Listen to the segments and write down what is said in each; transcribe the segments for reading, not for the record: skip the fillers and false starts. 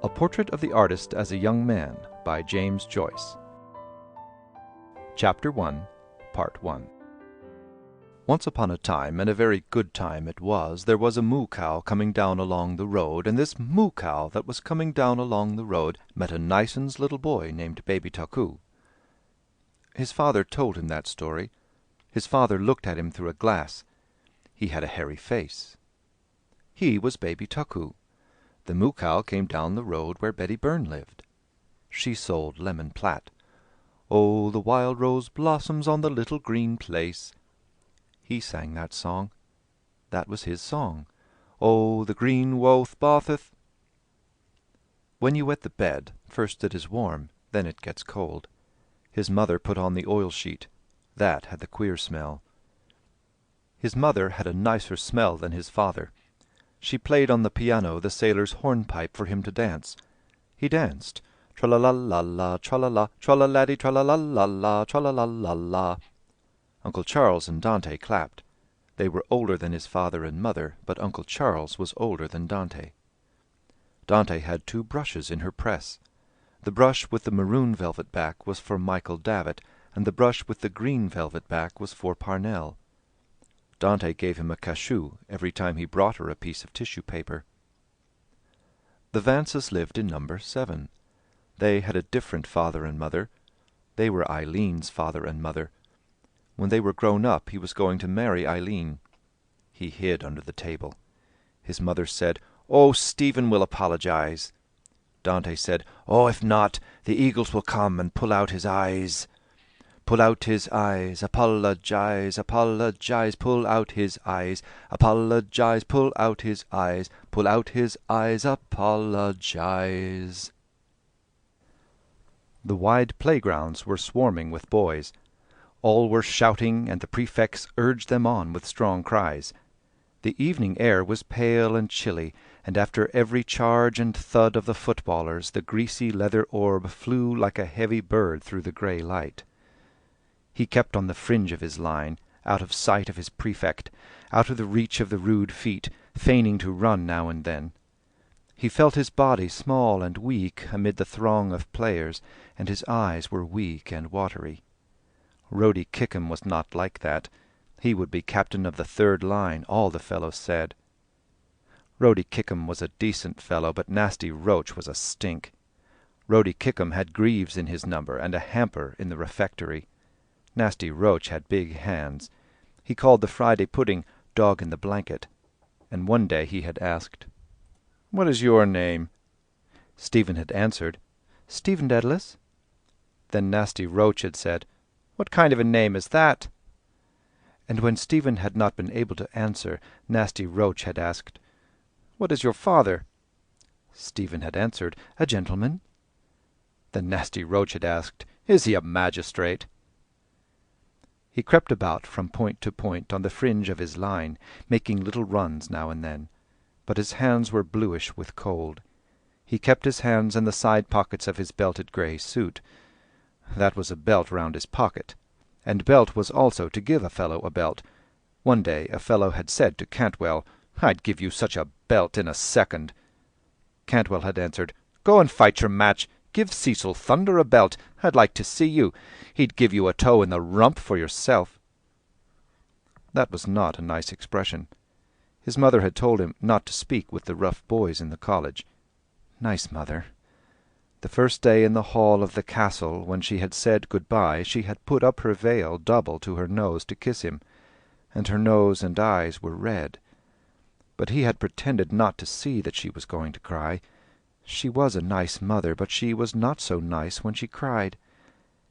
A Portrait of the Artist as a Young Man by James Joyce. Chapter 1, Part 1. Once upon a time, and a very good time it was, there was a moo-cow coming down along the road, and this moo-cow that was coming down along the road met a nice-uns little boy named Baby Tuckoo. His father told him that story. His father looked at him through a glass. He had a hairy face. He was Baby Tuckoo. The moo-cow came down the road where Betty Byrne lived. She sold lemon platt. "Oh, the wild rose blossoms on the little green place." He sang that song. That was his song. "Oh, the green woth botheth." When you wet the bed, first it is warm, then it gets cold. His mother put on the oil sheet. That had the queer smell. His mother had a nicer smell than his father. She played on the piano the sailor's hornpipe for him to dance. He danced. Tra-la-la-la-la, tra-la-la, tra-la-laddy, tra-la-la-la-la, tra-la-la-la-la. Uncle Charles and Dante clapped. They were older than his father and mother, but Uncle Charles was older than Dante. Dante had 2 brushes in her press. The brush with the maroon velvet back was for Michael Davitt, and the brush with the green velvet back was for Parnell. Dante gave him a cachou every time he brought her a piece of tissue paper. The Vances lived in number 7. They had a different father and mother. They were Eileen's father and mother. When they were grown up, he was going to marry Eileen. He hid under the table. His mother said, "Oh, Stephen will apologize." Dante said, "Oh, if not, the eagles will come and pull out his eyes. Pull out his eyes, apologize, apologize, pull out his eyes, apologize, pull out his eyes, pull out his eyes, apologize." The wide playgrounds were swarming with boys. All were shouting, and the prefects urged them on with strong cries. The evening air was pale and chilly, and after every charge and thud of the footballers the greasy leather orb flew like a heavy bird through the grey light. He kept on the fringe of his line, out of sight of his prefect, out of the reach of the rude feet, feigning to run now and then. He felt his body small and weak amid the throng of players, and his eyes were weak and watery. Rody Kickham was not like that. He would be captain of the 3rd line, all the fellows said. Rody Kickham was a decent fellow, but Nasty Roach was a stink. Rody Kickham had Greaves in his number, and a hamper in the refectory. Nasty Roach had big hands. He called the Friday pudding dog in the blanket, and one day he had asked, "What is your name?" Stephen had answered, "Stephen Dedalus." Then Nasty Roach had said, "What kind of a name is that?" And when Stephen had not been able to answer, Nasty Roach had asked, "What is your father?" Stephen had answered, "A gentleman." Then Nasty Roach had asked, "Is he a magistrate?" He crept about from point to point on the fringe of his line, making little runs now and then, but his hands were bluish with cold. He kept his hands in the side pockets of his belted grey suit. That was a belt round his pocket, and belt was also to give a fellow a belt. One day a fellow had said to Cantwell, "I'd give you such a belt in a second." Cantwell had answered, "Go and fight your match. Give Cecil Thunder a belt. I'd like to see you. He'd give you a toe in the rump for yourself." That was not a nice expression. His mother had told him not to speak with the rough boys in the college. Nice mother. The first day in the hall of the castle, when she had said good-bye, she had put up her veil double to her nose to kiss him, and her nose and eyes were red. But he had pretended not to see that she was going to cry. She was a nice mother, but she was not so nice when she cried.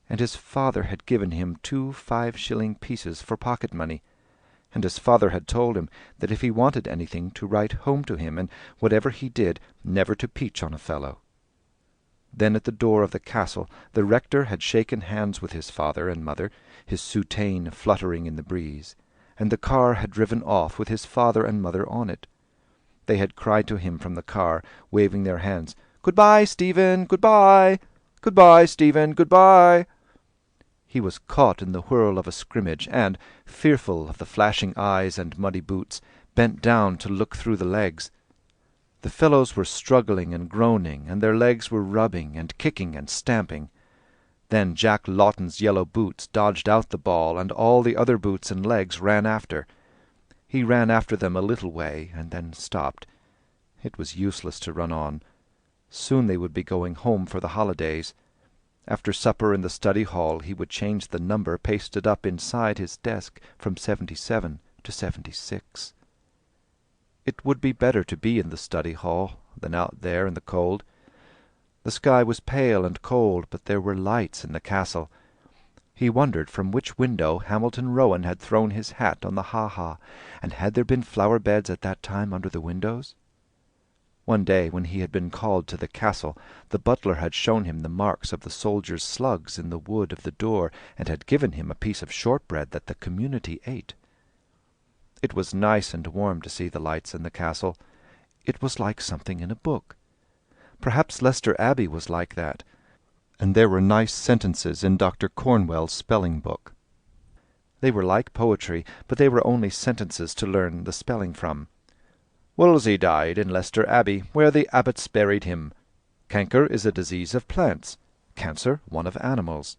And his father had given him 2 5-shilling pieces for pocket-money, and his father had told him that if he wanted anything to write home to him, and whatever he did, never to peach on a fellow. Then at the door of the castle the rector had shaken hands with his father and mother, his soutane fluttering in the breeze, and the car had driven off with his father and mother on it. They had cried to him from the car, waving their hands, "Good-bye, Stephen, good-bye! Good-bye, Stephen, good-bye!" He was caught in the whirl of a scrimmage, and, fearful of the flashing eyes and muddy boots, bent down to look through the legs. The fellows were struggling and groaning, and their legs were rubbing and kicking and stamping. Then Jack Lawton's yellow boots dodged out the ball, and all the other boots and legs ran after. He ran after them a little way, and then stopped. It was useless to run on. Soon they would be going home for the holidays. After supper in the study hall he would change the number pasted up inside his desk from 77 to 76. It would be better to be in the study hall than out there in the cold. The sky was pale and cold, but there were lights in the castle. He wondered from which window Hamilton Rowan had thrown his hat on the ha-ha, and had there been flower-beds at that time under the windows? One day, when he had been called to the castle, the butler had shown him the marks of the soldiers' slugs in the wood of the door, and had given him a piece of shortbread that the community ate. It was nice and warm to see the lights in the castle. It was like something in a book. Perhaps Leicester Abbey was like that, and there were nice sentences in Dr. Cornwell's spelling book. They were like poetry, but they were only sentences to learn the spelling from. Wolsey died in Leicester Abbey, where the abbots buried him. Canker is a disease of plants, cancer one of animals.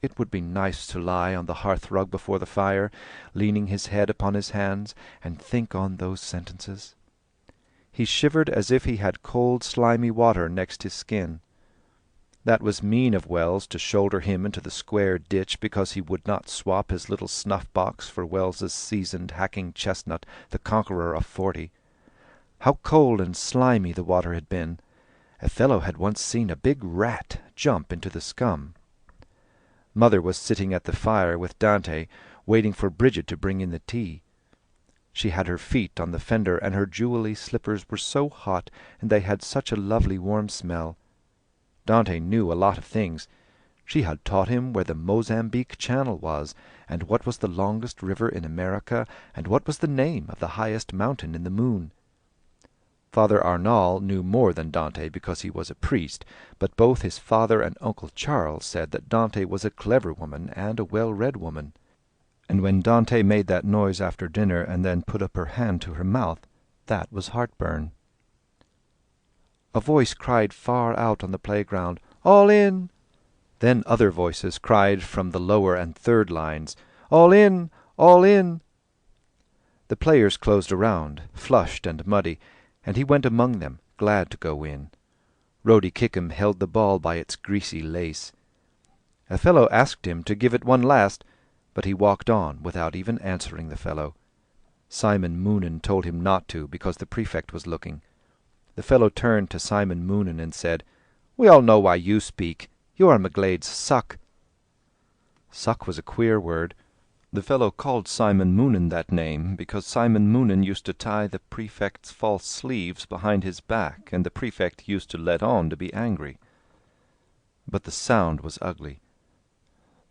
It would be nice to lie on the hearth-rug before the fire, leaning his head upon his hands, and think on those sentences. He shivered as if he had cold, slimy water next his skin. That was mean of Wells to shoulder him into the square ditch because he would not swap his little snuff-box for Wells's seasoned hacking chestnut, the conqueror of 40. How cold and slimy the water had been! A fellow had once seen a big rat jump into the scum. Mother was sitting at the fire with Dante, waiting for Bridget to bring in the tea. She had her feet on the fender, and her jewelly slippers were so hot, and they had such a lovely warm smell. Dante knew a lot of things. She had taught him where the Mozambique Channel was, and what was the longest river in America, and what was the name of the highest mountain in the moon. Father Arnall knew more than Dante because he was a priest, but both his father and Uncle Charles said that Dante was a clever woman and a well-read woman. And when Dante made that noise after dinner and then put up her hand to her mouth, that was heartburn. A voice cried far out on the playground, "All in!" Then other voices cried from the lower and third lines, "All in! All in!" The players closed around, flushed and muddy, and he went among them, glad to go in. Rhodey Kickham held the ball by its greasy lace. A fellow asked him to give it one last, but he walked on without even answering the fellow. Simon Moonan told him not to, because the prefect was looking. The fellow turned to Simon Moonan and said, "We all know why you speak. You are McGlade's suck." Suck was a queer word. The fellow called Simon Moonan that name because Simon Moonan used to tie the prefect's false sleeves behind his back, and the prefect used to let on to be angry. But the sound was ugly.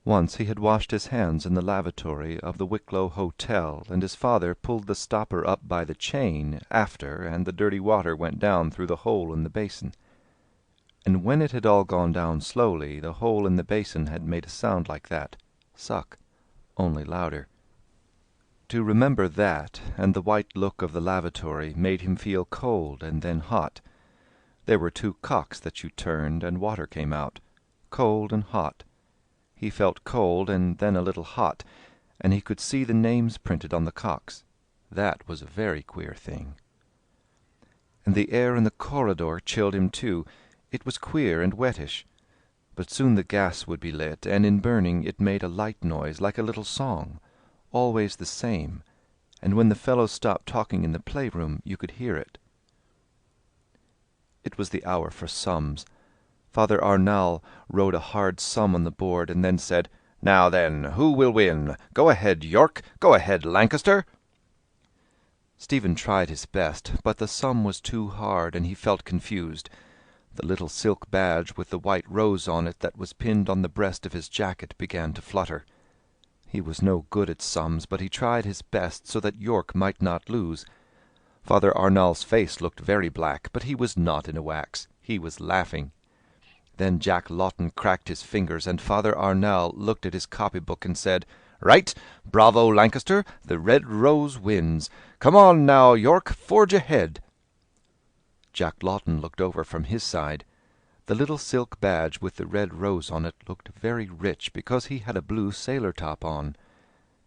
Once he had washed his hands in the lavatory of the Wicklow Hotel, and his father pulled the stopper up by the chain after, and the dirty water went down through the hole in the basin. And when it had all gone down slowly, the hole in the basin had made a sound like that, suck, only louder. To remember that, and the white look of the lavatory, made him feel cold and then hot. There were two cocks that you turned, and water came out, cold and hot. He felt cold and then a little hot, and he could see the names printed on the cocks. That was a very queer thing. And the air in the corridor chilled him too. It was queer and wettish. But soon the gas would be lit, and in burning it made a light noise like a little song, always the same, and when the fellows stopped talking in the playroom you could hear it. It was the hour for sums. Father Arnall wrote a hard sum on the board, and then said, "Now then, who will win? Go ahead, York! Go ahead, Lancaster!" Stephen tried his best, but the sum was too hard, and he felt confused. The little silk badge with the white rose on it that was pinned on the breast of his jacket began to flutter. He was no good at sums, but he tried his best so that York might not lose. Father Arnall's face looked very black, but he was not in a wax. He was laughing. Then Jack Lawton cracked his fingers, and Father Arnall looked at his copybook and said, "Right! Bravo, Lancaster! The red rose wins. Come on now, York, forge ahead." Jack Lawton looked over from his side. The little silk badge with the red rose on it looked very rich because he had a blue sailor top on.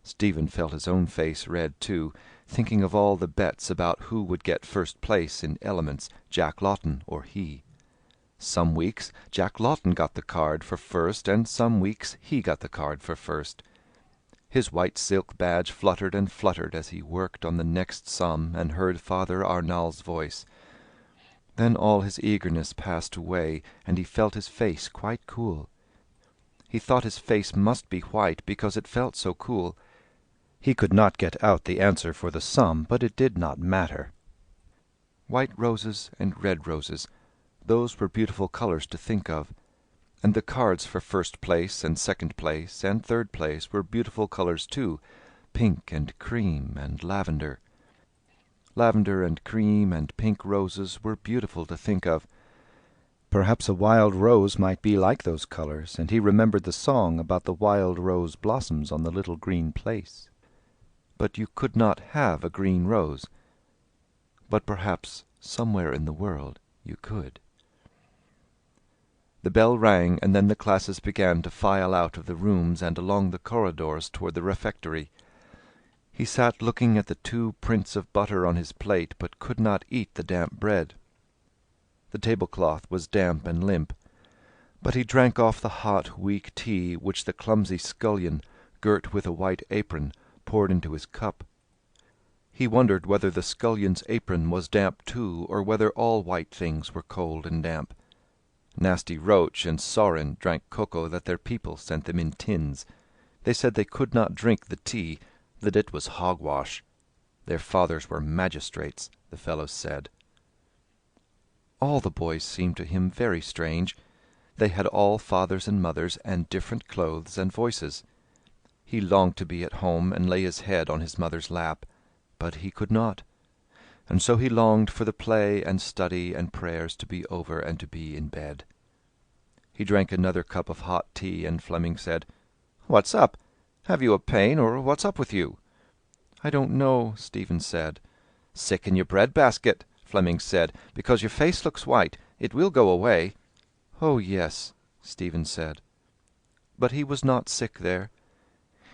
Stephen felt his own face red too, thinking of all the bets about who would get first place in elements, Jack Lawton or he. Some weeks Jack Lawton got the card for first, and some weeks he got the card for first. His white silk badge fluttered and fluttered as he worked on the next sum and heard Father Arnall's voice. Then all his eagerness passed away, and he felt his face quite cool. He thought his face must be white because it felt so cool. He could not get out the answer for the sum, but it did not matter. White roses and red roses, those were beautiful colors to think of, and the cards for first place and second place and third place were beautiful colors too, pink and cream and lavender. Lavender and cream and pink roses were beautiful to think of. Perhaps a wild rose might be like those colors, and he remembered the song about the wild rose blossoms on the little green place. But you could not have a green rose. But perhaps somewhere in the world you could. The bell rang, and then the classes began to file out of the rooms and along the corridors toward the refectory. He sat looking at the 2 prints of butter on his plate, but could not eat the damp bread. The tablecloth was damp and limp, but he drank off the hot, weak tea which the clumsy scullion, girt with a white apron, poured into his cup. He wondered whether the scullion's apron was damp too, or whether all white things were cold and damp. Nasty Roach and Sorin drank cocoa that their people sent them in tins. They said they could not drink the tea, that it was hogwash. Their fathers were magistrates, the fellows said. All the boys seemed to him very strange. They had all fathers and mothers, and different clothes and voices. He longed to be at home and lay his head on his mother's lap, but he could not. And so he longed for the play and study and prayers to be over and to be in bed. He drank another cup of hot tea, and Fleming said, "What's up? Have you a pain, or what's up with you?" "I don't know," Stephen said. "Sick in your bread-basket," Fleming said, "because your face looks white. It will go away." "Oh, yes," Stephen said. But he was not sick there.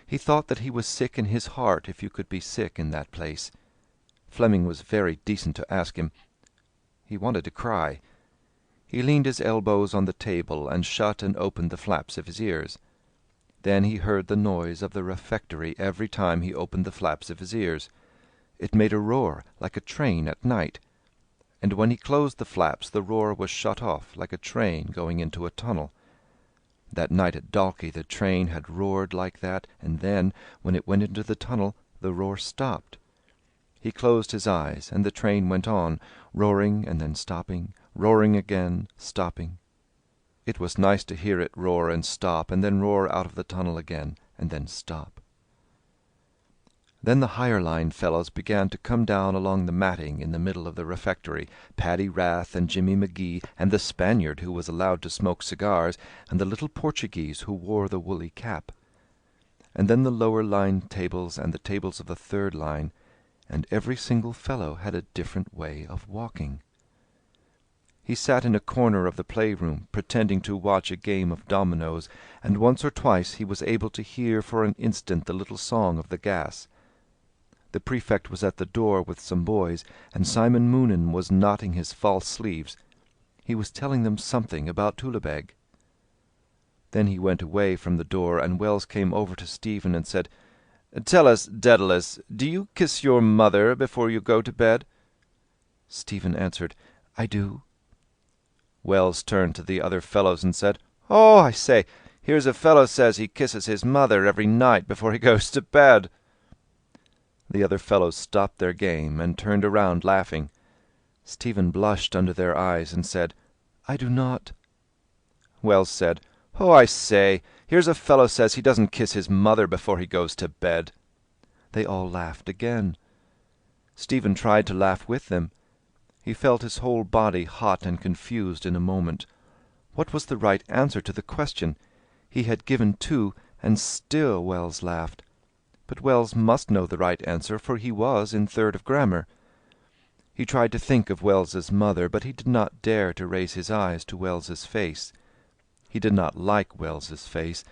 He thought that he was sick in his heart if you could be sick in that place. Fleming was very decent to ask him. He wanted to cry. He leaned his elbows on the table and shut and opened the flaps of his ears. Then he heard the noise of the refectory every time he opened the flaps of his ears. It made a roar like a train at night, and when he closed the flaps the roar was shut off like a train going into a tunnel. That night at Dalkey the train had roared like that, and then, when it went into the tunnel, the roar stopped. He closed his eyes, and the train went on, roaring and then stopping, roaring again, stopping. It was nice to hear it roar and stop, and then roar out of the tunnel again, and then stop. Then the higher line fellows began to come down along the matting in the middle of the refectory, Paddy Rath and Jimmy McGee, and the Spaniard who was allowed to smoke cigars, and the little Portuguese who wore the woolly cap. And then the lower line tables and the tables of the third line, and every single fellow had a different way of walking. He sat in a corner of the playroom, pretending to watch a game of dominoes, and once or twice he was able to hear for an instant the little song of the gas. The prefect was at the door with some boys, and Simon Moonan was knotting his false sleeves. He was telling them something about Tullabeg. Then he went away from the door, and Wells came over to Stephen and said, "Tell us, Dedalus, do you kiss your mother before you go to bed?" Stephen answered, "I do." Wells turned to the other fellows and said, "Oh, I say, here's a fellow says he kisses his mother every night before he goes to bed." The other fellows stopped their game and turned around laughing. Stephen blushed under their eyes and said, "I do not." Wells said, "Oh, I say, here's a fellow says he doesn't kiss his mother before he goes to bed." They all laughed again. Stephen tried to laugh with them. He felt his whole body hot and confused in a moment. What was the right answer to the question? He had given 2, and still Wells laughed. But Wells must know the right answer, for he was in third of grammar. He tried to think of Wells's mother, but he did not dare to raise his eyes to Wells's face. He did not like Wells's face.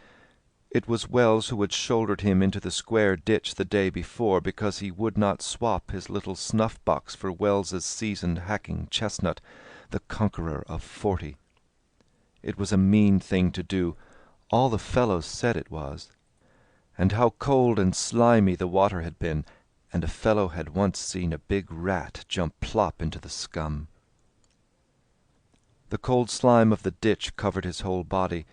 It was Wells who had shouldered him into the square ditch the day before because he would not swap his little snuff-box for Wells's seasoned hacking chestnut, the conqueror of 40. It was a mean thing to do. All the fellows said it was. And how cold and slimy the water had been, and a fellow had once seen a big rat jump plop into the scum. The cold slime of the ditch covered his whole body,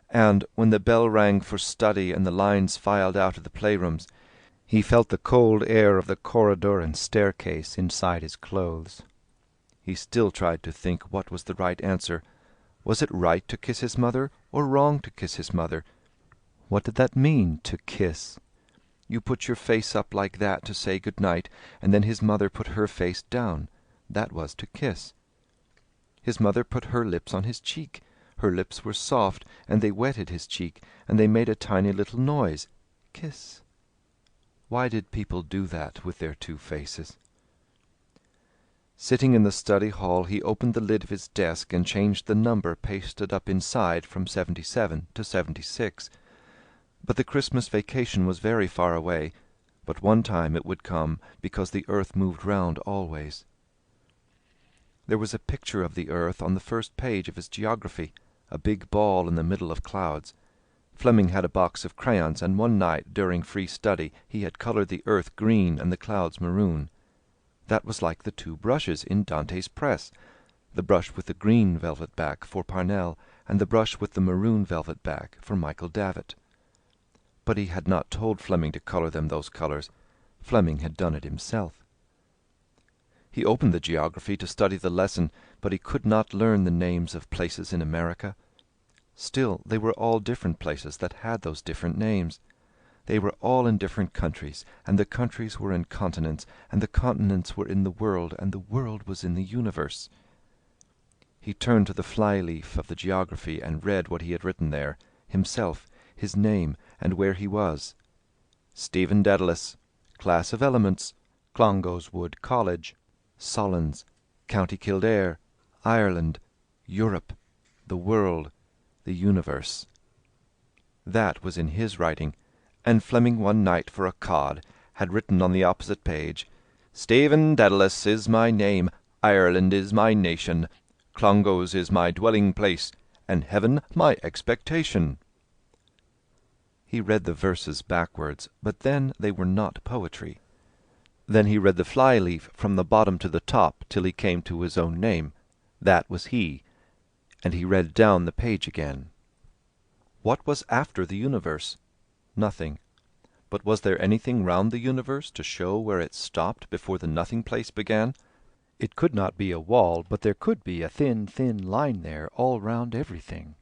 and when the bell rang for study and the lines filed out of the playrooms, he felt the cold air of the corridor and staircase inside his clothes. He still tried to think what was the right answer. Was it right to kiss his mother, or wrong to kiss his mother? What did that mean, to kiss? You put your face up like that to say good night, and then his mother put her face down. That was to kiss. His mother put her lips on his cheek. Her lips were soft, and they wetted his cheek, and they made a tiny little noise. Kiss. Why did people do that with their two faces? Sitting in the study hall, he opened the lid of his desk and changed the number pasted up inside from 77 to 76. But the Christmas vacation was very far away, but one time it would come, because the earth moved round always. There was a picture of the earth on the first page of his geography, a big ball in the middle of clouds. Fleming had a box of crayons, and one night during free study he had colored the earth green and the clouds maroon. That was like the two brushes in Dante's press, the brush with the green velvet back for Parnell, and the brush with the maroon velvet back for Michael Davitt. But he had not told Fleming to color them those colors. Fleming had done it himself. He opened the geography to study the lesson, but he could not learn the names of places in America. Still, they were all different places that had those different names. They were all in different countries, and the countries were in continents, and the continents were in the world, and the world was in the universe. He turned to the fly-leaf of the geography and read what he had written there, himself, his name, and where he was. Stephen Dedalus, Class of Elements, Clongoweswood College, Solons, County Kildare, Ireland, Europe, the world, the universe. That was in his writing, and Fleming one night for a cod had written on the opposite page, Stephen Dedalus is my name, Ireland is my nation, Clongowes is my dwelling place, and heaven my expectation. He read the verses backwards, but then they were not poetry. Then he read the fly-leaf from the bottom to the top till he came to his own name. That was he. And he read down the page again. What was after the universe? Nothing. But was there anything round the universe to show where it stopped before the nothing place began? It could not be a wall, but there could be a thin, thin line there all round everything.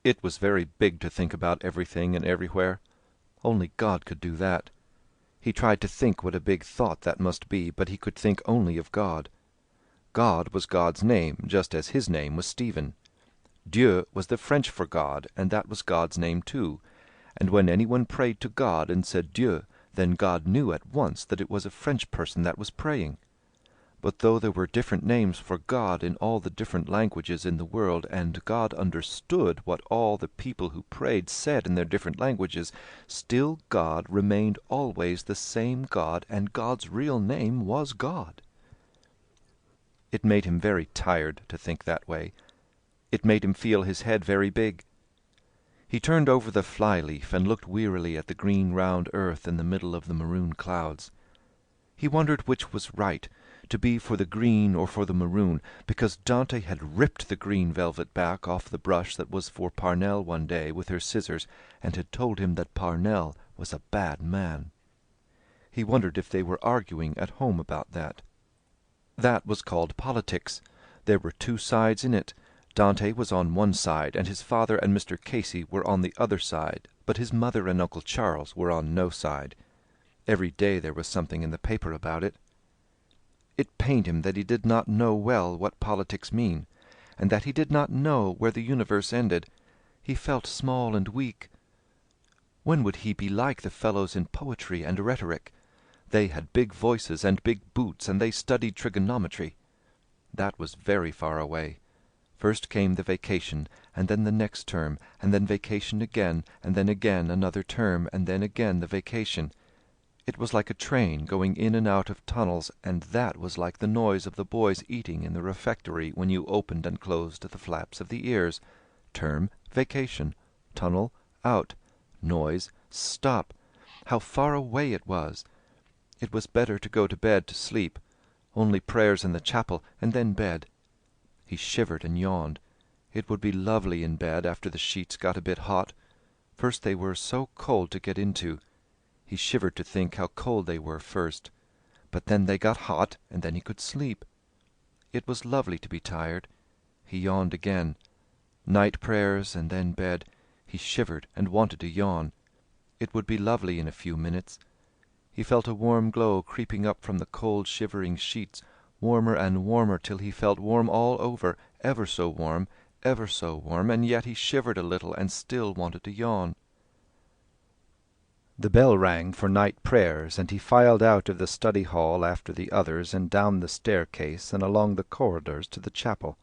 It was very big to think about everything and everywhere. Only God could do that. He tried to think what a big thought that must be, but he could think only of God. God was God's name, just as his name was Stephen. Dieu was the French for God, and that was God's name too. And when anyone prayed to God and said Dieu, then God knew at once that it was a French person that was praying. But though there were different names for God in all the different languages in the world, and God understood what all the people who prayed said in their different languages, still God remained always the same God, and God's real name was God. It made him very tired to think that way. It made him feel his head very big. He turned over the fly-leaf and looked wearily at the green round earth in the middle of the maroon clouds. He wondered which was right, to be for the green or for the maroon, because Dante had ripped the green velvet back off the brush that was for Parnell one day with her scissors, and had told him that Parnell was a bad man. He wondered if they were arguing at home about that. That was called politics. There were two sides in it. Dante was on one side, and his father and Mr. Casey were on the other side, but his mother and Uncle Charles were on no side. Every day there was something in the paper about it. It pained him that he did not know well what politics mean, and that he did not know where the universe ended. He felt small and weak. When would he be like the fellows in poetry and rhetoric? They had big voices and big boots, and they studied trigonometry. That was very far away. First came the vacation, and then the next term, and then vacation again, and then again another term, and then again the vacation. It was like a train going in and out of tunnels, and that was like the noise of the boys eating in the refectory when you opened and closed the flaps of the ears. Term, vacation, tunnel, out, noise, stop. How far away it was! It was better to go to bed to sleep. Only prayers in the chapel, and then bed. He shivered and yawned. It would be lovely in bed after the sheets got a bit hot. First they were so cold to get into. He shivered to think how cold they were first. But then they got hot, and then he could sleep. It was lovely to be tired. He yawned again. Night prayers and then bed. He shivered and wanted to yawn. It would be lovely in a few minutes. He felt a warm glow creeping up from the cold shivering sheets, warmer and warmer till he felt warm all over, ever so warm, and yet he shivered a little and still wanted to yawn. The bell rang for night prayers, and he filed out of the study hall after the others and down the staircase and along the corridors to the chapel.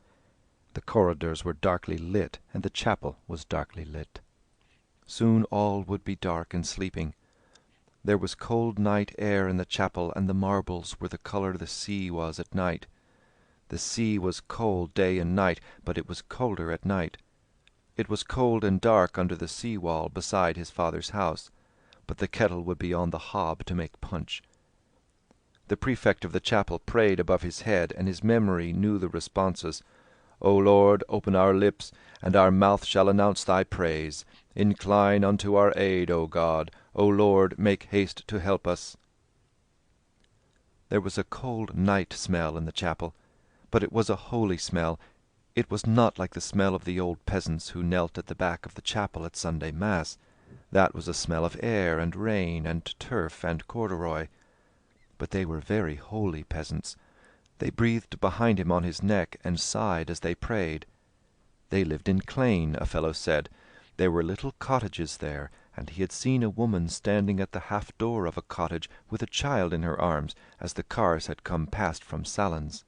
The corridors were darkly lit, and the chapel was darkly lit. Soon all would be dark and sleeping. There was cold night air in the chapel, and the marbles were the colour the sea was at night. The sea was cold day and night, but it was colder at night. It was cold and dark under the sea wall beside his father's house, but the kettle would be on the hob to make punch. The prefect of the chapel prayed above his head, and his memory knew the responses. O Lord, open our lips, and our mouth shall announce thy praise. Incline unto our aid, O God. O Lord, make haste to help us. There was a cold night smell in the chapel, but it was a holy smell. It was not like the smell of the old peasants who knelt at the back of the chapel at Sunday Mass. That was a smell of air and rain and turf and corduroy. But they were very holy peasants. They breathed behind him on his neck and sighed as they prayed. They lived in Clane, a fellow said. There were little cottages there, and he had seen a woman standing at the half-door of a cottage with a child in her arms as the cars had come past from Salins.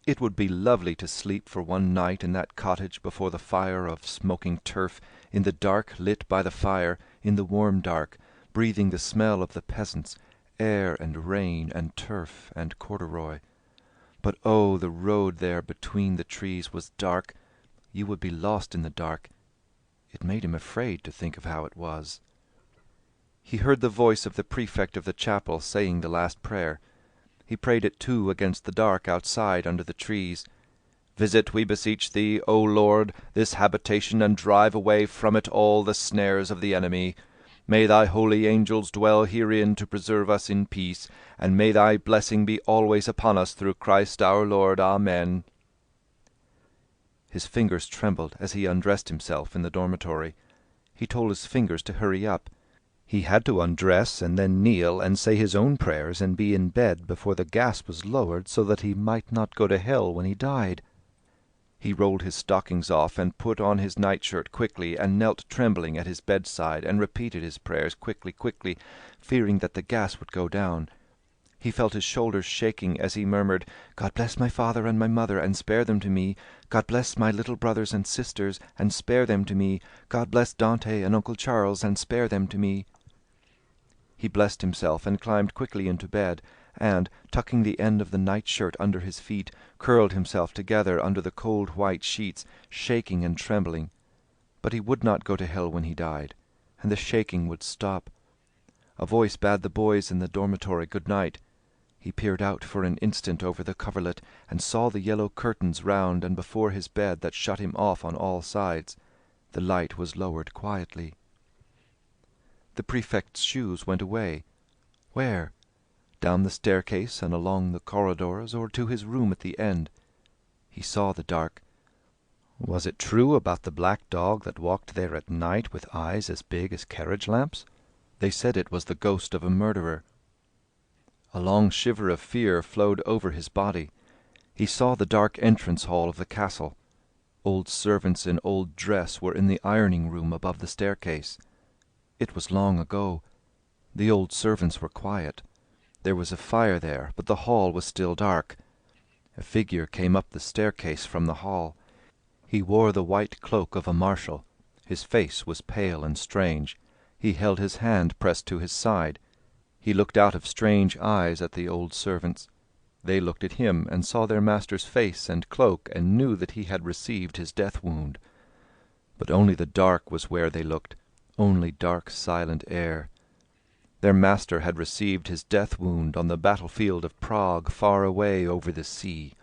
It would be lovely to sleep for one night in that cottage before the fire of smoking turf, in the dark lit by the fire, in the warm dark, breathing the smell of the peasants, air and rain and turf and corduroy. But oh, the road there between the trees was dark. You would be lost in the dark. It made him afraid to think of how it was. He heard the voice of the prefect of the chapel saying the last prayer. He prayed it too against the dark outside under the trees. Visit, we beseech thee, O Lord, this habitation, and drive away from it all the snares of the enemy. May thy holy angels dwell herein to preserve us in peace, and may thy blessing be always upon us through Christ our Lord. Amen. His fingers trembled as he undressed himself in the dormitory. He told his fingers to hurry up. He had to undress and then kneel and say his own prayers and be in bed before the gas was lowered, so that he might not go to hell when he died. He rolled his stockings off and put on his nightshirt quickly, and knelt trembling at his bedside and repeated his prayers quickly, fearing that the gas would go down. He felt his shoulders shaking as he murmured, God bless my father and my mother, and spare them to me. God bless my little brothers and sisters, and spare them to me. God bless Dante and Uncle Charles, and spare them to me. He blessed himself and climbed quickly into bed, and, tucking the end of the nightshirt under his feet, curled himself together under the cold white sheets, shaking and trembling. But he would not go to hell when he died, and the shaking would stop. A voice bade the boys in the dormitory good night. He peered out for an instant over the coverlet, and saw the yellow curtains round and before his bed that shut him off on all sides. The light was lowered quietly. The prefect's shoes went away. Where? Down the staircase and along the corridors, or to his room at the end? He saw the dark. Was it true about the black dog that walked there at night with eyes as big as carriage lamps? They said it was the ghost of a murderer. A long shiver of fear flowed over his body. He saw the dark entrance hall of the castle. Old servants in old dress were in the ironing room above the staircase. It was long ago. The old servants were quiet. There was a fire there, but the hall was still dark. A figure came up the staircase from the hall. He wore the white cloak of a marshal. His face was pale and strange. He held his hand pressed to his side. He looked out of strange eyes at the old servants. They looked at him and saw their master's face and cloak and knew that he had received his death wound. But only the dark was where they looked, only dark silent air. Their master had received his death wound on the battlefield of Prague, far away over the sea.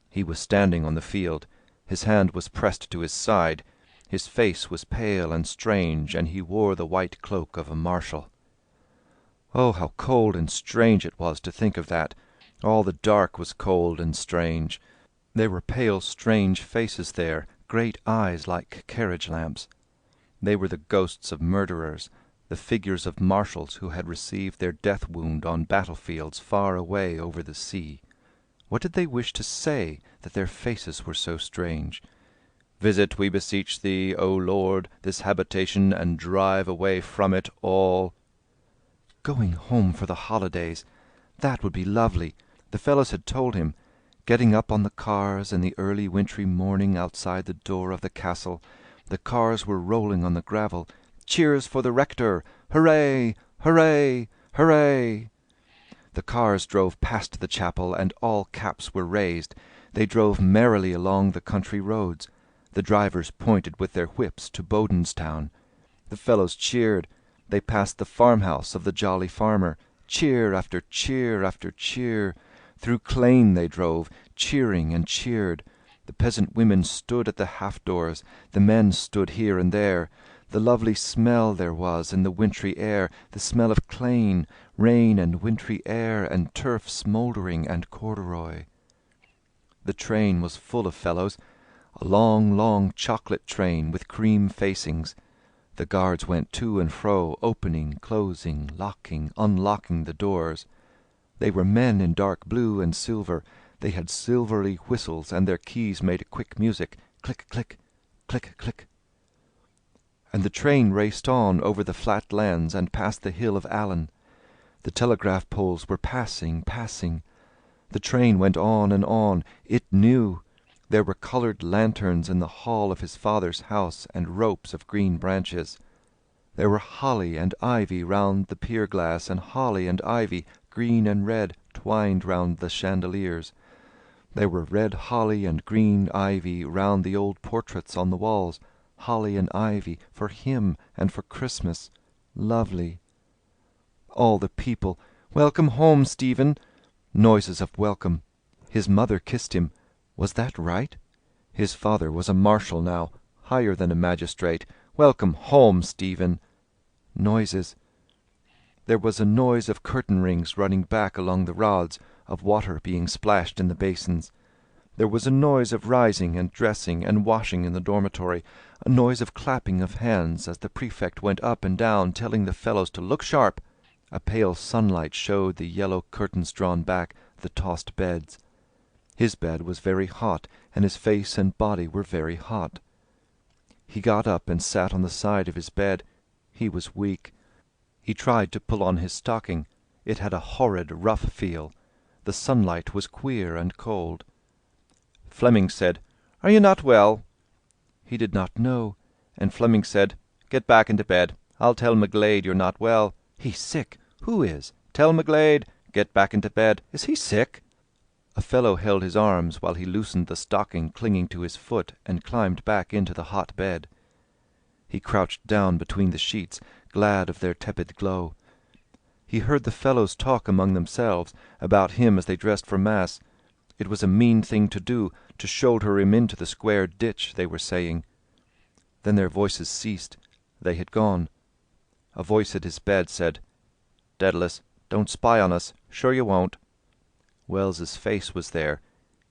He was standing on the field. His hand was pressed to his side. His face was pale and strange, and he wore the white cloak of a marshal. Oh, how cold and strange it was to think of that! All the dark was cold and strange. There were pale, strange faces there, great eyes like carriage lamps. They were the ghosts of murderers, the figures of marshals who had received their death wound on battlefields far away over the sea. What did they wish to say, that their faces were so strange? Visit, we beseech thee, O Lord, this habitation, and drive away from it all. Going home for the holidays! That would be lovely. The fellows had told him. Getting up on the cars in the early wintry morning outside the door of the castle. The cars were rolling on the gravel. Cheers for the rector! Hooray! Hooray! Hooray! The cars drove past the chapel, and all caps were raised. They drove merrily along the country roads. The drivers pointed with their whips to Bodenstown. The fellows cheered. They passed the farmhouse of the jolly farmer. Cheer after cheer after cheer. Through Clane they drove, cheering and cheered. The peasant women stood at the half-doors. The men stood here and there. The lovely smell there was in the wintry air, the smell of Clane, rain and wintry air, and turf smouldering and corduroy. The train was full of fellows, a long, long chocolate train with cream facings. The guards went to and fro, opening, closing, locking, unlocking the doors. They were men in dark blue and silver. They had silvery whistles, and their keys made a quick music, click, click, click, click. And the train raced on over the flat lands and past the hill of Allen. The telegraph poles were passing, passing. The train went on and on. It knew. There were coloured lanterns in the hall of his father's house, and ropes of green branches. There were holly and ivy round the pier-glass, and holly and ivy, green and red, twined round the chandeliers. There were red holly and green ivy round the old portraits on the walls, holly and ivy for him and for Christmas. Lovely. All the people, "Welcome home, Stephen!" Noises of welcome. His mother kissed him. Was that right? His father was a marshal now, higher than a magistrate. "Welcome home, Stephen!" Noises. There was a noise of curtain rings running back along the rods, of water being splashed in the basins. There was a noise of rising and dressing and washing in the dormitory, a noise of clapping of hands as the prefect went up and down telling the fellows to look sharp. A pale sunlight showed the yellow curtains drawn back, the tossed beds. His bed was very hot, and his face and body were very hot. He got up and sat on the side of his bed. He was weak. He tried to pull on his stocking. It had a horrid, rough feel. The sunlight was queer and cold. Fleming said, "Are you not well?" He did not know, and Fleming said, "Get back into bed. I'll tell McGlade you're not well." "He's sick." "Who is?" "Tell McGlade. Get back into bed." "Is he sick?" A fellow held his arms while he loosened the stocking clinging to his foot and climbed back into the hot bed. He crouched down between the sheets, glad of their tepid glow. He heard the fellows talk among themselves about him as they dressed for Mass. It was a mean thing to do, to shoulder him into the square ditch, they were saying. Then their voices ceased. They had gone. A voice at his bed said, "Dedalus, don't spy on us. Sure you won't?" Wells's face was there.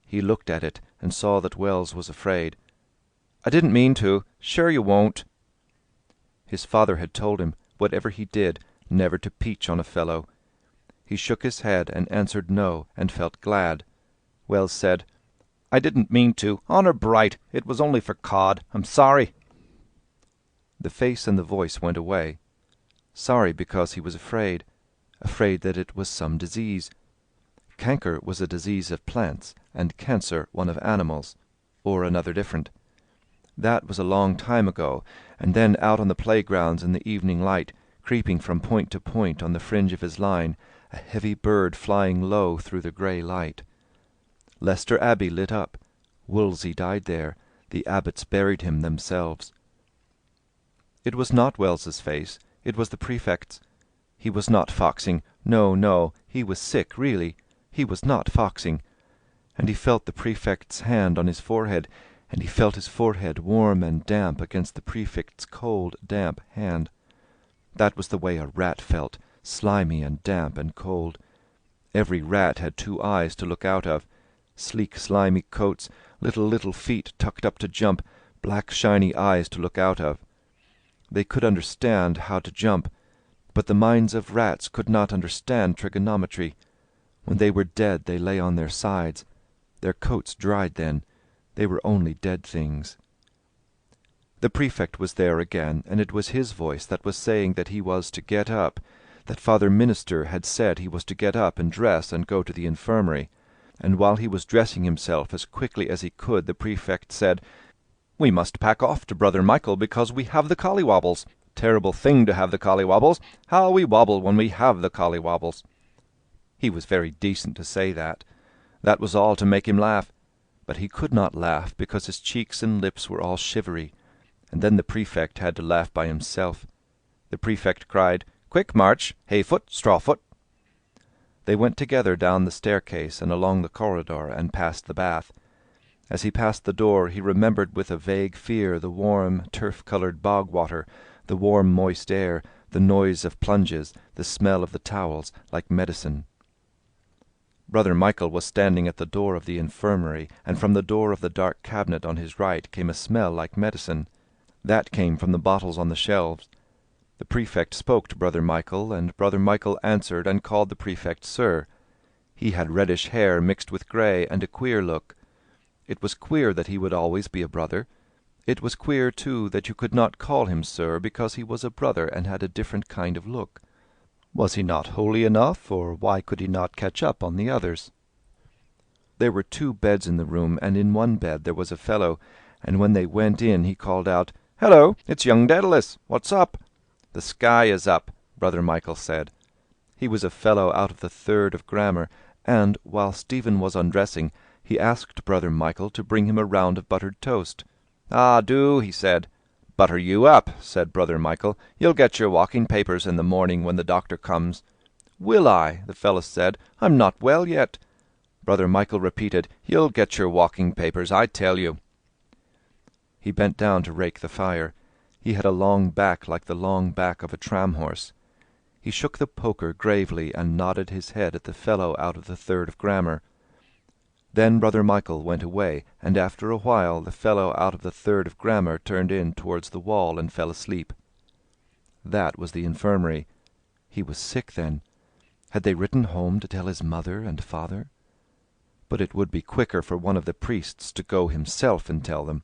He looked at it and saw that Wells was afraid. "I didn't mean to. Sure you won't?" His father had told him, whatever he did, never to peach on a fellow. He shook his head and answered no, and felt glad. Wells said, "I didn't mean to. Honour bright. It was only for cod. I'm sorry." The face and the voice went away. Sorry because he was afraid. afraid that it was some disease. Canker was a disease of plants, and cancer one of animals, or another different. That was a long time ago, and then out on the playgrounds in the evening light, creeping from point to point on the fringe of his line, a heavy bird flying low through the grey light. Leicester Abbey lit up. Wolsey died there. The abbots buried him themselves. It was not Wells's face. It was the prefect's. He was not foxing. No, no, he was sick, really. He was not foxing. And he felt the prefect's hand on his forehead, and he felt his forehead warm and damp against the prefect's cold, damp hand. That was the way a rat felt, slimy and damp and cold. Every rat had 2 eyes to look out of, sleek slimy coats, little feet tucked up to jump, black shiny eyes to look out of. They could understand how to jump, but the minds of rats could not understand trigonometry. When they were dead they lay on their sides. Their coats dried then. They were only dead things. The prefect was there again, and it was his voice that was saying that he was to get up, that Father Minister had said he was to get up and dress and go to the infirmary. And while he was dressing himself as quickly as he could, the prefect said, "We must pack off to Brother Michael, because we have the collywobbles. Terrible thing to have the collywobbles. How we wobble when we have the collywobbles." He was very decent to say that. That was all to make him laugh. But he could not laugh, because his cheeks and lips were all shivery. And then the prefect had to laugh by himself. The prefect cried, "Quick march, Hayfoot, Strawfoot." They went together down the staircase and along the corridor and past the bath. As he passed the door he remembered with a vague fear the warm, turf-coloured bog-water, the warm, moist air, the noise of plunges, the smell of the towels, like medicine. Brother Michael was standing at the door of the infirmary, and from the door of the dark cabinet on his right came a smell like medicine. That came from the bottles on the shelves. The prefect spoke to Brother Michael, and Brother Michael answered and called the prefect sir. He had reddish hair mixed with grey, and a queer look. It was queer that he would always be a brother. It was queer, too, that you could not call him sir, because he was a brother and had a different kind of look. Was he not holy enough, or why could he not catch up on the others? There were 2 beds in the room, and in one bed there was a fellow, and when they went in he called out, "Hello, it's young Dedalus. What's up?" "The sky is up," Brother Michael said. He was a fellow out of the 3rd of grammar, and, while Stephen was undressing, he asked Brother Michael to bring him a round of buttered toast. "Ah, do," he said. "Butter you up," said Brother Michael. "You'll get your walking papers in the morning when the doctor comes." "Will I?" the fellow said. "I'm not well yet." Brother Michael repeated, "You'll get your walking papers, I tell you." He bent down to rake the fire. He had a long back like the long back of a tram-horse. He shook the poker gravely and nodded his head at the fellow out of the 3rd of grammar. Then Brother Michael went away, and after a while the fellow out of the 3rd of grammar turned in towards the wall and fell asleep. That was the infirmary. He was sick then. Had they written home to tell his mother and father? But it would be quicker for one of the priests to go himself and tell them.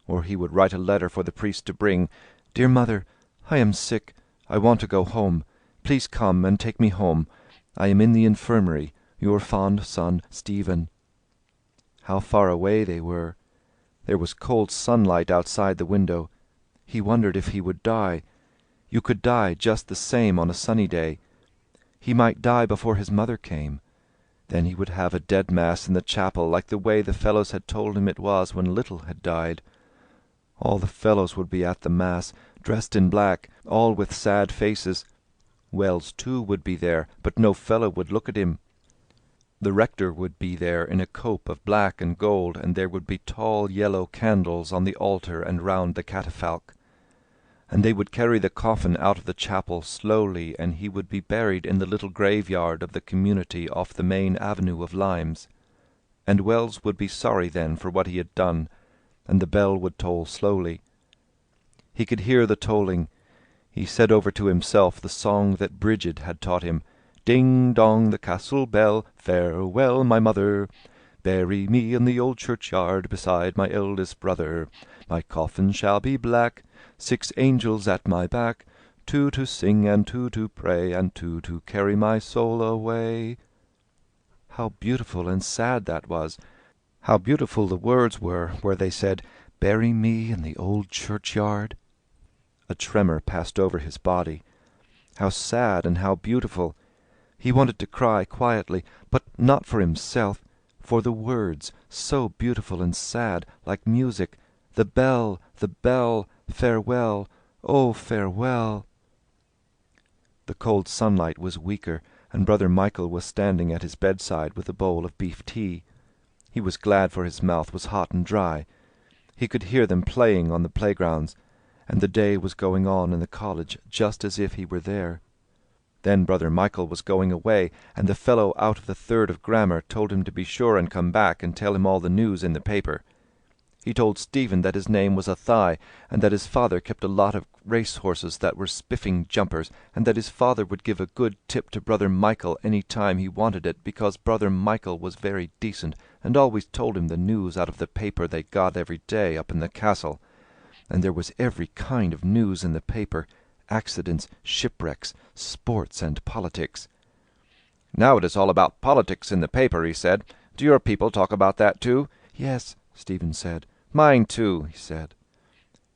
Or he would write a letter for the priest to bring. "Dear mother, I am sick. I want to go home. Please come and take me home. I am in the infirmary. Your fond son, Stephen." How far away they were! There was cold sunlight outside the window. He wondered if he would die. You could die just the same on a sunny day. He might die before his mother came. Then he would have a dead mass in the chapel, like the way the fellows had told him it was when Little had died. All the fellows would be at the mass, dressed in black, all with sad faces. Wells, too, would be there, but no fellow would look at him. The rector would be there in a cope of black and gold, and there would be tall yellow candles on the altar and round the catafalque. And they would carry the coffin out of the chapel slowly, and he would be buried in the little graveyard of the community off the main avenue of limes. And Wells would be sorry then for what he had done, and the bell would toll slowly. He could hear the tolling. He said over to himself the song that Bridget had taught him. "Ding-dong, the castle bell, farewell, my mother. Bury me in the old churchyard beside my eldest brother. My coffin shall be black, 6 angels at my back. two to sing and two to pray, and two to carry my soul away." How beautiful and sad that was! How beautiful the words were where they said, "Bury me in the old churchyard." A tremor passed over his body. How sad and how beautiful! He wanted to cry quietly, but not for himself, for the words, so beautiful and sad, like music. The bell, farewell, oh, farewell. The cold sunlight was weaker, and Brother Michael was standing at his bedside with a bowl of beef tea. He was glad, for his mouth was hot and dry. He could hear them playing on the playgrounds, and the day was going on in the college just as if he were there. Then Brother Michael was going away, and the fellow out of the third of grammar told him to be sure and come back and tell him all the news in the paper. He told Stephen that his name was Athai, and that his father kept a lot of race-horses that were spiffing jumpers, and that his father would give a good tip to Brother Michael any time he wanted it, because Brother Michael was very decent, and always told him the news out of the paper they got every day up in the castle. And there was every kind of news in the paper, accidents, shipwrecks, sports, and politics. "Now it is all about politics in the paper," he said. "Do your people talk about that too?" "Yes," Stephen said. "Mine too," he said.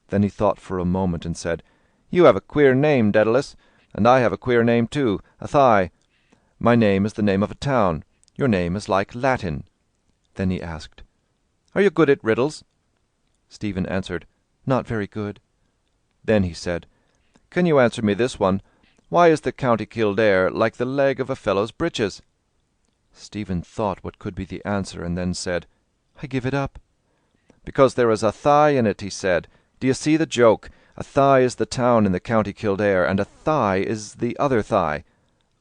Then he thought for a moment and said, "You have a queer name, Dedalus, and I have a queer name too, Athai. My name is the name of a town. Your name is like Latin." Then he asked, "Are you good at riddles?" Stephen answered, "Not very good." Then he said, "Can you answer me this one? Why is the County Kildare like the leg of a fellow's breeches?" Stephen thought what could be the answer, and then said, "I give it up." "Because there is a thigh in it," he said. "Do you see the joke? A thigh is the town in the County Kildare, and a thigh is the other thigh."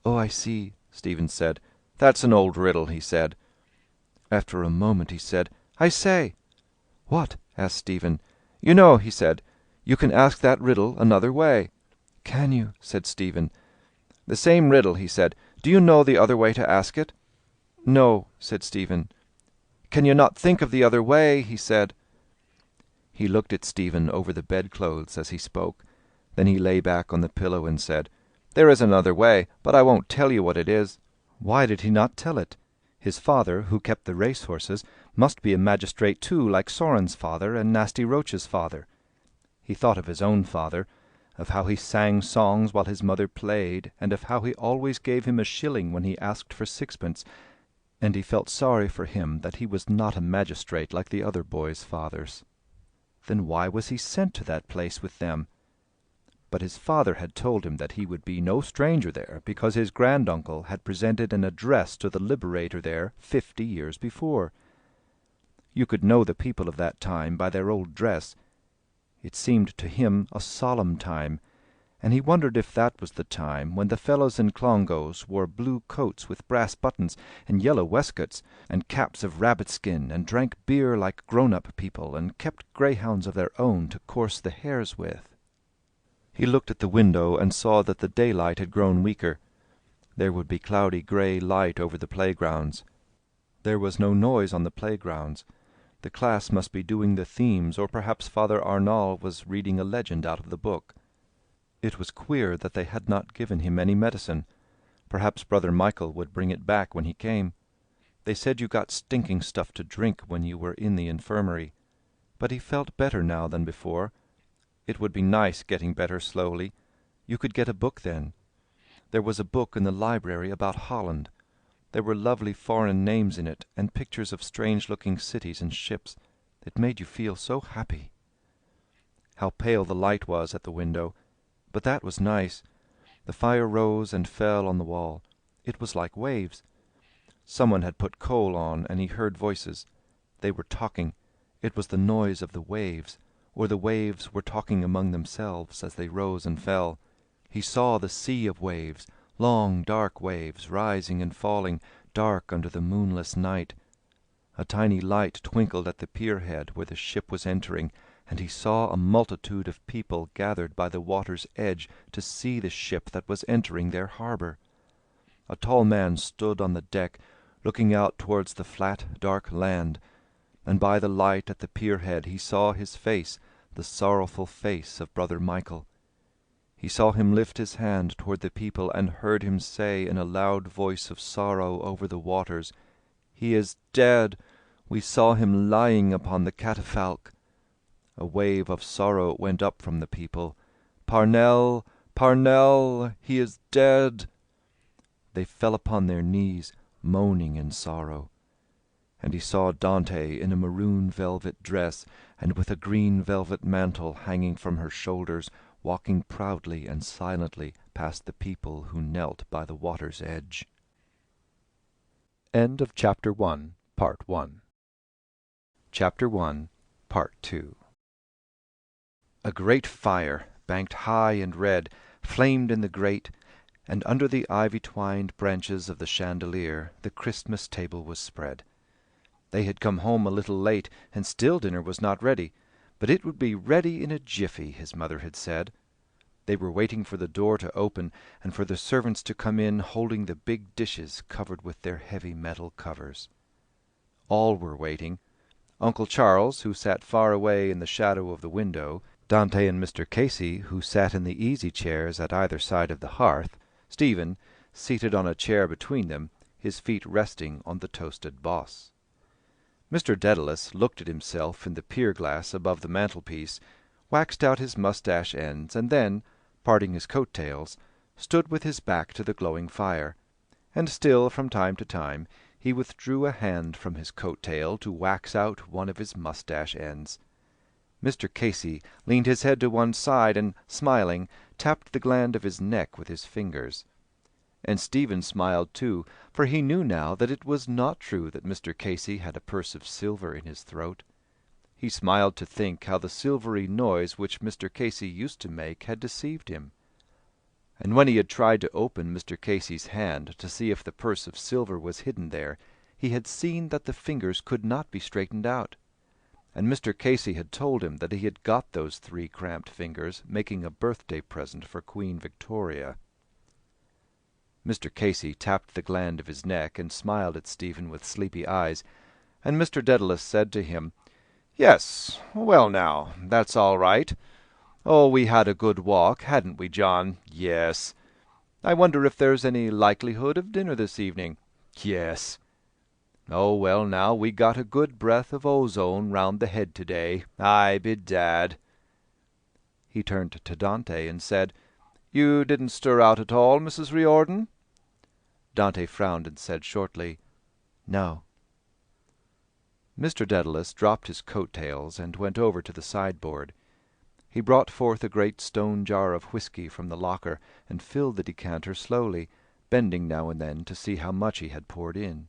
"Oh, I see," Stephen said. "That's an old riddle," he said. After a moment he said, "I say." "What?" asked Stephen. "You know," he said, "you can ask that riddle another way." "Can you?" said Stephen. "The same riddle," he said. "Do you know the other way to ask it?" "No," said Stephen. "Can you not think of the other way?" he said. He looked at Stephen over the bedclothes as he spoke. Then he lay back on the pillow and said, "There is another way, but I won't tell you what it is." Why did he not tell it? His father, who kept the race-horses, must be a magistrate too, like Soren's father and Nasty Roach's father. He thought of his own father, of how he sang songs while his mother played, and of how he always gave him a shilling when he asked for sixpence, and he felt sorry for him that he was not a magistrate like the other boys' fathers. Then why was he sent to that place with them? But his father had told him that he would be no stranger there, because his granduncle had presented an address to the Liberator there 50 years before. You could know the people of that time by their old dress. It seemed to him a solemn time, and he wondered if that was the time when the fellows in Clongowes wore blue coats with brass buttons, and yellow waistcoats, and caps of rabbit-skin, and drank beer like grown-up people, and kept greyhounds of their own to course the hares with. He looked at the window and saw that the daylight had grown weaker. There would be cloudy grey light over the playgrounds. There was no noise on the playgrounds. The class must be doing the themes, or perhaps Father Arnall was reading a legend out of the book. It was queer that they had not given him any medicine. Perhaps Brother Michael would bring it back when he came. They said you got stinking stuff to drink when you were in the infirmary. But he felt better now than before. It would be nice getting better slowly. You could get a book then. There was a book in the library about Holland. There were lovely foreign names in it, and pictures of strange-looking cities and ships. It made you feel so happy. How pale the light was at the window! But that was nice. The fire rose and fell on the wall. It was like waves. Someone had put coal on, and he heard voices. They were talking. It was the noise of the waves, or the waves were talking among themselves as they rose and fell. He saw the sea of waves, long dark waves, rising and falling, dark under the moonless night. A tiny light twinkled at the pier-head where the ship was entering, and he saw a multitude of people gathered by the water's edge to see the ship that was entering their harbour. A tall man stood on the deck, looking out towards the flat, dark land, and by the light at the pier-head he saw his face, the sorrowful face of Brother Michael. He saw him lift his hand toward the people, and heard him say in a loud voice of sorrow over the waters, "He is dead! We saw him lying upon the catafalque." A wave of sorrow went up from the people. "Parnell! Parnell! He is dead!" They fell upon their knees, moaning in sorrow. And he saw Dante in a maroon velvet dress, and with a green velvet mantle hanging from her shoulders, walking proudly and silently past the people who knelt by the water's edge. End of Chapter 1, Part 1. Chapter 1, Part 2. A great fire, banked high and red, flamed in the grate, and under the ivy-twined branches of the chandelier the Christmas table was spread. They had come home a little late, and still dinner was not ready, but it would be ready in a jiffy, his mother had said. They were waiting for the door to open, and for the servants to come in holding the big dishes covered with their heavy metal covers. All were waiting. Uncle Charles, who sat far away in the shadow of the window, Dante and Mr. Casey, who sat in the easy-chairs at either side of the hearth, Stephen, seated on a chair between them, his feet resting on the toasted boss. Mr. Dedalus looked at himself in the pier-glass above the mantelpiece, waxed out his moustache ends, and then, parting his coat-tails, stood with his back to the glowing fire, and still from time to time he withdrew a hand from his coat-tail to wax out one of his moustache ends. Mr. Casey leaned his head to one side and, smiling, tapped the gland of his neck with his fingers. And Stephen smiled too, for he knew now that it was not true that Mr. Casey had a purse of silver in his throat. He smiled to think how the silvery noise which Mr. Casey used to make had deceived him. And when he had tried to open Mr. Casey's hand to see if the purse of silver was hidden there, he had seen that the fingers could not be straightened out. And Mr. Casey had told him that he had got those 3 cramped fingers making a birthday present for Queen Victoria. Mr. Casey tapped the gland of his neck and smiled at Stephen with sleepy eyes, and Mr. Dedalus said to him, "Yes, well now, that's all right. Oh, we had a good walk, hadn't we, John? Yes. I wonder if there's any likelihood of dinner this evening? Yes. Oh, well now, we got a good breath of ozone round the head to-day. Ay, bedad." He turned to Dante and said, "You didn't stir out at all, Mrs. Riordan?" Dante frowned and said shortly, "No." Mr. Dedalus dropped his coat-tails and went over to the sideboard. He brought forth a great stone jar of whisky from the locker and filled the decanter slowly, bending now and then to see how much he had poured in.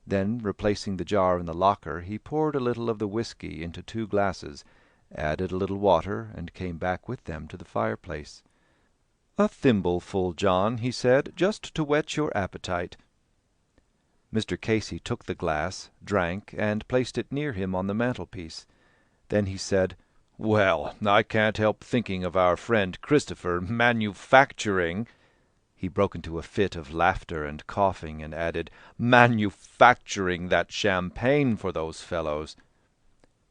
Then, replacing the jar in the locker, he poured a little of the whisky into 2 glasses, added a little water, and came back with them to the fireplace. "A thimbleful, John," he said, "just to whet your appetite." Mr. Casey took the glass, drank, and placed it near him on the mantelpiece. Then he said, "Well, I can't help thinking of our friend Christopher manufacturing—" He broke into a fit of laughter and coughing, and added, "manufacturing that champagne for those fellows."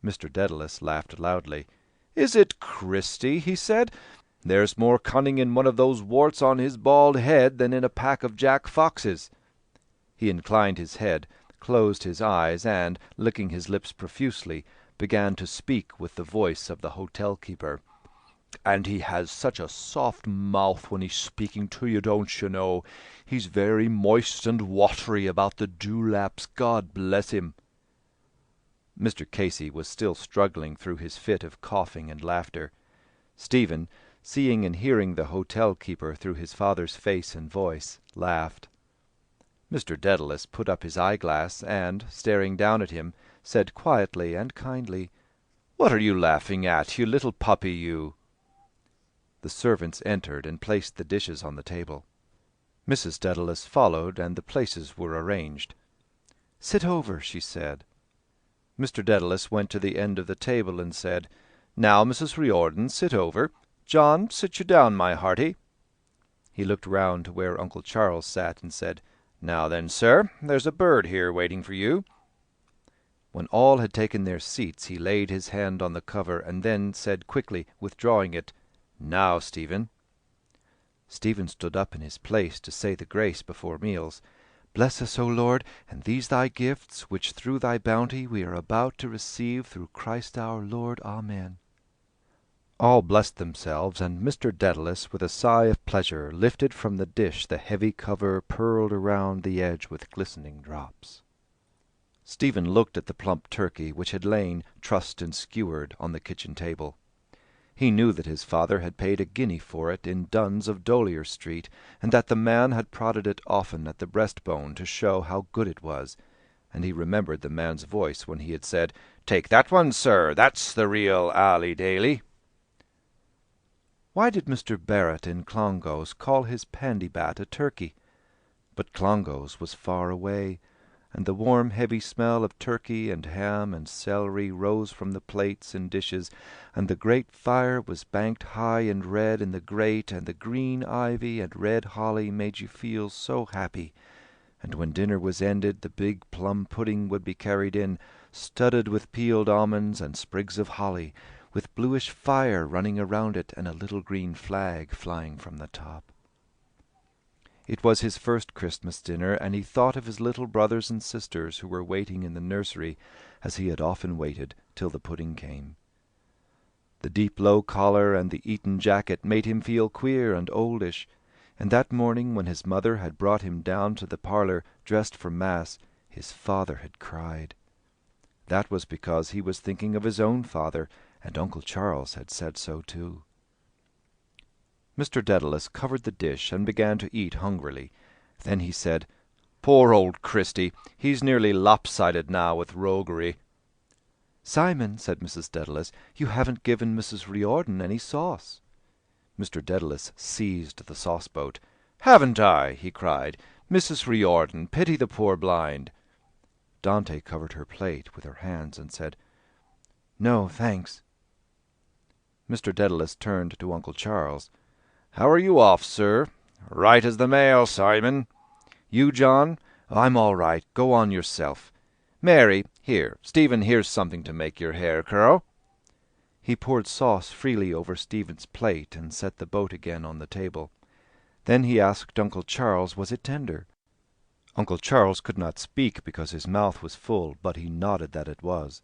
Mr. Dedalus laughed loudly. "Is it Christy?" he said. "There's more cunning in one of those warts on his bald head than in a pack of Jack Foxes." He inclined his head, closed his eyes, and, licking his lips profusely, began to speak with the voice of the hotel-keeper. "And he has such a soft mouth when he's speaking to you, don't you know. He's very moist and watery about the dewlaps, God bless him." Mr. Casey was still struggling through his fit of coughing and laughter. Stephen, seeing and hearing the hotel-keeper through his father's face and voice, laughed. Mr. Dedalus put up his eyeglass and, staring down at him, said quietly and kindly, "What are you laughing at, you little puppy, you?" The servants entered and placed the dishes on the table. Mrs. Dedalus followed, and the places were arranged. "Sit over," she said. Mr. Dedalus went to the end of the table and said, "Now, Mrs. Riordan, sit over. John, sit you down, my hearty." He looked round to where Uncle Charles sat and said, "Now then, sir, there's a bird here waiting for you." When all had taken their seats, he laid his hand on the cover and then said quickly, withdrawing it, "Now, Stephen." Stephen stood up in his place to say the grace before meals. Bless us, O Lord, and these thy gifts, which through thy bounty we are about to receive through Christ our Lord. Amen. All blessed themselves, and Mr. Dedalus, with a sigh of pleasure, lifted from the dish the heavy cover pearled around the edge with glistening drops. Stephen looked at the plump turkey which had lain, trussed and skewered, on the kitchen table. He knew that his father had paid a guinea for it in Dunn's of Dolier Street, and that the man had prodded it often at the breastbone to show how good it was, and he remembered the man's voice when he had said, "Take that one, sir, that's the real Alley Daily." Why did Mr. Barrett in Clongowes call his pandybat a turkey? But Clongowes was far away, and the warm heavy smell of turkey and ham and celery rose from the plates and dishes, and the great fire was banked high and red in the grate, and the green ivy and red holly made you feel so happy, and when dinner was ended the big plum-pudding would be carried in, studded with peeled almonds and sprigs of holly, with bluish fire running around it and a little green flag flying from the top. It was his first Christmas dinner, and he thought of his little brothers and sisters who were waiting in the nursery, as he had often waited, till the pudding came. The deep low collar and the Eton jacket made him feel queer and oldish, and that morning when his mother had brought him down to the parlour, dressed for Mass, his father had cried. That was because he was thinking of his own father, and Uncle Charles had said so too. Mr. Dedalus covered the dish and began to eat hungrily. Then he said, "Poor old Christy! He's nearly lopsided now with roguery." "Simon," said Mrs. Dedalus, "you haven't given Mrs. Riordan any sauce." Mr. Dedalus seized the sauce-boat. "Haven't I?" he cried. "Mrs. Riordan, pity the poor blind." Dante covered her plate with her hands and said, "No, thanks." Mr. Dedalus turned to Uncle Charles. "How are you off, sir?" "Right as the mail, Simon." "You, John?" "I'm all right. Go on yourself." "Mary, here, Stephen, here's something to make your hair curl." He poured sauce freely over Stephen's plate and set the boat again on the table. Then he asked Uncle Charles was it tender. Uncle Charles could not speak because his mouth was full, but he nodded that it was.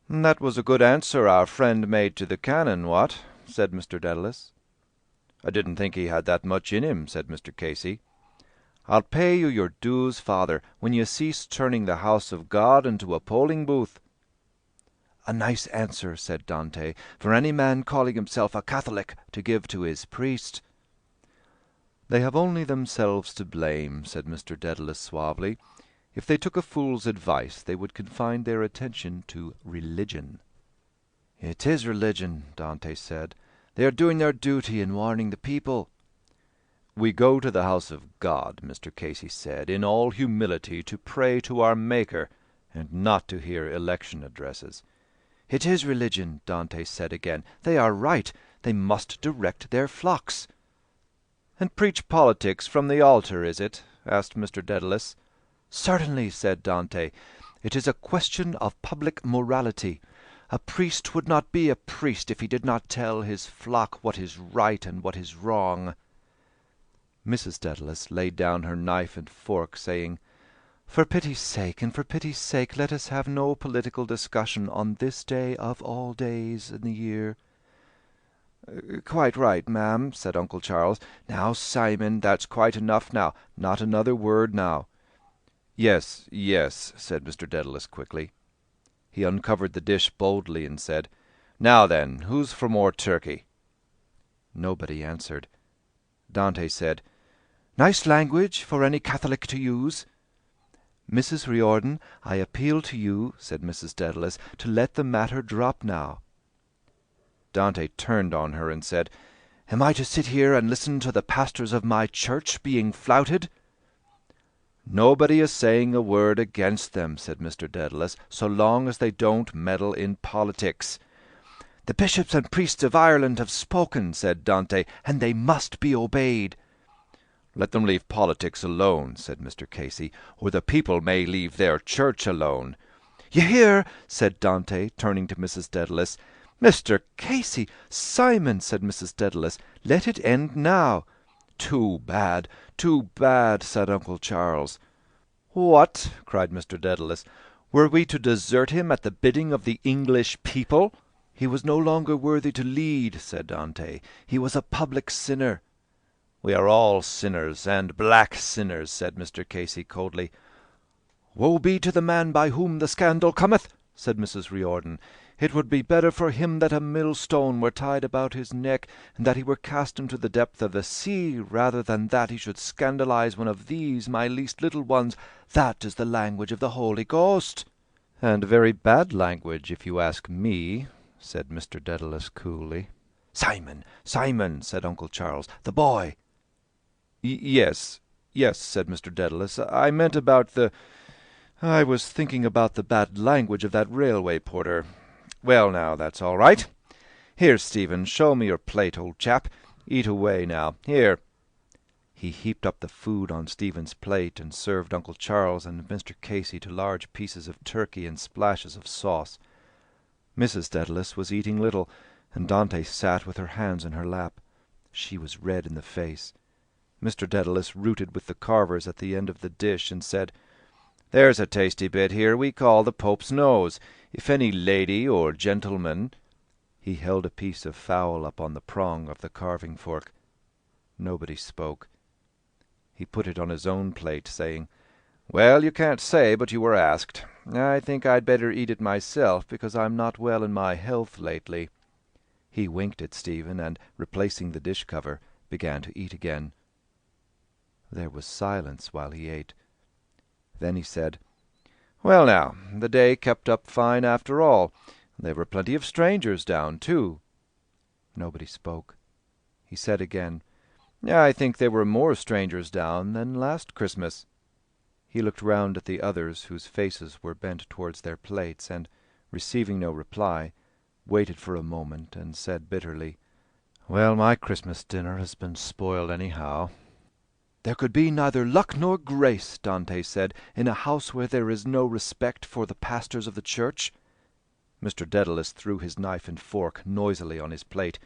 "That was a good answer our friend made to the canon, what?" said Mr. Dedalus. "I didn't think he had that much in him," said Mr. Casey. "I'll pay you your dues, father, when you cease turning the house of God into a polling booth." "A nice answer," said Dante, "for any man calling himself a Catholic to give to his priest." "They have only themselves to blame," said Mr. Dedalus suavely. "If they took a fool's advice, they would confine their attention to religion." "It is religion," Dante said. "They are doing their duty in warning the people." "We go to the house of God," Mr. Casey said, "in all humility to pray to our Maker, and not to hear election addresses." "It is religion," Dante said again. "They are right. They must direct their flocks." "And preach politics from the altar, is it?" asked Mr. Dedalus. "Certainly," said Dante. "It is a question of public morality. A priest would not be a priest if he did not tell his flock what is right and what is wrong." Mrs. Dedalus laid down her knife and fork, saying, "For pity's sake, and for pity's sake, let us have no political discussion on this day of all days in the year." "Quite right, ma'am," said Uncle Charles. "Now, Simon, that's quite enough now. Not another word now." "Yes, yes," said Mr. Dedalus quickly. He uncovered the dish boldly and said, "Now then, who's for more turkey?" Nobody answered. Dante said, "Nice language for any Catholic to use." "Mrs. Riordan, I appeal to you," said Mrs. Dedalus, "to let the matter drop now." Dante turned on her and said, "Am I to sit here and listen to the pastors of my church being flouted?" "Nobody is saying a word against them," said Mr. Dedalus, "so long as they don't meddle in politics." "The bishops and priests of Ireland have spoken," said Dante, "and they must be obeyed." "Let them leave politics alone," said Mr. Casey, "or the people may leave their church alone." "You hear," said Dante, turning to Mrs. Dedalus. "Mr. Casey! Simon!" said Mrs. Dedalus. "Let it end now." "Too bad, too bad," said Uncle Charles. "What!" cried Mr. Dedalus. "Were we to desert him at the bidding of the English people?" "He was no longer worthy to lead," said Dante. "He was a public sinner." "We are all sinners, and black sinners," said Mr. Casey coldly. "Woe be to the man by whom the scandal cometh," said Mrs. Riordan. "It would be better for him that a millstone were tied about his neck, and that he were cast into the depth of the sea, rather than that he should scandalize one of these, my least little ones. That is the language of the Holy Ghost." "And very bad language, if you ask me," said Mr. Dedalus coolly. "Simon, Simon," said Uncle Charles. "The boy." Yes, said Mr. Dedalus. "I meant about I was thinking about the bad language of that railway porter. Well, now, that's all right. Here, Stephen, show me your plate, old chap. Eat away now. Here." He heaped up the food on Stephen's plate and served Uncle Charles and Mr. Casey to large pieces of turkey and splashes of sauce. Mrs. Dedalus was eating little, and Dante sat with her hands in her lap. She was red in the face. Mr. Dedalus rooted with the carvers at the end of the dish and said, "There's a tasty bit here we call the Pope's nose. If any lady or gentleman—" He held a piece of fowl up on the prong of the carving fork. Nobody spoke. He put it on his own plate, saying, "Well, you can't say but you were asked. I think I'd better eat it myself, because I'm not well in my health lately." He winked at Stephen, and, replacing the dish-cover, began to eat again. There was silence while he ate. Then he said, "Well, now, the day kept up fine after all. There were plenty of strangers down, too." Nobody spoke. He said again, "I think there were more strangers down than last Christmas." He looked round at the others, whose faces were bent towards their plates, and, receiving no reply, waited for a moment and said bitterly, "Well, my Christmas dinner has been spoiled anyhow." "There could be neither luck nor grace," Dante said, "in a house where there is no respect for the pastors of the church." Mr. Dedalus threw his knife and fork noisily on his plate.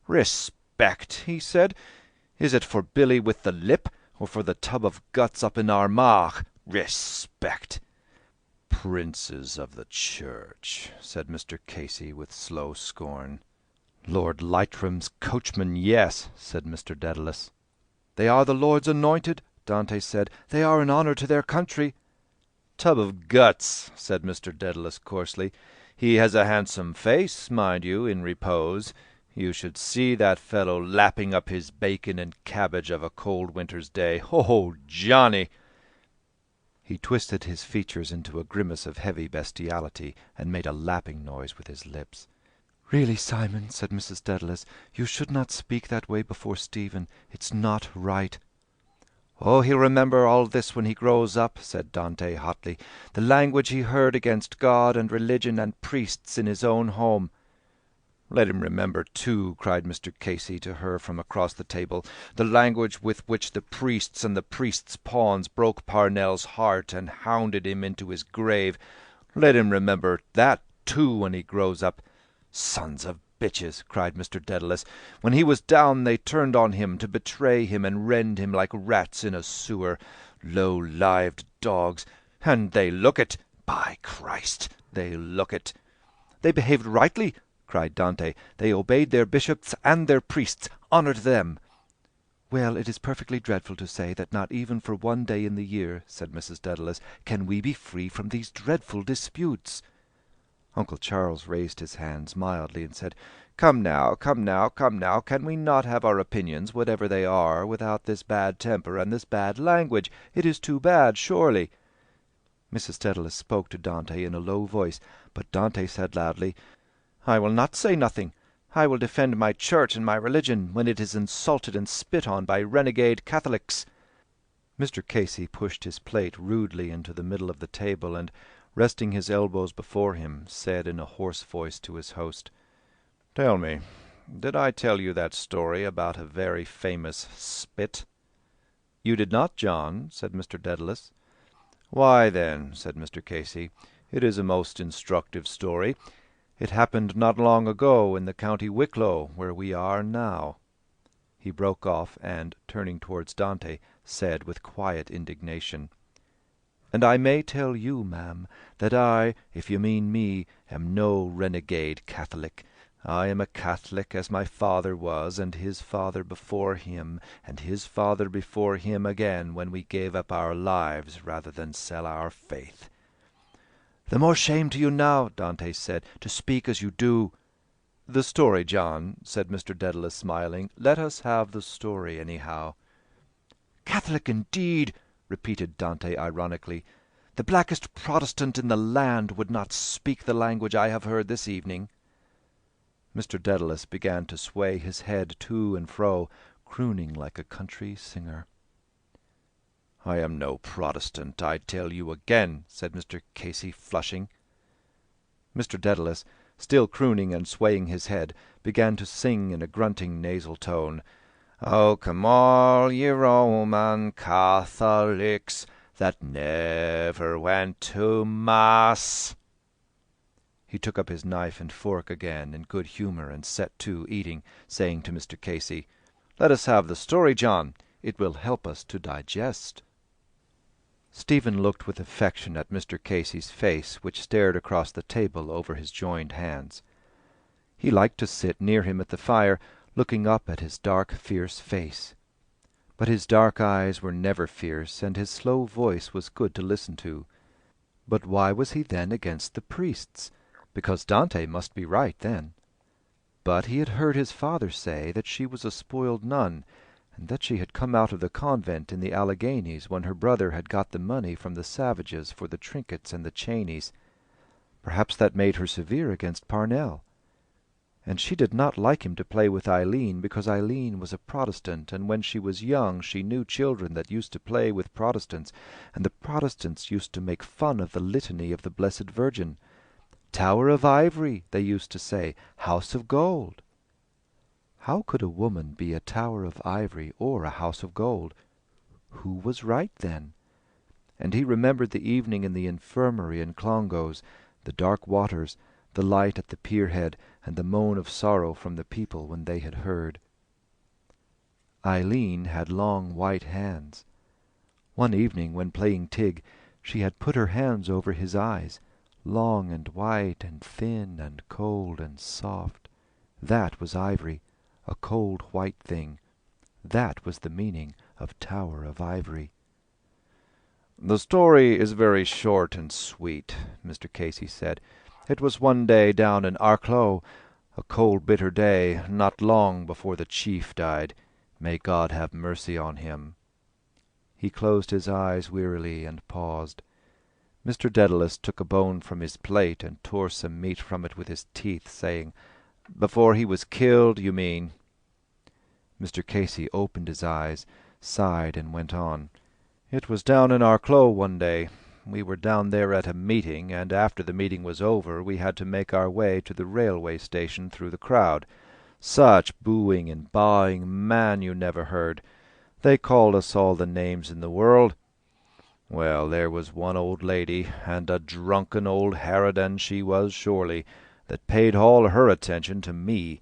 "Respect!" he said. "Is it for Billy with the lip, or for the tub of guts up in Armagh? Respect!" "Princes of the church," said Mr. Casey with slow scorn. "Lord Lightram's coachman, yes," said Mr. Dedalus. "They are the Lord's anointed," Dante said. "They are an honour to their country." "Tub of guts," said Mr. Dedalus coarsely. "He has a handsome face, mind you, in repose. You should see that fellow lapping up his bacon and cabbage of a cold winter's day. Oh, Johnny!" He twisted his features into a grimace of heavy bestiality, and made a lapping noise with his lips. "Really, Simon," said Mrs. Dedalus, "you should not speak that way before Stephen. It's not right." "Oh, he'll remember all this when he grows up," said Dante hotly. "The language he heard against God and religion and priests in his own home." "Let him remember, too," cried Mr. Casey to her from across the table, "the language with which the priests and the priests' pawns broke Parnell's heart and hounded him into his grave. Let him remember that, too, when he grows up. Sons of bitches!" cried Mr. Dedalus. "When he was down they turned on him to betray him and rend him like rats in a sewer. Low-lived dogs! And they look it! By Christ, they look it!" "They behaved rightly," cried Dante. "They obeyed their bishops and their priests. Honour to them." "Well, it is perfectly dreadful to say that not even for one day in the year," said Mrs. Dedalus, "can we be free from these dreadful disputes." Uncle Charles raised his hands mildly and said, "Come now, come now, come now, can we not have our opinions, whatever they are, without this bad temper and this bad language? It is too bad, surely." Mrs. Dedalus spoke to Dante in a low voice, but Dante said loudly, "I will not say nothing. I will defend my church and my religion when it is insulted and spit on by renegade Catholics." Mr. Casey pushed his plate rudely into the middle of the table, and, resting his elbows before him, said in a hoarse voice to his host, "Tell me, did I tell you that story about a very famous spit?" "You did not, John," said Mr. Dedalus. "Why, then," said Mr. Casey, "it is a most instructive story. It happened not long ago in the county Wicklow, where we are now." He broke off, and, turning towards Dante, said with quiet indignation, "And I may tell you, ma'am, that I, if you mean me, am no renegade Catholic. I am a Catholic as my father was, and his father before him, and his father before him again, when we gave up our lives rather than sell our faith." "The more shame to you now," Dante said, "to speak as you do." "The story, John," said Mr. Dedalus, smiling. "Let us have the story, anyhow." "Catholic indeed!" repeated Dante ironically. "The blackest Protestant in the land would not speak the language I have heard this evening." Mr. Dedalus began to sway his head to and fro, crooning like a country singer. "I am no Protestant, I tell you again," said Mr. Casey, flushing. Mr. Dedalus, still crooning and swaying his head, began to sing in a grunting nasal tone, "O come all ye Roman Catholics that never went to Mass." He took up his knife and fork again in good humour and set to eating, saying to Mr. Casey, "Let us have the story, John. It will help us to digest." Stephen looked with affection at Mr. Casey's face, which stared across the table over his joined hands. He liked to sit near him at the fire, looking up at his dark, fierce face. But his dark eyes were never fierce, and his slow voice was good to listen to. But why was he then against the priests? Because Dante must be right then. But he had heard his father say that she was a spoiled nun, and that she had come out of the convent in the Alleghanies when her brother had got the money from the savages for the trinkets and the cheneys. Perhaps that made her severe against Parnell. And she did not like him to play with Eileen, because Eileen was a Protestant, and when she was young she knew children that used to play with Protestants, and the Protestants used to make fun of the litany of the Blessed Virgin. "Tower of Ivory," they used to say, "House of Gold." How could a woman be a tower of ivory or a house of gold? Who was right then? And he remembered the evening in the infirmary in Clongowes, the dark waters, the light at the pier-head, and the moan of sorrow from the people when they had heard. Eileen had long white hands. One evening, when playing Tig, she had put her hands over his eyes, long and white and thin and cold and soft. That was ivory, a cold white thing. That was the meaning of Tower of Ivory. "The story is very short and sweet," Mr. Casey said. "It was one day down in Arklow, a cold bitter day, not long before the chief died. May God have mercy on him." He closed his eyes wearily and paused. Mr. Dedalus took a bone from his plate and tore some meat from it with his teeth, saying, "Before he was killed, you mean?" Mr. Casey opened his eyes, sighed, and went on. "It was down in Arklow one day. We were down there at a meeting, and after the meeting was over we had to make our way to the railway station through the crowd. Such booing and baaing, man, you never heard. They called us all the names in the world. Well, there was one old lady, and a drunken old harridan she was surely, that paid all her attention to me.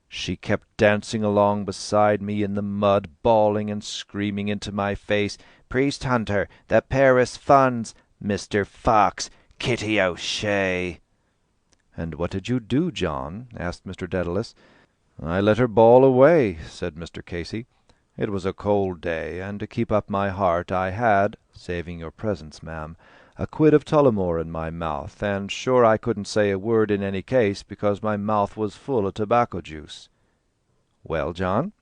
She kept dancing along beside me in the mud, bawling and screaming into my face, 'Priest Hunter, the Paris funds, Mr. Fox, Kitty O'Shea.'" "And what did you do, John?" asked Mr. Dedalus. "I let her bawl away," said Mr. Casey. "It was a cold day, and to keep up my heart I had, saving your presence, ma'am, a quid of Tullamore in my mouth, and sure I couldn't say a word in any case, because my mouth was full of tobacco juice." "Well, John?"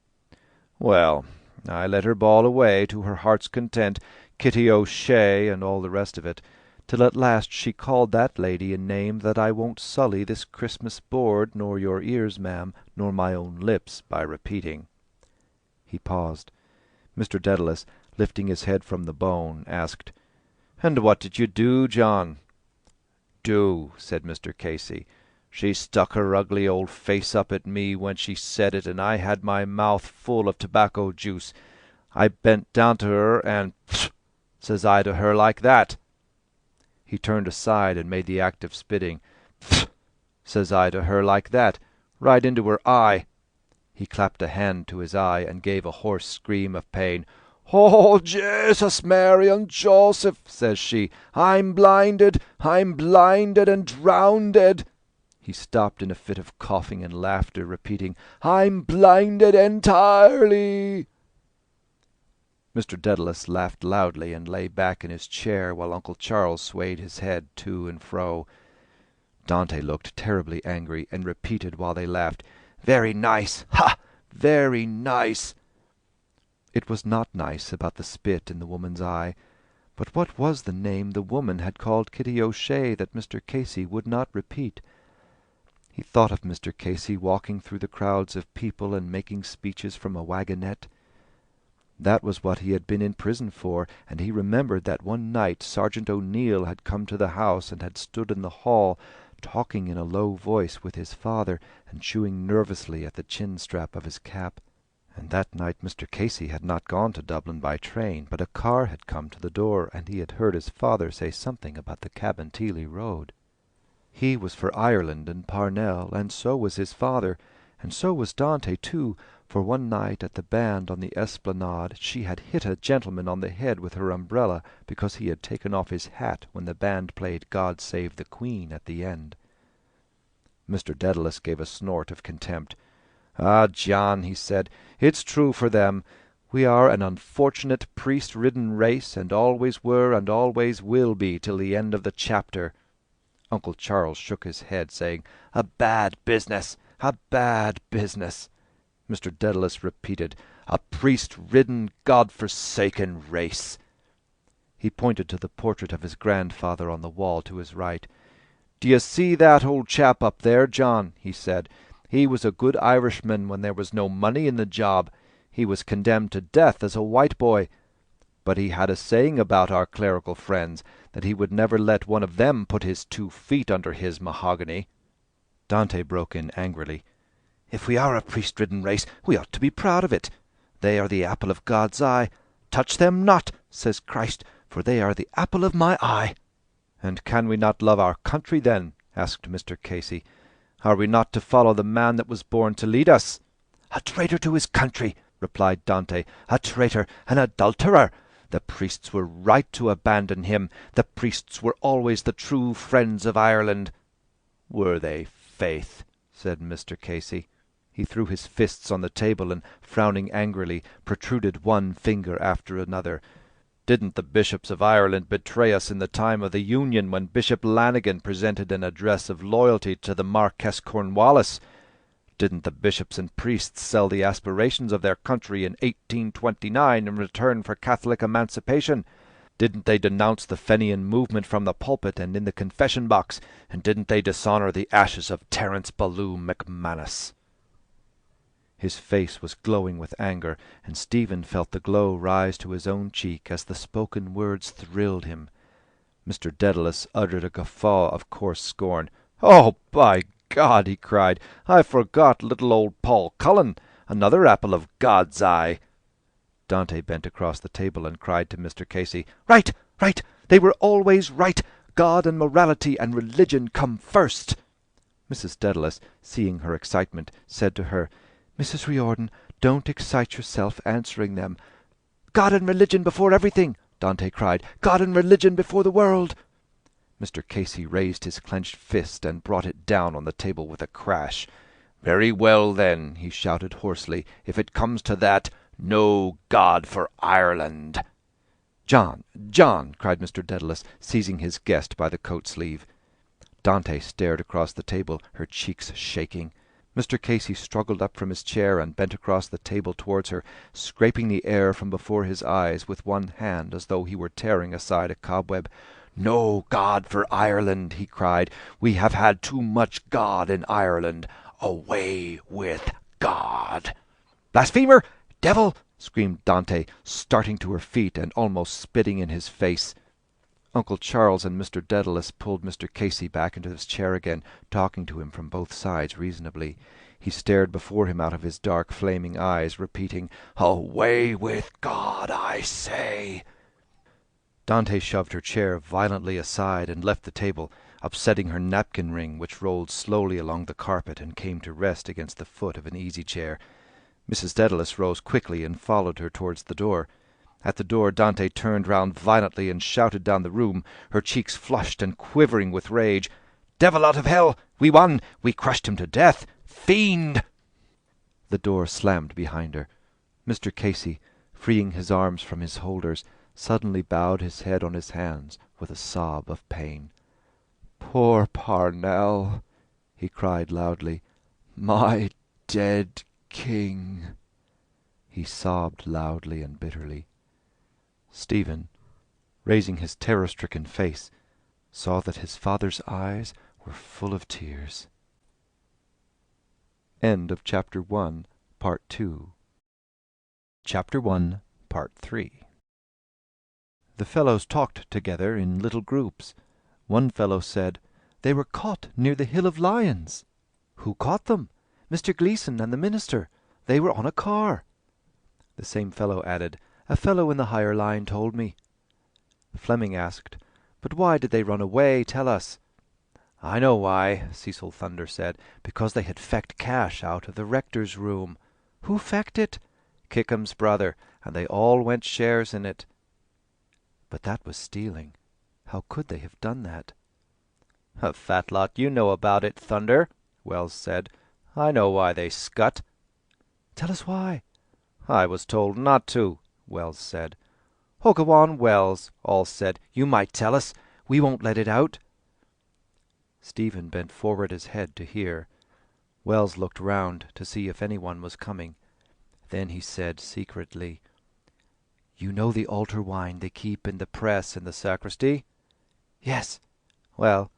"Well, I let her bawl away to her heart's content, Kitty O'Shea and all the rest of it, till at last she called that lady a name that I won't sully this Christmas board, nor your ears, ma'am, nor my own lips, by repeating." He paused. Mr. Dedalus, lifting his head from the bone, asked, "And what did you do, John?" "Do?" said Mr. Casey. "She stuck her ugly old face up at me when she said it, and I had my mouth full of tobacco juice. I bent down to her, and 'Psst!' says I to her like that." He turned aside and made the act of spitting. "Psst!" says I to her like that, right into her eye." He clapped a hand to his eye and gave a hoarse scream of pain. "Oh, Jesus, Mary, and Joseph," says she, I'm blinded and drownded." He stopped in a fit of coughing and laughter, repeating, "I'm blinded entirely." Mr. Dedalus laughed loudly and lay back in his chair while Uncle Charles swayed his head to and fro. Dante looked terribly angry and repeated while they laughed, "Very nice! Ha! Very nice!" It was not nice about the spit in the woman's eye, but what was the name the woman had called Kitty O'Shea that Mr. Casey would not repeat? He thought of Mr. Casey walking through the crowds of people and making speeches from a wagonette. That was what he had been in prison for, and he remembered that one night Sergeant O'Neill had come to the house and had stood in the hall, talking in a low voice with his father and chewing nervously at the chin-strap of his cap. And that night Mr. Casey had not gone to Dublin by train, but a car had come to the door, and he had heard his father say something about the Cabinteely road. He was for Ireland and Parnell, and so was his father, and so was Dante too, for one night at the band on the esplanade she had hit a gentleman on the head with her umbrella because he had taken off his hat when the band played God Save the Queen at the end. Mr. Dedalus gave a snort of contempt. "Ah, John," he said, "it's true for them. We are an unfortunate priest-ridden race, and always were and always will be till the end of the chapter." Uncle Charles shook his head, saying, "A bad business, a bad business." Mr. Dedalus repeated, "A priest-ridden, God-forsaken race." He pointed to the portrait of his grandfather on the wall to his right. "D'ye see that old chap up there, John?" he said. "He was a good Irishman when there was no money in the job. He was condemned to death as a white boy. But he had a saying about our clerical friends, that he would never let one of them put his 2 feet under his mahogany." Dante broke in angrily, "If we are a priest-ridden race, we ought to be proud of it. They are the apple of God's eye. 'Touch them not,' says Christ, 'for they are the apple of my eye.'" "And can we not love our country, then?" asked Mr. Casey. "Are we not to follow the man that was born to lead us?" "A traitor to his country," replied Dante, "a traitor, an adulterer. The priests were right to abandon him. The priests were always the true friends of Ireland." "Were they, faith?" said Mr. Casey. He threw his fists on the table and, frowning angrily, protruded one finger after another. "Didn't the bishops of Ireland betray us in the time of the Union, when Bishop Lanigan presented an address of loyalty to the Marquess Cornwallis? Didn't the bishops and priests sell the aspirations of their country in 1829 in return for Catholic emancipation? Didn't they denounce the Fenian movement from the pulpit and in the confession box? And didn't they dishonour the ashes of Terence Ballou McManus?" His face was glowing with anger, and Stephen felt the glow rise to his own cheek as the spoken words thrilled him. Mr. Dedalus uttered a guffaw of coarse scorn. "Oh, by God!" he cried, "I forgot little old Paul Cullen, another apple of God's eye." Dante bent across the table and cried to Mr. Casey, "Right, right! They were always right! God and morality and religion come first!" Mrs. Dedalus, seeing her excitement, said to her, "Mrs. Riordan, don't excite yourself answering them." "God and religion before everything!" Dante cried. "God and religion before the world!" Mr. Casey raised his clenched fist and brought it down on the table with a crash. "Very well, then," he shouted hoarsely, "if it comes to that, no God for Ireland!" "John, John!" cried Mr. Dedalus, seizing his guest by the coat sleeve. Dante stared across the table, her cheeks shaking. Mr. Casey struggled up from his chair and bent across the table towards her, scraping the air from before his eyes with one hand as though he were tearing aside a cobweb. "No God for Ireland!" he cried. "We have had too much God in Ireland. Away with God!" "Blasphemer! Devil!" screamed Dante, starting to her feet and almost spitting in his face. Uncle Charles and Mr. Dedalus pulled Mr. Casey back into his chair again, talking to him from both sides reasonably. He stared before him out of his dark flaming eyes, repeating, "Away with God, I say!" Dante shoved her chair violently aside and left the table, upsetting her napkin ring, which rolled slowly along the carpet and came to rest against the foot of an easy-chair. Mrs. Dedalus rose quickly and followed her towards the door. At the door Dante turned round violently and shouted down the room, her cheeks flushed and quivering with rage. "Devil out of hell! We won! We crushed him to death! Fiend!" The door slammed behind her. Mr. Casey, freeing his arms from his holders, suddenly bowed his head on his hands with a sob of pain. "Poor Parnell!" he cried loudly. "My dead king!" He sobbed loudly and bitterly. Stephen, raising his terror-stricken face, saw that his father's eyes were full of tears. End of Chapter 1, Part 2. Chapter 1, Part 3. The fellows talked together in little groups. One fellow said, "They were caught near the Hill of Lions." "Who caught them?" "Mr. Gleeson and the minister. They were on a car." The same fellow added, "A fellow in the higher line told me." Fleming asked, "But why did they run away? Tell us." "I know why," Cecil Thunder said. "Because they had fecked cash out of the rector's room." "Who fecked it?" "Kickham's brother, and they all went shares in it." "But that was stealing. How could they have done that?" "A fat lot you know about it, Thunder," Wells said. "I know why they scut." "Tell us why." "I was told not to," Wells said. "Oh, go on, Wells," all said. "You might tell us. We won't let it out." Stephen bent forward his head to hear. Wells looked round to see if anyone was coming. Then he said secretly, "You know the altar wine they keep in the press in the sacristy?" "Yes." "Well,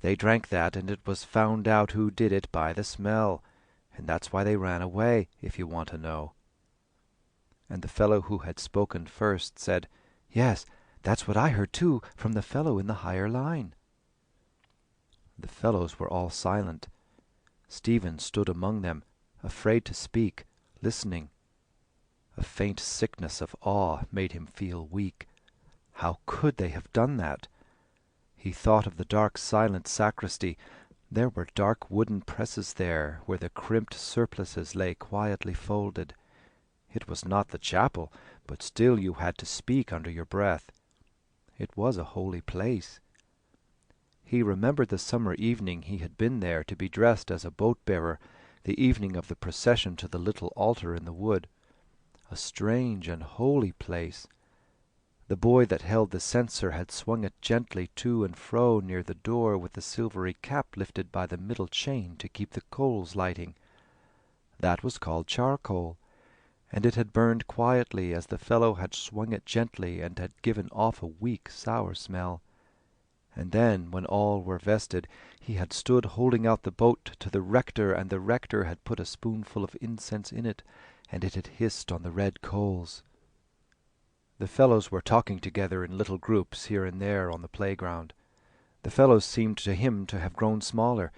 they drank that, and it was found out who did it by the smell, and that's why they ran away, if you want to know." And the fellow who had spoken first said, "Yes, that's what I heard too, from the fellow in the higher line." The fellows were all silent. Stephen stood among them, afraid to speak, listening. A faint sickness of awe made him feel weak. How could they have done that? He thought of the dark silent sacristy. There were dark wooden presses there, where the crimped surplices lay quietly folded. It was not the chapel, but still you had to speak under your breath. It was a holy place. He remembered the summer evening he had been there to be dressed as a boat-bearer, the evening of the procession to the little altar in the wood. A strange and holy place. The boy that held the censer had swung it gently to and fro near the door with the silvery cap lifted by the middle chain to keep the coals lighting. That was called charcoal, and it had burned quietly as the fellow had swung it gently and had given off a weak, sour smell. And then, when all were vested, he had stood holding out the boat to the rector, and the rector had put a spoonful of incense in it, and it had hissed on the red coals. The fellows were talking together in little groups here and there on the playground. The fellows seemed to him to have grown smaller.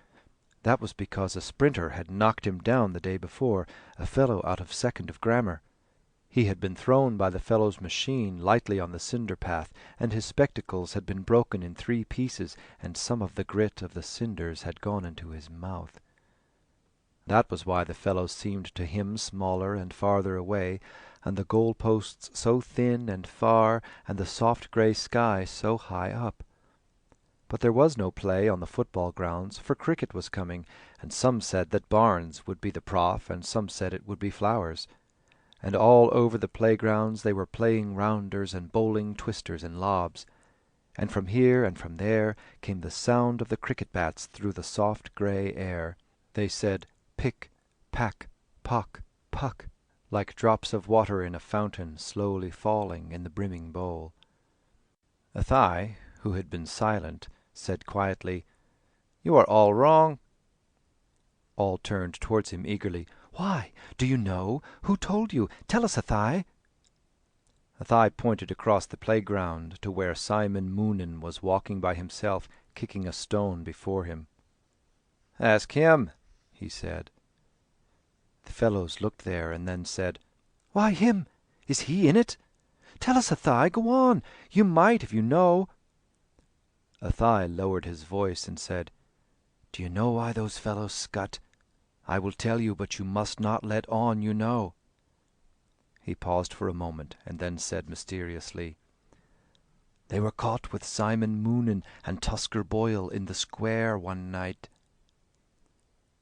That was because a sprinter had knocked him down the day before, a fellow out of second of grammar. He had been thrown by the fellow's machine lightly on the cinder path, and his spectacles had been broken in 3 pieces, and some of the grit of the cinders had gone into his mouth. That was why the fellows seemed to him smaller and farther away, and the goal-posts so thin and far, and the soft grey sky so high up. But there was no play on the football grounds, for cricket was coming, and some said that Barnes would be the prof, and some said it would be Flowers. And all over the playgrounds they were playing rounders and bowling twisters and lobs. And from here and from there came the sound of the cricket bats through the soft grey air. They said, "Pick, pack, pock, puck," like drops of water in a fountain slowly falling in the brimming bowl. Athai, who had been silent, said quietly, "You are all wrong." All turned towards him eagerly. "Why? Do you know? Who told you? Tell us, Athai." Athai pointed across the playground to where Simon Moonan was walking by himself, kicking a stone before him. "Ask him," he said. The fellows looked there and then said, "Why him? Is he in it? Tell us, Athai, go on. You might if you know." Athai lowered his voice and said, "Do you know why those fellows scut? I will tell you, but you must not let on you know." He paused for a moment, and then said mysteriously, "They were caught with Simon Moonan and Tusker Boyle in the square one night."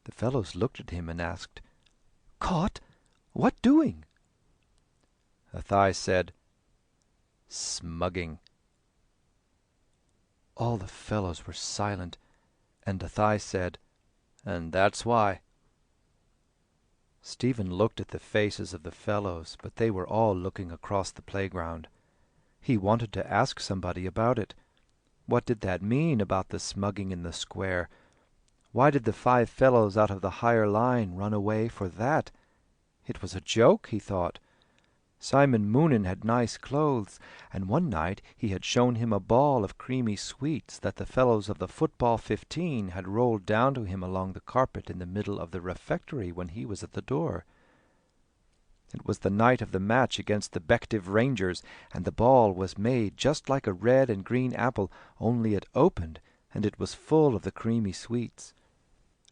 The fellows looked at him and asked, "Caught? What doing?" Athai said, "Smugging." All the fellows were silent, and Athai said, "And that's why." Stephen looked at the faces of the fellows, but they were all looking across the playground. He wanted to ask somebody about it. What did that mean about the smugging in the square? Why did the 5 fellows out of the higher line run away for that? It was a joke, he thought. Simon Moonan had nice clothes, and one night he had shown him a ball of creamy sweets that the fellows of the football 15 had rolled down to him along the carpet in the middle of the refectory when he was at the door. It was the night of the match against the Bective Rangers, and the ball was made just like a red and green apple, only it opened, and it was full of the creamy sweets.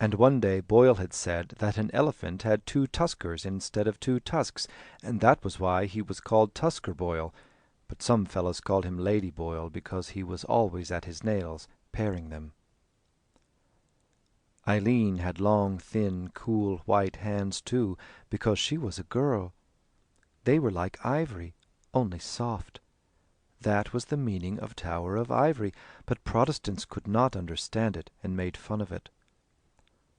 And one day Boyle had said that an elephant had 2 tuskers instead of 2 tusks, and that was why he was called Tusker Boyle, but some fellows called him Lady Boyle because he was always at his nails, paring them. Eileen had long, thin, cool, white hands too, because she was a girl. They were like ivory, only soft. That was the meaning of Tower of Ivory, but Protestants could not understand it, and made fun of it.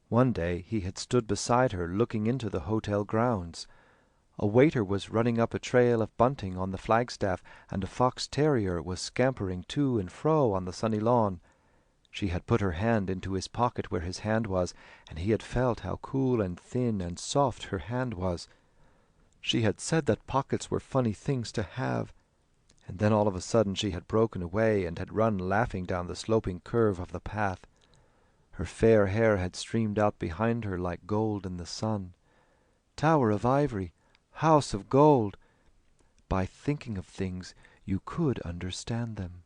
One day he had stood beside her looking into the hotel grounds. A waiter was running up a trail of bunting on the flagstaff, and a fox terrier was scampering to and fro on the sunny lawn. She had put her hand into his pocket where his hand was, and he had felt how cool and thin and soft her hand was. She had said that pockets were funny things to have, and then all of a sudden she had broken away and had run laughing down the sloping curve of the path. Her fair hair had streamed out behind her like gold in the sun. Tower of Ivory, House of Gold. By thinking of things you could understand them.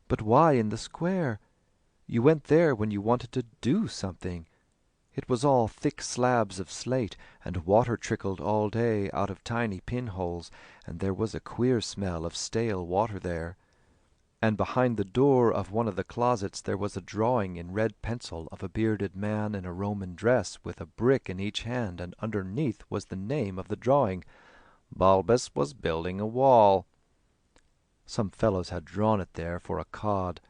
But why in the square? You went there when you wanted to do something. It was all thick slabs of slate, and water trickled all day out of tiny pinholes, and there was a queer smell of stale water there. And behind the door of one of the closets there was a drawing in red pencil of a bearded man in a Roman dress with a brick in each hand, and underneath was the name of the drawing. Balbus was building a wall. Some fellows had drawn it there for a cod.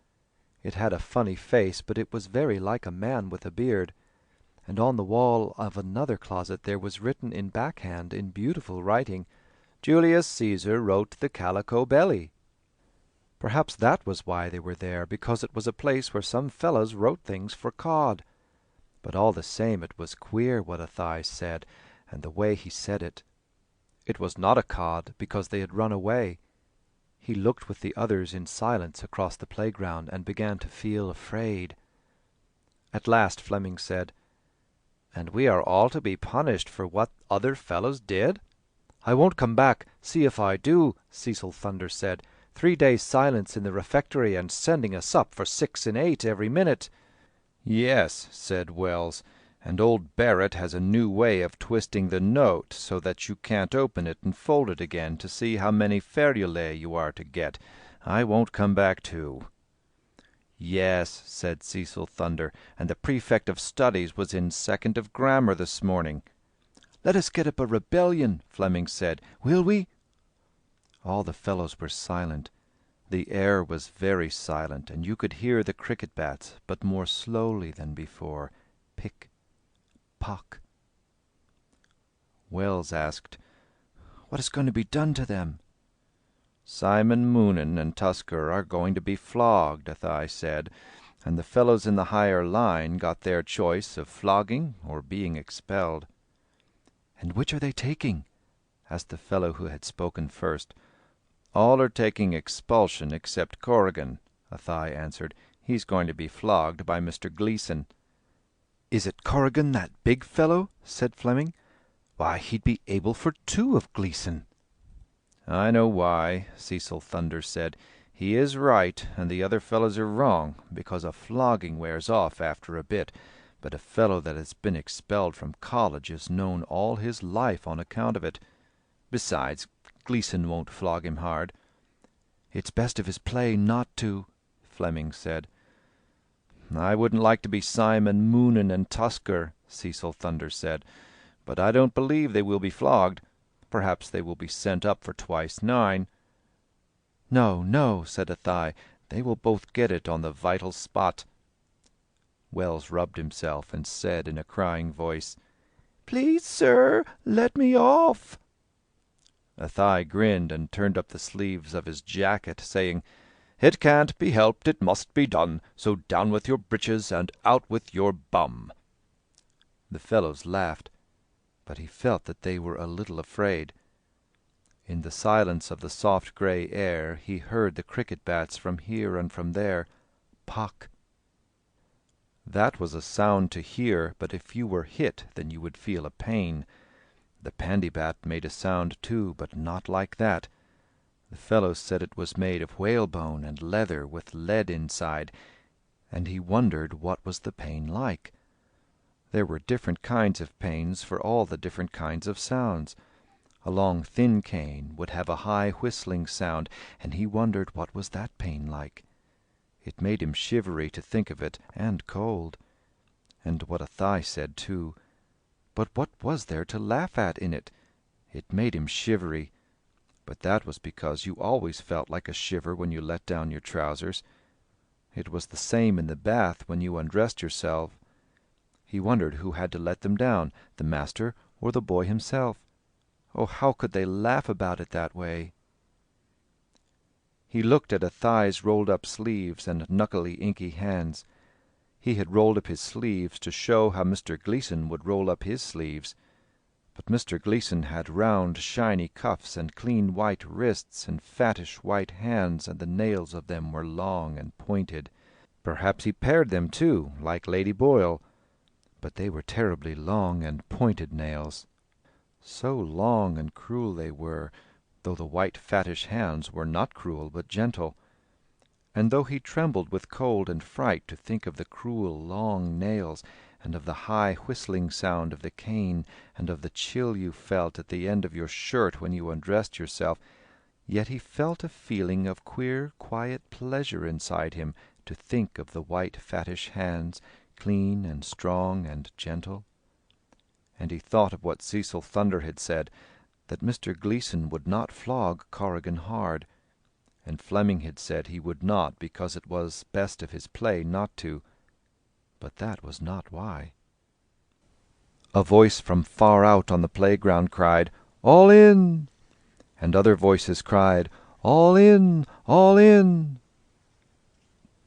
It had a funny face, but it was very like a man with a beard. And on the wall of another closet there was written in backhand in beautiful writing, "Julius Caesar wrote the Calico Belly." Perhaps that was why they were there, because it was a place where some fellows wrote things for cod. But all the same it was queer what Athai said, and the way he said it. It was not a cod, because they had run away. He looked with the others in silence across the playground and began to feel afraid. At last Fleming said, "And we are all to be punished for what other fellows did?" "I won't come back, see if I do," Cecil Thunder said. 3 days' silence in the refectory, and sending us up for 6 and 8 every minute. "Yes," said Wells, "and old Barrett has a new way of twisting the note so that you can't open it and fold it again to see how many ferulae you are to get. I won't come back too." "Yes," said Cecil Thunder, "and the prefect of studies was in second of grammar this morning." "Let us get up a rebellion," Fleming said. "Will we?" All the fellows were silent. The air was very silent, and you could hear the cricket bats, but more slowly than before. Pick, pock. Wells asked, "What is going to be done to them?" "Simon Moonan and Tusker are going to be flogged," Athai said, "and the fellows in the higher line got their choice of flogging or being expelled." "And which are they taking?" asked the fellow who had spoken first. "All are taking expulsion except Corrigan," Athai answered. "He's going to be flogged by Mr. Gleeson." "Is it Corrigan, that big fellow?" said Fleming. "Why, he'd be able for 2 of Gleeson." "I know why," Cecil Thunder said. He is right, and the other fellows are wrong, because a flogging wears off after a bit, but a fellow that has been expelled from college is known all his life on account of it. Besides, Gleeson won't flog him hard." "It's best of his play not to," Fleming said. "I wouldn't like to be Simon Moonan and Tusker," Cecil Thunder said, "but I don't believe they will be flogged. Perhaps they will be sent up for twice 9. "No, no," said Athy, "they will both get it on the vital spot." Wells rubbed himself and said in a crying voice, "Please, sir, let me off." Athy grinned and turned up the sleeves of his jacket, saying, "It can't be helped, it must be done, so down with your breeches and out with your bum." The fellows laughed, but he felt that they were a little afraid. In the silence of the soft grey air he heard the cricket bats from here and from there. Pock! That was a sound to hear, but if you were hit then you would feel a pain. The pandybat made a sound too, but not like that. The fellows said it was made of whalebone and leather with lead inside, and he wondered what was the pain like. There were different kinds of pains for all the different kinds of sounds. A long thin cane would have a high whistling sound, and he wondered what was that pain like. It made him shivery to think of it, and cold. And what Athy said too. But what was there to laugh at in it? It made him shivery, but that was because you always felt like a shiver when you let down your trousers. It was the same in the bath when you undressed yourself. He wondered who had to let them down, the master or the boy himself. Oh, how could they laugh about it that way? He looked at Athy's rolled-up sleeves and knuckly, inky hands. He had rolled up his sleeves to show how Mr. Gleeson would roll up his sleeves. But Mr. Gleeson had round, shiny cuffs and clean white wrists and fattish white hands, and the nails of them were long and pointed. Perhaps he pared them too, like Lady Boyle, but they were terribly long and pointed nails. So long and cruel they were, though the white fattish hands were not cruel but gentle. And though he trembled with cold and fright to think of the cruel long nails, and of the high whistling sound of the cane, and of the chill you felt at the end of your shirt when you undressed yourself, yet he felt a feeling of queer, quiet pleasure inside him to think of the white fattish hands, clean and strong and gentle. And he thought of what Cecil Thunder had said, that Mr. Gleeson would not flog Corrigan hard, and Fleming had said he would not because it was best of his play not to, but that was not why. A voice from far out on the playground cried, "All in!" and other voices cried, "All in! All in!"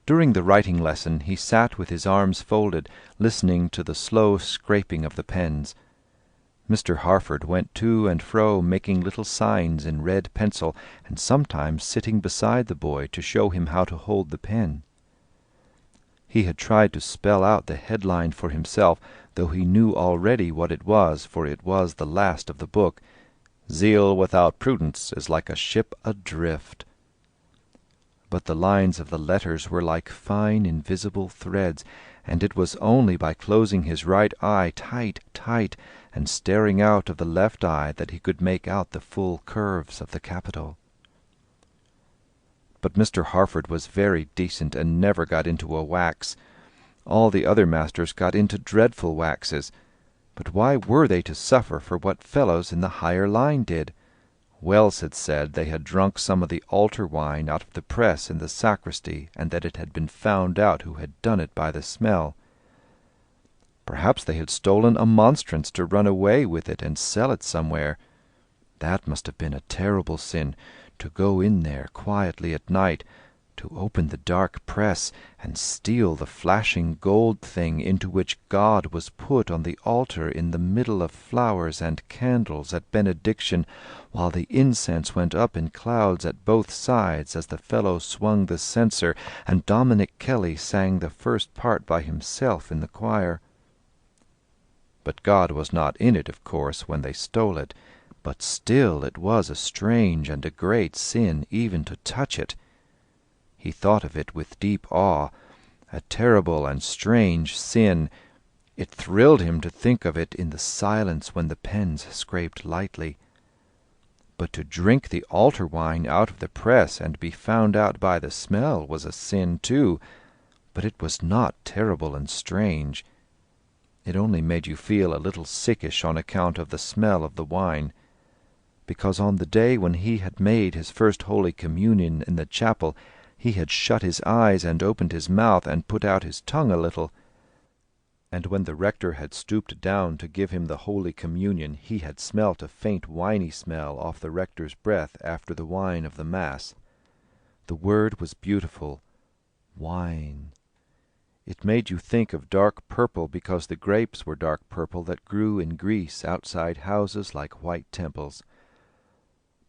During the writing lesson he sat with his arms folded, listening to the slow scraping of the pens. Mr. Harford went to and fro making little signs in red pencil, and sometimes sitting beside the boy to show him how to hold the pen. He had tried to spell out the headline for himself, though he knew already what it was, for it was the last of the book. "Zeal without prudence is like a ship adrift." But the lines of the letters were like fine invisible threads, and it was only by closing his right eye tight, tight, and staring out of the left eye that he could make out the full curves of the capital. But Mr. Harford was very decent and never got into a wax. All the other masters got into dreadful waxes. But why were they to suffer for what fellows in the higher line did? Wells had said they had drunk some of the altar wine out of the press in the sacristy, and that it had been found out who had done it by the smell. Perhaps they had stolen a monstrance to run away with it and sell it somewhere. That must have been a terrible sin, to go in there quietly at night, to open the dark press and steal the flashing gold thing into which God was put on the altar in the middle of flowers and candles at benediction, while the incense went up in clouds at both sides as the fellow swung the censer, and Dominic Kelly sang the first part by himself in the choir. But God was not in it, of course, when they stole it, but still it was a strange and a great sin even to touch it. He thought of it with deep awe, a terrible and strange sin. It thrilled him to think of it in the silence when the pens scraped lightly. But to drink the altar wine out of the press and be found out by the smell was a sin too, but it was not terrible and strange. It only made you feel a little sickish on account of the smell of the wine, because on the day when he had made his first Holy Communion in the chapel he had shut his eyes and opened his mouth and put out his tongue a little, and when the rector had stooped down to give him the Holy Communion he had smelt a faint winey smell off the rector's breath after the wine of the Mass. The word was beautiful. Wine. It made you think of dark purple because the grapes were dark purple that grew in Greece outside houses like white temples.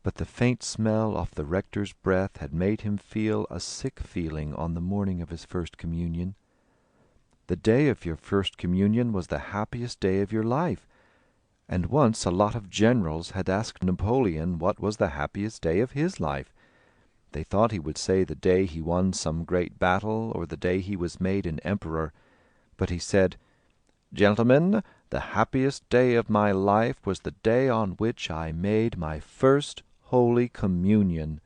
But the faint smell off the rector's breath had made him feel a sick feeling on the morning of his first communion. The day of your first communion was the happiest day of your life, and once a lot of generals had asked Napoleon what was the happiest day of his life. They thought he would say the day he won some great battle or the day he was made an emperor, but he said, "Gentlemen, the happiest day of my life was the day on which I made my first Holy Communion."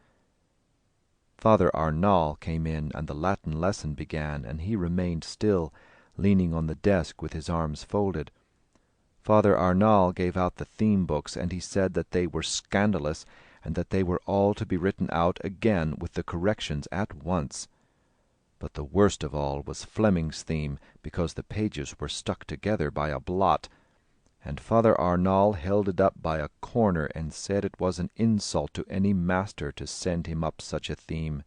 Father Arnal came in, and the Latin lesson began, and he remained still, leaning on the desk with his arms folded. Father Arnal gave out the theme books, and he said that they were scandalous, and that they were all to be written out again with the corrections at once. But the worst of all was Fleming's theme, because the pages were stuck together by a blot, and Father Arnal held it up by a corner and said it was an insult to any master to send him up such a theme.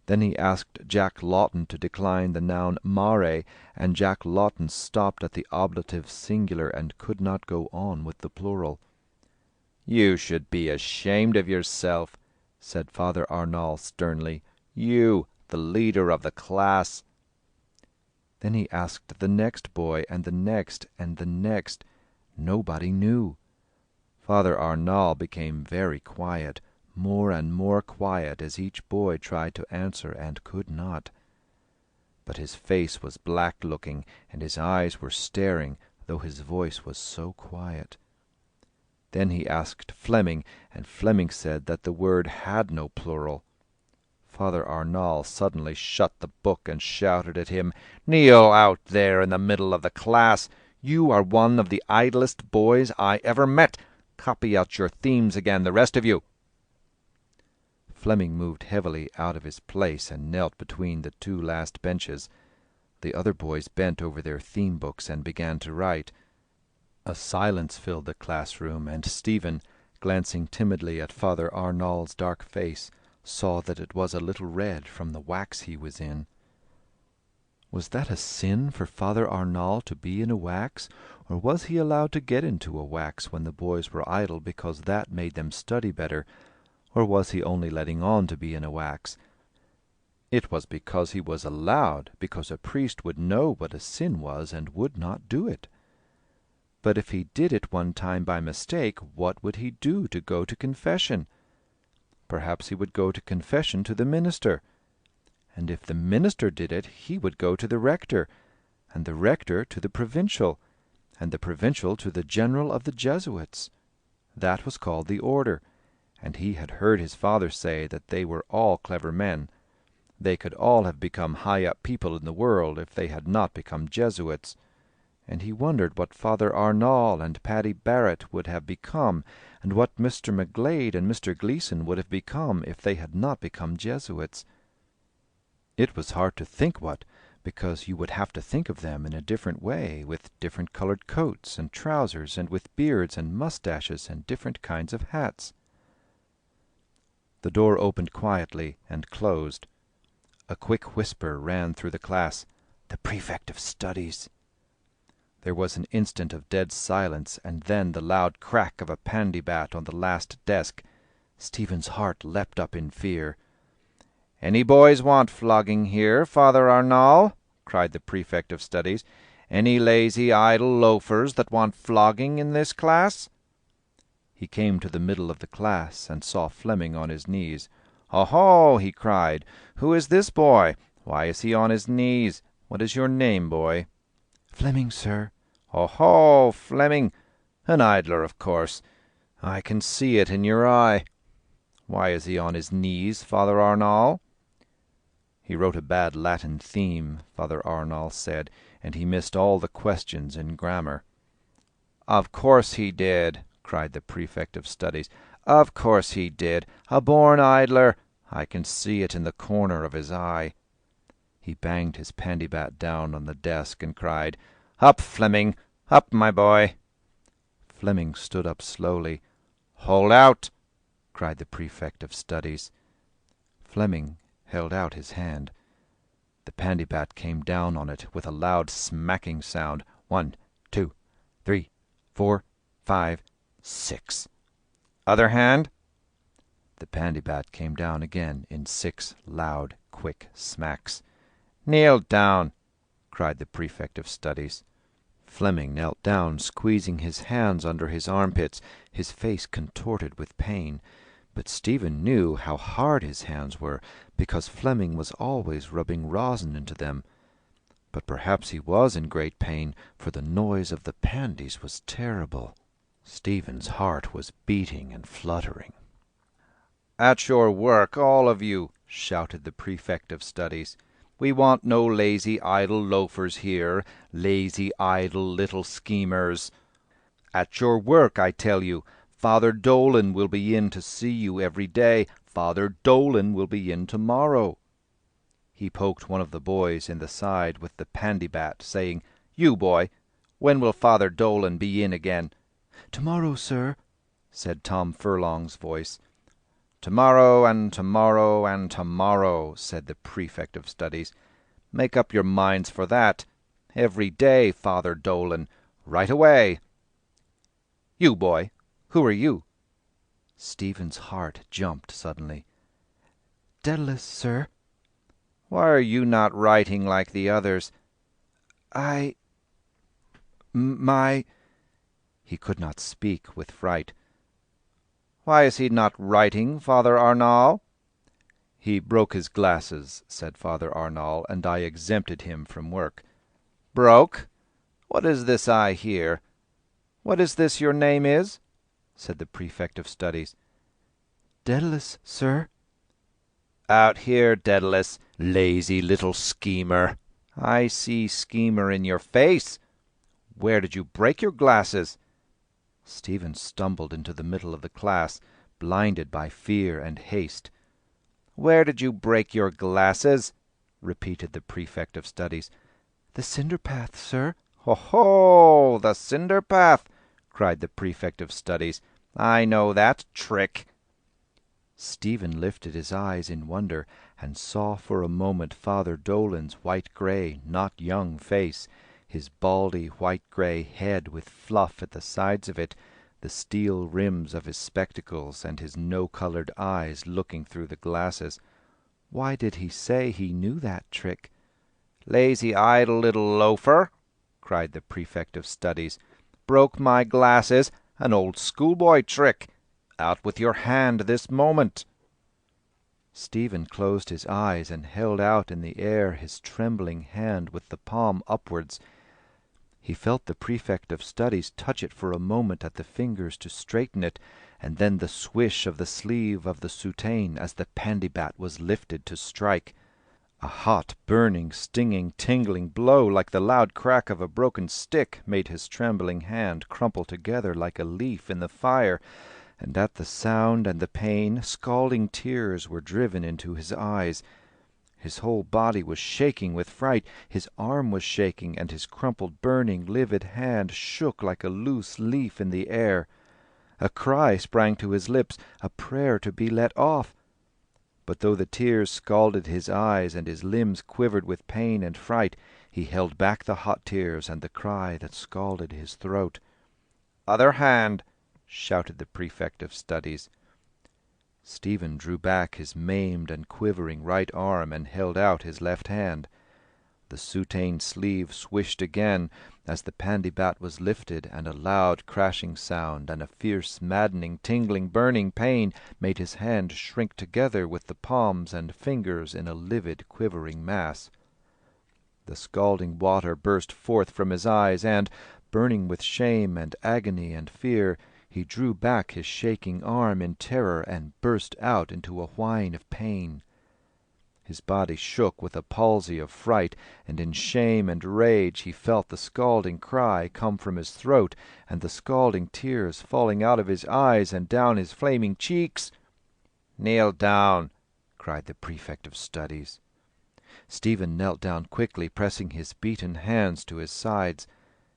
Then he asked Jack Lawton to decline the noun mare, and Jack Lawton stopped at the ablative singular and could not go on with the plural. "You should be ashamed of yourself," said Father Arnal sternly. "You, the leader of the class." Then he asked the next boy, and the next, and the next. Nobody knew. Father Arnal became very quiet, more and more quiet as each boy tried to answer and could not. But his face was black-looking, and his eyes were staring, though his voice was so quiet. Then he asked Fleming, and Fleming said that the word had no plural. Father Arnal suddenly shut the book and shouted at him, "Kneel out there in the middle of the class! You are one of the idlest boys I ever met! Copy out your themes again, the rest of you!" Fleming moved heavily out of his place and knelt between the two last benches. The other boys bent over their theme books and began to write. A silence filled the classroom, and Stephen, glancing timidly at Father Arnal's dark face, saw that it was a little red from the wax he was in. Was that a sin for Father Arnal to be in a wax, or was he allowed to get into a wax when the boys were idle because that made them study better, or was he only letting on to be in a wax? It was because he was allowed, because a priest would know what a sin was and would not do it. But if he did it one time by mistake, what would he do to go to confession? Perhaps he would go to confession to the minister. And if the minister did it, he would go to the rector, and the rector to the provincial, and the provincial to the general of the Jesuits. That was called the order, and he had heard his father say that they were all clever men. They could all have become high-up people in the world if they had not become Jesuits. And he wondered what Father Arnal and Paddy Barrett would have become, and what Mr. McGlade and Mr. Gleeson would have become if they had not become Jesuits. It was hard to think what, because you would have to think of them in a different way, with different colored coats and trousers, and with beards and mustaches and different kinds of hats. The door opened quietly and closed. A quick whisper ran through the class, "The prefect of studies." There was an instant of dead silence, and then the loud crack of a pandybat on the last desk. Stephen's heart leapt up in fear. "Any boys want flogging here, Father Arnal?" cried the prefect of studies. "Any lazy, idle loafers that want flogging in this class?" He came to the middle of the class and saw Fleming on his knees. "Ho, ho!" he cried. "Who is this boy? Why is he on his knees? What is your name, boy?" "Fleming, sir." "Ho, ho! Fleming! An idler, of course. I can see it in your eye. Why is he on his knees, Father Arnall?" "He wrote a bad Latin theme," Father Arnall said, "and he missed all the questions in grammar." "Of course he did," cried the prefect of studies. "Of course he did. A born idler. I can see it in the corner of his eye." He banged his pandybat down on the desk and cried, "Up, Fleming! Up, my boy!" Fleming stood up slowly. "Hold out!" cried the prefect of studies. Fleming held out his hand. The pandybat came down on it with a loud smacking sound. 1, 2, 3, 4, 5, 6. "Other hand!" The pandybat came down again in 6 loud, quick smacks. "Kneel down!" cried the prefect of studies. Fleming knelt down, squeezing his hands under his armpits, his face contorted with pain. But Stephen knew how hard his hands were, because Fleming was always rubbing rosin into them. But perhaps he was in great pain, for the noise of the pandies was terrible. Stephen's heart was beating and fluttering. "At your work, all of you!" shouted the prefect of studies. "We want no lazy, idle loafers here, lazy, idle little schemers. At your work, I tell you. Father Dolan will be in to see you every day. Father Dolan will be in tomorrow." He poked one of the boys in the side with the pandybat, saying, "You boy, when will Father Dolan be in again?" "Tomorrow, sir," said Tom Furlong's voice. "Tomorrow and tomorrow and tomorrow," said the prefect of studies. "Make up your minds for that. Every day, Father Dolan. Right away." "You boy, who are you?" Stephen's heart jumped suddenly. "Dedalus, sir." "Why are you not writing like the others?" My—" He could not speak with fright. "Why is he not writing, Father Arnall?" "He broke his glasses," said Father Arnall, "and I exempted him from work." "Broke? What is this I hear? What is this your name is?" said the prefect of studies. "Dedalus, sir." "Out here, Dedalus, lazy little schemer. I see schemer in your face. Where did you break your glasses?" Stephen stumbled into the middle of the class, blinded by fear and haste. "Where did you break your glasses?" repeated the prefect of studies. "The cinder path, sir." "Ho, ho! The cinder path!" cried the prefect of studies. "I know that trick." Stephen lifted his eyes in wonder, and saw for a moment Father Dolan's white-grey, not young face, his baldy white-grey head with fluff at the sides of it, the steel rims of his spectacles, and his no-coloured eyes looking through the glasses. Why did he say he knew that trick? "Lazy, idle little loafer!" cried the prefect of studies. "Broke my glasses! An old schoolboy trick! Out with your hand this moment!" Stephen closed his eyes and held out in the air his trembling hand with the palm upwards. He felt the prefect of studies touch it for a moment at the fingers to straighten it, and then the swish of the sleeve of the soutane as the pandybat was lifted to strike. A hot, burning, stinging, tingling blow like the loud crack of a broken stick made his trembling hand crumple together like a leaf in the fire, and at the sound and the pain scalding tears were driven into his eyes. His whole body was shaking with fright, his arm was shaking, and his crumpled, burning, livid hand shook like a loose leaf in the air. A cry sprang to his lips, a prayer to be let off. But though the tears scalded his eyes and his limbs quivered with pain and fright, he held back the hot tears and the cry that scalded his throat. "Other hand!" shouted the prefect of studies. Stephen drew back his maimed and quivering right arm and held out his left hand. The soutane sleeve swished again as the pandybat was lifted, and a loud crashing sound and a fierce, maddening, tingling, burning pain made his hand shrink together with the palms and fingers in a livid, quivering mass. The scalding water burst forth from his eyes, and, burning with shame and agony and fear, he drew back his shaking arm in terror and burst out into a whine of pain. His body shook with a palsy of fright, and in shame and rage he felt the scalding cry come from his throat, and the scalding tears falling out of his eyes and down his flaming cheeks. "Kneel down," cried the prefect of studies. Stephen knelt down quickly, pressing his beaten hands to his sides.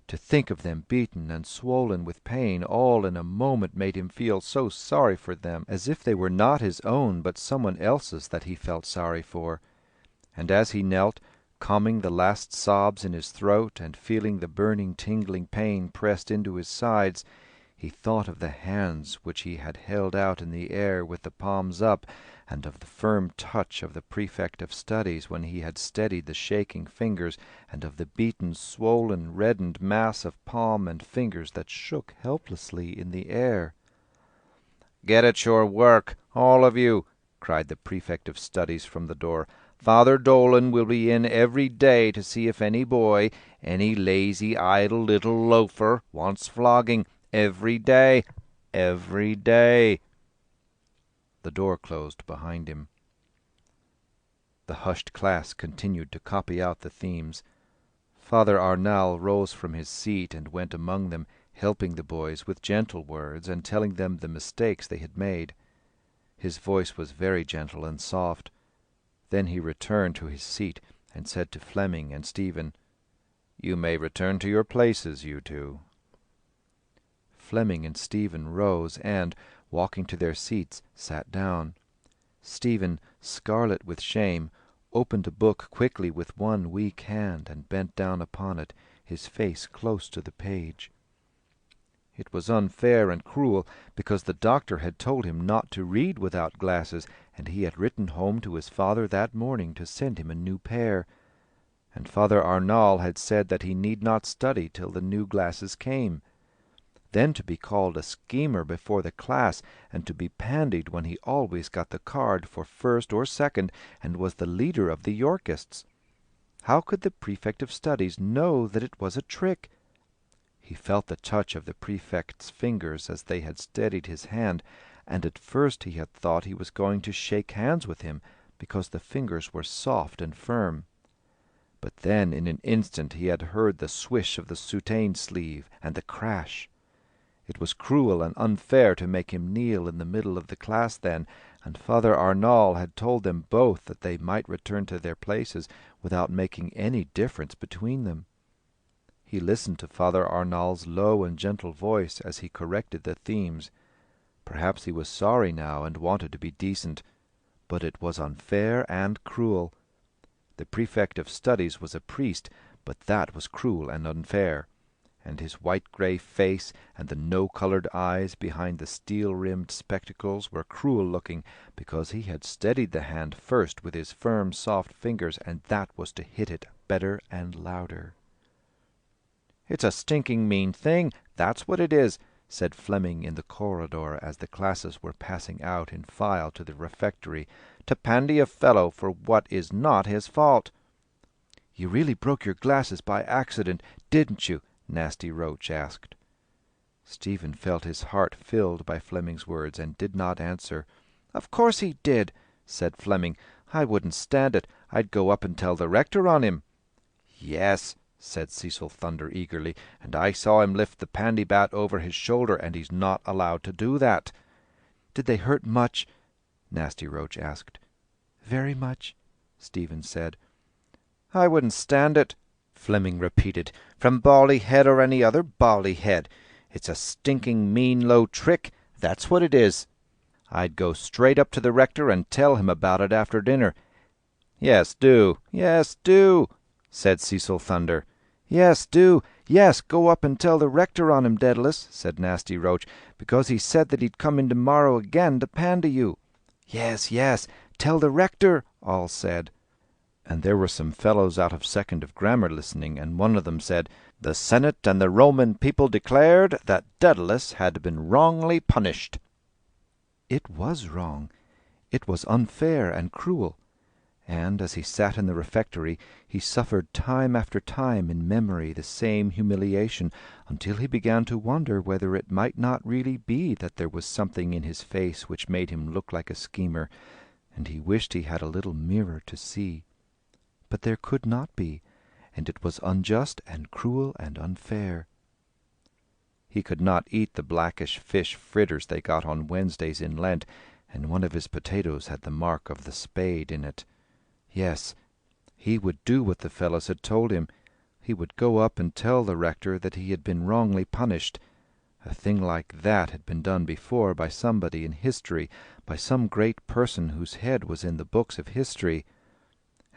To think of them beaten and swollen with pain all in a moment made him feel so sorry for them, as if they were not his own but someone else's that he felt sorry for. And as he knelt, calming the last sobs in his throat and feeling the burning, tingling pain pressed into his sides, he thought of the hands which he had held out in the air with the palms up, and of the firm touch of the prefect of studies when he had steadied the shaking fingers, and of the beaten, swollen, reddened mass of palm and fingers that shook helplessly in the air. "Get at your work, all of you," cried the prefect of studies from the door. "Father Dolan will be in every day to see if any boy, any lazy, idle little loafer, wants flogging. Every day, every day." The door closed behind him. The hushed class continued to copy out the themes. Father Arnall rose from his seat and went among them, helping the boys with gentle words and telling them the mistakes they had made. His voice was very gentle and soft. Then he returned to his seat and said to Fleming and Stephen, "You may return to your places, you two." Fleming and Stephen rose and, walking to their seats, sat down. Stephen, scarlet with shame, opened a book quickly with one weak hand and bent down upon it, his face close to the page. It was unfair and cruel, because the doctor had told him not to read without glasses, and he had written home to his father that morning to send him a new pair. And Father Arnall had said that he need not study till the new glasses came. Then to be called a schemer before the class, and to be pandied when he always got the card for first or second, and was the leader of the Yorkists. How could the prefect of studies know that it was a trick? He felt the touch of the prefect's fingers as they had steadied his hand, and at first he had thought he was going to shake hands with him, because the fingers were soft and firm. But then in an instant he had heard the swish of the soutane sleeve and the crash. It was cruel and unfair to make him kneel in the middle of the class then, and Father Arnall had told them both that they might return to their places without making any difference between them. He listened to Father Arnall's low and gentle voice as he corrected the themes. Perhaps he was sorry now and wanted to be decent, but it was unfair and cruel. The prefect of studies was a priest, but that was cruel and unfair. And his white-grey face and the no-coloured eyes behind the steel-rimmed spectacles were cruel-looking, because he had steadied the hand first with his firm, soft fingers, and that was to hit it better and louder. "It's a stinking mean thing, that's what it is," said Fleming in the corridor as the classes were passing out in file to the refectory, "to pandy a fellow for what is not his fault." "You really broke your glasses by accident, didn't you?" Nasty Roach asked. Stephen felt his heart filled by Fleming's words and did not answer. "Of course he did," said Fleming. "I wouldn't stand it. I'd go up and tell the rector on him." "Yes," said Cecil Thunder eagerly, "and I saw him lift the pandybat over his shoulder, and he's not allowed to do that." "Did they hurt much?" Nasty Roach asked. "Very much," Stephen said. "I wouldn't stand it," Fleming repeated, "from Bally Head or any other Bally Head. It's a stinking mean low trick, that's what it is. I'd go straight up to the rector and tell him about it after dinner." "Yes, do, said Cecil Thunder. "Yes, do. Yes, go up and tell the rector on him, Dedalus," said Nasty Roach, "because he said that he'd come in tomorrow again to pandy you." "Yes, tell the rector," all said. and there were some fellows out of second of grammar listening, and one of them said, "The Senate and the Roman people declared that Dedalus had been wrongly punished." It was wrong. It was unfair and cruel. And as he sat in the refectory, he suffered time after time in memory the same humiliation, until he began to wonder whether it might not really be that there was something in his face which made him look like a schemer, and he wished he had a little mirror to see. But there could not be, and it was unjust and cruel and unfair. He could not eat the blackish fish fritters they got on Wednesdays in Lent, and one of his potatoes had the mark of the spade in it. Yes, he would do what the fellows had told him. He would go up and tell the rector that he had been wrongly punished. A thing like that had been done before by somebody in history, by some great person whose head was in the books of history.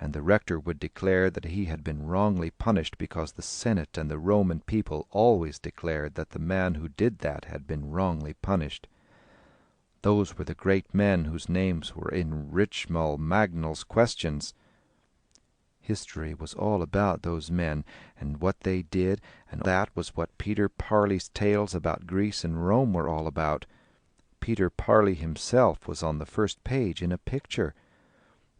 And the rector would declare that he had been wrongly punished because the Senate and the Roman people always declared that the man who did that had been wrongly punished. Those were the great men whose names were in Richmal Magnall's questions. History was all about those men and what they did, and that was what Peter Parley's tales about Greece and Rome were all about. Peter Parley himself was on the first page in a picture.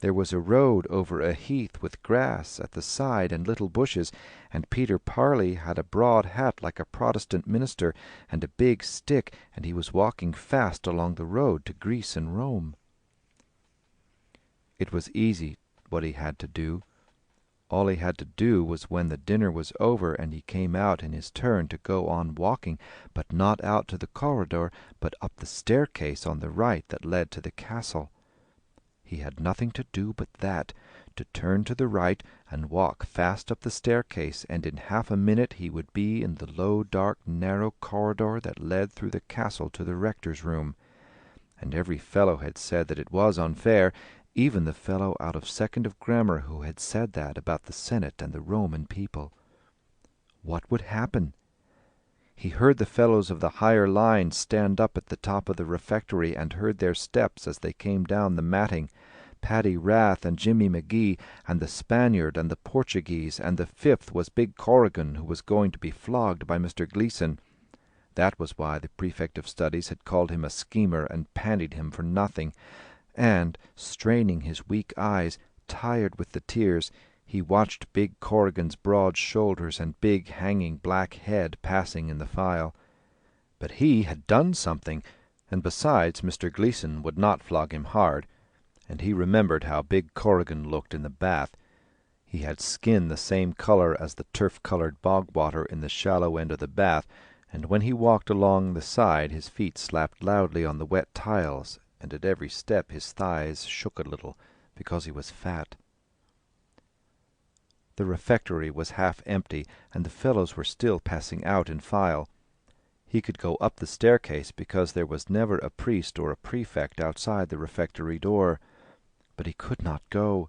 There was a road over a heath with grass at the side and little bushes, and Peter Parley had a broad hat like a Protestant minister, and a big stick, and he was walking fast along the road to Greece and Rome. It was easy what he had to do. All he had to do was when the dinner was over and he came out in his turn to go on walking, but not out to the corridor, but up the staircase on the right that led to the castle. He had nothing to do but that, to turn to the right and walk fast up the staircase, and in half a minute he would be in the low, dark, narrow corridor that led through the castle to the rector's room. And every fellow had said that it was unfair, even the fellow out of second of grammar who had said that about the Senate and the Roman people. What would happen? He heard the fellows of the higher line stand up at the top of the refectory, and heard their steps as they came down the matting. Paddy Rath and Jimmy McGee, and the Spaniard and the Portuguese, and the fifth was Big Corrigan, who was going to be flogged by Mr. Gleeson. That was why the prefect of studies had called him a schemer and pandied him for nothing. And, straining his weak eyes, tired with the tears, he watched Big Corrigan's broad shoulders and big hanging black head passing in the file. But he had done something, and besides Mr. Gleeson would not flog him hard, and he remembered how Big Corrigan looked in the bath. He had skin the same colour as the turf-coloured bog water in the shallow end of the bath, and when he walked along the side his feet slapped loudly on the wet tiles, and at every step his thighs shook a little, because he was fat. The refectory was half empty, and the fellows were still passing out in file. He could go up the staircase because there was never a priest or a prefect outside the refectory door. But he could not go.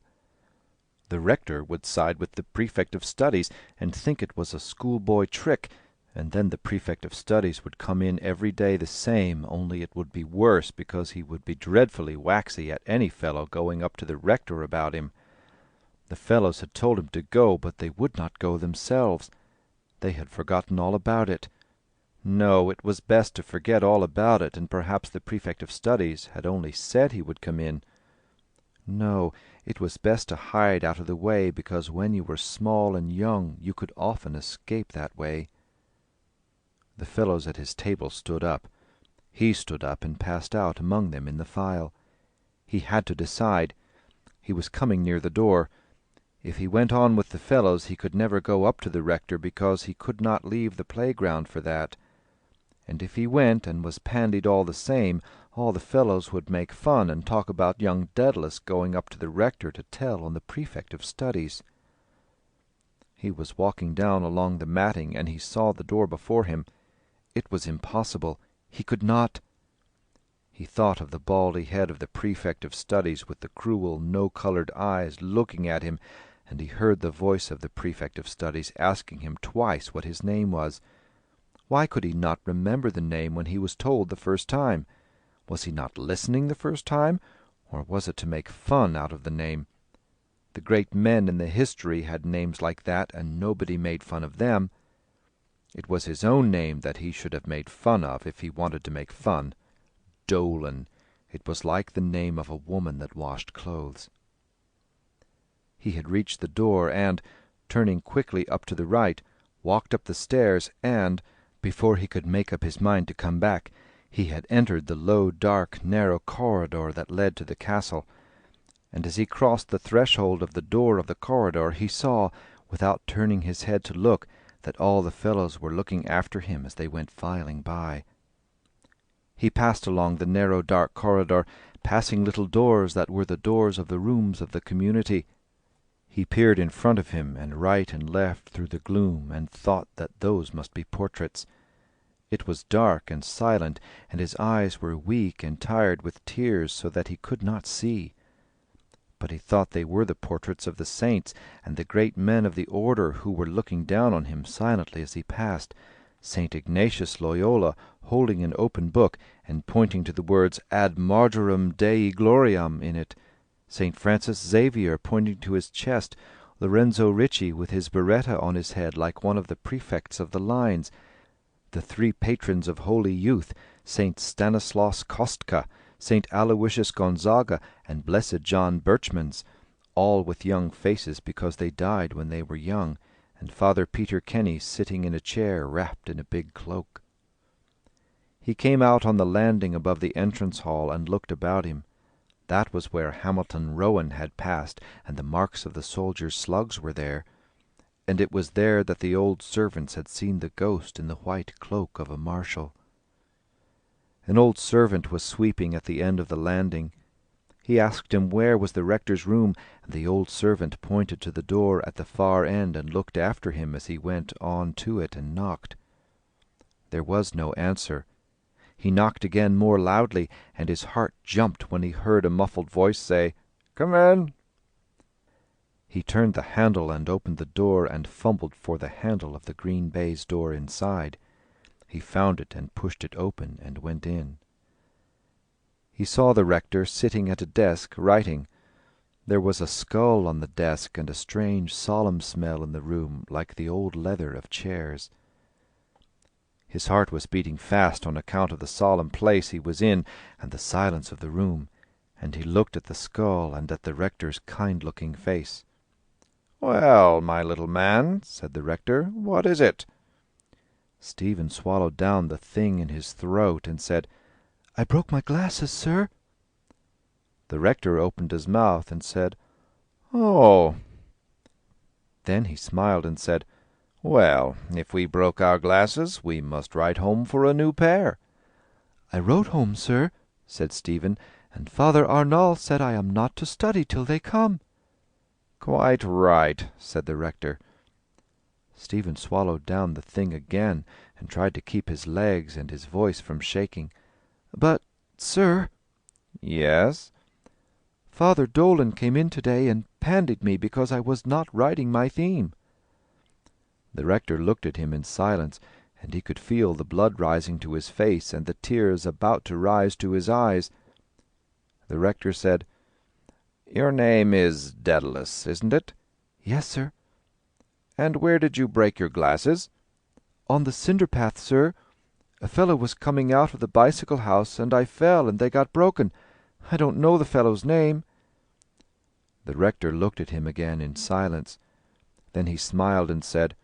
The rector would side with the prefect of studies and think it was a schoolboy trick, and then the prefect of studies would come in every day the same, only it would be worse because he would be dreadfully waxy at any fellow going up to the rector about him. The fellows had told him to go, but they would not go themselves. They had forgotten all about it. No, it was best to forget all about it, and perhaps the prefect of studies had only said he would come in. No, it was best to hide out of the way, because when you were small and young you could often escape that way. The fellows at his table stood up. He stood up and passed out among them in the file. He had to decide. He was coming near the door. If he went on with the fellows he could never go up to the rector, because he could not leave the playground for that. And if he went and was pandied all the same, all the fellows would make fun and talk about young Dedalus going up to the rector to tell on the prefect of studies. He was walking down along the matting, and he saw the door before him. It was impossible. He could not. He thought of the baldy head of the prefect of studies with the cruel, no-coloured eyes looking at him, and he heard the voice of the prefect of studies asking him twice what his name was. Why could he not remember the name when he was told the first time? Was he not listening the first time, or was it to make fun out of the name? The great men in the history had names like that, and nobody made fun of them. It was his own name that he should have made fun of if he wanted to make fun. Dolan. It was like the name of a woman that washed clothes. He had reached the door and, turning quickly up to the right, walked up the stairs and, before he could make up his mind to come back, he had entered the low, dark, narrow corridor that led to the castle. And as he crossed the threshold of the door of the corridor, he saw, without turning his head to look, that all the fellows were looking after him as they went filing by. He passed along the narrow, dark corridor, passing little doors that were the doors of the rooms of the community. He peered in front of him and right and left through the gloom, and thought that those must be portraits. It was dark and silent, and his eyes were weak and tired with tears, so that he could not see. But he thought they were the portraits of the saints and the great men of the order who were looking down on him silently as he passed. St. Ignatius Loyola, holding an open book and pointing to the words Ad Martyrum Dei Gloriam in it. St. Francis Xavier pointing to his chest. Lorenzo Ricci with his biretta on his head like one of the prefects of the lines. The three patrons of holy youth, St. Stanislaus Kostka, St. Aloysius Gonzaga, and Blessed John Birchmans, all with young faces because they died when they were young, and Father Peter Kenny sitting in a chair wrapped in a big cloak. He came out on the landing above the entrance hall and looked about him. That was where Hamilton Rowan had passed, and the marks of the soldiers' slugs were there. And it was there that the old servants had seen the ghost in the white cloak of a marshal. An old servant was sweeping at the end of the landing. He asked him where was the rector's room, and the old servant pointed to the door at the far end and looked after him as he went on to it and knocked. There was no answer. He knocked again more loudly, and his heart jumped when he heard a muffled voice say, "Come in." He turned the handle and opened the door and fumbled for the handle of the green baize door inside. He found it and pushed it open and went in. He saw the rector sitting at a desk writing. There was a skull on the desk and a strange solemn smell in the room like the old leather of chairs. His heart was beating fast on account of the solemn place he was in and the silence of the room, and he looked at the skull and at the rector's kind-looking face. "Well, my little man," said the rector, "what is it?" Stephen swallowed down the thing in his throat and said, "I broke my glasses, sir." The rector opened his mouth and said, "Oh." Then he smiled and said, "Well, if we broke our glasses, we must write home for a new pair." "I wrote home, sir," said Stephen, "and Father Arnall said I am not to study till they come." "Quite right," said the rector. Stephen swallowed down the thing again and tried to keep his legs and his voice from shaking. "But, sir—" "Yes?" "Father Dolan came in today and pandied me because I was not writing my theme." The rector looked at him in silence, and he could feel the blood rising to his face and the tears about to rise to his eyes. The rector said, "Your name is Dedalus, isn't it?" "Yes, sir." "And where did you break your glasses?" "On the cinder path, sir. A fellow was coming out of the bicycle house, and I fell, and they got broken. I don't know the fellow's name." The rector looked at him again in silence. Then he smiled and said,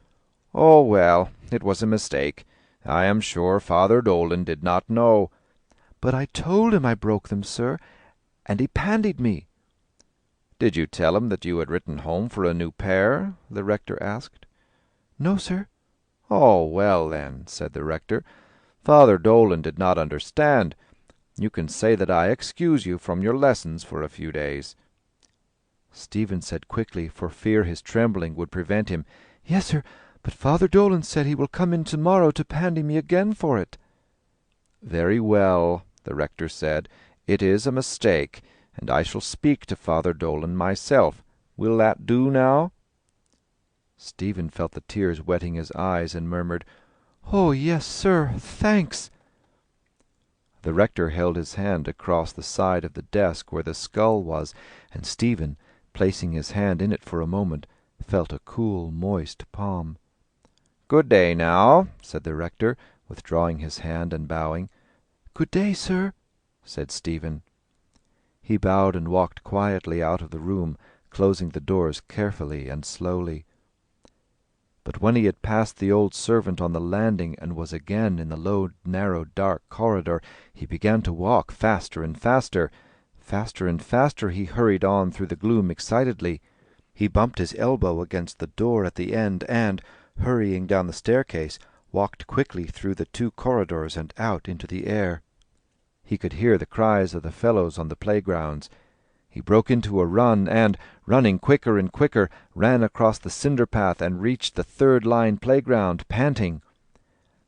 "Oh, well, it was a mistake. I am sure Father Dolan did not know." "But I told him I broke them, sir, and he pandied me." "Did you tell him that you had written home for a new pair?" the rector asked. "No, sir." "Oh, well, then," said the rector, "Father Dolan did not understand. You can say that I excuse you from your lessons for a few days." Stephen said quickly, for fear his trembling would prevent him, "Yes, sir, but Father Dolan said he will come in tomorrow to pandy me again for it." "Very well," the rector said, "it is a mistake, and I shall speak to Father Dolan myself. Will that do now?" Stephen felt the tears wetting his eyes and murmured, "Oh, yes, sir, thanks." The rector held his hand across the side of the desk where the skull was, and Stephen, placing his hand in it for a moment, felt a cool, moist palm. "Good day, now," said the rector, withdrawing his hand and bowing. "Good day, sir," said Stephen. He bowed and walked quietly out of the room, closing the doors carefully and slowly. But when he had passed the old servant on the landing and was again in the low, narrow, dark corridor, he began to walk faster and faster. Faster and faster he hurried on through the gloom excitedly. He bumped his elbow against the door at the end and, hurrying down the staircase, walked quickly through the 2 corridors and out into the air. He could hear the cries of the fellows on the playgrounds. He broke into a run and, running quicker and quicker, ran across the cinder path and reached the 3rd-line playground, panting.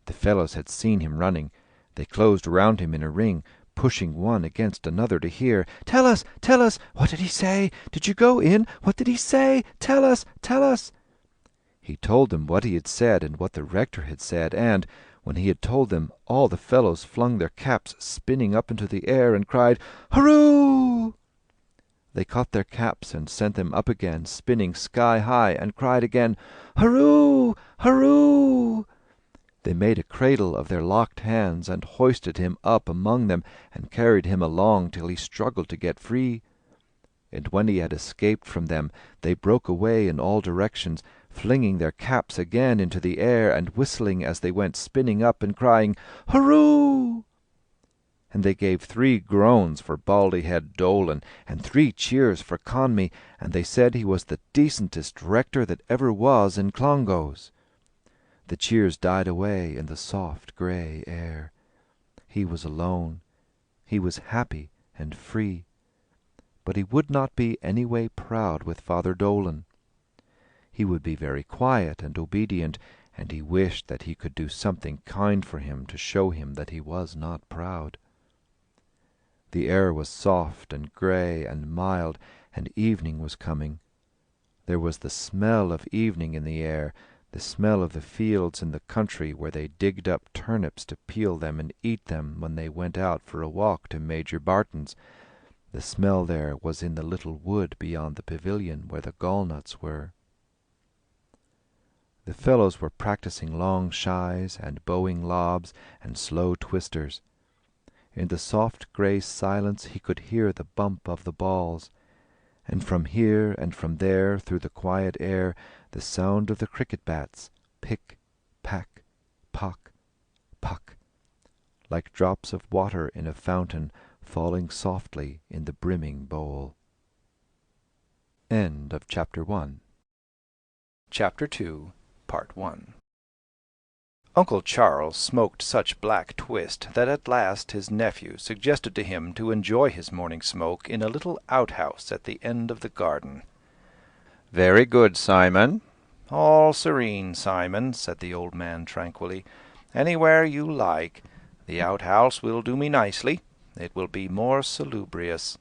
The fellows had seen him running. They closed round him in a ring, pushing one against another to hear. "Tell us! Tell us! What did he say? Did you go in? What did he say? Tell us! Tell us!" He told them what he had said and what the rector had said, and, when he had told them, all the fellows flung their caps spinning up into the air and cried, "Hurroo!" They caught their caps and sent them up again, spinning sky-high, and cried again, "Hurroo! Hurroo!" They made a cradle of their locked hands, and hoisted him up among them, and carried him along till he struggled to get free. And when he had escaped from them, they broke away in all directions, flinging their caps again into the air, and whistling as they went spinning up, and crying, "Hurroo!" And they gave 3 groans for Baldyhead Dolan, and 3 cheers for Conmee, and they said he was the decentest rector that ever was in Clongowes. The cheers died away in the soft grey air. He was alone. He was happy and free. But he would not be any way proud with Father Dolan. He would be very quiet and obedient, and he wished that he could do something kind for him to show him that he was not proud. The air was soft and grey and mild, and evening was coming. There was the smell of evening in the air, the smell of the fields in the country where they digged up turnips to peel them and eat them when they went out for a walk to Major Barton's. The smell there was in the little wood beyond the pavilion where the gallnuts were. The fellows were practising long shies and bowing lobs and slow twisters. In the soft grey silence he could hear the bump of the balls, and from here and from there through the quiet air the sound of the cricket bats, pick, pack, pock, puck, like drops of water in a fountain falling softly in the brimming bowl. End of Chapter 1. Chapter 2, Part 1. Uncle Charles smoked such black twist that at last his nephew suggested to him to enjoy his morning smoke in a little outhouse at the end of the garden. "Very good, Simon." "All serene, Simon," said the old man tranquilly. "Anywhere you like. The outhouse will do me nicely. It will be more salubrious."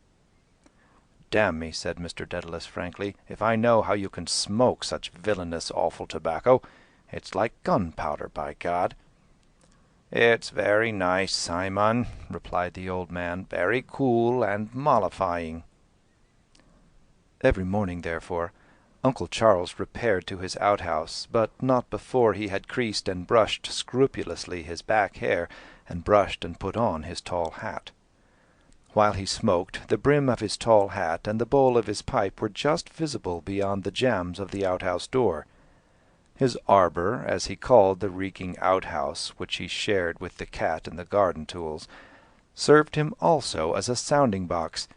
"Damn me," said Mr. Dedalus frankly, "if I know how you can smoke such villainous, awful tobacco. It's like gunpowder, by God." "It's very nice, Simon," replied the old man, "very cool and mollifying." Every morning, therefore, Uncle Charles repaired to his outhouse, but not before he had creased and brushed scrupulously his back hair, and brushed and put on his tall hat. While he smoked, the brim of his tall hat and the bowl of his pipe were just visible beyond the jambs of the outhouse door. His arbour, as he called the reeking outhouse, which he shared with the cat and the garden tools, served him also as a sounding-box,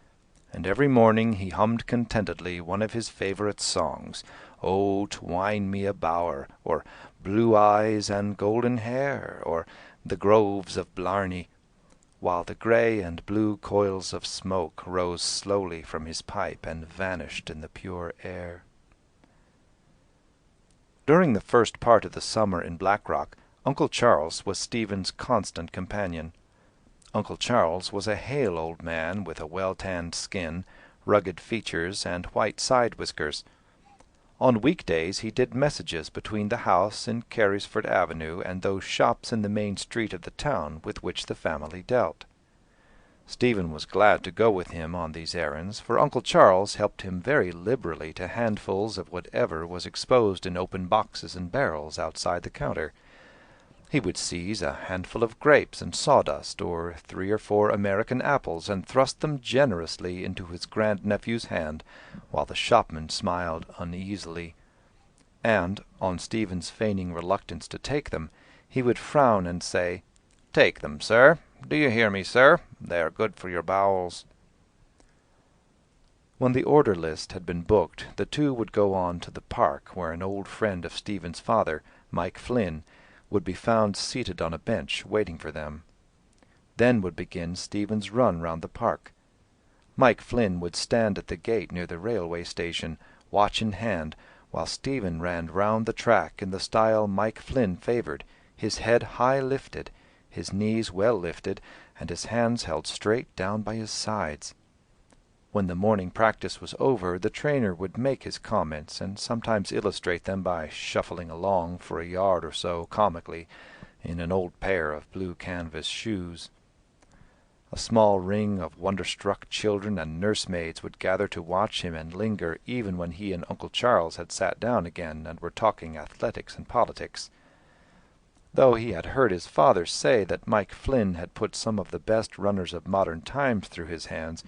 and every morning he hummed contentedly one of his favourite songs, "Oh, twine me a bower," or "Blue eyes and golden hair," or "The groves of Blarney," while the grey and blue coils of smoke rose slowly from his pipe and vanished in the pure air. During the first part of the summer in Blackrock, Uncle Charles was Stephen's constant companion. Uncle Charles was a hale old man with a well-tanned skin, rugged features, and white side-whiskers. On weekdays he did messages between the house in Carysford Avenue and those shops in the main street of the town with which the family dealt. Stephen was glad to go with him on these errands, for Uncle Charles helped him very liberally to handfuls of whatever was exposed in open boxes and barrels outside the counter. He would seize a handful of grapes and sawdust, or 3 or 4 American apples, and thrust them generously into his grandnephew's hand, while the shopman smiled uneasily. And, on Stephen's feigning reluctance to take them, he would frown and say, "Take them, sir. Do you hear me, sir? They are good for your bowels." When the order list had been booked, the two would go on to the park, where an old friend of Stephen's father, Mike Flynn, would be found seated on a bench waiting for them. Then would begin Stephen's run round the park. Mike Flynn would stand at the gate near the railway station, watch in hand, while Stephen ran round the track in the style Mike Flynn favoured, his head high lifted, his knees well lifted, and his hands held straight down by his sides. When the morning practice was over, the trainer would make his comments, and sometimes illustrate them by shuffling along for a yard or so comically in an old pair of blue canvas shoes. A small ring of wonder-struck children and nursemaids would gather to watch him and linger even when he and Uncle Charles had sat down again and were talking athletics and politics. Though he had heard his father say that Mike Flynn had put some of the best runners of modern times through his hands,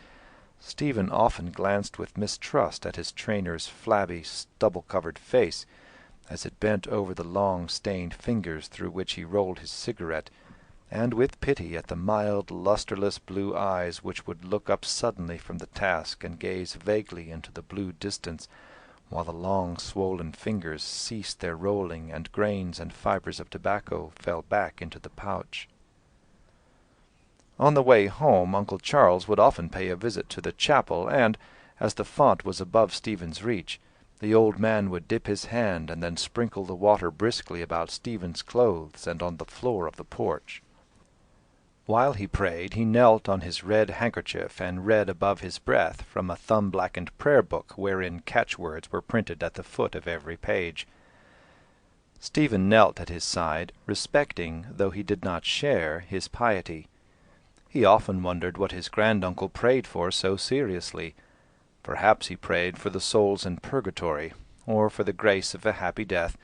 Stephen often glanced with mistrust at his trainer's flabby, stubble-covered face, as it bent over the long, stained fingers through which he rolled his cigarette, and with pity at the mild, lustreless blue eyes which would look up suddenly from the task and gaze vaguely into the blue distance, while the long, swollen fingers ceased their rolling and grains and fibres of tobacco fell back into the pouch. On the way home, Uncle Charles would often pay a visit to the chapel, and, as the font was above Stephen's reach, the old man would dip his hand and then sprinkle the water briskly about Stephen's clothes and on the floor of the porch. While he prayed, he knelt on his red handkerchief and read above his breath from a thumb-blackened prayer-book wherein catchwords were printed at the foot of every page. Stephen knelt at his side, respecting, though he did not share, his piety. He often wondered what his granduncle prayed for so seriously. Perhaps he prayed for the souls in purgatory, or for the grace of a happy death,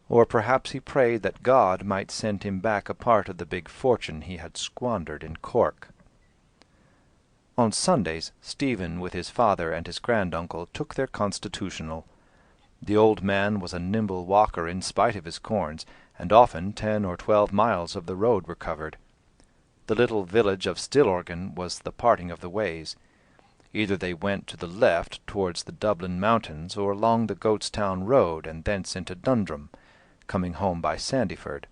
or perhaps he prayed that God might send him back a part of the big fortune he had squandered in Cork. On Sundays, Stephen, with his father and his granduncle, took their constitutional. The old man was a nimble walker in spite of his corns, and often 10 or 12 miles of the road were covered. The little village of Stillorgan was the parting of the ways. Either they went to the left towards the Dublin mountains, or along the Goatstown road and thence into Dundrum, coming home by Sandyford.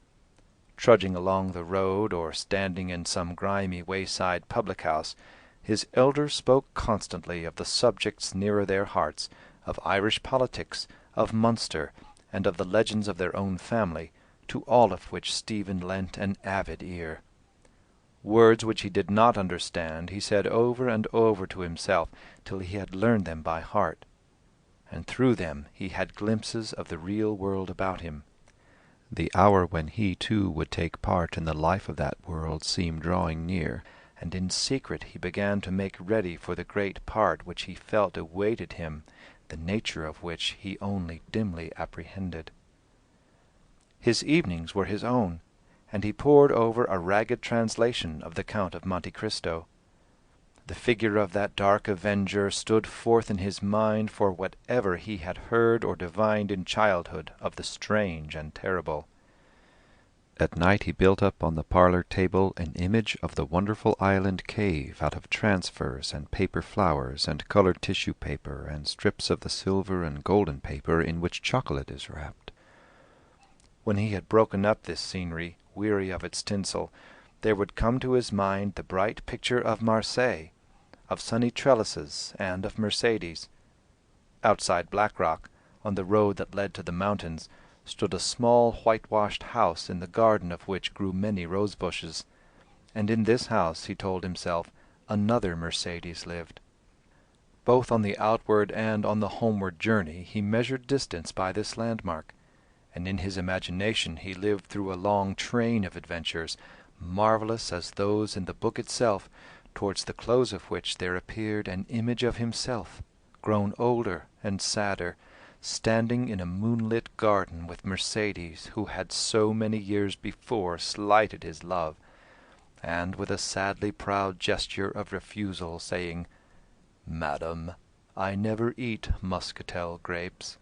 Trudging along the road, or standing in some grimy wayside public-house, his elders spoke constantly of the subjects nearer their hearts, of Irish politics, of Munster, and of the legends of their own family, to all of which Stephen lent an avid ear. Words which he did not understand he said over and over to himself till he had learned them by heart, and through them he had glimpses of the real world about him. The hour when he too would take part in the life of that world seemed drawing near, and in secret he began to make ready for the great part which he felt awaited him, the nature of which he only dimly apprehended. His evenings were his own, and he pored over a ragged translation of the Count of Monte Cristo. The figure of that dark avenger stood forth in his mind for whatever he had heard or divined in childhood of the strange and terrible. At night he built up on the parlour table an image of the wonderful island cave out of transfers and paper flowers and coloured tissue paper and strips of the silver and golden paper in which chocolate is wrapped. When he had broken up this scenery, weary of its tinsel, there would come to his mind the bright picture of Marseille, of sunny trellises, and of Mercedes. Outside Blackrock, on the road that led to the mountains, stood a small whitewashed house in the garden of which grew many rose-bushes, and in this house, he told himself, another Mercedes lived. Both on the outward and on the homeward journey he measured distance by this landmark, and in his imagination he lived through a long train of adventures, marvellous as those in the book itself, towards the close of which there appeared an image of himself, grown older and sadder, standing in a moonlit garden with Mercedes, who had so many years before slighted his love, and with a sadly proud gesture of refusal, saying, "Madam, I never eat muscatel grapes."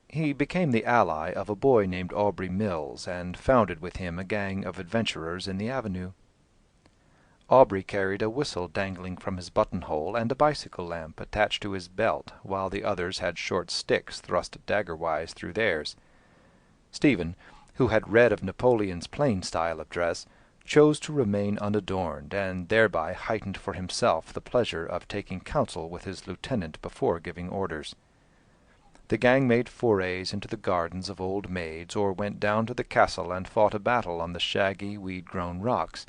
He became the ally of a boy named Aubrey Mills, and founded with him a gang of adventurers in the avenue. Aubrey carried a whistle dangling from his buttonhole and a bicycle lamp attached to his belt, while the others had short sticks thrust dagger-wise through theirs. Stephen, who had read of Napoleon's plain style of dress, chose to remain unadorned, and thereby heightened for himself the pleasure of taking counsel with his lieutenant before giving orders. The gang made forays into the gardens of old maids, or went down to the castle and fought a battle on the shaggy, weed-grown rocks,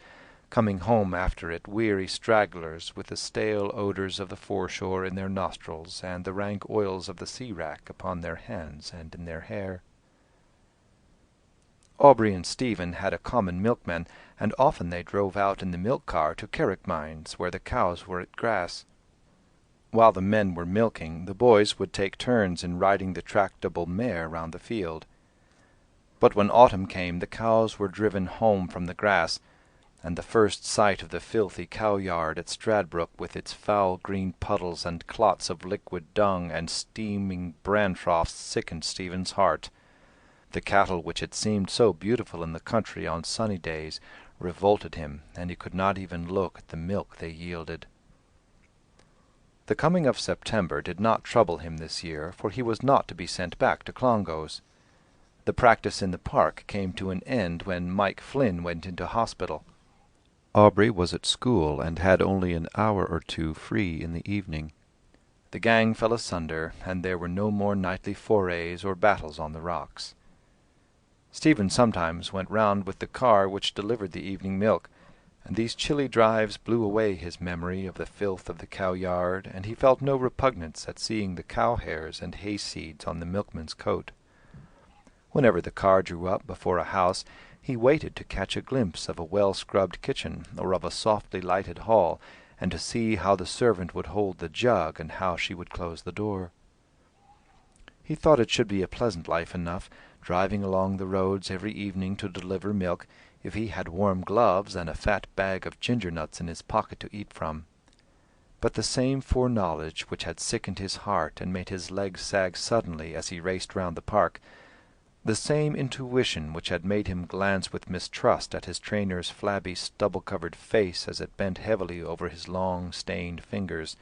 coming home after it weary stragglers with the stale odours of the foreshore in their nostrils and the rank oils of the sea-wrack upon their hands and in their hair. Aubrey and Stephen had a common milkman, and often they drove out in the milk-car to Carrickmines, where the cows were at grass. While the men were milking, the boys would take turns in riding the tractable mare round the field. But when autumn came, the cows were driven home from the grass, and the first sight of the filthy cow-yard at Stradbrook, with its foul green puddles and clots of liquid dung and steaming bran-troughs, sickened Stephen's heart. The cattle, which had seemed so beautiful in the country on sunny days, revolted him, and he could not even look at the milk they yielded. The coming of September did not trouble him this year, for he was not to be sent back to Clongowes. The practice in the park came to an end when Mike Flynn went into hospital. Aubrey was at school, and had only an hour or two free in the evening. The gang fell asunder, and there were no more nightly forays or battles on the rocks. Stephen sometimes went round with the car which delivered the evening milk, and these chilly drives blew away his memory of the filth of the cow-yard, and he felt no repugnance at seeing the cow-hairs and hayseeds on the milkman's coat. Whenever the car drew up before a house, he waited to catch a glimpse of a well-scrubbed kitchen, or of a softly lighted hall, and to see how the servant would hold the jug and how she would close the door. He thought it should be a pleasant life enough, driving along the roads every evening to deliver milk, if he had warm gloves and a fat bag of ginger-nuts in his pocket to eat from. But the same foreknowledge which had sickened his heart and made his legs sag suddenly as he raced round the park, the same intuition which had made him glance with mistrust at his trainer's flabby stubble-covered face as it bent heavily over his long stained fingers,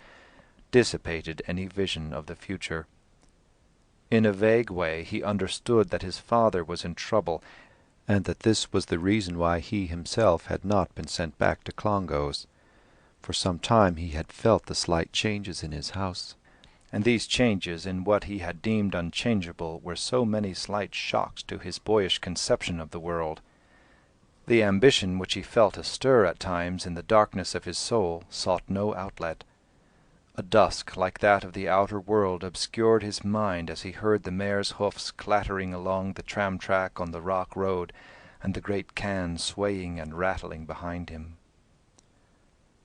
dissipated any vision of the future. In a vague way he understood that his father was in trouble, and that this was the reason why he himself had not been sent back to Clongowes. For some time he had felt the slight changes in his house, and these changes in what he had deemed unchangeable were so many slight shocks to his boyish conception of the world. The ambition which he felt astir at times in the darkness of his soul sought no outlet. A dusk like that of the outer world obscured his mind as he heard the mare's hoofs clattering along the tram-track on the rock road, and the great can swaying and rattling behind him.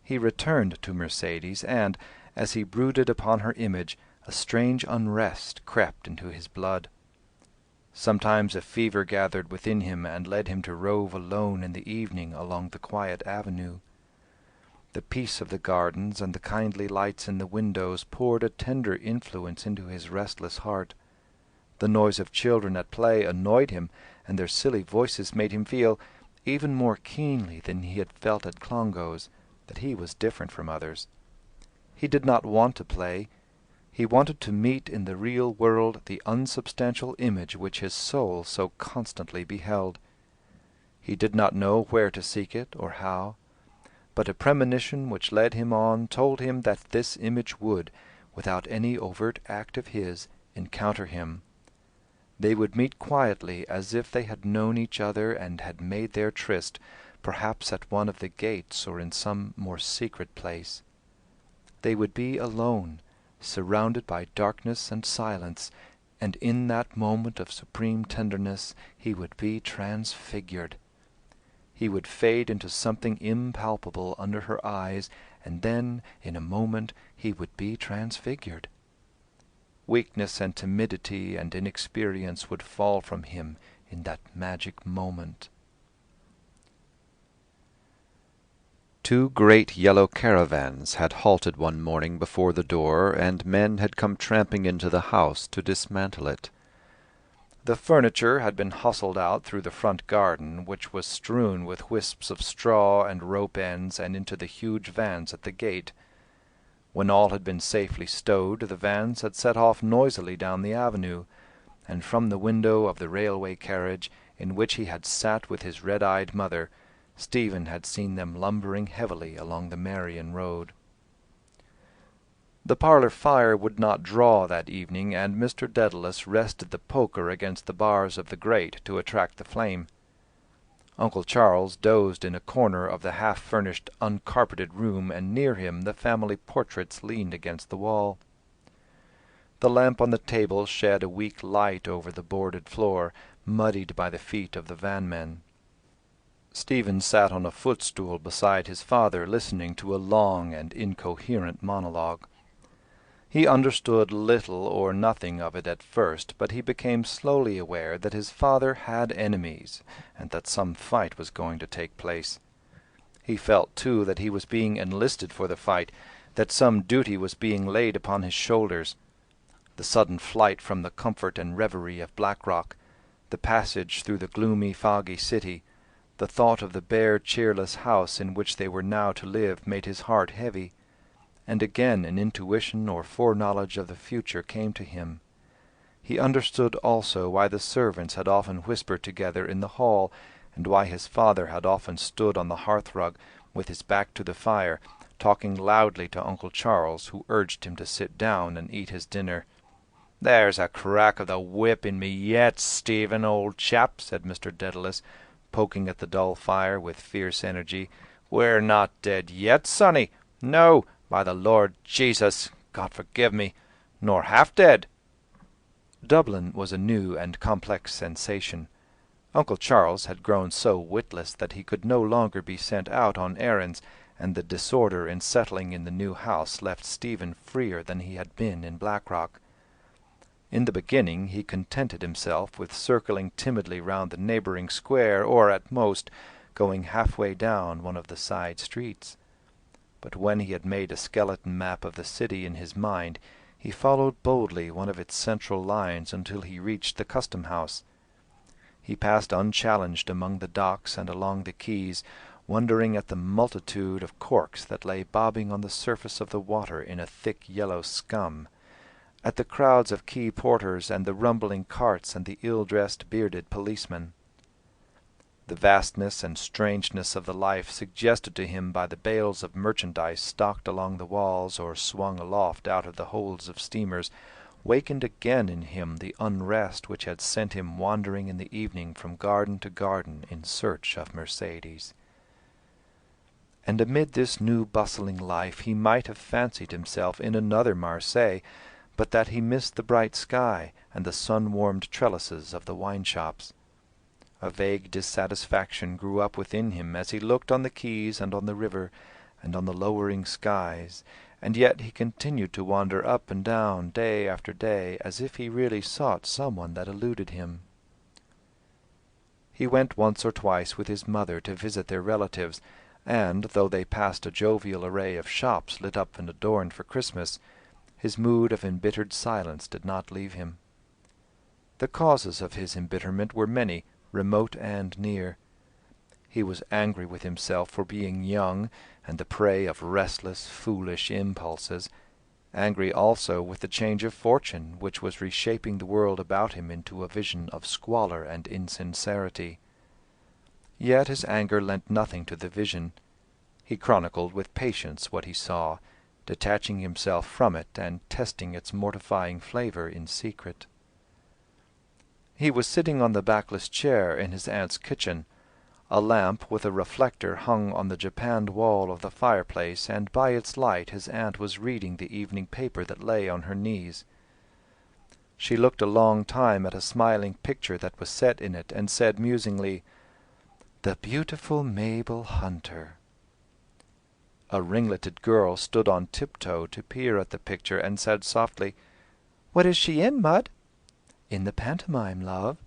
He returned to Mercedes, and, as he brooded upon her image, a strange unrest crept into his blood. Sometimes a fever gathered within him and led him to rove alone in the evening along the quiet avenue. The peace of the gardens and the kindly lights in the windows poured a tender influence into his restless heart. The noise of children at play annoyed him, and their silly voices made him feel, even more keenly than he had felt at Clongowes, that he was different from others. He did not want to play. He wanted to meet in the real world the unsubstantial image which his soul so constantly beheld. He did not know where to seek it or how, but a premonition which led him on told him that this image would, without any overt act of his, encounter him. They would meet quietly, as if they had known each other and had made their tryst, perhaps at one of the gates or in some more secret place. They would be alone, surrounded by darkness and silence, and in that moment of supreme tenderness he would be transfigured. he would fade into something impalpable under her eyes, and then, in a moment, he would be transfigured. Weakness and timidity and inexperience would fall from him in that magic moment. 2 great yellow caravans had halted one morning before the door, and men had come tramping into the house to dismantle it. The furniture had been hustled out through the front garden, which was strewn with wisps of straw and rope ends, and into the huge vans at the gate. When all had been safely stowed, the vans had set off noisily down the avenue, and from the window of the railway carriage, in which he had sat with his red-eyed mother, Stephen had seen them lumbering heavily along the Marion road. The parlour fire would not draw that evening, and Mr. Dedalus rested the poker against the bars of the grate to attract the flame. Uncle Charles dozed in a corner of the half-furnished, uncarpeted room, and near him the family portraits leaned against the wall. The lamp on the table shed a weak light over the boarded floor, muddied by the feet of the vanmen. Stephen sat on a footstool beside his father, listening to a long and incoherent monologue. He understood little or nothing of it at first, but he became slowly aware that his father had enemies, and that some fight was going to take place. He felt, too, that he was being enlisted for the fight, that some duty was being laid upon his shoulders. The sudden flight from the comfort and reverie of Blackrock, the passage through the gloomy, foggy city, the thought of the bare, cheerless house in which they were now to live made his heart heavy, and again an intuition or foreknowledge of the future came to him. He understood also why the servants had often whispered together in the hall, and why his father had often stood on the hearthrug with his back to the fire, talking loudly to Uncle Charles, who urged him to sit down and eat his dinner. "There's a crack of the whip in me yet, Stephen, old chap," said Mr. Dedalus, poking at the dull fire with fierce energy. "We're not dead yet, sonny. No, by the Lord Jesus, God forgive me, nor half dead." Dublin was a new and complex sensation. Uncle Charles had grown so witless that he could no longer be sent out on errands, and the disorder in settling in the new house left Stephen freer than he had been in Blackrock. In the beginning he contented himself with circling timidly round the neighbouring square, or, at most, going halfway down one of the side streets. But when he had made a skeleton map of the city in his mind, he followed boldly one of its central lines until he reached the custom-house. He passed unchallenged among the docks and along the quays, wondering at the multitude of corks that lay bobbing on the surface of the water in a thick yellow scum, at the crowds of quay porters and the rumbling carts and the ill-dressed bearded policemen. The vastness and strangeness of the life suggested to him by the bales of merchandise stocked along the walls or swung aloft out of the holds of steamers wakened again in him the unrest which had sent him wandering in the evening from garden to garden in search of Mercedes. And amid this new bustling life he might have fancied himself in another Marseille, but that he missed the bright sky and the sun-warmed trellises of the wine-shops. A vague dissatisfaction grew up within him as he looked on the quays and on the river and on the lowering skies, and yet he continued to wander up and down day after day as if he really sought someone that eluded him. He went once or twice with his mother to visit their relatives, and, though they passed a jovial array of shops lit up and adorned for Christmas, his mood of embittered silence did not leave him. The causes of his embitterment were many, remote and near. He was angry with himself for being young and the prey of restless, foolish impulses, angry also with the change of fortune which was reshaping the world about him into a vision of squalor and insincerity. Yet his anger lent nothing to the vision. He chronicled with patience what he saw, detaching himself from it and testing its mortifying flavour in secret. He was sitting on the backless chair in his aunt's kitchen. A lamp with a reflector hung on the japanned wall of the fireplace, and by its light his aunt was reading the evening paper that lay on her knees. She looked a long time at a smiling picture that was set in it, and said musingly, The beautiful Mabel Hunter. A ringleted girl stood on tiptoe to peer at the picture, and said softly, "What is she in, Mud?" "In the pantomime, love."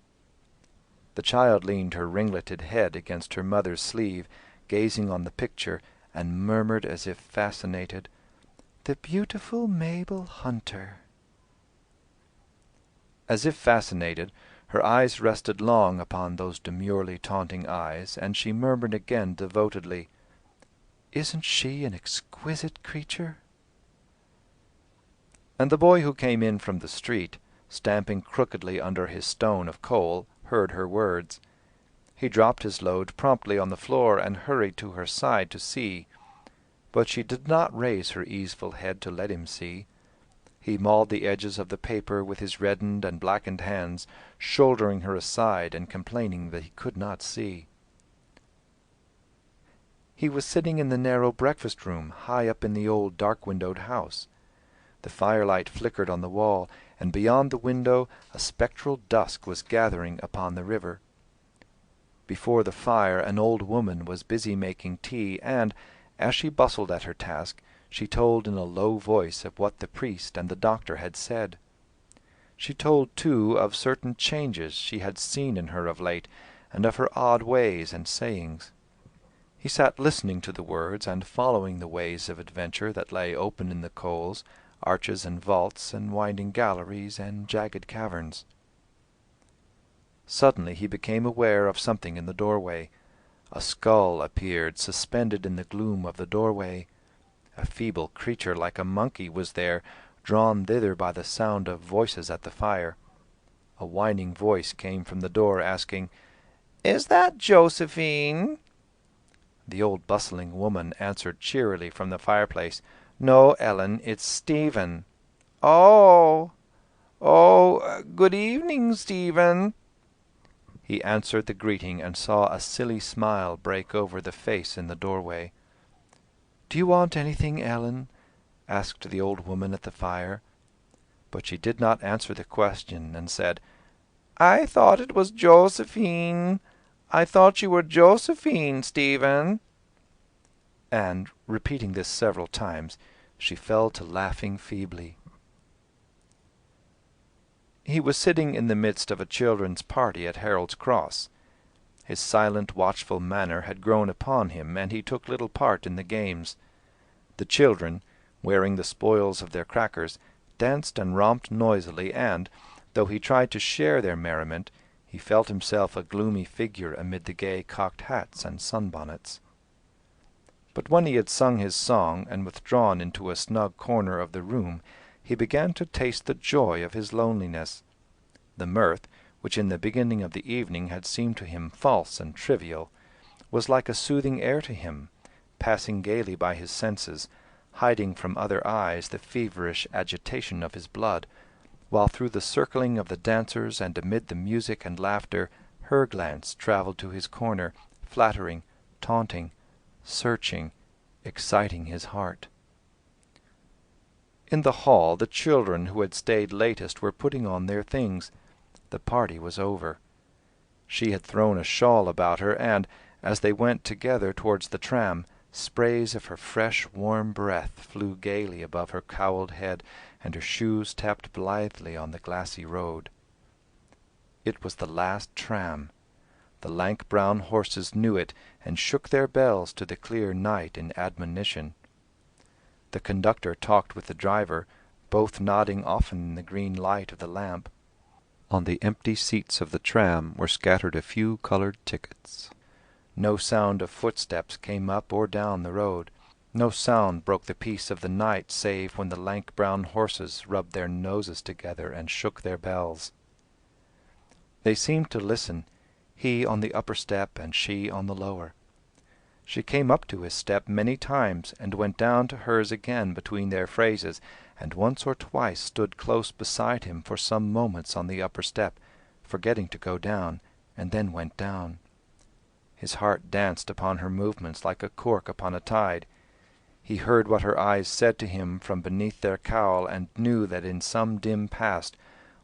The child leaned her ringleted head against her mother's sleeve, gazing on the picture, and murmured as if fascinated, "The beautiful Mabel Hunter." As if fascinated, her eyes rested long upon those demurely taunting eyes, and she murmured again devotedly, "Isn't she an exquisite creature?" And the boy who came in from the street, stamping crookedly under his stone of coal, heard her words. He dropped his load promptly on the floor and hurried to her side to see. But she did not raise her easeful head to let him see. He mauled the edges of the paper with his reddened and blackened hands, shouldering her aside and complaining that he could not see. He was sitting in the narrow breakfast-room, high up in the old dark-windowed house. The firelight flickered on the wall, and beyond the window a spectral dusk was gathering upon the river. Before the fire an old woman was busy making tea, and, as she bustled at her task, she told in a low voice of what the priest and the doctor had said. She told, too, of certain changes she had seen in her of late, and of her odd ways and sayings. He sat listening to the words and following the ways of adventure that lay open in the coals, arches and vaults and winding galleries and jagged caverns. Suddenly he became aware of something in the doorway. A skull appeared, suspended in the gloom of the doorway. A feeble creature like a monkey was there, drawn thither by the sound of voices at the fire. A whining voice came from the door, asking, "Is that Josephine?" The old bustling woman answered cheerily from the fireplace, "No, Ellen, it's Stephen." "Oh, good evening, Stephen." He answered the greeting and saw a silly smile break over the face in the doorway. "Do you want anything, Ellen?" asked the old woman at the fire. But she did not answer the question, and said, "I thought it was Josephine. I thought you were Josephine, Stephen." And, repeating this several times, she fell to laughing feebly. He was sitting in the midst of a children's party at Harold's Cross. His silent, watchful manner had grown upon him, and he took little part in the games. The children, wearing the spoils of their crackers, danced and romped noisily, and, though he tried to share their merriment, he felt himself a gloomy figure amid the gay cocked hats and sunbonnets. But when he had sung his song and withdrawn into a snug corner of the room, he began to taste the joy of his loneliness. The mirth, which in the beginning of the evening had seemed to him false and trivial, was like a soothing air to him, passing gaily by his senses, hiding from other eyes the feverish agitation of his blood, while through the circling of the dancers and amid the music and laughter her glance travelled to his corner, flattering, taunting, searching, exciting his heart. In the hall the children who had stayed latest were putting on their things. The party was over. She had thrown a shawl about her, and, as they went together towards the tram, sprays of her fresh, warm breath flew gaily above her cowled head, and her shoes tapped blithely on the glassy road. It was the last tram. The lank brown horses knew it, and shook their bells to the clear night in admonition. The conductor talked with the driver, both nodding often in the green light of the lamp. On the empty seats of the tram were scattered a few coloured tickets. No sound of footsteps came up or down the road. No sound broke the peace of the night save when the lank brown horses rubbed their noses together and shook their bells. They seemed to listen, he on the upper step and she on the lower. She came up to his step many times and went down to hers again between their phrases, and once or twice stood close beside him for some moments on the upper step, forgetting to go down, and then went down. His heart danced upon her movements like a cork upon a tide. He heard what her eyes said to him from beneath their cowl, and knew that in some dim past,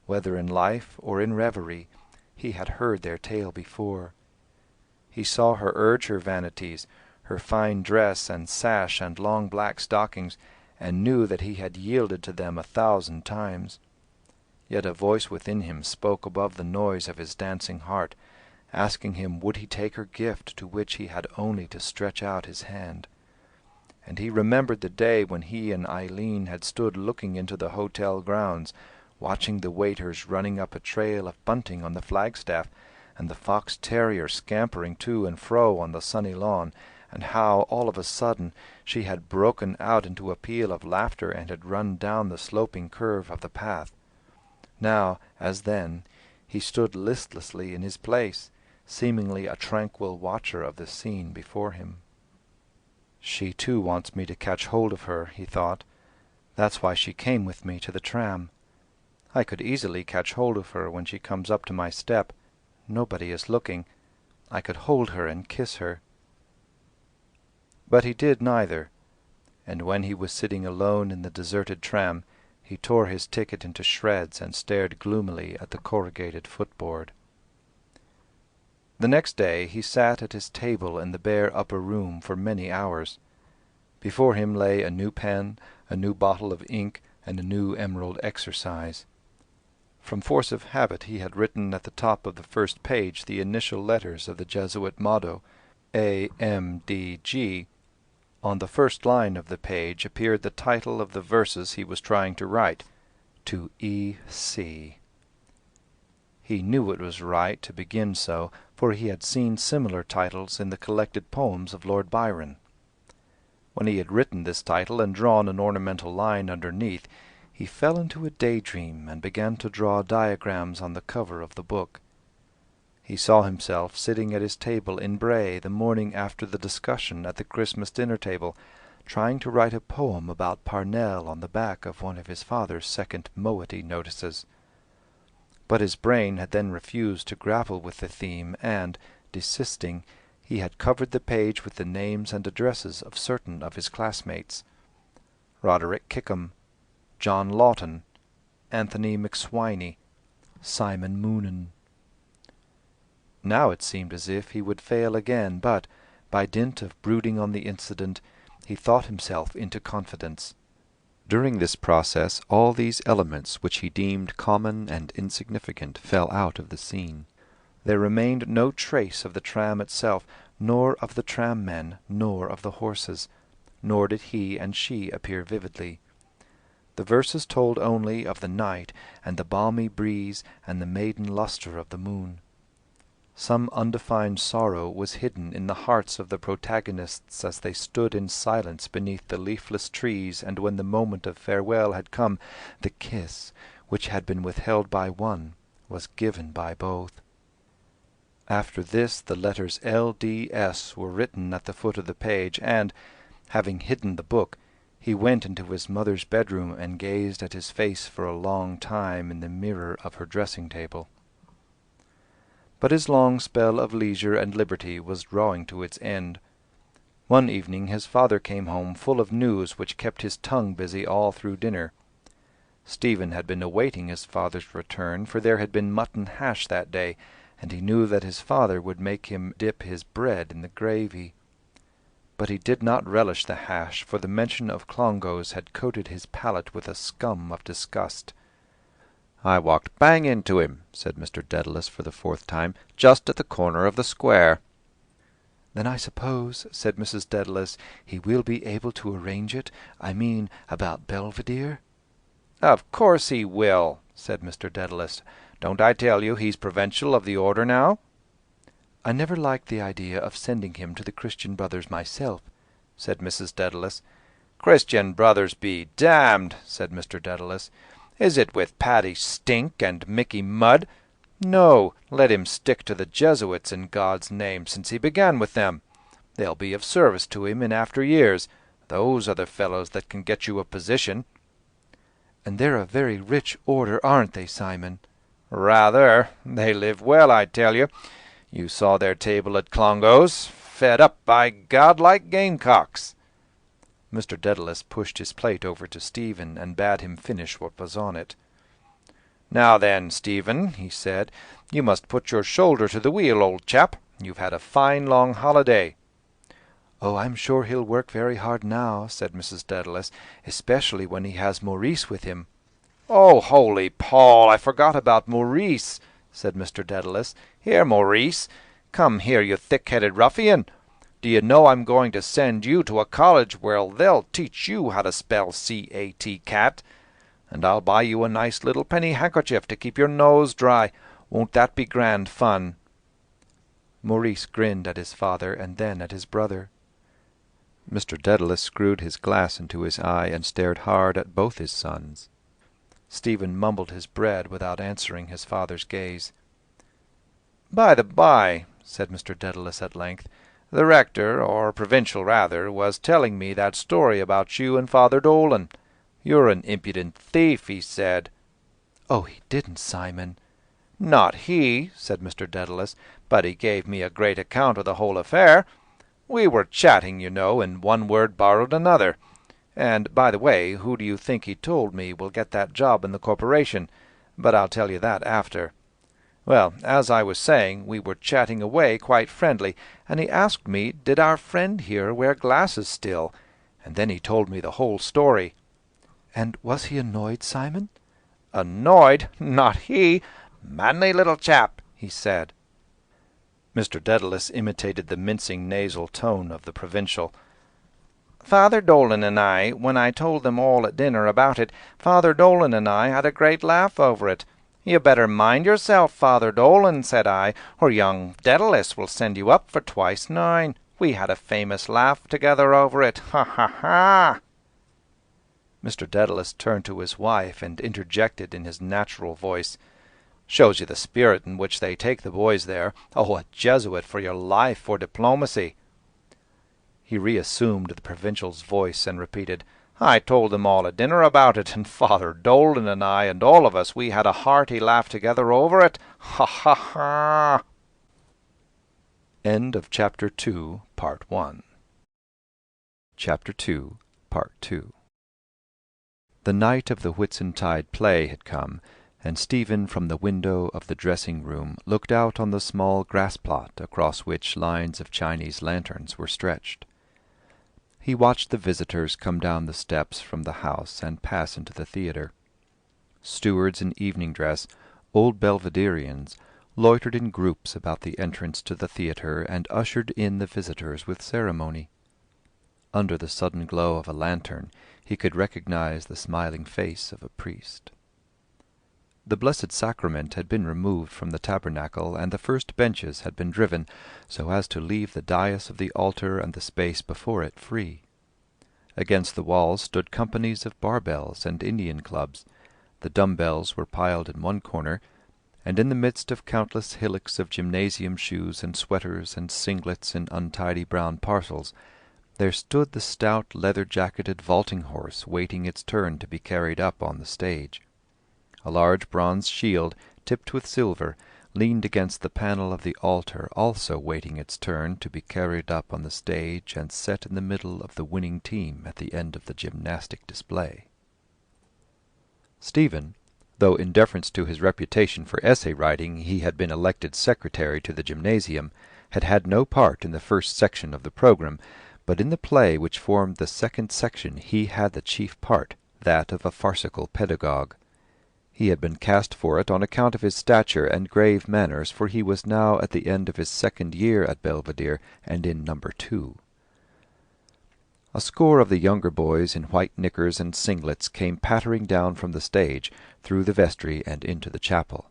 whether in life or in reverie, he had heard their tale before. He saw her urge her vanities, her fine dress and sash and long black stockings, and knew that he had yielded to them 1,000 times. Yet a voice within him spoke above the noise of his dancing heart, asking him would he take her gift to which he had only to stretch out his hand. And he remembered the day when he and Eileen had stood looking into the hotel grounds, watching the waiters running up a trail of bunting on the flagstaff, and the fox terrier scampering to and fro on the sunny lawn, and how, all of a sudden, she had broken out into a peal of laughter and had run down the sloping curve of the path. Now, as then, he stood listlessly in his place, seemingly a tranquil watcher of the scene before him. She too wants me to catch hold of her, he thought. That's why she came with me to the tram. I could easily catch hold of her when she comes up to my step. Nobody is looking. I could hold her and kiss her. But he did neither, and when he was sitting alone in the deserted tram, he tore his ticket into shreds and stared gloomily at the corrugated footboard. The next day he sat at his table in the bare upper room for many hours. Before him lay a new pen, a new bottle of ink, and a new emerald exercise. From force of habit he had written at the top of the first page the initial letters of the Jesuit motto, A.M.D.G. On the first line of the page appeared the title of the verses he was trying to write, To E.C. He knew it was right to begin so, for he had seen similar titles in the collected poems of Lord Byron. When he had written this title and drawn an ornamental line underneath, he fell into a daydream and began to draw diagrams on the cover of the book. He saw himself sitting at his table in Bray the morning after the discussion at the Christmas dinner-table, trying to write a poem about Parnell on the back of one of his father's second moiety notices. But his brain had then refused to grapple with the theme, and, desisting, he had covered the page with the names and addresses of certain of his classmates. Roderick Kickham, John Lawton, Anthony McSwiney, Simon Moonan. Now it seemed as if he would fail again, but, by dint of brooding on the incident, he thought himself into confidence. During this process all these elements which he deemed common and insignificant fell out of the scene. There remained no trace of the tram itself, nor of the tram-men, nor of the horses, nor did he and she appear vividly. The verses told only of the night and the balmy breeze and the maiden lustre of the moon. Some undefined sorrow was hidden in the hearts of the protagonists as they stood in silence beneath the leafless trees, and when the moment of farewell had come, the kiss, which had been withheld by one, was given by both. After this the letters L.D.S. were written at the foot of the page, and, having hidden the book, he went into his mother's bedroom and gazed at his face for a long time in the mirror of her dressing-table. But his long spell of leisure and liberty was drawing to its end. One evening his father came home full of news which kept his tongue busy all through dinner. Stephen had been awaiting his father's return, for there had been mutton hash that day, and he knew that his father would make him dip his bread in the gravy. But he did not relish the hash, for the mention of Clongowes had coated his palate with a scum of disgust. "I walked bang into him," said Mr. Dedalus for the 4th time, "just at the corner of the square." "Then I suppose," said Mrs. Dedalus, "he will be able to arrange it? I mean, about Belvedere?" "Of course he will," said Mr. Dedalus. "Don't I tell you he's provincial of the order now?" "I never liked the idea of sending him to the Christian Brothers myself," said Mrs. Dedalus. "Christian Brothers be damned," said Mr. Dedalus. "Is it with Paddy Stink and Mickey Mudd? No, let him stick to the Jesuits in God's name, since he began with them. They'll be of service to him in after years. Those are the fellows that can get you a position." "And they're a very rich order, aren't they, Simon?" "Rather. They live well, I tell you. You saw their table at Clongowes. Fed up, by God, like gamecocks." Mr. Dedalus pushed his plate over to Stephen and bade him finish what was on it. "Now then, Stephen," he said, "you must put your shoulder to the wheel, old chap. You've had a fine long holiday." "Oh, I'm sure he'll work very hard now," said Mrs. Dedalus, "especially when he has Maurice with him." "Oh, holy Paul, I forgot about Maurice," said Mr. Dedalus. "Here, Maurice, come here, you thick-headed ruffian. Do you know I'm going to send you to a college where they'll teach you how to spell C-A-T, cat? And I'll buy you a nice little penny handkerchief to keep your nose dry. Won't that be grand fun?" Maurice grinned at his father and then at his brother. Mr. Dedalus screwed his glass into his eye and stared hard at both his sons. Stephen mumbled his bread without answering his father's gaze. "By the by," said Mr. Dedalus at length, "the rector, or provincial rather, was telling me that story about you and Father Dolan. You're an impudent thief, he said." "Oh, he didn't, Simon." "Not he," said Mr. Dedalus, "but he gave me a great account of the whole affair. We were chatting, you know, and one word borrowed another. And, by the way, who do you think he told me will get that job in the corporation? But I'll tell you that after. Well, as I was saying, we were chatting away quite friendly, and he asked me did our friend here wear glasses still, and then he told me the whole story." "And was he annoyed, Simon?" "Annoyed? Not he! Manly little chap," he said. Mr. Dedalus imitated the mincing nasal tone of the provincial. "Father Dolan and I, when I told them all at dinner about it, Father Dolan and I had a great laugh over it. 'You better mind yourself, Father Dolan,' said I, 'or young Dedalus will send you up for twice 9. We had a famous laugh together over it. Ha, ha, ha!" Mr. Dedalus turned to his wife and interjected in his natural voice, "Shows you the spirit in which they take the boys there. Oh, a Jesuit for your life for diplomacy!" He reassumed the provincial's voice and repeated, "I told them all at dinner about it, and Father Dolan and I and all of us, we had a hearty laugh together over it. Ha, ha, ha!" End of Chapter 2, Part 1. Chapter 2, Part 2. The night of the Whitsuntide play had come, and Stephen from the window of the dressing-room looked out on the small grass-plot across which lines of Chinese lanterns were stretched. He watched the visitors come down the steps from the house and pass into the theatre. Stewards in evening dress, old Belvedereans, loitered in groups about the entrance to the theatre and ushered in the visitors with ceremony. Under the sudden glow of a lantern he could recognize the smiling face of a priest. The Blessed Sacrament had been removed from the tabernacle, and the first benches had been driven, so as to leave the dais of the altar and the space before it free. Against the walls stood companies of barbells and Indian clubs. The dumbbells were piled in one corner, and in the midst of countless hillocks of gymnasium shoes and sweaters and singlets in untidy brown parcels, there stood the stout leather-jacketed vaulting horse waiting its turn to be carried up on the stage. A large bronze shield, tipped with silver, leaned against the panel of the altar, also waiting its turn to be carried up on the stage and set in the middle of the winning team at the end of the gymnastic display. Stephen, though in deference to his reputation for essay-writing he had been elected secretary to the gymnasium, had had no part in the first section of the program, but in the play which formed the second section he had the chief part, that of a farcical pedagogue. He had been cast for it on account of his stature and grave manners, for he was now at the end of his 2nd year at Belvedere, and in No. 2. A score of the younger boys in white knickers and singlets came pattering down from the stage, through the vestry and into the chapel.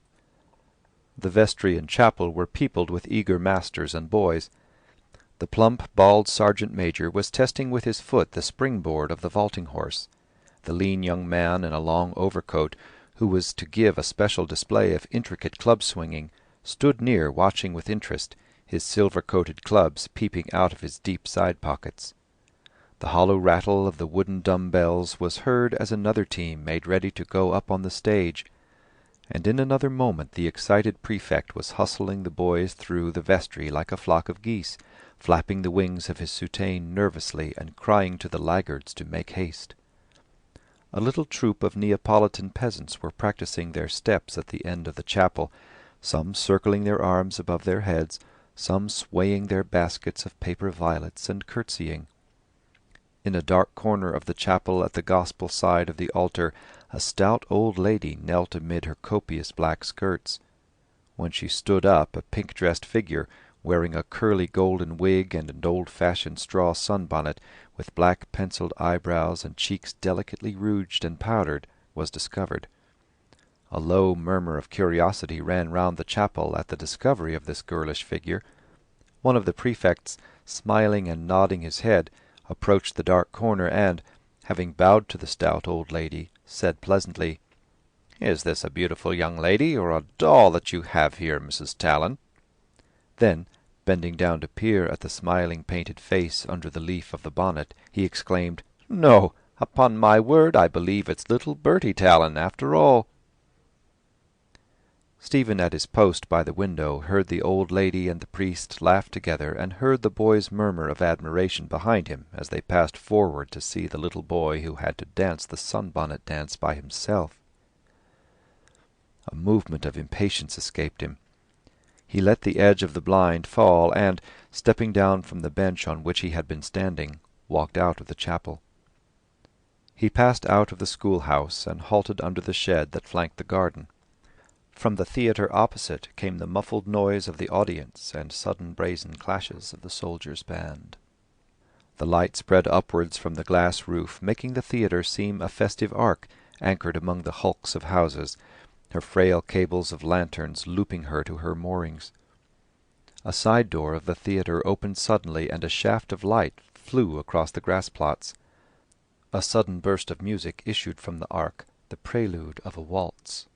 The vestry and chapel were peopled with eager masters and boys. The plump, bald sergeant-major was testing with his foot the springboard of the vaulting horse. The lean young man in a long overcoat, who was to give a special display of intricate club-swinging, stood near watching with interest, his silver-coated clubs peeping out of his deep side-pockets. The hollow rattle of the wooden dumb-bells was heard as another team made ready to go up on the stage, and in another moment the excited prefect was hustling the boys through the vestry like a flock of geese, flapping the wings of his soutane nervously and crying to the laggards to make haste. A little troop of Neapolitan peasants were practising their steps at the end of the chapel, some circling their arms above their heads, some swaying their baskets of paper violets and curtsying. In a dark corner of the chapel at the gospel side of the altar a stout old lady knelt amid her copious black skirts. When she stood up, a pink-dressed figure, wearing a curly golden wig and an old-fashioned straw sunbonnet, with black pencilled eyebrows and cheeks delicately rouged and powdered, was discovered. A low murmur of curiosity ran round the chapel at the discovery of this girlish figure. One of the prefects, smiling and nodding his head, approached the dark corner and, having bowed to the stout old lady, said pleasantly, "Is this a beautiful young lady or a doll that you have here, Mrs. Talon?" Then, bending down to peer at the smiling painted face under the leaf of the bonnet, he exclaimed, "No, upon my word, I believe it's little Bertie Talon, after all." Stephen, at his post by the window, heard the old lady and the priest laugh together, and heard the boys murmur of admiration behind him as they passed forward to see the little boy who had to dance the sunbonnet dance by himself. A movement of impatience escaped him. He let the edge of the blind fall, and, stepping down from the bench on which he had been standing, walked out of the chapel. He passed out of the schoolhouse and halted under the shed that flanked the garden. From the theatre opposite came the muffled noise of the audience and sudden brazen clashes of the soldiers' band. The light spread upwards from the glass roof, making the theatre seem a festive ark anchored among the hulks of houses, her frail cables of lanterns looping her to her moorings. A side door of the theatre opened suddenly, and a shaft of light flew across the grass-plots. A sudden burst of music issued from the ark, the prelude of a waltz.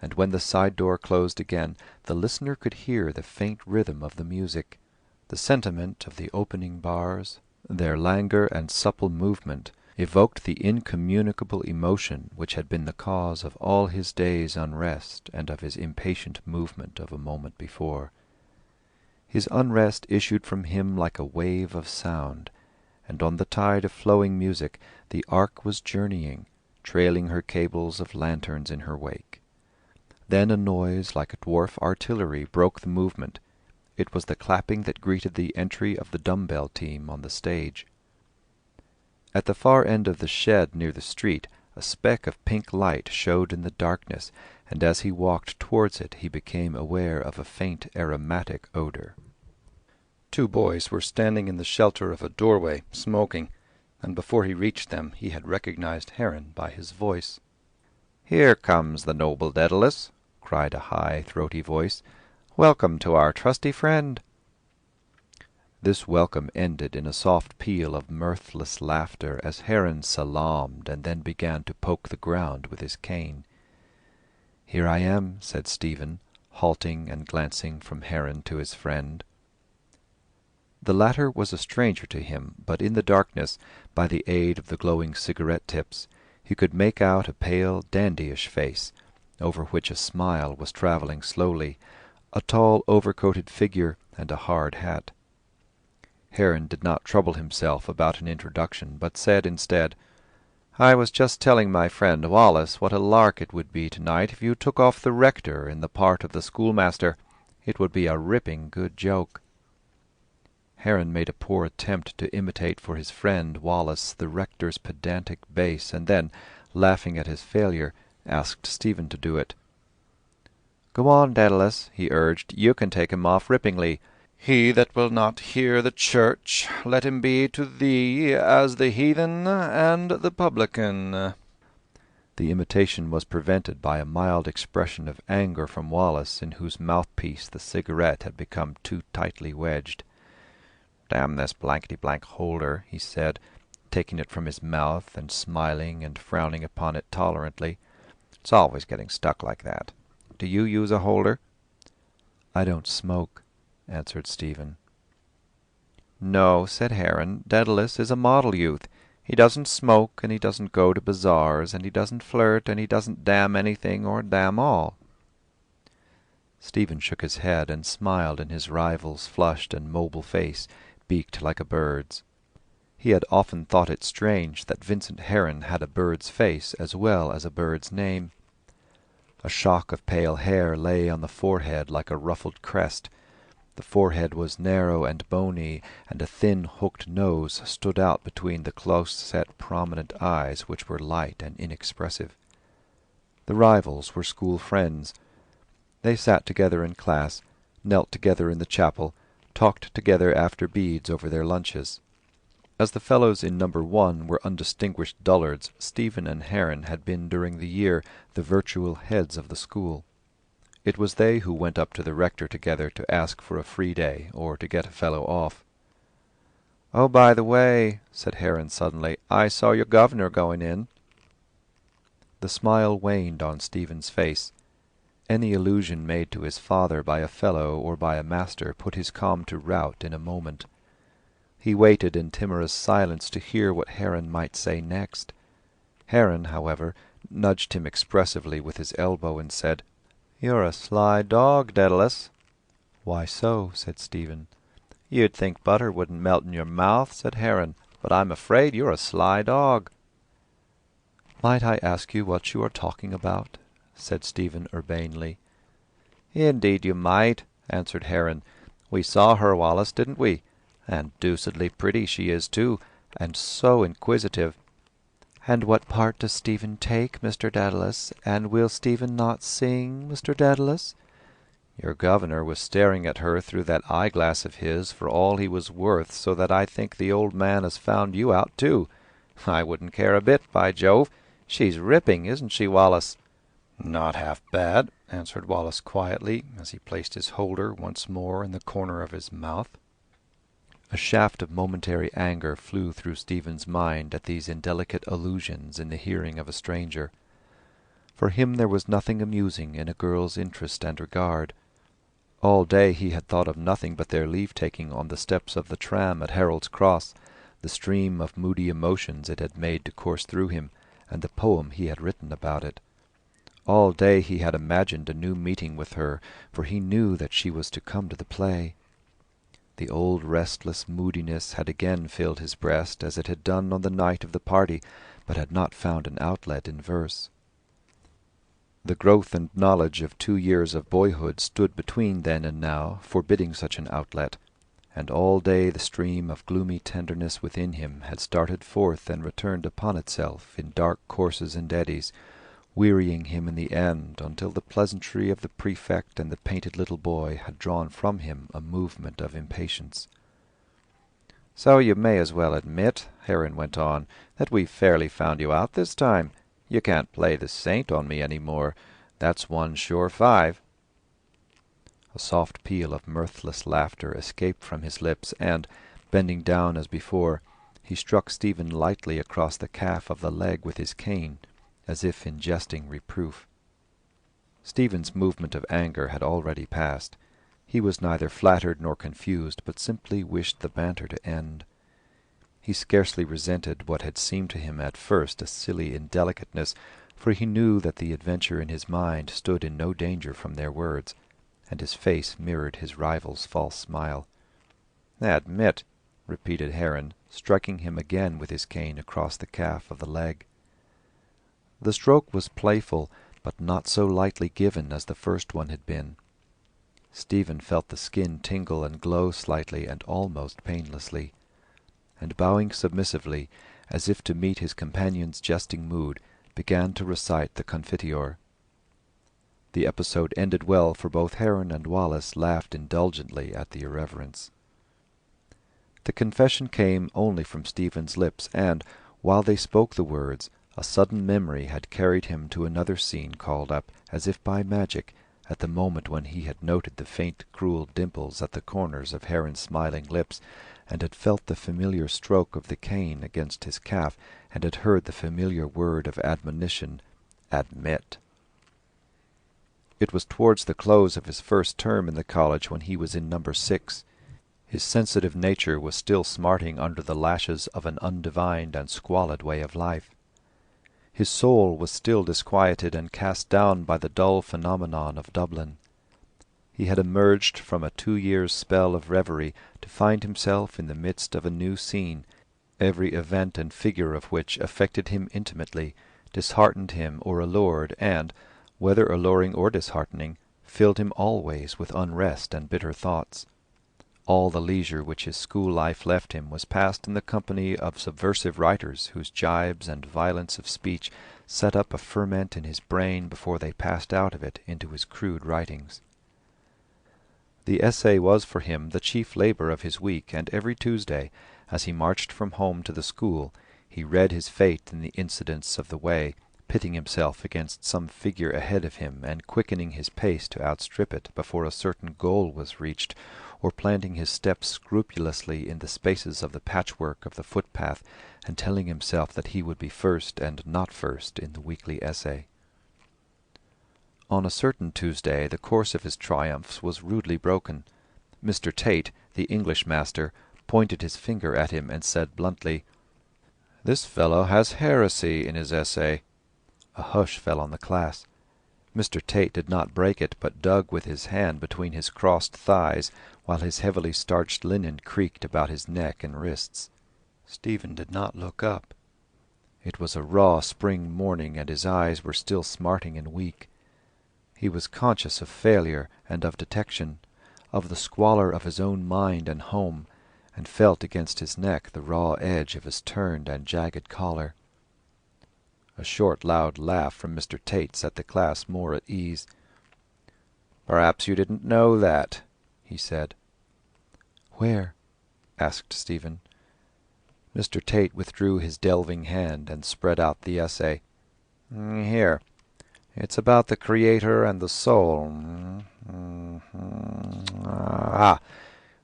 And when the side door closed again, the listener could hear the faint rhythm of the music, the sentiment of the opening bars. Their languor and supple movement evoked the incommunicable emotion which had been the cause of all his day's unrest and of his impatient movement of a moment before. His unrest issued from him like a wave of sound, and on the tide of flowing music the ark was journeying, trailing her cables of lanterns in her wake. Then a noise like a dwarf artillery broke the movement. It was the clapping that greeted the entry of the dumbbell team on the stage. At the far end of the shed near the street, a speck of pink light showed in the darkness, and as he walked towards it he became aware of a faint aromatic odour. Two boys were standing in the shelter of a doorway, smoking, and before he reached them he had recognized Heron by his voice. "Here comes the noble Dedalus," cried a high, throaty voice. "Welcome to our trusty friend." This welcome ended in a soft peal of mirthless laughter as Heron salaamed and then began to poke the ground with his cane. "Here I am," said Stephen, halting and glancing from Heron to his friend. The latter was a stranger to him, but in the darkness, by the aid of the glowing cigarette-tips, he could make out a pale, dandyish face, over which a smile was travelling slowly, a tall overcoated figure, and a hard hat. Heron did not trouble himself about an introduction, but said instead, "I was just telling my friend Wallace what a lark it would be tonight if you took off the rector in the part of the schoolmaster. It would be a ripping good joke." Heron made a poor attempt to imitate for his friend Wallace the rector's pedantic bass, and then, laughing at his failure, asked Stephen to do it. "Go on, Dedalus," he urged. "You can take him off rippingly. 'He that will not hear the church, let him be to thee as the heathen and the publican.'" The imitation was prevented by a mild expression of anger from Wallace, in whose mouthpiece the cigarette had become too tightly wedged. "Damn this blankety-blank holder," he said, taking it from his mouth and smiling and frowning upon it tolerantly. "It's always getting stuck like that. Do you use a holder?" "I don't smoke," answered Stephen. "No," said Heron. "Dedalus is a model youth. He doesn't smoke, and he doesn't go to bazaars, and he doesn't flirt, and he doesn't damn anything or damn all." Stephen shook his head and smiled in his rival's flushed and mobile face, beaked like a bird's. He had often thought it strange that Vincent Heron had a bird's face as well as a bird's name. A shock of pale hair lay on the forehead like a ruffled crest, The forehead was narrow and bony, and a thin hooked nose stood out between the close-set prominent eyes, which were light and inexpressive. The rivals were school friends. They sat together in class, knelt together in the chapel, talked together after beads over their lunches. As the fellows in number 1 were undistinguished dullards, Stephen and Heron had been during the year the virtual heads of the school. It was they who went up to the rector together to ask for a free day, or to get a fellow off. "Oh, by the way," said Heron suddenly, "I saw your governor going in." The smile waned on Stephen's face. Any allusion made to his father by a fellow or by a master put his calm to rout in a moment. He waited in timorous silence to hear what Heron might say next. Heron, however, nudged him expressively with his elbow and said, "You're a sly dog, Dedalus." "Why so?" said Stephen. "You'd think butter wouldn't melt in your mouth," said Heron, "but I'm afraid you're a sly dog." "Might I ask you what you are talking about?" said Stephen urbanely. "Indeed you might," answered Heron. "We saw her, Wallace, didn't we? And deucedly pretty she is, too, and so inquisitive." "And what part does Stephen take, Mr. Dedalus? And will Stephen not sing, Mr. Dedalus?" "Your governor was staring at her through that eyeglass of his for all he was worth, so that I think the old man has found you out too. I wouldn't care a bit, by Jove. She's ripping, isn't she, Wallace?" "Not half bad," answered Wallace quietly, as he placed his holder once more in the corner of his mouth. A shaft of momentary anger flew through Stephen's mind at these indelicate allusions in the hearing of a stranger. For him there was nothing amusing in a girl's interest and regard. All day he had thought of nothing but their leave-taking on the steps of the tram at Harold's Cross, the stream of moody emotions it had made to course through him, and the poem he had written about it. All day he had imagined a new meeting with her, for he knew that she was to come to the play. The old restless moodiness had again filled his breast, as it had done on the night of the party, but had not found an outlet in verse. The growth and knowledge of 2 years of boyhood stood between then and now, forbidding such an outlet, and all day the stream of gloomy tenderness within him had started forth and returned upon itself in dark courses and eddies, wearying him in the end, until the pleasantry of the prefect and the painted little boy had drawn from him a movement of impatience. "So you may as well admit," Heron went on, "that we've fairly found you out this time. You can't play the saint on me any more. That's one sure 5. A soft peal of mirthless laughter escaped from his lips, and, bending down as before, he struck Stephen lightly across the calf of the leg with his cane, as if in jesting reproof. Stephen's movement of anger had already passed. He was neither flattered nor confused, but simply wished the banter to end. He scarcely resented what had seemed to him at first a silly indelicateness, for he knew that the adventure in his mind stood in no danger from their words, and his face mirrored his rival's false smile. "Admit," repeated Heron, striking him again with his cane across the calf of the leg. The stroke was playful, but not so lightly given as the first one had been. Stephen felt the skin tingle and glow slightly and almost painlessly, and bowing submissively, as if to meet his companion's jesting mood, began to recite the Confiteor. The episode ended well, for both Heron and Wallace laughed indulgently at the irreverence. The confession came only from Stephen's lips, and, while they spoke the words, a sudden memory had carried him to another scene called up, as if by magic, at the moment when he had noted the faint cruel dimples at the corners of Heron's smiling lips, and had felt the familiar stroke of the cane against his calf, and had heard the familiar word of admonition, "Admit." It was towards the close of his first term in the college, when he was in number 6. His sensitive nature was still smarting under the lashes of an undivined and squalid way of life. His soul was still disquieted and cast down by the dull phenomenon of Dublin. He had emerged from a 2 years' spell of reverie to find himself in the midst of a new scene, every event and figure of which affected him intimately, disheartened him or allured, and, whether alluring or disheartening, filled him always with unrest and bitter thoughts. All the leisure which his school life left him was passed in the company of subversive writers whose gibes and violence of speech set up a ferment in his brain before they passed out of it into his crude writings. The essay was for him the chief labour of his week, and every Tuesday, as he marched from home to the school, he read his fate in the incidents of the way, pitting himself against some figure ahead of him, and quickening his pace to outstrip it before a certain goal was reached, or planting his steps scrupulously in the spaces of the patchwork of the footpath, and telling himself that he would be first and not first in the weekly essay. On a certain Tuesday the course of his triumphs was rudely broken. Mr. Tate, the English master, pointed his finger at him and said bluntly, "This fellow has heresy in his essay." A hush fell on the class. Mr. Tate did not break it, but dug with his hand between his crossed thighs, while his heavily starched linen creaked about his neck and wrists. Stephen did not look up. It was a raw spring morning, and his eyes were still smarting and weak. He was conscious of failure and of detection, of the squalor of his own mind and home, and felt against his neck the raw edge of his turned and jagged collar. A short, loud laugh from Mr. Tate set the class more at ease. "Perhaps you didn't know that," he said. "Where?" asked Stephen. Mr. Tate withdrew his delving hand and spread out the essay. "Here. It's about the Creator and the soul.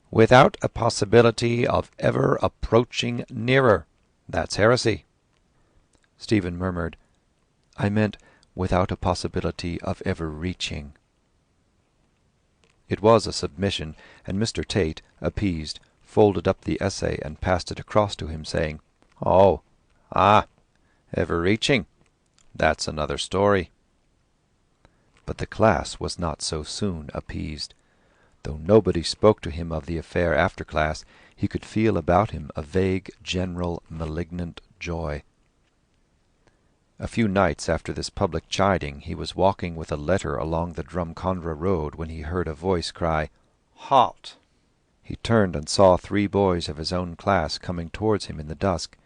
Without a possibility of ever approaching nearer. That's heresy." Stephen murmured, "I meant without a possibility of ever reaching." It was a submission, and Mr. Tate, appeased, folded up the essay and passed it across to him, saying, ever reaching. That's another story." But the class was not so soon appeased. Though nobody spoke to him of the affair after class, he could feel about him a vague, general, malignant joy. A few nights after this public chiding, he was walking with a letter along the Drumcondra road when he heard a voice cry, "Halt!" He turned and saw 3 boys of his own class coming towards him in the dusk.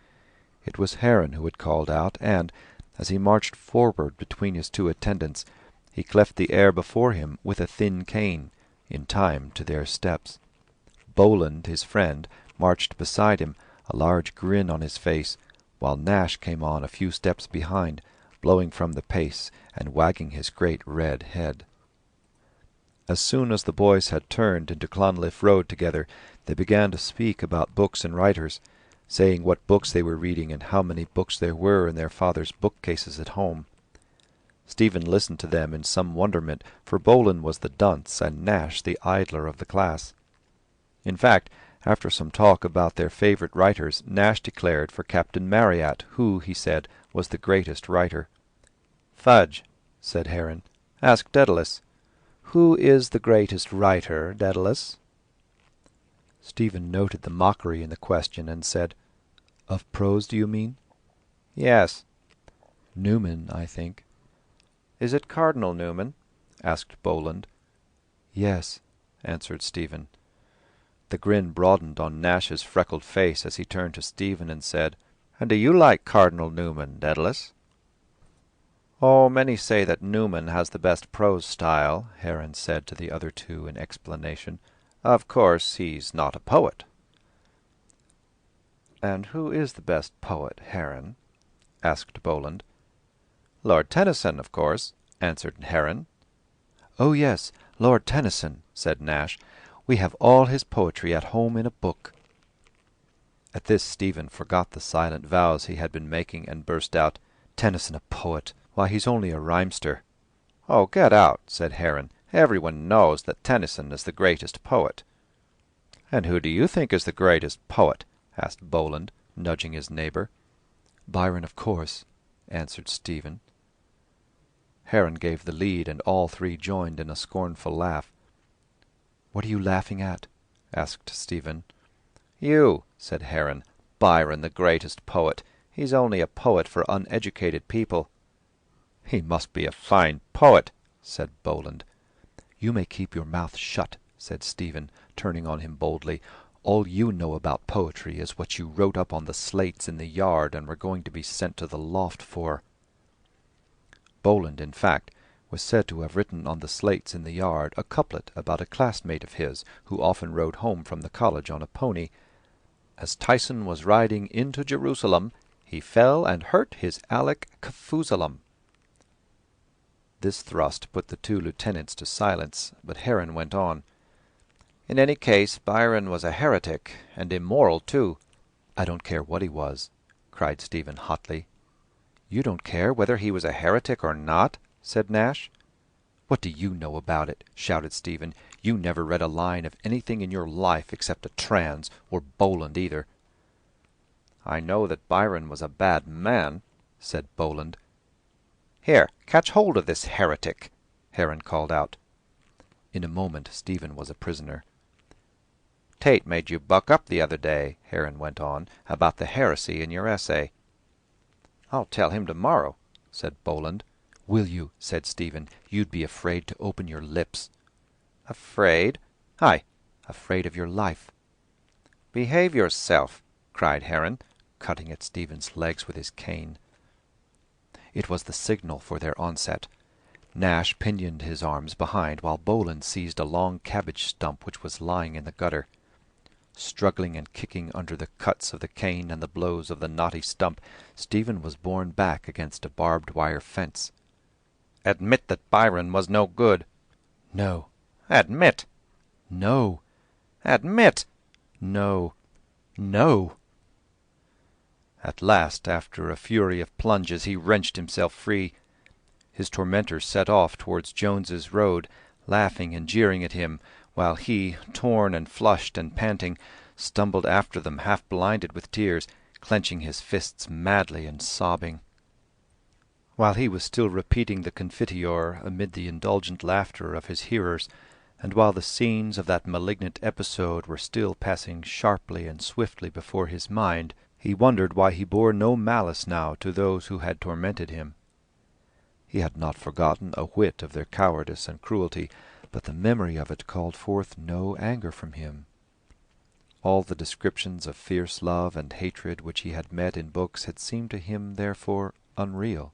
It was Heron who had called out, and, as he marched forward between his 2 attendants, he cleft the air before him with a thin cane, in time to their steps. Boland, his friend, marched beside him, a large grin on his face, while Nash came on a few steps behind, blowing from the pace and wagging his great red head. As soon as the boys had turned into Clonliffe Road together, they began to speak about books and writers, saying what books they were reading and how many books there were in their father's bookcases at home. Stephen listened to them in some wonderment, for Boland was the dunce and Nash the idler of the class. In fact, after some talk about their favourite writers, Nash declared for Captain Marryat, who, he said, was the greatest writer. "Fudge," said Heron. "Ask Dedalus. Who is the greatest writer, Dedalus?" Stephen noted the mockery in the question and said, "Of prose, do you mean?" "Yes." "Newman, I think." "Is it Cardinal Newman?" asked Boland. "Yes," answered Stephen. The grin broadened on Nash's freckled face as he turned to Stephen and said, "And do you like Cardinal Newman, Dedalus?" "Oh, many say that Newman has the best prose style," Heron said to the other 2 in explanation. "Of course, he's not a poet." "And who is the best poet, Heron?" asked Boland. "Lord Tennyson, of course," answered Heron. "Oh, yes, Lord Tennyson," said Nash. "We have all his poetry at home in a book." At this Stephen forgot the silent vows he had been making, and burst out, "Tennyson a poet! Why, he's only a rhymester." "Oh, get out," said Heron. "Everyone knows that Tennyson is the greatest poet." "And who do you think is the greatest poet?" asked Boland, nudging his neighbour. "Byron, of course," answered Stephen. Heron gave the lead, and all 3 joined in a scornful laugh. "What are you laughing at?" asked Stephen. "You," said Heron. "Byron the greatest poet. He's only a poet for uneducated people." "He must be a fine poet," said Boland. "You may keep your mouth shut," said Stephen, turning on him boldly. "All you know about poetry is what you wrote up on the slates in the yard and were going to be sent to the loft for." Boland, in fact, was said to have written on the slates in the yard a couplet about a classmate of his who often rode home from the college on a pony. "As Tyson was riding into Jerusalem, he fell and hurt his Alec Kafuzalem." This thrust put the two lieutenants to silence, but Heron went on. "In any case, Byron was a heretic, and immoral too." "I don't care what he was," cried Stephen hotly. "You don't care whether he was a heretic or not?" said Nash. "What do you know about it?" shouted Stephen. "You never read a line of anything in your life except a trans, or Boland either." "I know that Byron was a bad man," said Boland. "Here, catch hold of this heretic," Heron called out. In a moment Stephen was a prisoner. "Tate made you buck up the other day," Heron went on, "about the heresy in your essay." "I'll tell him tomorrow," said Boland. "Will you?" said Stephen. "You'd be afraid to open your lips." "Afraid? Aye, Afraid of your life." behave yourself," cried Heron, cutting at Stephen's legs with his cane. It was the signal for their onset. Nash pinioned his arms behind, while Boland seized a long cabbage stump which was lying in the gutter. Struggling and kicking under the cuts of the cane and the blows of the knotty stump, Stephen was borne back against a barbed wire fence. "Admit that Byron was no good." "No." "Admit." "No." "Admit." "No." "No." At last, after a fury of plunges, he wrenched himself free. His tormentors set off towards Jones's Road, laughing and jeering at him, while he, torn and flushed and panting, stumbled after them, half blinded with tears, clenching his fists madly and sobbing. While he was still repeating the Confiteor amid the indulgent laughter of his hearers, and while the scenes of that malignant episode were still passing sharply and swiftly before his mind, he wondered why he bore no malice now to those who had tormented him. He had not forgotten a whit of their cowardice and cruelty, but the memory of it called forth no anger from him. All the descriptions of fierce love and hatred which he had met in books had seemed to him therefore unreal.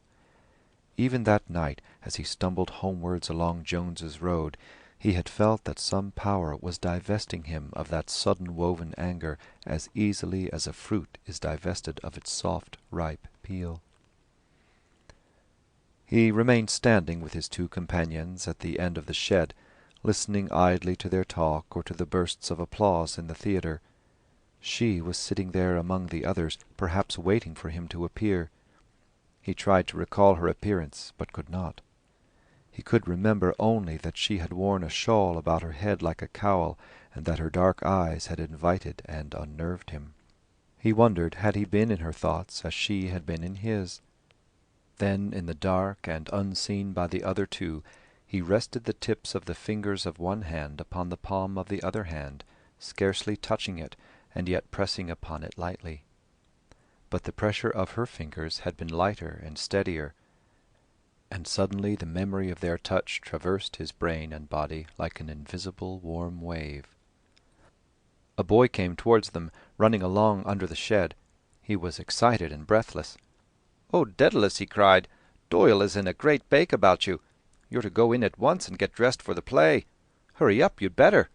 Even that night, as he stumbled homewards along Jones's Road, he had felt that some power was divesting him of that sudden-woven anger as easily as a fruit is divested of its soft, ripe peel. He remained standing with his two companions at the end of the shed, listening idly to their talk or to the bursts of applause in the theatre. She was sitting there among the others, perhaps waiting for him to appear. He tried to recall her appearance, but could not. He could remember only that she had worn a shawl about her head like a cowl, and that her dark eyes had invited and unnerved him. He wondered, had he been in her thoughts as she had been in his? Then, in the dark and unseen by the other two, he rested the tips of the fingers of one hand upon the palm of the other hand, scarcely touching it, and yet pressing upon it lightly. But the pressure of her fingers had been lighter and steadier, and suddenly the memory of their touch traversed his brain and body like an invisible warm wave. A boy came towards them, running along under the shed. He was excited and breathless. "Oh, Dedalus," he cried, "Doyle is in a great bake about you. You're to go in at once and get dressed for the play. Hurry up, you'd better."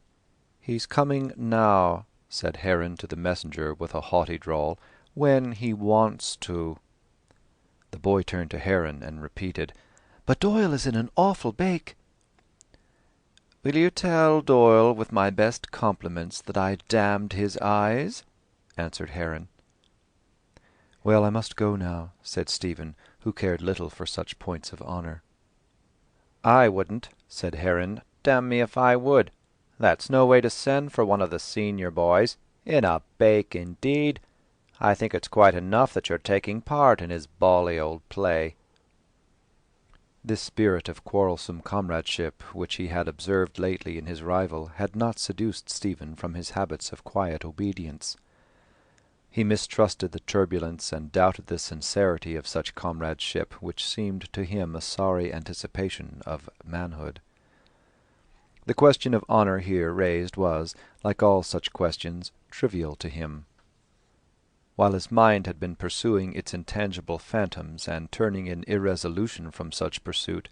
"He's coming now," said Heron to the messenger with a haughty drawl, "when he wants to." The boy turned to Heron and repeated, "But Doyle is in an awful bake." "Will you tell Doyle with my best compliments that I damned his eyes?" answered Heron. "Well, I must go now," said Stephen, who cared little for such points of honour. "I wouldn't," said Heron. "Damn me if I would. That's no way to send for one of the senior boys. In a bake, indeed. I think it's quite enough that you're taking part in his bally old play." This spirit of quarrelsome comradeship which he had observed lately in his rival had not seduced Stephen from his habits of quiet obedience. He mistrusted the turbulence and doubted the sincerity of such comradeship, which seemed to him a sorry anticipation of manhood. The question of honour here raised was, like all such questions, trivial to him. While his mind had been pursuing its intangible phantoms and turning in irresolution from such pursuit,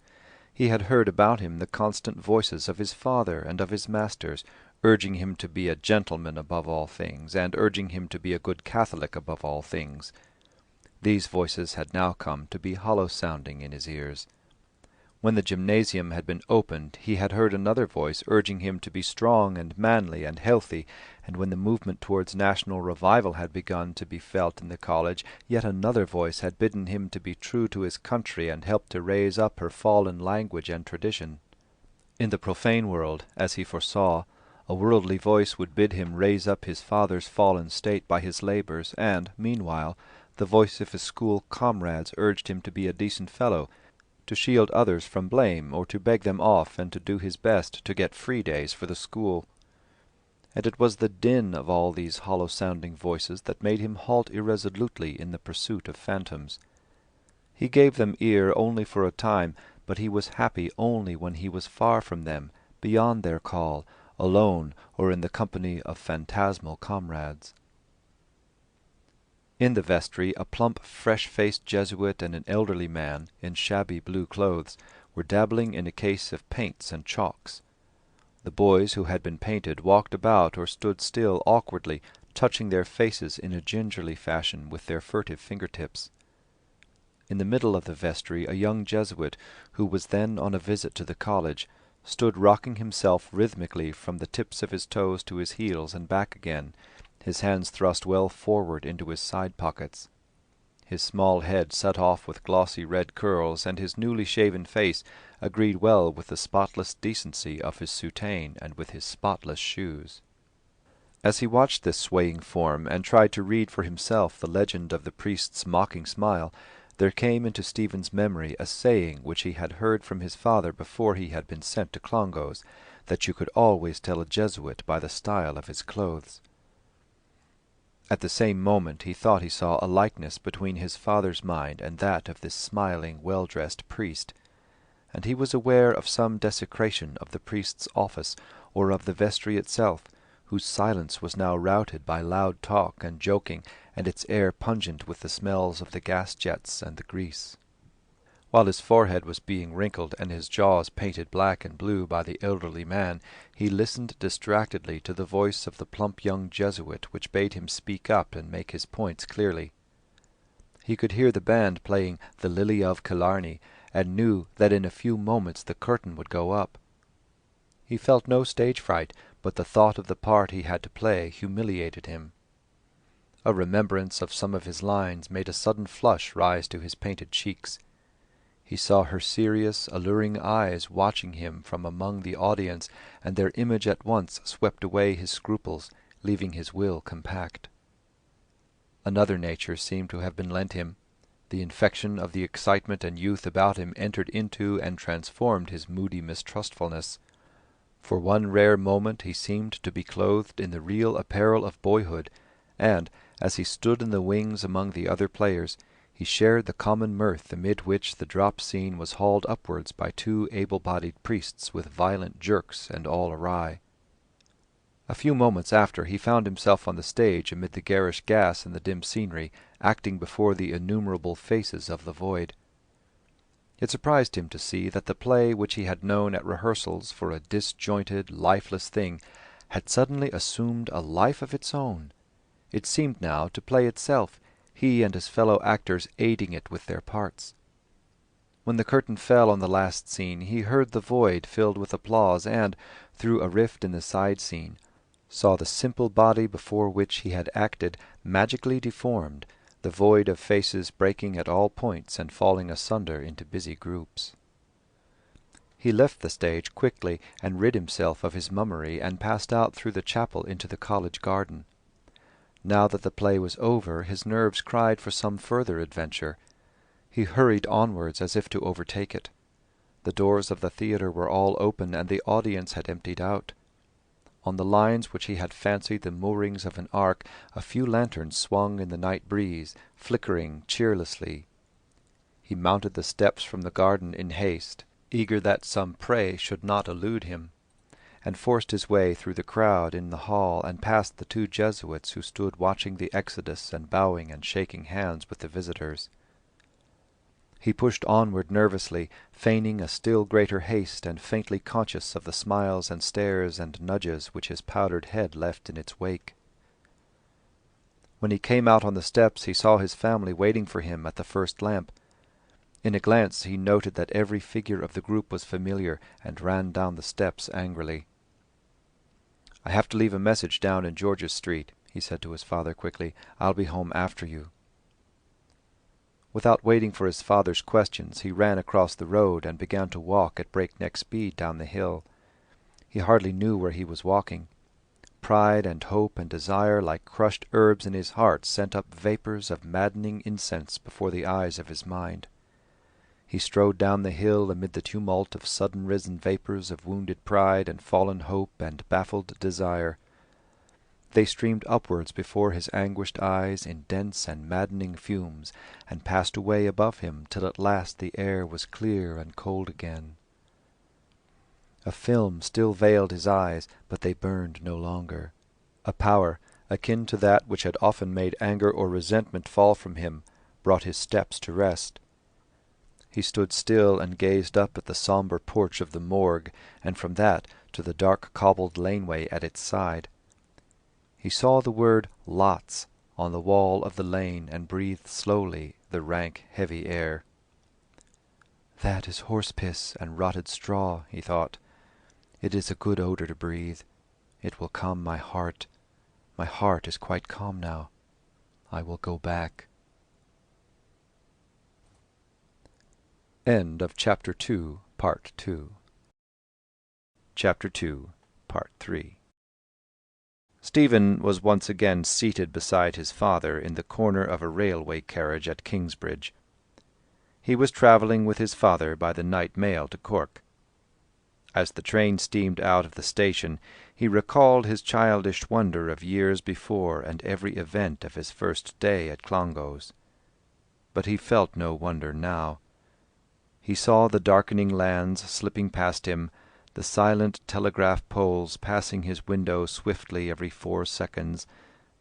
he had heard about him the constant voices of his father and of his masters, urging him to be a gentleman above all things, and urging him to be a good Catholic above all things. These voices had now come to be hollow-sounding in his ears. When the gymnasium had been opened, he had heard another voice urging him to be strong and manly and healthy, and when the movement towards national revival had begun to be felt in the college, yet another voice had bidden him to be true to his country and help to raise up her fallen language and tradition. In the profane world, as he foresaw, a worldly voice would bid him raise up his father's fallen state by his labours, and, meanwhile, the voice of his school comrades urged him to be a decent fellow, to shield others from blame, or to beg them off, and to do his best to get free days for the school. And it was the din of all these hollow-sounding voices that made him halt irresolutely in the pursuit of phantoms. He gave them ear only for a time, but he was happy only when he was far from them, beyond their call, alone or in the company of phantasmal comrades. In the vestry a plump, fresh-faced Jesuit and an elderly man, in shabby blue clothes, were dabbling in a case of paints and chalks. The boys who had been painted walked about or stood still awkwardly, touching their faces in a gingerly fashion with their furtive finger-tips. In the middle of the vestry a young Jesuit, who was then on a visit to the college, stood rocking himself rhythmically from the tips of his toes to his heels and back again, his hands thrust well forward into his side pockets. His small head set off with glossy red curls, and his newly shaven face agreed well with the spotless decency of his soutane and with his spotless shoes. As he watched this swaying form, and tried to read for himself the legend of the priest's mocking smile, there came into Stephen's memory a saying which he had heard from his father before he had been sent to Clongowes, that you could always tell a Jesuit by the style of his clothes. At the same moment he thought he saw a likeness between his father's mind and that of this smiling, well-dressed priest, and he was aware of some desecration of the priest's office, or of the vestry itself, whose silence was now routed by loud talk and joking, and its air pungent with the smells of the gas-jets and the grease. While his forehead was being wrinkled and his jaws painted black and blue by the elderly man, he listened distractedly to the voice of the plump young Jesuit, which bade him speak up and make his points clearly. He could hear the band playing "The Lily of Killarney," and knew that in a few moments the curtain would go up. He felt no stage fright, but the thought of the part he had to play humiliated him. A remembrance of some of his lines made a sudden flush rise to his painted cheeks. He saw her serious, alluring eyes watching him from among the audience, and their image at once swept away his scruples, leaving his will compact. Another nature seemed to have been lent him. The infection of the excitement and youth about him entered into and transformed his moody mistrustfulness. For one rare moment he seemed to be clothed in the real apparel of boyhood, and, as he stood in the wings among the other players, he shared the common mirth amid which the drop scene was hauled upwards by two able-bodied priests with violent jerks and all awry. A few moments after he found himself on the stage amid the garish gas and the dim scenery, acting before the innumerable faces of the void. It surprised him to see that the play which he had known at rehearsals for a disjointed, lifeless thing had suddenly assumed a life of its own. It seemed now to play itself, he and his fellow actors aiding it with their parts. When the curtain fell on the last scene, he heard the void filled with applause, and, through a rift in the side scene, saw the simple body before which he had acted magically deformed, the void of faces breaking at all points and falling asunder into busy groups. He left the stage quickly and rid himself of his mummery, and passed out through the chapel into the college garden. Now that the play was over, his nerves cried for some further adventure. He hurried onwards as if to overtake it. The doors of the theatre were all open, and the audience had emptied out. On the lines which he had fancied the moorings of an ark, a few lanterns swung in the night breeze, flickering cheerlessly. He mounted the steps from the garden in haste, eager that some prey should not elude him. and forced his way through the crowd in the hall and past the 2 Jesuits who stood watching the exodus and bowing and shaking hands with the visitors. He pushed onward nervously, feigning a still greater haste and faintly conscious of the smiles and stares and nudges which his powdered head left in its wake. When he came out on the steps he saw his family waiting for him at the first lamp. In a glance he noted that every figure of the group was familiar, and ran down the steps angrily. "I have to leave a message down in George's Street," he said to his father quickly. "I'll be home after you." Without waiting for his father's questions, he ran across the road and began to walk at breakneck speed down the hill. He hardly knew where he was walking. Pride and hope and desire, like crushed herbs in his heart, sent up vapours of maddening incense before the eyes of his mind. He strode down the hill amid the tumult of sudden-risen vapours of wounded pride and fallen hope and baffled desire. They streamed upwards before his anguished eyes in dense and maddening fumes, and passed away above him till at last the air was clear and cold again. A film still veiled his eyes, but they burned no longer. A power, akin to that which had often made anger or resentment fall from him, brought his steps to rest. He stood still and gazed up at the sombre porch of the morgue, and from that to the dark cobbled laneway at its side. He saw the word "Lots" on the wall of the lane, and breathed slowly the rank, heavy air. "That is horse-piss and rotted straw," he thought. "It is a good odour to breathe. It will calm my heart. My heart is quite calm now. I will go back." End of Chapter 2, Part 2. Chapter 2, Part 3. Stephen was once again seated beside his father in the corner of a railway carriage at Kingsbridge. He was travelling with his father by the night mail to Cork. As the train steamed out of the station, he recalled his childish wonder of years before and every event of his first day at Clongowes. But he felt no wonder now. He saw the darkening lands slipping past him, the silent telegraph poles passing his window swiftly every 4 seconds,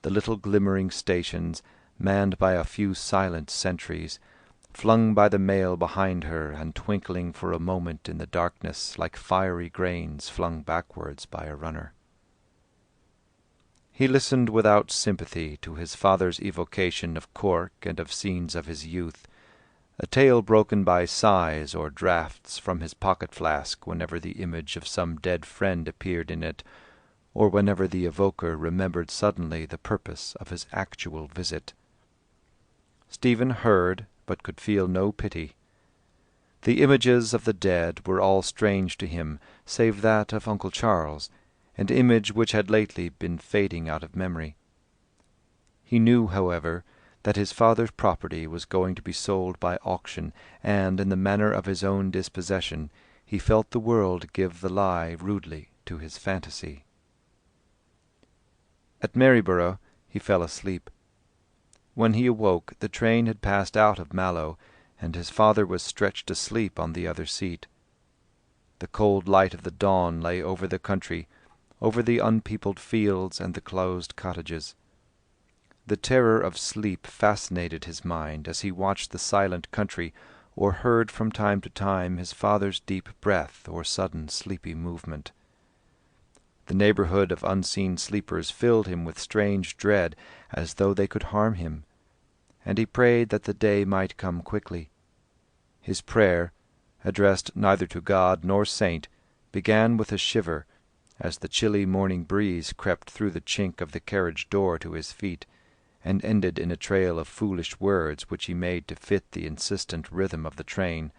the little glimmering stations, manned by a few silent sentries, flung by the mail behind her and twinkling for a moment in the darkness like fiery grains flung backwards by a runner. He listened without sympathy to his father's evocation of Cork and of scenes of his youth, a tale broken by sighs or draughts from his pocket-flask whenever the image of some dead friend appeared in it, or whenever the evoker remembered suddenly the purpose of his actual visit. Stephen heard, but could feel no pity. The images of the dead were all strange to him, save that of Uncle Charles, an image which had lately been fading out of memory. He knew, however, that his father's property was going to be sold by auction, and, in the manner of his own dispossession, he felt the world give the lie rudely to his fantasy. At Maryborough he fell asleep. When he awoke, the train had passed out of Mallow, and his father was stretched asleep on the other seat. The cold light of the dawn lay over the country, over the unpeopled fields and the closed cottages. The terror of sleep fascinated his mind as he watched the silent country, or heard from time to time his father's deep breath or sudden sleepy movement. The neighbourhood of unseen sleepers filled him with strange dread, as though they could harm him, and he prayed that the day might come quickly. His prayer, addressed neither to God nor saint, began with a shiver, as the chilly morning breeze crept through the chink of the carriage door to his feet, and ended in a trail of foolish words which he made to fit the insistent rhythm of the train,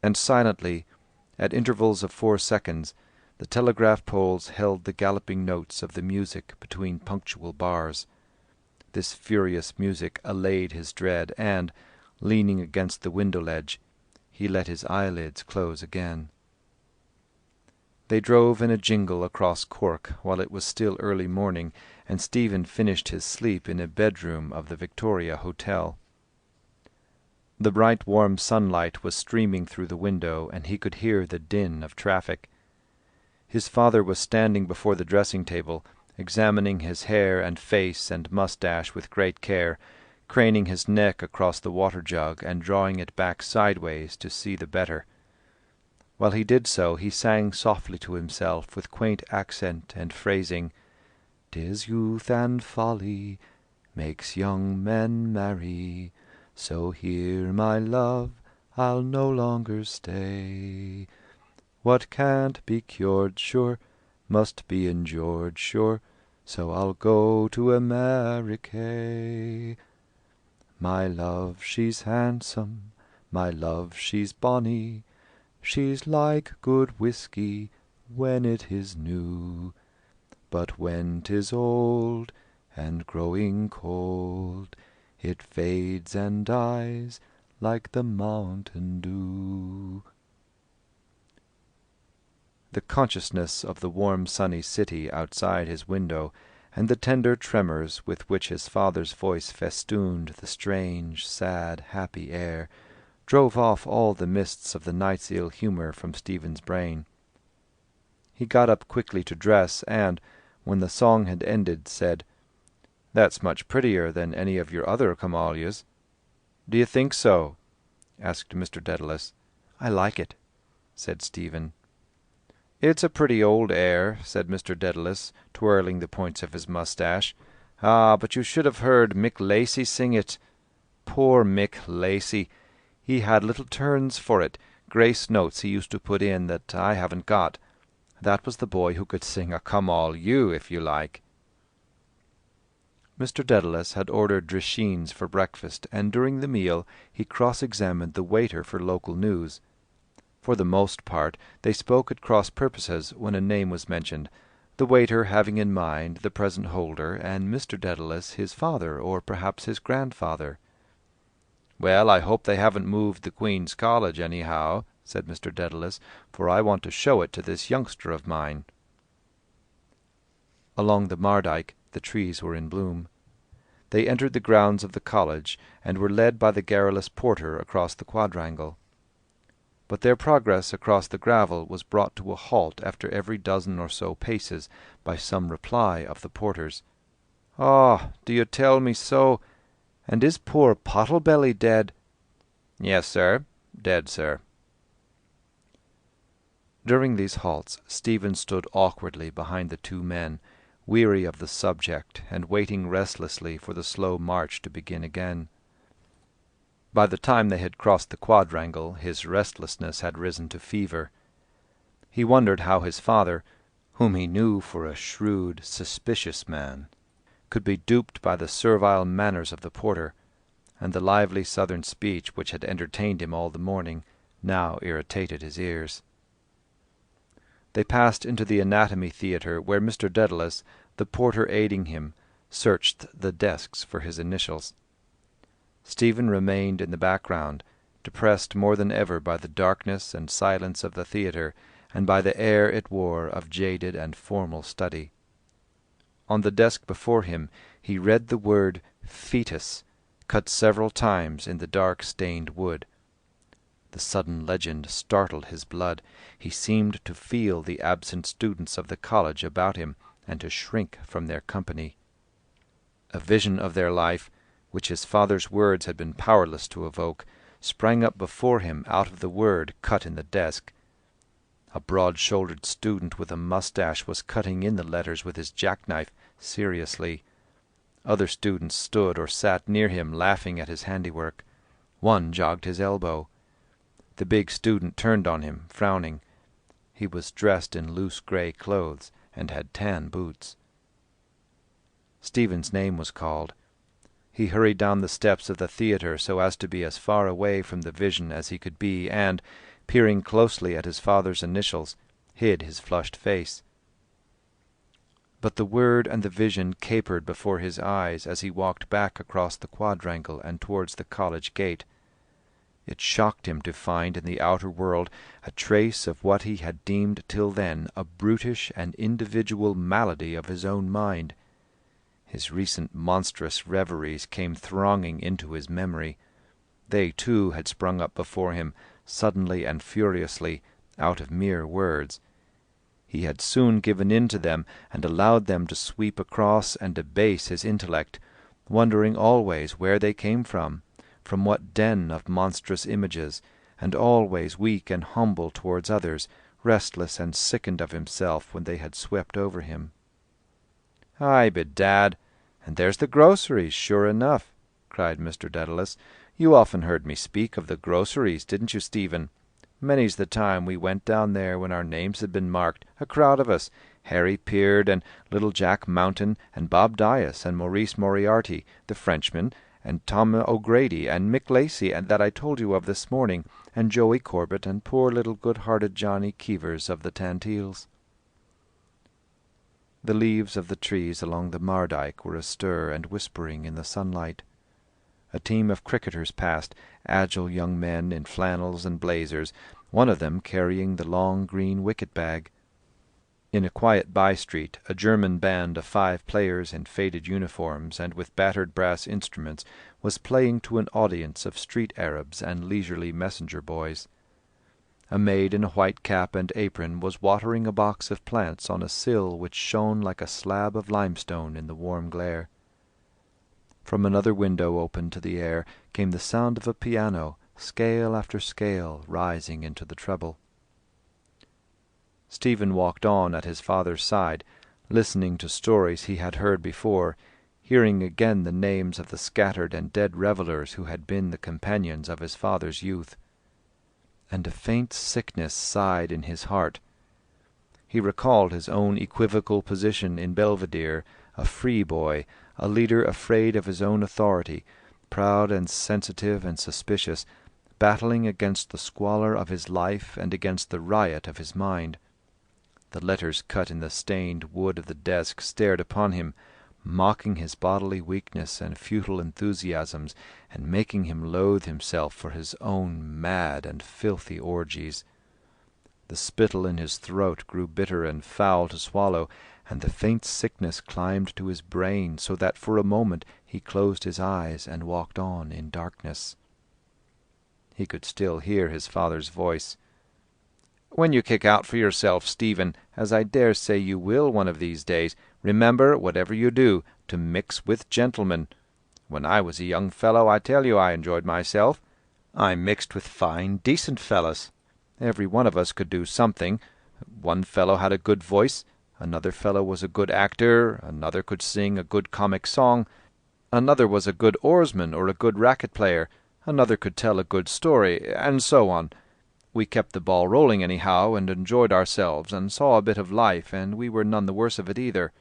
and silently, at intervals of 4 seconds, the telegraph poles held the galloping notes of the music between punctual bars. This furious music allayed his dread, and, leaning against the window-ledge, he let his eyelids close again. They drove in a jingle across Cork while it was still early morning, and Stephen finished his sleep in a bedroom of the Victoria Hotel. The bright warm sunlight was streaming through the window, and he could hear the din of traffic. His father was standing before the dressing-table, examining his hair and face and moustache with great care, craning his neck across the water-jug and drawing it back sideways to see the better. While he did so, he sang softly to himself with quaint accent and phrasing, "'Tis youth and folly makes young men merry, so here, my love, I'll no longer stay. What can't be cured, sure, must be endured, sure, so I'll go to America. My love, she's handsome, my love, she's bonny, she's like good whiskey when it is new, but when 'tis old and growing cold, it fades and dies like the mountain dew." The consciousness of the warm sunny city outside his window, and the tender tremors with which his father's voice festooned the strange, sad, happy air, drove off all the mists of the night's ill humour from Stephen's brain. He got up quickly to dress, and, when the song had ended, said, "That's much prettier than any of your other camalias." "Do you think so?" asked Mr. Dedalus. "I like it," said Stephen. "It's a pretty old air," said Mr. Dedalus, twirling the points of his moustache. "Ah, but you should have heard Mick Lacy sing it. Poor Mick Lacy! He had little turns for it, grace notes he used to put in that I haven't got. That was the boy who could sing a come-all-you, if you like." Mr. Dedalus had ordered drisheens for breakfast, and during the meal he cross-examined the waiter for local news. For the most part they spoke at cross-purposes when a name was mentioned, the waiter having in mind the present holder, and Mr. Dedalus his father, or perhaps his grandfather. "Well, I hope they haven't moved the Queen's College, anyhow," said Mr. Dedalus, "for I want to show it to this youngster of mine." Along the Mardyke the trees were in bloom. They entered the grounds of the college, and were led by the garrulous porter across the quadrangle. But their progress across the gravel was brought to a halt after every dozen or so paces by some reply of the porter's. "Ah, do you tell me so? And is poor Pottlebelly dead?" "Yes, sir, dead, sir." During these halts Stephen stood awkwardly behind the two men, weary of the subject, and waiting restlessly for the slow march to begin again. By the time they had crossed the quadrangle his restlessness had risen to fever. He wondered how his father, whom he knew for a shrewd, suspicious man, could be duped by the servile manners of the porter, and the lively southern speech which had entertained him all the morning now irritated his ears. They passed into the anatomy theatre, where Mr. Dedalus, the porter aiding him, searched the desks for his initials. Stephen remained in the background, depressed more than ever by the darkness and silence of the theatre, and by the air it wore of jaded and formal study. On the desk before him he read the word fetus, cut several times in the dark stained wood. The sudden legend startled his blood. He seemed to feel the absent students of the college about him, and to shrink from their company. A vision of their life, which his father's words had been powerless to evoke, sprang up before him out of the word cut in the desk. A broad-shouldered student with a moustache was cutting in the letters with his jackknife, seriously. Other students stood or sat near him, laughing at his handiwork. One jogged his elbow. The big student turned on him, frowning. He was dressed in loose grey clothes, and had tan boots. Stephen's name was called. He hurried down the steps of the theatre so as to be as far away from the vision as he could be, and, peering closely at his father's initials, hid his flushed face. But the word and the vision capered before his eyes as he walked back across the quadrangle and towards the college gate. It shocked him to find in the outer world a trace of what he had deemed till then a brutish and individual malady of his own mind. His recent monstrous reveries came thronging into his memory. They, too, had sprung up before him, suddenly and furiously, out of mere words. he had soon given in to them and allowed them to sweep across and debase his intellect, wondering always where they came from what den of monstrous images, and always weak and humble towards others, restless and sickened of himself when they had swept over him. "Ay, bedad, and there's the groceries, sure enough," cried Mr. Dedalus. "You often heard me speak of the groceries, didn't you, Stephen? Many's the time we went down there when our names had been marked, a crowd of us, Harry Peard and little Jack Mountain and Bob Dyas and Maurice Moriarty, the Frenchman, and Tom O'Grady and Mick Lacey and that I told you of this morning, and Joey Corbett and poor little good-hearted Johnny Keevers of the Tanteels." The leaves of the trees along the Mardyke were astir and whispering in the sunlight. A team of cricketers passed, agile young men in flannels and blazers, one of them carrying the long green wicket-bag. In a quiet by-street a German band of 5 players in faded uniforms and with battered brass instruments was playing to an audience of street Arabs and leisurely messenger boys. A maid in a white cap and apron was watering a box of plants on a sill which shone like a slab of limestone in the warm glare. From another window open to the air came the sound of a piano, scale after scale, rising into the treble. Stephen walked on at his father's side, listening to stories he had heard before, hearing again the names of the scattered and dead revellers who had been the companions of his father's youth. And a faint sickness sighed in his heart. He recalled his own equivocal position in Belvedere, a free boy, a leader afraid of his own authority, proud and sensitive and suspicious, battling against the squalor of his life and against the riot of his mind. The letters cut in the stained wood of the desk stared upon him, mocking his bodily weakness and futile enthusiasms, and making him loathe himself for his own mad and filthy orgies. The spittle in his throat grew bitter and foul to swallow, and the faint sickness climbed to his brain, so that for a moment he closed his eyes and walked on in darkness. He could still hear his father's voice. "When you kick out for yourself, Stephen, as I dare say you will one of these days, remember, whatever you do, to mix with gentlemen. When I was a young fellow, I tell you I enjoyed myself. I mixed with fine, decent fellows. Every one of us could do something. One fellow had a good voice, another fellow was a good actor, another could sing a good comic song, another was a good oarsman or a good racket-player, another could tell a good story, and so on. We kept the ball rolling anyhow, and enjoyed ourselves, and saw a bit of life, and we were none the worse of it either.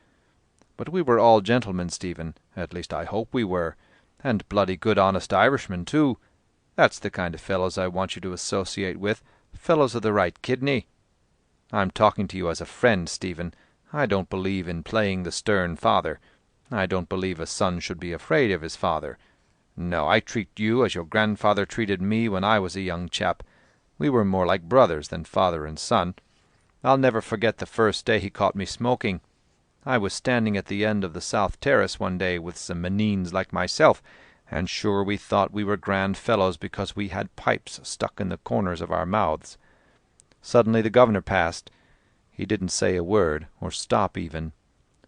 But we were all gentlemen, Stephen, at least I hope we were, and bloody good honest Irishmen too. That's the kind of fellows I want you to associate with, fellows of the right kidney. I'm talking to you as a friend, Stephen. I don't believe in playing the stern father. I don't believe a son should be afraid of his father. No, I treat you as your grandfather treated me when I was a young chap. We were more like brothers than father and son. I'll never forget the first day he caught me smoking. I was standing at the end of the South Terrace one day with some menines like myself, and sure we thought we were grand fellows because we had pipes stuck in the corners of our mouths. Suddenly the governor passed. He didn't say a word, or stop even.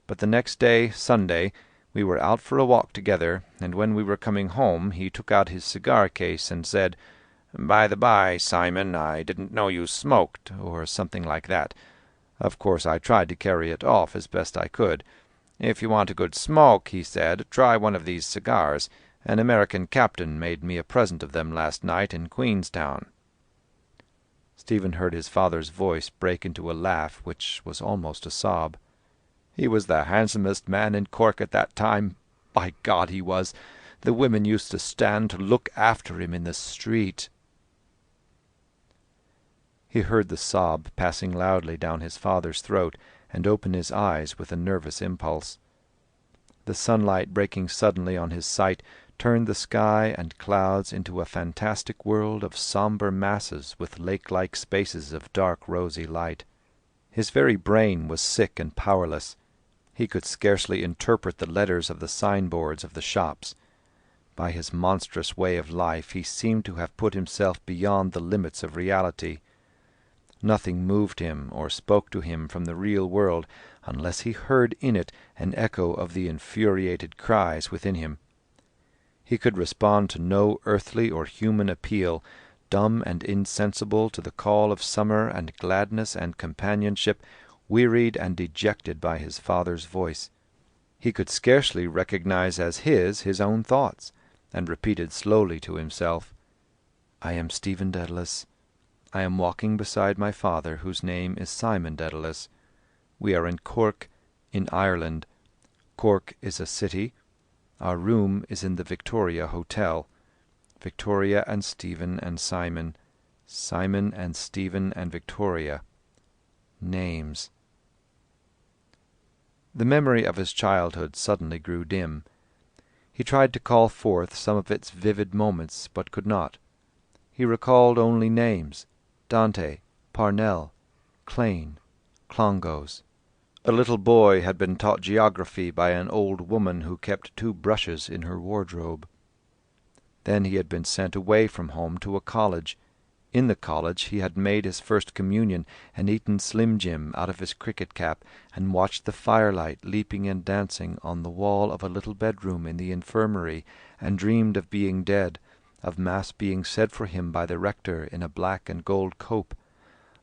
But the next day, Sunday, we were out for a walk together, and when we were coming home he took out his cigar-case and said, "By the by, Simon, I didn't know you smoked," or something like that. Of course I tried to carry it off as best I could. "If you want a good smoke," he said, "try one of these cigars. An American captain made me a present of them last night in Queenstown." Stephen heard his father's voice break into a laugh which was almost a sob. "He was the handsomest man in Cork at that time. By God, he was. The women used to stand to look after him in the street." He heard the sob passing loudly down his father's throat, and opened his eyes with a nervous impulse. The sunlight breaking suddenly on his sight turned the sky and clouds into a fantastic world of sombre masses with lake-like spaces of dark rosy light. His very brain was sick and powerless. He could scarcely interpret the letters of the signboards of the shops. By his monstrous way of life he seemed to have put himself beyond the limits of reality. Nothing moved him or spoke to him from the real world unless he heard in it an echo of the infuriated cries within him. He could respond to no earthly or human appeal, dumb and insensible to the call of summer and gladness and companionship, wearied and dejected by his father's voice. He could scarcely recognize as his own thoughts, and repeated slowly to himself, "I am Stephen Dedalus. I am walking beside my father, whose name is Simon Dedalus. We are in Cork, in Ireland. Cork is a city. Our room is in the Victoria Hotel. Victoria and Stephen and Simon. Simon and Stephen and Victoria. Names." The memory of his childhood suddenly grew dim. He tried to call forth some of its vivid moments, but could not. He recalled only names: Dante, Parnell, Clane, Clongowes. A little boy had been taught geography by an old woman who kept 2 brushes in her wardrobe. Then he had been sent away from home to a college. In the college he had made his first communion, and eaten Slim Jim out of his cricket cap, and watched the firelight leaping and dancing on the wall of a little bedroom in the infirmary, and dreamed of being dead, of mass being said for him by the rector in a black and gold cope,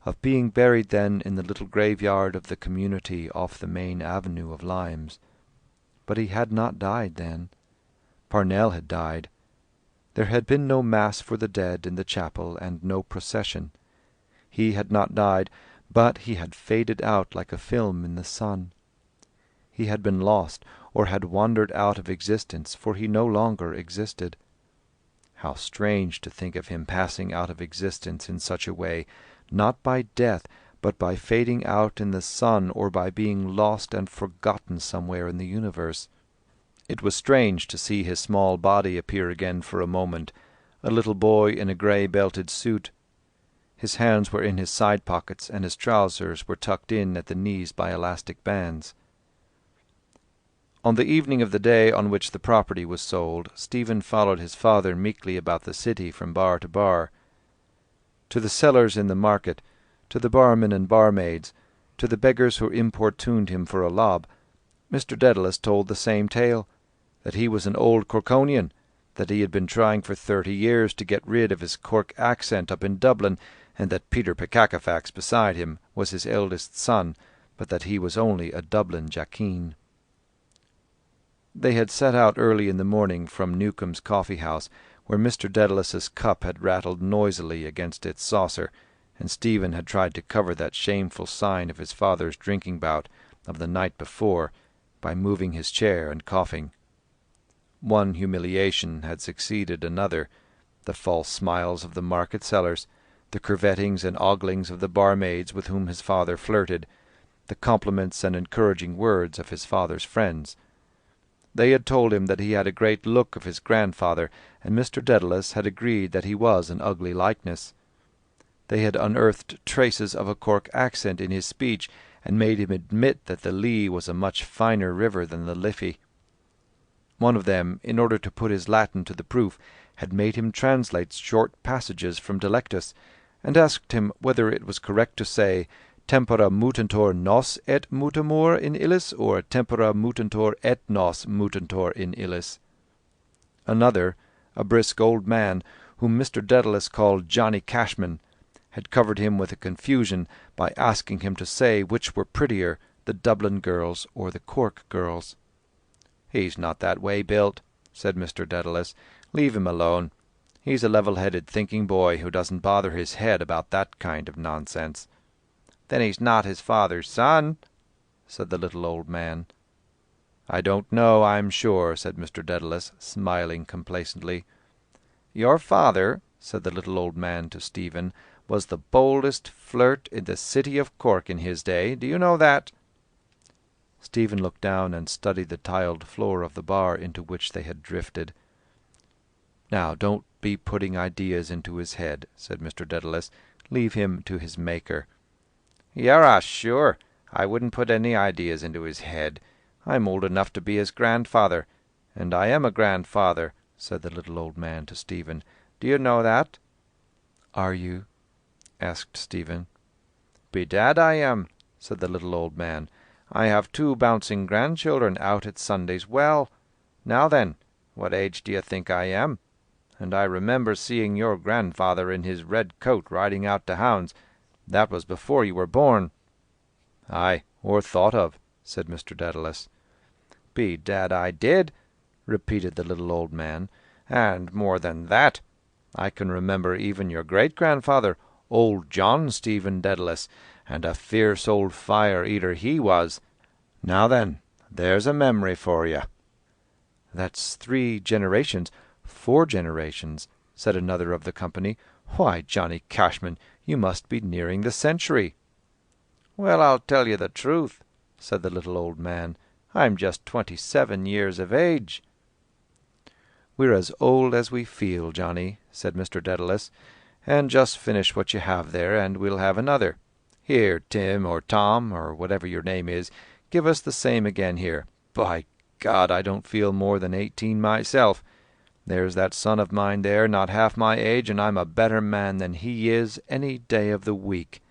of being buried then in the little graveyard of the community off the main avenue of limes. But he had not died then. Parnell had died. There had been no mass for the dead in the chapel, and no procession. He had not died, but he had faded out like a film in the sun. He had been lost, or had wandered out of existence, for he no longer existed. How strange to think of him passing out of existence in such a way, not by death, but by fading out in the sun, or by being lost and forgotten somewhere in the universe. It was strange to see his small body appear again for a moment, a little boy in a grey-belted suit. His hands were in his side pockets, and his trousers were tucked in at the knees by elastic bands. On the evening of the day on which the property was sold, Stephen followed his father meekly about the city from bar to bar. To the sellers in the market, to the barmen and barmaids, to the beggars who importuned him for a lob, Mr. Dedalus told the same tale, that he was an old Corkonian, that he had been trying for 30 years to get rid of his Cork accent up in Dublin, and that Peter Picacafax beside him was his eldest son, but that he was only a Dublin jackeen. They had set out early in the morning from Newcombe's coffee-house, where Mr. Dedalus's cup had rattled noisily against its saucer, and Stephen had tried to cover that shameful sign of his father's drinking bout of the night before by moving his chair and coughing. One humiliation had succeeded another: the false smiles of the market sellers, the curvettings and oglings of the barmaids with whom his father flirted, the compliments and encouraging words of his father's friends. They had told him that he had a great look of his grandfather, and Mr. Dedalus had agreed that he was an ugly likeness. They had unearthed traces of a Cork accent in his speech, and made him admit that the Lee was a much finer river than the Liffey. One of them, in order to put his Latin to the proof, had made him translate short passages from Delectus, and asked him whether it was correct to say tempora mutantur nos et mutamur in illis, or tempora mutantur et nos mutantur in illis. Another, a brisk old man, whom Mr. Dedalus called Johnny Cashman, had covered him with a confusion by asking him to say which were prettier, the Dublin girls or the Cork girls. "He's not that way built," said Mr. Dedalus. "Leave him alone. He's a level-headed thinking boy who doesn't bother his head about that kind of nonsense." "Then he's not his father's son," said the little old man. "I don't know, I'm sure," said Mr. Dedalus, smiling complacently. "Your father," said the little old man to Stephen, "was the boldest flirt in the city of Cork in his day. Do you know that?" Stephen looked down and studied the tiled floor of the bar into which they had drifted. "Now, don't be putting ideas into his head," said Mr. Dedalus. "Leave him to his Maker." "Yarra, sure. I wouldn't put any ideas into his head. I'm old enough to be his grandfather, and I am a grandfather," said the little old man to Stephen. "Do you know that?" "Are you?" asked Stephen. "Bedad I am," said the little old man. "I have 2 bouncing grandchildren out at Sundays. Well, now then, what age do you think I am? And I remember seeing your grandfather in his red coat riding out to hounds. That was before you were born." "Aye, or thought of," said Mr. Dedalus. "Bedad I did," repeated the little old man. "And more than that, I can remember even your great-grandfather, old John Stephen Dedalus, and a fierce old fire-eater he was. Now then, there's a memory for you." "That's 3 generations, 4 generations," said another of the company. "Why, Johnny Cashman, you must be nearing the century." "Well, I'll tell you the truth," said the little old man. "I'm just 27 years of age." "We're as old as we feel, Johnny," said Mr. Dedalus. "And just finish what you have there, and we'll have another. Here, Tim, or Tom, or whatever your name is, give us the same again here. By God, I don't feel more than 18 myself. There's that son of mine there, not half my age, and I'm a better man than he is any day of the week.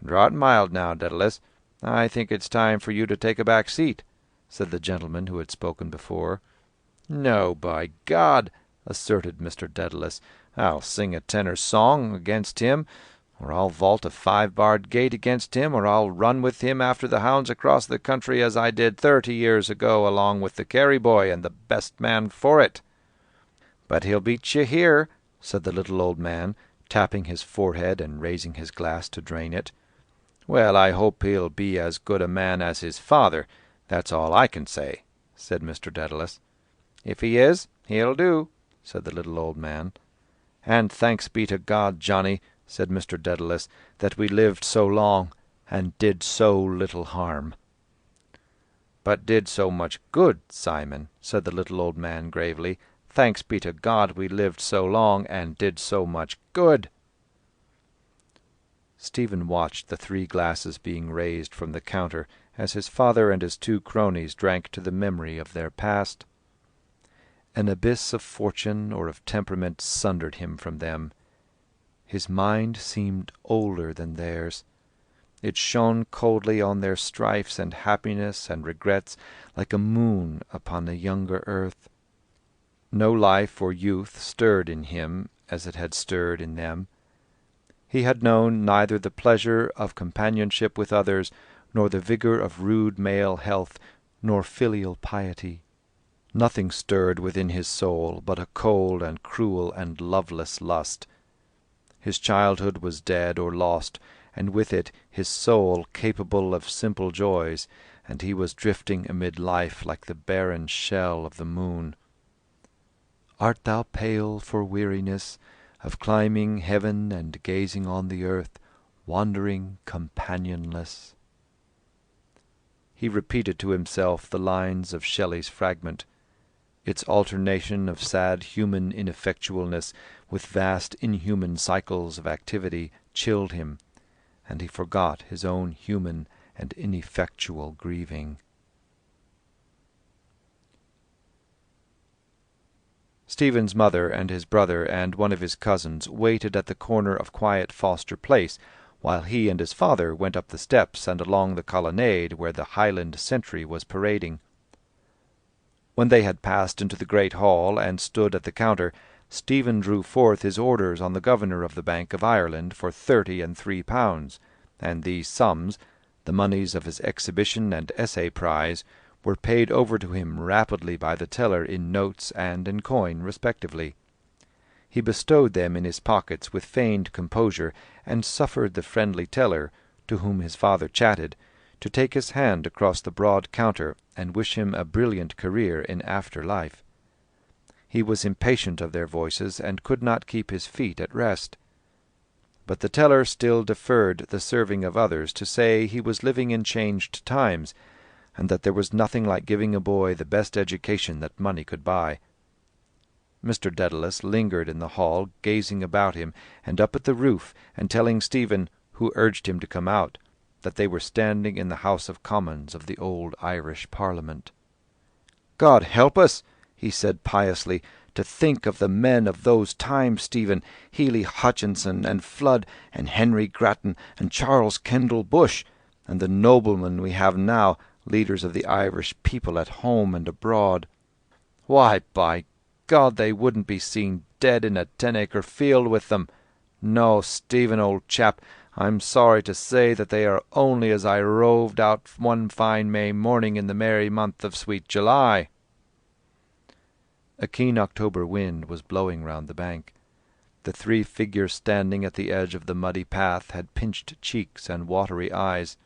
Draw it mild now, Dedalus. I think it's time for you to take a back seat," said the gentleman who had spoken before. "No, by God," asserted Mr. Dedalus. "I'll sing a tenor song against him, or I'll vault a 5-barred gate against him, or I'll run with him after the hounds across the country as I did 30 years ago along with the Kerry boy and the best man for it." "But he'll beat you here," said the little old man, tapping his forehead and raising his glass to drain it. "Well, I hope he'll be as good a man as his father. That's all I can say," said Mr. Dedalus. "If he is, he'll do," said the little old man. "And thanks be to God, Johnny," said Mr. Dedalus, "that we lived so long and did so little harm." "But did so much good, Simon," said the little old man gravely. "Thanks be to God we lived so long and did so much good." Stephen watched the 3 glasses being raised from the counter as his father and his 2 cronies drank to the memory of their past. An abyss of fortune or of temperament sundered him from them. His mind seemed older than theirs. It shone coldly on their strifes and happiness and regrets like a moon upon a younger earth. No life or youth stirred in him as it had stirred in them. He had known neither the pleasure of companionship with others, nor the vigour of rude male health, nor filial piety. Nothing stirred within his soul but a cold and cruel and loveless lust. His childhood was dead or lost, and with it his soul capable of simple joys, and he was drifting amid life like the barren shell of the moon. "Art thou pale for weariness of climbing heaven and gazing on the earth, wandering companionless?" He repeated to himself the lines of Shelley's fragment. Its alternation of sad human ineffectualness with vast inhuman cycles of activity chilled him, and he forgot his own human and ineffectual grieving. Stephen's mother and his brother and one of his cousins waited at the corner of quiet Foster Place, while he and his father went up the steps and along the colonnade where the Highland sentry was parading. When they had passed into the great hall and stood at the counter, Stephen drew forth his orders on the governor of the Bank of Ireland for 30 and £3, and these sums, the moneys of his exhibition and essay prize, were paid over to him rapidly by the teller in notes and in coin respectively. He bestowed them in his pockets with feigned composure, and suffered the friendly teller, to whom his father chatted, to take his hand across the broad counter and wish him a brilliant career in after life. He was impatient of their voices, and could not keep his feet at rest. But the teller still deferred the serving of others to say he was living in changed times, and that there was nothing like giving a boy the best education that money could buy. Mr. Dedalus lingered in the hall, gazing about him and up at the roof, and telling Stephen, who urged him to come out, that they were standing in the House of Commons of the old Irish Parliament. "God help us," he said piously, To think of the men of those times, Stephen, Healy Hutchinson and Flood and Henry Grattan and Charles Kendall Bush, and the noblemen we have now, leaders of the Irish people at home and abroad. Why, by God, they wouldn't be seen dead in a 10-acre field with them. No, Stephen, old chap, I'm sorry to say that they are only as I roved out one fine May morning in the merry month of sweet July." A keen October wind was blowing round the bank. The three figures standing at the edge of the muddy path had pinched cheeks and watery eyes.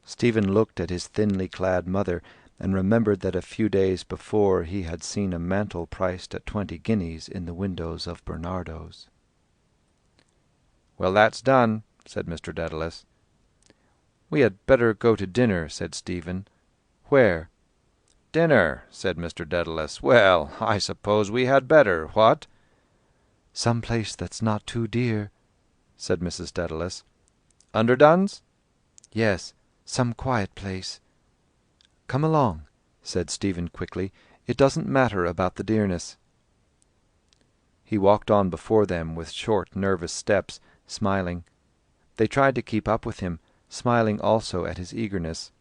Stephen looked at his thinly clad mother, and remembered that a few days before he had seen a mantle priced at 20 guineas in the windows of Bernardo's. "Well, that's done," said Mr. Dedalus. "We had better go to dinner," said Stephen. "Where?" "Dinner," said Mr. Dedalus. "Well, I suppose we had better, what?" "Some place that's not too dear," said Mrs. Dedalus. "Underdone's?" "Yes, some quiet place." "Come along," said Stephen quickly. "It doesn't matter about the dearness." He walked on before them with short, nervous steps, smiling. They tried to keep up with him, smiling also at his eagerness.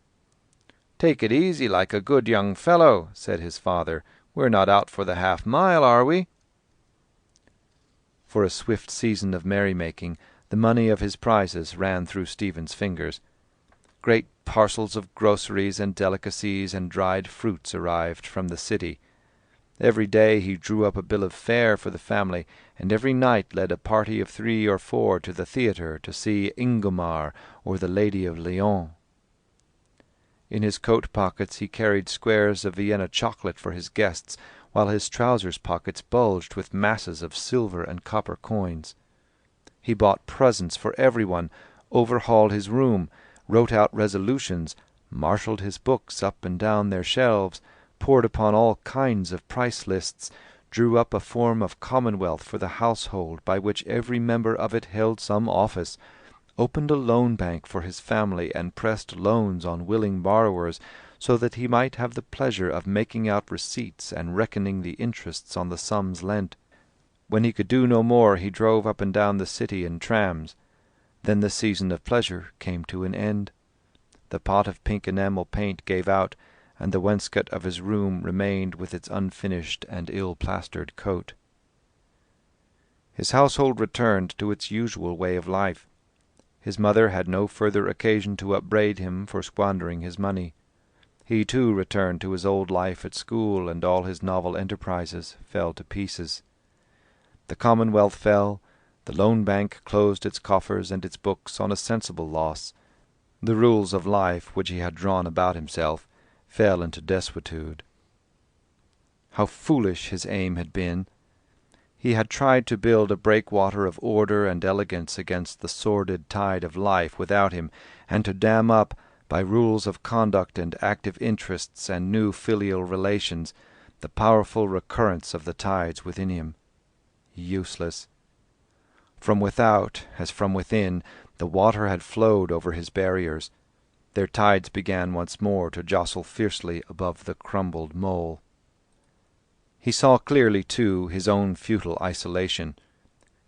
"Take it easy like a good young fellow," said his father. "We're not out for the half-mile, are we?" For a swift season of merrymaking, the money of his prizes ran through Stephen's fingers. Great parcels of groceries and delicacies and dried fruits arrived from the city. Every day he drew up a bill of fare for the family, and every night led a party of 3 or 4 to the theatre to see Ingomar or the Lady of Lyons. In his coat pockets he carried squares of Vienna chocolate for his guests, while his trousers pockets bulged with masses of silver and copper coins. He bought presents for everyone, overhauled his room, wrote out resolutions, marshalled his books up and down their shelves, pored upon all kinds of price lists, drew up a form of commonwealth for the household by which every member of it held some office, opened a loan bank for his family and pressed loans on willing borrowers, so that he might have the pleasure of making out receipts and reckoning the interests on the sums lent. When he could do no more he drove up and down the city in trams. Then the season of pleasure came to an end. The pot of pink enamel paint gave out, and the wainscot of his room remained with its unfinished and ill-plastered coat. His household returned to its usual way of life. His mother had no further occasion to upbraid him for squandering his money. He too returned to his old life at school, and all his novel enterprises fell to pieces. The Commonwealth fell, the loan bank closed its coffers and its books on a sensible loss. The rules of life which he had drawn about himself fell into desuetude. How foolish his aim had been! He had tried to build a breakwater of order and elegance against the sordid tide of life without him, and to dam up, by rules of conduct and active interests and new filial relations, the powerful recurrence of the tides within him. Useless. From without, as from within, the water had flowed over his barriers. Their tides began once more to jostle fiercely above the crumbled mole. He saw clearly, too, his own futile isolation.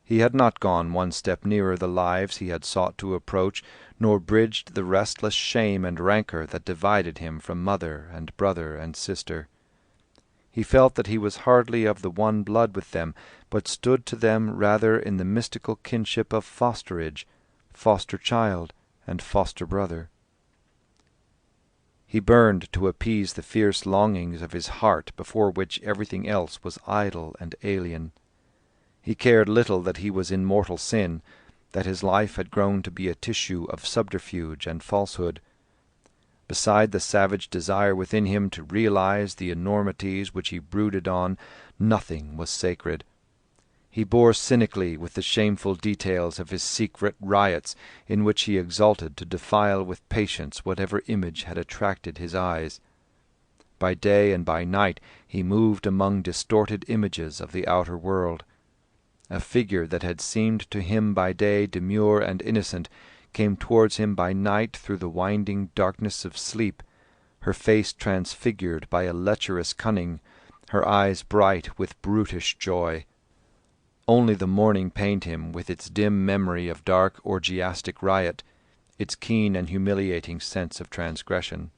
He had not gone one step nearer the lives he had sought to approach, nor bridged the restless shame and rancour that divided him from mother and brother and sister. He felt that he was hardly of the one blood with them, but stood to them rather in the mystical kinship of fosterage, foster-child and foster-brother. He burned to appease the fierce longings of his heart before which everything else was idle and alien. He cared little that he was in mortal sin, that his life had grown to be a tissue of subterfuge and falsehood. Beside the savage desire within him to realize the enormities which he brooded on, nothing was sacred. He bore cynically with the shameful details of his secret riots, in which he exulted to defile with patience whatever image had attracted his eyes. By day and by night he moved among distorted images of the outer world. A figure that had seemed to him by day demure and innocent came towards him by night through the winding darkness of sleep, her face transfigured by a lecherous cunning, her eyes bright with brutish joy. Only the morning pained him with its dim memory of dark orgiastic riot, its keen and humiliating sense of transgression.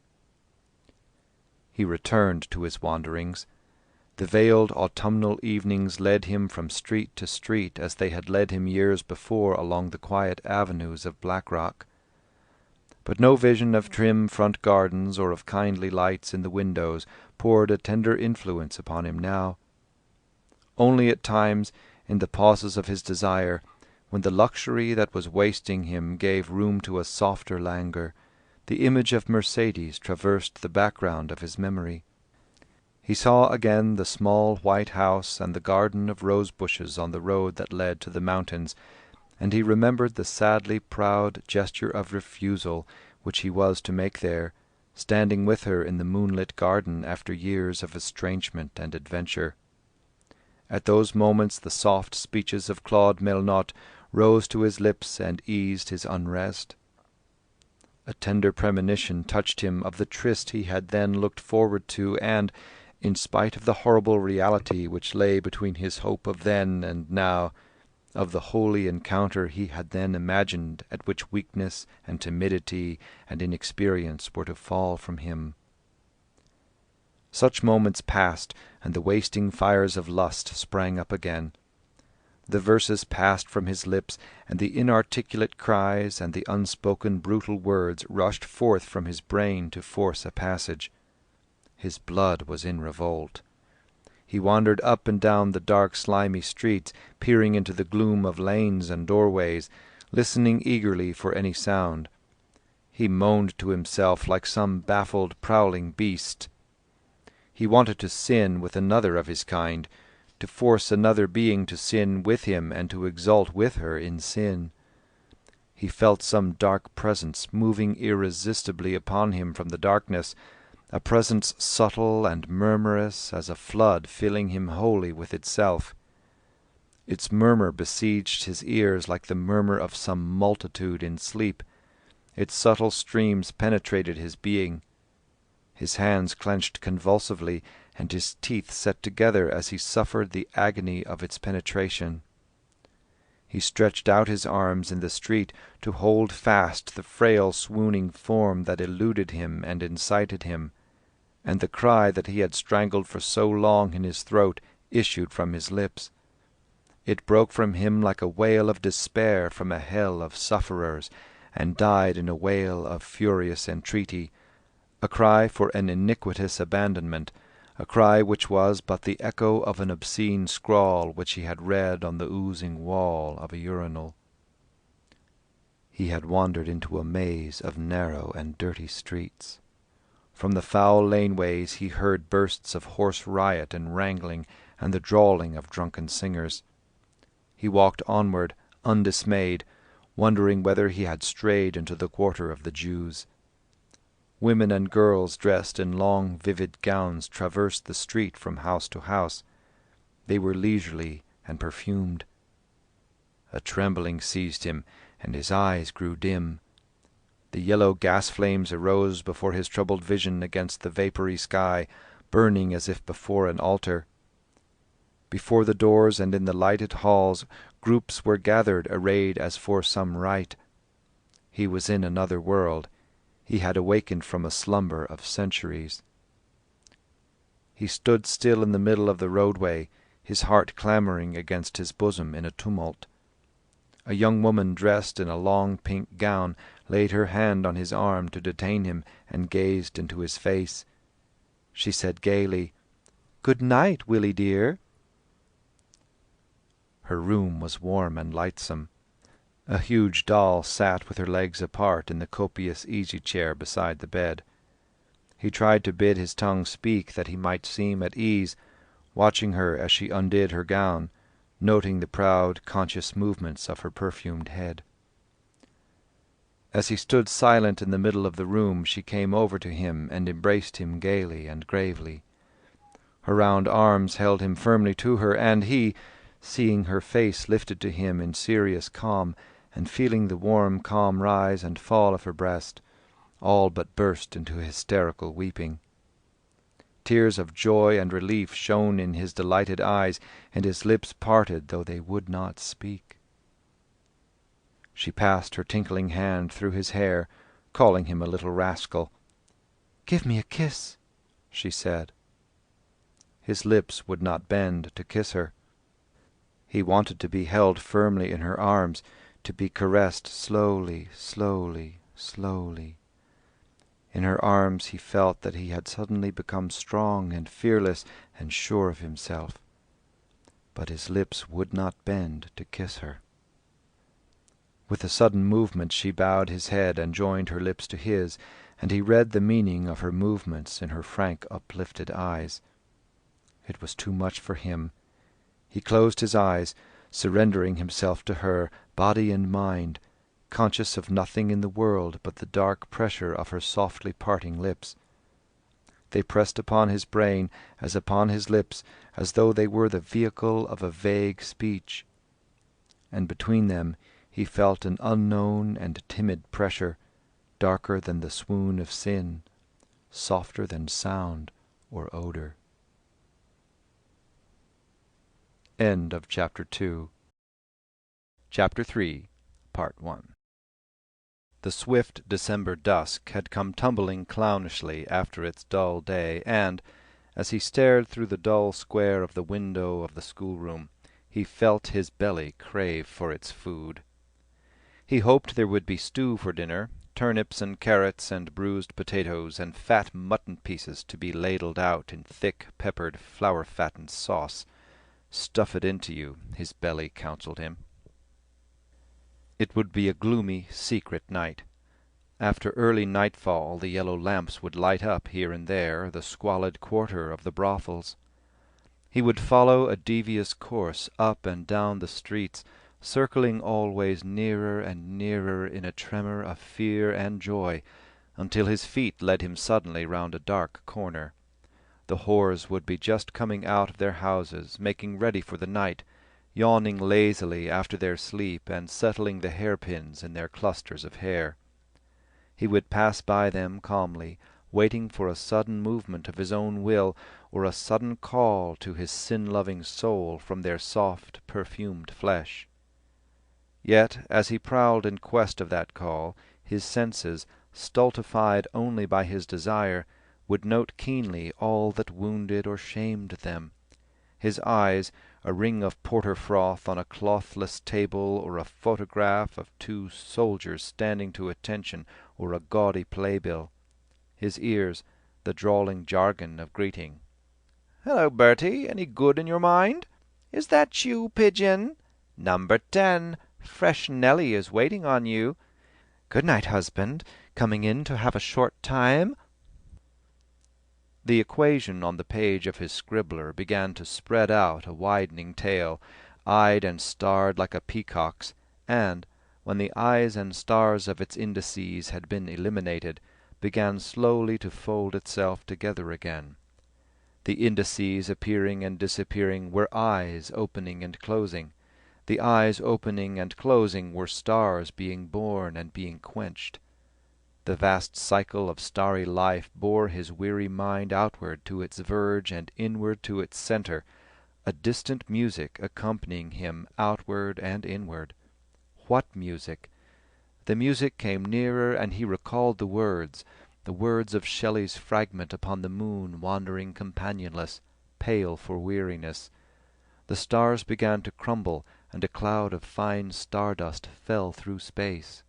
He returned to his wanderings. The veiled autumnal evenings led him from street to street as they had led him years before along the quiet avenues of Blackrock. But no vision of trim front gardens or of kindly lights in the windows poured a tender influence upon him now. Only at times, in the pauses of his desire, when the luxury that was wasting him gave room to a softer languor, the image of Mercedes traversed the background of his memory. He saw again the small white house and the garden of rose bushes on the road that led to the mountains, and he remembered the sadly proud gesture of refusal which he was to make there, standing with her in the moonlit garden after years of estrangement and adventure. At those moments the soft speeches of Claude Melnotte rose to his lips and eased his unrest. A tender premonition touched him of the tryst he had then looked forward to, and, in spite of the horrible reality which lay between his hope of then and now, of the holy encounter he had then imagined, at which weakness and timidity and inexperience were to fall from him. Such moments passed, and the wasting fires of lust sprang up again. The verses passed from his lips, and the inarticulate cries and the unspoken brutal words rushed forth from his brain to force a passage. His blood was in revolt. He wandered up and down the dark slimy streets, peering into the gloom of lanes and doorways, listening eagerly for any sound. He moaned to himself like some baffled prowling beast. He wanted to sin with another of his kind, to force another being to sin with him and to exult with her in sin. He felt some dark presence moving irresistibly upon him from the darkness, a presence subtle and murmurous as a flood filling him wholly with itself. Its murmur besieged his ears like the murmur of some multitude in sleep. Its subtle streams penetrated his being. His hands clenched convulsively, and his teeth set together as he suffered the agony of its penetration. He stretched out his arms in the street to hold fast the frail swooning form that eluded him and incited him, and the cry that he had strangled for so long in his throat issued from his lips. It broke from him like a wail of despair from a hell of sufferers, and died in a wail of furious entreaty, a cry for an iniquitous abandonment, a cry which was but the echo of an obscene scrawl which he had read on the oozing wall of a urinal. He had wandered into a maze of narrow and dirty streets. From the foul laneways he heard bursts of hoarse riot and wrangling and the drawling of drunken singers. He walked onward, undismayed, wondering whether he had strayed into the quarter of the Jews. Women and girls dressed in long, vivid gowns traversed the street from house to house. They were leisurely and perfumed. A trembling seized him, and his eyes grew dim. The yellow gas flames arose before his troubled vision against the vapory sky, burning as if before an altar. Before the doors and in the lighted halls groups were gathered, arrayed as for some rite. He was in another world. He had awakened from a slumber of centuries. He stood still in the middle of the roadway, his heart clamouring against his bosom in a tumult. A young woman dressed in a long pink gown laid her hand on his arm to detain him and gazed into his face. She said gaily, "Good night, Willie dear." Her room was warm and lightsome. A huge doll sat with her legs apart in the copious easy-chair beside the bed. He tried to bid his tongue speak that he might seem at ease, watching her as she undid her gown, noting the proud, conscious movements of her perfumed head. As he stood silent in the middle of the room, she came over to him and embraced him gaily and gravely. Her round arms held him firmly to her, and he, seeing her face lifted to him in serious calm, and feeling the warm calm rise and fall of her breast, all but burst into hysterical weeping. Tears of joy and relief shone in his delighted eyes, and his lips parted, though they would not speak. She passed her tinkling hand through his hair, calling him a little rascal. "Give me a kiss," she said. His lips would not bend to kiss her. He wanted to be held firmly in her arms, to be caressed slowly, slowly, slowly. In her arms he felt that he had suddenly become strong and fearless and sure of himself. But his lips would not bend to kiss her. With a sudden movement she bowed his head and joined her lips to his, and he read the meaning of her movements in her frank, uplifted eyes. It was too much for him. He closed his eyes, surrendering himself to her, body and mind, conscious of nothing in the world but the dark pressure of her softly parting lips. They pressed upon his brain as upon his lips, as though they were the vehicle of a vague speech. And between them he felt an unknown and timid pressure, darker than the swoon of sin, softer than sound or odor. End of Chapter 2. Chapter 3, Part 1. The swift December dusk had come tumbling clownishly after its dull day, and, as he stared through the dull square of the window of the schoolroom, he felt his belly crave for its food. He hoped there would be stew for dinner, turnips and carrots and bruised potatoes and fat mutton pieces to be ladled out in thick, peppered, flour-fattened sauce. Stuff it into you, his belly counselled him. It would be a gloomy, secret night. After early nightfall the yellow lamps would light up here and there the squalid quarter of the brothels. He would follow a devious course up and down the streets, circling always nearer and nearer in a tremor of fear and joy, until his feet led him suddenly round a dark corner. The whores would be just coming out of their houses, making ready for the night, yawning lazily after their sleep and settling the hairpins in their clusters of hair. He would pass by them calmly, waiting for a sudden movement of his own will, or a sudden call to his sin-loving soul from their soft, perfumed flesh. Yet, as he prowled in quest of that call, his senses, stultified only by his desire, would note keenly all that wounded or shamed them. His eyes, a ring of porter froth on a clothless table, or a photograph of two soldiers standing to attention, or a gaudy playbill. His ears, the drawling jargon of greeting. "Hello, Bertie, any good in your mind? Is that you, Pigeon? Number 10, fresh Nelly is waiting on you. Good night, husband. Coming in to have a short time?" The equation on the page of his scribbler began to spread out a widening tail, eyed and starred like a peacock's, and, when the eyes and stars of its indices had been eliminated, began slowly to fold itself together again. The indices appearing and disappearing were eyes opening and closing. The eyes opening and closing were stars being born and being quenched. The vast cycle of starry life bore his weary mind outward to its verge and inward to its centre, a distant music accompanying him outward and inward. What music? The music came nearer, and he recalled the words of Shelley's fragment upon the moon wandering companionless, pale for weariness. The stars began to crumble, and a cloud of fine stardust fell through space.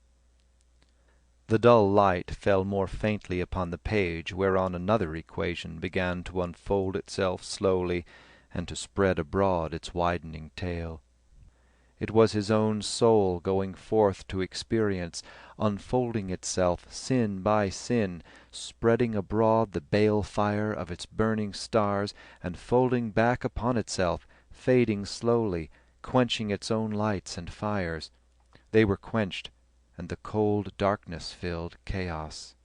The dull light fell more faintly upon the page whereon another equation began to unfold itself slowly and to spread abroad its widening tail. It was his own soul going forth to experience, unfolding itself sin by sin, spreading abroad the bale fire of its burning stars, and folding back upon itself, fading slowly, quenching its own lights and fires. They were quenched, and the cold darkness filled chaos.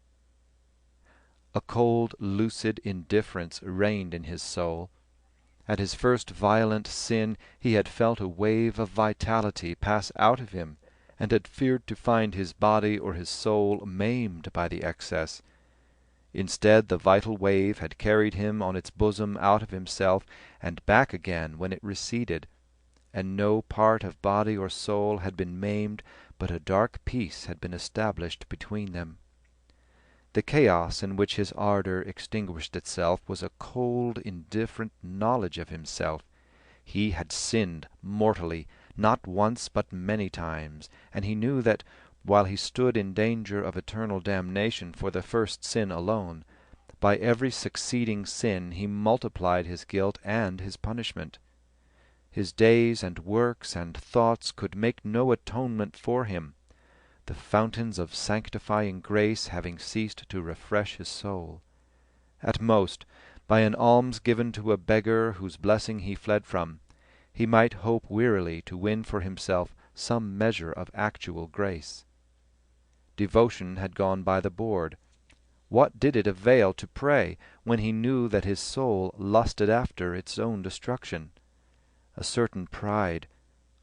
A cold, lucid indifference reigned in his soul. At his first violent sin he had felt a wave of vitality pass out of him, and had feared to find his body or his soul maimed by the excess. Instead, the vital wave had carried him on its bosom out of himself and back again when it receded, and no part of body or soul had been maimed, but a dark peace had been established between them. The chaos in which his ardour extinguished itself was a cold, indifferent knowledge of himself. He had sinned mortally, not once but many times, and he knew that, while he stood in danger of eternal damnation for the first sin alone, by every succeeding sin he multiplied his guilt and his punishment. His days and works and thoughts could make no atonement for him, the fountains of sanctifying grace having ceased to refresh his soul. At most, by an alms given to a beggar whose blessing he fled from, he might hope wearily to win for himself some measure of actual grace. Devotion had gone by the board. What did it avail to pray when he knew that his soul lusted after its own destruction? A certain pride,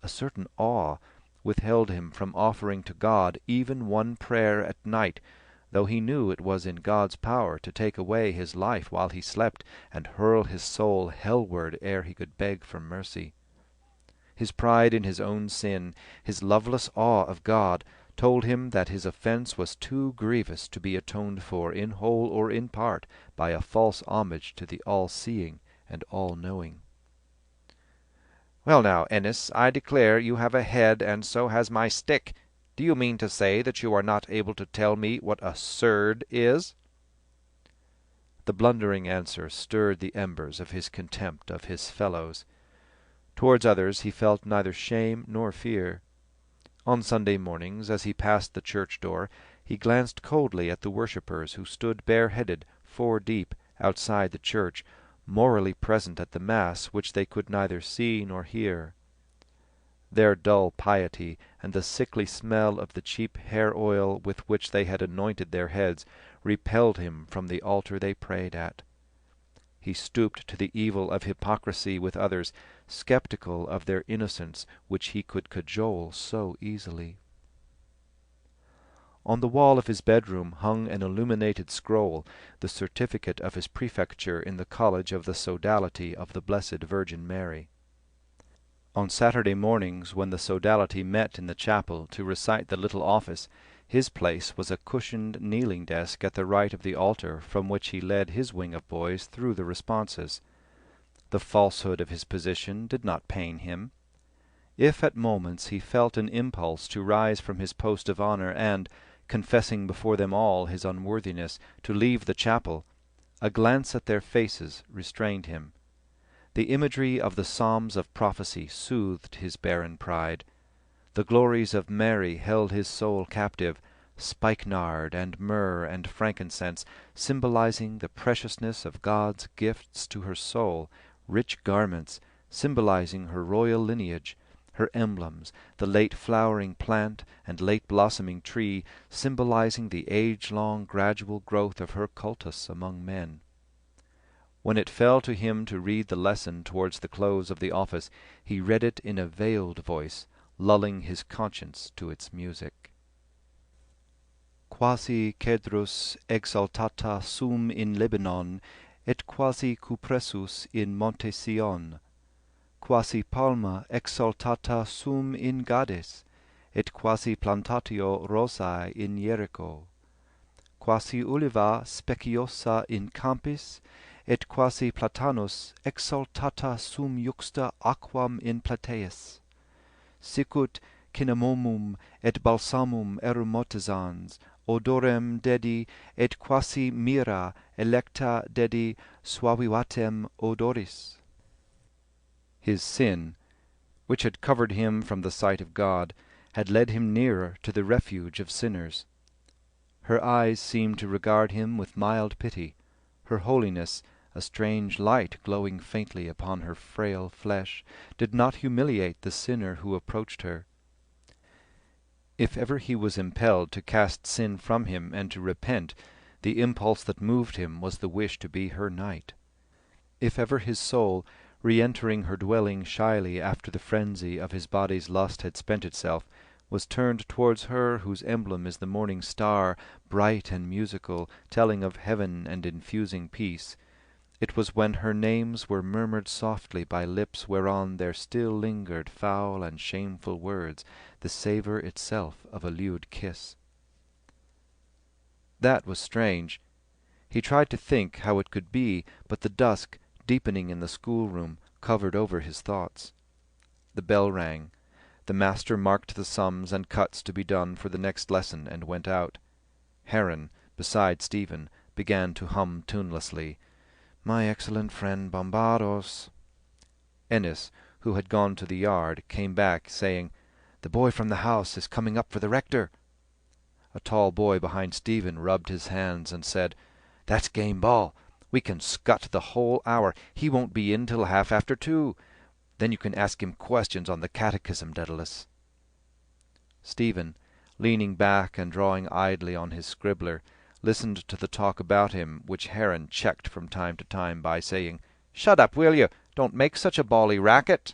a certain awe, withheld him from offering to God even one prayer at night, though he knew it was in God's power to take away his life while he slept, and hurl his soul hellward ere he could beg for mercy. His pride in his own sin, his loveless awe of God, told him that his offence was too grievous to be atoned for in whole or in part by a false homage to the all-seeing and all-knowing. "Well now, Ennis, I declare you have a head, and so has my stick. Do you mean to say that you are not able to tell me what a surd is?" The blundering answer stirred the embers of his contempt of his fellows. Towards others he felt neither shame nor fear. On Sunday mornings, as he passed the church door, he glanced coldly at the worshippers who stood bareheaded, four deep, outside the church, morally present at the Mass which they could neither see nor hear. Their dull piety, and the sickly smell of the cheap hair-oil with which they had anointed their heads, repelled him from the altar they prayed at. He stooped to the evil of hypocrisy with others, sceptical of their innocence which he could cajole so easily. On the wall of his bedroom hung an illuminated scroll, the certificate of his prefecture in the College of the Sodality of the Blessed Virgin Mary. On Saturday mornings, when the Sodality met in the chapel to recite the little office, his place was a cushioned kneeling desk at the right of the altar, from which he led his wing of boys through the responses. The falsehood of his position did not pain him. If at moments he felt an impulse to rise from his post of honour and, confessing before them all his unworthiness, to leave the chapel, a glance at their faces restrained him. The imagery of the psalms of prophecy soothed his barren pride. The glories of Mary held his soul captive, spikenard and myrrh and frankincense, symbolizing the preciousness of God's gifts to her soul, rich garments, symbolizing her royal lineage, her emblems, the late flowering plant and late blossoming tree, symbolizing the age-long gradual growth of her cultus among men. When it fell to him to read the lesson towards the close of the office, he read it in a veiled voice, lulling his conscience to its music. Quasi cedrus exaltata sum in Lebanon, et quasi cupressus in Monte Sion, quasi palma exaltata sum in Gades, et quasi plantatio rosae in Jericho, quasi uliva speciosa in Campis, et quasi platanus exaltata sum juxta aquam in Plateis, sicut cinnamomum et balsamum aromatizans, odorem dedi, et quasi myrrha electa dedi suavivatem odoris. His sin, which had covered him from the sight of God, had led him nearer to the refuge of sinners. Her eyes seemed to regard him with mild pity. Her holiness, a strange light glowing faintly upon her frail flesh, did not humiliate the sinner who approached her. If ever he was impelled to cast sin from him and to repent, the impulse that moved him was the wish to be her knight. If ever his soul, re-entering her dwelling shyly after the frenzy of his body's lust had spent itself, was turned towards her whose emblem is the morning star, bright and musical, telling of heaven and infusing peace. It was when her names were murmured softly by lips whereon there still lingered foul and shameful words, the savour itself of a lewd kiss. That was strange. He tried to think how it could be, but the dusk, deepening in the schoolroom, covered over his thoughts. The bell rang. The master marked the sums and cuts to be done for the next lesson and went out. Heron, beside Stephen, began to hum tunelessly, "My excellent friend Bombados." Ennis, who had gone to the yard, came back, saying, "The boy from the house is coming up for the rector." A tall boy behind Stephen rubbed his hands and said, "That's game ball. We can scut the whole hour. He won't be in till 2:30. Then you can ask him questions on the catechism, Dedalus." Stephen, leaning back and drawing idly on his scribbler, listened to the talk about him, which Heron checked from time to time by saying, "Shut up, will you? Don't make such a bally racket."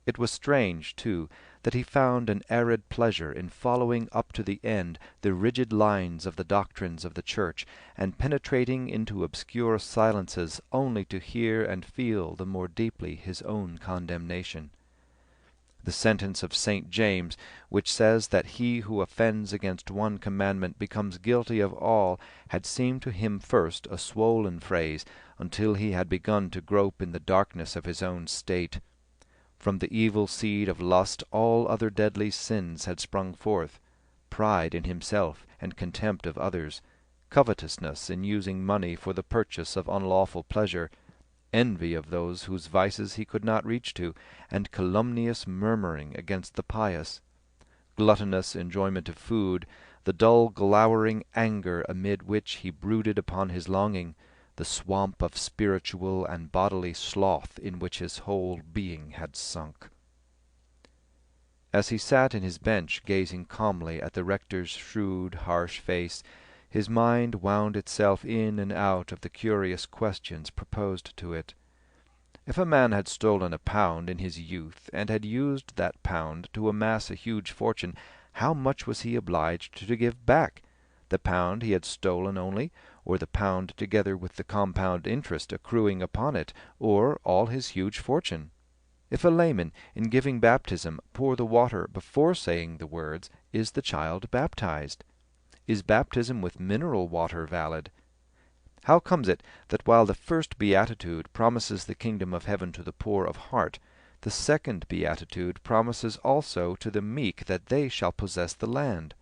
It was strange, too, that he found an arid pleasure in following up to the end the rigid lines of the doctrines of the Church, and penetrating into obscure silences only to hear and feel the more deeply his own condemnation. The sentence of St. James, which says that he who offends against one commandment becomes guilty of all, had seemed to him first a swollen phrase, until he had begun to grope in the darkness of his own state. From the evil seed of lust all other deadly sins had sprung forth: pride in himself and contempt of others, covetousness in using money for the purchase of unlawful pleasure, envy of those whose vices he could not reach to, and calumnious murmuring against the pious, gluttonous enjoyment of food, the dull glowering anger amid which he brooded upon his longing, the swamp of spiritual and bodily sloth in which his whole being had sunk. As he sat in his bench gazing calmly at the rector's shrewd, harsh face, his mind wound itself in and out of the curious questions proposed to it. If a man had stolen £1 in his youth, and had used that £1 to amass a huge fortune, how much was he obliged to give back? The £1 he had stolen only, or the £1 together with the compound interest accruing upon it, or all his huge fortune? If a layman, in giving baptism, pour the water before saying the words, is the child baptized? Is baptism with mineral water valid? How comes it that while the first beatitude promises the kingdom of heaven to the poor of heart, the second beatitude promises also to the meek that they shall possess the land?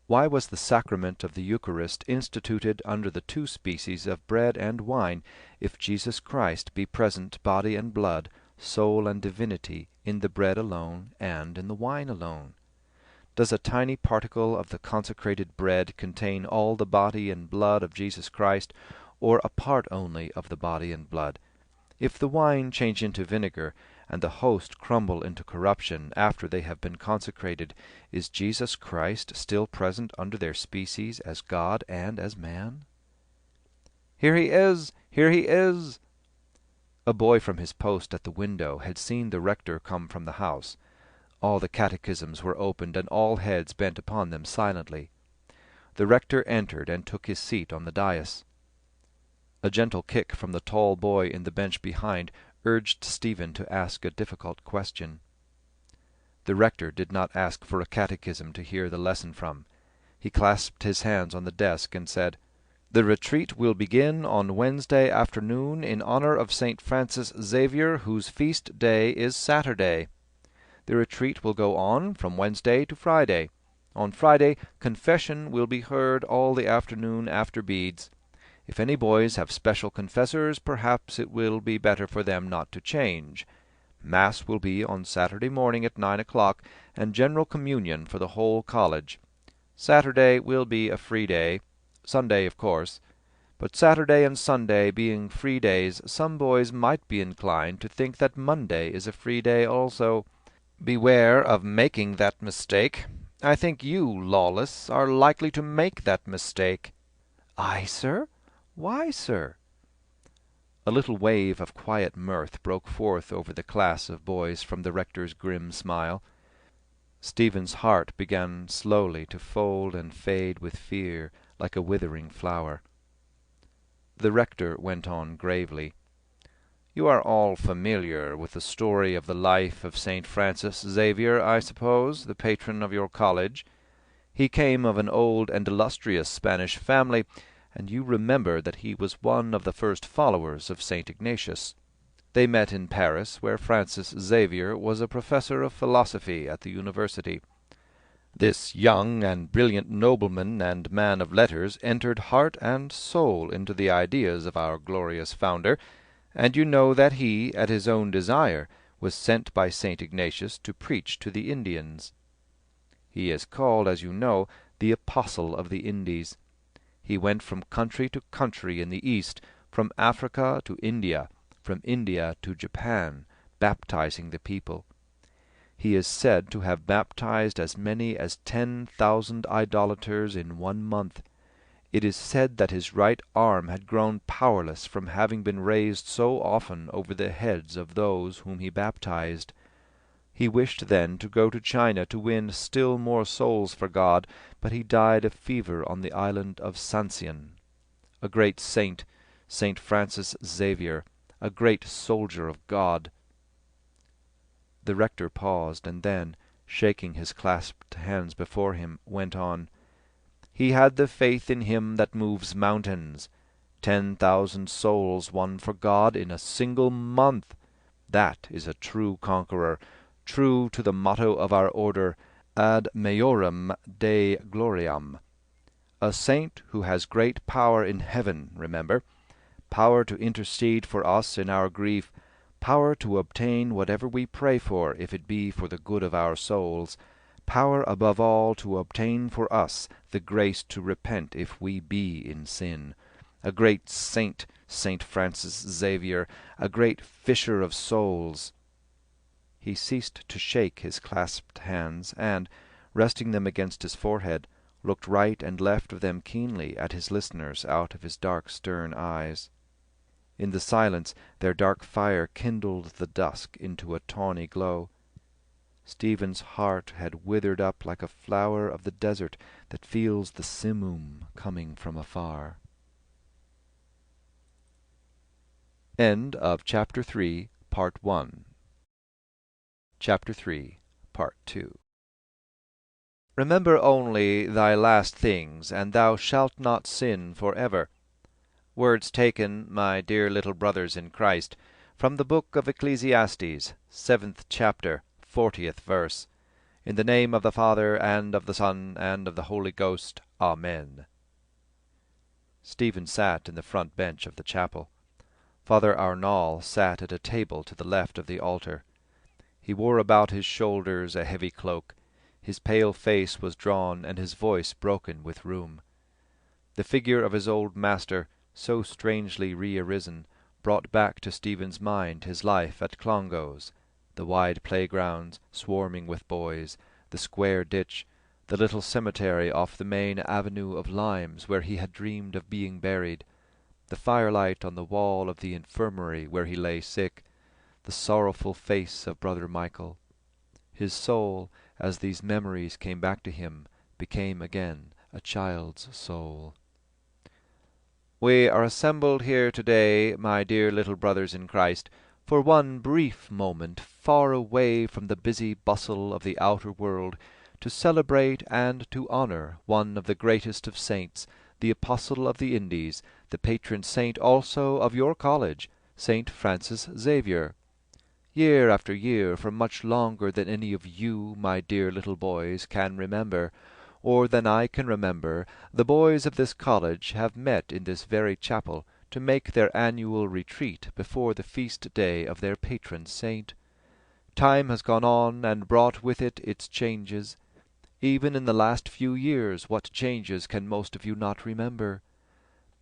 Why was the sacrament of the Eucharist instituted under the two species of bread and wine, if Jesus Christ be present body and blood, soul and divinity, in the bread alone and in the wine alone? Does a tiny particle of the consecrated bread contain all the body and blood of Jesus Christ, or a part only of the body and blood? If the wine change into vinegar, and the host crumble into corruption after they have been consecrated, is Jesus Christ still present under their species as God and as man? "Here he is! Here he is!" A boy from his post at the window had seen the rector come from the house. All the catechisms were opened, and all heads bent upon them silently. The rector entered and took his seat on the dais. A gentle kick from the tall boy in the bench behind urged Stephen to ask a difficult question. The rector did not ask for a catechism to hear the lesson from. He clasped his hands on the desk and said, "The retreat will begin on Wednesday afternoon in honor of St. Francis Xavier, whose feast day is Saturday. The retreat will go on from Wednesday to Friday. On Friday, confession will be heard all the afternoon after beads. If any boys have special confessors, perhaps it will be better for them not to change. Mass will be on Saturday morning at 9 o'clock, and general communion for the whole college. Saturday will be a free day, Sunday of course. But Saturday and Sunday being free days, some boys might be inclined to think that Monday is a free day also. Beware of making that mistake. I think you, Lawless, are likely to make that mistake." "I, sir? Why, sir?" A little wave of quiet mirth broke forth over the class of boys from the rector's grim smile. Stephen's heart began slowly to fold and fade with fear, like a withering flower. The rector went on gravely. "You are all familiar with the story of the life of St. Francis Xavier, I suppose, the patron of your college. He came of an old and illustrious Spanish family, and you remember that he was one of the first followers of St. Ignatius. They met in Paris, where Francis Xavier was a professor of philosophy at the university. This young and brilliant nobleman and man of letters entered heart and soul into the ideas of our glorious founder, and you know that he, at his own desire, was sent by St. Ignatius to preach to the Indians. He is called, as you know, the Apostle of the Indies. He went from country to country in the East, from Africa to India, from India to Japan, baptizing the people. He is said to have baptized as many as 10,000 idolaters in 1 month. It is said that his right arm had grown powerless from having been raised so often over the heads of those whom he baptized. He wished then to go to China to win still more souls for God, but he died of fever on the island of Sancian. A great saint, St. Francis Xavier, a great soldier of God." The rector paused, and then, shaking his clasped hands before him, went on. "He had the faith in him that moves mountains. 10,000 souls won for God in a single month. That is a true conqueror, true to the motto of our order, ad majorem Dei gloriam. A saint who has great power in heaven, remember, power to intercede for us in our grief, power to obtain whatever we pray for, if it be for the good of our souls, power above all to obtain for us the grace to repent if we be in sin. A great saint, St. Francis Xavier, a great fisher of souls." He ceased to shake his clasped hands, and, resting them against his forehead, looked right and left of them keenly at his listeners out of his dark stern eyes. In the silence their dark fire kindled the dusk into a tawny glow. Stephen's heart had withered up like a flower of the desert that feels the simoom coming from afar. End of Chapter 3, Part 1. Chapter 3, Part 2. "Remember only thy last things, and thou shalt not sin for ever." Words taken, my dear little brothers in Christ, from the book of Ecclesiastes, 7th chapter, 40th verse. In the name of the Father, and of the Son, and of the Holy Ghost. Amen. Stephen sat in the front bench of the chapel. Father Arnall sat at a table to the left of the altar. He wore about his shoulders a heavy cloak. His pale face was drawn, and his voice broken with rheum. The figure of his old master, so strangely re-arisen, brought back to Stephen's mind his life at Clongowes, the wide playgrounds swarming with boys, the square ditch, the little cemetery off the main avenue of limes where he had dreamed of being buried, the firelight on the wall of the infirmary where he lay sick, the sorrowful face of brother Michael. His soul, as these memories came back to him, became again a child's soul. "We are assembled here today, my dear little brothers in Christ, for one brief moment, far away from the busy bustle of the outer world, to celebrate and to honour one of the greatest of saints, the Apostle of the Indies, the patron saint also of your college, St. Francis Xavier. Year after year, for much longer than any of you, my dear little boys, can remember, or than I can remember, the boys of this college have met in this very chapel to make their annual retreat before the feast day of their patron saint. Time has gone on and brought with it its changes. Even in the last few years, what changes can most of you not remember?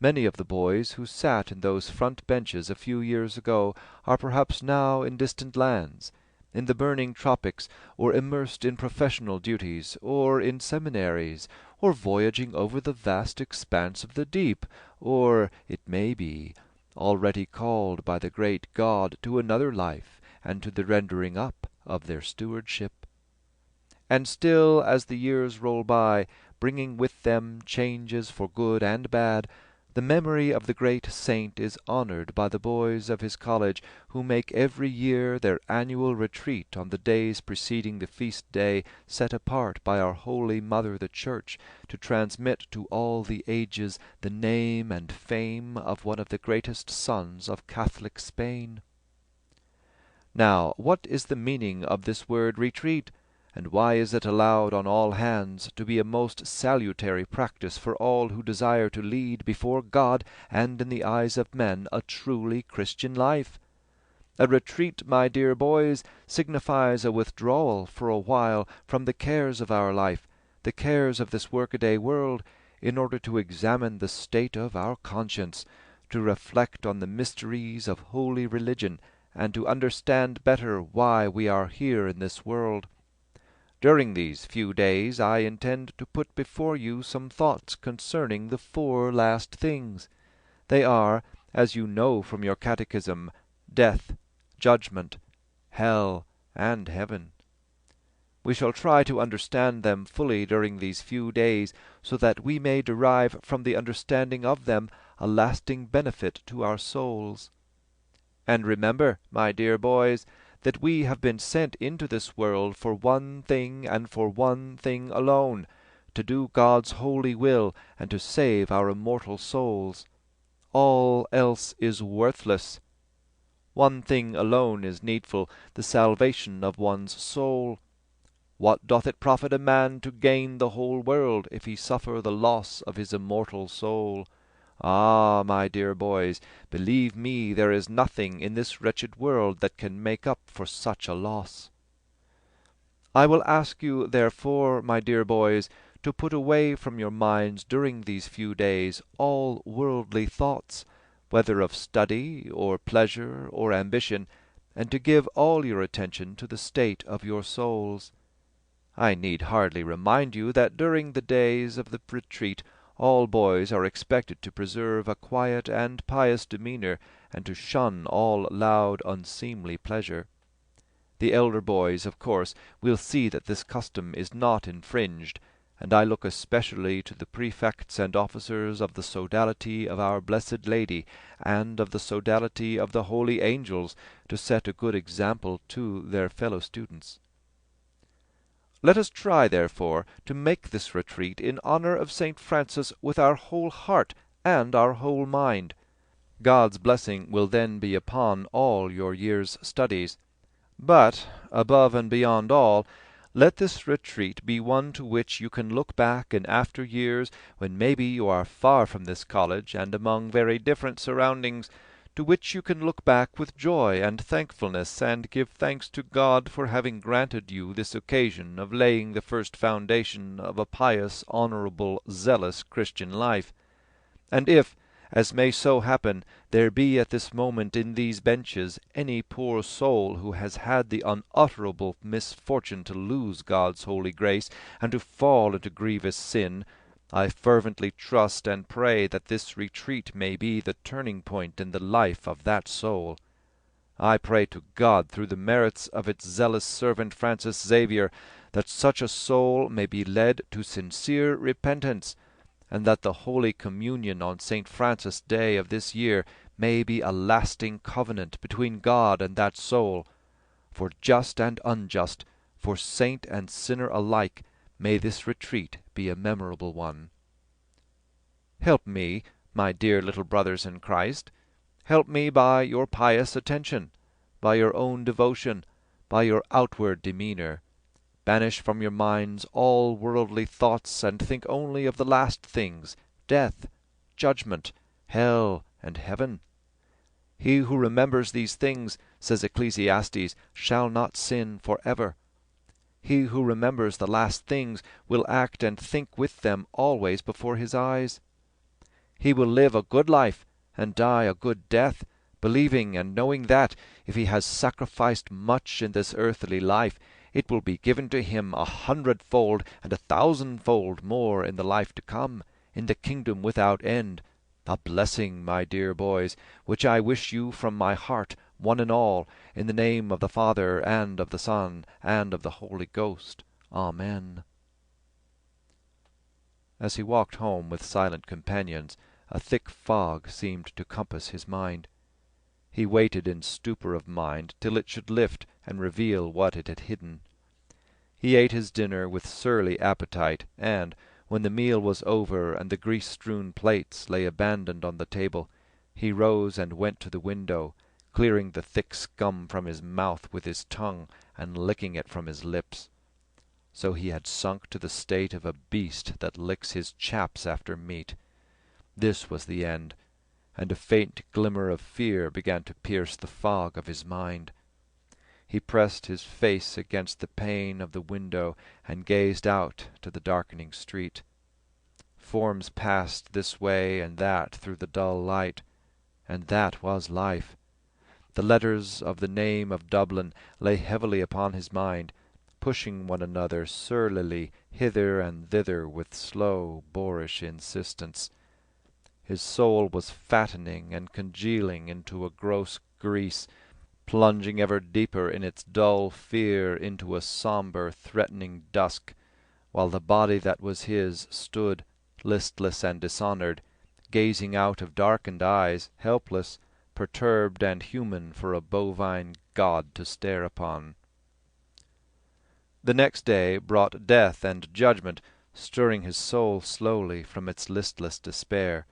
Many of the boys who sat in those front benches a few years ago are perhaps now in distant lands, in the burning tropics, or immersed in professional duties, or in seminaries, or voyaging over the vast expanse of the deep, or, it may be, already called by the great God to another life and to the rendering up of their stewardship. And still, as the years roll by, bringing with them changes for good and bad, the memory of the great saint is honoured by the boys of his college, who make every year their annual retreat on the days preceding the feast day set apart by our Holy Mother the Church, to transmit to all the ages the name and fame of one of the greatest sons of Catholic Spain. Now, what is the meaning of this word retreat? And why is it allowed on all hands to be a most salutary practice for all who desire to lead before God and in the eyes of men a truly Christian life? A retreat, my dear boys, signifies a withdrawal for a while from the cares of our life, the cares of this workaday world, in order to examine the state of our conscience, to reflect on the mysteries of holy religion, and to understand better why we are here in this world. During these few days I intend to put before you some thoughts concerning the 4 last things. They are, as you know from your catechism, death, judgment, hell, and heaven. We shall try to understand them fully during these few days, so that we may derive from the understanding of them a lasting benefit to our souls. And remember, my dear boys, that we have been sent into this world for one thing and for one thing alone, to do God's holy will and to save our immortal souls. All else is worthless. One thing alone is needful, the salvation of one's soul. What doth it profit a man to gain the whole world, if he suffer the loss of his immortal soul? Ah, my dear boys, believe me, there is nothing in this wretched world that can make up for such a loss. I will ask you, therefore, my dear boys, to put away from your minds during these few days all worldly thoughts, whether of study, or pleasure, or ambition, and to give all your attention to the state of your souls. I need hardly remind you that during the days of the retreat all boys are expected to preserve a quiet and pious demeanour, and to shun all loud, unseemly pleasure. The elder boys, of course, will see that this custom is not infringed, and I look especially to the prefects and officers of the sodality of our Blessed Lady, and of the sodality of the holy angels, to set a good example to their fellow students. Let us try, therefore, to make this retreat in honour of St. Francis with our whole heart and our whole mind. God's blessing will then be upon all your year's studies. But, above and beyond all, let this retreat be one to which you can look back in after years, when maybe you are far from this college and among very different surroundings, to which you can look back with joy and thankfulness, and give thanks to God for having granted you this occasion of laying the first foundation of a pious, honourable, zealous Christian life. And if, as may so happen, there be at this moment in these benches any poor soul who has had the unutterable misfortune to lose God's holy grace, and to fall into grievous sin, I fervently trust and pray that this retreat may be the turning point in the life of that soul. I pray to God, through the merits of its zealous servant Francis Xavier, that such a soul may be led to sincere repentance, and that the Holy Communion on St. Francis' Day of this year may be a lasting covenant between God and that soul. For just and unjust, for saint and sinner alike, may this retreat be a memorable one. Help me, my dear little brothers in Christ. Help me by your pious attention, by your own devotion, by your outward demeanour. Banish from your minds all worldly thoughts, and think only of the last things, death, judgment, hell, and heaven. He who remembers these things, says Ecclesiastes, shall not sin for ever. He who remembers the last things will act and think with them always before his eyes. He will live a good life and die a good death, believing and knowing that, if he has sacrificed much in this earthly life, it will be given to him 100-fold and 1,000-fold more in the life to come, in the kingdom without end. A blessing, my dear boys, which I wish you from my heart, one and all, in the name of the Father, and of the Son, and of the Holy Ghost. Amen. As he walked home with silent companions, a thick fog seemed to compass his mind. He waited in stupor of mind till it should lift and reveal what it had hidden. He ate his dinner with surly appetite, and, when the meal was over and the grease-strewn plates lay abandoned on the table, he rose and went to the window, clearing the thick scum from his mouth with his tongue and licking it from his lips. So he had sunk to the state of a beast that licks his chaps after meat. This was the end, and a faint glimmer of fear began to pierce the fog of his mind. He pressed his face against the pane of the window and gazed out to the darkening street. Forms passed this way and that through the dull light, and that was life. The letters of the name of Dublin lay heavily upon his mind, pushing one another surlily hither and thither with slow, boorish insistence. His soul was fattening and congealing into a gross grease, plunging ever deeper in its dull fear into a sombre, threatening dusk, while the body that was his stood, listless and dishonoured, gazing out of darkened eyes, helpless, perturbed and human for a bovine god to stare upon. The next day brought death and judgment, stirring his soul slowly from its listless despair.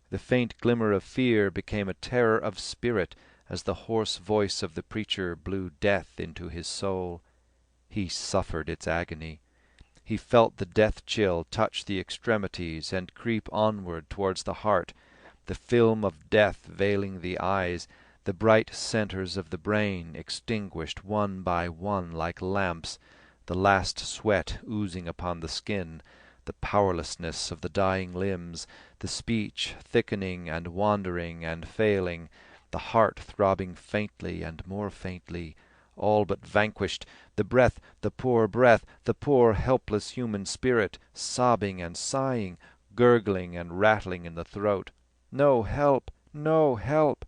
The faint glimmer of fear became a terror of spirit as the hoarse voice of the preacher blew death into his soul. He suffered its agony. He felt the death-chill touch the extremities and creep onward towards the heart, the film of death veiling the eyes, the bright centres of the brain extinguished one by one like lamps, the last sweat oozing upon the skin, the powerlessness of the dying limbs, the speech thickening and wandering and failing, the heart throbbing faintly and more faintly, all but vanquished, the breath, the poor helpless human spirit, sobbing and sighing, gurgling and rattling in the throat. No help! No help!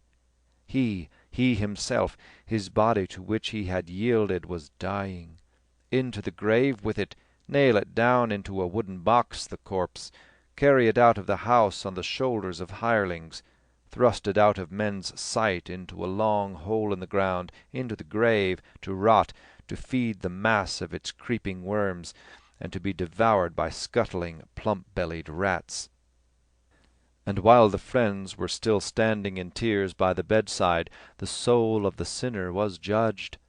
He himself, his body to which he had yielded, was dying. Into the grave with it, nail it down into a wooden box, the corpse, carry it out of the house on the shoulders of hirelings, thrust it out of men's sight into a long hole in the ground, into the grave, to rot, to feed the mass of its creeping worms, and to be devoured by scuttling, plump-bellied rats. And while the friends were still standing in tears by the bedside, the soul of the sinner was judged.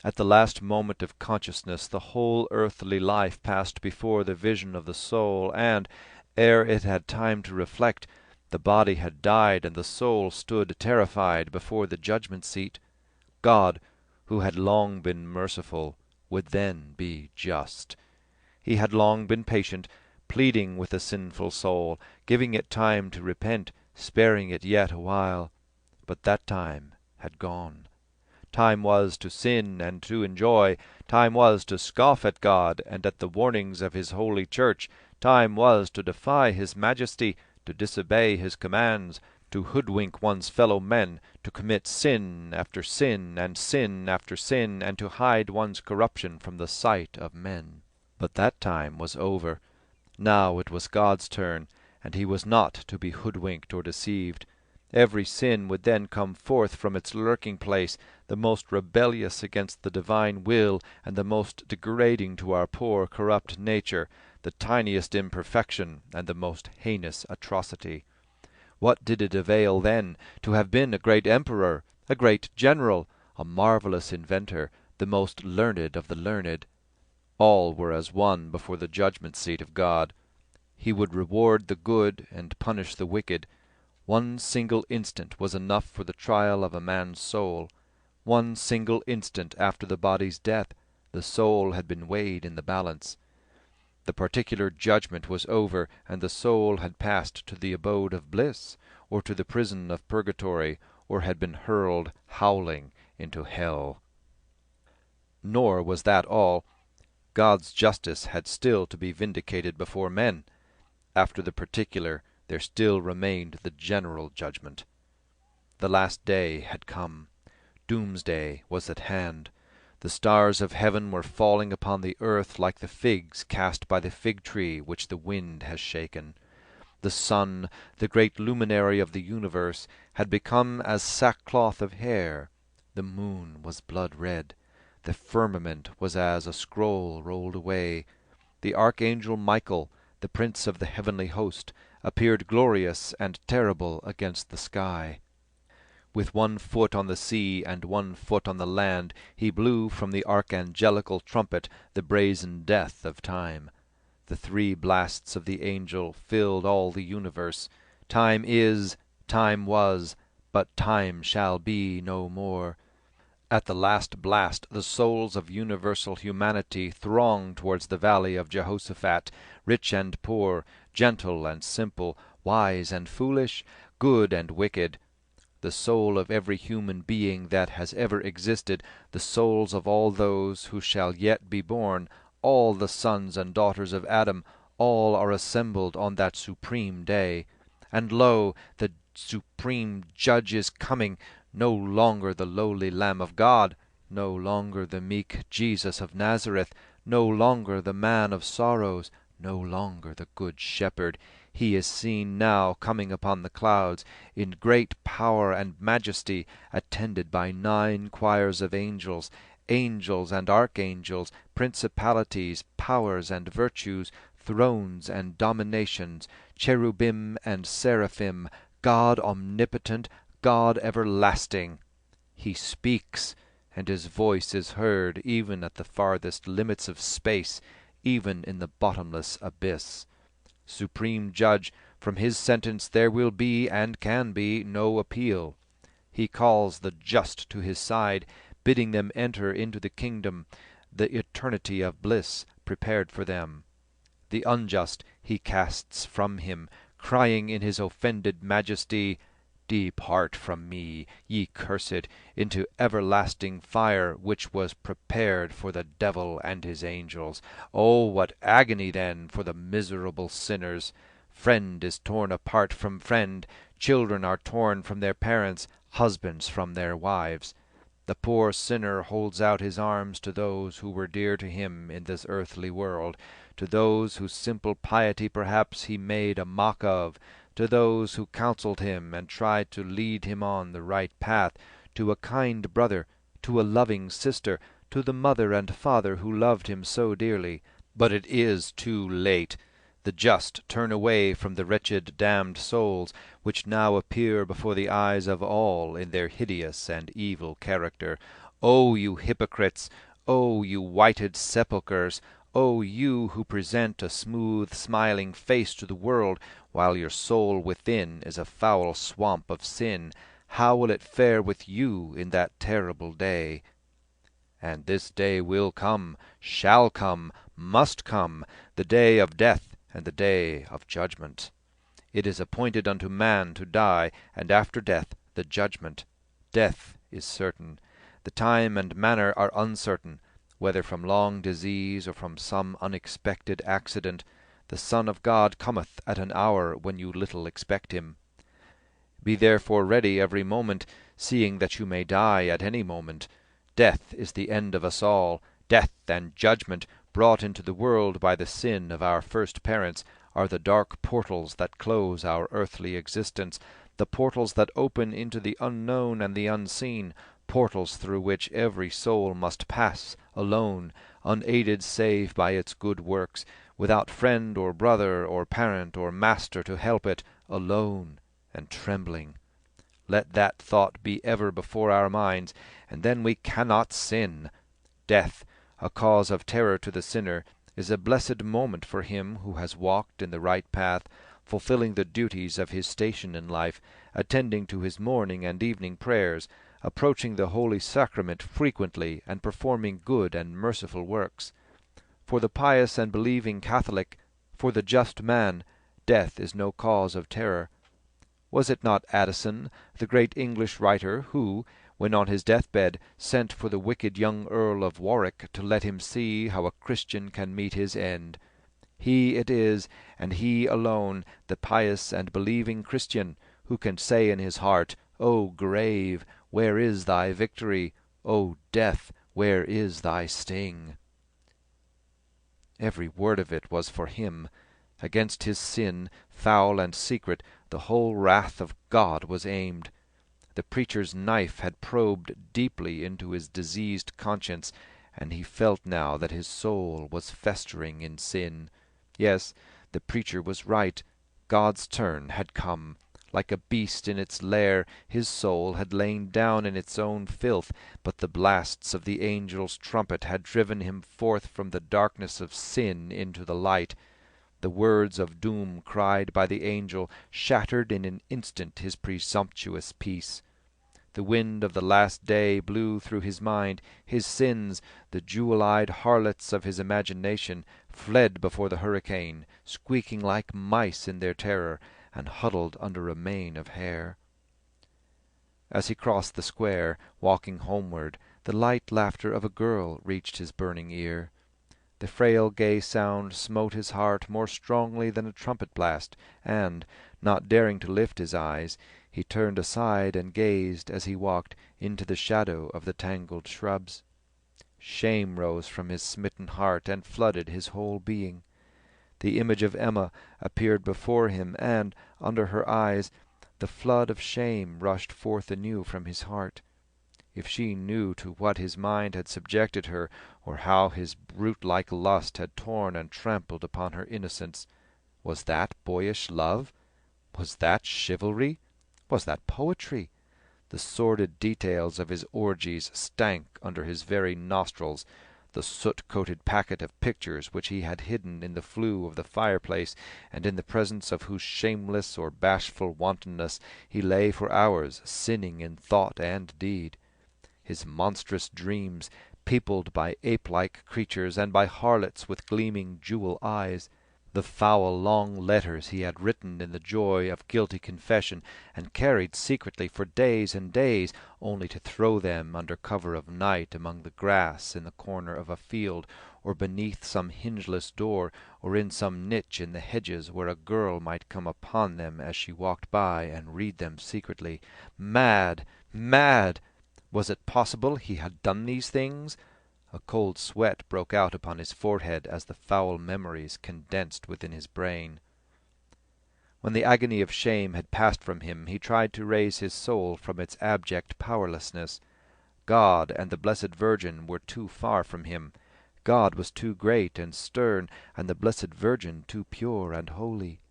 At the last moment of consciousness the whole earthly life passed before the vision of the soul, and, ere it had time to reflect, the body had died and the soul stood terrified before the judgment seat. God, who had long been merciful, would then be just. He had long been patient, pleading with the sinful soul, giving it time to repent, sparing it yet a while. But that time had gone. Time was to sin and to enjoy. Time was to scoff at God and at the warnings of his holy church. Time was to defy his majesty, to disobey his commands, to hoodwink one's fellow men, to commit sin after sin and sin after sin, and to hide one's corruption from the sight of men. But that time was over. Now it was God's turn, and he was not to be hoodwinked or deceived. Every sin would then come forth from its lurking place, the most rebellious against the divine will, and the most degrading to our poor corrupt nature, the tiniest imperfection, and the most heinous atrocity. What did it avail then to have been a great emperor, a great general, a marvellous inventor, the most learned of the learned? All were as one before the judgment seat of God. He would reward the good and punish the wicked. One single instant was enough for the trial of a man's soul. One single instant after the body's death, the soul had been weighed in the balance. The particular judgment was over, and the soul had passed to the abode of bliss, or to the prison of purgatory, or had been hurled howling into hell. Nor was that all. God's justice had still to be vindicated before men. After the particular, there still remained the general judgment. The last day had come. Doomsday was at hand. The stars of heaven were falling upon the earth like the figs cast by the fig tree which the wind has shaken. The sun, the great luminary of the universe, had become as sackcloth of hair. The moon was blood red. The firmament was as a scroll rolled away. The archangel Michael, the prince of the heavenly host, appeared glorious and terrible against the sky. With one foot on the sea and one foot on the land, he blew from the archangelical trumpet the brazen death of time. The three blasts of the angel filled all the universe. Time is, time was, but time shall be no more. At the last blast the souls of universal humanity thronged towards the valley of Jehoshaphat, rich and poor, gentle and simple, wise and foolish, good and wicked. The soul of every human being that has ever existed, the souls of all those who shall yet be born, all the sons and daughters of Adam, all are assembled on that supreme day. And lo, the supreme Judge is coming, no longer the lowly Lamb of God, no longer the meek Jesus of Nazareth, no longer the Man of sorrows, no longer the Good Shepherd. He is seen now coming upon the clouds, in great power and majesty, attended by 9 choirs of angels, angels and archangels, principalities, powers and virtues, thrones and dominations, cherubim and seraphim, God omnipotent, God everlasting. He speaks, and his voice is heard even at the farthest limits of space, even in the bottomless abyss. Supreme Judge, from his sentence there will be and can be no appeal. He calls the just to his side, bidding them enter into the kingdom, the eternity of bliss prepared for them. The unjust he casts from him, crying in his offended majesty, Depart from me, ye cursed, into everlasting fire, which was prepared for the devil and his angels. Oh, what agony then for the miserable sinners! Friend is torn apart from friend, children are torn from their parents, husbands from their wives. The poor sinner holds out his arms to those who were dear to him in this earthly world, to those whose simple piety perhaps he made a mock of, to those who counselled him and tried to lead him on the right path, to a kind brother, to a loving sister, to the mother and father who loved him so dearly. But it is too late. The just turn away from the wretched damned souls, which now appear before the eyes of all in their hideous and evil character. O you hypocrites! O you whited sepulchres! O you who present a smooth smiling face to the world, while your soul within is a foul swamp of sin, how will it fare with you in that terrible day? And this day will come, shall come, must come, the day of death and the day of judgment. It is appointed unto man to die, and after death the judgment. Death is certain. The time and manner are uncertain, whether from long disease or from some unexpected accident. The Son of God cometh at an hour when you little expect him. Be therefore ready every moment, seeing that you may die at any moment. Death is the end of us all. Death and judgment, brought into the world by the sin of our first parents, are the dark portals that close our earthly existence, the portals that open into the unknown and the unseen, portals through which every soul must pass, alone, unaided save by its good works, without friend or brother or parent or master to help it, alone and trembling. Let that thought be ever before our minds, and then we cannot sin. Death, a cause of terror to the sinner, is a blessed moment for him who has walked in the right path, fulfilling the duties of his station in life, attending to his morning and evening prayers, approaching the Holy Sacrament frequently, and performing good and merciful works. For the pious and believing Catholic, for the just man, death is no cause of terror. Was it not Addison, the great English writer, who, when on his deathbed, sent for the wicked young Earl of Warwick to let him see how a Christian can meet his end? He it is, and he alone, the pious and believing Christian, who can say in his heart, O grave, where is thy victory? O death, where is thy sting?" Every word of it was for him. Against his sin, foul and secret, the whole wrath of God was aimed. The preacher's knife had probed deeply into his diseased conscience, and he felt now that his soul was festering in sin. Yes, the preacher was right. God's turn had come. Like a beast in its lair, his soul had lain down in its own filth, but the blasts of the angel's trumpet had driven him forth from the darkness of sin into the light. The words of doom cried by the angel shattered in an instant his presumptuous peace. The wind of the last day blew through his mind. His sins, the jewel-eyed harlots of his imagination, fled before the hurricane, squeaking like mice in their terror, and huddled under a mane of hair. As he crossed the square, walking homeward, the light laughter of a girl reached his burning ear. The frail gay sound smote his heart more strongly than a trumpet blast, and, not daring to lift his eyes, he turned aside and gazed, as he walked, into the shadow of the tangled shrubs. Shame rose from his smitten heart and flooded his whole being. The image of Emma appeared before him, and, under her eyes, the flood of shame rushed forth anew from his heart. If she knew to what his mind had subjected her, or how his brute-like lust had torn and trampled upon her innocence, was that boyish love? Was that chivalry? Was that poetry? The sordid details of his orgies stank under his very nostrils. The soot-coated packet of pictures which he had hidden in the flue of the fireplace, and in the presence of whose shameless or bashful wantonness he lay for hours, sinning in thought and deed. His monstrous dreams, peopled by ape-like creatures and by harlots with gleaming jewel eyes. The foul long letters he had written in the joy of guilty confession, and carried secretly for days and days, only to throw them under cover of night among the grass in the corner of a field, or beneath some hingeless door, or in some niche in the hedges where a girl might come upon them as she walked by and read them secretly. Mad! Mad! Was it possible he had done these things? A cold sweat broke out upon his forehead as the foul memories condensed within his brain. When the agony of shame had passed from him, he tried to raise his soul from its abject powerlessness. God and the Blessed Virgin were too far from him. God was too great and stern, and the Blessed Virgin too pure and holy.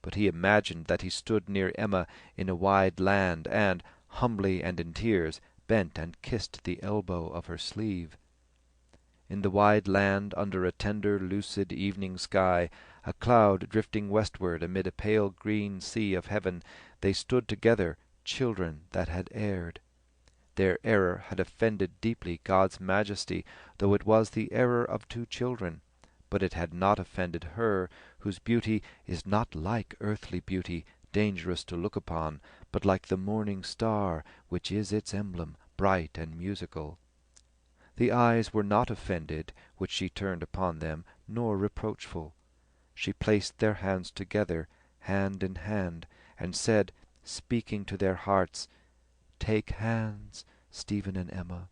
But he imagined that he stood near Emma in a wide land, and, humbly and in tears, bent and kissed the elbow of her sleeve. In the wide land, under a tender, lucid evening sky, a cloud drifting westward amid a pale green sea of heaven, they stood together, children that had erred. Their error had offended deeply God's majesty, though it was the error of two children. But it had not offended her, whose beauty is not like earthly beauty, dangerous to look upon, but like the morning star, which is its emblem, bright and musical. The eyes were not offended, which she turned upon them, nor reproachful. She placed their hands together, hand in hand, and said, speaking to their hearts, "Take hands, Stephen and Emma.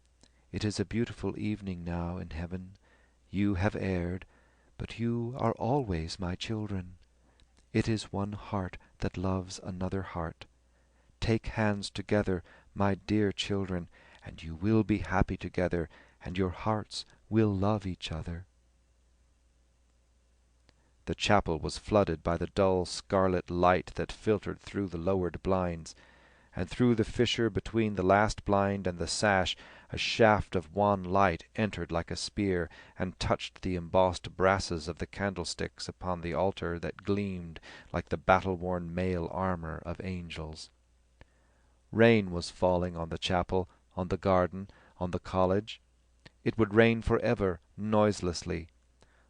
It is a beautiful evening now in heaven. You have erred, but you are always my children. It is one heart that loves another heart. Take hands together, my dear children, and you will be happy together, and your hearts will love each other." The chapel was flooded by the dull scarlet light that filtered through the lowered blinds, and through the fissure between the last blind and the sash a shaft of wan light entered like a spear, and touched the embossed brasses of the candlesticks upon the altar that gleamed like the battle-worn mail armour of angels. Rain was falling on the chapel, on the garden, on the college. It would rain for ever, noiselessly.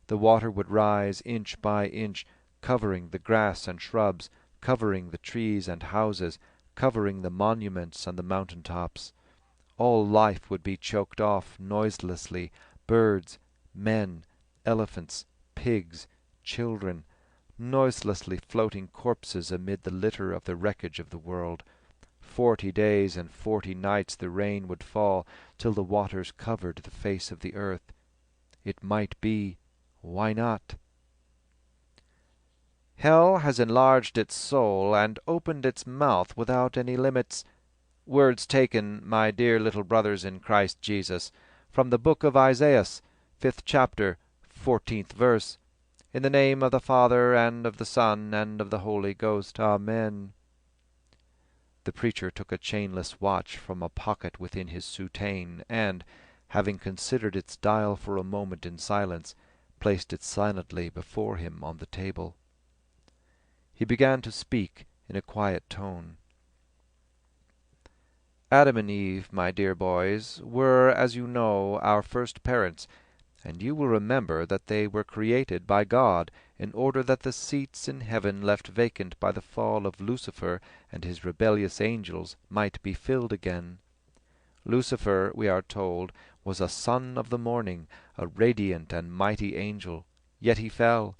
The water would rise inch by inch, covering the grass and shrubs, covering the trees and houses, covering the monuments on the mountain tops. All life would be choked off noiselessly, birds, men, elephants, pigs, children, noiselessly floating corpses amid the litter of the wreckage of the world. 40 days and 40 nights the rain would fall, till the waters covered the face of the earth. It might be. Why not? Hell has enlarged its soul and opened its mouth without any limits. Words taken, my dear little brothers in Christ Jesus, from the book of Isaiah, 5th chapter, 14th verse. In the name of the Father, and of the Son, and of the Holy Ghost. Amen. The preacher took a chainless watch from a pocket within his soutane, and, having considered its dial for a moment in silence, placed it silently before him on the table. He began to speak in a quiet tone. Adam and Eve, my dear boys, were, as you know, our first parents, and you will remember that they were created by God in order that the seats in heaven left vacant by the fall of Lucifer and his rebellious angels might be filled again. Lucifer, we are told, was a son of the morning, a radiant and mighty angel. Yet he fell.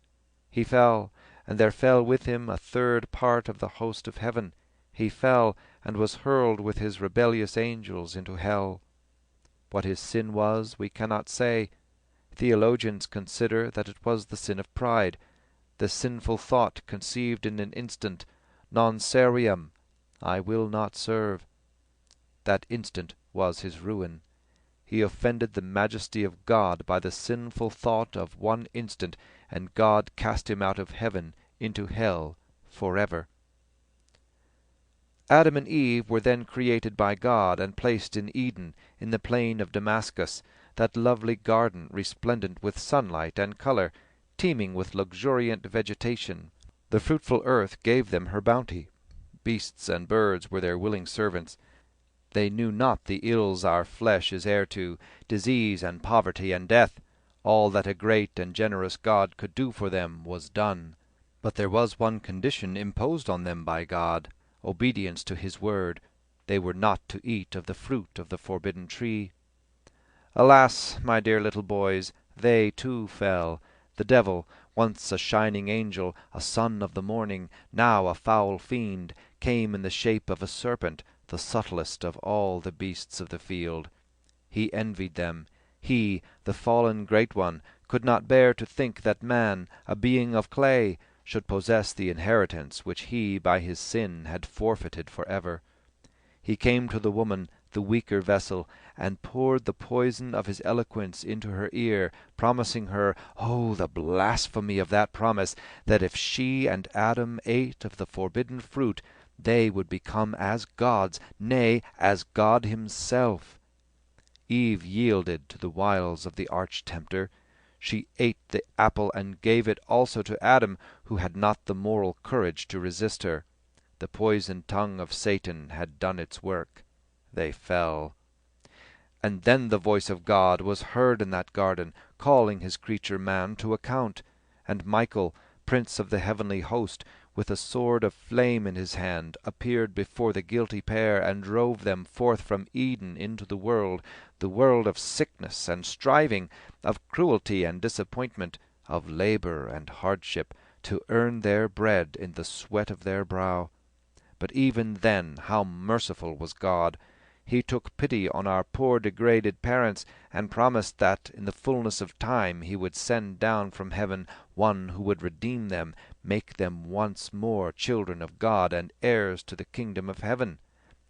He fell, and there fell with him a third part of the host of heaven. He fell, and was hurled with his rebellious angels into hell. What his sin was, we cannot say. Theologians consider that it was the sin of pride, the sinful thought conceived in an instant, non seriam, I will not serve. That instant was his ruin. He offended the majesty of God by the sinful thought of one instant, and God cast him out of heaven into hell forever. Adam and Eve were then created by God and placed in Eden, in the plain of Damascus, that lovely garden resplendent with sunlight and colour, teeming with luxuriant vegetation. The fruitful earth gave them her bounty. Beasts and birds were their willing servants. They knew not the ills our flesh is heir to, disease and poverty and death. All that a great and generous God could do for them was done. But there was one condition imposed on them by God, obedience to his word. They were not to eat of the fruit of the forbidden tree. Alas, my dear little boys, they too fell. The devil, once a shining angel, a son of the morning, now a foul fiend, came in the shape of a serpent, the subtlest of all the beasts of the field. He envied them. He, the fallen great one, could not bear to think that man, a being of clay, should possess the inheritance which he by his sin had forfeited for ever. He came to the woman, the weaker vessel, and poured the poison of his eloquence into her ear, promising her, oh, the blasphemy of that promise, that if she and Adam ate of the forbidden fruit, they would become as gods, nay, as God himself. Eve yielded to the wiles of the arch-tempter. She ate the apple and gave it also to Adam, who had not the moral courage to resist her. The poisoned tongue of Satan had done its work. They fell. And then the voice of God was heard in that garden, calling his creature man to account. And Michael, prince of the heavenly host, with a sword of flame in his hand, appeared before the guilty pair, and drove them forth from Eden into the world of sickness and striving, of cruelty and disappointment, of labor and hardship, to earn their bread in the sweat of their brow. But even then how merciful was God! He took pity on our poor degraded parents, and promised that in the fullness of time he would send down from heaven one who would redeem them, make them once more children of God and heirs to the kingdom of heaven.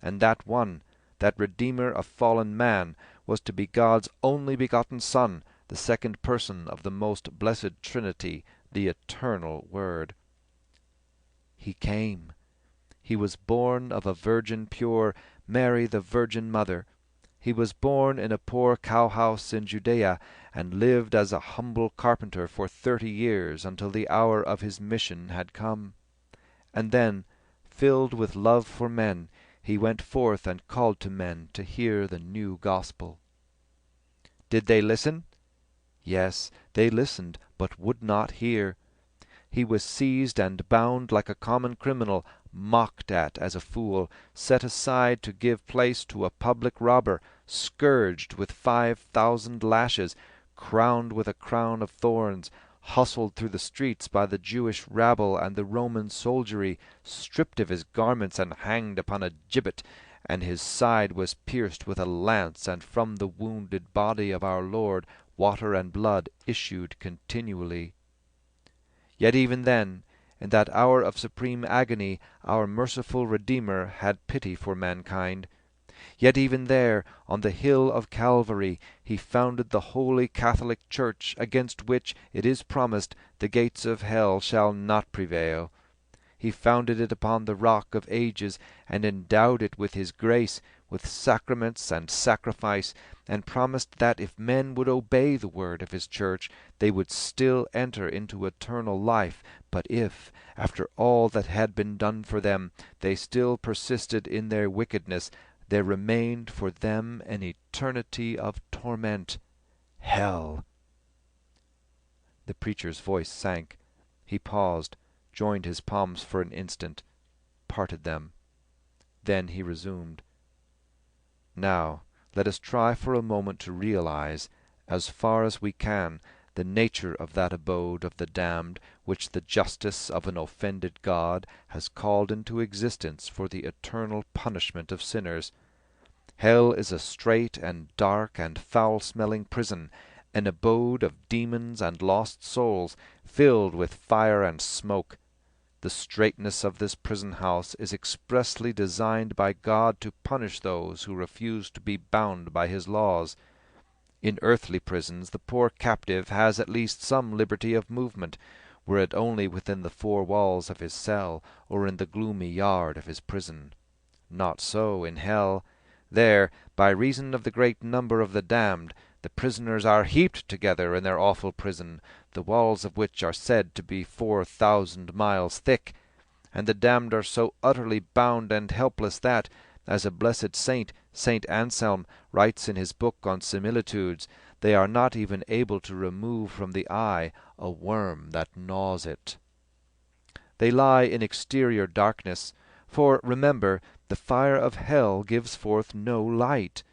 And that one, that Redeemer of fallen man, was to be God's only begotten Son, the second person of the most blessed Trinity, the eternal Word. He came. He was born of a virgin pure, Mary the Virgin Mother. He was born in a poor cowhouse in Judea, and lived as a humble carpenter for 30 years, until the hour of his mission had come. And then, filled with love for men, he went forth and called to men to hear the new gospel. Did they listen? Yes, they listened, but would not hear. He was seized and bound like a common criminal, mocked at as a fool, set aside to give place to a public robber, scourged with 5,000 lashes, crowned with a crown of thorns, hustled through the streets by the Jewish rabble and the Roman soldiery, stripped of his garments and hanged upon a gibbet, and his side was pierced with a lance, and from the wounded body of our Lord water and blood issued continually. Yet even then, in that hour of supreme agony, our merciful Redeemer had pity for mankind. Yet even there, on the hill of Calvary, he founded the Holy Catholic Church, against which, it is promised, the gates of hell shall not prevail. He founded it upon the rock of ages, and endowed it with his grace, with sacraments and sacrifice, and promised that if men would obey the word of his church, they would still enter into eternal life. But if, after all that had been done for them, they still persisted in their wickedness, there remained for them an eternity of torment, hell. The preacher's voice sank. He paused, joined his palms for an instant, parted them. Then he resumed. Now let us try for a moment to realize, as far as we can, the nature of that abode of the damned which the justice of an offended God has called into existence for the eternal punishment of sinners. Hell is a strait and dark and foul-smelling prison, an abode of demons and lost souls, filled with fire and smoke. The straitness of this prison-house is expressly designed by God to punish those who refuse to be bound by his laws. In earthly prisons the poor captive has at least some liberty of movement, were it only within the four walls of his cell, or in the gloomy yard of his prison. Not so in hell. There, by reason of the great number of the damned, the prisoners are heaped together in their awful prison, the walls of which are said to be 4,000 miles thick, and the damned are so utterly bound and helpless that, as a blessed saint, Saint Anselm, writes in his book on similitudes, they are not even able to remove from the eye a worm that gnaws it. They lie in exterior darkness, for, remember, the fire of hell gives forth no light.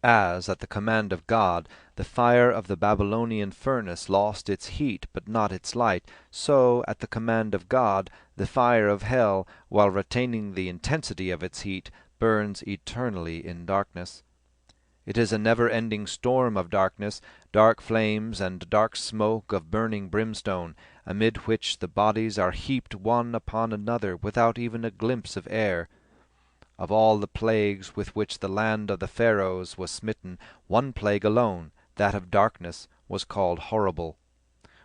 As, at the command of God, the fire of the Babylonian furnace lost its heat but not its light, so, at the command of God, the fire of hell, while retaining the intensity of its heat, burns eternally in darkness. It is a never-ending storm of darkness, dark flames and dark smoke of burning brimstone, amid which the bodies are heaped one upon another without even a glimpse of air. Of all the plagues with which the land of the Pharaohs was smitten, one plague alone, that of darkness, was called horrible.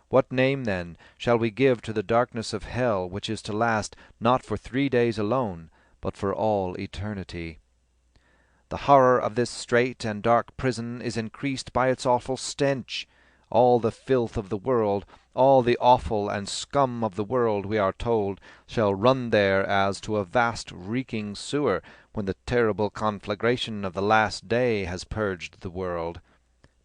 What name, then, shall we give to the darkness of hell, which is to last not for 3 days alone, but for all eternity? The horror of this strait and dark prison is increased by its awful stench. All the filth of the world, all the offal and scum of the world, we are told, shall run there as to a vast reeking sewer, when the terrible conflagration of the last day has purged the world.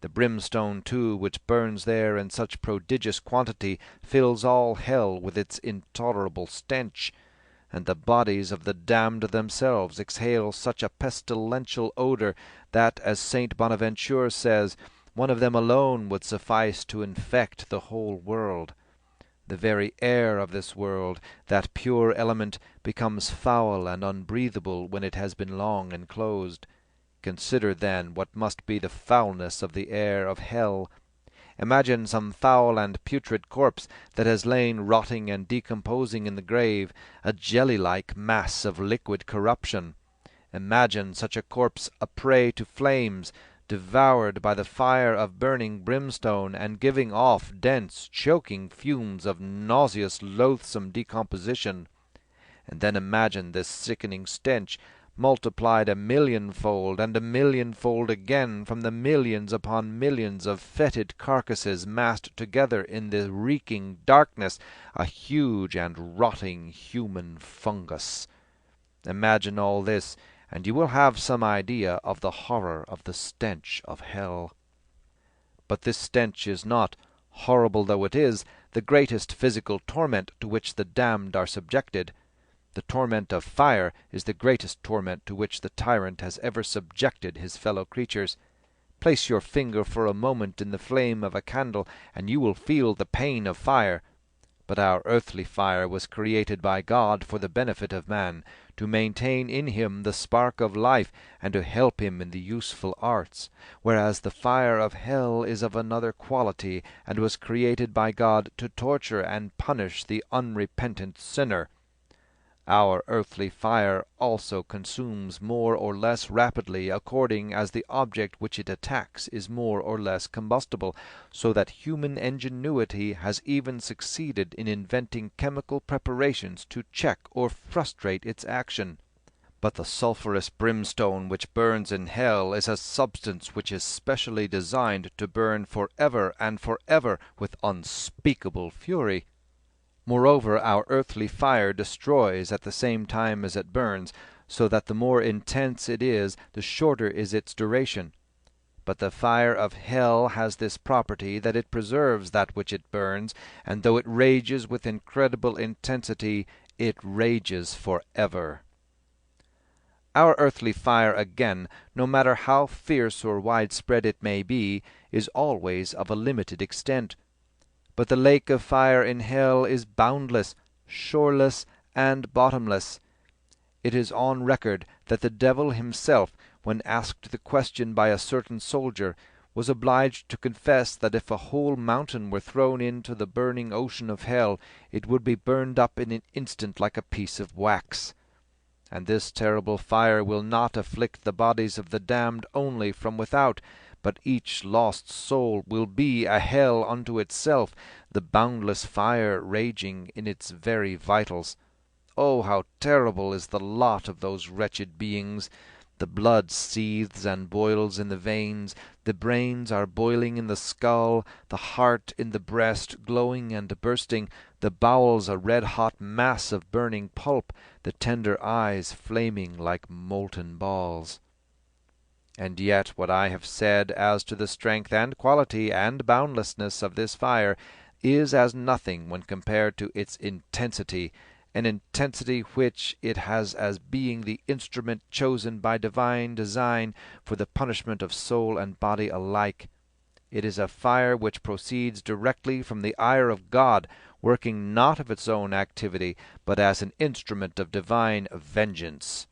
The brimstone, too, which burns there in such prodigious quantity, fills all hell with its intolerable stench, and the bodies of the damned themselves exhale such a pestilential odour that, as Saint Bonaventure says, one of them alone would suffice to infect the whole world. The very air of this world, that pure element, becomes foul and unbreathable when it has been long enclosed. Consider, then, what must be the foulness of the air of hell. Imagine some foul and putrid corpse that has lain rotting and decomposing in the grave, a jelly-like mass of liquid corruption. Imagine such a corpse a prey to flames, devoured by the fire of burning brimstone, and giving off dense, choking fumes of nauseous, loathsome decomposition. And then imagine this sickening stench multiplied 1,000,000-fold and 1,000,000-fold again from the millions upon millions of fetid carcasses massed together in the reeking darkness, a huge and rotting human fungus. Imagine all this, and you will have some idea of the horror of the stench of hell. But this stench is not, horrible though it is, the greatest physical torment to which the damned are subjected. The torment of fire is the greatest torment to which the tyrant has ever subjected his fellow creatures. Place your finger for a moment in the flame of a candle, and you will feel the pain of fire. But our earthly fire was created by God for the benefit of man, to maintain in him the spark of life, and to help him in the useful arts, whereas the fire of hell is of another quality, and was created by God to torture and punish the unrepentant sinner. Our earthly fire also consumes more or less rapidly according as the object which it attacks is more or less combustible, so that human ingenuity has even succeeded in inventing chemical preparations to check or frustrate its action. But the sulphurous brimstone which burns in hell is a substance which is specially designed to burn for ever and for ever with unspeakable fury. Moreover, our earthly fire destroys at the same time as it burns, so that the more intense it is, the shorter is its duration. But the fire of hell has this property, that it preserves that which it burns, and though it rages with incredible intensity, it rages for ever. Our earthly fire, again, no matter how fierce or widespread it may be, is always of a limited extent. But the lake of fire in hell is boundless, shoreless, and bottomless. It is on record that the devil himself, when asked the question by a certain soldier, was obliged to confess that if a whole mountain were thrown into the burning ocean of hell, it would be burned up in an instant like a piece of wax. And this terrible fire will not afflict the bodies of the damned only from without, but each lost soul will be a hell unto itself, the boundless fire raging in its very vitals. Oh, how terrible is the lot of those wretched beings! The blood seethes and boils in the veins, the brains are boiling in the skull, the heart in the breast glowing and bursting, the bowels a red-hot mass of burning pulp, the tender eyes flaming like molten balls. And yet what I have said as to the strength and quality and boundlessness of this fire is as nothing when compared to its intensity, an intensity which it has as being the instrument chosen by divine design for the punishment of soul and body alike. It is a fire which proceeds directly from the ire of God, working not of its own activity, but as an instrument of divine vengeance.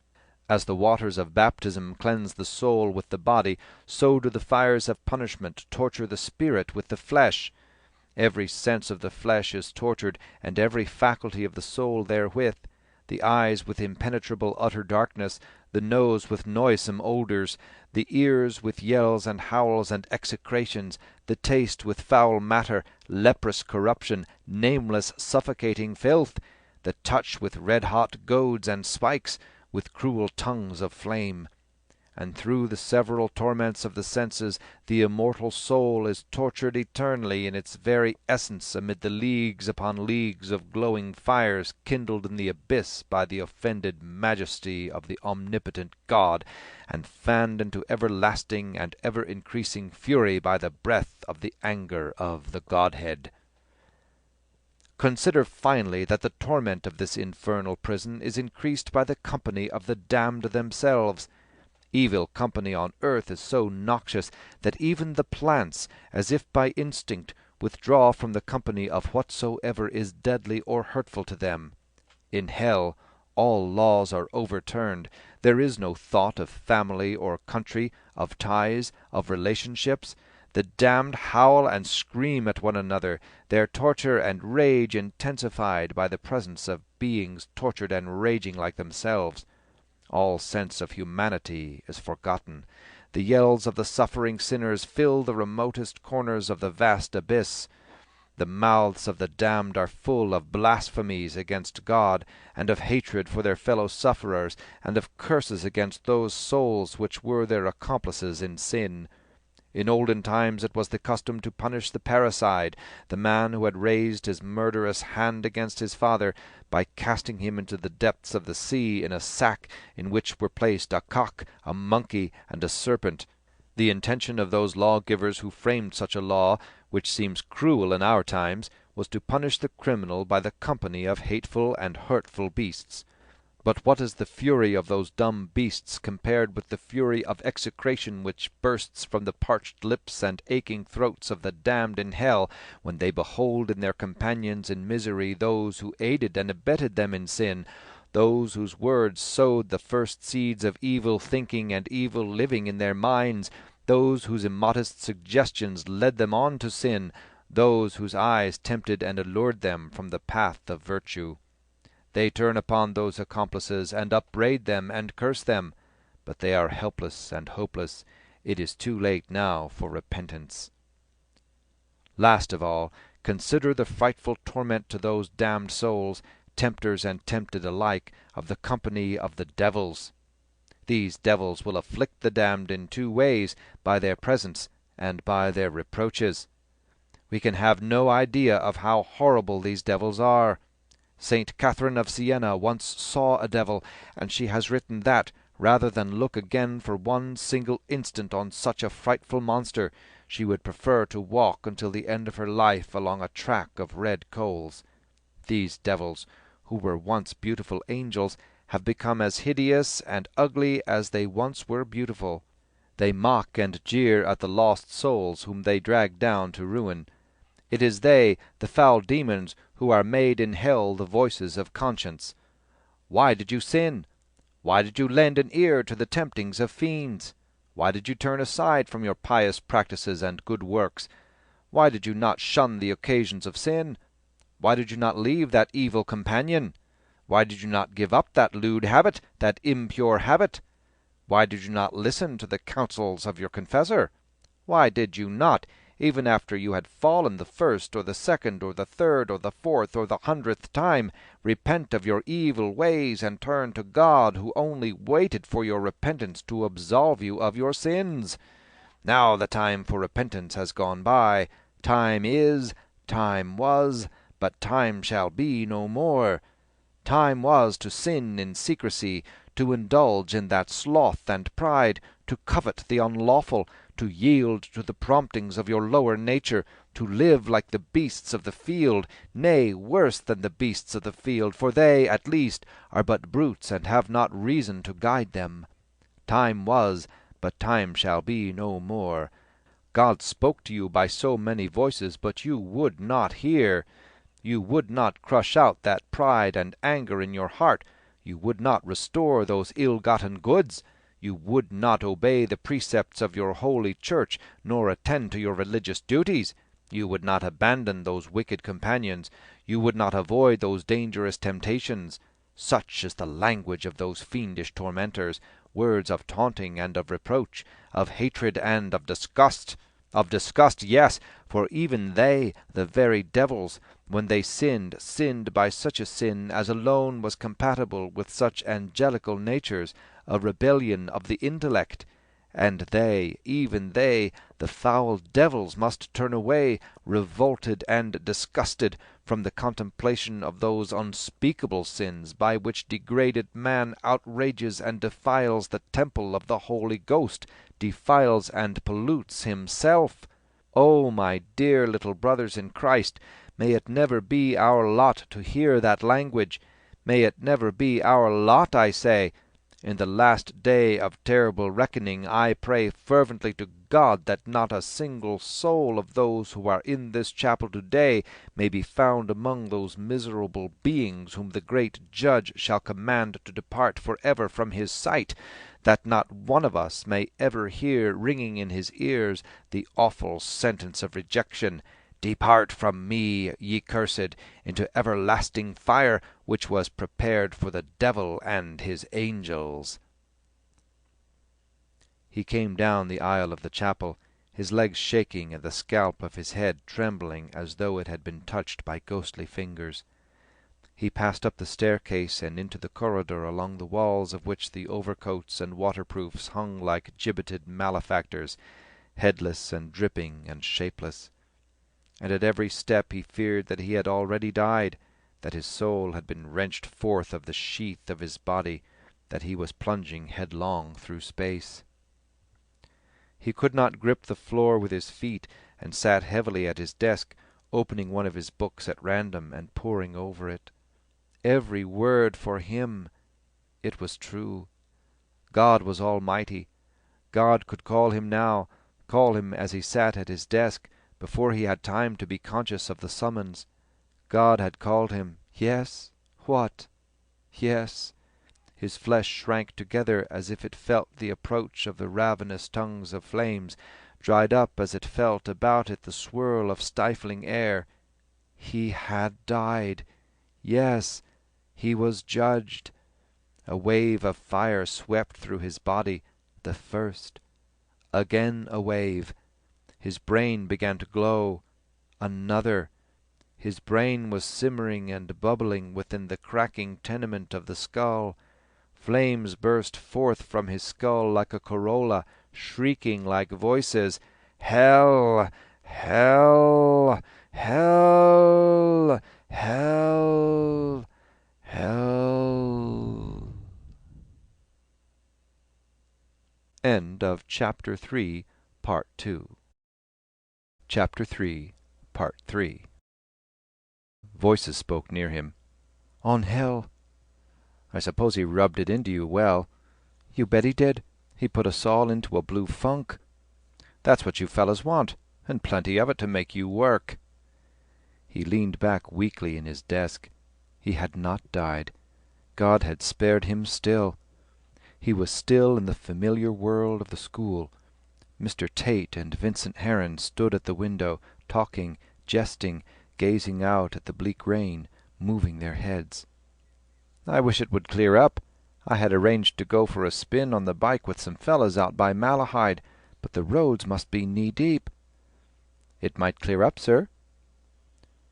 As the waters of baptism cleanse the soul with the body, so do the fires of punishment torture the spirit with the flesh. Every sense of the flesh is tortured, and every faculty of the soul therewith, the eyes with impenetrable utter darkness, the nose with noisome odours, the ears with yells and howls and execrations, the taste with foul matter, leprous corruption, nameless suffocating filth, the touch with red-hot goads and spikes, with cruel tongues of flame. And through the several torments of the senses, the immortal soul is tortured eternally in its very essence amid the leagues upon leagues of glowing fires kindled in the abyss by the offended majesty of the omnipotent God, and fanned into everlasting and ever-increasing fury by the breath of the anger of the Godhead. Consider finally that the torment of this infernal prison is increased by the company of the damned themselves. Evil company on earth is so noxious that even the plants, as if by instinct, withdraw from the company of whatsoever is deadly or hurtful to them. In hell all laws are overturned. There is no thought of family or country, of ties, of relationships. The damned howl and scream at one another, their torture and rage intensified by the presence of beings tortured and raging like themselves. All sense of humanity is forgotten. The yells of the suffering sinners fill the remotest corners of the vast abyss. The mouths of the damned are full of blasphemies against God, and of hatred for their fellow sufferers, and of curses against those souls which were their accomplices in sin. In olden times it was the custom to punish the parricide, the man who had raised his murderous hand against his father, by casting him into the depths of the sea in a sack in which were placed a cock, a monkey, and a serpent. The intention of those lawgivers who framed such a law, which seems cruel in our times, was to punish the criminal by the company of hateful and hurtful beasts. But what is the fury of those dumb beasts compared with the fury of execration which bursts from the parched lips and aching throats of the damned in hell, when they behold in their companions in misery those who aided and abetted them in sin, those whose words sowed the first seeds of evil thinking and evil living in their minds, those whose immodest suggestions led them on to sin, those whose eyes tempted and allured them from the path of virtue. They turn upon those accomplices and upbraid them and curse them, but they are helpless and hopeless. It is too late now for repentance. Last of all, consider the frightful torment to those damned souls, tempters and tempted alike, of the company of the devils. These devils will afflict the damned in two ways, by their presence and by their reproaches. We can have no idea of how horrible these devils are. Saint Catherine of Siena once saw a devil, and she has written that, rather than look again for one single instant on such a frightful monster, she would prefer to walk until the end of her life along a track of red coals. These devils, who were once beautiful angels, have become as hideous and ugly as they once were beautiful. They mock and jeer at the lost souls whom they drag down to ruin. It is they, the foul demons, who are made in hell the voices of conscience. Why did you sin? Why did you lend an ear to the temptings of fiends? Why did you turn aside from your pious practices and good works? Why did you not shun the occasions of sin? Why did you not leave that evil companion? Why did you not give up that lewd habit, that impure habit? Why did you not listen to the counsels of your confessor? Why did you not, even after you had fallen the first or the second or the third or the fourth or the 100th time, repent of your evil ways and turn to God, who only waited for your repentance to absolve you of your sins? Now the time for repentance has gone by. Time is, time was, but time shall be no more. Time was to sin in secrecy, to indulge in that sloth and pride, to covet the unlawful, to yield to the promptings of your lower nature, to live like the beasts of the field, nay, worse than the beasts of the field, for they, at least, are but brutes and have not reason to guide them. Time was, but time shall be no more. God spoke to you by so many voices, but you would not hear. You would not crush out that pride and anger in your heart. You would not restore those ill-gotten goods. You would not obey the precepts of your holy church, nor attend to your religious duties. You would not abandon those wicked companions. You would not avoid those dangerous temptations. Such is the language of those fiendish tormentors, words of taunting and of reproach, of hatred and of disgust. Of disgust, yes, for even they, the very devils, when they sinned, sinned by such a sin as alone was compatible with such angelical natures, a rebellion of the intellect. And they, even they, the foul devils, must turn away, revolted and disgusted, from the contemplation of those unspeakable sins by which degraded man outrages and defiles the temple of the Holy Ghost, defiles and pollutes himself. Oh, my dear little brothers in Christ, may it never be our lot to hear that language. May it never be our lot, I say. In the last day of terrible reckoning, I pray fervently to God that not a single soul of those who are in this chapel today may be found among those miserable beings whom the great Judge shall command to depart forever from his sight, that not one of us may ever hear ringing in his ears the awful sentence of rejection, "Depart from me, ye cursed, into everlasting fire, which was prepared for the devil and his angels." He came down the aisle of the chapel, his legs shaking and the scalp of his head trembling as though it had been touched by ghostly fingers. He passed up the staircase and into the corridor, along the walls of which the overcoats and waterproofs hung like gibbeted malefactors, headless and dripping and shapeless. And at every step he feared that he had already died, that his soul had been wrenched forth of the sheath of his body, that he was plunging headlong through space. He could not grip the floor with his feet, and sat heavily at his desk, opening one of his books at random and poring over it. Every word for him, It was true. God was almighty. God could call him now, call him as he sat at his desk, before he had time to be conscious of the summons. God had called him. Yes. What? Yes. His flesh shrank together as if it felt the approach of the ravenous tongues of flames, dried up as it felt about it the swirl of stifling air. He had died. Yes, he was judged. A wave of fire swept through his body, the first. Again a wave. His brain began to glow. Another. His brain was simmering and bubbling within the cracking tenement of the skull. Flames burst forth from his skull like a corolla, shrieking like voices. Hell! Hell! Hell! Hell! Hell! End of Chapter 3, Part 2. Chapter 3, Part 3. Voices spoke near him. On hell. I suppose he rubbed it into you well. You bet he did. He put us all into a blue funk. That's what you fellows want, and plenty of it to make you work. He leaned back weakly in his desk. He had not died. God had spared him still. He was still in the familiar world of the school. Mr. Tate and Vincent Heron stood at the window, talking, jesting, gazing out at the bleak rain, moving their heads. I wish it would clear up. I had arranged to go for a spin on the bike with some fellows out by Malahide, but the roads must be knee-deep. It might clear up, sir.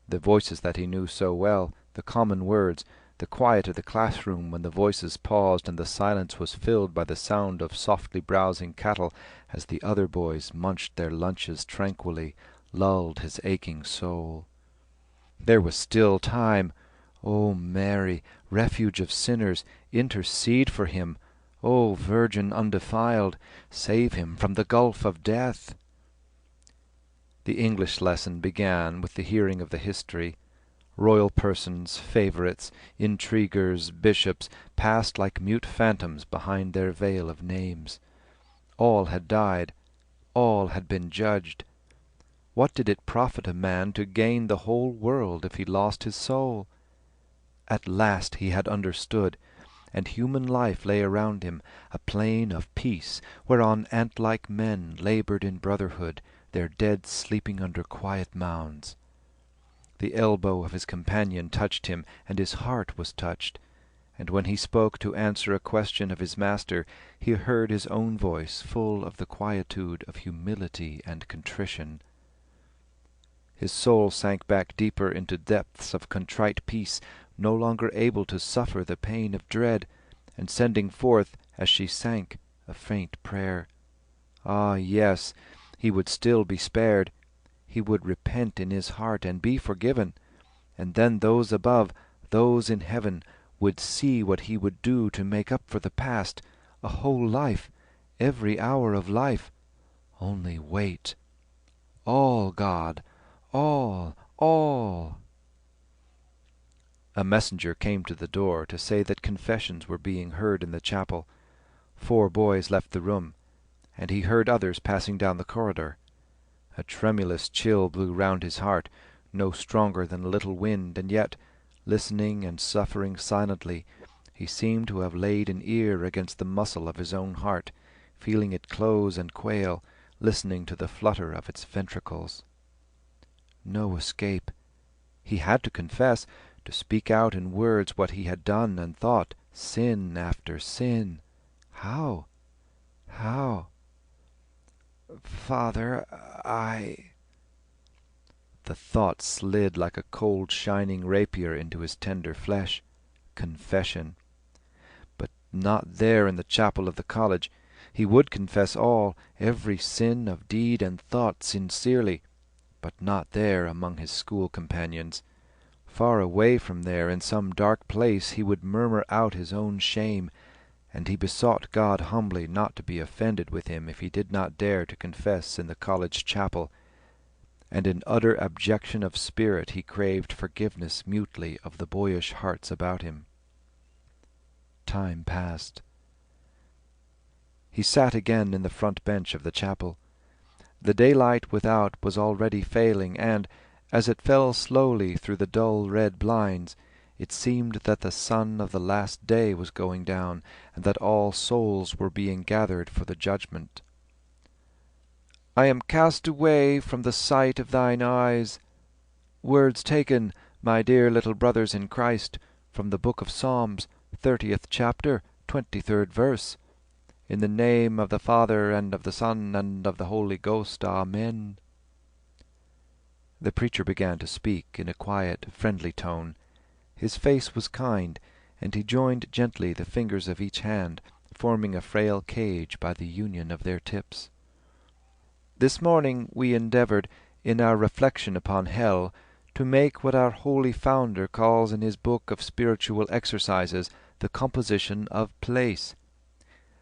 The voices that he knew so well, the common words, the quiet of the classroom when the voices paused and the silence was filled by the sound of softly browsing cattle as the other boys munched their lunches tranquilly, lulled his aching soul. There was still time. O Mary, refuge of sinners, intercede for him. O Virgin undefiled, save him from the gulf of death. The English lesson began with the hearing of the history. Royal persons, favourites, intriguers, bishops, passed like mute phantoms behind their veil of names. All had died. All had been judged. What did it profit a man to gain the whole world if he lost his soul? At last he had understood, and human life lay around him, a plain of peace, whereon ant-like men laboured in brotherhood, their dead sleeping under quiet mounds. The elbow of his companion touched him, and his heart was touched, and when he spoke to answer a question of his master, he heard his own voice full of the quietude of humility and contrition. His soul sank back deeper into depths of contrite peace, no longer able to suffer the pain of dread, and sending forth, as she sank, a faint prayer. Ah, yes, he would still be spared. He would repent in his heart and be forgiven, and then those above, those in heaven, would see what he would do to make up for the past, a whole life, every hour of life. Only wait. All, God, all, all. A messenger came to the door to say that confessions were being heard in the chapel. 4 boys left the room, and he heard others passing down the corridor. A tremulous chill blew round his heart, no stronger than a little wind, and yet, listening and suffering silently, he seemed to have laid an ear against the muscle of his own heart, feeling it close and quail, listening to the flutter of its ventricles. No escape. He had to confess, to speak out in words what he had done and thought, sin after sin. How? How? Father, I... The thought slid like a cold shining rapier into his tender flesh. Confession. But not there in the chapel of the college. He would confess all, every sin of deed and thought sincerely, but not there among his school companions. Far away from there, in some dark place, he would murmur out his own shame, and he besought God humbly not to be offended with him if he did not dare to confess in the college chapel, and in utter abjection of spirit he craved forgiveness mutely of the boyish hearts about him. time passed. He sat again in the front bench of the chapel. The daylight without was already failing, and, as it fell slowly through the dull red blinds, it seemed that the sun of the last day was going down, and that all souls were being gathered for the judgment. "I am cast away from the sight of thine eyes." Words taken, my dear little brothers in Christ, from the book of Psalms, 30th chapter, 23rd verse. In the name of the Father, and of the Son, and of the Holy Ghost. Amen. The preacher began to speak in a quiet, friendly tone. His face was kind, and he joined gently the fingers of each hand, forming a frail cage by the union of their tips. This morning we endeavoured, in our reflection upon hell, to make what our holy founder calls in his book of spiritual exercises the composition of place.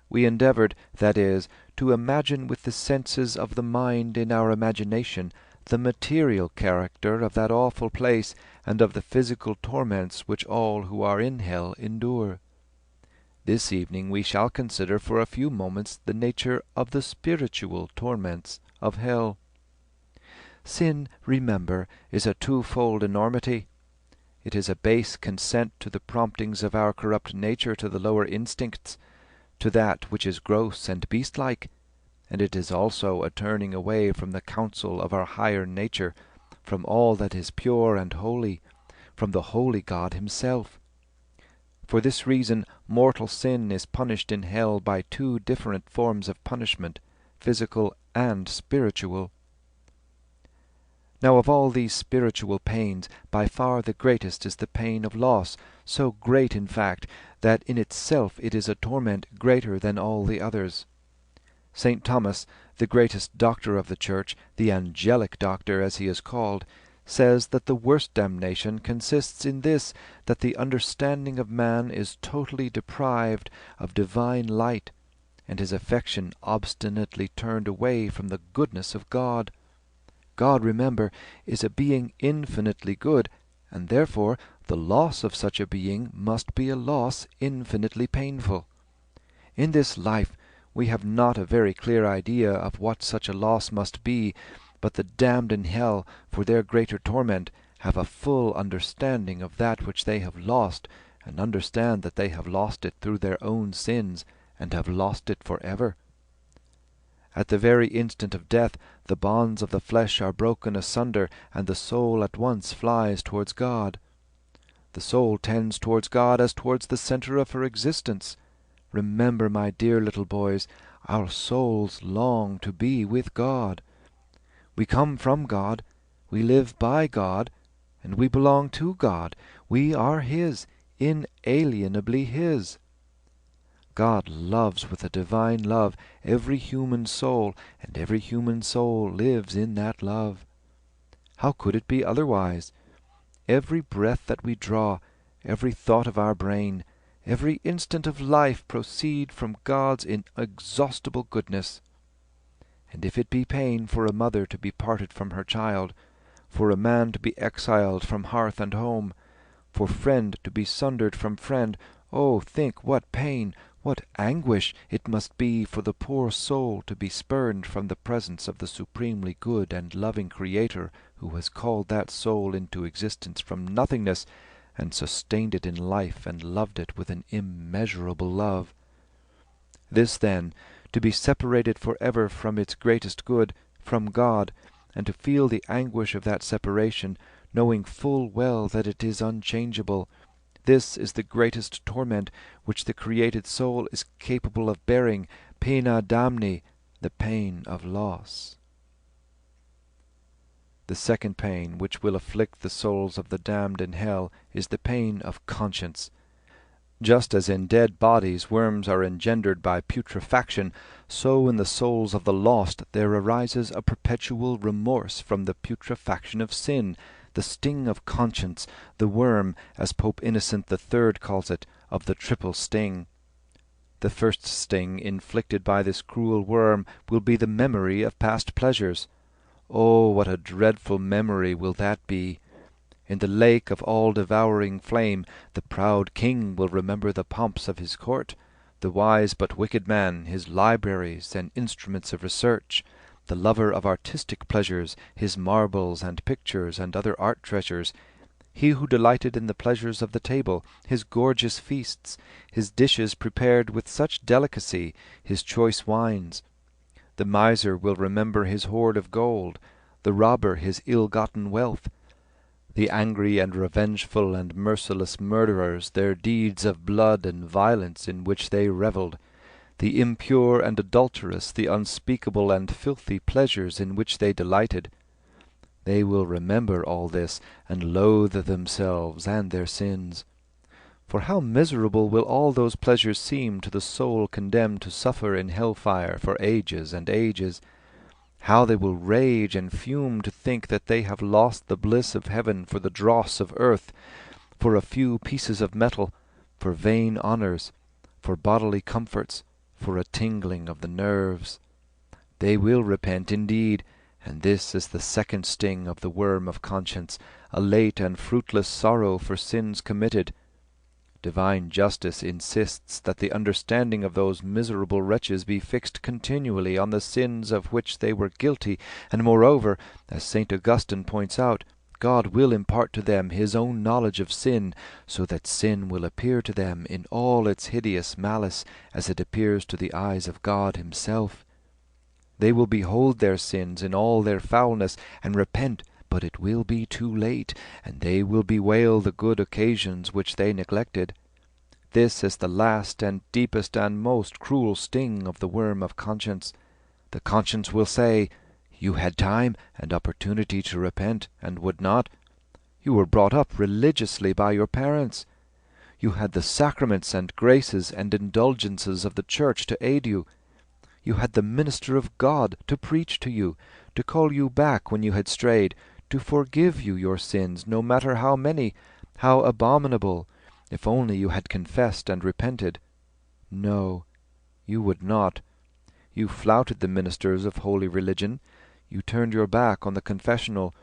We endeavoured, that is, to imagine with the senses of the mind in our imagination the material character of that awful place, and of the physical torments which all who are in hell endure. This evening we shall consider for a few moments the nature of the spiritual torments of hell. Sin, remember, is a twofold enormity. It is a base consent to the promptings of our corrupt nature to the lower instincts, to that which is gross and beast-like, and it is also a turning away from the counsel of our higher nature, from all that is pure and holy, from the holy God himself. For this reason mortal sin is punished in hell by two different forms of punishment, physical and spiritual. Now of all these spiritual pains, by far the greatest is the pain of loss, so great, in fact, that in itself it is a torment greater than all the others. St. Thomas, the greatest doctor of the Church, the angelic doctor as he is called, says that the worst damnation consists in this, that the understanding of man is totally deprived of divine light, and his affection obstinately turned away from the goodness of God. God, remember, is a being infinitely good, and therefore the loss of such a being must be a loss infinitely painful. In this life we have not a very clear idea of what such a loss must be, but the damned in hell, for their greater torment, have a full understanding of that which they have lost, and understand that they have lost it through their own sins, and have lost it for ever. At the very instant of death the bonds of the flesh are broken asunder, and the soul at once flies towards God. The soul tends towards God as towards the centre of her existence. Remember, my dear little boys, our souls long to be with God. We come from God, we live by God, and we belong to God. We are His, inalienably His. God loves with a divine love every human soul, and every human soul lives in that love. How could it be otherwise? Every breath that we draw, every thought of our brain, every instant of life proceed from God's inexhaustible goodness. And if it be pain for a mother to be parted from her child, for a man to be exiled from hearth and home, for friend to be sundered from friend, oh, think what pain, what anguish it must be for the poor soul to be spurned from the presence of the supremely good and loving Creator, who has called that soul into existence from nothingness, and sustained it in life, and loved it with an immeasurable love. This, then, to be separated for ever from its greatest good, from God, and to feel the anguish of that separation, knowing full well that it is unchangeable, this is the greatest torment which the created soul is capable of bearing, pena damni, the pain of loss. The second pain which will afflict the souls of the damned in hell is the pain of conscience. Just as in dead bodies worms are engendered by putrefaction, so in the souls of the lost there arises a perpetual remorse from the putrefaction of sin, the sting of conscience, the worm, as Pope Innocent III calls it, of the triple sting. The first sting inflicted by this cruel worm will be the memory of past pleasures. Oh, what a dreadful memory will that be! In the lake of all-devouring flame the proud king will remember the pomps of his court, the wise but wicked man his libraries and instruments of research, the lover of artistic pleasures his marbles and pictures and other art treasures, he who delighted in the pleasures of the table, his gorgeous feasts, his dishes prepared with such delicacy, his choice wines. The miser will remember his hoard of gold, the robber his ill-gotten wealth, the angry and revengeful and merciless murderers their deeds of blood and violence in which they revelled, the impure and adulterous the unspeakable and filthy pleasures in which they delighted. They will remember all this, and loathe themselves and their sins. For how miserable will all those pleasures seem to the soul condemned to suffer in hell-fire for ages and ages! How they will rage and fume to think that they have lost the bliss of heaven for the dross of earth, for a few pieces of metal, for vain honours, for bodily comforts, for a tingling of the nerves. They will repent indeed, and this is the second sting of the worm of conscience, a late and fruitless sorrow for sins committed. Divine justice insists that the understanding of those miserable wretches be fixed continually on the sins of which they were guilty, and moreover, as St. Augustine points out, God will impart to them his own knowledge of sin, so that sin will appear to them in all its hideous malice, as it appears to the eyes of God himself. They will behold their sins in all their foulness, and repent, but it will be too late, and they will bewail the good occasions which they neglected. This is the last and deepest and most cruel sting of the worm of conscience. The conscience will say, "You had time and opportunity to repent, and would not. You were brought up religiously by your parents. You had the sacraments and graces and indulgences of the Church to aid you. You had the minister of God to preach to you, to call you back when you had strayed, to forgive you your sins, no matter how many, how abominable, if only you had confessed and repented. No, you would not. You flouted the ministers of holy religion. You turned your back on the confessional.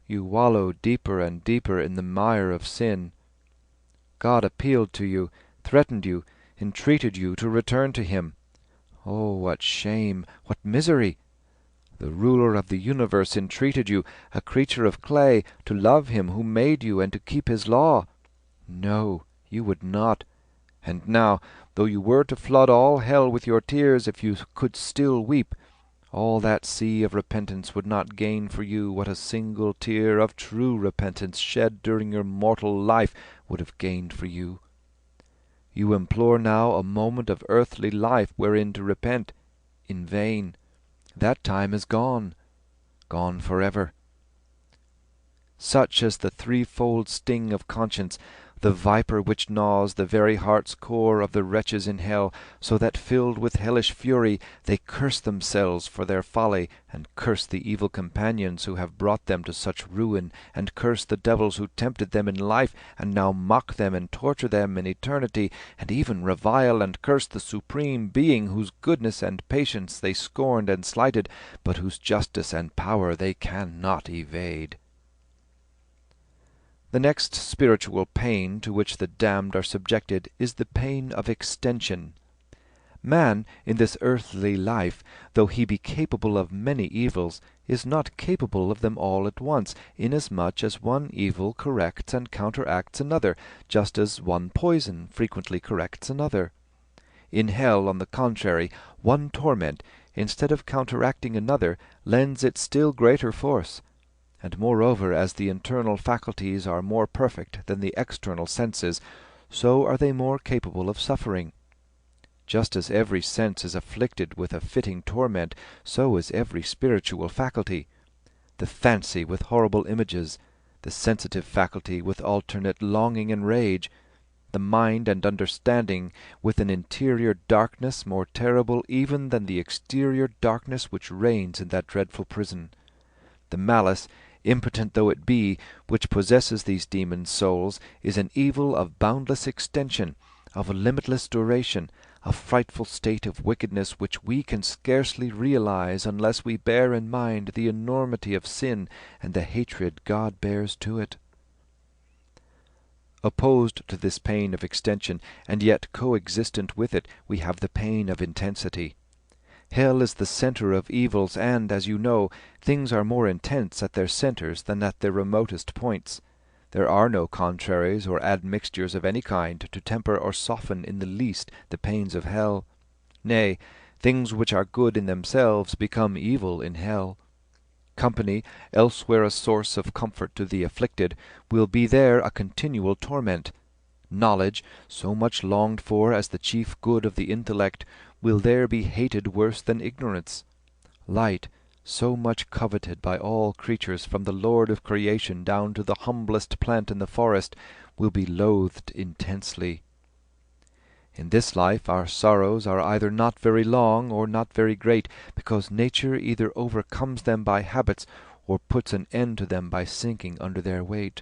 You wallowed deeper and deeper in the mire of sin. God appealed to you, threatened you, entreated you to return to him. Oh, what shame, what misery! The ruler of the universe entreated you, a creature of clay, to love him who made you and to keep his law. No, you would not. And now, though you were to flood all hell with your tears, if you could still weep, all that sea of repentance would not gain for you what a single tear of true repentance shed during your mortal life would have gained for you. You implore now a moment of earthly life wherein to repent. In vain. That time is gone, gone forever. Such is the threefold sting of conscience, the viper which gnaws the very heart's core of the wretches in hell, so that, filled with hellish fury, they curse themselves for their folly, and curse the evil companions who have brought them to such ruin, and curse the devils who tempted them in life, and now mock them and torture them in eternity, and even revile and curse the Supreme Being whose goodness and patience they scorned and slighted, but whose justice and power they cannot evade. The next spiritual pain to which the damned are subjected is the pain of extension. Man, in this earthly life, though he be capable of many evils, is not capable of them all at once, inasmuch as one evil corrects and counteracts another, just as one poison frequently corrects another. In hell, on the contrary, one torment, instead of counteracting another, lends it still greater force. And moreover, as the internal faculties are more perfect than the external senses, so are they more capable of suffering. Just as every sense is afflicted with a fitting torment, so is every spiritual faculty. The fancy with horrible images, the sensitive faculty with alternate longing and rage, the mind and understanding with an interior darkness more terrible even than the exterior darkness which reigns in that dreadful prison. The malice, impotent though it be, which possesses these demon souls, is an evil of boundless extension, of limitless duration, a frightful state of wickedness which we can scarcely realize unless we bear in mind the enormity of sin and the hatred God bears to it. Opposed to this pain of extension, and yet coexistent with it, we have the pain of intensity. Hell is the centre of evils, and, as you know, things are more intense at their centres than at their remotest points. There are no contraries or admixtures of any kind to temper or soften in the least the pains of hell. Nay, things which are good in themselves become evil in hell. Company, elsewhere a source of comfort to the afflicted, will be there a continual torment. Knowledge, so much longed for as the chief good of the intellect, will there be hated worse than ignorance. Light, so much coveted by all creatures from the Lord of creation down to the humblest plant in the forest, will be loathed intensely. In this life our sorrows are either not very long or not very great, because nature either overcomes them by habits or puts an end to them by sinking under their weight.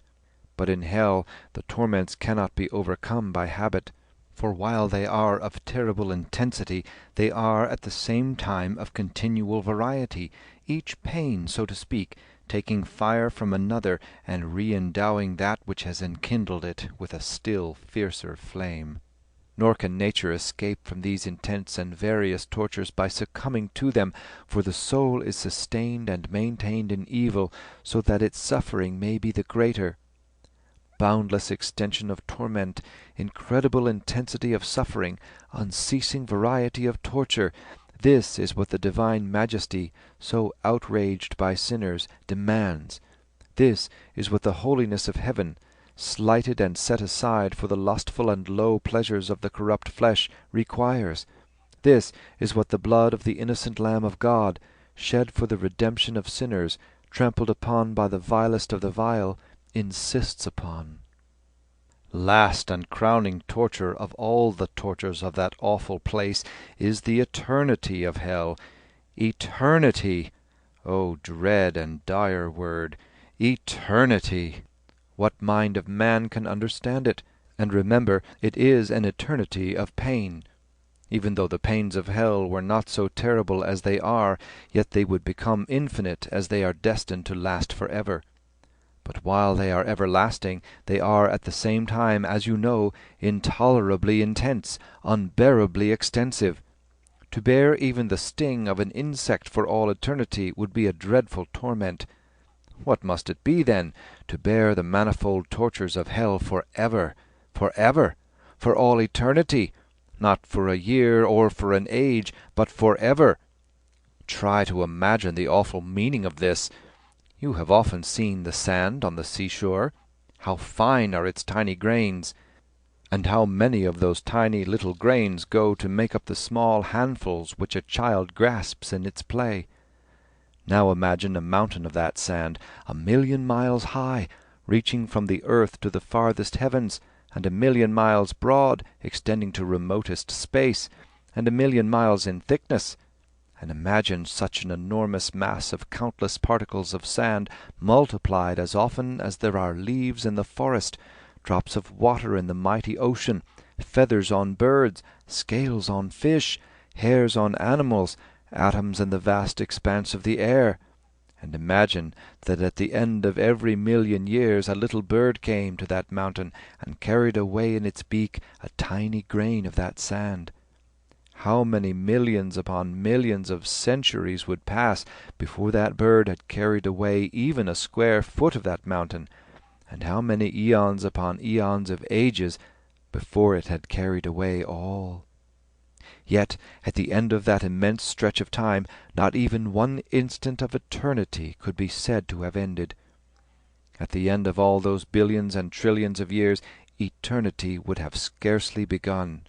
But in hell the torments cannot be overcome by habit, for while they are of terrible intensity, they are at the same time of continual variety, each pain, so to speak, taking fire from another and re-endowing that which has enkindled it with a still fiercer flame. Nor can nature escape from these intense and various tortures by succumbing to them, for the soul is sustained and maintained in evil, so that its suffering may be the greater. Boundless extension of torment, incredible intensity of suffering, unceasing variety of torture, this is what the divine majesty, so outraged by sinners, demands. This is what the holiness of heaven, slighted and set aside for the lustful and low pleasures of the corrupt flesh, requires. This is what the blood of the innocent Lamb of God, shed for the redemption of sinners, trampled upon by the vilest of the vile, insists upon. Last and crowning torture of all the tortures of that awful place is the eternity of hell. Eternity! O dread and dire word! Eternity! What mind of man can understand it? And remember, it is an eternity of pain. Even though the pains of hell were not so terrible as they are, yet they would become infinite as they are destined to last forever. But while they are everlasting, they are at the same time, as you know, intolerably intense, unbearably extensive. To bear even the sting of an insect for all eternity would be a dreadful torment. What must it be, then, to bear the manifold tortures of hell for ever, for all eternity, not for a year or for an age, but for ever? Try to imagine the awful meaning of this. You have often seen the sand on the seashore. How fine are its tiny grains! And how many of those tiny little grains go to make up the small handfuls which a child grasps in its play? Now imagine a mountain of that sand, 1,000,000 miles high, reaching from the earth to the farthest heavens, and 1,000,000 miles broad, extending to remotest space, and 1,000,000 miles in thickness. And imagine such an enormous mass of countless particles of sand multiplied as often as there are leaves in the forest, drops of water in the mighty ocean, feathers on birds, scales on fish, hairs on animals, atoms in the vast expanse of the air. And imagine that at the end of every 1,000,000 years a little bird came to that mountain and carried away in its beak a tiny grain of that sand. How many millions upon millions of centuries would pass before that bird had carried away even a square foot of that mountain, and how many eons upon eons of ages before it had carried away all? Yet at the end of that immense stretch of time not even one instant of eternity could be said to have ended. At the end of all those billions and trillions of years eternity would have scarcely begun.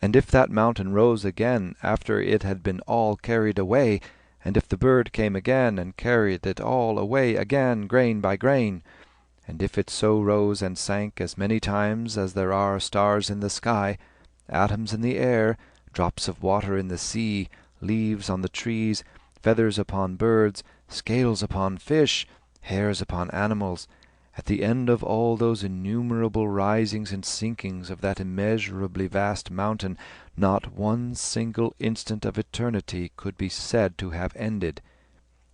And if that mountain rose again after it had been all carried away, and if the bird came again and carried it all away again, grain by grain, and if it so rose and sank as many times as there are stars in the sky, atoms in the air, drops of water in the sea, leaves on the trees, feathers upon birds, scales upon fish, hairs upon animals, at the end of all those innumerable risings and sinkings of that immeasurably vast mountain, not one single instant of eternity could be said to have ended.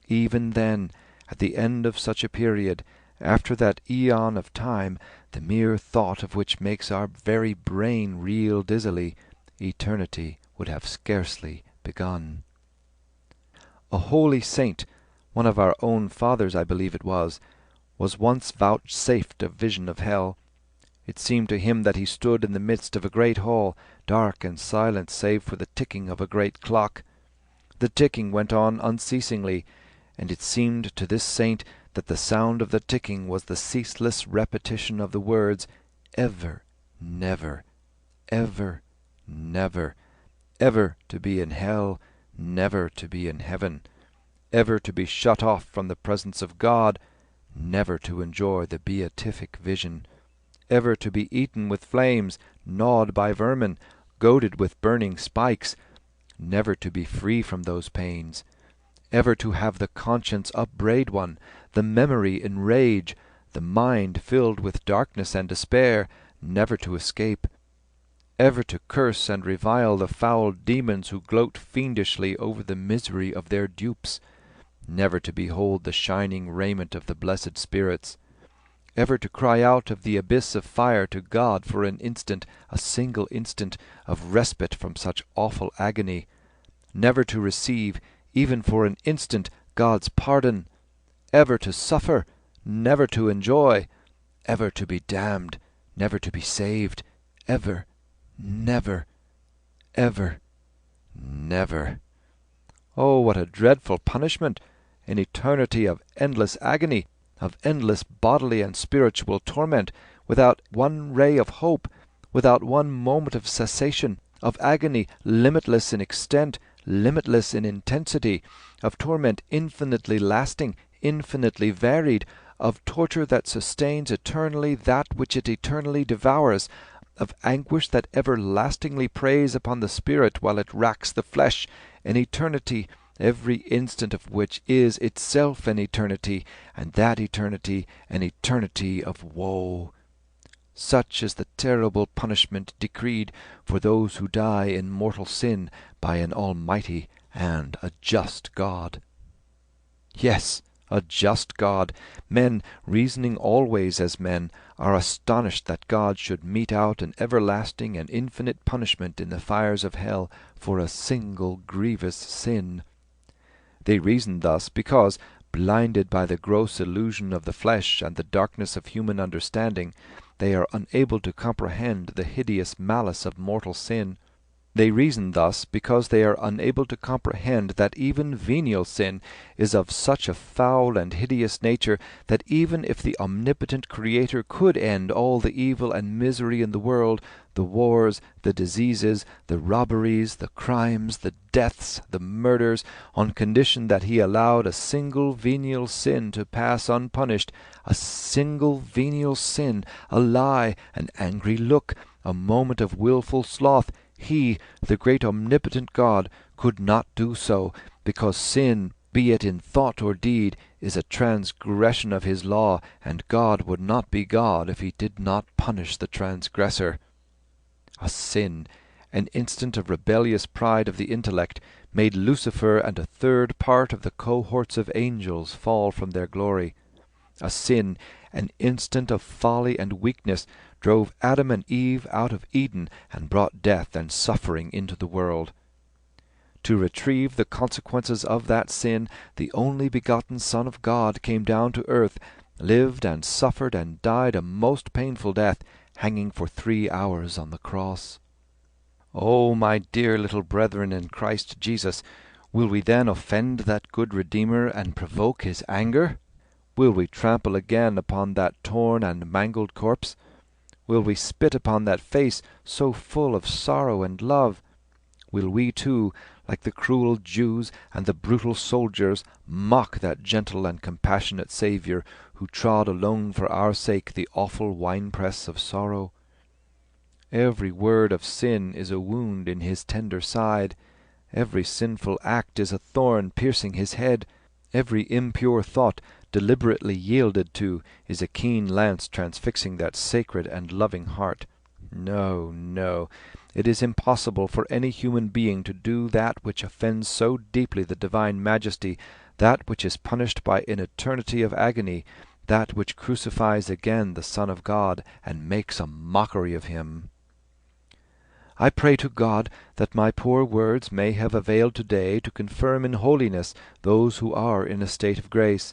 Even then, at the end of such a period, After that aeon of time, the mere thought of which makes our very brain reel dizzily, eternity would have scarcely begun. A holy saint, one of our own fathers I believe it was once vouchsafed a vision of hell. It seemed to him that he stood in the midst of a great hall, dark and silent save for the ticking of a great clock. The ticking went on unceasingly, and it seemed to this saint that the sound of the ticking was the ceaseless repetition of the words, ever, never, ever, never, ever to be in hell, never to be in heaven, ever to be shut off from the presence of God, never to enjoy the beatific vision, ever to be eaten with flames, gnawed by vermin, goaded with burning spikes, never to be free from those pains, ever to have the conscience upbraid one, the memory enrage, the mind filled with darkness and despair, never to escape, ever to curse and revile the foul demons who gloat fiendishly over the misery of their dupes, never to behold the shining raiment of the blessed spirits, ever to cry out of the abyss of fire to God for an instant, a single instant, of respite from such awful agony, never to receive, even for an instant, God's pardon, ever to suffer, never to enjoy, ever to be damned, never to be saved, ever, never, ever, never. Oh, what a dreadful punishment! An eternity of endless agony, of endless bodily and spiritual torment, without one ray of hope, without one moment of cessation, of agony limitless in extent, limitless in intensity, of torment infinitely lasting, infinitely varied, of torture that sustains eternally that which it eternally devours, of anguish that everlastingly preys upon the spirit while it racks the flesh, an eternity every instant of which is itself an eternity, and that eternity an eternity of woe. Such is the terrible punishment decreed for those who die in mortal sin by an almighty and a just God. Yes, a just God. Men, reasoning always as men, are astonished that God should mete out an everlasting and infinite punishment in the fires of hell for a single grievous sin. They reason thus because, blinded by the gross illusion of the flesh and the darkness of human understanding, they are unable to comprehend the hideous malice of mortal sin. They reason thus because they are unable to comprehend that even venial sin is of such a foul and hideous nature that even if the omnipotent Creator could end all the evil and misery in the world, the wars, the diseases, the robberies, the crimes, the deaths, the murders, on condition that he allowed a single venial sin to pass unpunished, a single venial sin, a lie, an angry look, a moment of wilful sloth, he, the great omnipotent God, could not do so, because sin, be it in thought or deed, is a transgression of his law, and God would not be God if he did not punish the transgressor. A sin, an instant of rebellious pride of the intellect, made Lucifer and a third part of the cohorts of angels fall from their glory. A sin, an instant of folly and weakness, drove Adam and Eve out of Eden and brought death and suffering into the world. To retrieve the consequences of that sin, the only begotten Son of God came down to earth, lived and suffered and died a most painful death, hanging for 3 hours on the cross. Oh, my dear little brethren in Christ Jesus, will we then offend that good Redeemer and provoke his anger? Will we trample again upon that torn and mangled corpse? Will we spit upon that face so full of sorrow and love? Will we too, like the cruel Jews and the brutal soldiers, mock that gentle and compassionate Saviour, who trod alone for our sake the awful winepress of sorrow? Every word of sin is a wound in his tender side. Every sinful act is a thorn piercing his head. Every impure thought, deliberately yielded to, is a keen lance transfixing that sacred and loving heart. No, no, it is impossible for any human being to do that which offends so deeply the divine majesty, that which is punished by an eternity of agony, that which crucifies again the Son of God, and makes a mockery of him. I pray to God that my poor words may have availed today to confirm in holiness those who are in a state of grace,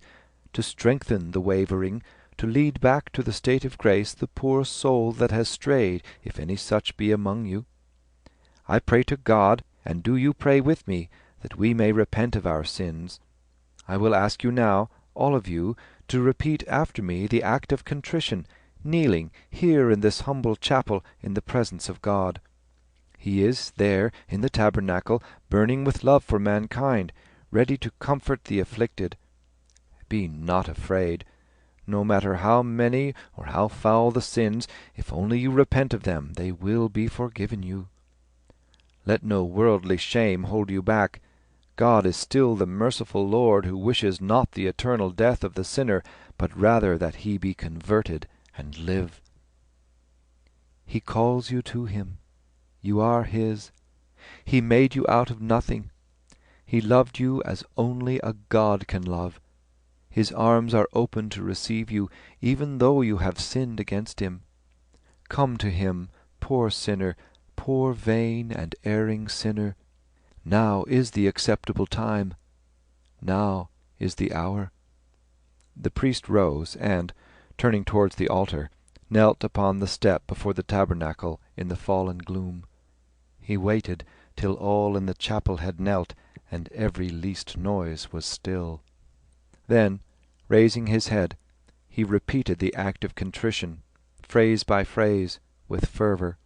to strengthen the wavering, to lead back to the state of grace the poor soul that has strayed, if any such be among you. I pray to God, and do you pray with me, that we may repent of our sins. I will ask you now, all of you, to repeat after me the act of contrition, kneeling here in this humble chapel in the presence of God. He is there in the tabernacle, burning with love for mankind, ready to comfort the afflicted. Be not afraid. No matter how many or how foul the sins, if only you repent of them, they will be forgiven you. Let no worldly shame hold you back. God is still the merciful Lord, who wishes not the eternal death of the sinner, but rather that he be converted and live. He calls you to him. You are his. He made you out of nothing. He loved you as only a God can love. His arms are open to receive you, even though you have sinned against him. Come to him, poor sinner, poor vain and erring sinner. Now is the acceptable time. Now is the hour. The priest rose, and, turning towards the altar, knelt upon the step before the tabernacle in the fallen gloom. He waited till all in the chapel had knelt, and every least noise was still. Then, raising his head, he repeated the act of contrition, phrase by phrase, with fervour.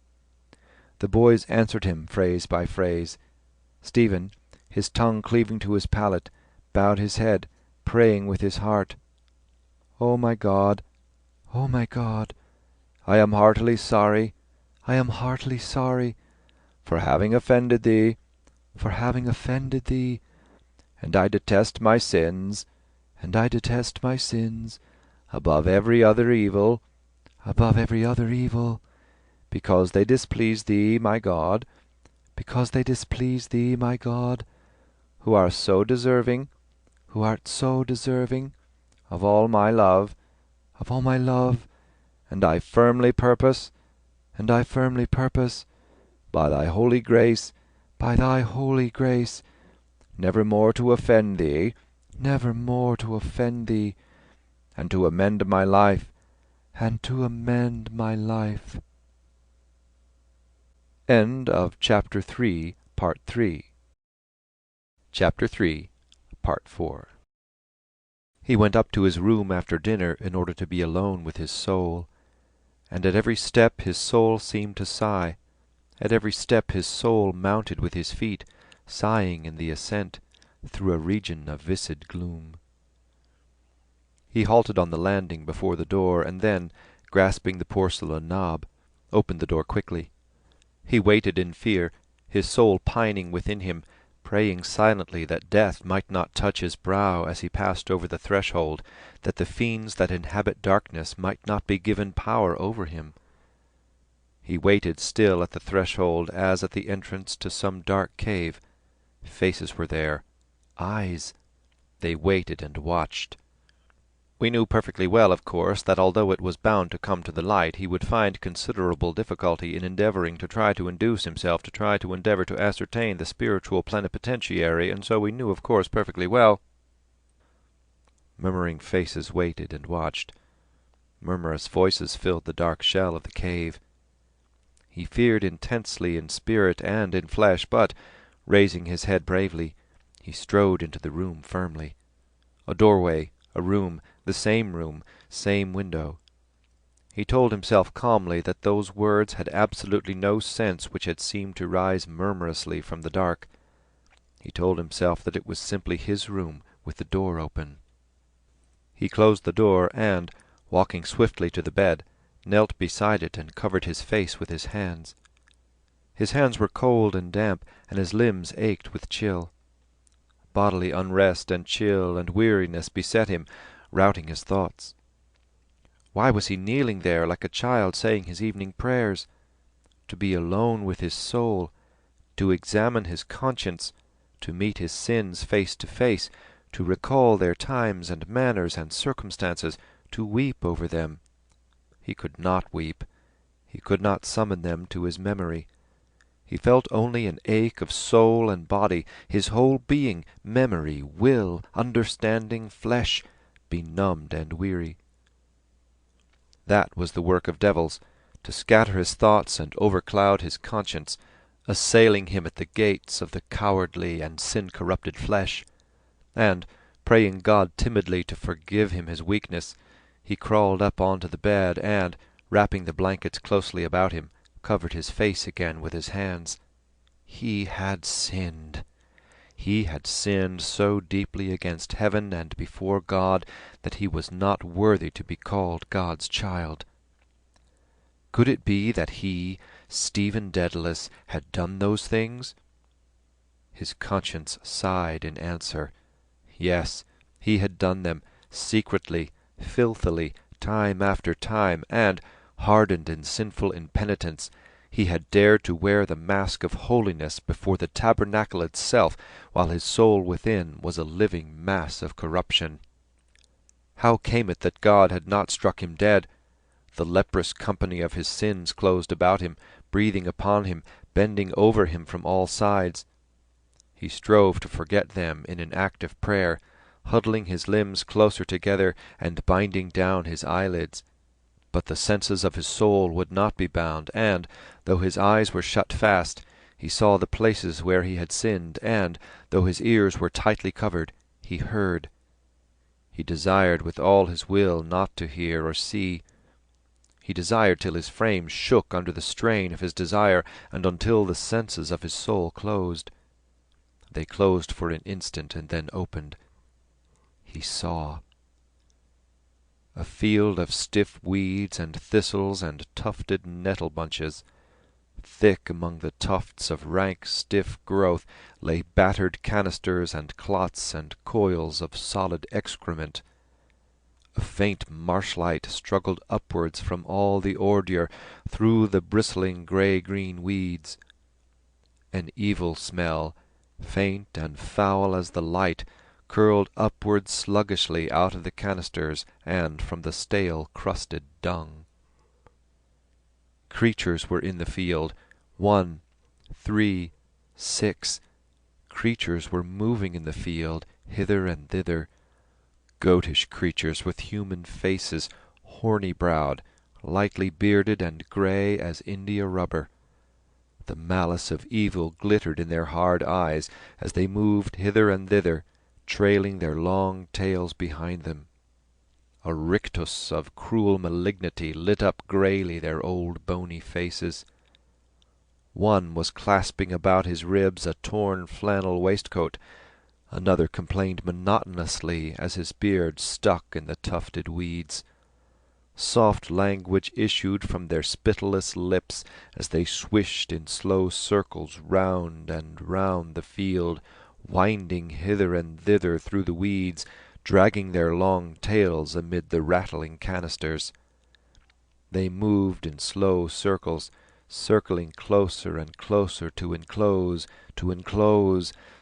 The boys answered him phrase by phrase. Stephen, his tongue cleaving to his palate, bowed his head, praying with his heart. O my God, O my God, I am heartily sorry, I am heartily sorry, for having offended thee, and I detest my sins, above every other evil, because they displease thee, my God, who art so deserving, of all my love, and I firmly purpose, by thy holy grace, never more to offend thee, and to amend my life, End of Chapter 3, Part 3. Chapter 3, Part 4. He went up to his room after dinner in order to be alone with his soul, and at every step his soul seemed to sigh. At every step his soul mounted with his feet, sighing in the ascent, through a region of viscid gloom. He halted on the landing before the door, and then, grasping the porcelain knob, opened the door quickly. He waited in fear, his soul pining within him, praying silently that death might not touch his brow as he passed over the threshold, that the fiends that inhabit darkness might not be given power over him. He waited still at the threshold as at the entrance to some dark cave. Faces were there, eyes. They waited and watched. We knew perfectly well, of course, that although it was bound to come to the light, he would find considerable difficulty in endeavouring to try to induce himself to try to endeavour to ascertain the spiritual plenipotentiary, and so we knew, of course, perfectly well. Murmuring faces waited and watched. Murmurous voices filled the dark shell of the cave. He feared intensely in spirit and in flesh, but, raising his head bravely, he strode into the room firmly. A doorway, a room, the same window. He told himself calmly that those words had absolutely no sense which had seemed to rise murmurously from the dark. He told himself that it was simply his room with the door open. He closed the door and, walking swiftly to the bed, knelt beside it and covered his face with his hands. His hands were cold and damp, and his limbs ached with chill. Bodily unrest and chill and weariness beset him, routing his thoughts. Why was he kneeling there like a child saying his evening prayers? To be alone with his soul, to examine his conscience, to meet his sins face to face, to recall their times and manners and circumstances, to weep over them. He could not weep. He could not summon them to his memory. He felt only an ache of soul and body, his whole being, memory, will, understanding, flesh, benumbed and weary. That was the work of devils, to scatter his thoughts and overcloud his conscience, assailing him at the gates of the cowardly and sin-corrupted flesh. And, praying God timidly to forgive him his weakness, he crawled up onto the bed and, wrapping the blankets closely about him, covered his face again with his hands. He had sinned. He had sinned so deeply against heaven and before God that he was not worthy to be called God's child. Could it be that he, Stephen Dedalus, had done those things? His conscience sighed in answer. Yes, he had done them, secretly, filthily, time after time, and, hardened in sinful impenitence, he had dared to wear the mask of holiness before the tabernacle itself, while his soul within was a living mass of corruption. How came it that God had not struck him dead? The leprous company of his sins closed about him, breathing upon him, bending over him from all sides. He strove to forget them in an act of prayer, huddling his limbs closer together and binding down his eyelids. But the senses of his soul would not be bound, and, though his eyes were shut fast, he saw the places where he had sinned, and, though his ears were tightly covered, he heard. He desired with all his will not to hear or see. He desired till his frame shook under the strain of his desire, and until the senses of his soul closed. They closed for an instant and then opened. He saw. A field of stiff weeds and thistles and tufted nettle bunches. Thick among the tufts of rank stiff growth lay battered canisters and clots and coils of solid excrement. A faint marshlight struggled upwards from all the ordure through the bristling grey-green weeds. An evil smell, faint and foul as the light, curled upward sluggishly out of the canisters and from the stale crusted dung. Creatures were in the field. 1, 3, 6. Creatures were moving in the field, hither and thither. Goatish creatures with human faces, horny-browed, lightly bearded and grey as India rubber. The malice of evil glittered in their hard eyes as they moved hither and thither, trailing their long tails behind them. A rictus of cruel malignity lit up greyly their old bony faces. One was clasping about his ribs a torn flannel waistcoat. Another complained monotonously as his beard stuck in the tufted weeds. Soft language issued from their spittleless lips as they swished in slow circles round and round the field, winding hither and thither through the weeds, dragging their long tails amid the rattling canisters. They moved in slow circles, circling closer and closer to enclose,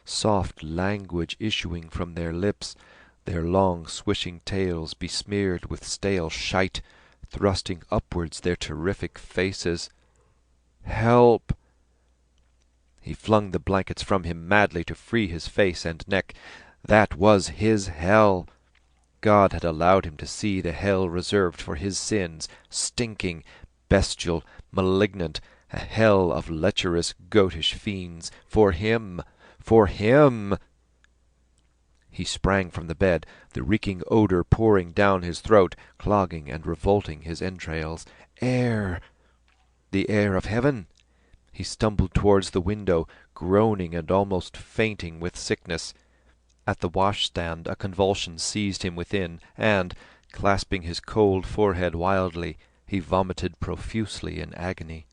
soft language issuing from their lips, their long swishing tails besmeared with stale shite, thrusting upwards their terrific faces. Help! He flung the blankets from him madly to free his face and neck. That was his hell. God had allowed him to see the hell reserved for his sins, stinking, bestial, malignant, a hell of lecherous, goatish fiends, for him, for him. He sprang from the bed, the reeking odour pouring down his throat, clogging and revolting his entrails. Air! The air of heaven! He stumbled towards the window, groaning and almost fainting with sickness. At the washstand a convulsion seized him within, and, clasping his cold forehead wildly, he vomited profusely in agony.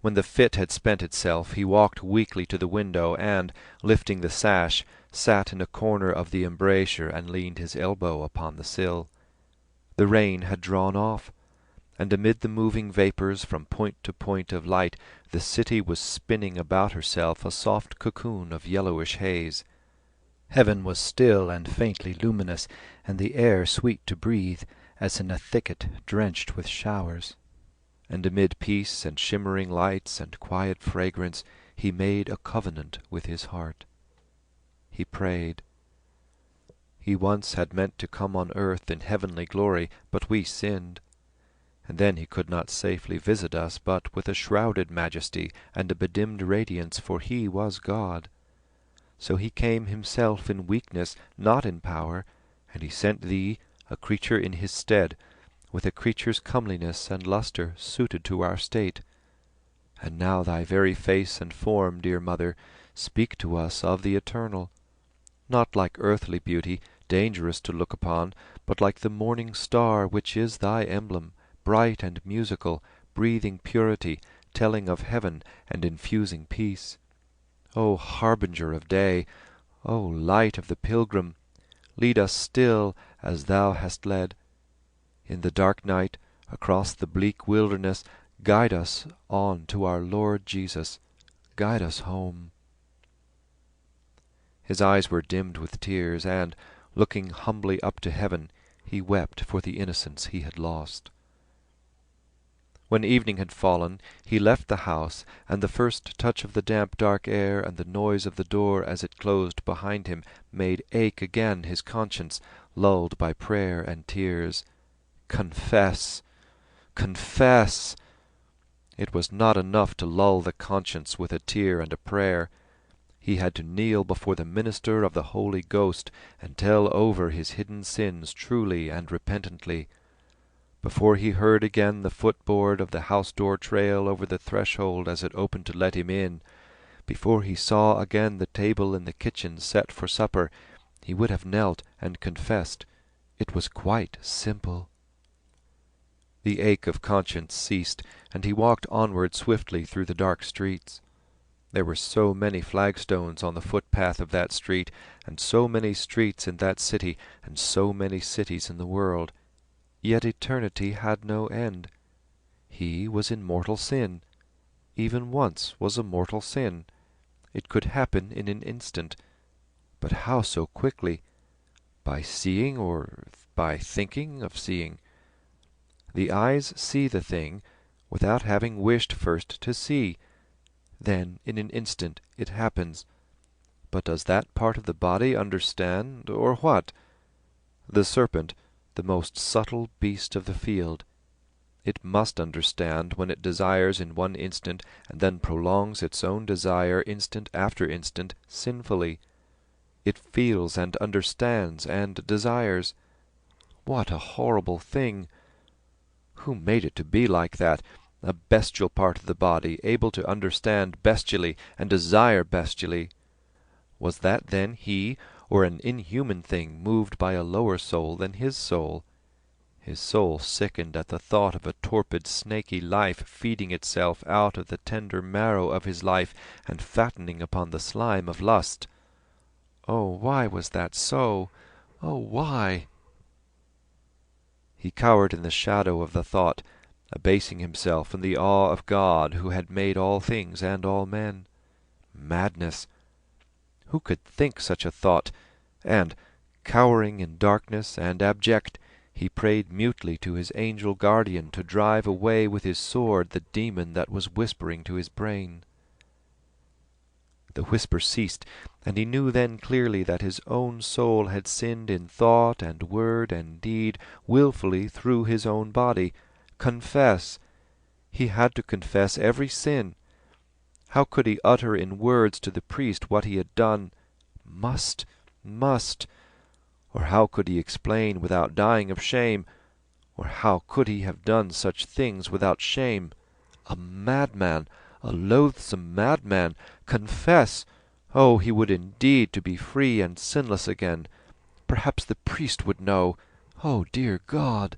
When the fit had spent itself, he walked weakly to the window, and, lifting the sash, sat in a corner of the embrasure and leaned his elbow upon the sill. The rain had drawn off, and amid the moving vapours from point to point of light the city was spinning about herself a soft cocoon of yellowish haze. Heaven was still and faintly luminous, and the air sweet to breathe, as in a thicket drenched with showers. And amid peace and shimmering lights and quiet fragrance he made a covenant with his heart. He prayed. He once had meant to come on earth in heavenly glory, but we sinned. And then he could not safely visit us but with a shrouded majesty and a bedimmed radiance, for he was God. So he came himself in weakness, not in power, and he sent thee, a creature in his stead, with a creature's comeliness and lustre suited to our state. And now thy very face and form, dear mother, speak to us of the eternal, not like earthly beauty, dangerous to look upon, but like the morning star which is thy emblem, bright and musical, breathing purity, telling of heaven and infusing peace. O harbinger of day, O light of the pilgrim, lead us still as thou hast led. In the dark night, across the bleak wilderness, guide us on to our Lord Jesus. Guide us home. His eyes were dimmed with tears, and, looking humbly up to heaven, he wept for the innocence he had lost. When evening had fallen, he left the house, and the first touch of the damp dark air and the noise of the door as it closed behind him made ache again his conscience, lulled by prayer and tears. Confess! Confess! It was not enough to lull the conscience with a tear and a prayer. He had to kneel before the minister of the Holy Ghost and tell over his hidden sins truly and repentantly. Before he heard again the footboard of the house-door trail over the threshold as it opened to let him in, before he saw again the table in the kitchen set for supper, he would have knelt and confessed. It was quite simple. The ache of conscience ceased, and he walked onward swiftly through the dark streets. There were so many flagstones on the footpath of that street, and so many streets in that city, and so many cities in the world. Yet eternity had no end. He was in mortal sin. Even once was a mortal sin. It could happen in an instant. But how so quickly? By seeing, or by thinking of seeing? The eyes see the thing, without having wished first to see. Then, in an instant, it happens. But does that part of the body understand, or what? The serpent, the most subtle beast of the field. It must understand when it desires in one instant, and then prolongs its own desire instant after instant, sinfully. It feels and understands and desires. What a horrible thing! Who made it to be like that? A bestial part of the body, able to understand bestially and desire bestially. Was that then he, or an inhuman thing moved by a lower soul than his soul? His soul sickened at the thought of a torpid, snaky life feeding itself out of the tender marrow of his life and fattening upon the slime of lust. Oh, why was that so? Oh, why? He cowered in the shadow of the thought, abasing himself in the awe of God who had made all things and all men. Madness! Who could think such a thought? And, cowering in darkness and abject, he prayed mutely to his angel guardian to drive away with his sword the demon that was whispering to his brain. The whisper ceased, and he knew then clearly that his own soul had sinned in thought and word and deed wilfully through his own body. Confess! He had to confess every sin. How could he utter in words to the priest what he had done? Must! Or how could he explain without dying of shame? Or how could he have done such things without shame? A madman! A loathsome madman! Confess! Oh, he would indeed to be free and sinless again. Perhaps the priest would know. Oh, dear God!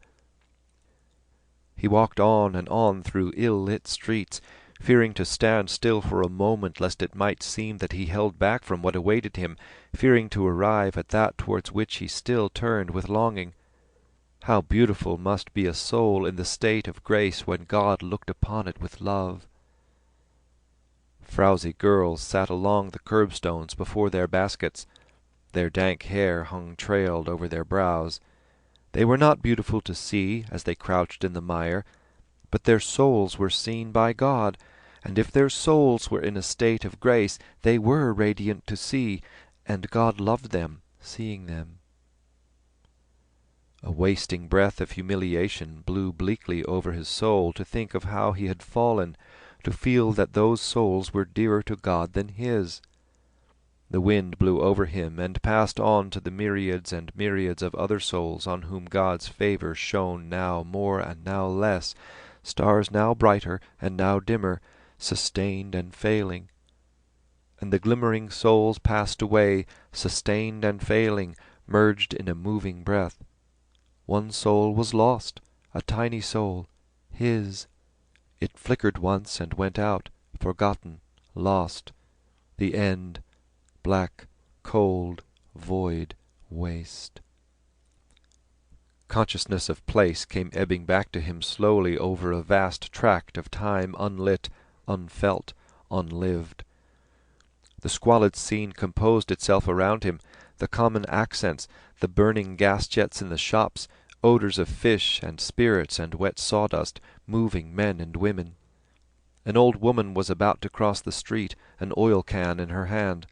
He walked on and on through ill-lit streets, fearing to stand still for a moment lest it might seem that he held back from what awaited him, fearing to arrive at that towards which he still turned with longing. How beautiful must be a soul in the state of grace when God looked upon it with love! Frowsy girls sat along the curbstones before their baskets. Their dank hair hung trailed over their brows. They were not beautiful to see as they crouched in the mire, but their souls were seen by God, and if their souls were in a state of grace, they were radiant to see, and God loved them, seeing them. A wasting breath of humiliation blew bleakly over his soul to think of how he had fallen, to feel that those souls were dearer to God than his. The wind blew over him and passed on to the myriads and myriads of other souls on whom God's favour shone now more and now less, stars now brighter and now dimmer, sustained and failing. And the glimmering souls passed away, sustained and failing, merged in a moving breath. One soul was lost, a tiny soul, his. It flickered once and went out, forgotten, lost. The end, black, cold, void, waste. Consciousness of place came ebbing back to him slowly over a vast tract of time unlit, unfelt, unlived. The squalid scene composed itself around him, the common accents, the burning gas-jets in the shops, odours of fish and spirits and wet sawdust, moving men and women. An old woman was about to cross the street, an oil can in her hand.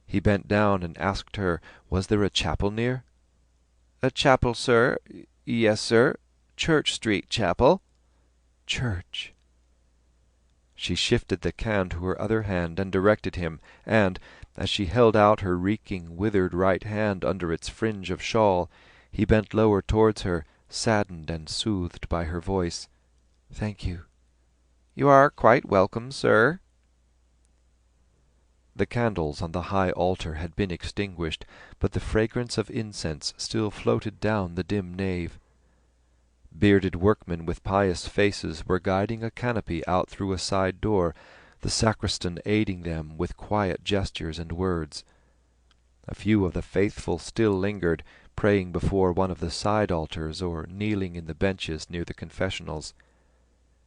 He bent down and asked her, was there a chapel near? "A chapel, sir? Yes, sir. Church Street Chapel." Church! She shifted the can to her other hand and directed him, and, as she held out her reeking, withered right hand under its fringe of shawl, he bent lower towards her, saddened and soothed by her voice. "Thank you." "You are quite welcome, sir." The candles on the high altar had been extinguished, but the fragrance of incense still floated down the dim nave. Bearded workmen with pious faces were guiding a canopy out through a side door, the sacristan aiding them with quiet gestures and words. A few of the faithful still lingered, praying before one of the side altars or kneeling in the benches near the confessionals.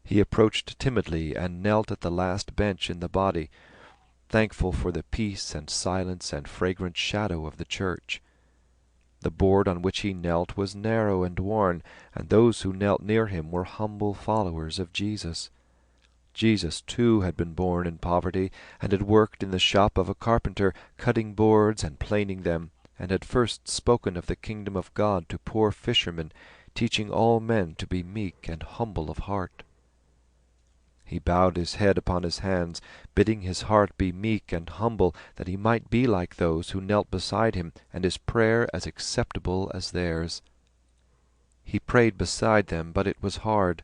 He approached timidly and knelt at the last bench in the body, thankful for the peace and silence and fragrant shadow of the church. The board on which he knelt was narrow and worn, and those who knelt near him were humble followers of Jesus. Jesus, too, had been born in poverty, and had worked in the shop of a carpenter, cutting boards and planing them, and had first spoken of the kingdom of God to poor fishermen, teaching all men to be meek and humble of heart. He bowed his head upon his hands, bidding his heart be meek and humble, that he might be like those who knelt beside him, and his prayer as acceptable as theirs. He prayed beside them, but it was hard.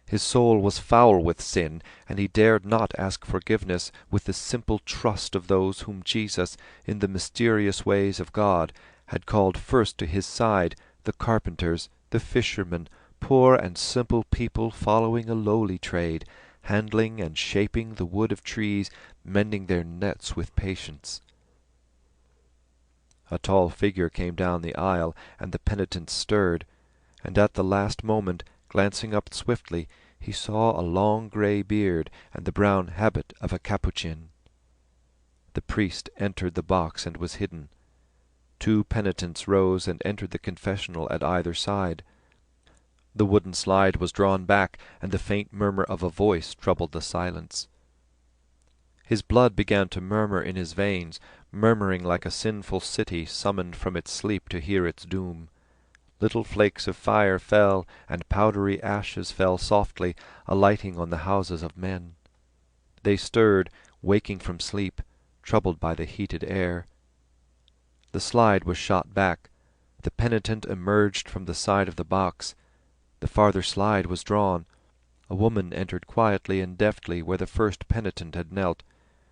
His soul was foul with sin, and he dared not ask forgiveness with the simple trust of those whom Jesus, in the mysterious ways of God, had called first to his side, the carpenters, the fishermen, poor and simple people following a lowly trade, handling and shaping the wood of trees, mending their nets with patience. A tall figure came down the aisle, and the penitent stirred, and at the last moment, glancing up swiftly, he saw a long grey beard and the brown habit of a Capuchin. The priest entered the box and was hidden. Two penitents rose and entered the confessional at either side. The wooden slide was drawn back, and the faint murmur of a voice troubled the silence. His blood began to murmur in his veins, murmuring like a sinful city summoned from its sleep to hear its doom. Little flakes of fire fell, and powdery ashes fell softly, alighting on the houses of men. They stirred, waking from sleep, troubled by the heated air. The slide was shot back. The penitent emerged from the side of the box. The farther slide was drawn. A woman entered quietly and deftly where the first penitent had knelt.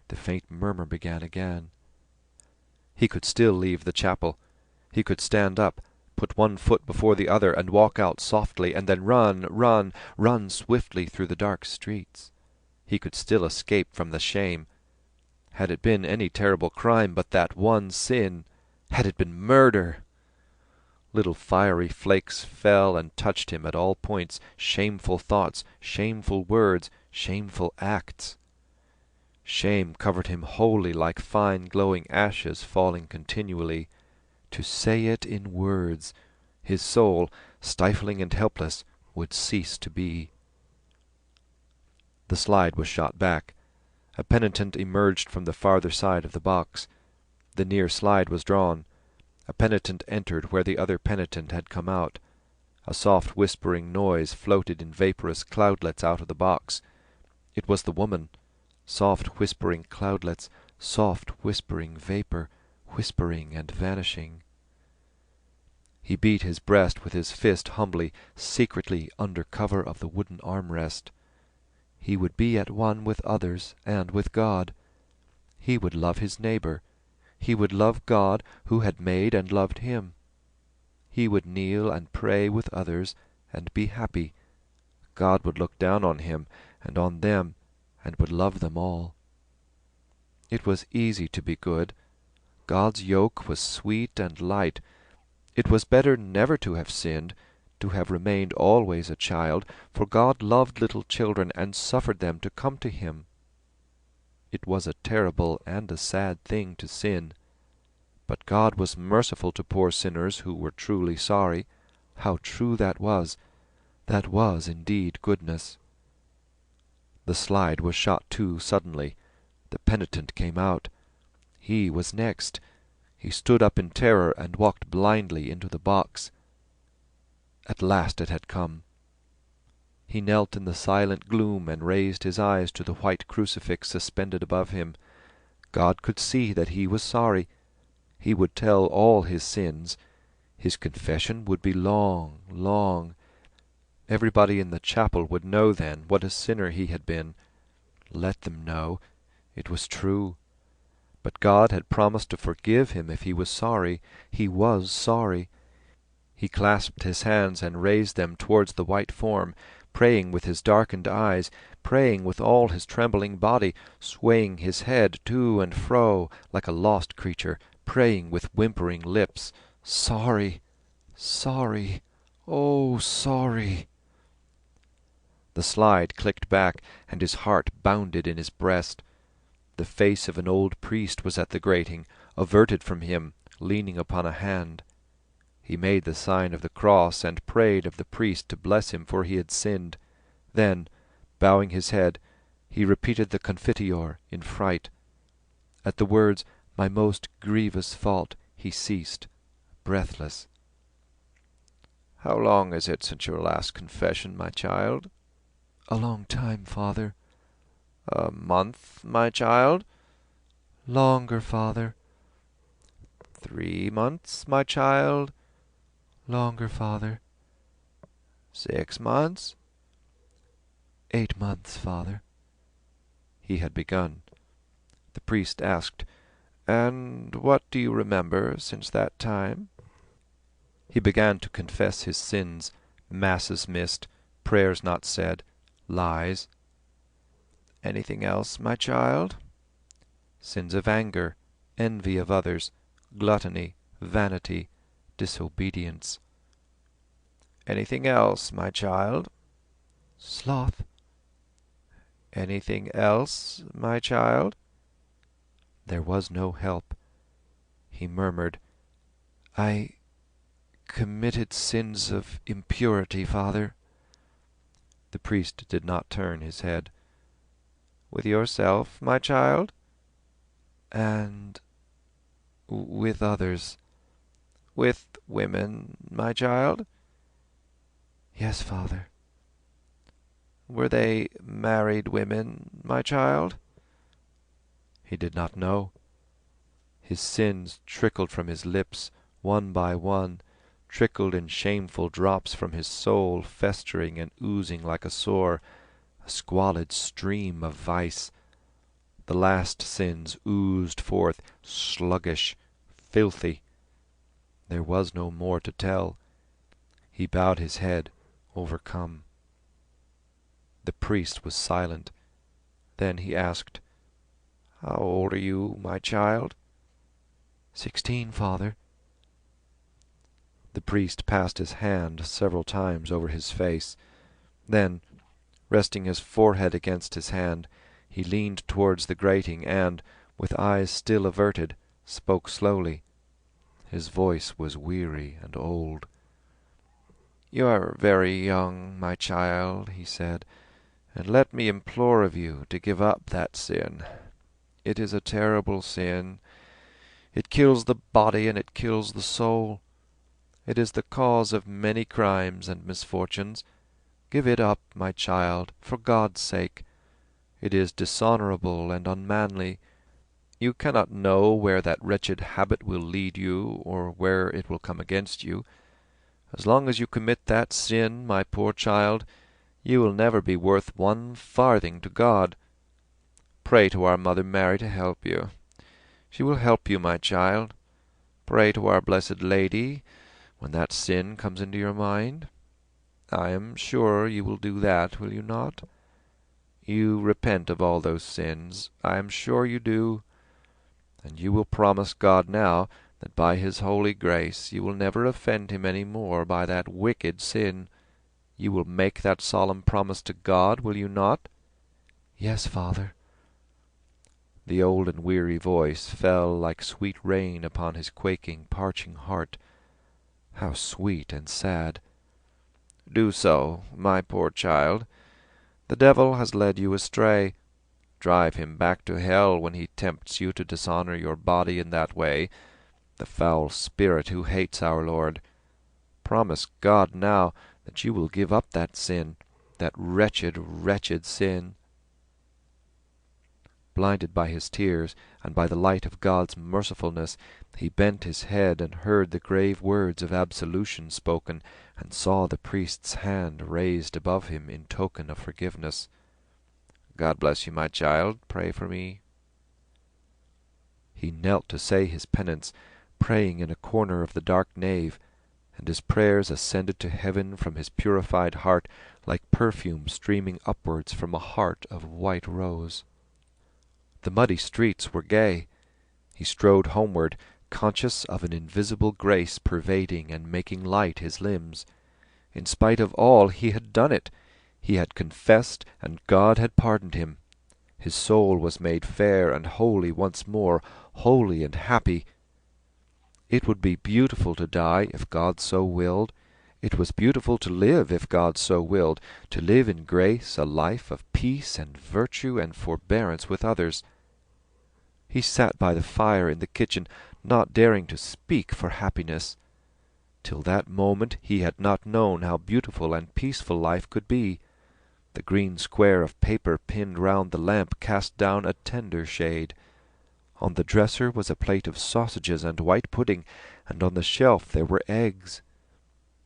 The faint murmur began again. He could still leave the chapel. He could stand up, put one foot before the other, and walk out softly, and then run swiftly through the dark streets. He could still escape from the shame. Had it been any terrible crime but that one sin? Had it been murder? Little fiery flakes fell and touched him at all points, shameful thoughts, shameful words, shameful acts. Shame covered him wholly like fine glowing ashes falling continually. To say it in words, his soul, stifling and helpless, would cease to be. The slide was shot back. A penitent emerged from the farther side of the box. The near slide was drawn. A penitent entered where the other penitent had come out. A soft whispering noise floated in vaporous cloudlets out of the box. It was the woman. Soft whispering cloudlets, soft whispering vapour, whispering and vanishing. He beat his breast with his fist humbly, secretly under cover of the wooden armrest. He would be at one with others and with God. He would love his neighbour. He would love God who had made and loved him. He would kneel and pray with others and be happy. God would look down on him and on them and would love them all. It was easy to be good. God's yoke was sweet and light. It was better never to have sinned, to have remained always a child, for God loved little children and suffered them to come to him. It was a terrible and a sad thing to sin. But God was merciful to poor sinners who were truly sorry. How true that was! That was indeed goodness. The slide was shot to suddenly. The penitent came out. He was next. He stood up in terror and walked blindly into the box. At last it had come. He knelt in the silent gloom and raised his eyes to the white crucifix suspended above him. God could see that he was sorry. He would tell all his sins. His confession would be long, long. Everybody in the chapel would know then what a sinner he had been. Let them know. It was true. But God had promised to forgive him if he was sorry. He was sorry. He clasped his hands and raised them towards the white form, praying with his darkened eyes, praying with all his trembling body, swaying his head to and fro like a lost creature, praying with whimpering lips, "Sorry, sorry, oh, sorry." The slide clicked back, and his heart bounded in his breast. The face of an old priest was at the grating, averted from him, leaning upon a hand. He made the sign of the cross and prayed of the priest to bless him, for he had sinned. Then, bowing his head, he repeated the Confiteor in fright. At the words, "my most grievous fault," he ceased, breathless. "How long is it since your last confession, my child?" "A long time, Father." "A month, my child?" "Longer, Father." 3 months, my child?" "Longer, Father." 6 months? 8 months, Father." He had begun. The priest asked, "And what do you remember since that time?" He began to confess his sins, masses missed, prayers not said, lies. "Anything else, my child?" Sins of anger, envy of others, gluttony, vanity, disobedience. "Anything else, my child?" Sloth. "Anything else, my child?" There was no help. He murmured, "I committed sins of impurity, Father." The priest did not turn his head. "With yourself, my child?" "And with others." "With women, my child?" "Yes, Father." "Were they married women, my child?" He did not know. His sins trickled from his lips, one by one, trickled in shameful drops from his soul, festering and oozing like a sore, a squalid stream of vice. The last sins oozed forth, sluggish, filthy. There was no more to tell. He bowed his head, overcome. The priest was silent. Then he asked, "How old are you, my child?" 16, Father." The priest passed his hand several times over his face. Then, resting his forehead against his hand, He leaned towards the grating and, with eyes still averted, spoke slowly. His voice was weary and old. "You are very young, my child," he said, "and let me implore of you to give up that sin. It is a terrible sin. It kills the body and it kills the soul. It is the cause of many crimes and misfortunes. Give it up, my child, for God's sake. It is dishonourable and unmanly. You cannot know where that wretched habit will lead you, or where it will come against you. As long as you commit that sin, my poor child, you will never be worth 1 farthing to God. Pray to our Mother Mary to help you. She will help you, my child. Pray to our Blessed Lady when that sin comes into your mind. I am sure you will do that, will you not? You repent of all those sins, I am sure you do. And you will promise God now that by His holy grace you will never offend Him any more by that wicked sin. You will make that solemn promise to God, will you not?" "Yes, Father." The old and weary voice fell like sweet rain upon his quaking, parching heart. How sweet and sad! "Do so, my poor child. The devil has led you astray. Drive him back to hell when he tempts you to dishonour your body in that way, the foul spirit who hates our Lord. Promise God now that you will give up that sin, that wretched, wretched sin." Blinded by his tears, and by the light of God's mercifulness, he bent his head and heard the grave words of absolution spoken, and saw the priest's hand raised above him in token of forgiveness. "God bless you, my child. Pray for me." He knelt to say his penance, praying in a corner of the dark nave, and his prayers ascended to heaven from his purified heart like perfume streaming upwards from a heart of white rose. The muddy streets were gay. He strode homeward, conscious of an invisible grace pervading and making light his limbs. In spite of all, he had done it. He had confessed, and God had pardoned him. His soul was made fair and holy once more, holy and happy. It would be beautiful to die if God so willed. It was beautiful to live if God so willed, to live in grace a life of peace and virtue and forbearance with others. He sat by the fire in the kitchen, not daring to speak for happiness. Till that moment he had not known how beautiful and peaceful life could be. The green square of paper pinned round the lamp cast down a tender shade. On the dresser was a plate of sausages and white pudding, and on the shelf there were eggs.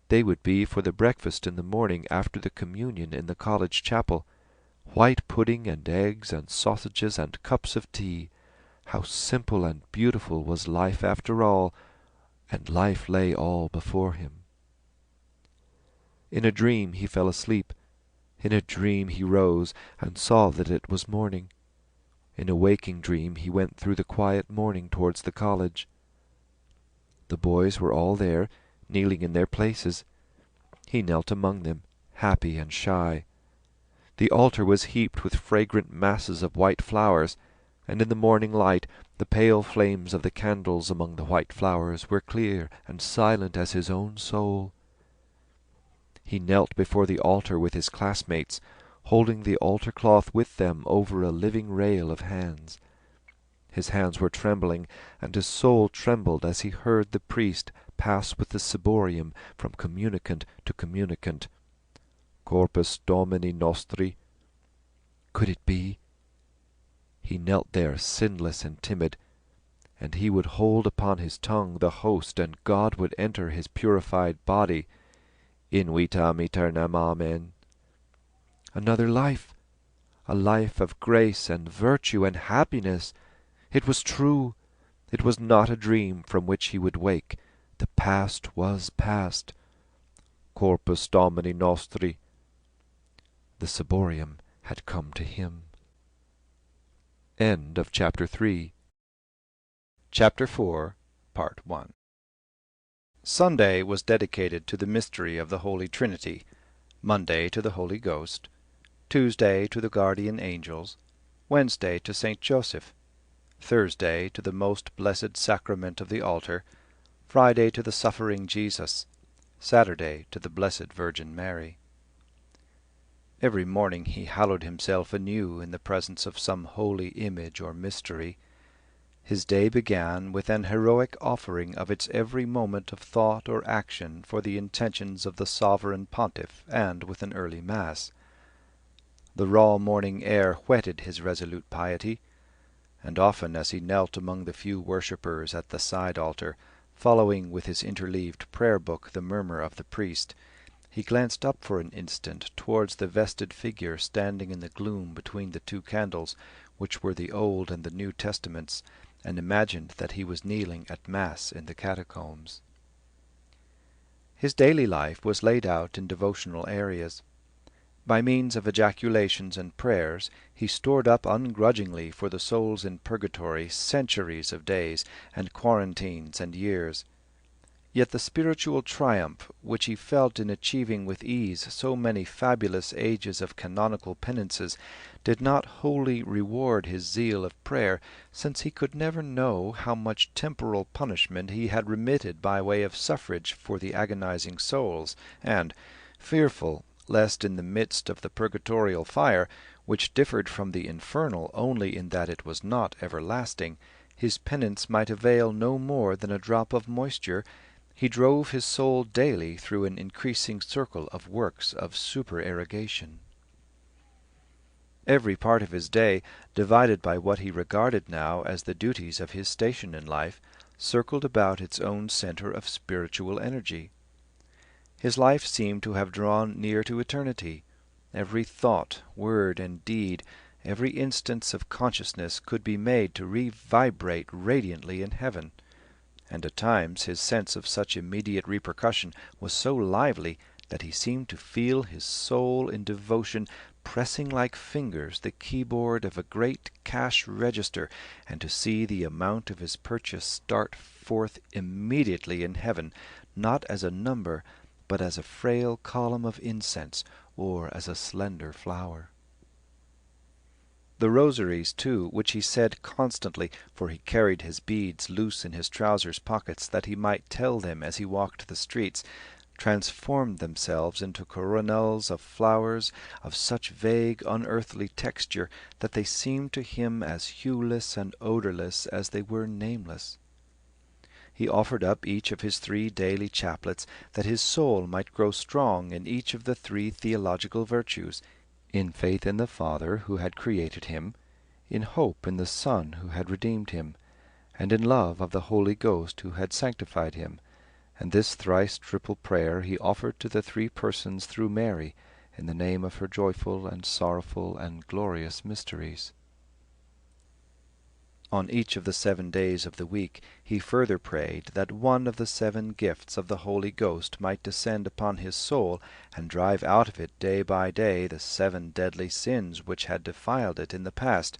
They would be for the breakfast in the morning after the communion in the college chapel. White pudding and eggs and sausages and cups of tea. How simple and beautiful was life after all, and life lay all before him. In a dream he fell asleep. In a dream he rose and saw that it was morning. In a waking dream he went through the quiet morning towards the college. The boys were all there, kneeling in their places. He knelt among them, happy and shy. The altar was heaped with fragrant masses of white flowers, and in the morning light the pale flames of the candles among the white flowers were clear and silent as his own soul. He knelt before the altar with his classmates, holding the altar cloth with them over a living rail of hands. His hands were trembling, and his soul trembled as he heard the priest pass with the ciborium from communicant to communicant. Corpus Domini Nostri. Could it be? He knelt there sinless and timid, and he would hold upon his tongue the host, and God would enter his purified body. In vitam aeternam, Amen. Another life, a life of grace and virtue and happiness. It was true. It was not a dream from which he would wake. The past was past. Corpus Domini Nostri. The ciborium had come to him. End of Chapter 3. Chapter 4, Part 1. Sunday was dedicated to the mystery of the Holy Trinity, Monday to the Holy Ghost, Tuesday to the guardian angels, Wednesday to Saint Joseph, Thursday to the Most Blessed Sacrament of the Altar, Friday to the Suffering Jesus, Saturday to the Blessed Virgin Mary. Every morning he hallowed himself anew in the presence of some holy image or mystery. His day began with an heroic offering of its every moment of thought or action for the intentions of the Sovereign Pontiff, and with an early Mass. The raw morning air whetted his resolute piety, and often as he knelt among the few worshippers at the side altar, following with his interleaved prayer-book the murmur of the priest, he glanced up for an instant towards the vested figure standing in the gloom between the two candles, which were the Old and the New Testaments, and imagined that he was kneeling at Mass in the catacombs. His daily life was laid out in devotional areas. By means of ejaculations and prayers he stored up ungrudgingly for the souls in purgatory centuries of days, and quarantines and years. Yet the spiritual triumph which he felt in achieving with ease so many fabulous ages of canonical penances did not wholly reward his zeal of prayer, since he could never know how much temporal punishment he had remitted by way of suffrage for the agonizing souls, and, fearful lest in the midst of the purgatorial fire, which differed from the infernal only in that it was not everlasting, his penance might avail no more than a drop of moisture, he drove his soul daily through an increasing circle of works of supererogation. Every part of his day, divided by what he regarded now as the duties of his station in life, circled about its own centre of spiritual energy. His life seemed to have drawn near to eternity. Every thought, word, and deed, every instance of consciousness could be made to revibrate radiantly in heaven. And at times his sense of such immediate repercussion was so lively that he seemed to feel his soul in devotion pressing like fingers the keyboard of a great cash register, and to see the amount of his purchase start forth immediately in heaven, not as a number, but as a frail column of incense, or as a slender flower. The rosaries, too, which he said constantly, for he carried his beads loose in his trousers pockets that he might tell them as he walked the streets, transformed themselves into coronals of flowers of such vague, unearthly texture that they seemed to him as hueless and odorless as they were nameless. He offered up each of his 3 daily chaplets that his soul might grow strong in each of the 3 theological virtues, in faith in the Father who had created him, in hope in the Son who had redeemed him, and in love of the Holy Ghost who had sanctified him, and this thrice triple prayer he offered to the 3 persons through Mary, in the name of her joyful and sorrowful and glorious mysteries. On each of the 7 days of the week he further prayed that one of the 7 gifts of the Holy Ghost might descend upon his soul, and drive out of it day by day the 7 deadly sins which had defiled it in the past.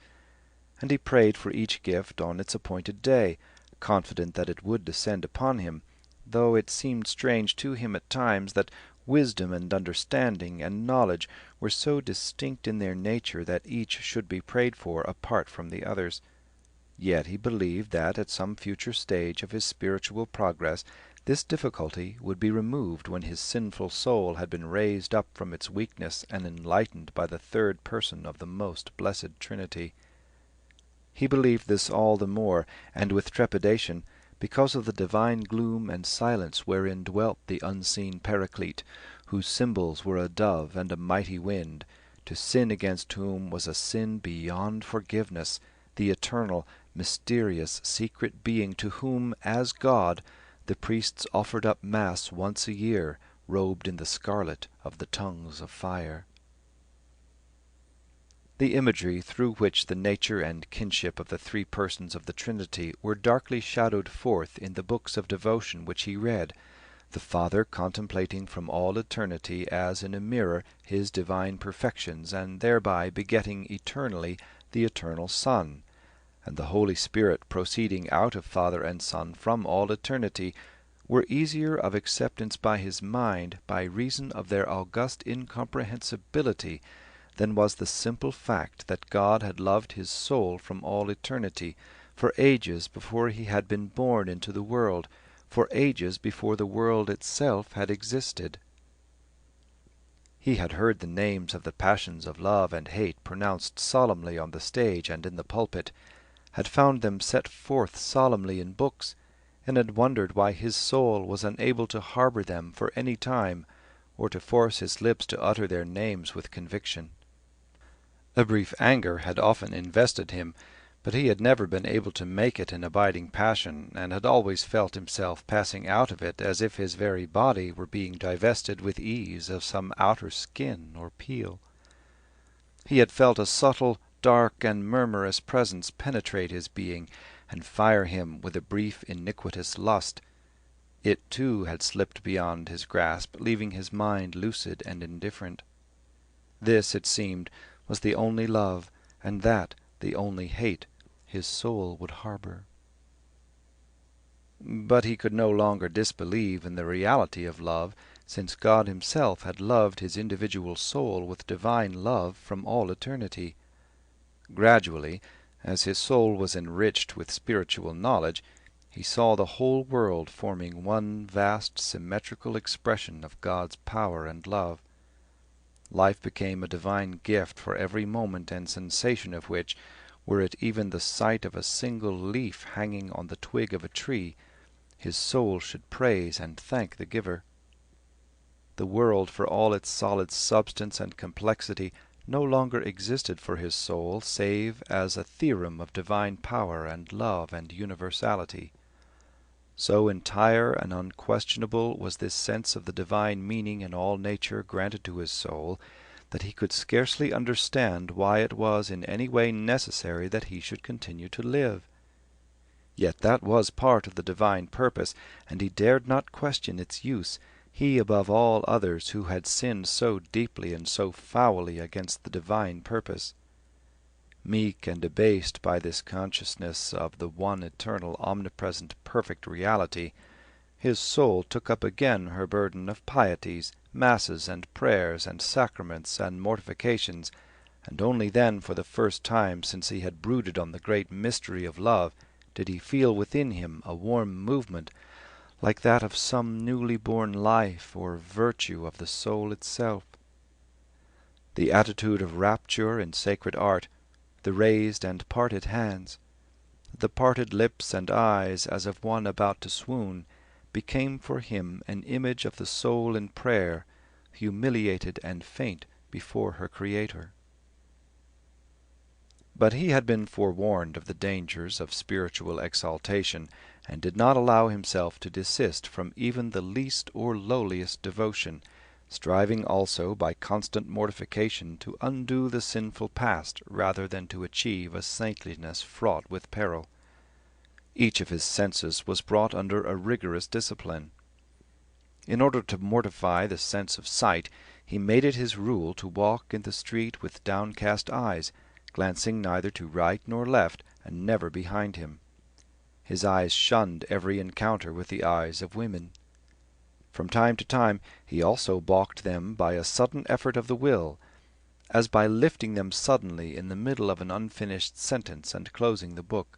And he prayed for each gift on its appointed day, confident that it would descend upon him, though it seemed strange to him at times that wisdom and understanding and knowledge were so distinct in their nature that each should be prayed for apart from the others. Yet he believed that at some future stage of his spiritual progress this difficulty would be removed when his sinful soul had been raised up from its weakness and enlightened by the 3rd person of the most blessed Trinity. He believed this all the more, and with trepidation, because of the divine gloom and silence wherein dwelt the unseen Paraclete, whose symbols were a dove and a mighty wind, to sin against whom was a sin beyond forgiveness, the eternal, mysterious, secret being to whom, as God, the priests offered up Mass once a year, robed in the scarlet of the tongues of fire. The imagery through which the nature and kinship of the 3 persons of the Trinity were darkly shadowed forth in the books of devotion which he read, the Father contemplating from all eternity as in a mirror his divine perfections, and thereby begetting eternally the eternal Son, and the Holy Spirit proceeding out of Father and Son from all eternity, were easier of acceptance by his mind by reason of their august incomprehensibility than was the simple fact that God had loved his soul from all eternity, for ages before he had been born into the world, for ages before the world itself had existed. He had heard the names of the passions of love and hate pronounced solemnly on the stage and in the pulpit, had found them set forth solemnly in books, and had wondered why his soul was unable to harbour them for any time, or to force his lips to utter their names with conviction. A brief anger had often invested him, but he had never been able to make it an abiding passion, and had always felt himself passing out of it as if his very body were being divested with ease of some outer skin or peel. He had felt a subtle, dark, and murmurous presence penetrate his being, and fire him with a brief iniquitous lust. It too had slipped beyond his grasp, leaving his mind lucid and indifferent. This, it seemed, was the only love, and that the only hate, his soul would harbour. But he could no longer disbelieve in the reality of love, since God himself had loved his individual soul with divine love from all eternity. Gradually, as his soul was enriched with spiritual knowledge, he saw the whole world forming one vast symmetrical expression of God's power and love. Life became a divine gift for every moment and sensation of which, were it even the sight of a single leaf hanging on the twig of a tree, his soul should praise and thank the giver. The world, for all its solid substance and complexity, no longer existed for his soul save as a theorem of divine power and love and universality. So entire and unquestionable was this sense of the divine meaning in all nature granted to his soul, that he could scarcely understand why it was in any way necessary that he should continue to live. Yet that was part of the divine purpose, and he dared not question its use, he above all others who had sinned so deeply and so foully against the divine purpose. Meek and abased by this consciousness of the one eternal, omnipresent, perfect reality, his soul took up again her burden of pieties, masses and prayers and sacraments and mortifications, and only then, for the first time since he had brooded on the great mystery of love, did he feel within him a warm movement, like that of some newly born life or virtue of the soul itself. The attitude of rapture in sacred art, the raised and parted hands, the parted lips and eyes as of one about to swoon, became for him an image of the soul in prayer, humiliated and faint before her Creator. But he had been forewarned of the dangers of spiritual exaltation, and did not allow himself to desist from even the least or lowliest devotion, striving also by constant mortification to undo the sinful past rather than to achieve a saintliness fraught with peril. Each of his senses was brought under a rigorous discipline. In order to mortify the sense of sight, he made it his rule to walk in the street with downcast eyes, glancing neither to right nor left, and never behind him. His eyes shunned every encounter with the eyes of women. From time to time he also balked them by a sudden effort of the will, as by lifting them suddenly in the middle of an unfinished sentence and closing the book.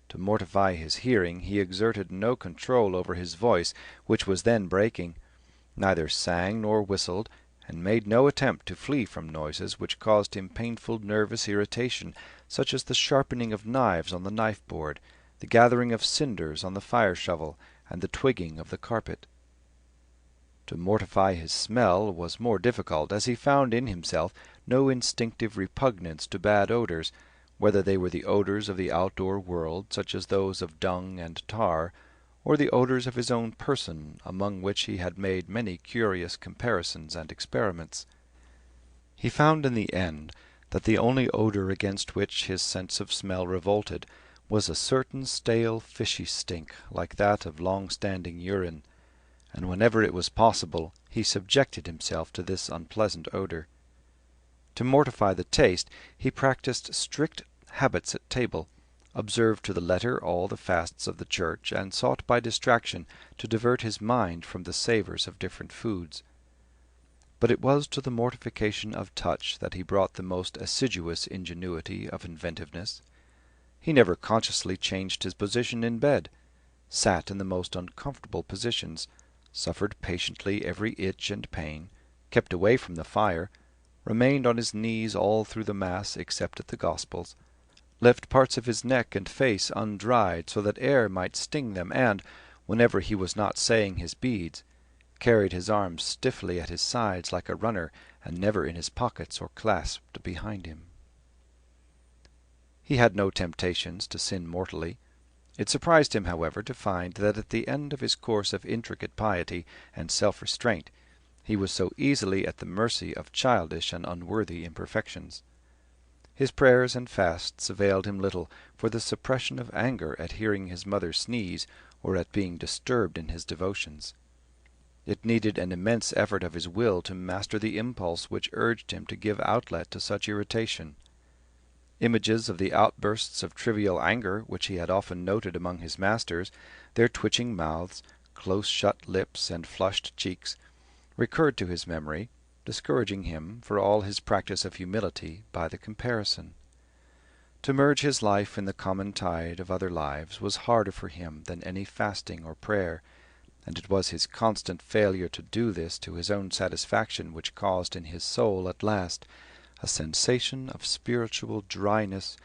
To mortify his hearing he exerted no control over his voice, which was then breaking, neither sang nor whistled, and made no attempt to flee from noises which caused him painful nervous irritation, such as the sharpening of knives on the knife-board, the gathering of cinders on the fire-shovel, and the twigging of the carpet. To mortify his smell was more difficult, as he found in himself no instinctive repugnance to bad odours, whether they were the odours of the outdoor world, such as those of dung and tar, or the odours of his own person, among which he had made many curious comparisons and experiments. He found in the end that the only odour against which his sense of smell revolted was a certain stale fishy stink, like that of long-standing urine, and whenever it was possible he subjected himself to this unpleasant odour. To mortify the taste he practised strict habits at table, observed to the letter all the fasts of the Church, and sought by distraction to divert his mind from the savours of different foods. but it was to the mortification of touch that he brought the most assiduous ingenuity of inventiveness. He never consciously changed his position in bed, sat in the most uncomfortable positions, suffered patiently every itch and pain, kept away from the fire, remained on his knees all through the Mass except at the Gospels, left parts of his neck and face undried so that air might sting them, and, whenever he was not saying his beads, carried his arms stiffly at his sides like a runner, and never in his pockets or clasped behind him. He had no temptations to sin mortally. It surprised him, however, to find that at the end of his course of intricate piety and self-restraint he was so easily at the mercy of childish and unworthy imperfections. His prayers and fasts availed him little for the suppression of anger at hearing his mother sneeze or at being disturbed in his devotions. It needed an immense effort of his will to master the impulse which urged him to give outlet to such irritation. Images of the outbursts of trivial anger which he had often noted among his masters, their twitching mouths, close-shut lips, and flushed cheeks, recurred to his memory, discouraging him, for all his practice of humility, by the comparison. To merge his life in the common tide of other lives was harder for him than any fasting or prayer, and it was his constant failure to do this to his own satisfaction which caused in his soul at last a sensation of spiritual dryness,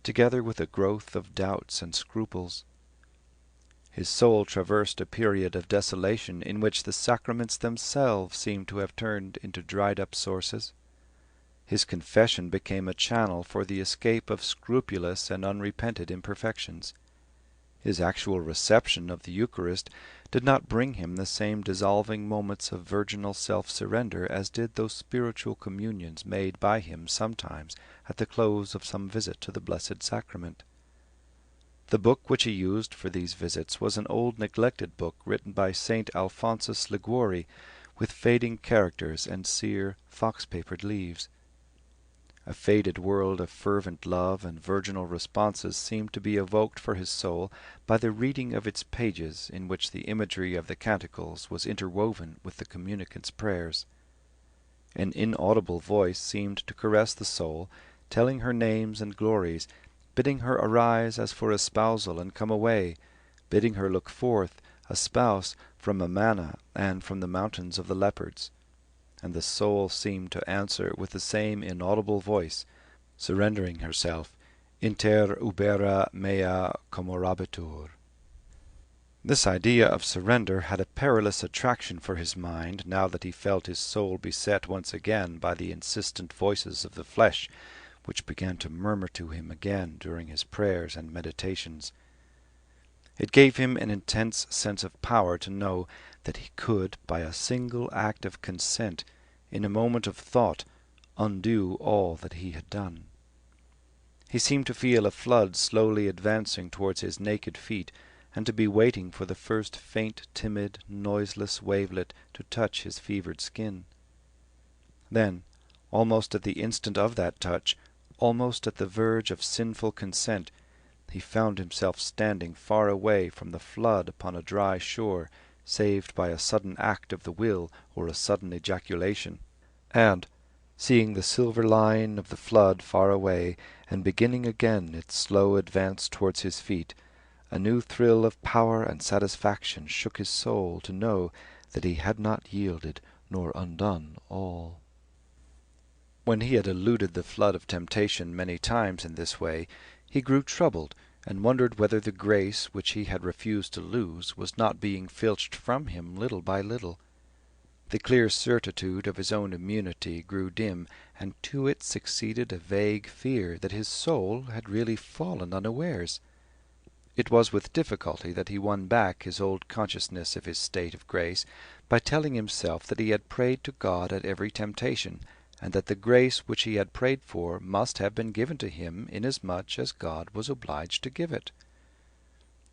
together with a growth of doubts and scruples. His soul traversed a period of desolation in which the sacraments themselves seemed to have turned into dried-up sources. His confession became a channel for the escape of scrupulous and unrepented imperfections. His actual reception of the Eucharist did not bring him the same dissolving moments of virginal self-surrender as did those spiritual communions made by him sometimes at the close of some visit to the Blessed Sacrament. The book which he used for these visits was an old neglected book written by St. Alphonsus Liguori, with fading characters and sere, fox-papered leaves. A faded world of fervent love and virginal responses seemed to be evoked for his soul by the reading of its pages, in which the imagery of the canticles was interwoven with the communicant's prayers. An inaudible voice seemed to caress the soul, telling her names and glories, bidding her arise as for a spousal and come away, bidding her look forth, a spouse, from Amana and from the mountains of the leopards. And the soul seemed to answer with the same inaudible voice, surrendering herself, inter ubera mea commorabitur. This idea of surrender had a perilous attraction for his mind, now that he felt his soul beset once again by the insistent voices of the flesh, which began to murmur to him again during his prayers and meditations. It gave him an intense sense of power to know that he could, by a single act of consent, in a moment of thought, undo all that he had done. He seemed to feel a flood slowly advancing towards his naked feet, and to be waiting for the first faint, timid, noiseless wavelet to touch his fevered skin. Then, almost at the instant of that touch, almost at the verge of sinful consent, he found himself standing far away from the flood upon a dry shore, saved by a sudden act of the will or a sudden ejaculation, and, seeing the silver line of the flood far away, and beginning again its slow advance towards his feet, a new thrill of power and satisfaction shook his soul to know that he had not yielded nor undone all. When he had eluded the flood of temptation many times in this way, he grew troubled, and wondered whether the grace which he had refused to lose was not being filched from him little by little. The clear certitude of his own immunity grew dim, and to it succeeded a vague fear that his soul had really fallen unawares. It was with difficulty that he won back his old consciousness of his state of grace, by telling himself that he had prayed to God at every temptation, and that the grace which he had prayed for must have been given to him inasmuch as God was obliged to give it.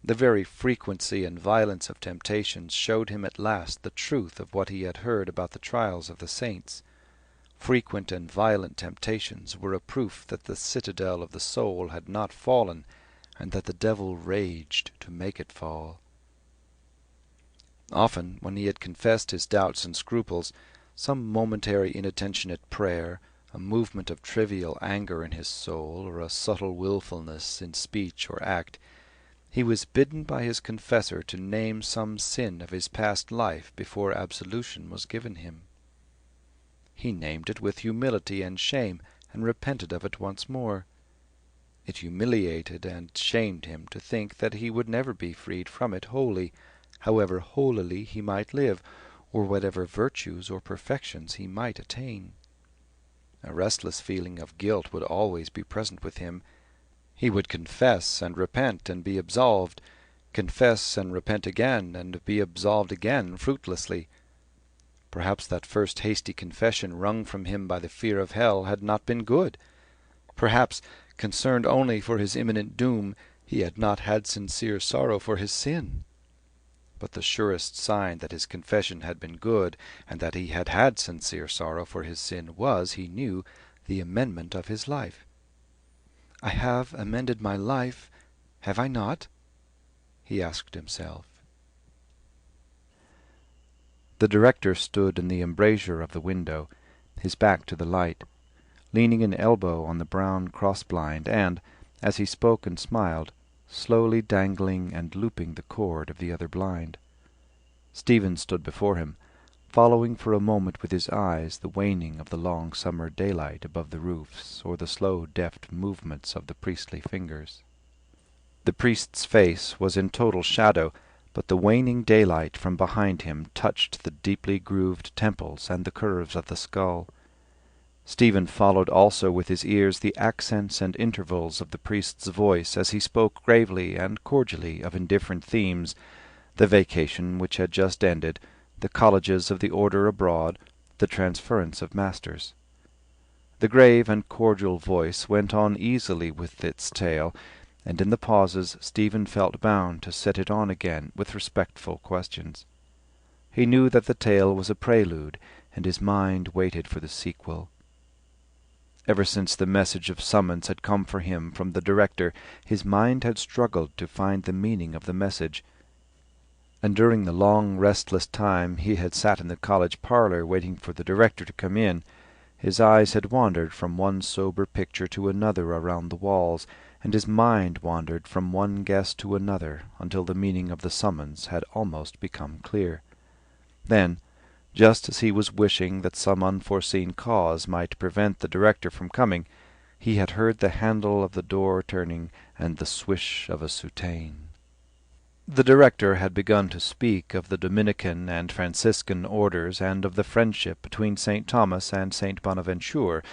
The very frequency and violence of temptations showed him at last the truth of what he had heard about the trials of the saints. Frequent and violent temptations were a proof that the citadel of the soul had not fallen, and that the devil raged to make it fall. Often, when he had confessed his doubts and scruples, some momentary inattention at prayer, a movement of trivial anger in his soul, or a subtle wilfulness in speech or act, he was bidden by his confessor to name some sin of his past life before absolution was given him. He named it with humility and shame, and repented of it once more. It humiliated and shamed him to think that he would never be freed from it wholly, however holily he might live, or whatever virtues or perfections he might attain. A restless feeling of guilt would always be present with him. He would confess and repent and be absolved, confess and repent again and be absolved again fruitlessly. Perhaps that first hasty confession wrung from him by the fear of hell had not been good. Perhaps, concerned only for his imminent doom, he had not had sincere sorrow for his sin. But the surest sign that his confession had been good, and that he had had sincere sorrow for his sin, was, he knew, the amendment of his life. "I have amended my life, have I not?" he asked himself. The director stood in the embrasure of the window, his back to the light, leaning an elbow on the brown cross-blind, and, as he spoke and smiled, slowly dangling and looping the cord of the other blind. Stephen stood before him, following for a moment with his eyes the waning of the long summer daylight above the roofs, or the slow deft movements of the priestly fingers. The priest's face was in total shadow, but the waning daylight from behind him touched the deeply grooved temples and the curves of the skull. Stephen followed also with his ears the accents and intervals of the priest's voice as he spoke gravely and cordially of indifferent themes, the vacation which had just ended, the colleges of the order abroad, the transference of masters. The grave and cordial voice went on easily with its tale, and in the pauses Stephen felt bound to set it on again with respectful questions. He knew that the tale was a prelude, and his mind waited for the sequel. Ever since the message of summons had come for him from the director, his mind had struggled to find the meaning of the message, and during the long restless time he had sat in the college parlour waiting for the director to come in, his eyes had wandered from one sober picture to another around the walls, and his mind wandered from one guest to another, until the meaning of the summons had almost become clear. Then, just as he was wishing that some unforeseen cause might prevent the director from coming, he had heard the handle of the door turning and the swish of a soutane. The director had begun to speak of the Dominican and Franciscan orders and of the friendship between St. Thomas and St. Bonaventure.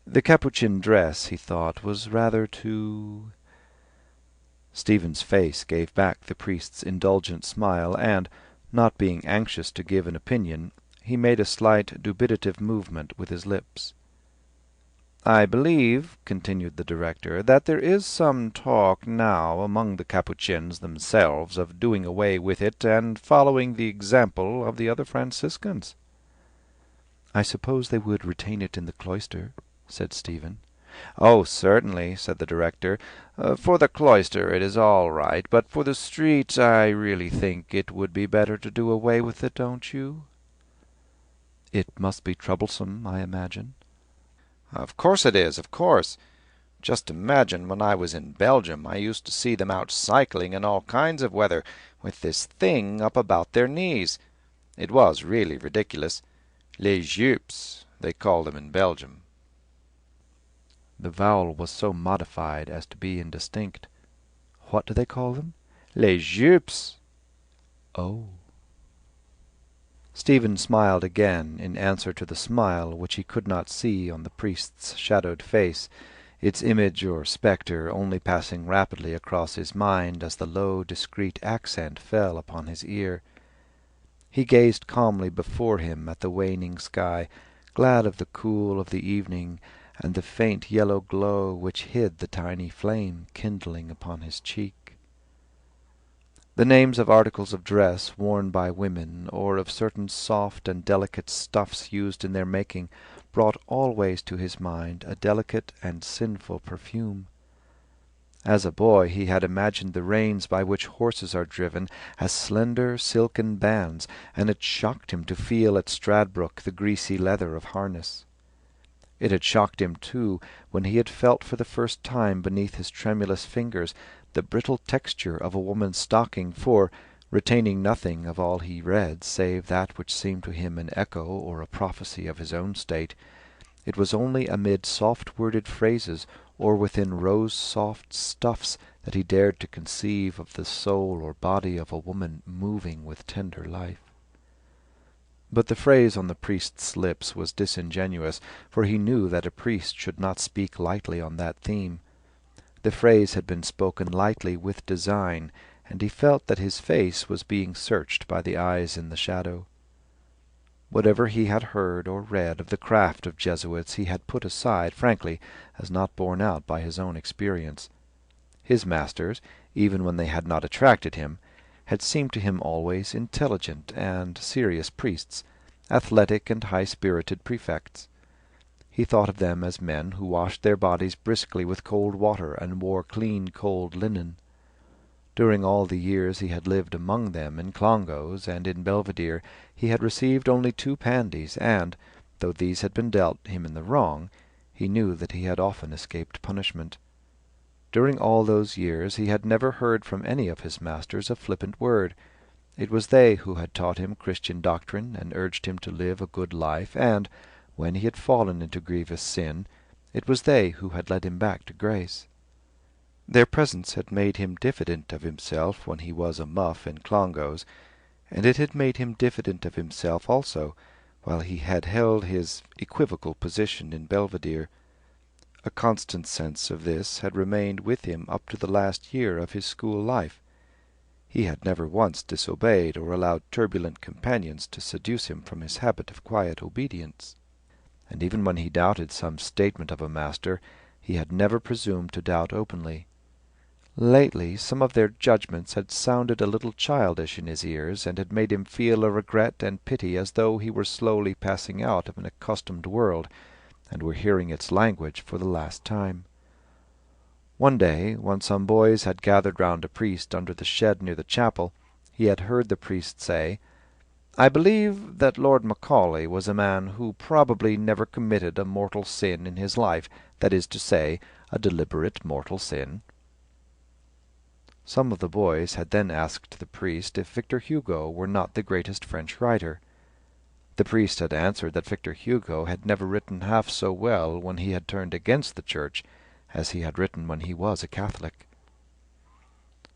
The Capuchin dress, he thought, was rather too— Stephen's face gave back the priest's indulgent smile, and, not being anxious to give an opinion, he made a slight dubitative movement with his lips. "I believe," continued the director, "that there is some talk now among the Capuchins themselves of doing away with it and following the example of the other Franciscans." "I suppose they would retain it in the cloister," said Stephen. "Oh, certainly," said the director. "For the cloister it is all right, but for the street I really think it would be better to do away with it, don't you?" "It must be troublesome, I imagine." "Of course it is, of course. Just imagine, when I was in Belgium I used to see them out cycling in all kinds of weather, with this thing up about their knees. It was really ridiculous. Les jupes, they call them in Belgium." The vowel was so modified as to be indistinct. "What do they call them?" "Les jupes." "Oh." Stephen smiled again in answer to the smile which he could not see on the priest's shadowed face, its image or spectre only passing rapidly across his mind as the low, discreet accent fell upon his ear. He gazed calmly before him at the waning sky, glad of the cool of the evening and the faint yellow glow which hid the tiny flame kindling upon his cheek. The names of articles of dress worn by women, or of certain soft and delicate stuffs used in their making, brought always to his mind a delicate and sinful perfume. As a boy he had imagined the reins by which horses are driven as slender silken bands, and it shocked him to feel at Stradbrook the greasy leather of harness. It had shocked him, too, when he had felt for the first time beneath his tremulous fingers the brittle texture of a woman's stocking, for, retaining nothing of all he read save that which seemed to him an echo or a prophecy of his own state, it was only amid soft-worded phrases or within rose-soft stuffs that he dared to conceive of the soul or body of a woman moving with tender life. But the phrase on the priest's lips was disingenuous, for he knew that a priest should not speak lightly on that theme. The phrase had been spoken lightly with design, and he felt that his face was being searched by the eyes in the shadow. Whatever he had heard or read of the craft of Jesuits he had put aside frankly as not borne out by his own experience. His masters, even when they had not attracted him, had seemed to him always intelligent and serious priests, athletic and high-spirited prefects. He thought of them as men who washed their bodies briskly with cold water and wore clean cold linen. During all the years he had lived among them in Clongowes and in Belvedere he had received only 2 pandies, and, though these had been dealt him in the wrong, he knew that he had often escaped punishment. During all those years he had never heard from any of his masters a flippant word. It was they who had taught him Christian doctrine and urged him to live a good life, and, when he had fallen into grievous sin, it was they who had led him back to grace. Their presence had made him diffident of himself when he was a muff in Clongowes, and it had made him diffident of himself also while he had held his equivocal position in Belvedere. A constant sense of this had remained with him up to the last year of his school life. He had never once disobeyed or allowed turbulent companions to seduce him from his habit of quiet obedience. And even when he doubted some statement of a master, he had never presumed to doubt openly. Lately some of their judgments had sounded a little childish in his ears, and had made him feel a regret and pity as though he were slowly passing out of an accustomed world, and were hearing its language for the last time. One day, when some boys had gathered round a priest under the shed near the chapel, he had heard the priest say, "I believe that Lord Macaulay was a man who probably never committed a mortal sin in his life, that is to say, a deliberate mortal sin." Some of the boys had then asked the priest if Victor Hugo were not the greatest French writer. The priest had answered that Victor Hugo had never written half so well when he had turned against the Church as he had written when he was a Catholic.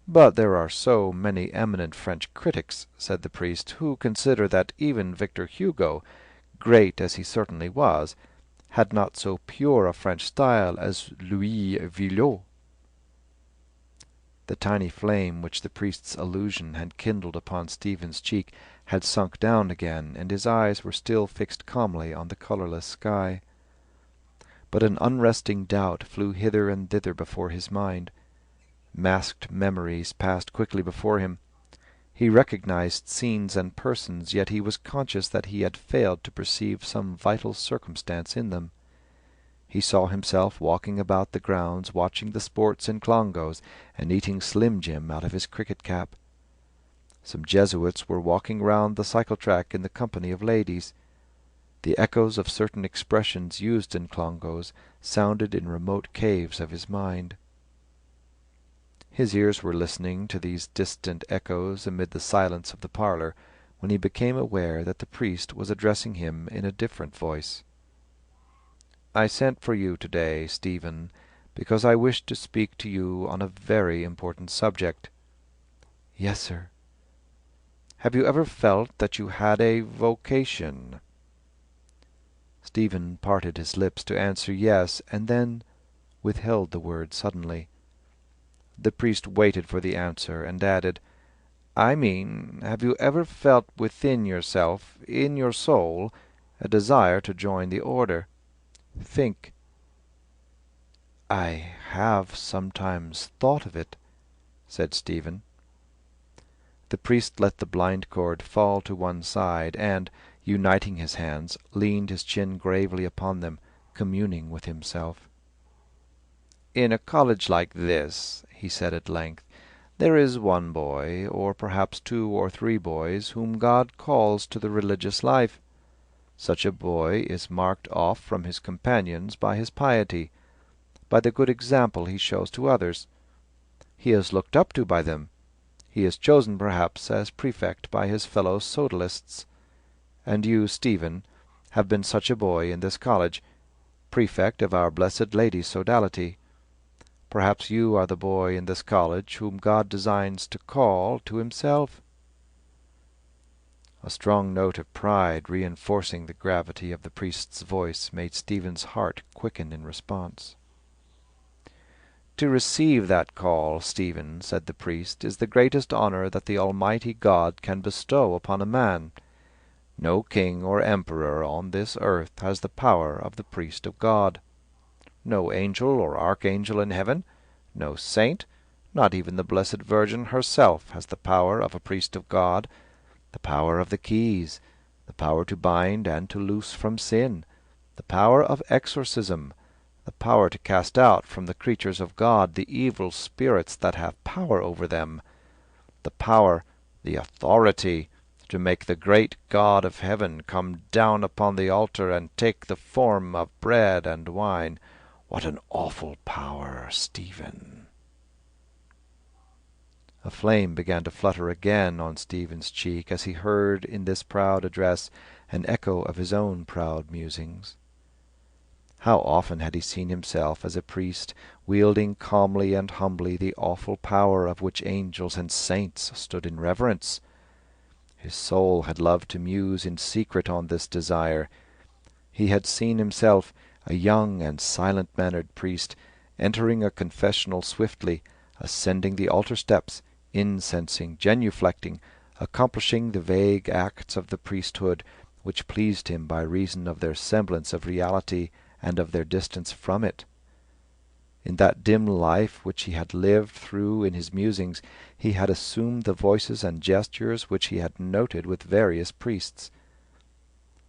"But there are so many eminent French critics," said the priest, "who consider that even Victor Hugo, great as he certainly was, had not so pure a French style as Louis Veuillot." The tiny flame which the priest's allusion had kindled upon Stephen's cheek had sunk down again, and his eyes were still fixed calmly on the colourless sky. But an unresting doubt flew hither and thither before his mind. Masked memories passed quickly before him. He recognized scenes and persons, yet he was conscious that he had failed to perceive some vital circumstance in them. He saw himself walking about the grounds, watching the sports in Clongowes, and eating Slim Jim out of his cricket cap. Some Jesuits were walking round the cycle-track in the company of ladies. The echoes of certain expressions used in Clongowes sounded in remote caves of his mind. His ears were listening to these distant echoes amid the silence of the parlour, when he became aware that the priest was addressing him in a different voice. "I sent for you today, Stephen, because I wished to speak to you on a very important subject." "Yes, sir." "Have you ever felt that you had a vocation?" Stephen parted his lips to answer yes, and then withheld the word suddenly. The priest waited for the answer, and added, "I mean, have you ever felt within yourself, in your soul, a desire to join the order? Think." "I have sometimes thought of it," said Stephen. The priest let the blind cord fall to one side, and, uniting his hands, leaned his chin gravely upon them, communing with himself. "In a college like this," he said at length, "there is one boy, or perhaps 2 or 3 boys, whom God calls to the religious life. Such a boy is marked off from his companions by his piety, by the good example he shows to others. He is looked up to by them. He is chosen perhaps as prefect by his fellow sodalists. And you, Stephen, have been such a boy in this college, prefect of our Blessed Lady's sodality. Perhaps you are the boy in this college whom God designs to call to himself." A strong note of pride reinforcing the gravity of the priest's voice made Stephen's heart quicken in response. "To receive that call, Stephen," said the priest, "is the greatest honour that the Almighty God can bestow upon a man. No king or emperor on this earth has the power of the priest of God. No angel or archangel in heaven, no saint, not even the Blessed Virgin herself has the power of a priest of God, the power of the keys, the power to bind and to loose from sin, the power of exorcism, the power to cast out from the creatures of God the evil spirits that have power over them, the power, the authority, to make the great God of heaven come down upon the altar and take the form of bread and wine. What an awful power, Stephen!" A flame began to flutter again on Stephen's cheek as he heard in this proud address an echo of his own proud musings. How often had he seen himself as a priest wielding calmly and humbly the awful power of which angels and saints stood in reverence! His soul had loved to muse in secret on this desire. He had seen himself, a young and silent-mannered priest, entering a confessional swiftly, ascending the altar steps, incensing, genuflecting, accomplishing the vague acts of the priesthood which pleased him by reason of their semblance of reality and of their distance from it. In that dim life which he had lived through in his musings, he had assumed the voices and gestures which he had noted with various priests.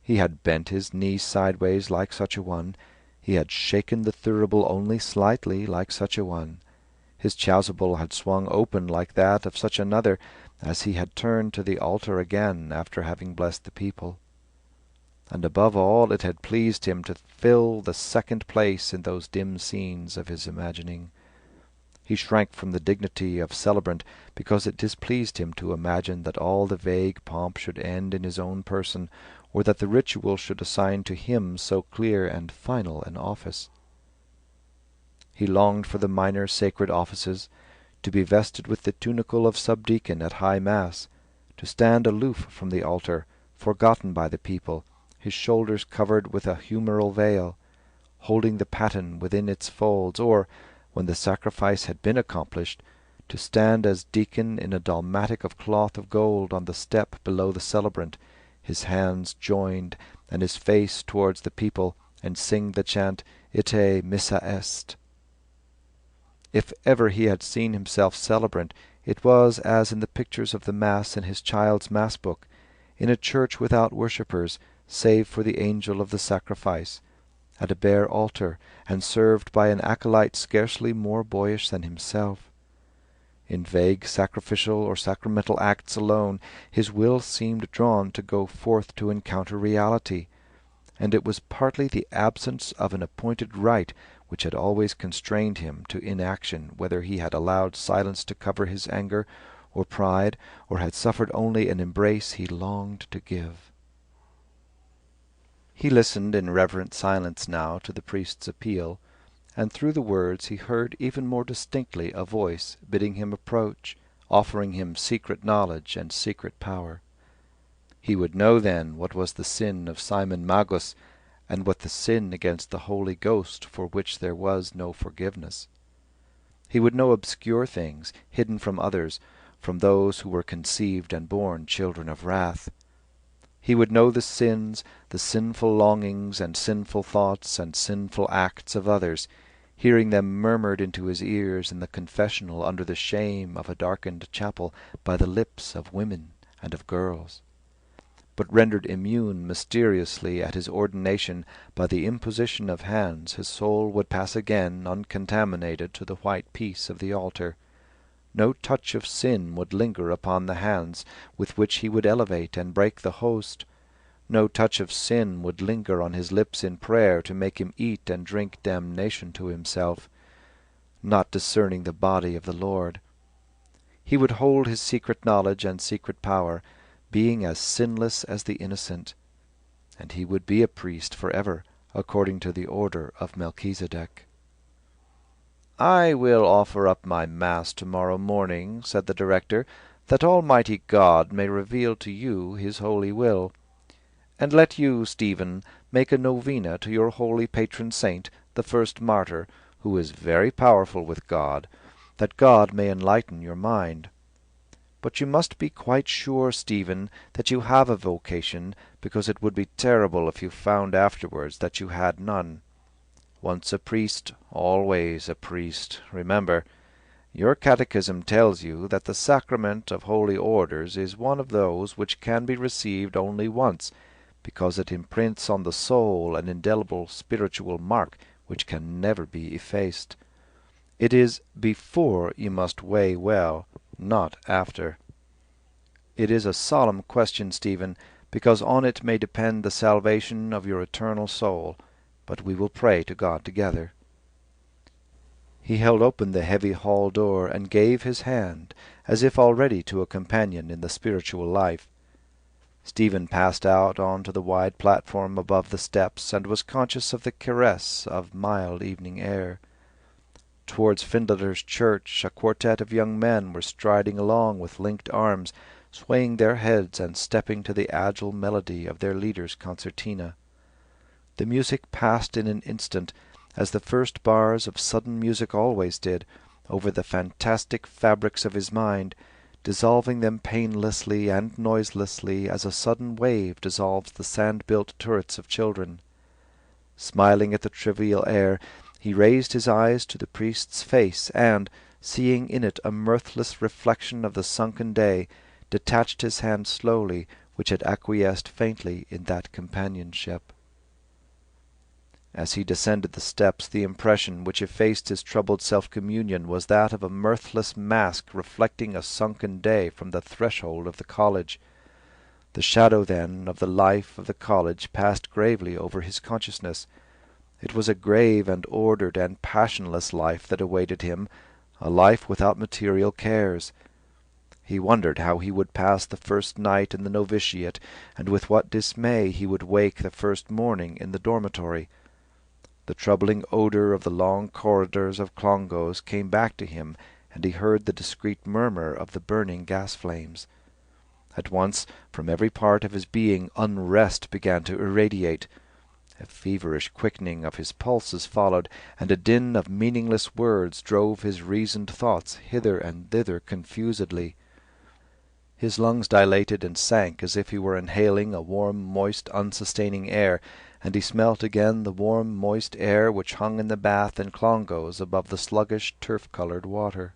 He had bent his knee sideways like such a one. He had shaken the thurible only slightly like such a one. His chasuble had swung open like that of such another, as he had turned to the altar again after having blessed the people. And above all it had pleased him to fill the second place in those dim scenes of his imagining. He shrank from the dignity of celebrant because it displeased him to imagine that all the vague pomp should end in his own person, or that the ritual should assign to him so clear and final an office. He longed for the minor sacred offices, to be vested with the tunicle of subdeacon at high mass, to stand aloof from the altar, forgotten by the people, his shoulders covered with a humeral veil, holding the paten within its folds, or, when the sacrifice had been accomplished, to stand as deacon in a dalmatic of cloth of gold on the step below the celebrant, his hands joined and his face towards the people, and sing the chant, Ite missa est. If ever he had seen himself celebrant, it was as in the pictures of the Mass in his child's Mass book, in a church without worshippers, save for the angel of the sacrifice, at a bare altar, and served by an acolyte scarcely more boyish than himself. In vague sacrificial or sacramental acts alone, his will seemed drawn to go forth to encounter reality, and it was partly the absence of an appointed rite which had always constrained him to inaction, whether he had allowed silence to cover his anger or pride, or had suffered only an embrace he longed to give. He listened in reverent silence now to the priest's appeal, and through the words he heard even more distinctly a voice bidding him approach, offering him secret knowledge and secret power. He would know then what was the sin of Simon Magus, and what the sin against the Holy Ghost for which there was no forgiveness. He would know obscure things, hidden from others, from those who were conceived and born children of wrath. He would know the sins, the sinful longings and sinful thoughts and sinful acts of others, hearing them murmured into his ears in the confessional under the shame of a darkened chapel by the lips of women and of girls. but rendered immune mysteriously at his ordination by the imposition of hands, his soul would pass again uncontaminated to the white peace of the altar. No touch of sin would linger upon the hands with which he would elevate and break the host. No touch of sin would linger on his lips in prayer to make him eat and drink damnation to himself, not discerning the body of the Lord. He would hold his secret knowledge and secret power, being as sinless as the innocent, and he would be a priest forever, according to the order of Melchizedek. "I will offer up my Mass tomorrow morning," said the director, "that Almighty God may reveal to you his holy will. And let you, Stephen, make a novena to your holy patron saint, the first martyr, who is very powerful with God, that God may enlighten your mind. But you must be quite sure, Stephen, that you have a vocation, because it would be terrible if you found afterwards that you had none. Once a priest, always a priest, remember. Your catechism tells you that the sacrament of holy orders is one of those which can be received only once, because it imprints on the soul an indelible spiritual mark which can never be effaced. It is before you must weigh well, not after. It is a solemn question, Stephen, because on it may depend the salvation of your eternal soul, but we will pray to God together." He held open the heavy hall door and gave his hand, as if already to a companion in the spiritual life. Stephen passed out on to the wide platform above the steps, and was conscious of the caress of mild evening air. Towards Findlater's church a quartet of young men were striding along with linked arms, swaying their heads and stepping to the agile melody of their leader's concertina. The music passed in an instant, as the first bars of sudden music always did, over the fantastic fabrics of his mind, dissolving them painlessly and noiselessly as a sudden wave dissolves the sand-built turrets of children. Smiling at the trivial air, he raised his eyes to the priest's face, and, seeing in it a mirthless reflection of the sunken day, detached his hand slowly, which had acquiesced faintly in that companionship. As he descended the steps, the impression which effaced his troubled self-communion was that of a mirthless mask reflecting a sunken day from the threshold of the college. The shadow, then, of the life of the college passed gravely over his consciousness. It was a grave and ordered and passionless life that awaited him, a life without material cares. He wondered how he would pass the first night in the novitiate, and with what dismay he would wake the first morning in the dormitory. The troubling odour of the long corridors of Clongowes came back to him, and he heard the discreet murmur of the burning gas-flames. At once, from every part of his being, unrest began to irradiate. A feverish quickening of his pulses followed, and a din of meaningless words drove his reasoned thoughts hither and thither confusedly. His lungs dilated and sank as if he were inhaling a warm, moist, unsustaining air, and he smelt again the warm, moist air which hung in the bath in Clongowes above the sluggish, turf-coloured water.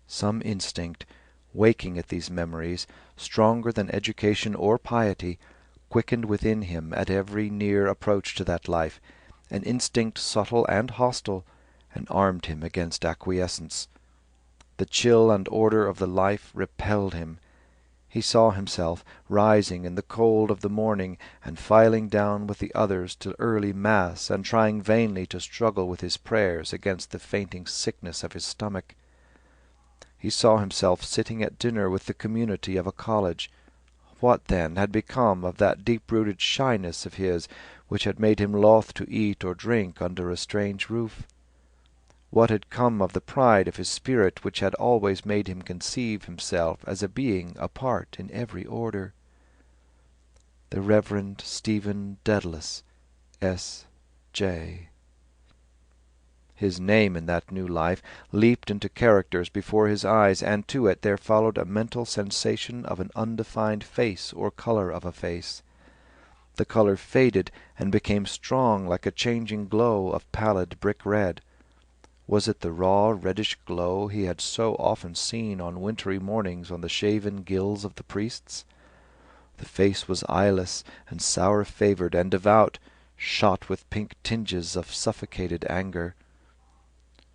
Some instinct, waking at these memories, stronger than education or piety, quickened within him at every near approach to that life, an instinct subtle and hostile, and armed him against acquiescence. The chill and order of the life repelled him. He saw himself rising in the cold of the morning and filing down with the others to early Mass, and trying vainly to struggle with his prayers against the fainting sickness of his stomach. He saw himself sitting at dinner with the community of a college. What, then, had become of that deep-rooted shyness of his which had made him loth to eat or drink under a strange roof? What had come of the pride of his spirit which had always made him conceive himself as a being apart in every order? The Reverend Stephen Dedalus, S.J. His name in that new life leaped into characters before his eyes, and to it there followed a mental sensation of an undefined face or colour of a face. The colour faded and became strong like a changing glow of pallid brick red. Was it the raw reddish glow he had so often seen on wintry mornings on the shaven gills of the priests? The face was eyeless and sour-favoured and devout, shot with pink tinges of suffocated anger.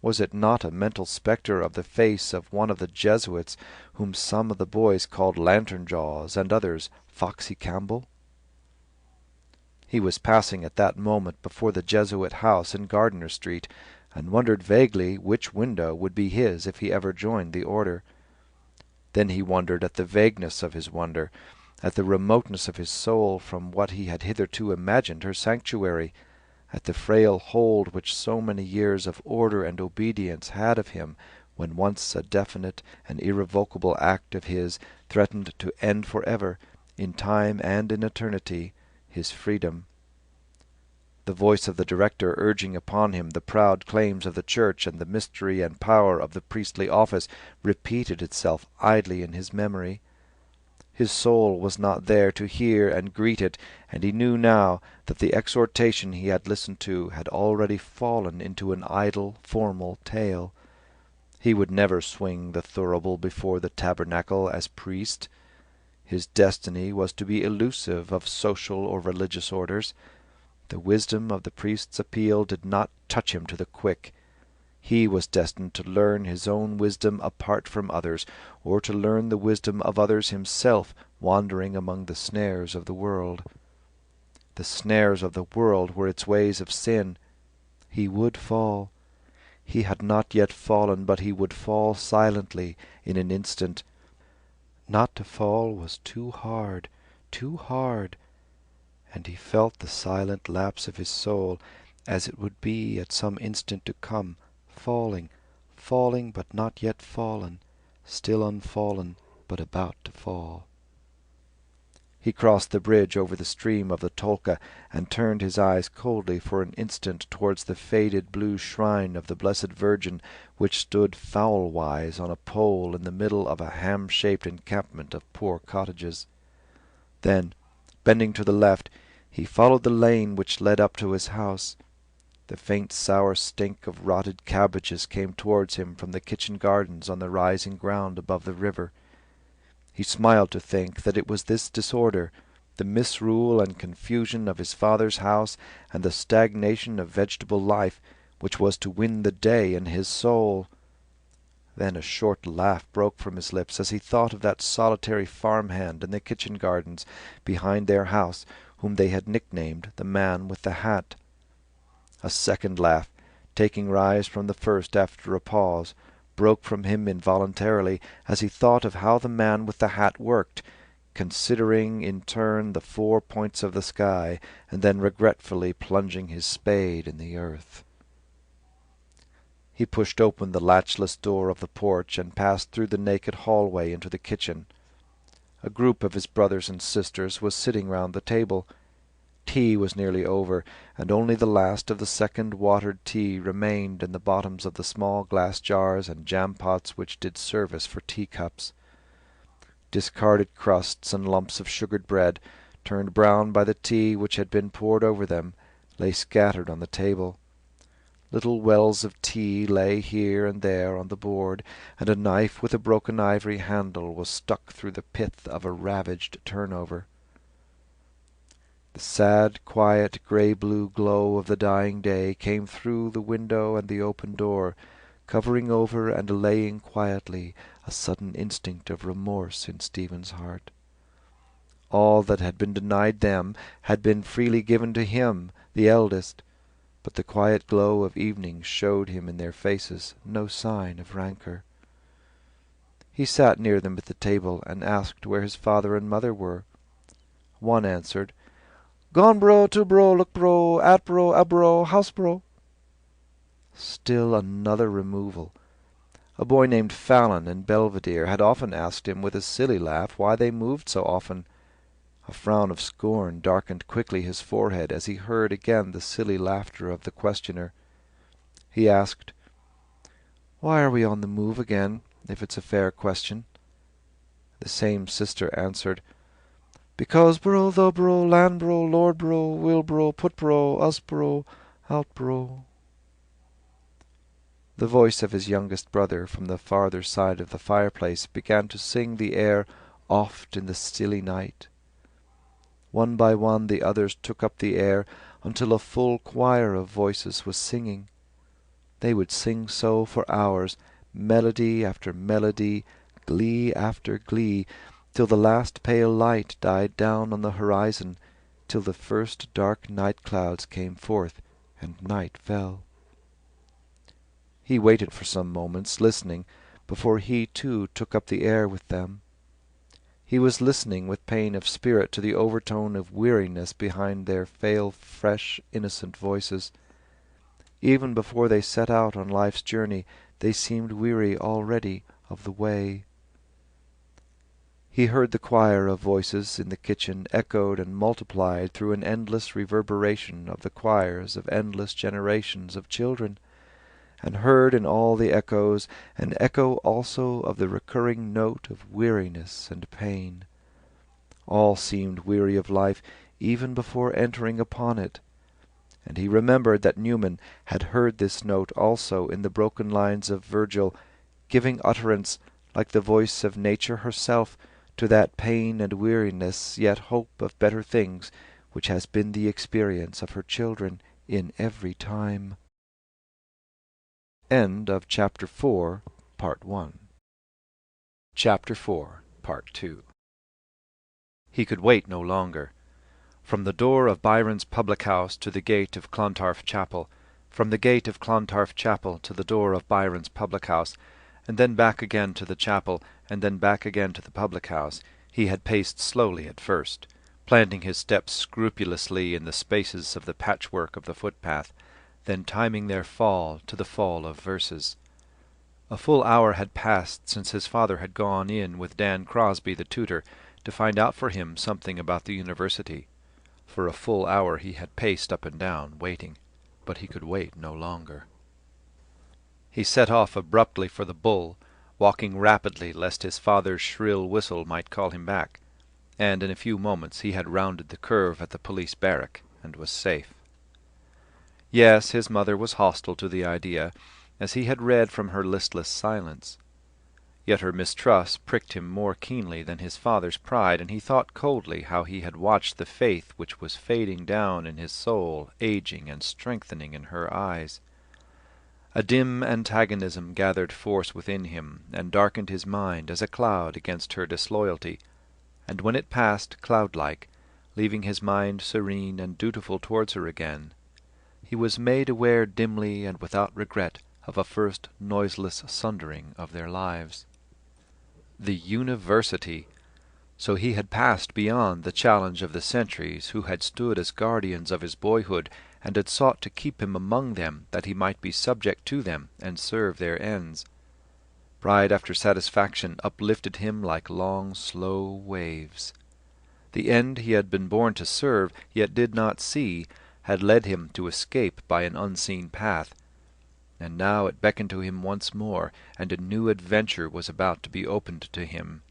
Was it not a mental spectre of the face of one of the Jesuits, whom some of the boys called Lantern-Jaws, and others Foxy Campbell? He was passing at that moment before the Jesuit house in Gardiner Street, and wondered vaguely which window would be his if he ever joined the order. Then he wondered at the vagueness of his wonder, at the remoteness of his soul from what he had hitherto imagined her sanctuary, at the frail hold which so many years of order and obedience had of him, when once a definite and irrevocable act of his threatened to end for ever, in time and in eternity, his freedom. The voice of the director urging upon him the proud claims of the church and the mystery and power of the priestly office repeated itself idly in his memory. His soul was not there to hear and greet it, and he knew now that the exhortation he had listened to had already fallen into an idle, formal tale. He would never swing the thurible before the tabernacle as priest. His destiny was to be elusive of social or religious orders. The wisdom of the priest's appeal did not touch him to the quick. He was destined to learn his own wisdom apart from others, or to learn the wisdom of others himself, wandering among the snares of the world. The snares of the world were its ways of sin. He would fall. He had not yet fallen, but he would fall silently in an instant. Not to fall was too hard, and he felt the silent lapse of his soul, as it would be at some instant to come, falling, but not yet fallen, still unfallen, but about to fall. He crossed the bridge over the stream of the Tolka, and turned his eyes coldly for an instant towards the faded blue shrine of the Blessed Virgin, which stood fowl-wise on a pole in the middle of a ham-shaped encampment of poor cottages. Then, bending to the left, he followed the lane which led up to his house. The faint sour stink of rotted cabbages came towards him from the kitchen gardens on the rising ground above the river. He smiled to think that it was this disorder, the misrule and confusion of his father's house, and the stagnation of vegetable life, which was to win the day in his soul. Then a short laugh broke from his lips as he thought of that solitary farm-hand in the kitchen gardens behind their house, whom they had nicknamed the man with the hat. A second laugh, taking rise from the first after a pause, broke from him involuntarily as he thought of how the man with the hat worked, considering in turn the 4 points of the sky, and then regretfully plunging his spade in the earth. He pushed open the latchless door of the porch and passed through the naked hallway into the kitchen. A group of his brothers and sisters was sitting round the table. Tea was nearly over, and only the last of the second watered tea remained in the bottoms of the small glass jars and jam-pots which did service for teacups. Discarded crusts and lumps of sugared bread, turned brown by the tea which had been poured over them, lay scattered on the table. Little wells of tea lay here and there on the board, and a knife with a broken ivory handle was stuck through the pith of a ravaged turnover. The sad, quiet, grey-blue glow of the dying day came through the window and the open door, covering over and allaying quietly a sudden instinct of remorse in Stephen's heart. All that had been denied them had been freely given to him, the eldest, but the quiet glow of evening showed him in their faces no sign of rancour. He sat near them at the table and asked where his father and mother were. One answered, "Gone bro, to bro, look bro, at bro, a bro, house bro." Still another removal. A boy named Fallon in Belvedere had often asked him with a silly laugh why they moved so often. A frown of scorn darkened quickly his forehead as he heard again the silly laughter of the questioner. He asked, "Why are we on the move again, if it's a fair question?" The same sister answered, "Because bro, though bro, land bro, lord bro, will bro, put bro, us bro, out bro." The voice of his youngest brother from the farther side of the fireplace began to sing the air "Oft in the Stilly Night." One by one the others took up the air, until a full choir of voices was singing. They would sing so for hours, melody after melody, glee after glee, till the last pale light died down on the horizon, till the first dark night clouds came forth, and night fell. He waited for some moments, listening, before he too took up the air with them. He was listening with pain of spirit to the overtone of weariness behind their pale, fresh, innocent voices. Even before they set out on life's journey, they seemed weary already of the way. He heard the choir of voices in the kitchen echoed and multiplied through an endless reverberation of the choirs of endless generations of children, and heard in all the echoes an echo also of the recurring note of weariness and pain. All seemed weary of life even before entering upon it, and he remembered that Newman had heard this note also in the broken lines of Virgil, giving utterance, like the voice of nature herself, to that pain and weariness, yet hope of better things, which has been the experience of her children in every time. End of Chapter 4, Part 1. Chapter 4, Part 2. He could wait no longer. From the door of Byron's public-house to the gate of Clontarf Chapel, from the gate of Clontarf Chapel to the door of Byron's public-house, and then back again to the chapel, and then back again to the public-house, he had paced slowly at first, planting his steps scrupulously in the spaces of the patchwork of the footpath, then timing their fall to the fall of verses. A full hour had passed since his father had gone in with Dan Crosby the tutor to find out for him something about the university. For a full hour he had paced up and down, waiting, but he could wait no longer. He set off abruptly for the Bull, walking rapidly lest his father's shrill whistle might call him back, and in a few moments he had rounded the curve at the police barrack, and was safe. Yes, his mother was hostile to the idea, as he had read from her listless silence. Yet her mistrust pricked him more keenly than his father's pride, and he thought coldly how he had watched the faith which was fading down in his soul, aging and strengthening in her eyes. A dim antagonism gathered force within him, and darkened his mind as a cloud against her disloyalty, and when it passed cloud-like, leaving his mind serene and dutiful towards her again, he was made aware dimly and without regret of a first noiseless sundering of their lives. The university! So he had passed beyond the challenge of the centuries who had stood as guardians of his boyhood, and had sought to keep him among them that he might be subject to them and serve their ends. Pride after satisfaction uplifted him like long, slow waves. The end he had been born to serve, yet did not see, had led him to escape by an unseen path, and now it beckoned to him once more, and a new adventure was about to be opened to him.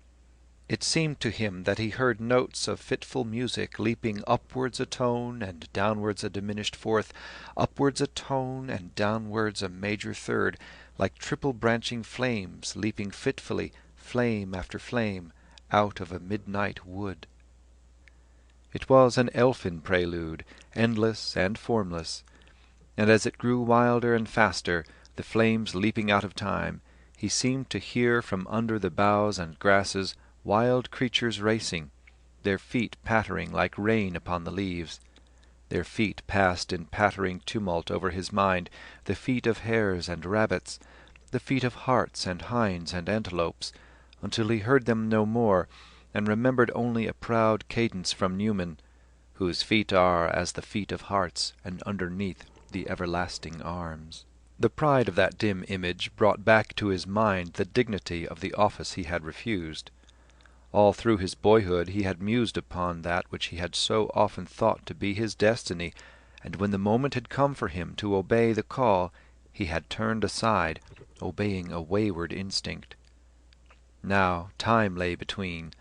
It seemed to him that he heard notes of fitful music leaping upwards a tone and downwards a diminished fourth, upwards a tone and downwards a major third, like triple branching flames leaping fitfully, flame after flame, out of a midnight wood. It was an elfin prelude, endless and formless, and as it grew wilder and faster, the flames leaping out of time, he seemed to hear from under the boughs and grasses wild creatures racing, their feet pattering like rain upon the leaves. Their feet passed in pattering tumult over his mind, the feet of hares and rabbits, the feet of harts and hinds and antelopes, until he heard them no more, and remembered only a proud cadence from Newman, whose feet are as the feet of harts, and underneath the everlasting arms. The pride of that dim image brought back to his mind the dignity of the office he had refused. All through his boyhood he had mused upon that which he had so often thought to be his destiny, and when the moment had come for him to obey the call, he had turned aside, obeying a wayward instinct. Now time lay between.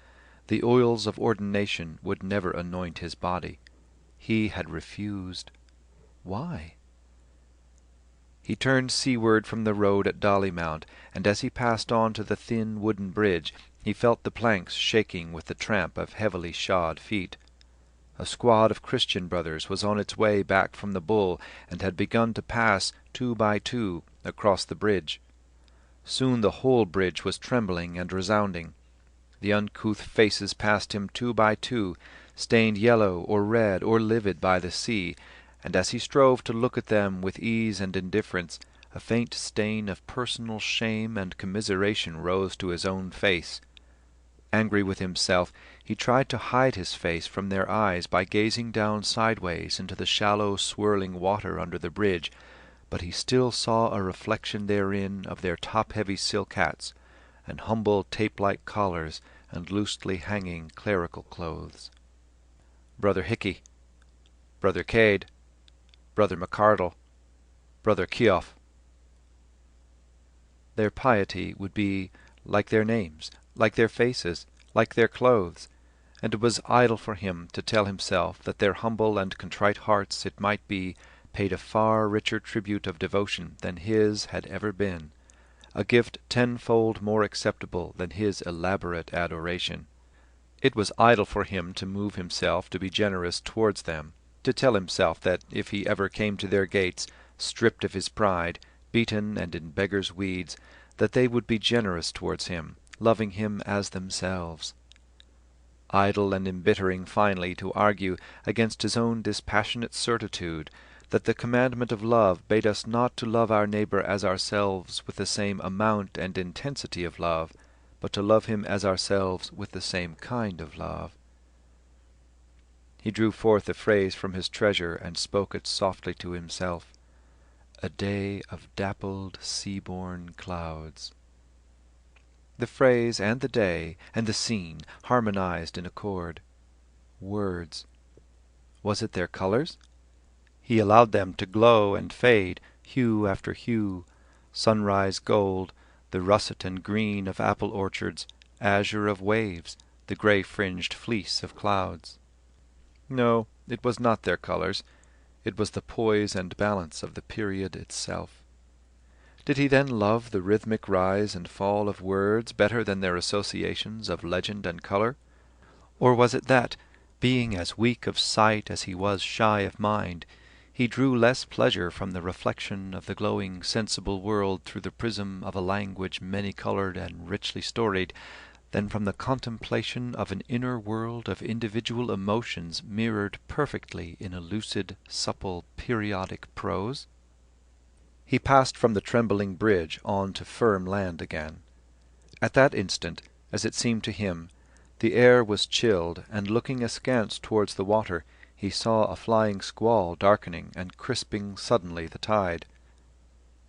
The oils of ordination would never anoint his body. He had refused. Why? He turned seaward from the road at Dollymount, and as he passed on to the thin wooden bridge, he felt the planks shaking with the tramp of heavily shod feet. A squad of Christian brothers was on its way back from the bull, and had begun to pass 2 by 2 across the bridge. Soon the whole bridge was trembling and resounding. The uncouth faces passed him 2 by 2, stained yellow or red or livid by the sea, and as he strove to look at them with ease and indifference, a faint stain of personal shame and commiseration rose to his own face. Angry with himself, he tried to hide his face from their eyes by gazing down sideways into the shallow swirling water under the bridge, but he still saw a reflection therein of their top-heavy silk hats, and humble tape-like collars, and loosely hanging clerical clothes. Brother Hickey, Brother Cade, Brother McCardle, Brother Keough. Their piety would be like their names, like their faces, like their clothes, and it was idle for him to tell himself that their humble and contrite hearts, it might be, paid a far richer tribute of devotion than his had ever been, a gift tenfold more acceptable than his elaborate adoration. It was idle for him to move himself to be generous towards them, to tell himself that if he ever came to their gates, stripped of his pride, beaten and in beggars' weeds, that they would be generous towards him, loving him as themselves. Idle and embittering finally to argue against his own dispassionate certitude that the commandment of love bade us not to love our neighbour as ourselves with the same amount and intensity of love, but to love him as ourselves with the same kind of love. He drew forth a phrase from his treasure and spoke it softly to himself. A day of dappled sea-born clouds. The phrase and the day and the scene harmonized in accord. Words. Was it their colors? He allowed them to glow and fade, hue after hue, sunrise gold, the russet and green of apple orchards, azure of waves, the grey-fringed fleece of clouds. No, it was not their colors. It was the poise and balance of the period itself. Did he then love the rhythmic rise and fall of words better than their associations of legend and color? Or was it that, being as weak of sight as he was shy of mind, he drew less pleasure from the reflection of the glowing sensible world through the prism of a language many-colored and richly storied, than from the contemplation of an inner world of individual emotions mirrored perfectly in a lucid, supple, periodic prose? He passed from the trembling bridge on to firm land again. At that instant, as it seemed to him, the air was chilled, and looking askance towards the water, he saw a flying squall darkening and crisping suddenly the tide.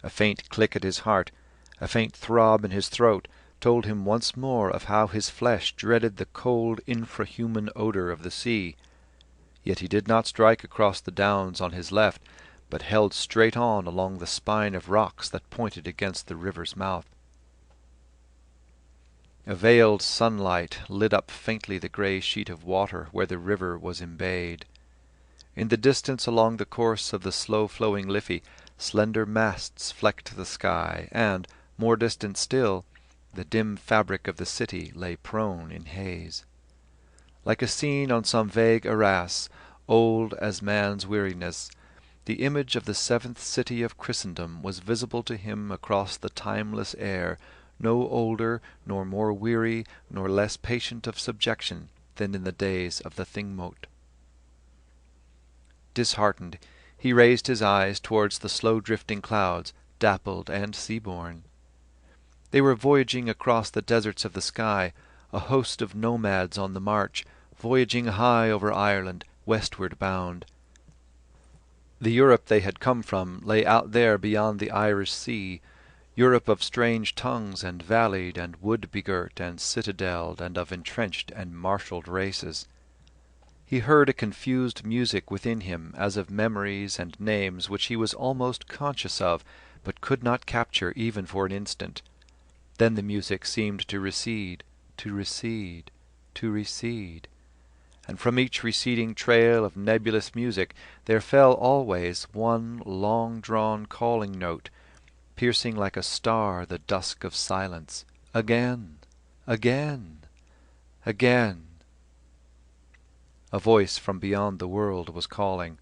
A faint click at his heart, a faint throb in his throat, told him once more of how his flesh dreaded the cold infrahuman odour of the sea. Yet he did not strike across the downs on his left, but held straight on along the spine of rocks that pointed against the river's mouth. A veiled sunlight lit up faintly the grey sheet of water where the river was embayed. In the distance along the course of the slow-flowing Liffey, slender masts flecked the sky, and, more distant still, the dim fabric of the city lay prone in haze. Like a scene on some vague arras, old as man's weariness, the image of the seventh city of Christendom was visible to him across the timeless air, no older, nor more weary, nor less patient of subjection than in the days of the Thingmote. Disheartened, he raised his eyes towards the slow-drifting clouds, dappled and sea-born. They were voyaging across the deserts of the sky, a host of nomads on the march, voyaging high over Ireland, westward bound. The Europe they had come from lay out there beyond the Irish Sea, Europe of strange tongues and valleyed and wood-begirt and citadelled and of entrenched and marshalled races. He heard a confused music within him as of memories and names which he was almost conscious of, but could not capture even for an instant. Then the music seemed to recede, to recede, to recede, and from each receding trail of nebulous music there fell always one long-drawn calling note, piercing like a star the dusk of silence. Again, again, again. A voice from beyond the world was calling.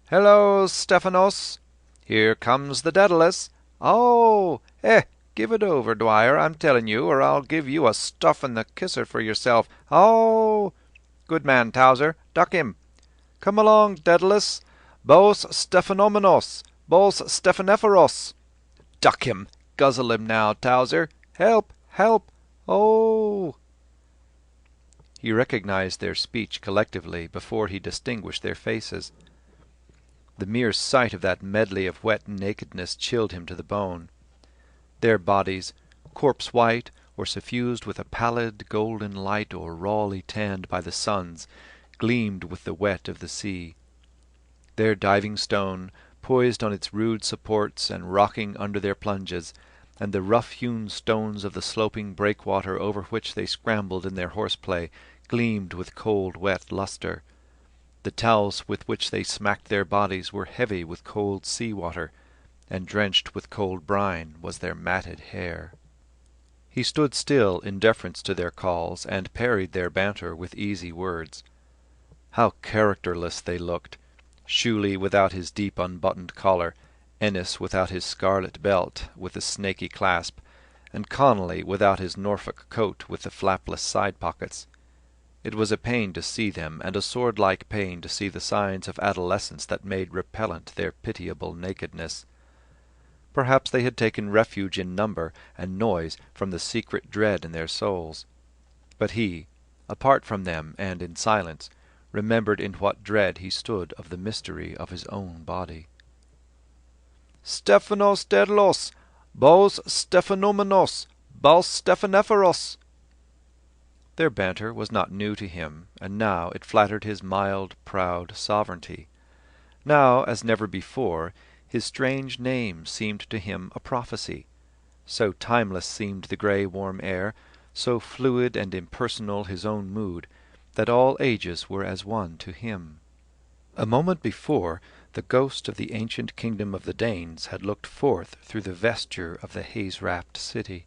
"Hello, Stephanos! Here comes the Dedalus! Oh! Give it over, Dwyer, I'm telling you, or I'll give you a stuff in the kisser for yourself. Oh! Good man, Towser, duck him. Come along, Dedalus. Bos Stephanomenos, bos Stephanephoros. Duck him, guzzle him now, Towser. Help, help! Oh!" He recognized their speech collectively before he distinguished their faces. The mere sight of that medley of wet nakedness chilled him to the bone. Their bodies, corpse-white, or suffused with a pallid golden light, or rawly tanned by the suns, gleamed with the wet of the sea. Their diving stone, poised on its rude supports and rocking under their plunges, and the rough-hewn stones of the sloping breakwater over which they scrambled in their horseplay, gleamed with cold wet lustre. The towels with which they smacked their bodies were heavy with cold sea-water, and drenched with cold brine was their matted hair. He stood still in deference to their calls, and parried their banter with easy words. How characterless they looked! Shuley without his deep unbuttoned collar, Ennis without his scarlet belt with the snaky clasp, and Connolly without his Norfolk coat with the flapless side pockets. It was a pain to see them, and a sword-like pain to see the signs of adolescence that made repellent their pitiable nakedness. Perhaps they had taken refuge in number and noise from the secret dread in their souls. But he, apart from them and in silence, remembered in what dread he stood of the mystery of his own body. "Stephanos Dedalus, bos Stephanomenos, bos Stephanephoros." Their banter was not new to him, and now it flattered his mild, proud sovereignty. Now, as never before, his strange name seemed to him a prophecy. So timeless seemed the grey warm air, so fluid and impersonal his own mood, that all ages were as one to him. A moment before, the ghost of the ancient kingdom of the Danes had looked forth through the vesture of the haze-wrapped city.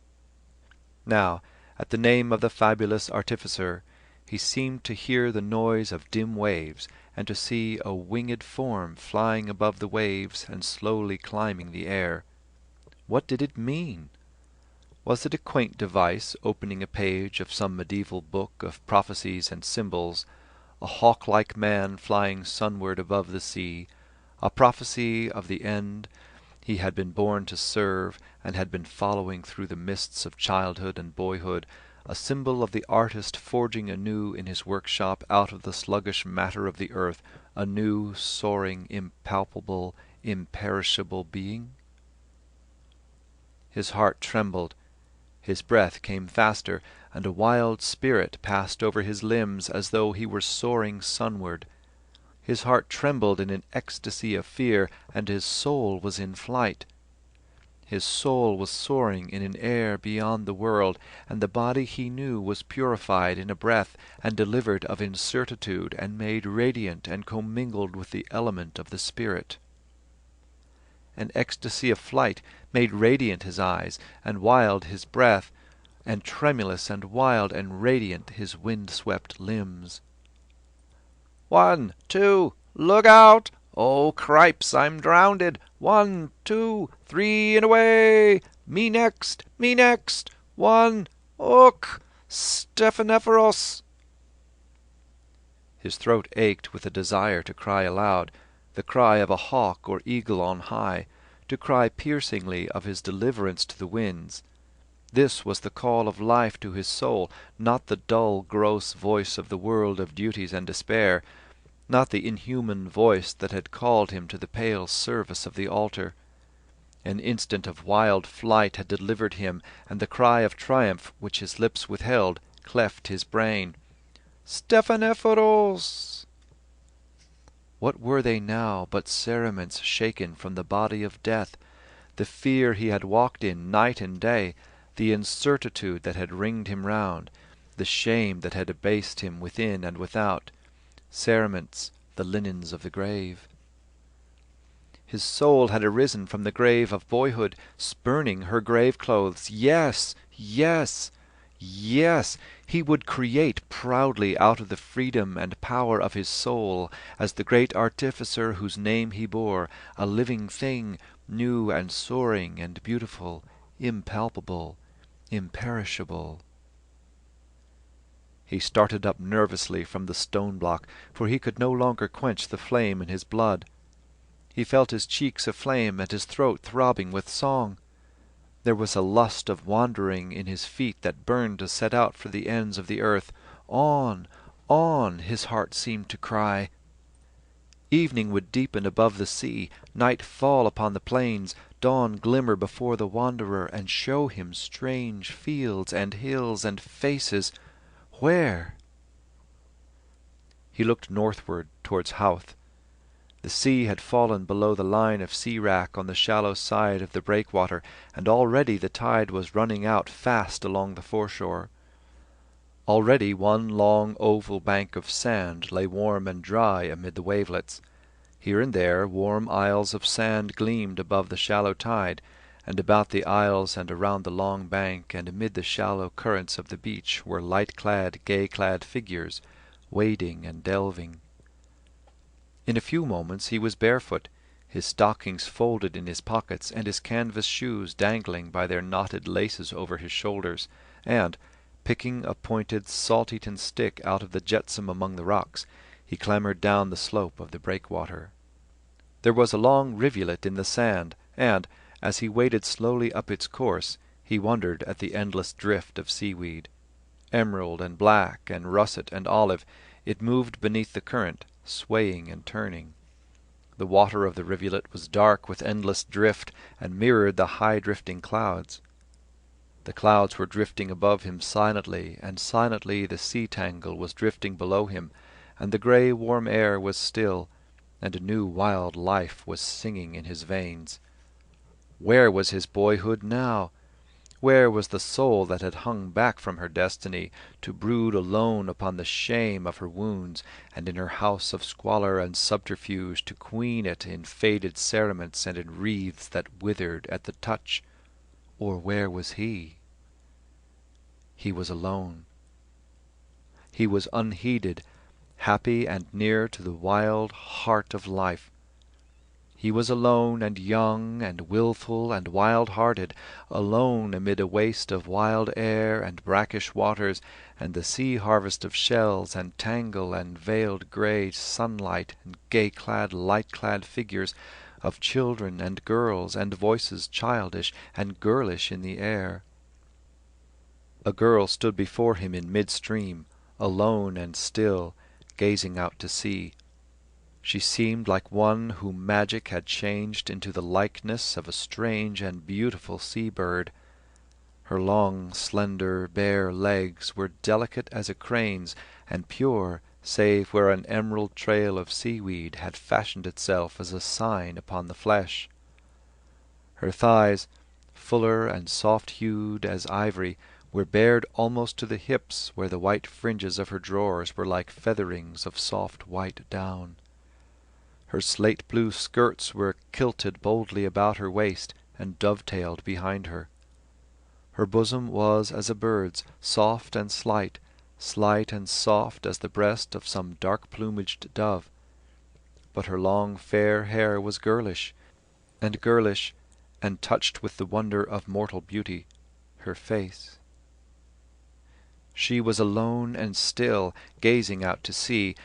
Now, at the name of the fabulous artificer, he seemed to hear the noise of dim waves, and to see a winged form flying above the waves and slowly climbing the air. What did it mean? Was it a quaint device opening a page of some medieval book of prophecies and symbols, a hawk-like man flying sunward above the sea, a prophecy of the end he had been born to serve and had been following through the mists of childhood and boyhood, a symbol of the artist forging anew in his workshop out of the sluggish matter of the earth a new, soaring, impalpable, imperishable being? His heart trembled, his breath came faster, and a wild spirit passed over his limbs as though he were soaring sunward. His heart trembled in an ecstasy of fear, and his soul was in flight. His soul was soaring in an air beyond the world, and the body he knew was purified in a breath, and delivered of incertitude, and made radiant and commingled with the element of the spirit. An ecstasy of flight made radiant his eyes, and wild his breath, and tremulous and wild and radiant his wind-swept limbs. "1, 2, look out! Oh, cripes, I'm drownded! 1, 2, 3, and away! Me next! Me next! 1, och! Stephanephoros!" His throat ached with a desire to cry aloud, the cry of a hawk or eagle on high, to cry piercingly of his deliverance to the winds. This was the call of life to his soul, not the dull, gross voice of the world of duties and despair, not the inhuman voice that had called him to the pale service of the altar. An instant of wild flight had delivered him, and the cry of triumph which his lips withheld cleft his brain. "Stephanephoros!" What were they now but cerements shaken from the body of death, the fear he had walked in night and day, the incertitude that had ringed him round, the shame that had abased him within and without, cerements, the linens of the grave. His soul had arisen from the grave of boyhood, spurning her grave clothes. Yes, yes, Yes, he would create proudly out of the freedom and power of his soul, as the great artificer whose name he bore, a living thing, new and soaring and beautiful, impalpable, imperishable. He started up nervously from the stone block, for he could no longer quench the flame in his blood. He felt his cheeks aflame and his throat throbbing with song. There was a lust of wandering in his feet that burned to set out for the ends of the earth. On, on, his heart seemed to cry. Evening would deepen above the sea, night fall upon the plains, dawn glimmer before the wanderer, and show him strange fields and hills and faces. Where? He looked northward towards Howth. The sea had fallen below the line of sea-wrack on the shallow side of the breakwater, and already the tide was running out fast along the foreshore. Already one long oval bank of sand lay warm and dry amid the wavelets. Here and there warm isles of sand gleamed above the shallow tide, and about the isles and around the long bank and amid the shallow currents of the beach were light-clad, gay-clad figures, wading and delving. In a few moments he was barefoot, his stockings folded in his pockets, and his canvas shoes dangling by their knotted laces over his shoulders, and, picking a pointed salt-eaten stick out of the jetsam among the rocks, he clambered down the slope of the breakwater. There was a long rivulet in the sand, and, as he waded slowly up its course, he wondered at the endless drift of seaweed. Emerald and black and russet and olive, it moved beneath the current, swaying and turning. The water of the rivulet was dark with endless drift, and mirrored the high-drifting clouds. The clouds were drifting above him silently, and silently the sea-tangle was drifting below him, and the grey warm air was still, and a new wild life was singing in his veins. Where was his boyhood now? Where was the soul that had hung back from her destiny, to brood alone upon the shame of her wounds, and in her house of squalor and subterfuge to queen it in faded cerements and in wreaths that withered at the touch? Or where was he? He was alone. He was unheeded, happy and near to the wild heart of life. He was alone and young and wilful and wild-hearted, alone amid a waste of wild air and brackish waters, and the sea-harvest of shells and tangle and veiled grey sunlight and gay-clad, light-clad figures of children and girls and voices childish and girlish in the air. A girl stood before him in mid-stream, alone and still, gazing out to sea. She seemed like one whom magic had changed into the likeness of a strange and beautiful sea-bird. Her long, slender, bare legs were delicate as a crane's, and pure, save where an emerald trail of seaweed had fashioned itself as a sign upon the flesh. Her thighs, fuller and soft-hued as ivory, were bared almost to the hips, where the white fringes of her drawers were like featherings of soft white down. Her slate-blue skirts were kilted boldly about her waist and dovetailed behind her. Her bosom was as a bird's, soft and slight and soft as the breast of some dark-plumaged dove. But her long fair hair was girlish, and touched with the wonder of mortal beauty, her face. She was alone and still, gazing out to sea,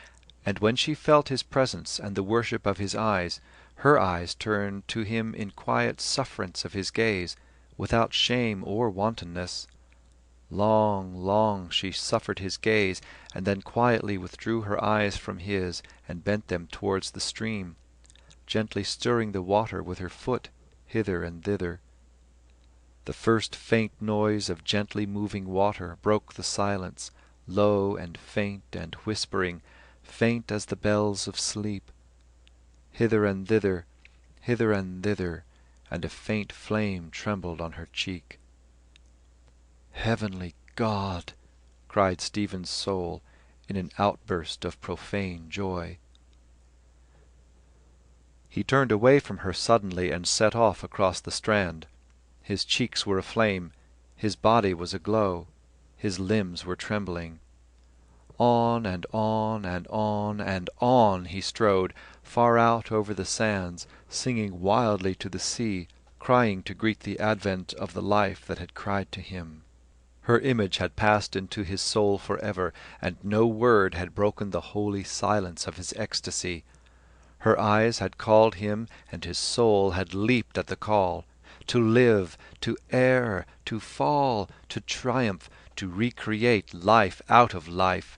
and when she felt his presence and the worship of his eyes, her eyes turned to him in quiet sufferance of his gaze, without shame or wantonness. Long, long she suffered his gaze, and then quietly withdrew her eyes from his and bent them towards the stream, gently stirring the water with her foot hither and thither. The first faint noise of gently moving water broke the silence, low and faint and whispering, faint as the bells of sleep. Hither and thither, and a faint flame trembled on her cheek. "Heavenly God!" cried Stephen's soul in an outburst of profane joy. He turned away from her suddenly and set off across the strand. His cheeks were aflame, his body was aglow, His limbs were trembling. On and on and on and on he strode, far out over the sands, singing wildly to the sea, crying to greet the advent of the life that had cried to him. Her image had passed into his soul forever, and no word had broken the holy silence of his ecstasy. Her eyes had called him, and his soul had leaped at the call. To live, to err, to fall, to triumph, to recreate life out of life.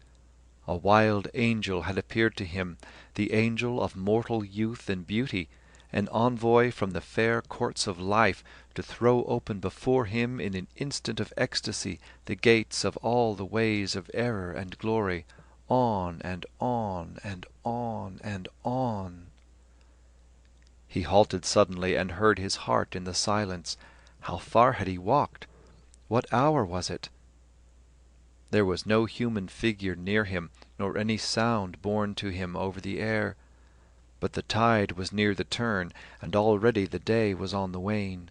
A wild angel had appeared to him, the angel of mortal youth and beauty, an envoy from the fair courts of life, to throw open before him in an instant of ecstasy the gates of all the ways of error and glory, on and on and on and on. He halted suddenly and heard his heart in the silence. How far had he walked? What hour was it? There was no human figure near him, nor any sound borne to him over the air. But the tide was near the turn, and already the day was on the wane.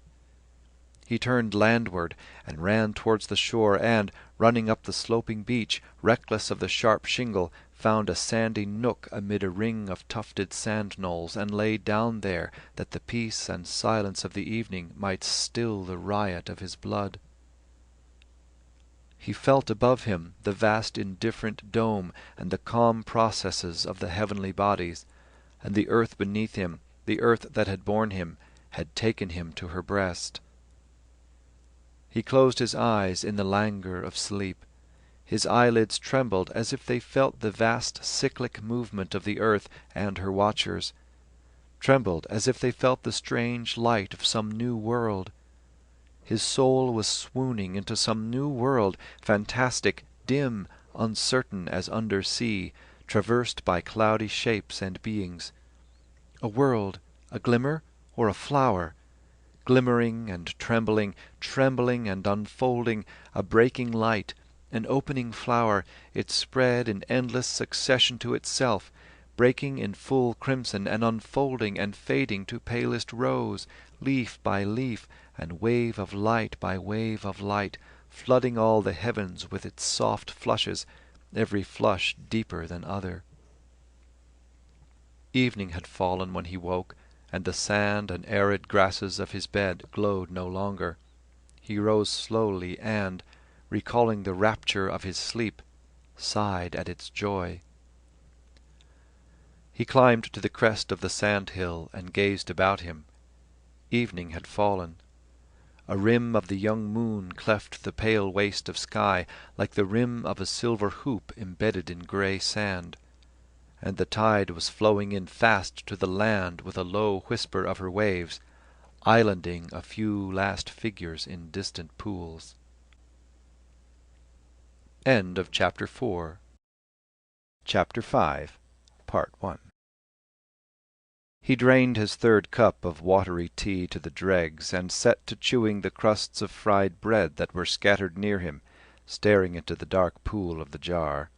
He turned landward, and ran towards the shore, and, running up the sloping beach, reckless of the sharp shingle, found a sandy nook amid a ring of tufted sand-knolls, and lay down there, that the peace and silence of the evening might still the riot of his blood. He felt above him the vast indifferent dome and the calm processes of the heavenly bodies, and the earth beneath him, the earth that had borne him, had taken him to her breast. He closed his eyes in the languor of sleep. His eyelids trembled as if they felt the vast cyclic movement of the earth and her watchers, trembled as if they felt the strange light of some new world. His soul was swooning into some new world, fantastic, dim, uncertain as under sea, traversed by cloudy shapes and beings. A world, a glimmer, or a flower, glimmering and trembling, trembling and unfolding, a breaking light, an opening flower, it spread in endless succession to itself, breaking in full crimson and unfolding and fading to palest rose, leaf by leaf, and wave of light by wave of light, flooding all the heavens with its soft flushes, every flush deeper than other. Evening had fallen when he woke, and the sand and arid grasses of his bed glowed no longer. He rose slowly and, recalling the rapture of his sleep, sighed at its joy. He climbed to the crest of the sand-hill and gazed about him. Evening had fallen. A rim of the young moon cleft the pale waste of sky like the rim of a silver hoop embedded in grey sand, and the tide was flowing in fast to the land with a low whisper of her waves, islanding a few last figures in distant pools. End of Chapter 4. Chapter 5, Part 1. He drained his third cup of watery tea to the dregs, and set to chewing the crusts of fried bread that were scattered near him, staring into the dark pool of the jar.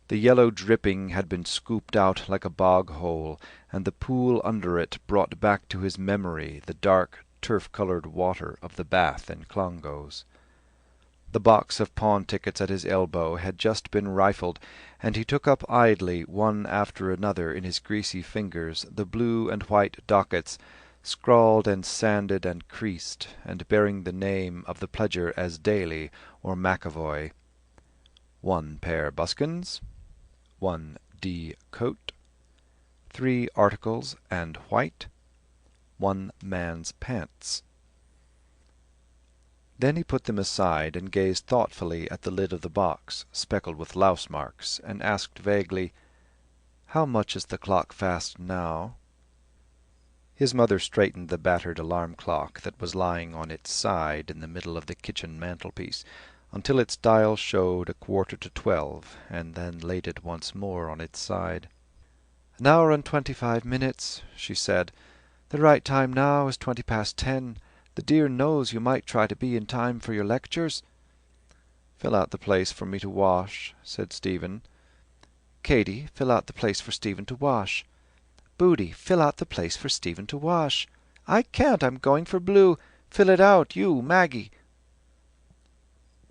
The yellow dripping had been scooped out like a bog-hole, and the pool under it brought back to his memory the dark, turf-coloured water of the bath in Clongowes. The box of pawn tickets at his elbow had just been rifled, and he took up idly, one after another in his greasy fingers, the blue and white dockets, scrawled and sanded and creased, and bearing the name of the pledger as Daly or McAvoy. 1 pair buskins, 1 D coat, 3 articles and white, 1 man's pants. Then he put them aside and gazed thoughtfully at the lid of the box, speckled with louse marks, and asked vaguely, "How much is the clock fast now?" His mother straightened the battered alarm clock that was lying on its side in the middle of the kitchen mantelpiece, until its dial showed 11:45, and then laid it once more on its side. "An hour and 25 minutes," she said. "The right time now is 10:20. The dear knows you might try to be in time for your lectures." "Fill out the place for me to wash," said Stephen. "Katy, fill out the place for Stephen to wash." "Boody, fill out the place for Stephen to wash." "I can't, I'm going for blue." "Fill it out, you, Maggie."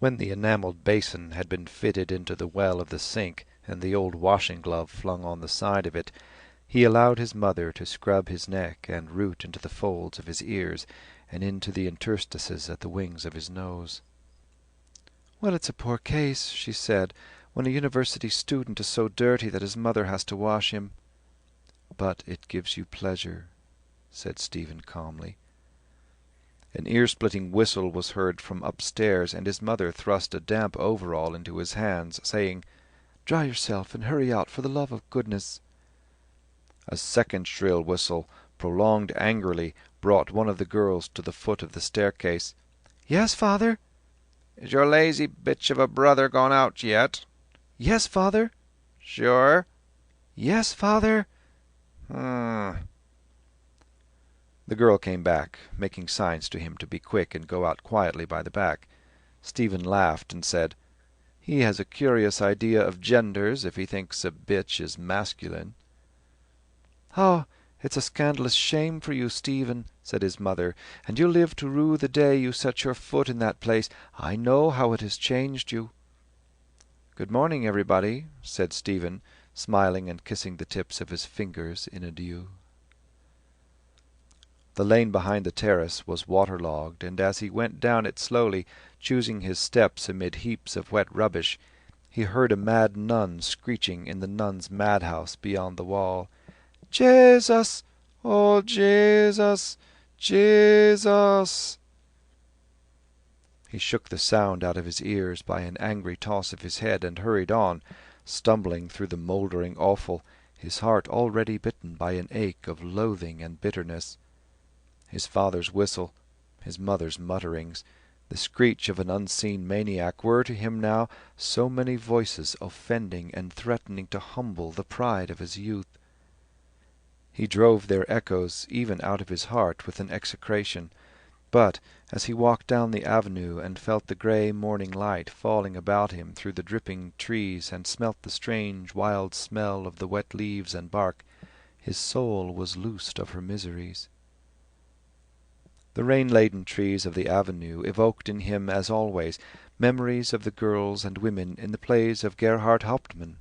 When the enamelled basin had been fitted into the well of the sink, and the old washing-glove flung on the side of it, he allowed his mother to scrub his neck and root into the folds of his ears and into the interstices at the wings of his nose. "Well, it's a poor case," she said, "when a university student is so dirty that his mother has to wash him." "But it gives you pleasure," said Stephen calmly. An ear-splitting whistle was heard from upstairs, and his mother thrust a damp overall into his hands, saying, "Dry yourself and hurry out, for the love of goodness." A second shrill whistle, prolonged angrily, brought one of the girls to the foot of the staircase. "Yes, father." "Is your lazy bitch of a brother gone out yet?" "Yes, father." "Sure?" "Yes, father." "Hmm." The girl came back, making signs to him to be quick and go out quietly by the back. Stephen laughed and said, "He has a curious idea of genders if he thinks a bitch is masculine." "Oh, it's a scandalous shame for you, Stephen," said his mother, "and you'll live to rue the day you set your foot in that place. I know how it has changed you." "Good morning, everybody," said Stephen, smiling and kissing the tips of his fingers in adieu. The lane behind the terrace was waterlogged, and as he went down it slowly, choosing his steps amid heaps of wet rubbish, he heard a mad nun screeching in the nuns' madhouse beyond the wall, "Jesus! Oh, Jesus! Jesus!" He shook the sound out of his ears by an angry toss of his head and hurried on, stumbling through the mouldering offal, his heart already bitten by an ache of loathing and bitterness. His father's whistle, his mother's mutterings, the screech of an unseen maniac were to him now so many voices offending and threatening to humble the pride of his youth. He drove their echoes even out of his heart with an execration, but as he walked down the avenue and felt the grey morning light falling about him through the dripping trees and smelt the strange wild smell of the wet leaves and bark, his soul was loosed of her miseries. The rain-laden trees of the avenue evoked in him, as always, memories of the girls and women in the plays of Gerhard Hauptmann,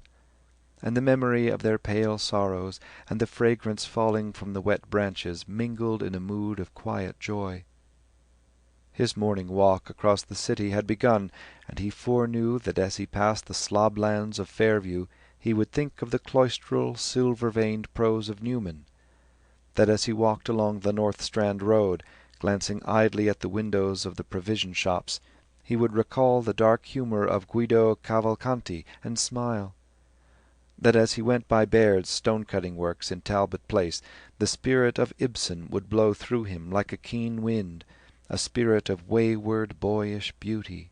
and the memory of their pale sorrows and the fragrance falling from the wet branches mingled in a mood of quiet joy. His morning walk across the city had begun, and he foreknew that as he passed the sloblands of Fairview he would think of the cloistral, silver-veined prose of Newman, that as he walked along the North Strand Road, glancing idly at the windows of the provision shops, he would recall the dark humour of Guido Cavalcanti and smile, that as he went by Baird's stone-cutting works in Talbot Place the spirit of Ibsen would blow through him like a keen wind, a spirit of wayward boyish beauty,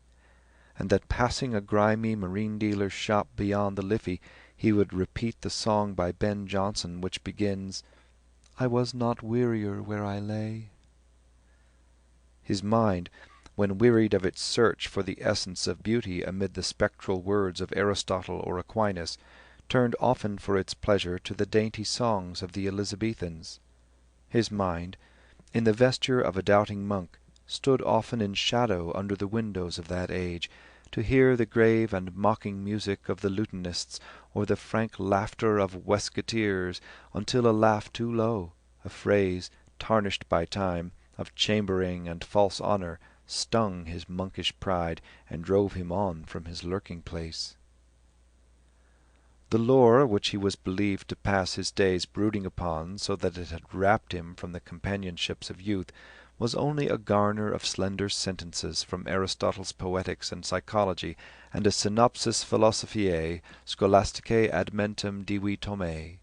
and that passing a grimy marine-dealer's shop beyond the Liffey he would repeat the song by Ben Jonson which begins, "I was not wearier where I lay." His mind, when wearied of its search for the essence of beauty amid the spectral words of Aristotle or Aquinas, turned often for its pleasure to the dainty songs of the Elizabethans. His mind, in the vesture of a doubting monk, stood often in shadow under the windows of that age, to hear the grave and mocking music of the lutanists or the frank laughter of wesketeers, until a laugh too low, a phrase, tarnished by time, of chambering and false honour, stung his monkish pride and drove him on from his lurking-place. The lore which he was believed to pass his days brooding upon, so that it had wrapped him from the companionships of youth, was only a garner of slender sentences from Aristotle's Poetics and Psychology, and a synopsis philosophiae scholasticae ad mentem divi Thomae.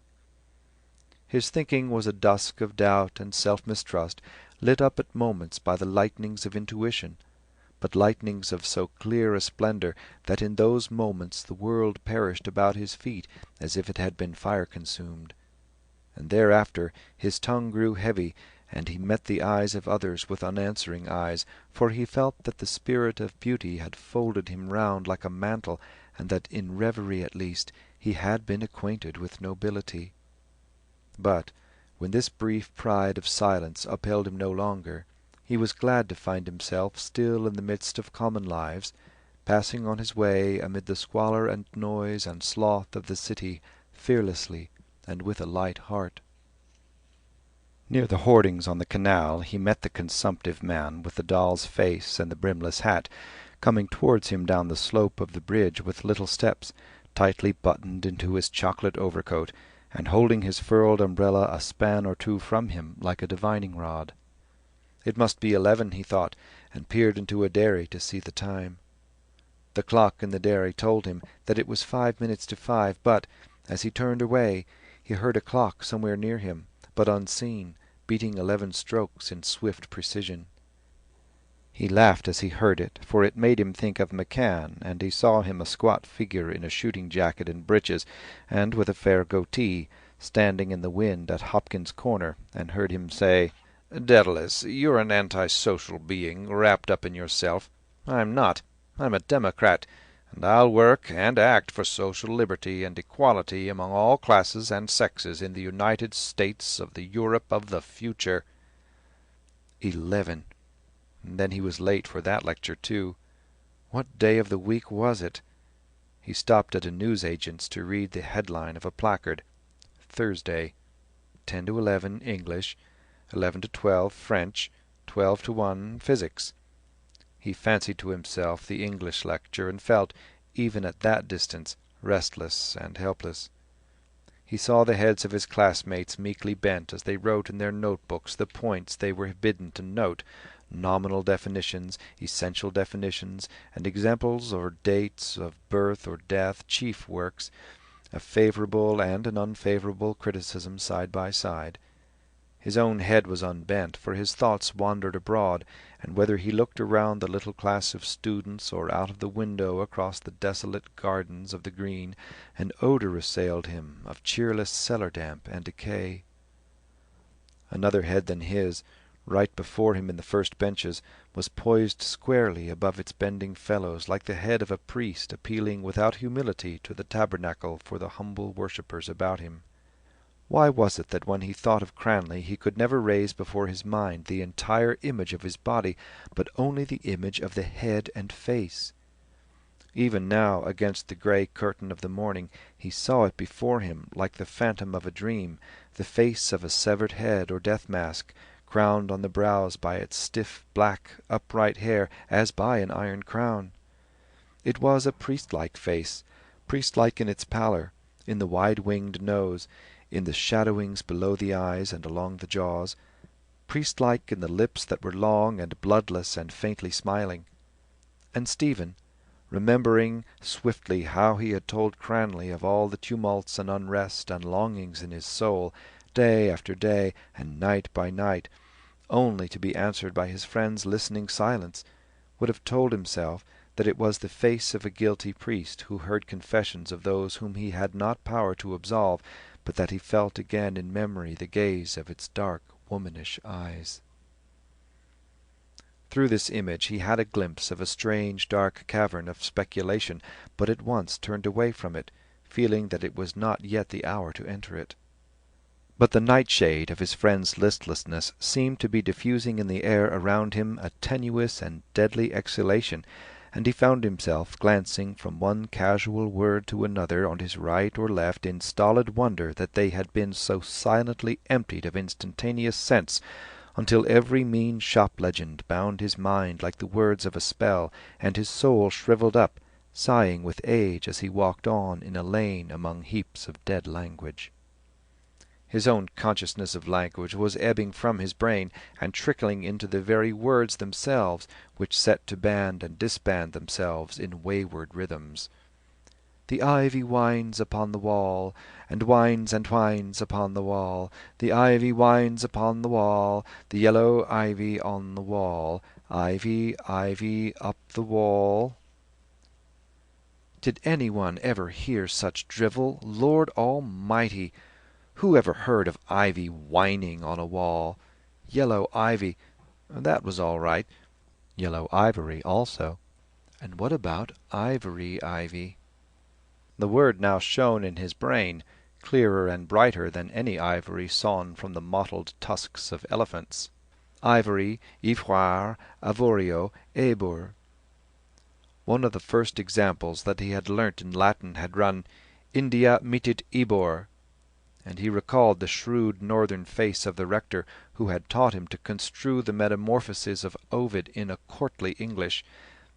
His thinking was a dusk of doubt and self-mistrust, lit up at moments by the lightnings of intuition, but lightnings of so clear a splendour that in those moments the world perished about his feet as if it had been fire-consumed. And thereafter his tongue grew heavy, and he met the eyes of others with unanswering eyes, for he felt that the spirit of beauty had folded him round like a mantle, and that in reverie at least he had been acquainted with nobility. But when this brief pride of silence upheld him no longer, he was glad to find himself still in the midst of common lives, passing on his way amid the squalor and noise and sloth of the city, fearlessly and with a light heart. Near the hoardings on the canal he met the consumptive man with the doll's face and the brimless hat, coming towards him down the slope of the bridge with little steps, tightly buttoned into his chocolate overcoat, and holding his furled umbrella a span or two from him like a divining rod. It must be 11, he thought, and peered into a dairy to see the time. The clock in the dairy told him that it was 5 minutes to 5, but, as he turned away, he heard a clock somewhere near him, but unseen, beating 11 strokes in swift precision. He laughed as he heard it, for it made him think of McCann, and he saw him a squat figure in a shooting jacket and breeches, and with a fair goatee, standing in the wind at Hopkins' Corner, and heard him say, "Dedalus, you're an antisocial being, wrapped up in yourself. I'm not. I'm a democrat, and I'll work and act for social liberty and equality among all classes and sexes in the United States of the Europe of the future." 11. And then he was late for that lecture, too. What day of the week was it? He stopped at a newsagent's to read the headline of a placard. Thursday. 10 to 11 English, 11 to 12 French, 12 to 1 physics. He fancied to himself the English lecture, and felt, even at that distance, restless and helpless. He saw the heads of his classmates meekly bent as they wrote in their notebooks the points they were bidden to note, nominal definitions, essential definitions, and examples or dates of birth or death, chief works, a favourable and an unfavourable criticism side by side. His own head was unbent, for his thoughts wandered abroad, and whether he looked around the little class of students or out of the window across the desolate gardens of the green, an odour assailed him of cheerless cellar damp and decay. Another head than his, right before him in the first benches, was poised squarely above its bending fellows like the head of a priest appealing without humility to the tabernacle for the humble worshippers about him. Why was it that when he thought of Cranley he could never raise before his mind the entire image of his body, but only the image of the head and face? Even now, against the grey curtain of the morning, he saw it before him like the phantom of a dream, the face of a severed head or death mask, crowned on the brows by its stiff, black, upright hair, as by an iron crown. It was a priest-like face, priest-like in its pallor, in the wide-winged nose, in the shadowings below the eyes and along the jaws, priest-like in the lips that were long and bloodless and faintly smiling. And Stephen, remembering swiftly how he had told Cranley of all the tumults and unrest and longings in his soul, day after day and night by night, only to be answered by his friend's listening silence, would have told himself that it was the face of a guilty priest who heard confessions of those whom he had not power to absolve, but that he felt again in memory the gaze of its dark, womanish eyes. Through this image he had a glimpse of a strange, dark cavern of speculation, but at once turned away from it, feeling that it was not yet the hour to enter it. But the nightshade of his friend's listlessness seemed to be diffusing in the air around him a tenuous and deadly exhalation, and he found himself glancing from one casual word to another on his right or left in stolid wonder that they had been so silently emptied of instantaneous sense, until every mean shop legend bound his mind like the words of a spell, and his soul shrivelled up, sighing with age as he walked on in a lane among heaps of dead language. His own consciousness of language was ebbing from his brain, and trickling into the very words themselves, which set to band and disband themselves in wayward rhythms. The ivy winds upon the wall, and winds and twines upon the wall. The ivy winds upon the wall, the yellow ivy on the wall. Ivy, ivy, up the wall. Did anyone ever hear such drivel? Lord Almighty! Who ever heard of ivy whining on a wall? Yellow ivy, that was all right. Yellow ivory also. And what about ivory ivy? The word now shone in his brain, clearer and brighter than any ivory sawn from the mottled tusks of elephants. Ivory, ivoire, avorio, ebur. One of the first examples that he had learnt in Latin had run, India mitit ibor, and he recalled the shrewd northern face of the rector who had taught him to construe the metamorphoses of Ovid in a courtly English,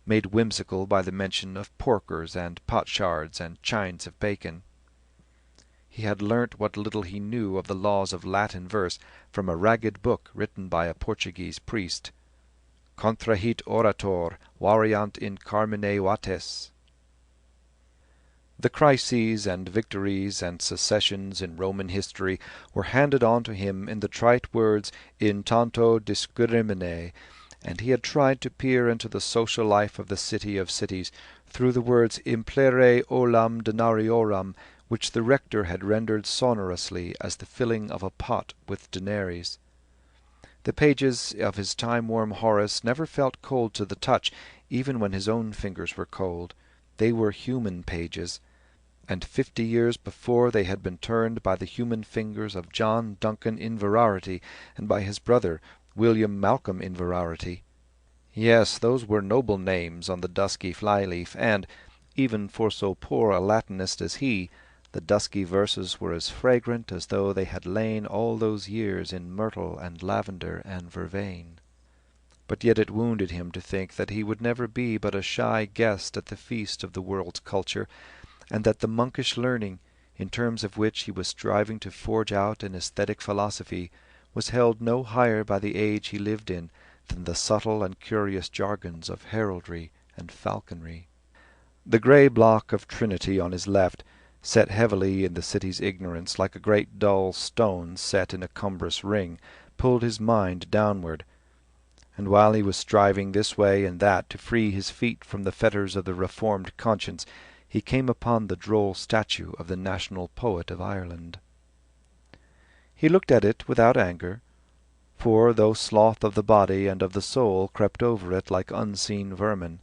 made whimsical by the mention of porkers and potsherds and chines of bacon. He had learnt what little he knew of the laws of Latin verse from a ragged book written by a Portuguese priest, Contrahit orator, variant in carmine vates. The crises and victories and secessions in Roman history were handed on to him in the trite words in tanto discrimine, and he had tried to peer into the social life of the city of cities through the words implere olam denariorum, which the rector had rendered sonorously as the filling of a pot with denaries. The pages of his time-worn Horace never felt cold to the touch, even when his own fingers were cold. They were human pages, and 50 years before they had been turned by the human fingers of John Duncan Inverarity and by his brother William Malcolm Inverarity. Yes, those were noble names on the dusky flyleaf, and, even for so poor a Latinist as he, the dusky verses were as fragrant as though they had lain all those years in myrtle and lavender and vervain. But yet it wounded him to think that he would never be but a shy guest at the feast of the world's culture, and that the monkish learning, in terms of which he was striving to forge out an aesthetic philosophy, was held no higher by the age he lived in than the subtle and curious jargons of heraldry and falconry. The grey block of Trinity on his left, set heavily in the city's ignorance like a great dull stone set in a cumbrous ring, pulled his mind downward, and while he was striving this way and that to free his feet from the fetters of the reformed conscience, he came upon the droll statue of the national poet of Ireland. He looked at it without anger, for though sloth of the body and of the soul crept over it like unseen vermin,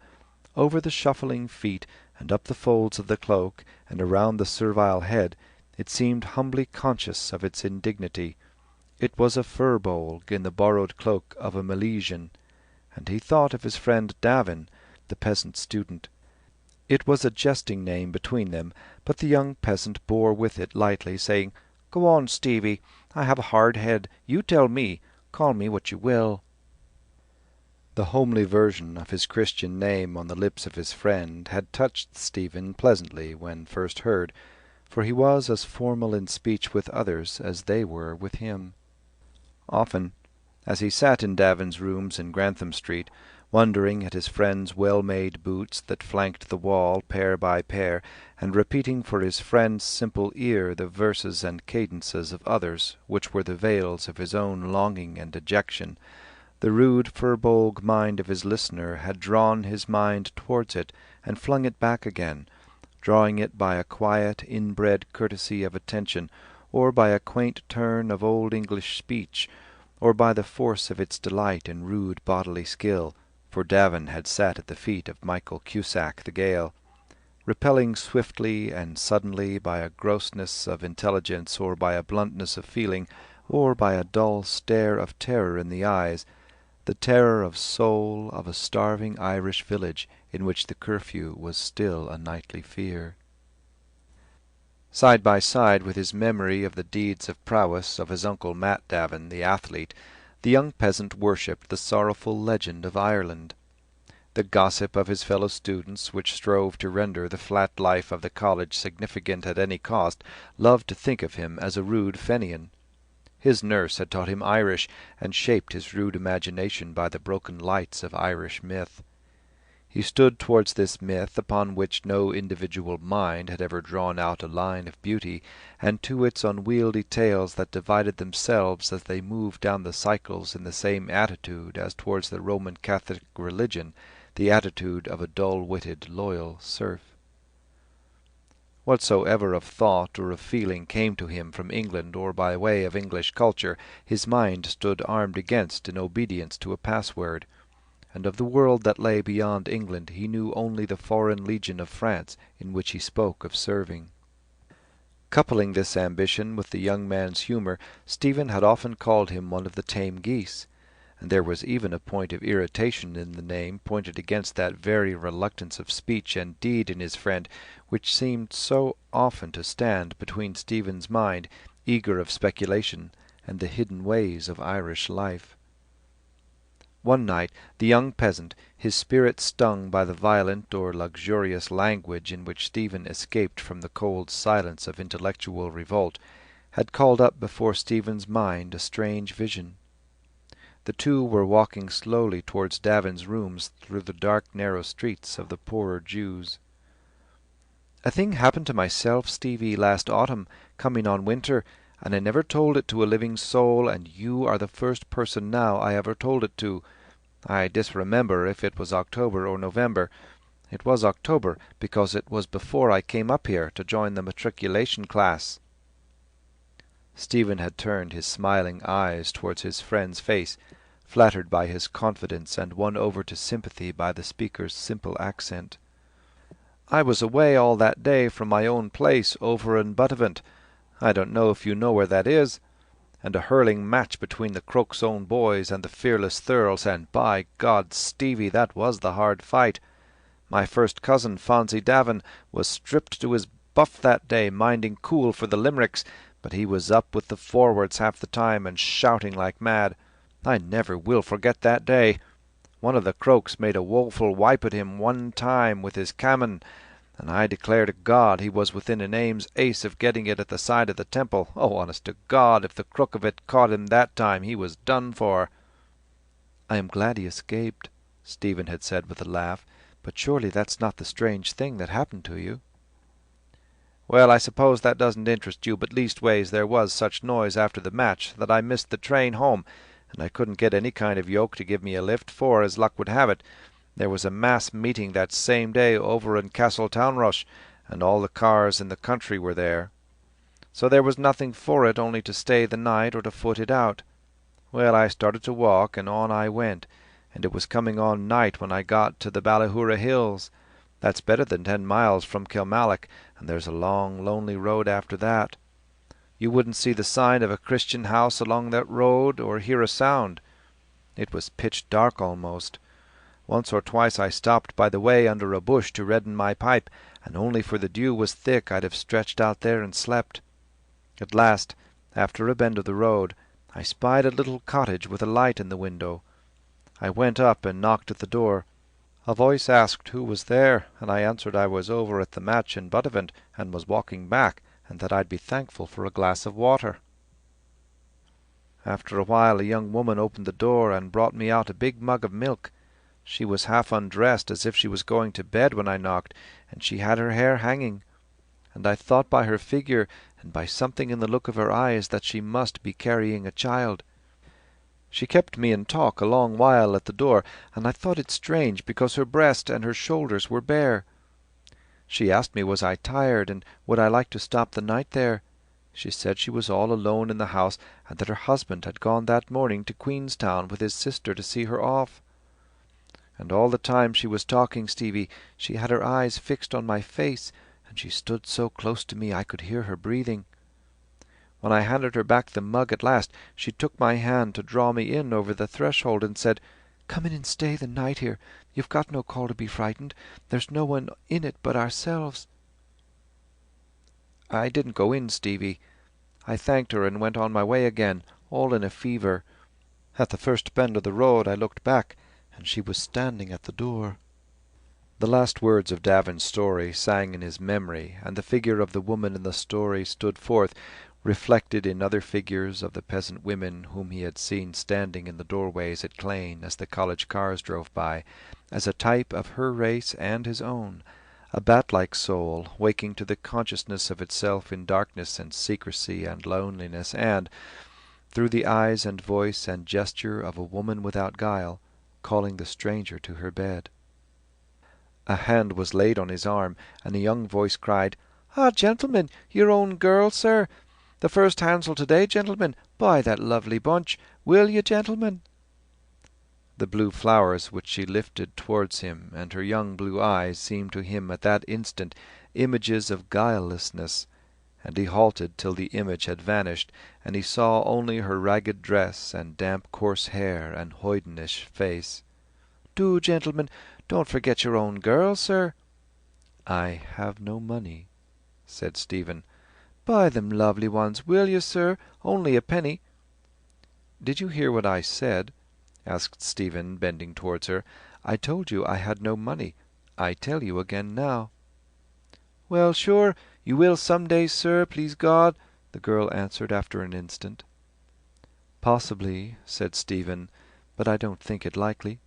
over the shuffling feet and up the folds of the cloak and around the servile head, it seemed humbly conscious of its indignity. It was a furbolg in the borrowed cloak of a Milesian, and he thought of his friend Davin, the peasant student. It was a jesting name between them, but the young peasant bore with it lightly, saying, "Go on, Stevie, I have a hard head. You tell me. Call me what you will." The homely version of his Christian name on the lips of his friend had touched Stephen pleasantly when first heard, for he was as formal in speech with others as they were with him. Often, as he sat in Davin's rooms in Grantham Street, wondering at his friend's well-made boots that flanked the wall pair by pair, and repeating for his friend's simple ear the verses and cadences of others, which were the veils of his own longing and dejection, the rude furbolg mind of his listener had drawn his mind towards it and flung it back again, drawing it by a quiet, inbred courtesy of attention, or by a quaint turn of old English speech, or by the force of its delight in rude bodily skill, for Davin had sat at the feet of Michael Cusack the Gael, repelling swiftly and suddenly by a grossness of intelligence or by a bluntness of feeling, or by a dull stare of terror in the eyes, the terror of soul of a starving Irish village in which the curfew was still a nightly fear. Side by side with his memory of the deeds of prowess of his uncle Matt Davin, the athlete, the young peasant worshipped the sorrowful legend of Ireland. The gossip of his fellow students, which strove to render the flat life of the college significant at any cost, loved to think of him as a rude Fenian. His nurse had taught him Irish, and shaped his rude imagination by the broken lights of Irish myth. He stood towards this myth upon which no individual mind had ever drawn out a line of beauty, and to its unwieldy tales that divided themselves as they moved down the cycles in the same attitude as towards the Roman Catholic religion, the attitude of a dull-witted, loyal serf. Whatsoever of thought or of feeling came to him from England or by way of English culture, his mind stood armed against in obedience to a password, and of the world that lay beyond England he knew only the Foreign Legion of France in which he spoke of serving. Coupling this ambition with the young man's humour, Stephen had often called him one of the tame geese, and there was even a point of irritation in the name pointed against that very reluctance of speech and deed in his friend which seemed so often to stand between Stephen's mind, eager of speculation, and the hidden ways of Irish life. One night the young peasant, his spirit stung by the violent or luxurious language in which Stephen escaped from the cold silence of intellectual revolt, had called up before Stephen's mind a strange vision. The two were walking slowly towards Davin's rooms through the dark narrow streets of the poorer Jews. "A thing happened to myself, Stevie, last autumn, coming on winter, and I never told it to a living soul, and you are the first person now I ever told it to. I disremember if it was October or November. It was October, because it was before I came up here to join the matriculation class." Stephen had turned his smiling eyes towards his friend's face, flattered by his confidence and won over to sympathy by the speaker's simple accent. "I was away all that day from my own place over in Buttevant. I don't know if you know where that is. And a hurling match between the Croke's own boys and the fearless Thurles, and by God, Stevie, that was the hard fight. My first cousin, Fonsy Davin, was stripped to his buff that day, minding cool for the Limericks, but he was up with the forwards half the time and shouting like mad. I never will forget that day. One of the Crokes made a woeful wipe at him one time with his cammon, and I declare to God he was within an aim's ace of getting it at the side of the temple. Oh, honest to God, if the crook of it caught him that time, he was done for." "I am glad he escaped," Stephen had said with a laugh, "but surely that's not the strange thing that happened to you." "Well, I suppose that doesn't interest you, but leastways there was such noise after the match that I missed the train home, and I couldn't get any kind of yoke to give me a lift, for, as luck would have it, there was a mass meeting that same day over in Castletownrush, and all the cars in the country were there. So there was nothing for it only to stay the night or to foot it out. Well, I started to walk, and on I went, and it was coming on night when I got to the Ballahura Hills. That's better than 10 miles from Kilmallock, and there's a long, lonely road after that. You wouldn't see the sign of a Christian house along that road, or hear a sound. It was pitch dark almost. Once or twice I stopped by the way under a bush to redden my pipe, and only for the dew was thick I'd have stretched out there and slept. At last, after a bend of the road, I spied a little cottage with a light in the window. I went up and knocked at the door. A voice asked who was there, and I answered I was over at the match in Buttevant, and was walking back, and that I'd be thankful for a glass of water. After a while a young woman opened the door and brought me out a big mug of milk. She was half undressed, as if she was going to bed when I knocked, and she had her hair hanging, and I thought by her figure and by something in the look of her eyes that she must be carrying a child. She kept me in talk a long while at the door, and I thought it strange, because her breast and her shoulders were bare. She asked me was I tired, and would I like to stop the night there. She said she was all alone in the house, and that her husband had gone that morning to Queenstown with his sister to see her off. And all the time she was talking, Stevie, she had her eyes fixed on my face, and she stood so close to me I could hear her breathing. When I handed her back the mug at last, she took my hand to draw me in over the threshold, and said, "Come in and stay the night here. You've got no call to be frightened. There's no one in it but ourselves." I didn't go in, Stevie. I thanked her and went on my way again, all in a fever. At the first bend of the road I looked back, and she was standing at the door. The last words of Davin's story sang in his memory, and the figure of the woman in the story stood forth, reflected in other figures of the peasant women whom he had seen standing in the doorways at Clane as the college cars drove by, as a type of her race and his own, a bat-like soul waking to the consciousness of itself in darkness and secrecy and loneliness, and, through the eyes and voice and gesture of a woman without guile, calling the stranger to her bed. A hand was laid on his arm, and a young voice cried, "Ah, gentlemen, your own girl, sir. The first handsel to-day, gentlemen. Buy that lovely bunch. Will you, gentlemen?" The blue flowers which she lifted towards him, and her young blue eyes, seemed to him at that instant images of guilelessness, and he halted till the image had vanished, and he saw only her ragged dress and damp coarse hair and hoydenish face. "Do, gentlemen, don't forget your own girl, sir." "I have no money," said Stephen. "Buy them lovely ones, will you, sir? Only a penny." "Did you hear what I said?" asked Stephen, bending towards her. "I told you I had no money. I tell you again now." "Well, sure, you will some day, sir, please God," the girl answered after an instant. "Possibly," said Stephen, "but I don't think it likely."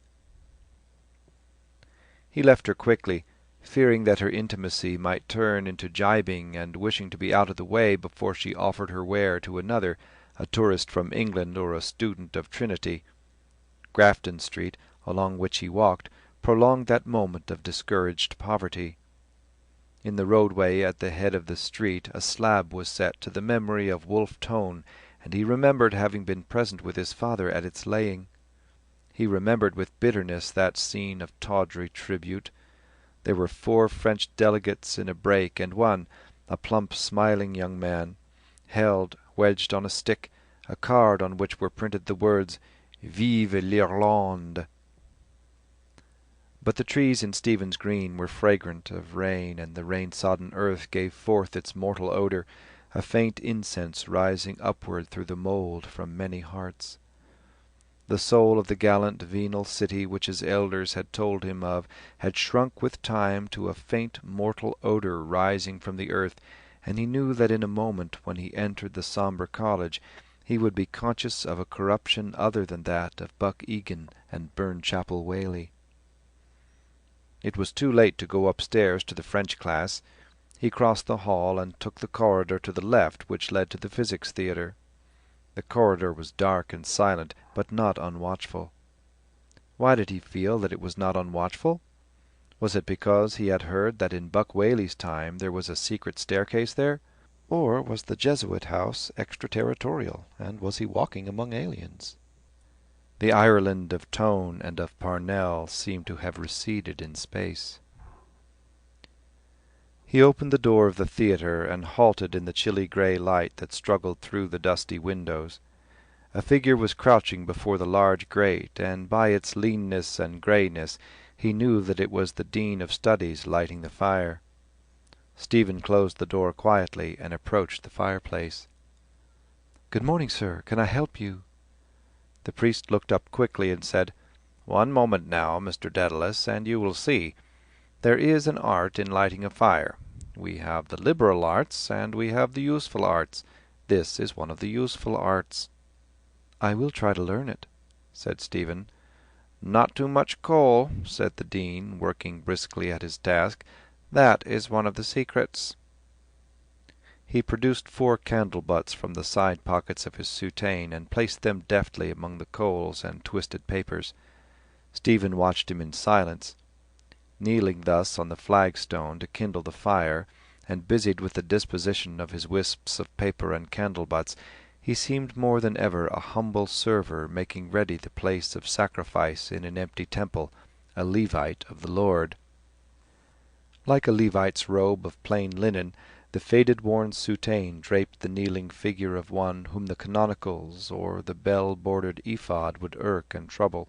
He left her quickly, fearing that her intimacy might turn into gibing, and wishing to be out of the way before she offered her ware to another, a tourist from England or a student of Trinity. Grafton Street, along which he walked, prolonged that moment of discouraged poverty. In the roadway at the head of the street a slab was set to the memory of Wolfe Tone, and he remembered having been present with his father at its laying. He remembered with bitterness that scene of tawdry tribute. There were 4 French delegates in a brake, and one, a plump smiling young man, held, wedged on a stick, a card on which were printed the words, "Vive l'Irlande." But the trees in Stephen's Green were fragrant of rain, and the rain-sodden earth gave forth its mortal odour, a faint incense rising upward through the mould from many hearts. The soul of the gallant venal city which his elders had told him of had shrunk with time to a faint mortal odour rising from the earth, and he knew that in a moment, when he entered the sombre college, he would be conscious of a corruption other than that of Buck Egan and Burnchapel Whaley. It was too late to go upstairs to the French class. He crossed the hall and took the corridor to the left which led to the physics theatre. The corridor was dark and silent, but not unwatchful. Why did he feel that it was not unwatchful? Was it because he had heard that in Buck Whaley's time there was a secret staircase there? Or was the Jesuit house extraterritorial, and was he walking among aliens? The Ireland of Tone and of Parnell seemed to have receded in space. He opened the door of the theatre and halted in the chilly grey light that struggled through the dusty windows. A figure was crouching before the large grate, and by its leanness and greyness he knew that it was the Dean of Studies lighting the fire. Stephen closed the door quietly and approached the fireplace. "Good morning, sir. Can I help you?" The priest looked up quickly and said, "One moment now, Mr. Dedalus, and you will see. There is an art in lighting a fire. We have the liberal arts, and we have the useful arts. This is one of the useful arts." "I will try to learn it," said Stephen. "Not too much coal," said the Dean, working briskly at his task. "That is one of the secrets." He produced 4 candle butts from the side pockets of his soutane and placed them deftly among the coals and twisted papers. Stephen watched him in silence. Kneeling thus on the flagstone to kindle the fire, and busied with the disposition of his wisps of paper and candle butts, he seemed more than ever a humble server making ready the place of sacrifice in an empty temple, a Levite of the Lord. Like a Levite's robe of plain linen, the faded worn soutane draped the kneeling figure of one whom the canonicals or the bell-bordered ephod would irk and trouble.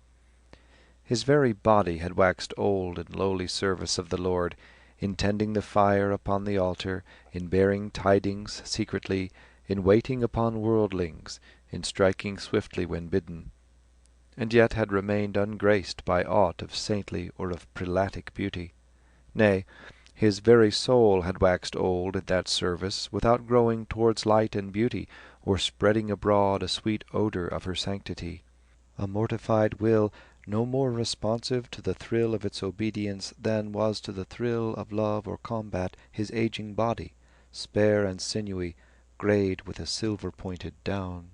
His very body had waxed old in lowly service of the Lord, in tending the fire upon the altar, in bearing tidings secretly, in waiting upon worldlings, in striking swiftly when bidden, and yet had remained ungraced by aught of saintly or of prelatic beauty. Nay, his very soul had waxed old in that service, without growing towards light and beauty, or spreading abroad a sweet odour of her sanctity. A mortified will, no more responsive to the thrill of its obedience than was to the thrill of love or combat his aging body, spare and sinewy, greyed with a silver-pointed down.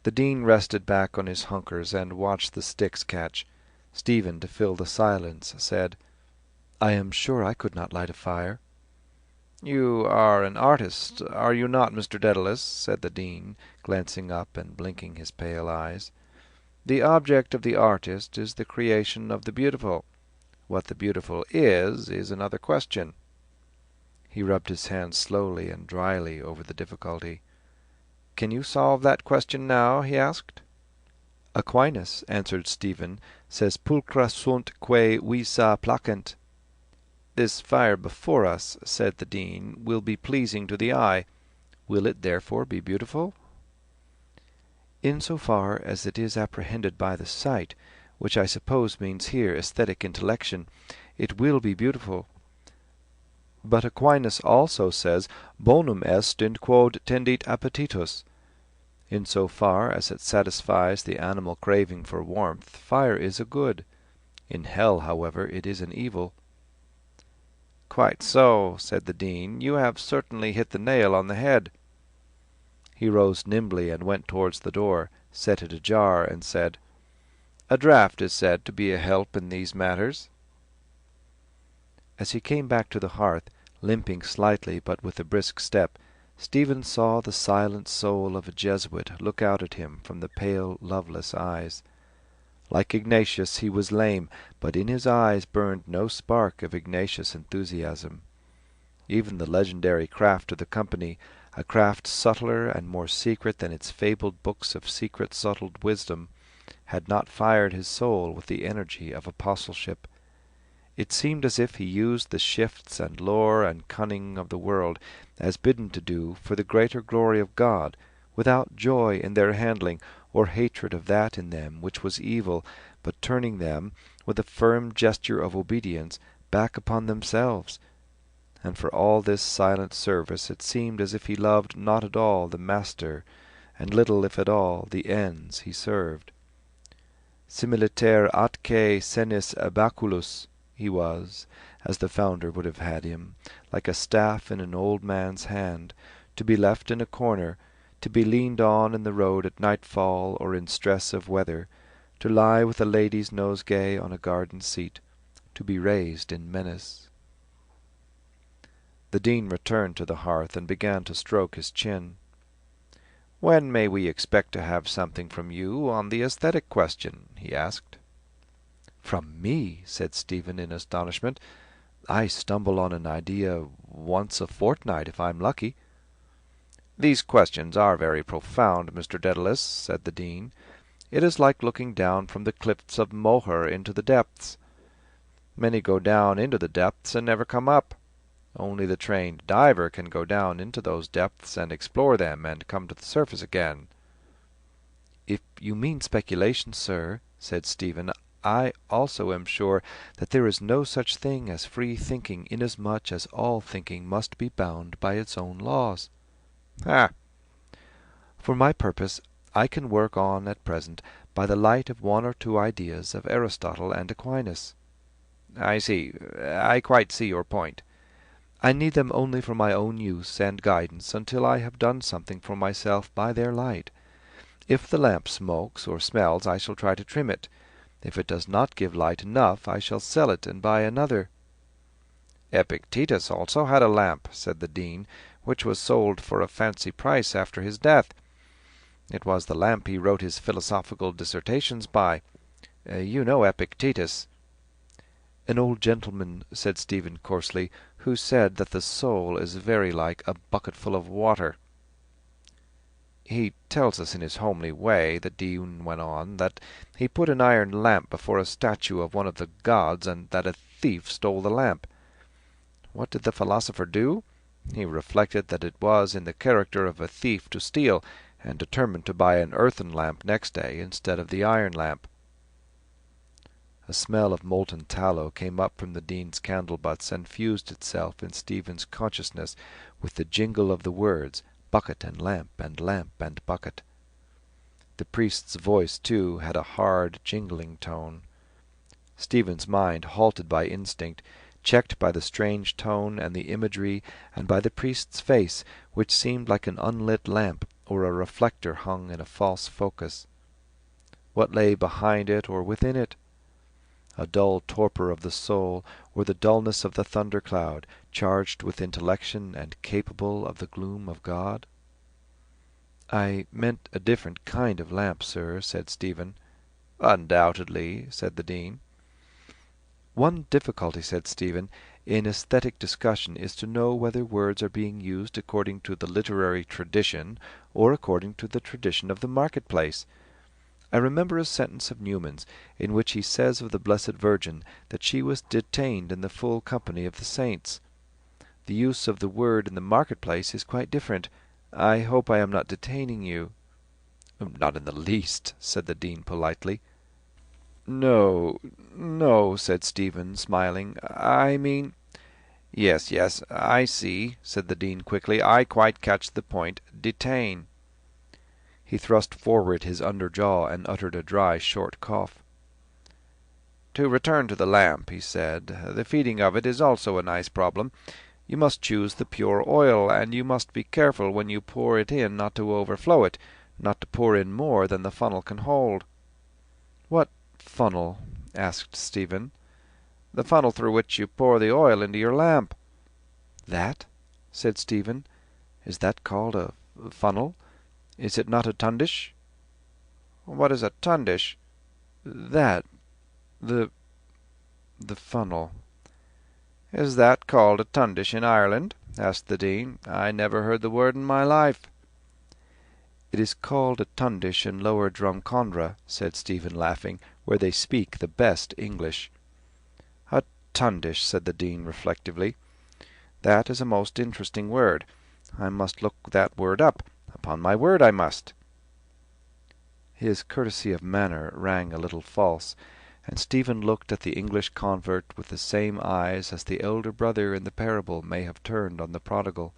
The Dean rested back on his hunkers and watched the sticks catch. Stephen, to fill the silence, said, "I am sure I could not light a fire." "You are an artist, are you not, Mr. Dedalus?" said the Dean, glancing up and blinking his pale eyes. "The object of the artist is the creation of the beautiful. What the beautiful is another question." He rubbed his hands slowly and dryly over the difficulty. "Can you solve that question now?" he asked. "Aquinas," answered Stephen, "says pulchra sunt quae visa placent." "This fire before us," said the Dean, "will be pleasing to the eye. Will it therefore be beautiful?" "In so far as it is apprehended by the sight, which I suppose means here aesthetic intellection, it will be beautiful. But Aquinas also says, bonum est in quod tendit appetitus. In so far as it satisfies the animal craving for warmth, fire is a good. In hell, however, it is an evil." "Quite so," said the Dean. "You have certainly hit the nail on the head." He rose nimbly and went towards the door, set it ajar, and said, "A draught is said to be a help in these matters." As he came back to the hearth, limping slightly but with a brisk step, Stephen saw the silent soul of a Jesuit look out at him from the pale, loveless eyes. Like Ignatius, he was lame, but in his eyes burned no spark of Ignatius enthusiasm. Even the legendary craft of the company, a craft subtler and more secret than its fabled books of secret subtle wisdom, had not fired his soul with the energy of apostleship. It seemed as if he used the shifts and lore and cunning of the world, as bidden to do, for the greater glory of God, without joy in their handling, or hatred of that in them which was evil, but turning them, with a firm gesture of obedience, back upon themselves. And for all this silent service it seemed as if he loved not at all the Master, and little, if at all, the ends he served. Similiter atque senis abaculus, he was, as the founder would have had him, like a staff in an old man's hand, to be left in a corner, to be leaned on in the road at nightfall or in stress of weather, to lie with a lady's nosegay on a garden seat, to be raised in menace. The Dean returned to the hearth and began to stroke his chin. "When may we expect to have something from you on the aesthetic question?" he asked. "From me?" said Stephen in astonishment. "I stumble on an idea once a fortnight, if I'm lucky." "These questions are very profound, Mr. Dedalus," said the Dean. "It is like looking down from the cliffs of Moher into the depths. Many go down into the depths and never come up. Only the trained diver can go down into those depths and explore them and come to the surface again." "If you mean speculation, sir," said Stephen, "I also am sure that there is no such thing as free thinking, inasmuch as all thinking must be bound by its own laws." "Ah!" "For my purpose I can work on at present by the light of one or two ideas of Aristotle and Aquinas." "I see. I quite see your point." "I need them only for my own use and guidance until I have done something for myself by their light. If the lamp smokes or smells, I shall try to trim it. If it does not give light enough, I shall sell it and buy another." "Epictetus also had a lamp," said the Dean, "which was sold for a fancy price after his death. It was the lamp he wrote his philosophical dissertations by. You know Epictetus." "An old gentleman," said Stephen coarsely, "who said that the soul is very like a bucketful of water." "He tells us in his homely way," the Dean went on, "that he put an iron lamp before a statue of one of the gods, and that a thief stole the lamp. What did the philosopher do? He reflected that it was in the character of a thief to steal, and determined to buy an earthen lamp next day instead of the iron lamp." A smell of molten tallow came up from the Dean's candle-butts and fused itself in Stephen's consciousness with the jingle of the words, bucket and lamp and bucket. The priest's voice, too, had a hard, jingling tone. Stephen's mind, halted by instinct, checked by the strange tone and the imagery, and by the priest's face, which seemed like an unlit lamp or a reflector hung in a false focus. What lay behind it or within it? A dull torpor of the soul, or the dullness of the thundercloud, charged with intellection and capable of the gloom of God? "I meant a different kind of lamp, sir," said Stephen. "Undoubtedly," said the Dean. "One difficulty," said Stephen, in aesthetic discussion is to know whether words are being used according to the literary tradition or according to the tradition of the marketplace. I remember a sentence of Newman's in which he says of the Blessed Virgin that she was detained in the full company of the saints. The use of the word in the marketplace is quite different. I hope I am not detaining you." "Not in the least," said the Dean politely. "No, no," said Stephen, smiling. "I mean—" "Yes, yes, I see," said the Dean quickly. "I quite catch the point. Detain." He thrust forward his under jaw and uttered a dry, short cough. "To return to the lamp," he said, "the feeding of it is also a nice problem. You must choose the pure oil, and you must be careful when you pour it in not to overflow it, not to pour in more than the funnel can hold." "What funnel?" asked Stephen. "The funnel through which you pour the oil into your lamp." "That?" said Stephen. "Is that called a funnel? Is it not a tundish?" "What is a tundish?" "That. The funnel." "Is that called a tundish in Ireland?" asked the Dean. "I never heard the word in my life." "It is called a tundish in Lower Drumcondra," said Stephen, laughing, "where they speak the best English." "A tundish," said the Dean reflectively. "That is a most interesting word. I must look that word up. Upon my word I must." His courtesy of manner rang a little false, and Stephen looked at the English convert with the same eyes as the elder brother in the parable may have turned on the prodigal.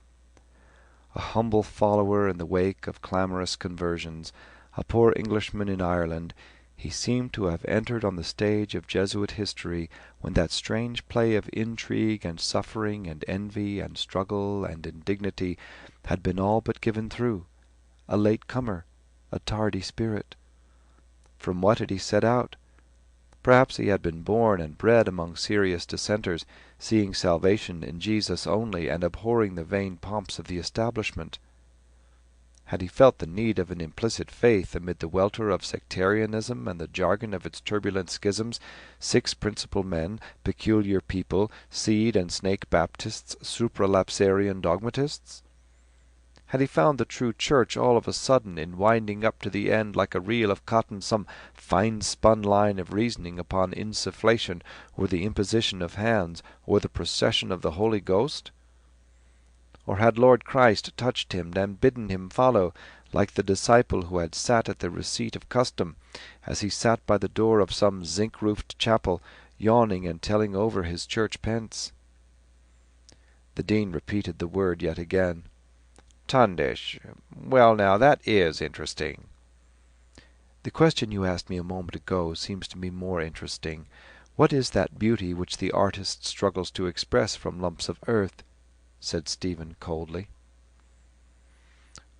A humble follower in the wake of clamorous conversions, a poor Englishman in Ireland, he seemed to have entered on the stage of Jesuit history when that strange play of intrigue and suffering and envy and struggle and indignity had been all but given through, a late comer, a tardy spirit. From what had he set out? Perhaps he had been born and bred among serious dissenters, seeing salvation in Jesus only and abhorring the vain pomps of the establishment. Had he felt the need of an implicit faith amid the welter of sectarianism and the jargon of its turbulent schisms, 6 principal men, peculiar people, seed and snake Baptists, supralapsarian dogmatists? Had he found the true church all of a sudden in winding up to the end like a reel of cotton some fine-spun line of reasoning upon insufflation, or the imposition of hands, or the procession of the Holy Ghost? Or had Lord Christ touched him and bidden him follow, like the disciple who had sat at the receipt of custom, as he sat by the door of some zinc-roofed chapel, yawning and telling over his church pence? The Dean repeated the word yet again. "Tundish. Well, now, that is interesting." "The question you asked me a moment ago seems to me more interesting. What is that beauty which the artist struggles to express from lumps of earth?" said Stephen coldly.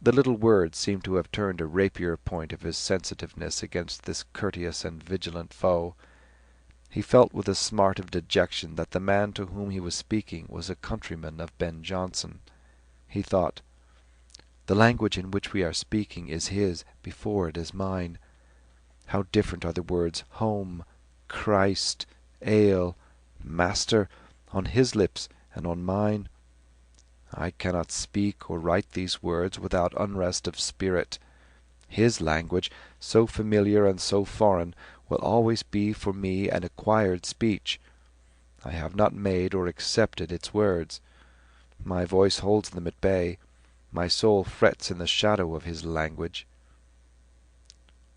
The little word seemed to have turned a rapier point of his sensitiveness against this courteous and vigilant foe. He felt with a smart of dejection that the man to whom he was speaking was a countryman of Ben Jonson. He thought, "The language in which we are speaking is his before it is mine. How different are the words home, Christ, ale, master, on his lips and on mine! I cannot speak or write these words without unrest of spirit. His language, so familiar and so foreign, will always be for me an acquired speech. I have not made or accepted its words. My voice holds them at bay. My soul frets in the shadow of his language."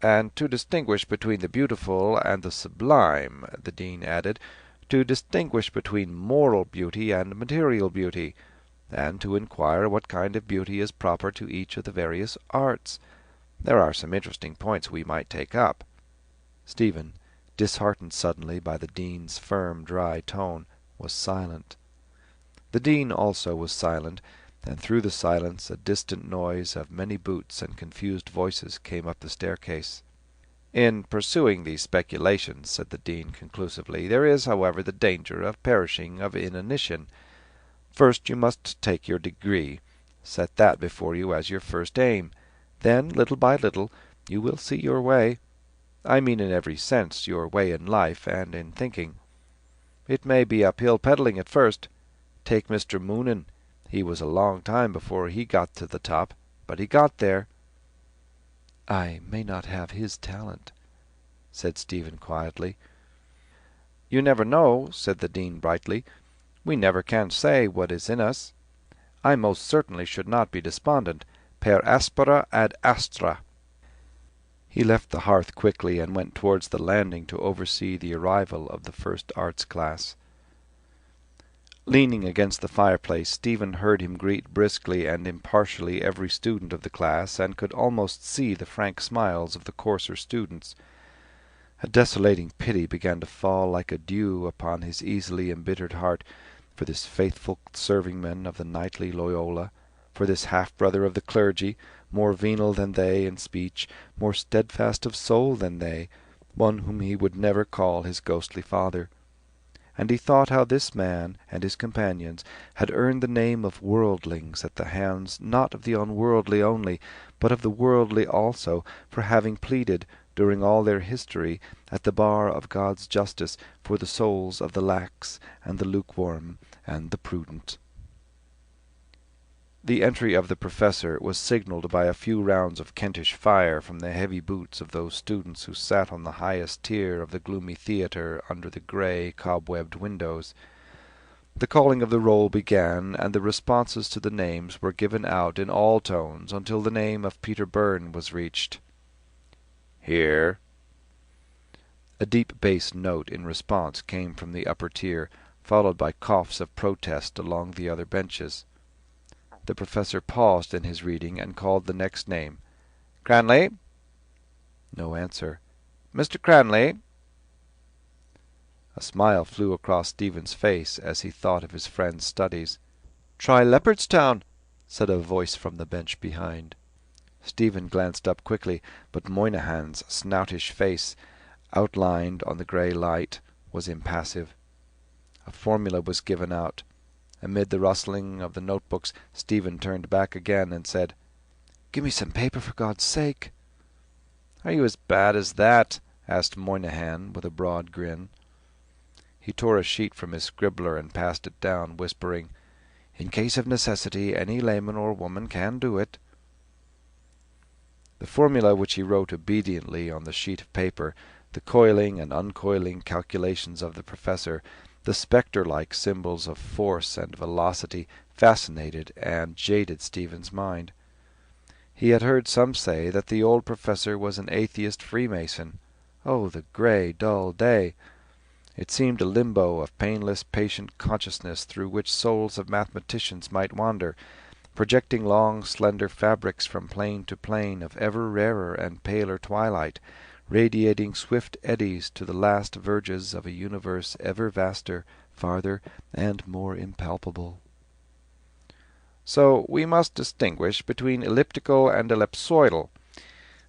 "And to distinguish between the beautiful and the sublime," the Dean added, "to distinguish between moral beauty and material beauty, and to inquire what kind of beauty is proper to each of the various arts. There are some interesting points we might take up." Stephen, disheartened suddenly by the Dean's firm, dry tone, was silent. The Dean also was silent, and through the silence a distant noise of many boots and confused voices came up the staircase. "In pursuing these speculations," said the Dean conclusively, "there is, however, the danger of perishing of inanition. First you must take your degree. Set that before you as your first aim. Then, little by little, you will see your way. I mean in every sense your way in life and in thinking. It may be uphill peddling at first. Take Mr. Moonan. He was a long time before he got to the top, but he got there." "I may not have his talent," said Stephen quietly. "You never know," said the Dean brightly. "We never can say what is in us. I most certainly should not be despondent. Per aspera ad astra." He left the hearth quickly and went towards the landing to oversee the arrival of the first arts class. Leaning against the fireplace, Stephen heard him greet briskly and impartially every student of the class, and could almost see the frank smiles of the coarser students. A desolating pity began to fall like a dew upon his easily embittered heart, for this faithful servingman of the knightly Loyola, for this half-brother of the clergy, more venal than they in speech, more steadfast of soul than they, one whom he would never call his ghostly father. And he thought how this man and his companions had earned the name of worldlings at the hands not of the unworldly only, but of the worldly also, for having pleaded, during all their history, at the bar of God's justice for the souls of the lax and the lukewarm and the prudent. The entry of the professor was signalled by a few rounds of Kentish fire from the heavy boots of those students who sat on the highest tier of the gloomy theatre under the grey, cobwebbed windows. The calling of the roll began, and the responses to the names were given out in all tones until the name of Peter Byrne was reached. "Here." A deep bass note in response came from the upper tier, followed by coughs of protest along the other benches. The professor paused in his reading and called the next name. "Cranley?" No answer. "Mr. Cranley?" A smile flew across Stephen's face as he thought of his friend's studies. "Try Leopardstown," said a voice from the bench behind. Stephen glanced up quickly, but Moynihan's snoutish face, outlined on the grey light, was impassive. A formula was given out. Amid the rustling of the notebooks, Stephen turned back again and said, "Give me some paper, for God's sake." "Are you as bad as that?" asked Moynihan, with a broad grin. He tore a sheet from his scribbler and passed it down, whispering, "In case of necessity, any layman or woman can do it." The formula which he wrote obediently on the sheet of paper, the coiling and uncoiling calculations of the professor, the spectre-like symbols of force and velocity, fascinated and jaded Stephen's mind. He had heard some say that the old professor was an atheist Freemason. Oh, the grey, dull day! It seemed a limbo of painless, patient consciousness through which souls of mathematicians might wander, projecting long, slender fabrics from plane to plane of ever rarer and paler twilight, radiating swift eddies to the last verges of a universe ever vaster, farther, and more impalpable. "So we must distinguish between elliptical and ellipsoidal.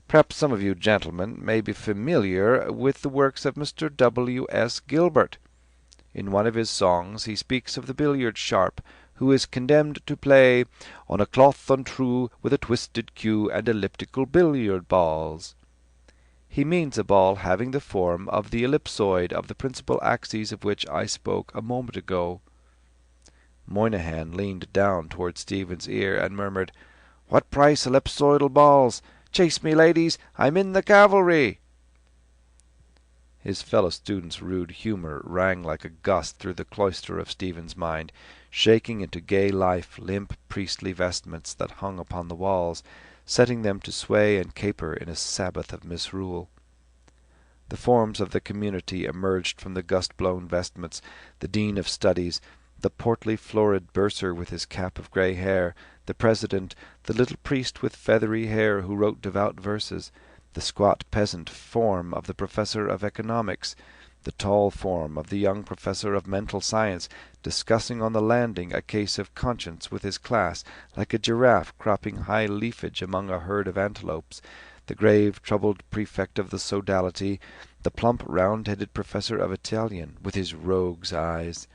Perhaps some of you gentlemen may be familiar with the works of Mr. W. S. Gilbert. In one of his songs he speaks of the billiard sharp, who is condemned to play on a cloth untrue with a twisted cue and elliptical billiard balls. He means a ball having the form of the ellipsoid of the principal axes of which I spoke a moment ago." Moynihan leaned down towards Stephen's ear and murmured, "What price ellipsoidal balls? Chase me, ladies, I'm in the cavalry." His fellow students' rude humour rang like a gust through the cloister of Stephen's mind, shaking into gay life limp priestly vestments that hung upon the walls, setting them to sway and caper in a Sabbath of misrule. The forms of the community emerged from the gust-blown vestments, the dean of studies, the portly florid bursar with his cap of grey hair, the president, the little priest with feathery hair who wrote devout verses, the squat peasant form of the professor of economics, the tall form of the young professor of mental science, discussing on the landing a case of conscience with his class, like a giraffe cropping high leafage among a herd of antelopes, the grave, troubled prefect of the sodality, the plump, round-headed professor of Italian, with his rogue's eyes.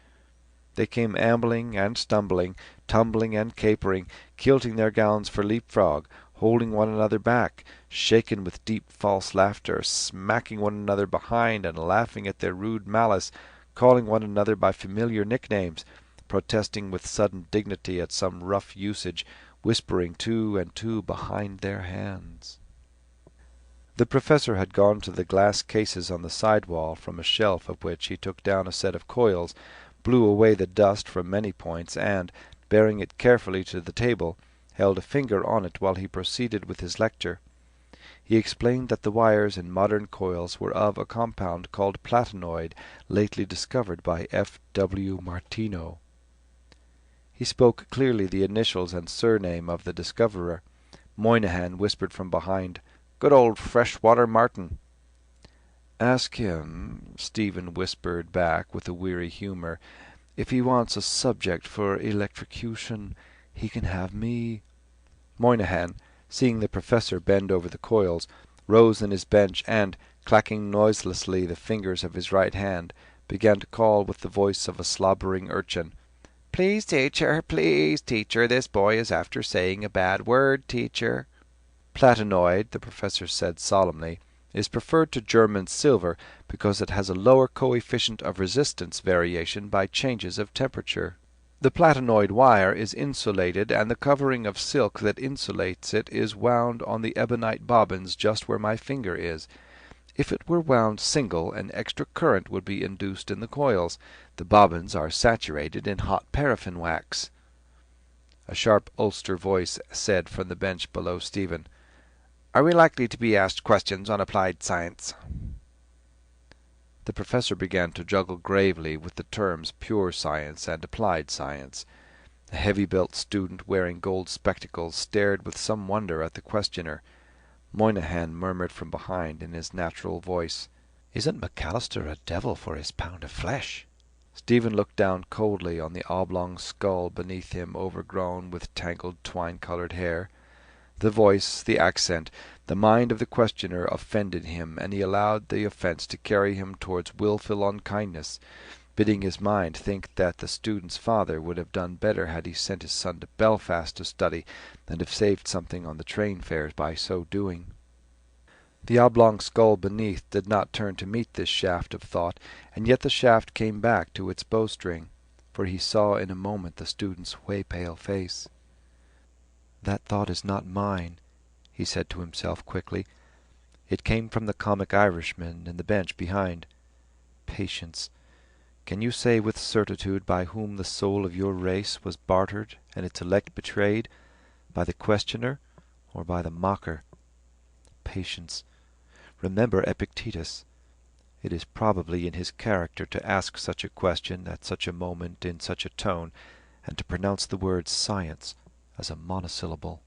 They came ambling and stumbling, tumbling and capering, kilting their gowns for leap-frog, holding one another back, shaken with deep false laughter, smacking one another behind and laughing at their rude malice, calling one another by familiar nicknames, protesting with sudden dignity at some rough usage, whispering two and two behind their hands. The professor had gone to the glass cases on the side wall, from a shelf of which he took down a set of coils, blew away the dust from many points, and, bearing it carefully to the table, held a finger on it while he proceeded with his lecture. He explained that the wires in modern coils were of a compound called platinoid, lately discovered by F. W. Martineau. He spoke clearly the initials and surname of the discoverer. Moynihan whispered from behind, "Good old Freshwater Martin." "Ask him," Stephen whispered back with a weary humour, "if he wants a subject for electrocution, he can have me." Moynihan, seeing the professor bend over the coils, rose in his bench and, clacking noiselessly the fingers of his right hand, began to call with the voice of a slobbering urchin, "Please, teacher, this boy is after saying a bad word, teacher." Platinoid, the professor said solemnly, is preferred to German silver because it has a lower coefficient of resistance variation by changes of temperature. The platinoid wire is insulated, and the covering of silk that insulates it is wound on the ebonite bobbins just where my finger is. If it were wound single, an extra current would be induced in the coils. The bobbins are saturated in hot paraffin wax. A sharp Ulster voice said from the bench below Stephen, "Are we likely to be asked questions on applied science?" The professor began to juggle gravely with the terms pure science and applied science. A heavy-built student wearing gold spectacles stared with some wonder at the questioner. Moynihan murmured from behind in his natural voice, "Isn't McAllister a devil for his pound of flesh?" Stephen looked down coldly on the oblong skull beneath him, overgrown with tangled twine-coloured hair. The voice, the accent, the mind of the questioner offended him, and he allowed the offence to carry him towards wilful unkindness, bidding his mind think that the student's father would have done better had he sent his son to Belfast to study, and have saved something on the train fares by so doing. The oblong skull beneath did not turn to meet this shaft of thought, and yet the shaft came back to its bowstring, for he saw in a moment the student's way-pale face. "That thought is not mine," he said to himself quickly. "It came from the comic Irishman in the bench behind. Patience. Can you say with certitude by whom the soul of your race was bartered and its elect betrayed? By the questioner or by the mocker? Patience. Remember Epictetus. It is probably in his character to ask such a question at such a moment in such a tone, and to pronounce the word science as a monosyllable."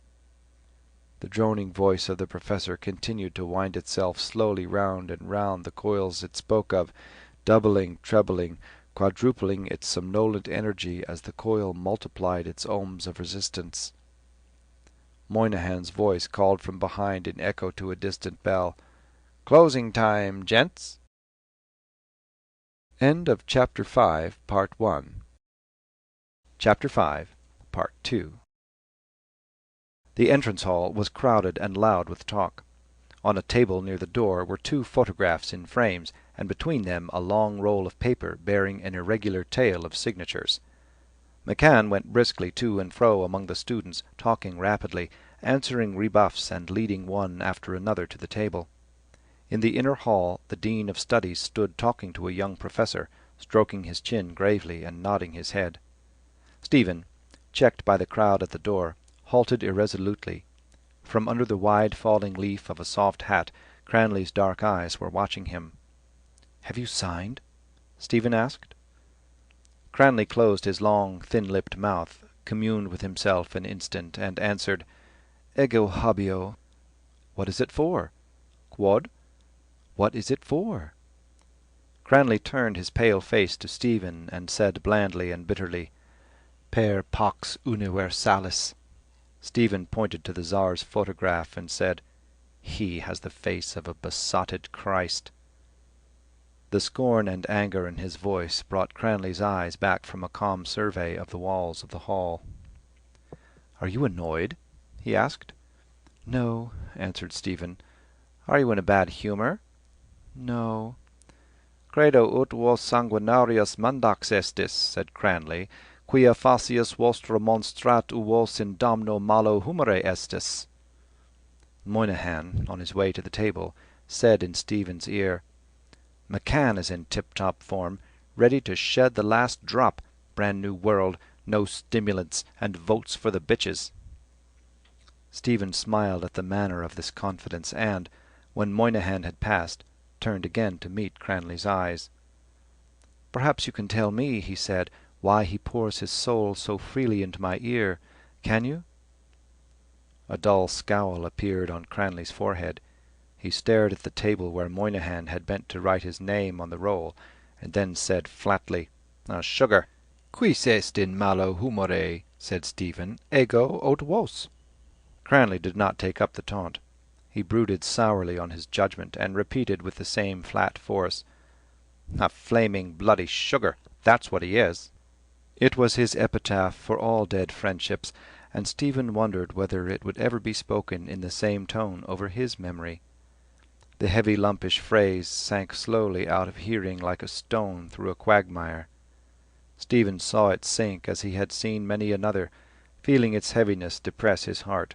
The droning voice of the professor continued to wind itself slowly round and round the coils it spoke of, doubling, trebling, quadrupling its somnolent energy as the coil multiplied its ohms of resistance. Moynihan's voice called from behind in echo to a distant bell, "Closing time, gents." End of Chapter 5, Part 1. Chapter 5, Part 2. The entrance hall was crowded and loud with talk. On a table near the door were 2 photographs in frames, and between them a long roll of paper bearing an irregular tail of signatures. McCann went briskly to and fro among the students, talking rapidly, answering rebuffs, and leading one after another to the table. In the inner hall the Dean of Studies stood talking to a young professor, stroking his chin gravely and nodding his head. Stephen, checked by the crowd at the door, halted irresolutely. From under the wide falling leaf of a soft hat, Cranley's dark eyes were watching him. "Have you signed?" Stephen asked. Cranley closed his long, thin-lipped mouth, communed with himself an instant, and answered, "Ego habeo." "What is it for?" "Quod?" "What is it for?" Cranley turned his pale face to Stephen, and said blandly and bitterly, "Per pax universalis." Stephen pointed to the Tsar's photograph and said, "He has the face of a besotted Christ." The scorn and anger in his voice brought Cranley's eyes back from a calm survey of the walls of the hall. "Are you annoyed?" he asked. "No," answered Stephen. "Are you in a bad humour?" "No." Credo ut vos sanguinarius mandax estis, said Cranley, quia facius vostra monstrat u vos in damno malo humere estis. Moynihan, on his way to the table, said in Stephen's ear, "McCann is in tip-top form, ready to shed the last drop. Brand new world, no stimulants, and votes for the bitches." Stephen smiled at the manner of this confidence, and, when Moynihan had passed, turned again to meet Cranley's eyes. "Perhaps you can tell me," he said, "why he pours his soul so freely into my ear. Can you?" A dull scowl appeared on Cranley's forehead. He stared at the table where Moynihan had bent to write his name on the roll, and then said flatly, "Sugar." "Quis est in malo humore?" said Stephen. "Ego aut vos?" Cranley did not take up the taunt. He brooded sourly on his judgment, and repeated with the same flat force, "A flaming bloody sugar, that's what he is." It was his epitaph for all dead friendships, and Stephen wondered whether it would ever be spoken in the same tone over his memory. The heavy lumpish phrase sank slowly out of hearing like a stone through a quagmire. Stephen saw it sink as he had seen many another, feeling its heaviness depress his heart.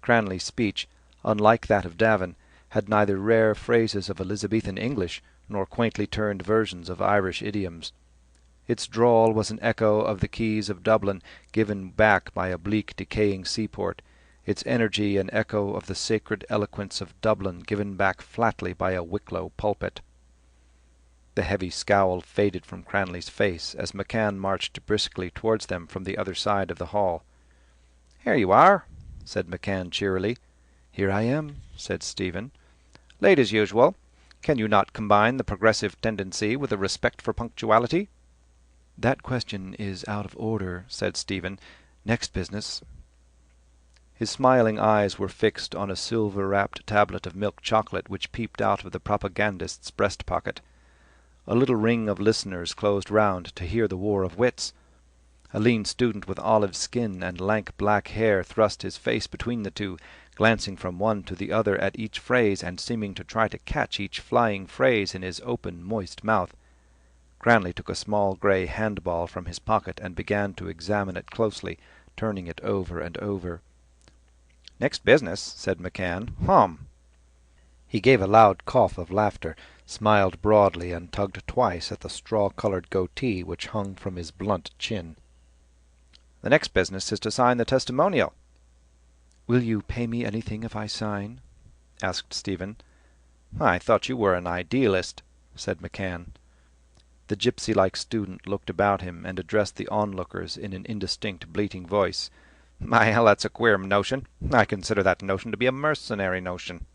Cranley's speech, unlike that of Davin, had neither rare phrases of Elizabethan English nor quaintly turned versions of Irish idioms. Its drawl was an echo of the quays of Dublin given back by a bleak decaying seaport, its energy an echo of the sacred eloquence of Dublin given back flatly by a Wicklow pulpit. The heavy scowl faded from Cranley's face as McCann marched briskly towards them from the other side of the hall. "Here you are," said McCann cheerily. "Here I am," said Stephen. "Late as usual. Can you not combine the progressive tendency with a respect for punctuality?" "That question is out of order," said Stephen. "Next business." His smiling eyes were fixed on a silver-wrapped tablet of milk chocolate which peeped out of the propagandist's breast-pocket. A little ring of listeners closed round to hear the war of wits. A lean student with olive skin and lank black hair thrust his face between the two, glancing from one to the other at each phrase and seeming to try to catch each flying phrase in his open, moist mouth. Cranley took a small grey handball from his pocket and began to examine it closely, turning it over and over. "Next business," said McCann. "Hum." He gave a loud cough of laughter, smiled broadly, and tugged twice at the straw-coloured goatee which hung from his blunt chin. "The next business is to sign the testimonial." "Will you pay me anything if I sign?" asked Stephen. "I thought you were an idealist," said McCann. The gypsy-like student looked about him and addressed the onlookers in an indistinct, bleating voice. "Well, that's a queer notion. I consider that notion to be a mercenary notion."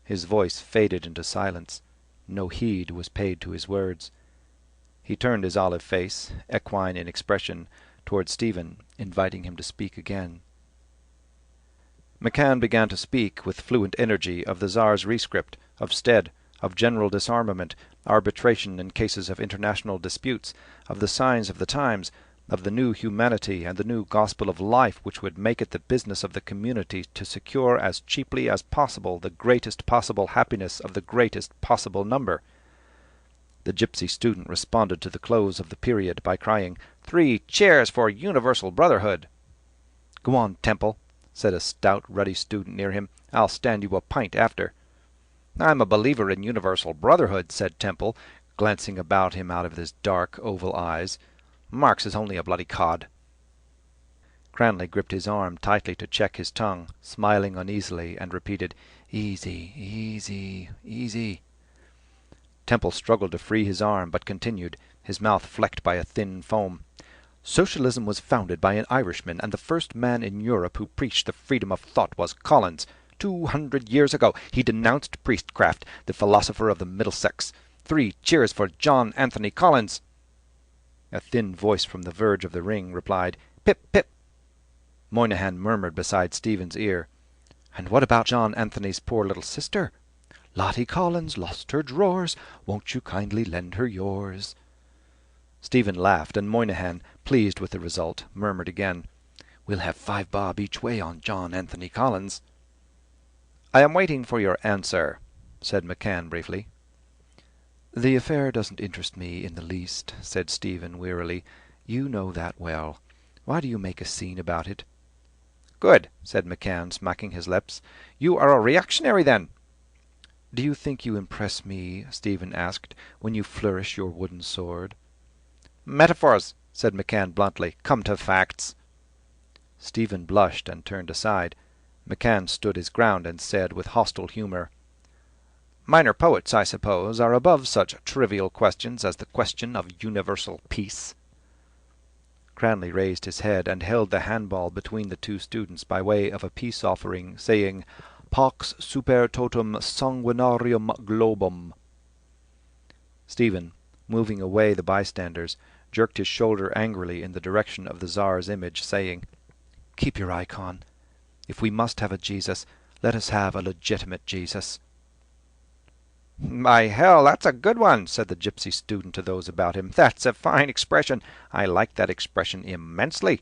His voice faded into silence. No heed was paid to his words. He turned his olive face, equine in expression, toward Stephen, inviting him to speak again. McCann began to speak with fluent energy of the Tsar's rescript, of Stead, of general disarmament, arbitration in cases of international disputes, of the signs of the times, of the new humanity and the new gospel of life which would make it the business of the community to secure as cheaply as possible the greatest possible happiness of the greatest possible number. The gypsy student responded to the close of the period by crying, "3 cheers for universal brotherhood!" "Go on, Temple," said a stout, ruddy student near him. "I'll stand you a pint after." "I'm a believer in universal brotherhood," said Temple, glancing about him out of his dark, oval eyes. "Marx is only a bloody cod." Cranley gripped his arm tightly to check his tongue, smiling uneasily, and repeated, "Easy, easy, easy." Temple struggled to free his arm, but continued, his mouth flecked by a thin foam. "Socialism was founded by an Irishman, and the first man in Europe who preached the freedom of thought was Collins. 200 years ago he denounced priestcraft, the philosopher of the middle sex. 3 cheers for John Anthony Collins!" A thin voice from the verge of the ring replied, "Pip, pip." Moynihan murmured beside Stephen's ear, "And what about John Anthony's poor little sister? Lottie Collins lost her drawers, won't you kindly lend her yours?" Stephen laughed, and Moynihan, pleased with the result, murmured again, "We'll have 5 bob each way on John Anthony Collins." "I am waiting for your answer," said McCann briefly. "The affair doesn't interest me in the least," said Stephen wearily. "You know that well. Why do you make a scene about it?" "Good," said McCann, smacking his lips. "You are a reactionary, then?" "Do you think you impress me," Stephen asked, "when you flourish your wooden sword?" "Metaphors," said McCann bluntly. "Come to facts." Stephen blushed and turned aside. McCann stood his ground and said with hostile humour, "Minor poets, I suppose, are above such trivial questions as the question of universal peace." Cranley raised his head and held the handball between the two students by way of a peace offering, saying, "Pax super totum sanguinarium globum." Stephen, moving away the bystanders, jerked his shoulder angrily in the direction of the Tsar's image, saying, "Keep your icon. If we must have a Jesus, let us have a legitimate Jesus." "By hell, that's a good one," said the gypsy student to those about him. "That's a fine expression. I like that expression immensely."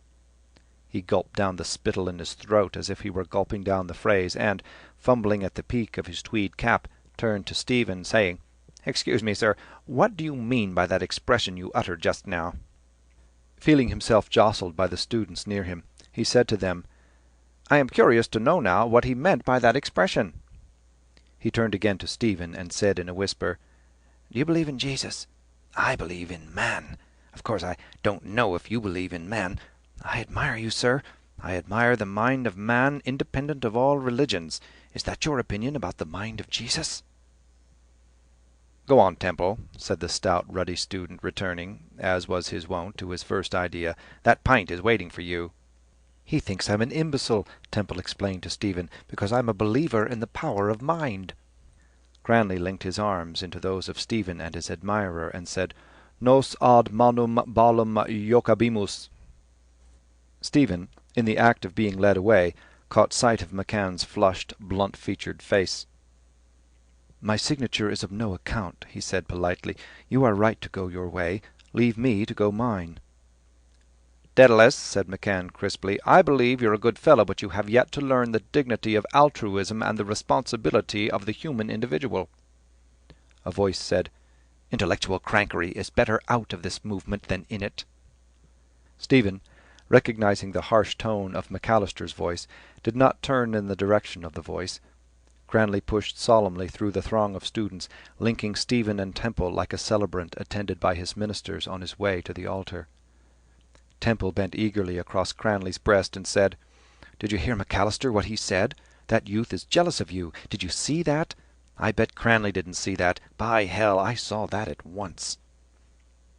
He gulped down the spittle in his throat as if he were gulping down the phrase, and, fumbling at the peak of his tweed cap, turned to Stephen, saying, "Excuse me, sir, what do you mean by that expression you uttered just now?" Feeling himself jostled by the students near him, he said to them, "I am curious to know now what he meant by that expression." He turned again to Stephen and said in a whisper, "Do you believe in Jesus? I believe in man. Of course, I don't know if you believe in man. I admire you, sir. I admire the mind of man, independent of all religions. Is that your opinion about the mind of Jesus?" "Go on, Temple," said the stout, ruddy student, returning, as was his wont, to his first idea. "That pint is waiting for you." "He thinks I'm an imbecile," Temple explained to Stephen, "because I'm a believer in the power of mind." Cranley linked his arms into those of Stephen and his admirer, and said, "Nos ad manum ballum jocabimus." Stephen, in the act of being led away, caught sight of McCann's flushed, blunt-featured face. "My signature is of no account," he said politely. "You are right to go your way. Leave me to go mine." "Dedalus," said McCann crisply, "I believe you're a good fellow, but you have yet to learn the dignity of altruism and the responsibility of the human individual." A voice said, "Intellectual crankery is better out of this movement than in it." Stephen, recognizing the harsh tone of McAllister's voice, did not turn in the direction of the voice. Cranley pushed solemnly through the throng of students, linking Stephen and Temple like a celebrant attended by his ministers on his way to the altar. Temple bent eagerly across Cranley's breast and said, "Did you hear McAllister, what he said? That youth is jealous of you. Did you see that? I bet Cranley didn't see that. By hell, I saw that at once."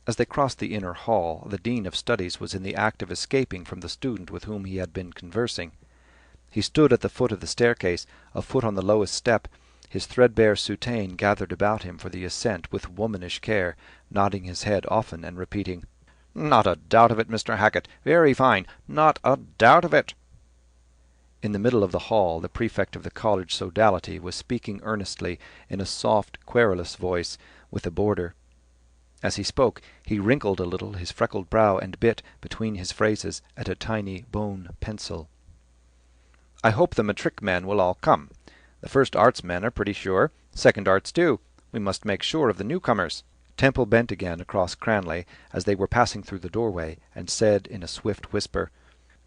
As they crossed the inner hall, the Dean of Studies was in the act of escaping from the student with whom he had been conversing. He stood at the foot of the staircase, a foot on the lowest step, his threadbare soutane gathered about him for the ascent with womanish care, nodding his head often and repeating, "Not a doubt of it, Mr. Hackett. Very fine. Not a doubt of it." In the middle of the hall, the prefect of the college sodality was speaking earnestly in a soft, querulous voice, with a border. As he spoke, he wrinkled a little his freckled brow and bit, between his phrases, at a tiny bone pencil. "I hope the matric men will all come. The first arts men are pretty sure. Second arts too. We must make sure of the newcomers." Temple bent again across Cranley as they were passing through the doorway, and said in a swift whisper,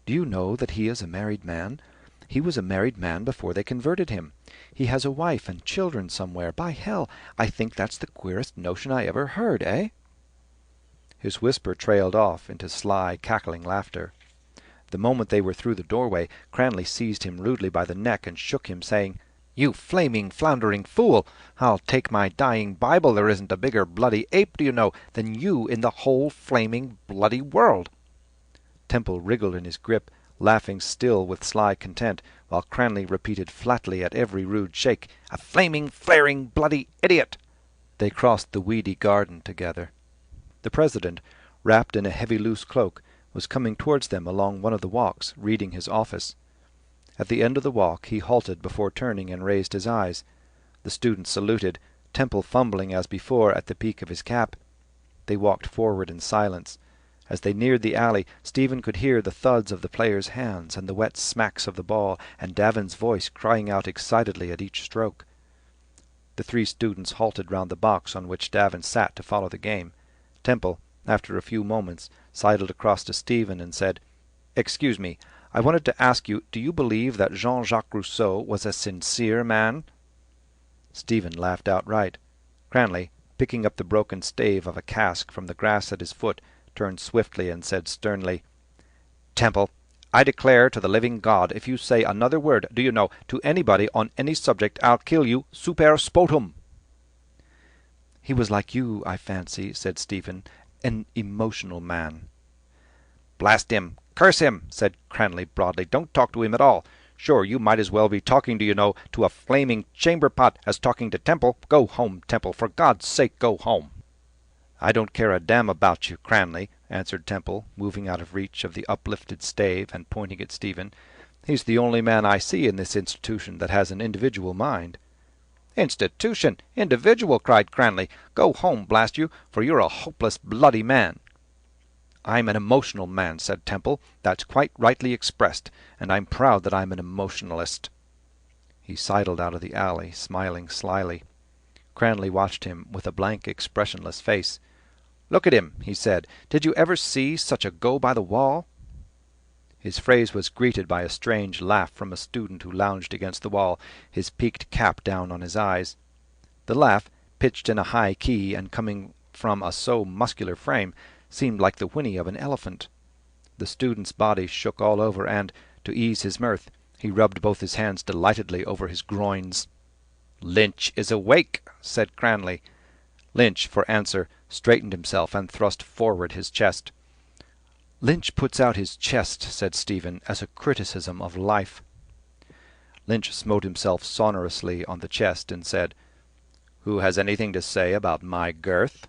"Do you know that he is a married man? He was a married man before they converted him. He has a wife and children somewhere. By hell, I think that's the queerest notion I ever heard, eh?" His whisper trailed off into sly, cackling laughter. The moment they were through the doorway, Cranley seized him rudely by the neck and shook him, saying, "You flaming, floundering fool! I'll take my dying Bible there isn't a bigger bloody ape, do you know, than you in the whole flaming bloody world." Temple wriggled in his grip, laughing still with sly content, while Cranley repeated flatly at every rude shake, "A flaming, flaring, bloody idiot!" They crossed the weedy garden together. The president, wrapped in a heavy loose cloak, was coming towards them along one of the walks, reading his office. At the end of the walk he halted before turning and raised his eyes. The students saluted, Temple fumbling as before at the peak of his cap. They walked forward in silence. As they neared the alley, Stephen could hear the thuds of the players' hands and the wet smacks of the ball, and Davin's voice crying out excitedly at each stroke. The 3 students halted round the box on which Davin sat to follow the game. Temple, after a few moments, sidled across to Stephen and said, "Excuse me, I wanted to ask you, do you believe that Jean-Jacques Rousseau was a sincere man?" Stephen laughed outright. Cranley, picking up the broken stave of a cask from the grass at his foot, turned swiftly and said sternly, "Temple, I declare to the living God, if you say another word, do you know, to anybody on any subject, I'll kill you super sputum." "He was like you, I fancy," said Stephen, "an emotional man." "Blast him! Curse him!" said Cranley broadly. "Don't talk to him at all. Sure, you might as well be talking, do you know, to a flaming chamber-pot as talking to Temple. Go home, Temple. For God's sake, go home." "I don't care a damn about you, Cranley," answered Temple, moving out of reach of the uplifted stave and pointing at Stephen. "He's the only man I see in this institution that has an individual mind." "Institution! Individual!" cried Cranley. "Go home, blast you, for you're a hopeless, bloody man." "I'm an emotional man," said Temple. "That's quite rightly expressed, and I'm proud that I'm an emotionalist." He sidled out of the alley, smiling slyly. Cranley watched him with a blank, expressionless face. "Look at him," he said. "Did you ever see such a go-by-the-wall?" His phrase was greeted by a strange laugh from a student who lounged against the wall, his peaked cap down on his eyes. The laugh, pitched in a high key and coming from a so muscular frame, seemed like the whinny of an elephant. The student's body shook all over, and, to ease his mirth, he rubbed both his hands delightedly over his groins. "Lynch is awake," said Cranley. Lynch, for answer, straightened himself and thrust forward his chest. "Lynch puts out his chest," said Stephen, "as a criticism of life." Lynch smote himself sonorously on the chest and said, "Who has anything to say about my girth?"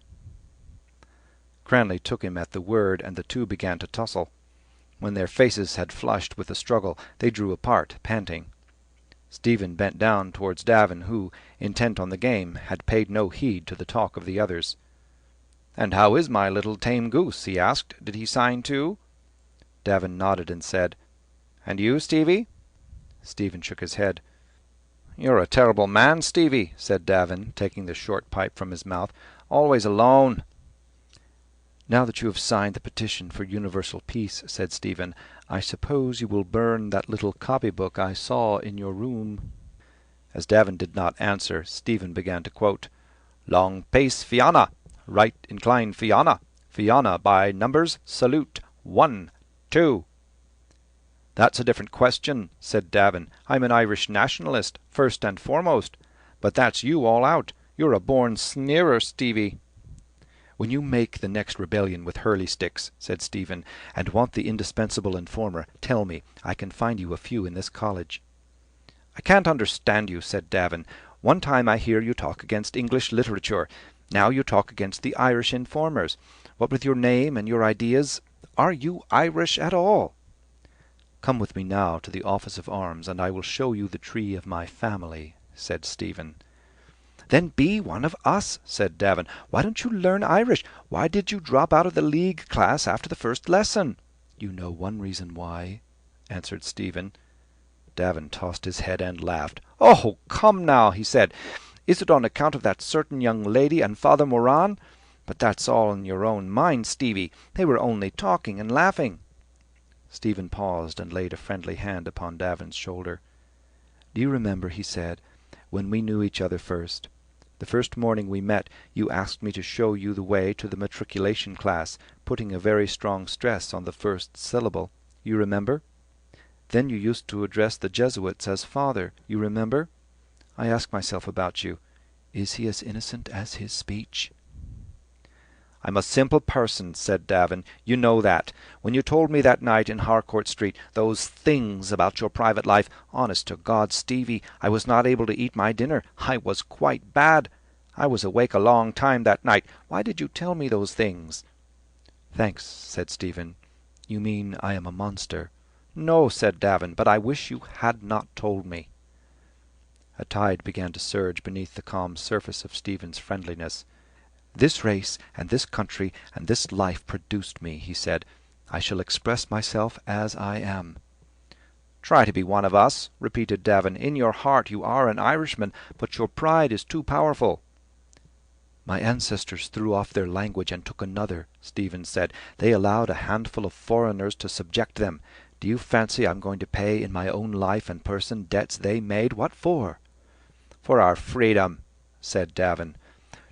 Cranley took him at the word, and the two began to tussle. When their faces had flushed with the struggle, they drew apart, panting. Stephen bent down towards Davin, who, intent on the game, had paid no heed to the talk of the others. "And how is my little tame goose?" he asked. "Did he sign too?" Davin nodded and said, "And you, Stevie?" Stephen shook his head. "You're a terrible man, Stevie," said Davin, taking the short pipe from his mouth. "Always alone." "Now that you have signed the petition for universal peace," said Stephen, "I suppose you will burn that little copybook I saw in your room." As Davin did not answer, Stephen began to quote, "Long pace Fianna, right incline Fianna, Fianna by numbers salute, 1, 2. "That's a different question," said Davin. "I'm an Irish nationalist, first and foremost. But that's you all out. You're a born sneerer, Stevie." "When you make the next rebellion with hurley sticks," said Stephen, "and want the indispensable informer, tell me. I can find you a few in this college." "I can't understand you," said Davin. "One time I hear you talk against English literature. Now you talk against the Irish informers. What with your name and your ideas, are you Irish at all?" "Come with me now to the office of arms, and I will show you the tree of my family," said Stephen. "Then be one of us," said Davin. "Why don't you learn Irish? Why did you drop out of the League class after the first lesson?" "You know one reason why," answered Stephen. Davin tossed his head and laughed. "Oh, come now," he said. "Is it on account of that certain young lady and Father Moran? But that's all in your own mind, Stevie. They were only talking and laughing." Stephen paused and laid a friendly hand upon Davin's shoulder. "Do you remember," he said, "when we knew each other first? The first morning we met, you asked me to show you the way to the matriculation class, putting a very strong stress on the first syllable. You remember? Then you used to address the Jesuits as Father. You remember? I ask myself about you, is he as innocent as his speech?" "I'm a simple person," said Davin. "You know that. When you told me that night in Harcourt Street those things about your private life, honest to God, Stevie, I was not able to eat my dinner. I was quite bad. I was awake a long time that night. Why did you tell me those things?" "Thanks," said Stephen. "You mean I am a monster." "No," said Davin, "but I wish you had not told me." A tide began to surge beneath the calm surface of Stephen's friendliness. "This race and this country and this life produced me," he said. "I shall express myself as I am." "Try to be one of us," repeated Davin. "In your heart you are an Irishman, but your pride is too powerful." "My ancestors threw off their language and took another," Stephen said. "They allowed a handful of foreigners to subject them. Do you fancy I'm going to pay in my own life and person debts they made? What for?" "For our freedom," said Davin.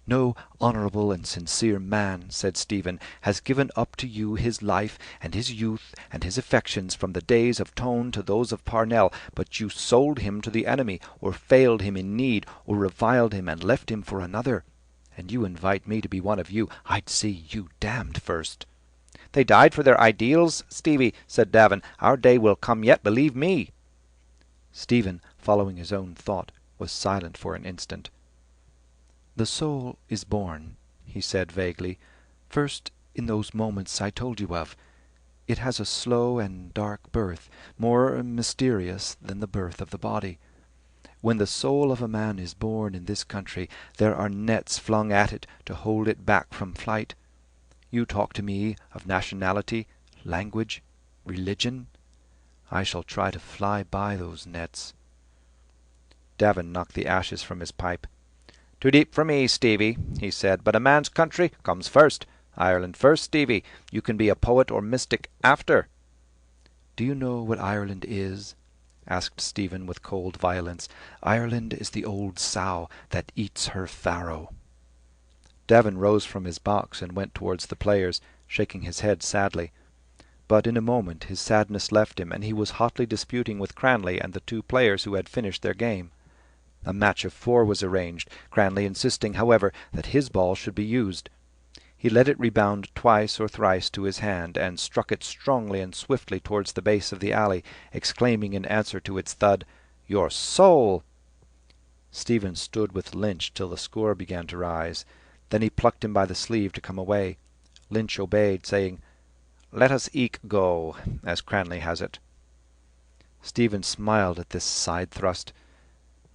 "No honourable and sincere man," said Stephen, "has given up to you his life and his youth and his affections from the days of Tone to those of Parnell, but you sold him to the enemy, or failed him in need, or reviled him and left him for another. And you invite me to be one of you. I'd see you damned first." "They died for their ideals, Stevie," said Davin. "Our day will come yet, believe me." Stephen, following his own thought, was silent for an instant. "The soul is born," he said vaguely, "first in those moments I told you of. It has a slow and dark birth, more mysterious than the birth of the body. When the soul of a man is born in this country, there are nets flung at it to hold it back from flight. You talk to me of nationality, language, religion. I shall try to fly by those nets." Davin knocked the ashes from his pipe. "Too deep for me, Stevie," he said, "but a man's country comes first. Ireland first, Stevie. You can be a poet or mystic after." "Do you know what Ireland is?" asked Stephen with cold violence. "Ireland is the old sow that eats her farrow." Davin rose from his box and went towards the players, shaking his head sadly. But in a moment his sadness left him, and he was hotly disputing with Cranley and the two players who had finished their game. A match of 4 was arranged, Cranley insisting, however, that his ball should be used. He let it rebound twice or thrice to his hand, and struck it strongly and swiftly towards the base of the alley, exclaiming in answer to its thud, "Your soul!" Stephen stood with Lynch till the score began to rise. Then he plucked him by the sleeve to come away. Lynch obeyed, saying, "Let us eke go, as Cranley has it." Stephen smiled at this side thrust.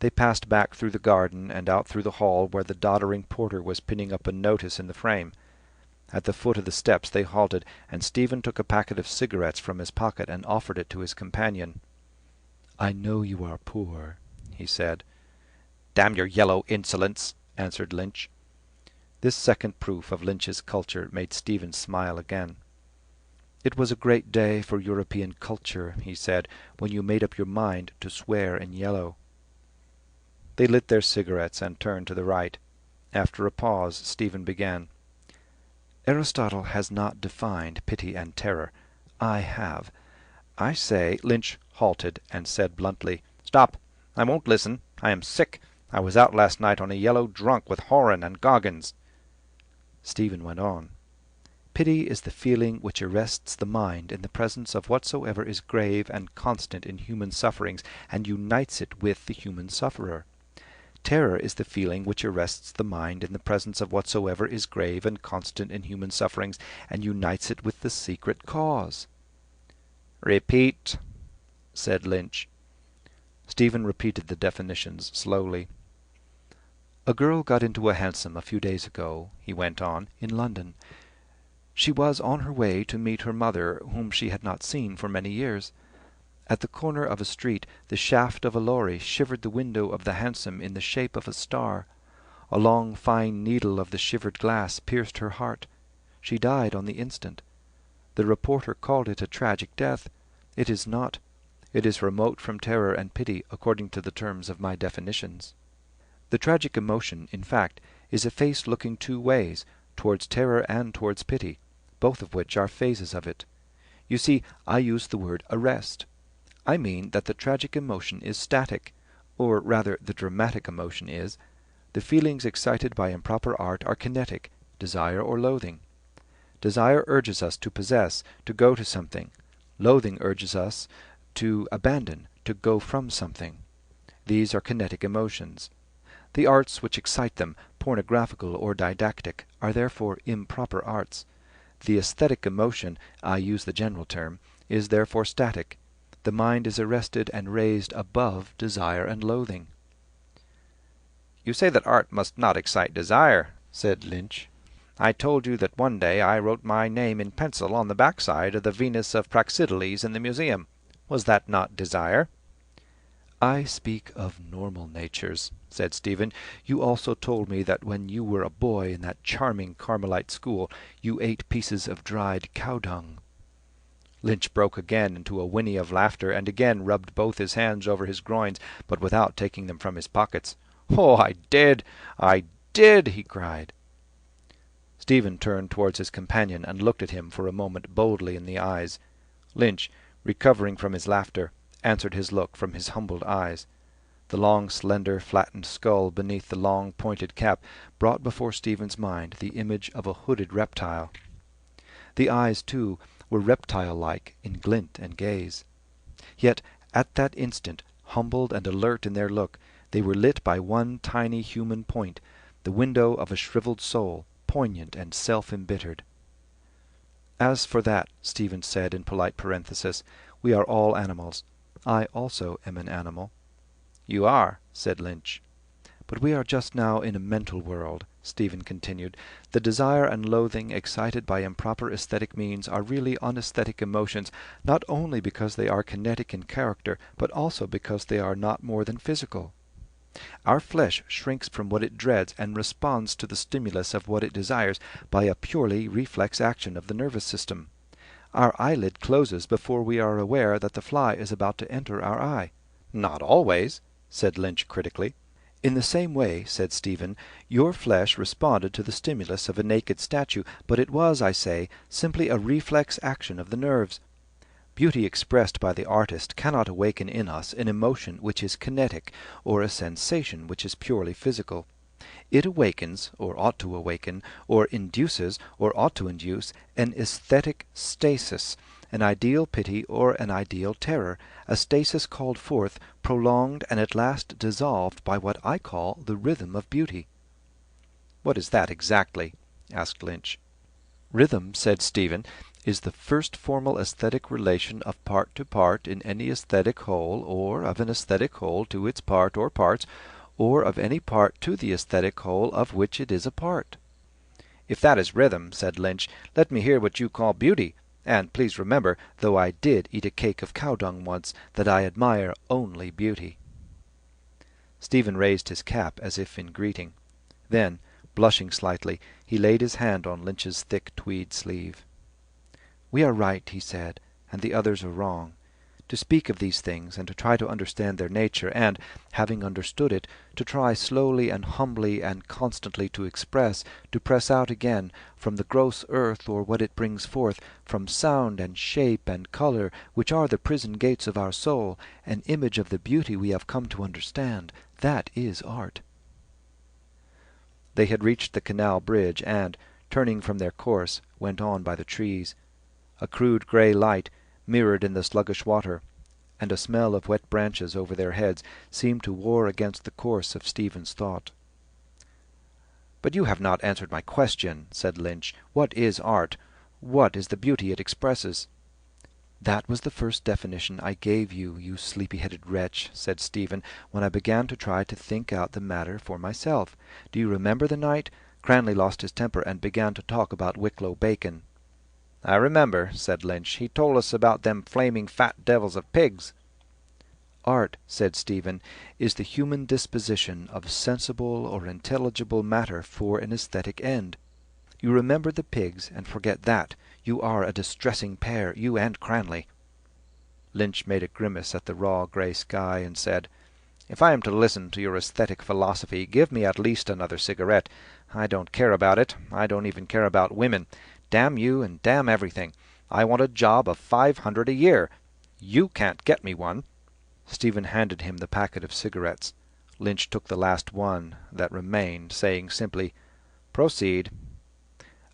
They passed back through the garden and out through the hall, where the doddering porter was pinning up a notice in the frame. At the foot of the steps they halted, and Stephen took a packet of cigarettes from his pocket and offered it to his companion. "I know you are poor," he said. "Damn your yellow insolence," answered Lynch. This second proof of Lynch's culture made Stephen smile again. "It was a great day for European culture," he said, "when you made up your mind to swear in yellow." They lit their cigarettes and turned to the right. After a pause, Stephen began. "Aristotle has not defined pity and terror. I have. I say—" Lynch halted and said bluntly, "Stop! I won't listen. I am sick. I was out last night on a yellow drunk with Horan and Goggins." Stephen went on. "Pity is the feeling which arrests the mind in the presence of whatsoever is grave and constant in human sufferings, and unites it with the human sufferer. Terror is the feeling which arrests the mind in the presence of whatsoever is grave and constant in human sufferings, and unites it with the secret cause." "Repeat," said Lynch. Stephen repeated the definitions slowly. "A girl got into a hansom a few days ago," he went on, "in London. She was on her way to meet her mother, whom she had not seen for many years. At the corner of a street the shaft of a lorry shivered the window of the hansom in the shape of a star. A long fine needle of the shivered glass pierced her heart. She died on the instant. The reporter called it a tragic death. It is not. It is remote from terror and pity, according to the terms of my definitions. The tragic emotion, in fact, is a face looking two ways, towards terror and towards pity, both of which are phases of it. You see, I use the word arrest. I mean that the tragic emotion is static, or rather the dramatic emotion is. The feelings excited by improper art are kinetic, desire or loathing. Desire urges us to possess, to go to something. Loathing urges us to abandon, to go from something. These are kinetic emotions. The arts which excite them, pornographical or didactic, are therefore improper arts. The aesthetic emotion, I use the general term, is therefore static. The mind is arrested and raised above desire and loathing." "You say that art must not excite desire," said Lynch. "I told you that one day I wrote my name in pencil on the backside of the Venus of Praxiteles in the museum. Was that not desire? "I speak of normal natures," said Stephen. "You also told me that when you were a boy in that charming Carmelite school you ate pieces of dried cow-dung." Lynch broke again into a whinny of laughter, and again rubbed both his hands over his groins, but without taking them from his pockets. "Oh, I did! I did!" he cried. Stephen turned towards his companion and looked at him for a moment boldly in the eyes. Lynch, recovering from his laughter, answered his look from his humbled eyes. The long, slender, flattened skull beneath the long, pointed cap brought before Stephen's mind the image of a hooded reptile. The eyes, too, were reptile-like in glint and gaze. Yet at that instant, humbled and alert in their look, they were lit by one tiny human point, the window of a shriveled soul, poignant and self-embittered. "As for that," Stephen said in polite parenthesis, "we are all animals. I also am an animal." "You are," said Lynch. "But we are just now in a mental world," Stephen continued. "The desire and loathing excited by improper aesthetic means are really unaesthetic emotions, not only because they are kinetic in character, but also because they are not more than physical. Our flesh shrinks from what it dreads and responds to the stimulus of what it desires by a purely reflex action of the nervous system. Our eyelid closes before we are aware that the fly is about to enter our eye." "Not always," said Lynch critically. "In the same way," said Stephen, "your flesh responded to the stimulus of a naked statue, but it was, I say, simply a reflex action of the nerves. Beauty expressed by the artist cannot awaken in us an emotion which is kinetic, or a sensation which is purely physical. It awakens, or ought to awaken, or induces, or ought to induce, an aesthetic stasis, an ideal pity or an ideal terror, a stasis called forth, prolonged, and at last dissolved by what I call the rhythm of beauty." "What is that exactly?" asked Lynch. "Rhythm," said Stephen, "is the first formal aesthetic relation of part to part in any aesthetic whole, or of an aesthetic whole to its part or parts, or of any part to the aesthetic whole of which it is a part." "If that is rhythm," said Lynch, "let me hear what you call beauty. And please remember, though I did eat a cake of cow-dung once, that I admire only beauty." Stephen raised his cap as if in greeting. Then, blushing slightly, he laid his hand on Lynch's thick tweed sleeve. "We are right," he said, "and the others are wrong. To speak of these things, and to try to understand their nature, and, having understood it, to try slowly and humbly and constantly to express, to press out again, from the gross earth or what it brings forth, from sound and shape and colour, which are the prison gates of our soul, an image of the beauty we have come to understand, that is art." They had reached the canal bridge, and, turning from their course, went on by the trees. A crude grey light, mirrored in the sluggish water, and a smell of wet branches over their heads seemed to war against the course of Stephen's thought. "But you have not answered my question," said Lynch. "What is art? What is the beauty it expresses?" "That was the first definition I gave you, you sleepy-headed wretch," said Stephen, "when I began to try to think out the matter for myself. Do you remember the night? Cranley lost his temper and began to talk about Wicklow bacon." "I remember," said Lynch. "He told us about them flaming fat devils of pigs." "Art," said Stephen, "is the human disposition of sensible or intelligible matter for an aesthetic end. You remember the pigs, and forget that. You are a distressing pair, you and Cranley." Lynch made a grimace at the raw grey sky, and said, "If I am to listen to your aesthetic philosophy, give me at least another cigarette. I don't care about it. I don't even care about women. Damn you, and damn everything. I want a job of $500 a year. You can't get me one." Stephen handed him the packet of cigarettes. Lynch took the last one that remained, saying simply, "Proceed."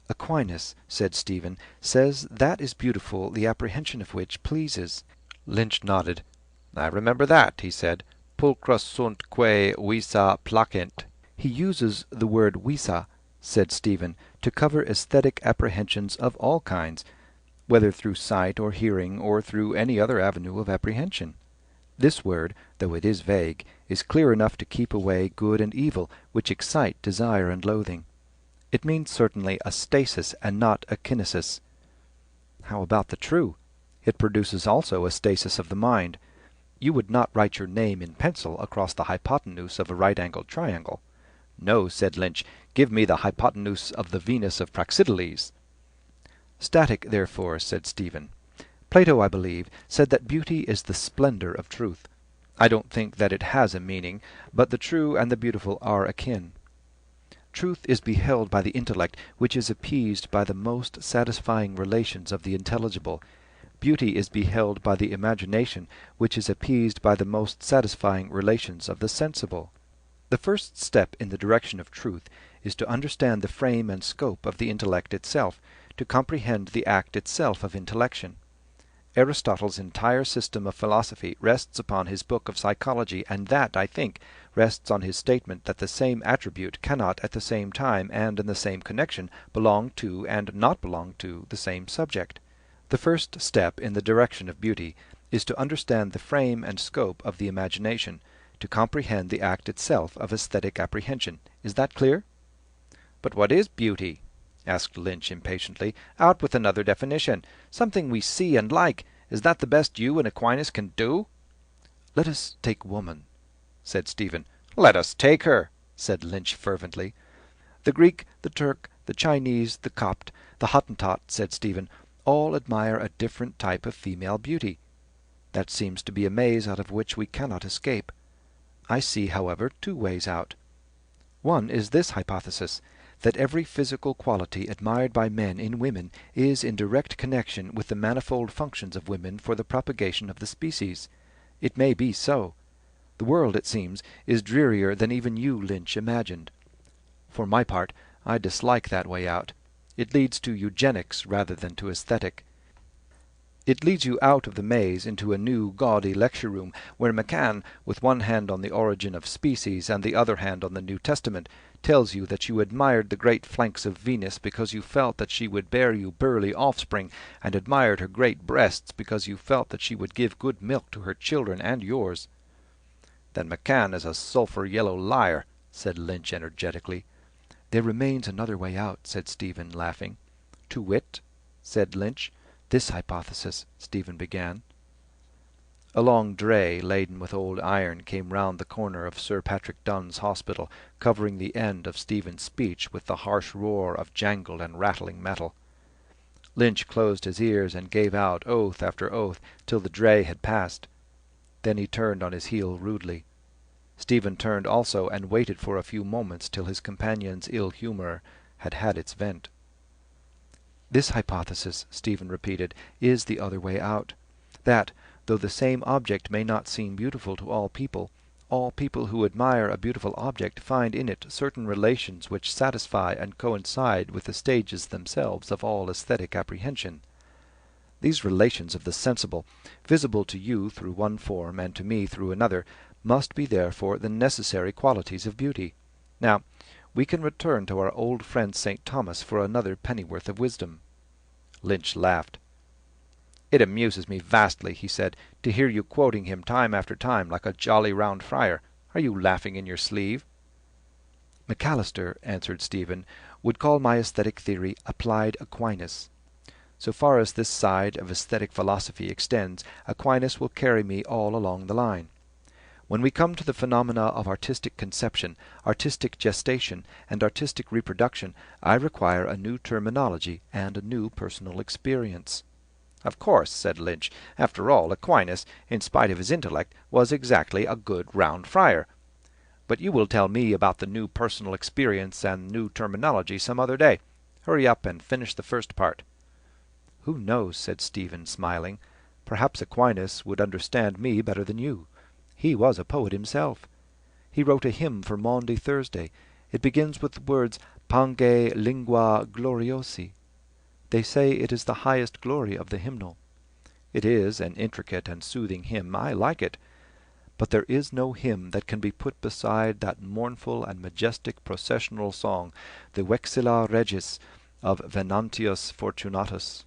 "Aquinas," said Stephen, "says that is beautiful the apprehension of which pleases." Lynch nodded. "I remember that," he said. "Pulchra sunt quae visa placent." "He uses the word visa," said Stephen, "to cover aesthetic apprehensions of all kinds, whether through sight or hearing, or through any other avenue of apprehension. This word, though it is vague, is clear enough to keep away good and evil, which excite desire and loathing. It means certainly a stasis and not a kinesis." "How about the true?" It produces also a stasis of the mind. You would not write your name in pencil across the hypotenuse of a right-angled triangle. No, said Lynch, give me the hypotenuse of the Venus of Praxiteles. Static, therefore, said Stephen. Plato, I believe, said that beauty is the splendor of truth. I don't think that it has a meaning, but the true and the beautiful are akin. Truth is beheld by the intellect, which is appeased by the most satisfying relations of the intelligible. Beauty is beheld by the imagination, which is appeased by the most satisfying relations of the sensible. The first step in the direction of truth is to understand the frame and scope of the intellect itself, to comprehend the act itself of intellection. Aristotle's entire system of philosophy rests upon his book of psychology, and that, I think, rests on his statement that the same attribute cannot at the same time and in the same connection belong to and not belong to the same subject. The first step in the direction of beauty is to understand the frame and scope of the imagination, to comprehend the act itself of aesthetic apprehension. Is that clear? But what is beauty? Asked Lynch impatiently. Out with another definition. Something we see and like. Is that the best you and Aquinas can do? Let us take woman, said Stephen. Let us take her, said Lynch fervently. The Greek, the Turk, the Chinese, the Copt, the Hottentot, said Stephen, all admire a different type of female beauty. That seems to be a maze out of which we cannot escape. I see, however, two ways out. One is this hypothesis, that every physical quality admired by men in women is in direct connection with the manifold functions of women for the propagation of the species. It may be so. The world, it seems, is drearier than even you, Lynch, imagined. For my part, I dislike that way out. It leads to eugenics rather than to aesthetic. It leads you out of the maze into a new gaudy lecture-room, where McCann, with one hand on the origin of species and the other hand on the New Testament, tells you that you admired the great flanks of Venus because you felt that she would bear you burly offspring, and admired her great breasts because you felt that she would give good milk to her children and yours. Then McCann is a sulphur-yellow liar, said Lynch energetically. There remains another way out, said Stephen, laughing. To wit, said Lynch. This hypothesis, Stephen began. A long dray laden with old iron came round the corner of Sir Patrick Dunn's hospital, covering the end of Stephen's speech with the harsh roar of jangled and rattling metal. Lynch closed his ears and gave out oath after oath till the dray had passed. Then he turned on his heel rudely. Stephen turned also and waited for a few moments till his companion's ill-humour had had its vent. This hypothesis, Stephen repeated, is the other way out. That, though the same object may not seem beautiful to all people who admire a beautiful object find in it certain relations which satisfy and coincide with the stages themselves of all aesthetic apprehension. These relations of the sensible, visible to you through one form and to me through another, must be therefore the necessary qualities of beauty. Now, we can return to our old friend St. Thomas for another pennyworth of wisdom. Lynch laughed. It amuses me vastly, he said, to hear you quoting him time after time like a jolly round friar. Are you laughing in your sleeve? McAllister, answered Stephen, would call my aesthetic theory applied Aquinas. So far as this side of aesthetic philosophy extends, Aquinas will carry me all along the line. When we come to the phenomena of artistic conception, artistic gestation, and artistic reproduction, I require a new terminology and a new personal experience. Of course, said Lynch. After all, Aquinas, in spite of his intellect, was exactly a good round friar. But you will tell me about the new personal experience and new terminology some other day. Hurry up and finish the first part. Who knows, said Stephen, smiling. Perhaps Aquinas would understand me better than you. He was a poet himself. He wrote a hymn for Maundy Thursday. It begins with the words Pange lingua gloriosi. They say it is the highest glory of the hymnal. It is an intricate and soothing hymn. I like it. But there is no hymn that can be put beside that mournful and majestic processional song, the Vexilla Regis of Venantius Fortunatus.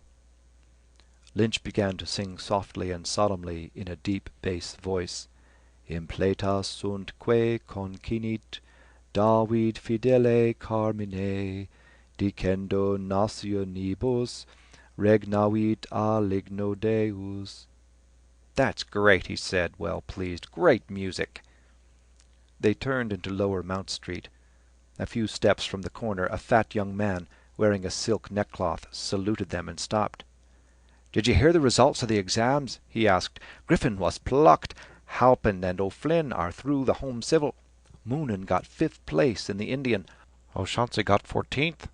Lynch began to sing softly and solemnly in a deep bass voice. Impleta sunt quae concinit David fidele carmine, dicendo nationibus regnavit a ligno Deus. "That's great," he said, well pleased. "Great music." They turned into Lower Mount Street. A few steps from the corner a fat young man, wearing a silk neckcloth, saluted them and stopped. "Did you hear the results of the exams?" he asked. "Griffin was plucked. Halpin and O'Flynn are through the Home Civil. Moonan got 5th place in the Indian. O'Shaughnessy got 14th.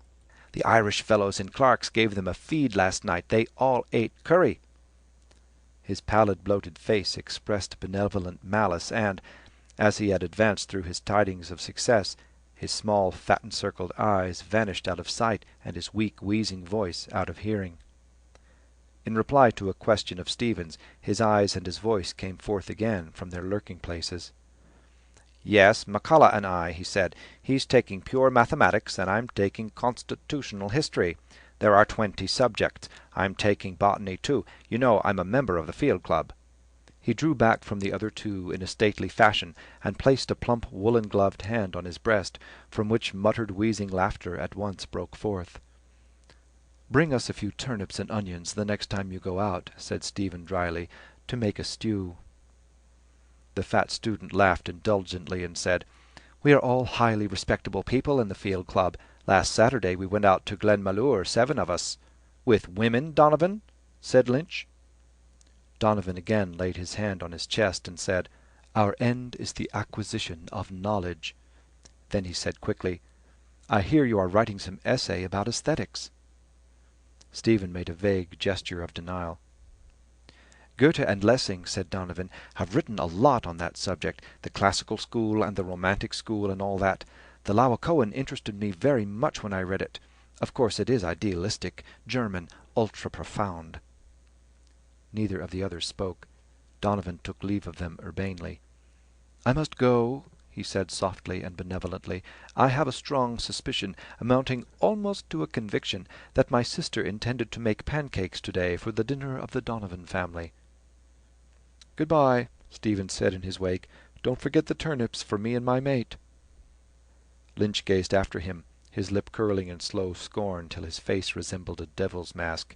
The Irish fellows in Clark's gave them a feed last night. They all ate curry." His pallid, bloated face expressed benevolent malice, and, as he had advanced through his tidings of success, his small, fat-encircled eyes vanished out of sight, and his weak, wheezing voice out of hearing. In reply to a question of Stephen's, his eyes and his voice came forth again from their lurking places. "Yes, McCullough and I," he said. "He's taking pure mathematics, and I'm taking constitutional history. There are 20 subjects. I'm taking botany too. You know I'm a member of the field club." He drew back from the other two in a stately fashion, and placed a plump woolen-gloved hand on his breast, from which muttered wheezing laughter at once broke forth. "Bring us a few turnips and onions the next time you go out," said Stephen dryly, "to make a stew." The fat student laughed indulgently and said, "We are all highly respectable people in the field club. Last Saturday we went out to Glenmalure, 7 of us." "With women, Donovan?" said Lynch. Donovan again laid his hand on his chest and said, "Our end is the acquisition of knowledge." Then he said quickly, "I hear you are writing some essay about aesthetics." Stephen made a vague gesture of denial. "Goethe and Lessing," said Donovan, "have written a lot on that subject, the classical school and the romantic school and all that. The Laocoon interested me very much when I read it. Of course it is idealistic, German, ultra-profound." Neither of the others spoke. Donovan took leave of them urbanely. "I must go," he said softly and benevolently. "I have a strong suspicion, amounting almost to a conviction, that my sister intended to make pancakes today for the dinner of the Donovan family." "Good-bye," Stephen said in his wake. "Don't forget the turnips for me and my mate." Lynch gazed after him, his lip curling in slow scorn till his face resembled a devil's mask.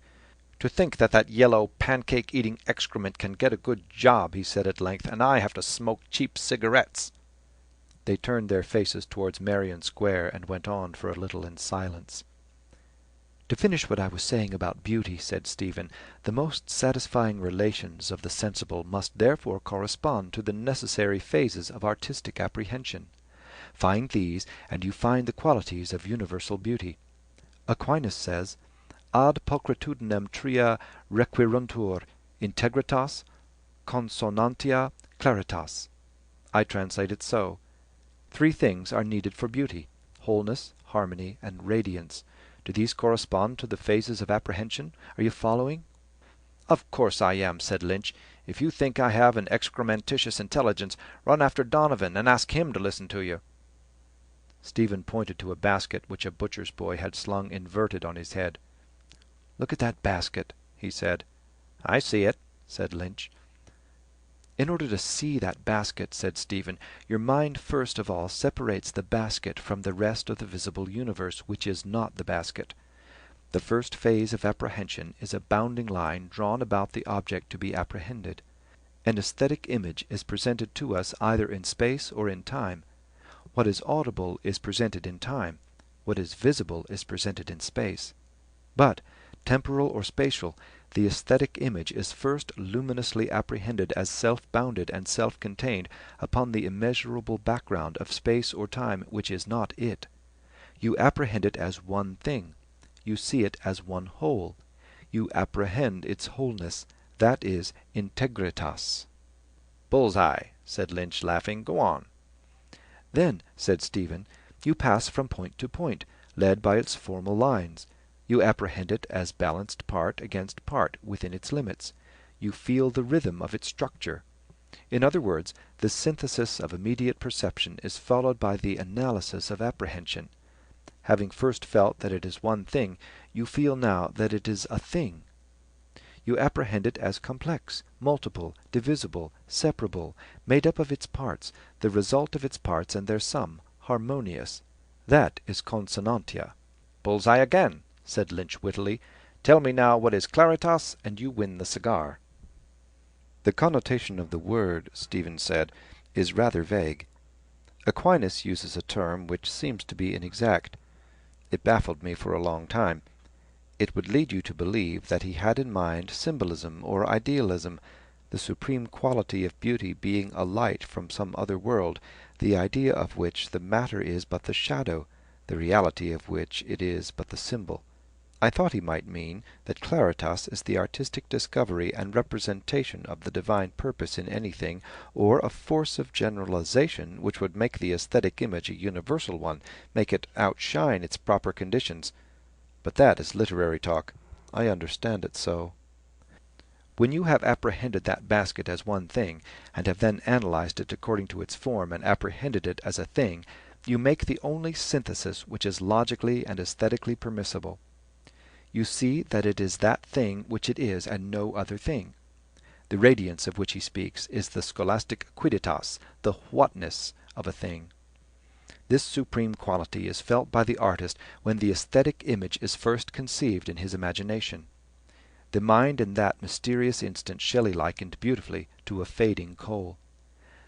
"To think that that yellow pancake-eating excrement can get a good job," he said at length, "and I have to smoke cheap cigarettes." They turned their faces towards Merrion Square and went on for a little in silence. "To finish what I was saying about beauty," said Stephen, "the most satisfying relations of the sensible must therefore correspond to the necessary phases of artistic apprehension. Find these, and you find the qualities of universal beauty. Aquinas says, ad pulchritudinem tria requiruntur, integritas, consonantia, claritas. I translate it so. 3 things are needed for beauty: wholeness, harmony, and radiance. Do these correspond to the phases of apprehension? Are you following?" "Of course I am," said Lynch. "If you think I have an excrementitious intelligence, run after Donovan and ask him to listen to you." Stephen pointed to a basket which a butcher's boy had slung inverted on his head. "Look at that basket," he said. "I see it," said Lynch. "In order to see that basket," said Stephen, "your mind first of all separates the basket from the rest of the visible universe, which is not the basket. The first phase of apprehension is a bounding line drawn about the object to be apprehended. An aesthetic image is presented to us either in space or in time. What is audible is presented in time. What is visible is presented in space. But, temporal or spatial, the aesthetic image is first luminously apprehended as self-bounded and self-contained upon the immeasurable background of space or time which is not it. You apprehend it as one thing. You see it as one whole. You apprehend its wholeness. That is integritas." "Bull's-eye," said Lynch, laughing. "Go on." "Then," said Stephen, "you pass from point to point, led by its formal lines. You apprehend it as balanced part against part within its limits. You feel the rhythm of its structure. In other words, the synthesis of immediate perception is followed by the analysis of apprehension. Having first felt that it is one thing, you feel now that it is a thing. You apprehend it as complex, multiple, divisible, separable, made up of its parts, the result of its parts and their sum, harmonious. That is consonantia." "Bull's-eye again," said Lynch wittily. Tell me now what is claritas, and you win the cigar." "The connotation of the word," Stephen said, "is rather vague. Aquinas uses a term which seems to be inexact. It baffled me for a long time. It would lead you to believe that he had in mind symbolism or idealism, the supreme quality of beauty being a light from some other world, the idea of which the matter is but the shadow, the reality of which it is but the symbol. I thought he might mean that claritas is the artistic discovery and representation of the divine purpose in anything, or a force of generalization which would make the aesthetic image a universal one, make it outshine its proper conditions. But that is literary talk. I understand it so. When you have apprehended that basket as one thing, and have then analyzed it according to its form and apprehended it as a thing, you make the only synthesis which is logically and aesthetically permissible. You see that it is that thing which it is, and no other thing. The radiance of which he speaks is the scholastic quidditas, the whatness of a thing. This supreme quality is felt by the artist when the aesthetic image is first conceived in his imagination. The mind in that mysterious instant Shelley likened beautifully to a fading coal.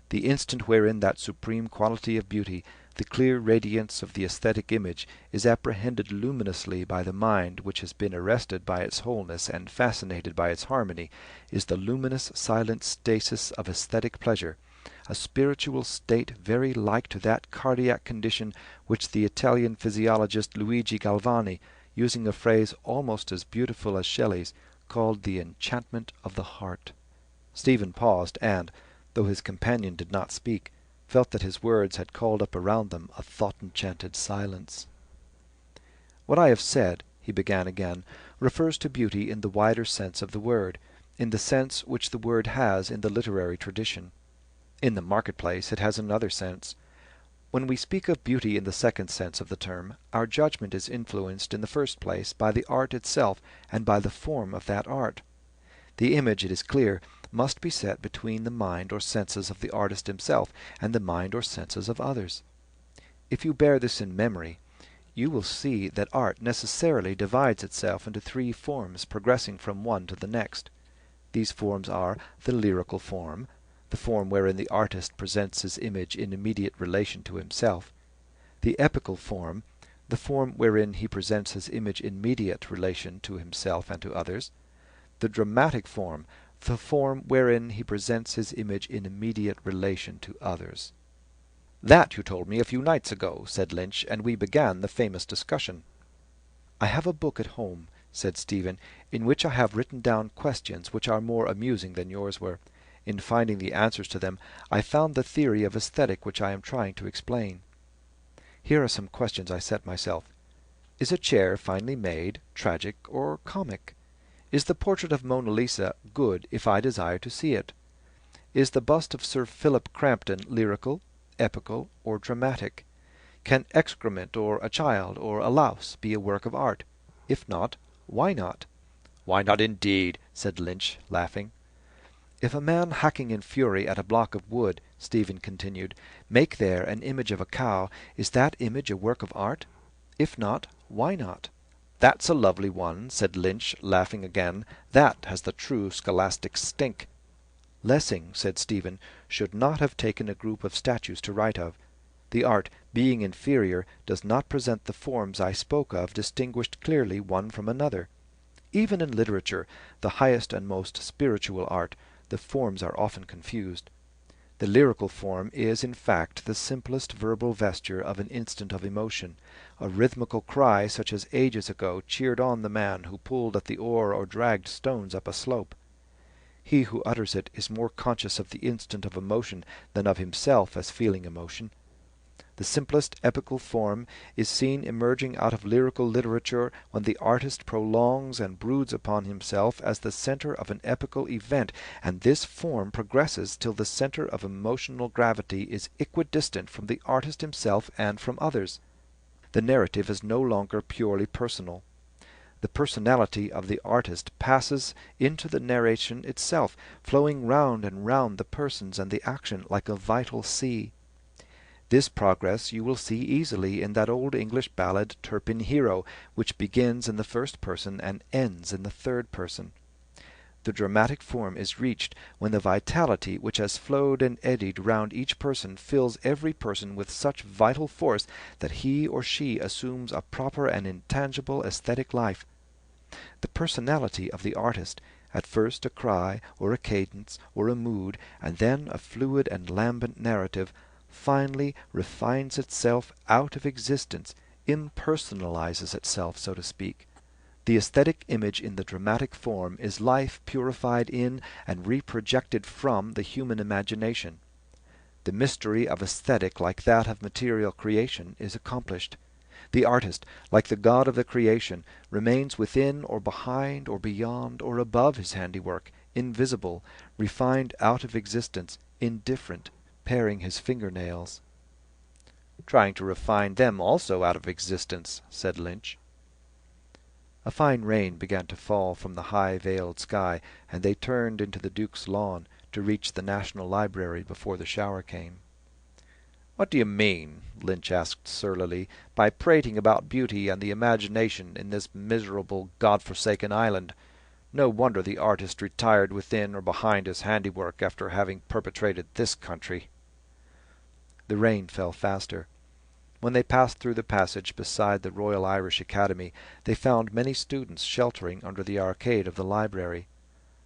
The instant wherein that supreme quality of beauty, the clear radiance of the aesthetic image, is apprehended luminously by the mind which has been arrested by its wholeness and fascinated by its harmony, is the luminous silent stasis of aesthetic pleasure, a spiritual state very like to that cardiac condition which the Italian physiologist Luigi Galvani, using a phrase almost as beautiful as Shelley's, called the enchantment of the heart. Stephen paused, and, though his companion did not speak, felt that his words had called up around them a thought-enchanted silence. "What I have said," he began again, "refers to beauty in the wider sense of the word, in the sense which the word has in the literary tradition. In the marketplace it has another sense. When we speak of beauty in the second sense of the term, our judgment is influenced in the first place by the art itself and by the form of that art. The image, it is clear, must be set between the mind or senses of the artist himself and the mind or senses of others. If you bear this in memory, you will see that art necessarily divides itself into three forms progressing from one to the next. These forms are the lyrical form, the form wherein the artist presents his image in immediate relation to himself; the epical form, the form wherein he presents his image in mediate relation to himself and to others; the dramatic form, the form wherein he presents his image in immediate relation to others." "That you told me a few nights ago," said Lynch, "and we began the famous discussion." "I have a book at home," said Stephen, "in which I have written down questions which are more amusing than yours were. In finding the answers to them, I found the theory of aesthetic which I am trying to explain. Here are some questions I set myself. Is a chair finely made, tragic, or comic? Is the portrait of Mona Lisa good if I desire to see it? Is the bust of Sir Philip Crampton lyrical, epical, or dramatic? Can excrement, or a child, or a louse be a work of art? If not, why not?" "Why not indeed?" said Lynch, laughing. "If a man hacking in fury at a block of wood," Stephen continued, "make there an image of a cow, is that image a work of art? If not, why not?" "That's a lovely one," said Lynch, laughing again. "That has the true scholastic stink." "Lessing," said Stephen, "should not have taken a group of statues to write of. The art, being inferior, does not present the forms I spoke of distinguished clearly one from another. Even in literature, the highest and most spiritual art, the forms are often confused. The lyrical form is, in fact, the simplest verbal vesture of an instant of emotion, a rhythmical cry such as ages ago cheered on the man who pulled at the oar or dragged stones up a slope. He who utters it is more conscious of the instant of emotion than of himself as feeling emotion. The simplest epical form is seen emerging out of lyrical literature when the artist prolongs and broods upon himself as the centre of an epical event, and this form progresses till the centre of emotional gravity is equidistant from the artist himself and from others. The narrative is no longer purely personal. The personality of the artist passes into the narration itself, flowing round and round the persons and the action like a vital sea. This progress you will see easily in that old English ballad Turpin Hero, which begins in the first person and ends in the third person. The dramatic form is reached when the vitality which has flowed and eddied round each person fills every person with such vital force that he or she assumes a proper and intangible aesthetic life. The personality of the artist, at first a cry, or a cadence, or a mood, and then a fluid and lambent narrative, finally refines itself out of existence, impersonalizes itself, so to speak. The aesthetic image in the dramatic form is life purified in and reprojected from the human imagination. The mystery of aesthetic, like that of material creation, is accomplished. The artist, like the god of the creation, remains within or behind or beyond or above his handiwork, invisible, refined out of existence, indifferent, paring his fingernails. "Trying to refine them also out of existence," said Lynch. A fine rain began to fall from the high-veiled sky, and they turned into the Duke's lawn to reach the National Library before the shower came. "What do you mean," Lynch asked surlily, "by prating about beauty and the imagination in this miserable, God-forsaken island? No wonder the artist retired within or behind his handiwork after having perpetrated this country." The rain fell faster. When they passed through the passage beside the Royal Irish Academy, they found many students sheltering under the arcade of the library.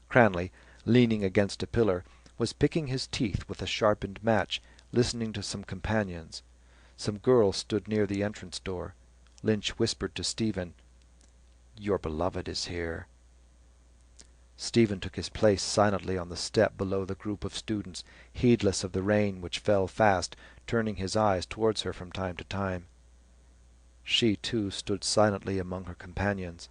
Cranley, leaning against a pillar, was picking his teeth with a sharpened match, listening to some companions. Some girls stood near the entrance door. Lynch whispered to Stephen, "Your beloved is here." Stephen took his place silently on the step below the group of students, heedless of the rain which fell fast, turning his eyes towards her from time to time. She, too, stood silently among her companions.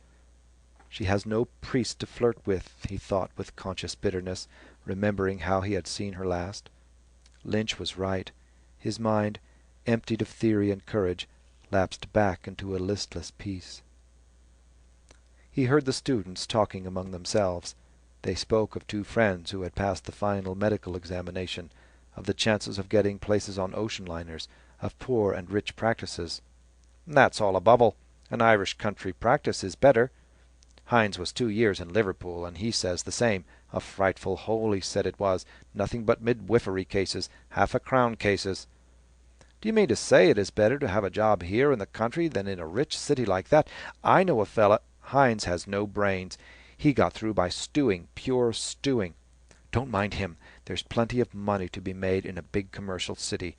She has no priest to flirt with, he thought with conscious bitterness, remembering how he had seen her last. Lynch was right. His mind, emptied of theory and courage, lapsed back into a listless peace. He heard the students talking among themselves. They spoke of two friends who had passed the final medical examination, of the chances of getting places on ocean liners, of poor and rich practices. "That's all a bubble. An Irish country practice is better. Hines was 2 years in Liverpool, and he says the same. A frightful hole, he said it was. Nothing but midwifery cases, half-a-crown cases." "Do you mean to say it is better to have a job here in the country than in a rich city like that? I know a fella—" "Hines has no brains. He got through by stewing, pure stewing. Don't mind him. There's plenty of money to be made in a big commercial city.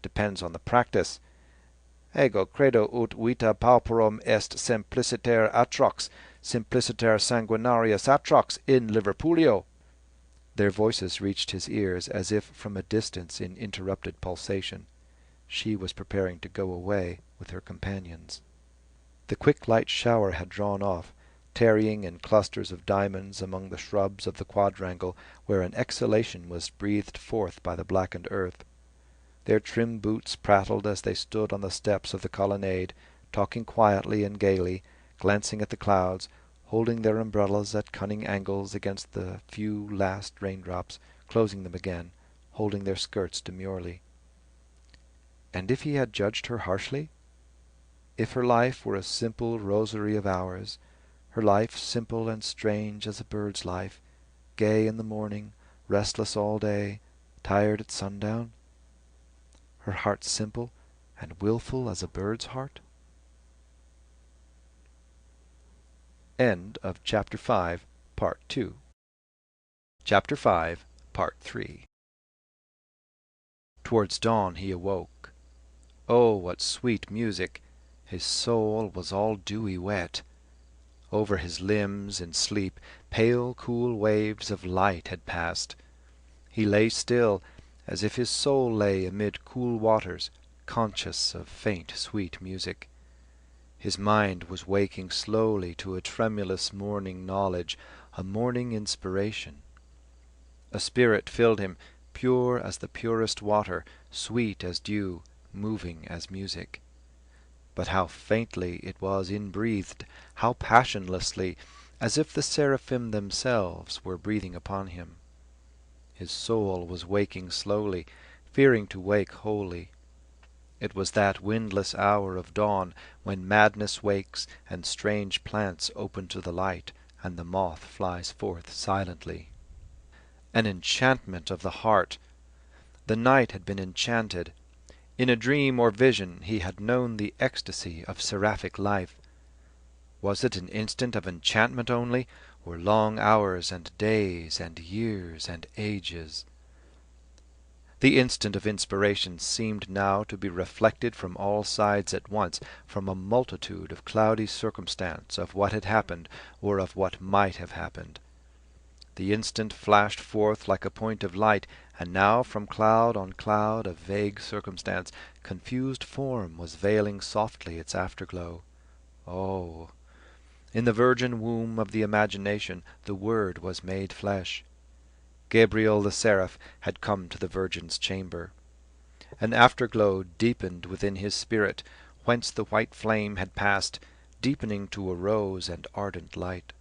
Depends on the practice. Ego credo ut vita pauperum est simpliciter atrox, simpliciter sanguinarius atrox in Liverpoolio." Their voices reached his ears as if from a distance in interrupted pulsation. She was preparing to go away with her companions. The quick light shower had drawn off, tarrying in clusters of diamonds among the shrubs of the quadrangle where an exhalation was breathed forth by the blackened earth. Their trim boots prattled as they stood on the steps of the colonnade, talking quietly and gaily, glancing at the clouds, holding their umbrellas at cunning angles against the few last raindrops, closing them again, holding their skirts demurely. And if he had judged her harshly? If her life were a simple rosary of hours, her life simple and strange as a bird's life, gay in the morning, restless all day, tired at sundown? Her heart simple and wilful as a bird's heart? End of Chapter 5, Part 2. Chapter 5, Part 3. Towards dawn he awoke. Oh, what sweet music! His soul was all dewy wet. Over his limbs in sleep pale cool waves of light had passed. He lay still, as if his soul lay amid cool waters, conscious of faint sweet music. His mind was waking slowly to a tremulous morning knowledge, a morning inspiration. A spirit filled him, pure as the purest water, sweet as dew, moving as music. But how faintly it was inbreathed, how passionlessly, as if the seraphim themselves were breathing upon him. His soul was waking slowly, fearing to wake wholly. It was that windless hour of dawn when madness wakes and strange plants open to the light, and the moth flies forth silently. An enchantment of the heart. The night had been enchanted. In a dream or vision he had known the ecstasy of seraphic life. Was it an instant of enchantment only, or long hours and days and years and ages? The instant of inspiration seemed now to be reflected from all sides at once, from a multitude of cloudy circumstance of what had happened or of what might have happened. The instant flashed forth like a point of light, and now from cloud on cloud of vague circumstance, confused form was veiling softly its afterglow. Oh! In the virgin womb of the imagination the Word was made flesh. Gabriel the seraph had come to the Virgin's chamber. An afterglow deepened within his spirit, whence the white flame had passed, deepening to a rose and ardent light.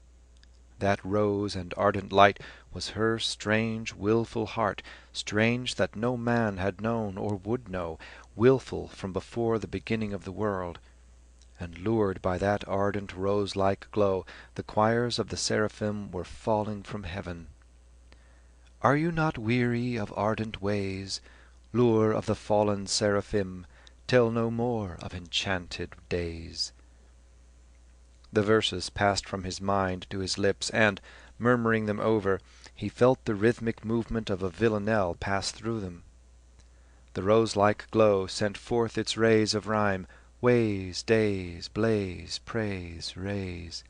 That rose and ardent light was her strange, wilful heart, strange that no man had known or would know, wilful from before the beginning of the world. And lured by that ardent rose-like glow, the choirs of the seraphim were falling from heaven. Are you not weary of ardent ways? Lure of the fallen seraphim, tell no more of enchanted days. The verses passed from his mind to his lips, and, murmuring them over, he felt the rhythmic movement of a villanelle pass through them. The rose-like glow sent forth its rays of rhyme, ways, days, blaze, praise, raise.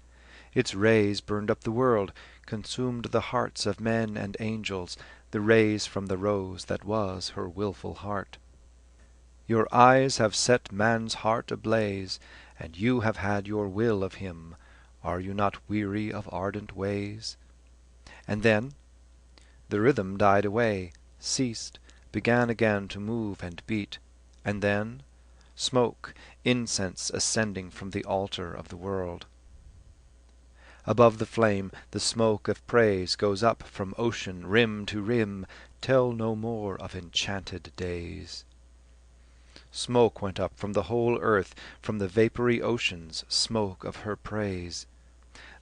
Its rays burned up the world, consumed the hearts of men and angels, the rays from the rose that was her wilful heart. Your eyes have set man's heart ablaze, and you have had your will of him. Are you not weary of ardent ways? And then the rhythm died away, ceased, began again to move and beat, and then smoke, incense ascending from the altar of the world. Above the flame the smoke of praise goes up from ocean rim to rim, tell no more of enchanted days. Smoke went up from the whole earth, from the vapory oceans, smoke of her praise.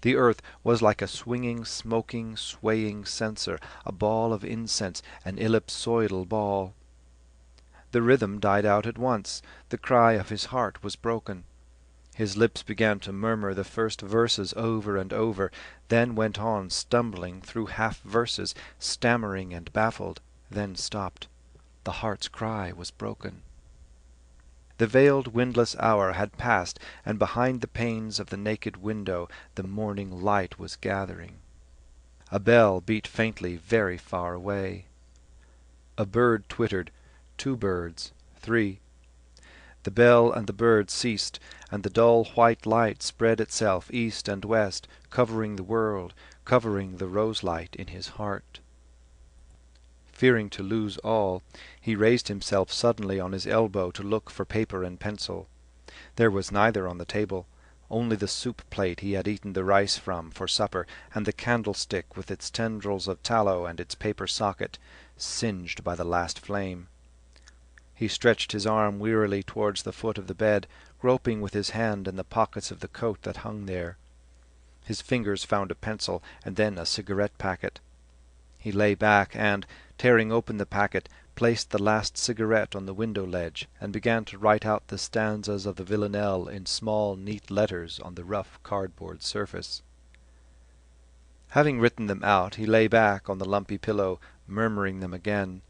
The earth was like a swinging, smoking, swaying censer, a ball of incense, an ellipsoidal ball. The rhythm died out at once. The cry of his heart was broken. His lips began to murmur the first verses over and over, then went on stumbling through half-verses, stammering and baffled, then stopped. The heart's cry was broken. The veiled windless hour had passed, and behind the panes of the naked window the morning light was gathering. A bell beat faintly very far away. A bird twittered, 2 birds, 3. The bell and the bird ceased, and the dull white light spread itself east and west, covering the world, covering the rose-light in his heart. Fearing to lose all, he raised himself suddenly on his elbow to look for paper and pencil. There was neither on the table, only the soup plate he had eaten the rice from for supper, and the candlestick with its tendrils of tallow and its paper socket, singed by the last flame. He stretched his arm wearily towards the foot of the bed, groping with his hand in the pockets of the coat that hung there. His fingers found a pencil, and then a cigarette packet. He lay back and, tearing open the packet, placed the last cigarette on the window ledge, and began to write out the stanzas of the villanelle in small, neat letters on the rough cardboard surface. Having written them out, he lay back on the lumpy pillow, murmuring them again.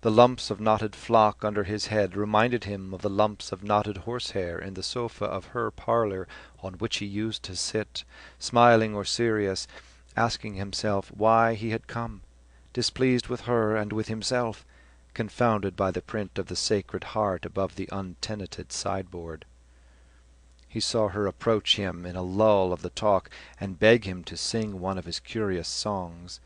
The lumps of knotted flock under his head reminded him of the lumps of knotted horsehair in the sofa of her parlour on which he used to sit, smiling or serious, asking himself why he had come, displeased with her and with himself, confounded by the print of the Sacred Heart above the untenanted sideboard. He saw her approach him in a lull of the talk and beg him to sing one of his curious songs.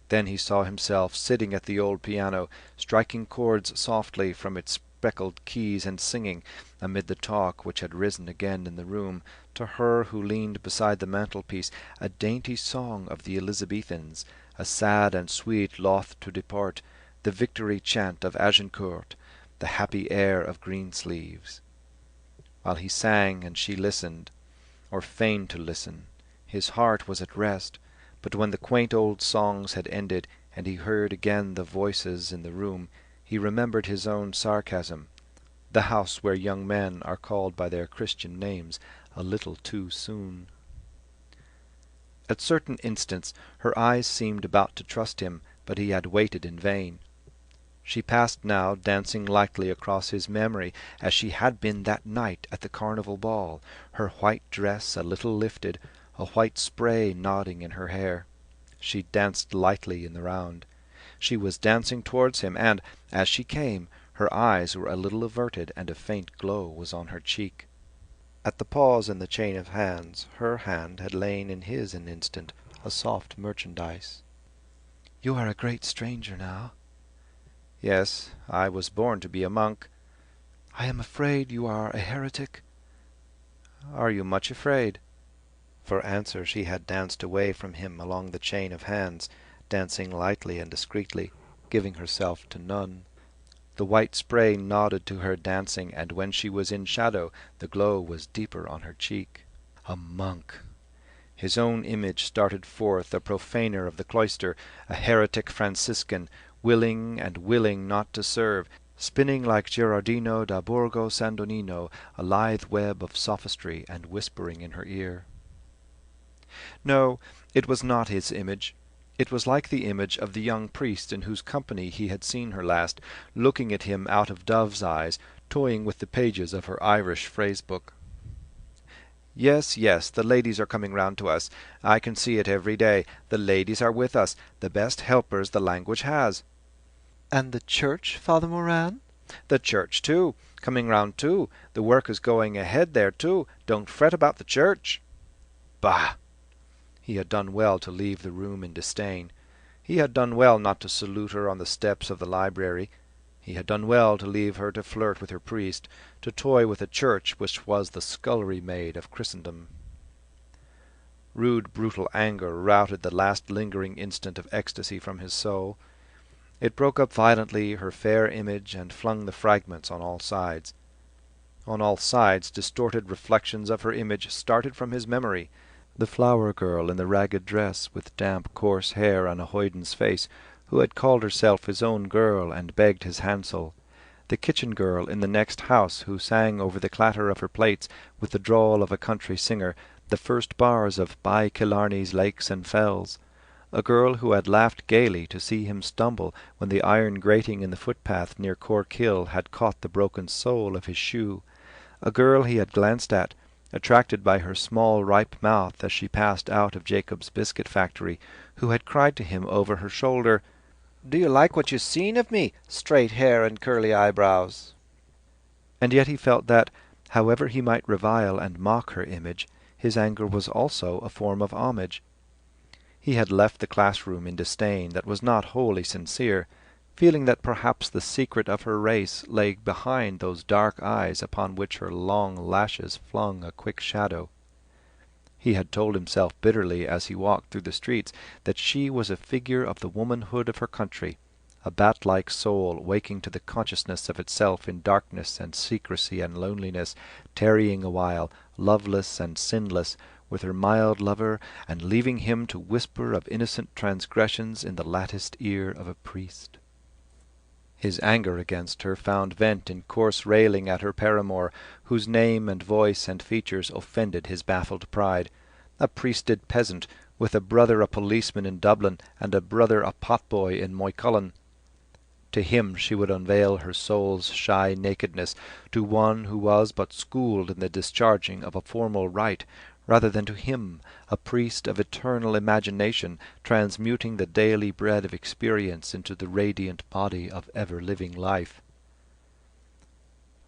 Then he saw himself sitting at the old piano, striking chords softly from its speckled keys and singing, amid the talk which had risen again in the room, to her who leaned beside the mantelpiece, a dainty song of the Elizabethans, a sad and sweet loth to depart, the victory chant of Agincourt, the happy air of Greensleeves. While he sang and she listened, or feigned to listen, his heart was at rest, but when the quaint old songs had ended, and he heard again the voices in the room, he remembered his own sarcasm, the house where young men are called by their Christian names a little too soon. At certain instants her eyes seemed about to trust him, but he had waited in vain. She passed now, dancing lightly across his memory, as she had been that night at the carnival ball, her white dress a little lifted, a white spray nodding in her hair. She danced lightly in the round. She was dancing towards him, and, as she came, her eyes were a little averted, and a faint glow was on her cheek. At the pause in the chain of hands, her hand had lain in his an instant, a soft merchandise. "You are a great stranger now." "Yes, I was born to be a monk." "I am afraid you are a heretic." "Are you much afraid?" For answer she had danced away from him along the chain of hands, dancing lightly and discreetly, giving herself to none. The white spray nodded to her dancing, and when she was in shadow the glow was deeper on her cheek. A monk! His own image started forth, a profaner of the cloister, a heretic Franciscan, willing and willing not to serve, spinning like Gerardino da Borgo San Donino a lithe web of sophistry, and whispering in her ear. No, it was not his image. It was like the image of the young priest in whose company he had seen her last, looking at him out of dove's eyes, toying with the pages of her Irish phrase-book. "Yes, yes, the ladies are coming round to us. I can see it every day. The ladies are with us, the best helpers the language has." "And the church, Father Moran?" "The church, too. Coming round, too. The work is going ahead there, too. Don't fret about the church." Bah! He had done well to leave the room in disdain. He had done well not to salute her on the steps of the library. He had done well to leave her to flirt with her priest, to toy with a church which was the scullery maid of Christendom. Rude, brutal anger routed the last lingering instant of ecstasy from his soul. It broke up violently her fair image and flung the fragments on all sides. On all sides distorted reflections of her image started from his memory. The flower girl in the ragged dress, with damp coarse hair and a hoyden's face, who had called herself his own girl and begged his handsel. The kitchen girl in the next house, who sang over the clatter of her plates, with the drawl of a country singer, the first bars of By Killarney's Lakes and Fells. A girl who had laughed gaily to see him stumble when the iron grating in the footpath near Corkhill had caught the broken sole of his shoe. A girl he had glanced at, attracted by her small ripe mouth as she passed out of Jacob's biscuit factory, who had cried to him over her shoulder, "Do you like what you've seen of me, straight hair and curly eyebrows?" And yet he felt that, however he might revile and mock her image, his anger was also a form of homage. He had left the classroom in disdain that was not wholly sincere, feeling that perhaps the secret of her race lay behind those dark eyes upon which her long lashes flung a quick shadow. He had told himself bitterly as he walked through the streets that she was a figure of the womanhood of her country, a bat-like soul waking to the consciousness of itself in darkness and secrecy and loneliness, tarrying awhile, loveless and sinless, with her mild lover, and leaving him to whisper of innocent transgressions in the latticed ear of a priest. His anger against her found vent in coarse railing at her paramour, whose name and voice and features offended his baffled pride. A priested peasant, with a brother a policeman in Dublin, and a brother a potboy in Moycullen. To him she would unveil her soul's shy nakedness, to one who was but schooled in the discharging of a formal rite, rather than to him, a priest of eternal imagination, transmuting the daily bread of experience into the radiant body of ever-living life.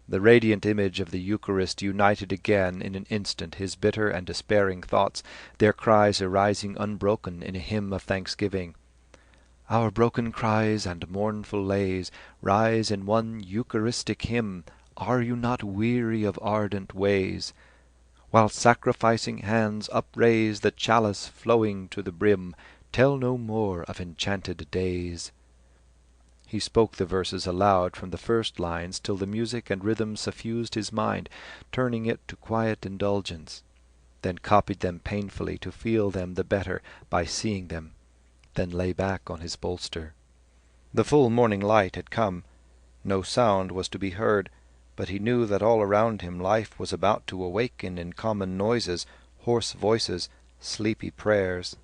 The radiant image of the Eucharist united again in an instant his bitter and despairing thoughts, their cries arising unbroken in a hymn of thanksgiving. Our broken cries and mournful lays rise in one Eucharistic hymn. Are you not weary of ardent ways? While sacrificing hands upraise the chalice flowing to the brim, tell no more of enchanted days. He spoke the verses aloud from the first lines till the music and rhythm suffused his mind, turning it to quiet indulgence, then copied them painfully to feel them the better by seeing them, then lay back on his bolster. The full morning light had come. No sound was to be heard, but he knew that all around him life was about to awaken in common noises, hoarse voices, sleepy prayers.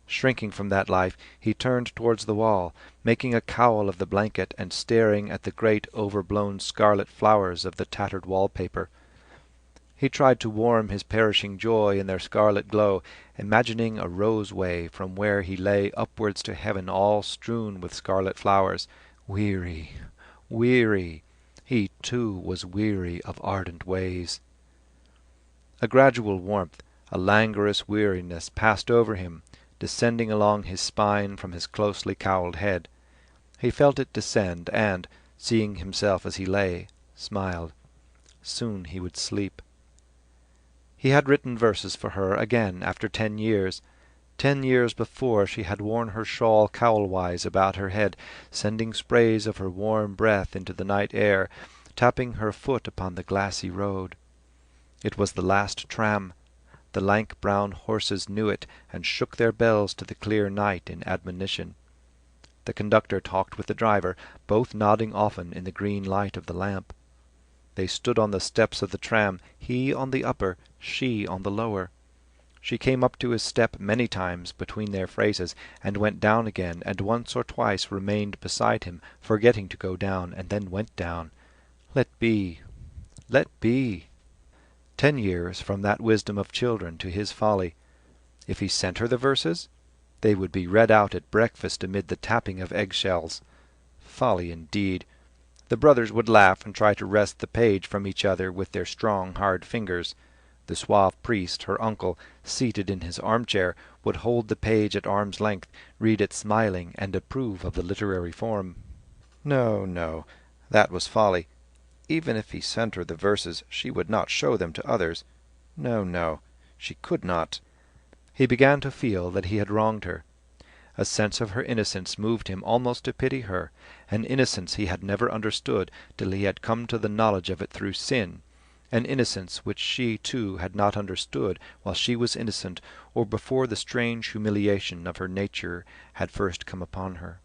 Shrinking from that life, he turned towards the wall, making a cowl of the blanket and staring at the great overblown scarlet flowers of the tattered wallpaper. He tried to warm his perishing joy in their scarlet glow, imagining a rose-way from where he lay upwards to heaven all strewn with scarlet flowers. Weary, weary! He too was weary of ardent ways. A gradual warmth, a languorous weariness passed over him, descending along his spine from his closely cowled head. He felt it descend, and, seeing himself as he lay, smiled. Soon he would sleep. He had written verses for her again after 10 years. 10 years before she had worn her shawl cowl-wise about her head, sending sprays of her warm breath into the night air, tapping her foot upon the glassy road. It was the last tram. The lank brown horses knew it, and shook their bells to the clear night in admonition. The conductor talked with the driver, both nodding often in the green light of the lamp. They stood on the steps of the tram, he on the upper, she on the lower. She came up to his step many times between their phrases, and went down again, and once or twice remained beside him, forgetting to go down, and then went down. Let be, let be. 10 years from that wisdom of children to his folly. If he sent her the verses, they would be read out at breakfast amid the tapping of eggshells. Folly indeed! The brothers would laugh and try to wrest the page from each other with their strong, hard fingers. The suave priest, her uncle, seated in his armchair, would hold the page at arm's length, read it smiling, and approve of the literary form. No, no, that was folly. Even if he sent her the verses, she would not show them to others. No, no, she could not. He began to feel that he had wronged her. A sense of her innocence moved him almost to pity her, an innocence he had never understood till he had come to the knowledge of it through sin, an innocence which she too had not understood while she was innocent, or before the strange humiliation of her nature had first come upon her.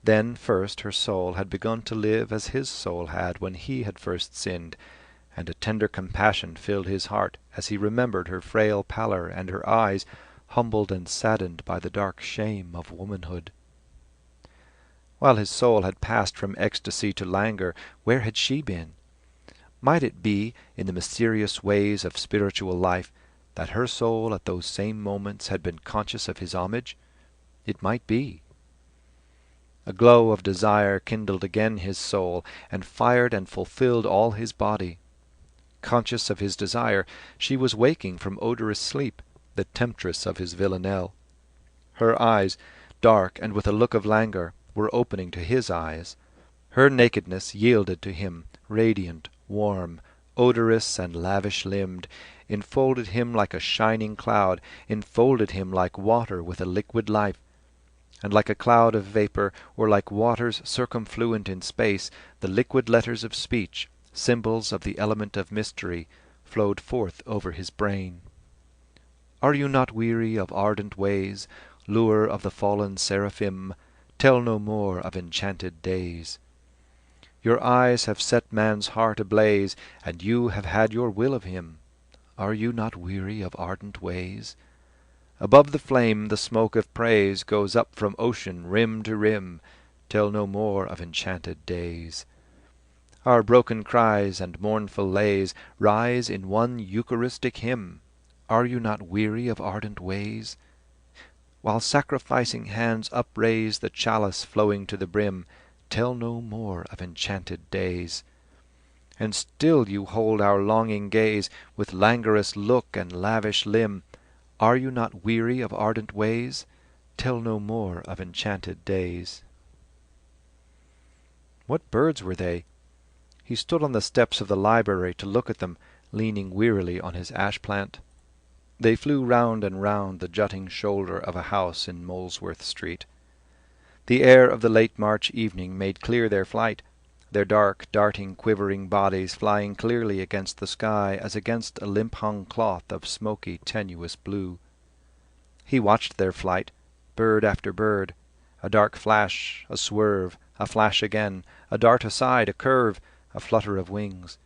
Then first her soul had begun to live as his soul had when he had first sinned, and a tender compassion filled his heart as he remembered her frail pallor and her eyes, humbled and saddened by the dark shame of womanhood. While his soul had passed from ecstasy to languor, where had she been? Might it be, in the mysterious ways of spiritual life, that her soul at those same moments had been conscious of his homage? It might be. A glow of desire kindled again his soul, and fired and fulfilled all his body. Conscious of his desire, she was waking from odorous sleep, the temptress of his villanelle. Her eyes, dark and with a look of languor, were opening to his eyes. Her nakedness yielded to him, radiant, warm, odorous and lavish-limbed, enfolded him like a shining cloud, enfolded him like water with a liquid life. And like a cloud of vapour, or like waters circumfluent in space, the liquid letters of speech, symbols of the element of mystery, flowed forth over his brain. Are you not weary of ardent ways, lure of the fallen seraphim? Tell no more of enchanted days. Your eyes have set man's heart ablaze, and you have had your will of him. Are you not weary of ardent ways? Above the flame the smoke of praise goes up from ocean rim to rim. Tell no more of enchanted days. Our broken cries and mournful lays rise in one Eucharistic hymn. Are you not weary of ardent ways? While sacrificing hands upraise the chalice flowing to the brim, tell no more of enchanted days. And still you hold our longing gaze with languorous look and lavish limb. Are you not weary of ardent ways? Tell no more of enchanted days. What birds were they? He stood on the steps of the library to look at them, leaning wearily on his ash-plant. They flew round and round the jutting shoulder of a house in Molesworth Street. The air of the late March evening made clear their flight, their dark, darting, quivering bodies flying clearly against the sky as against a limp-hung cloth of smoky, tenuous blue. He watched their flight, bird after bird, a dark flash, a swerve, a flash again, a dart aside, a curve, a flutter of wings.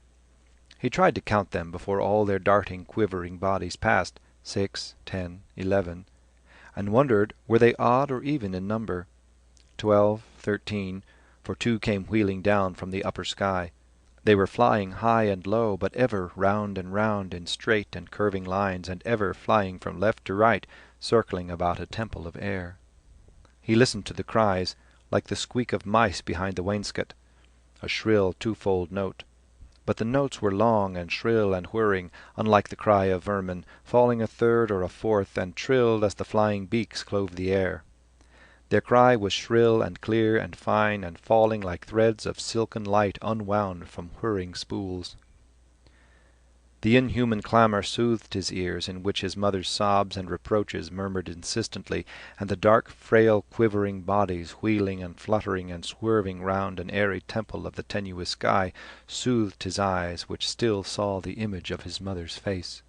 He tried to count them before all their darting, quivering bodies passed, 6, 10, 11, and wondered were they odd or even in number. 12, 13, for 2 came wheeling down from the upper sky. They were flying high and low, but ever round and round in straight and curving lines, and ever flying from left to right, circling about a temple of air. He listened to the cries, like the squeak of mice behind the wainscot, a shrill twofold note. But the notes were long and shrill and whirring, unlike the cry of vermin, falling a third or a fourth, and trilled as the flying beaks clove the air. Their cry was shrill and clear and fine, and falling like threads of silken light unwound from whirring spools. The inhuman clamour soothed his ears, in which his mother's sobs and reproaches murmured insistently, and the dark, frail, quivering bodies, wheeling and fluttering and swerving round an airy temple of the tenuous sky, soothed his eyes, which still saw the image of his mother's face.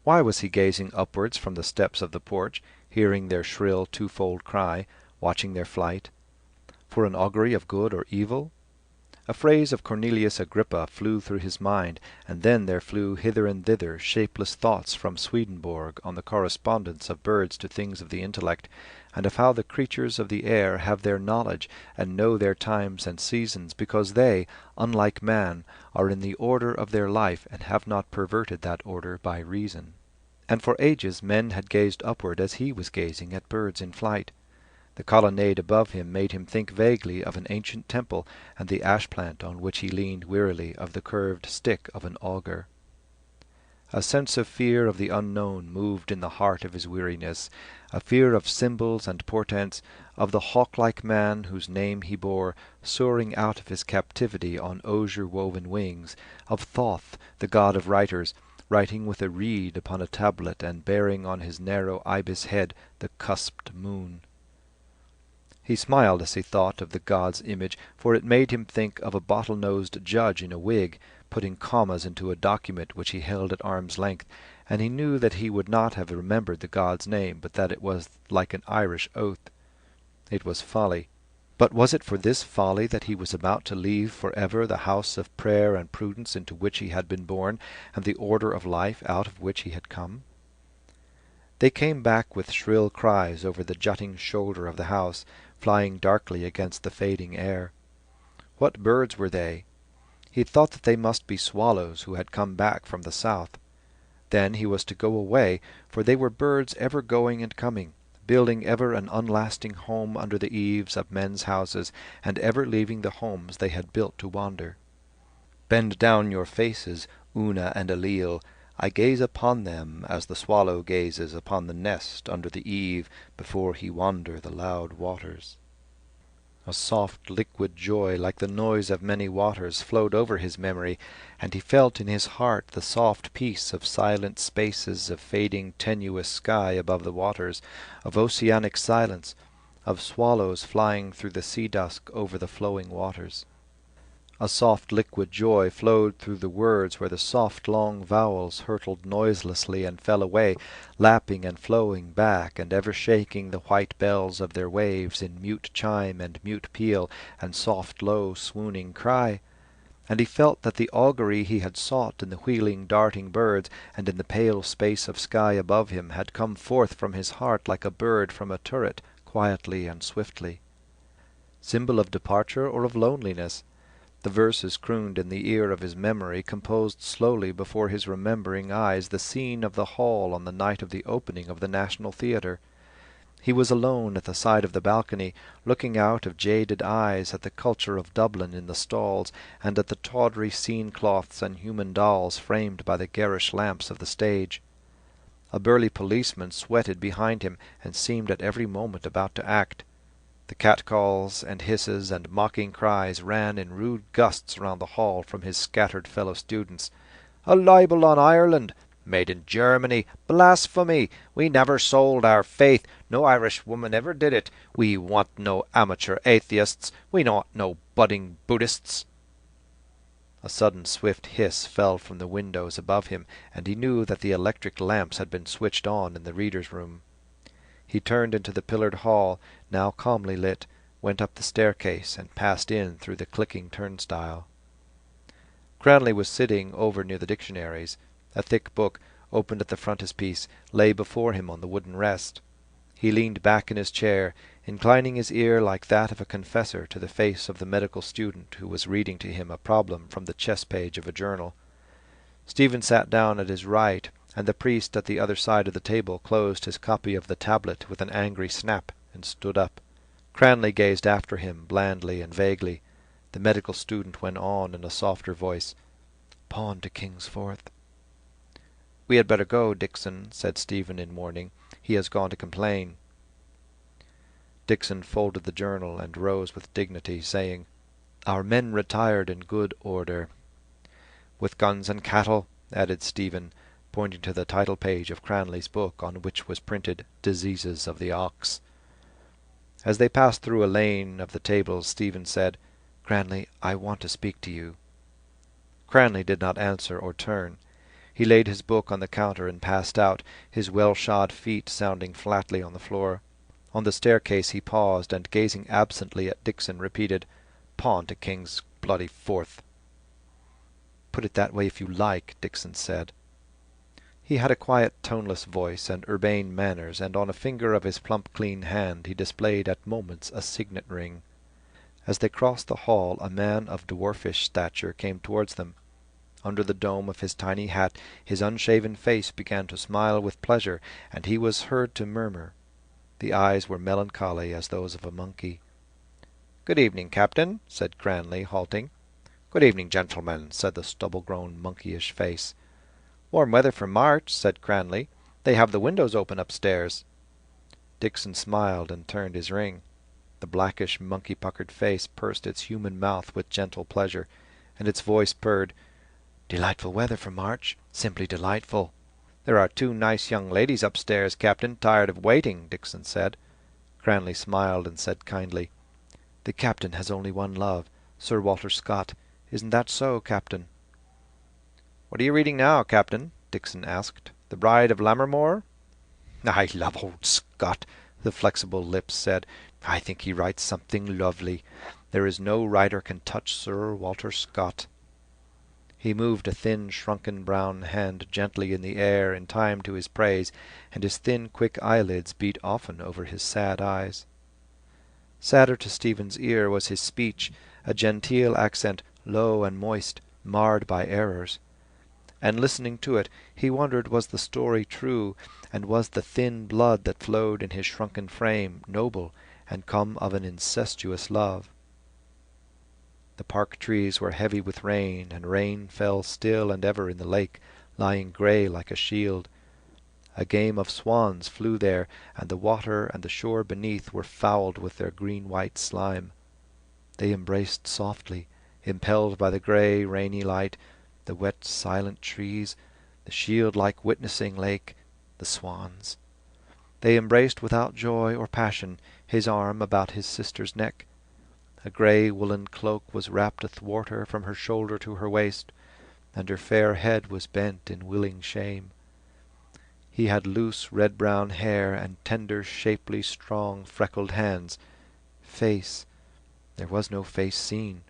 Why was he gazing upwards from the steps of the porch, hearing their shrill twofold cry, watching their flight? For an augury of good or evil? A phrase of Cornelius Agrippa flew through his mind, and then there flew hither and thither shapeless thoughts from Swedenborg on the correspondence of birds to things of the intellect, and of how the creatures of the air have their knowledge and know their times and seasons, because they, unlike man, are in the order of their life and have not perverted that order by reason. And for ages men had gazed upward as he was gazing at birds in flight. The colonnade above him made him think vaguely of an ancient temple, and the ash-plant on which he leaned wearily of the curved stick of an augur. A sense of fear of the unknown moved in the heart of his weariness, a fear of symbols and portents, of the hawk-like man whose name he bore, soaring out of his captivity on osier-woven wings, of Thoth, the god of writers, writing with a reed upon a tablet and bearing on his narrow ibis head the cusped moon. He smiled as he thought of the god's image, for it made him think of a bottle-nosed judge in a wig, putting commas into a document which he held at arm's length, and he knew that he would not have remembered the god's name, but that it was like an Irish oath. It was folly. But was it for this folly that he was about to leave for ever the house of prayer and prudence into which he had been born, and the order of life out of which he had come? They came back with shrill cries over the jutting shoulder of the house, flying darkly against the fading air. What birds were they? He thought that they must be swallows who had come back from the south. Then he was to go away, for they were birds ever going and coming, building ever an unlasting home under the eaves of men's houses, and ever leaving the homes they had built to wander. Bend down your faces, Una and Alil, I gaze upon them as the swallow gazes upon the nest under the eave before he wander the loud waters. A soft liquid joy like the noise of many waters flowed over his memory, and he felt in his heart the soft peace of silent spaces of fading tenuous sky above the waters, of oceanic silence, of swallows flying through the sea dusk over the flowing waters. A soft liquid joy flowed through the words where the soft long vowels hurtled noiselessly and fell away, lapping and flowing back, and ever shaking the white bells of their waves in mute chime and mute peal and soft low swooning cry. And he felt that the augury he had sought in the wheeling darting birds and in the pale space of sky above him had come forth from his heart like a bird from a turret, quietly and swiftly. Symbol of departure or of loneliness? The verses crooned in the ear of his memory composed slowly before his remembering eyes the scene of the hall on the night of the opening of the National Theatre. He was alone at the side of the balcony, looking out of jaded eyes at the culture of Dublin in the stalls, and at the tawdry scene-cloths and human dolls framed by the garish lamps of the stage. A burly policeman sweated behind him, and seemed at every moment about to act. The catcalls and hisses and mocking cries ran in rude gusts round the hall from his scattered fellow-students. "A libel on Ireland! Made in Germany. Blasphemy! We never sold our faith. No Irish woman ever did it. We want no amateur atheists. We want no budding Buddhists." A sudden swift hiss fell from the windows above him, and he knew that the electric lamps had been switched on in the reader's room. He turned into the pillared hall, now calmly lit, went up the staircase, and passed in through the clicking turnstile. Cranley was sitting over near the dictionaries. A thick book, opened at the frontispiece, lay before him on the wooden rest. He leaned back in his chair, inclining his ear like that of a confessor to the face of the medical student who was reading to him a problem from the chess page of a journal. Stephen sat down at his right, and the priest at the other side of the table closed his copy of the tablet with an angry snap and stood up. Cranley gazed after him blandly and vaguely. The medical student went on in a softer voice, "Pawn to King's Fourth." "We had better go, Dixon," said Stephen in warning. "He has gone to complain." Dixon folded the journal and rose with dignity, saying, "Our men retired in good order." "With guns and cattle," added Stephen, pointing to the title page of Cranley's book, on which was printed "Diseases of the Ox." As they passed through a lane of the tables, Stephen said, "Cranley, I want to speak to you." Cranley did not answer or turn. He laid his book on the counter and passed out, his well-shod feet sounding flatly on the floor. On the staircase he paused, and gazing absently at Dixon, repeated, "Pawn to King's bloody Fourth." "Put it that way if you like," Dixon said. He had a quiet, toneless voice and urbane manners, and on a finger of his plump, clean hand he displayed at moments a signet ring. As they crossed the hall, a man of dwarfish stature came towards them. Under the dome of his tiny hat his unshaven face began to smile with pleasure, and he was heard to murmur. The eyes were melancholy as those of a monkey. "Good evening, Captain," said Cranley, halting. "Good evening, gentlemen," said the stubble-grown, monkeyish face. "Warm weather for March," said Cranley. "They have the windows open upstairs." Dixon smiled and turned his ring. The blackish, monkey-puckered face pursed its human mouth with gentle pleasure, and its voice purred, "Delightful weather for March. Simply delightful." "There are two nice young ladies upstairs, Captain, tired of waiting," Dixon said. Cranley smiled and said kindly, "The Captain has only one love, Sir Walter Scott. Isn't that so, Captain?" "What are you reading now, Captain?" Dixon asked. "The Bride of Lammermoor?" "I love old Scott," the flexible lips said. "I think he writes something lovely. There is no writer can touch Sir Walter Scott." He moved a thin, shrunken brown hand gently in the air in time to his praise, and his thin, quick eyelids beat often over his sad eyes. Sadder to Stephen's ear was his speech, a genteel accent, low and moist, marred by errors. And listening to it, he wondered was the story true, and was the thin blood that flowed in his shrunken frame noble and come of an incestuous love. The park trees were heavy with rain, and rain fell still and ever in the lake, lying grey like a shield. A game of swans flew there, and the water and the shore beneath were fouled with their green-white slime. They embraced softly, impelled by the grey, rainy light, the wet, silent trees, the shield-like witnessing lake, the swans. They embraced without joy or passion, his arm about his sister's neck. A grey woolen cloak was wrapped athwart her from her shoulder to her waist, and her fair head was bent in willing shame. He had loose red-brown hair and tender, shapely, strong, freckled hands. Face. There was no face seen.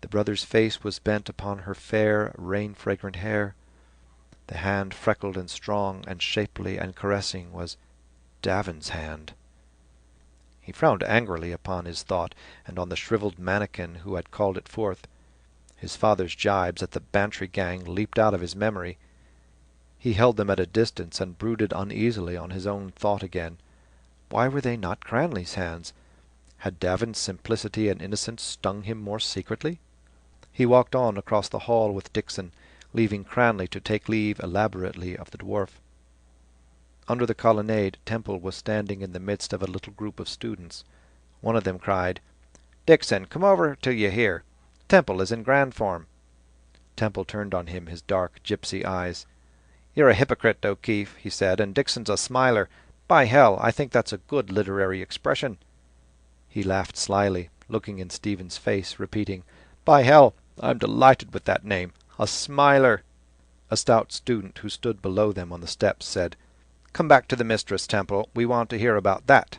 The brother's face was bent upon her fair, rain-fragrant hair. The hand, freckled and strong and shapely and caressing, was Davin's hand. He frowned angrily upon his thought, and on the shrivelled mannikin who had called it forth. His father's jibes at the Bantry gang leaped out of his memory. He held them at a distance, and brooded uneasily on his own thought again. Why were they not Cranley's hands? Had Davin's simplicity and innocence stung him more secretly? He walked on across the hall with Dixon, leaving Cranley to take leave elaborately of the dwarf. Under the colonnade, Temple was standing in the midst of a little group of students. One of them cried, "Dixon, come over till you hear. Temple is in grand form." Temple turned on him his dark, gypsy eyes. "You're a hypocrite, O'Keefe," he said, "and Dixon's a smiler. By hell, I think that's a good literary expression." He laughed slyly, looking in Stephen's face, repeating, "By hell, I'm delighted with that name. A smiler." A stout student who stood below them on the steps said, "Come back to the mistress, Temple. We want to hear about that."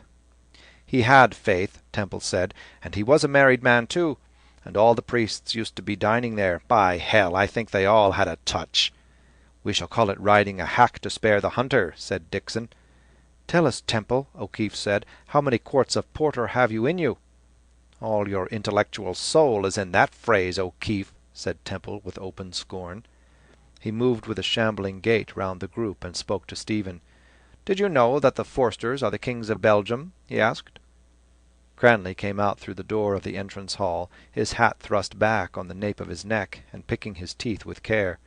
"He had faith," Temple said, "and he was a married man too. And all the priests used to be dining there. By hell, I think they all had a touch." "We shall call it riding a hack to spare the hunter," said Dixon. "Tell us, Temple," O'Keefe said, "how many quarts of porter have you in you?" "All your intellectual soul is in that phrase, O'Keefe," said Temple with open scorn. He moved with a shambling gait round the group and spoke to Stephen. "Did you know that the Forsters are the kings of Belgium?" he asked. Cranley came out through the door of the entrance hall, his hat thrust back on the nape of his neck, and picking his teeth with care.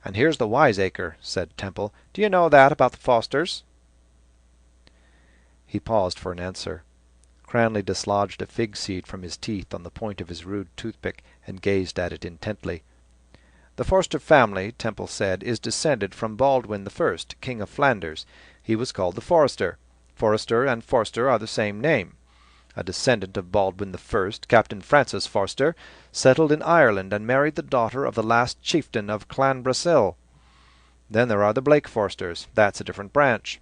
"And here's the wiseacre," said Temple. "Do you know that about the Forsters?" He paused for an answer. Cranley dislodged a fig seed from his teeth on the point of his rude toothpick, and gazed at it intently. "The Forster family," Temple said, "is descended from Baldwin the First, King of Flanders. He was called the Forester. Forester and Forster are the same name. A descendant of Baldwin the First, Captain Francis Forster, settled in Ireland and married the daughter of the last chieftain of Clanbrassil. Then there are the Blake Forsters. That's a different branch."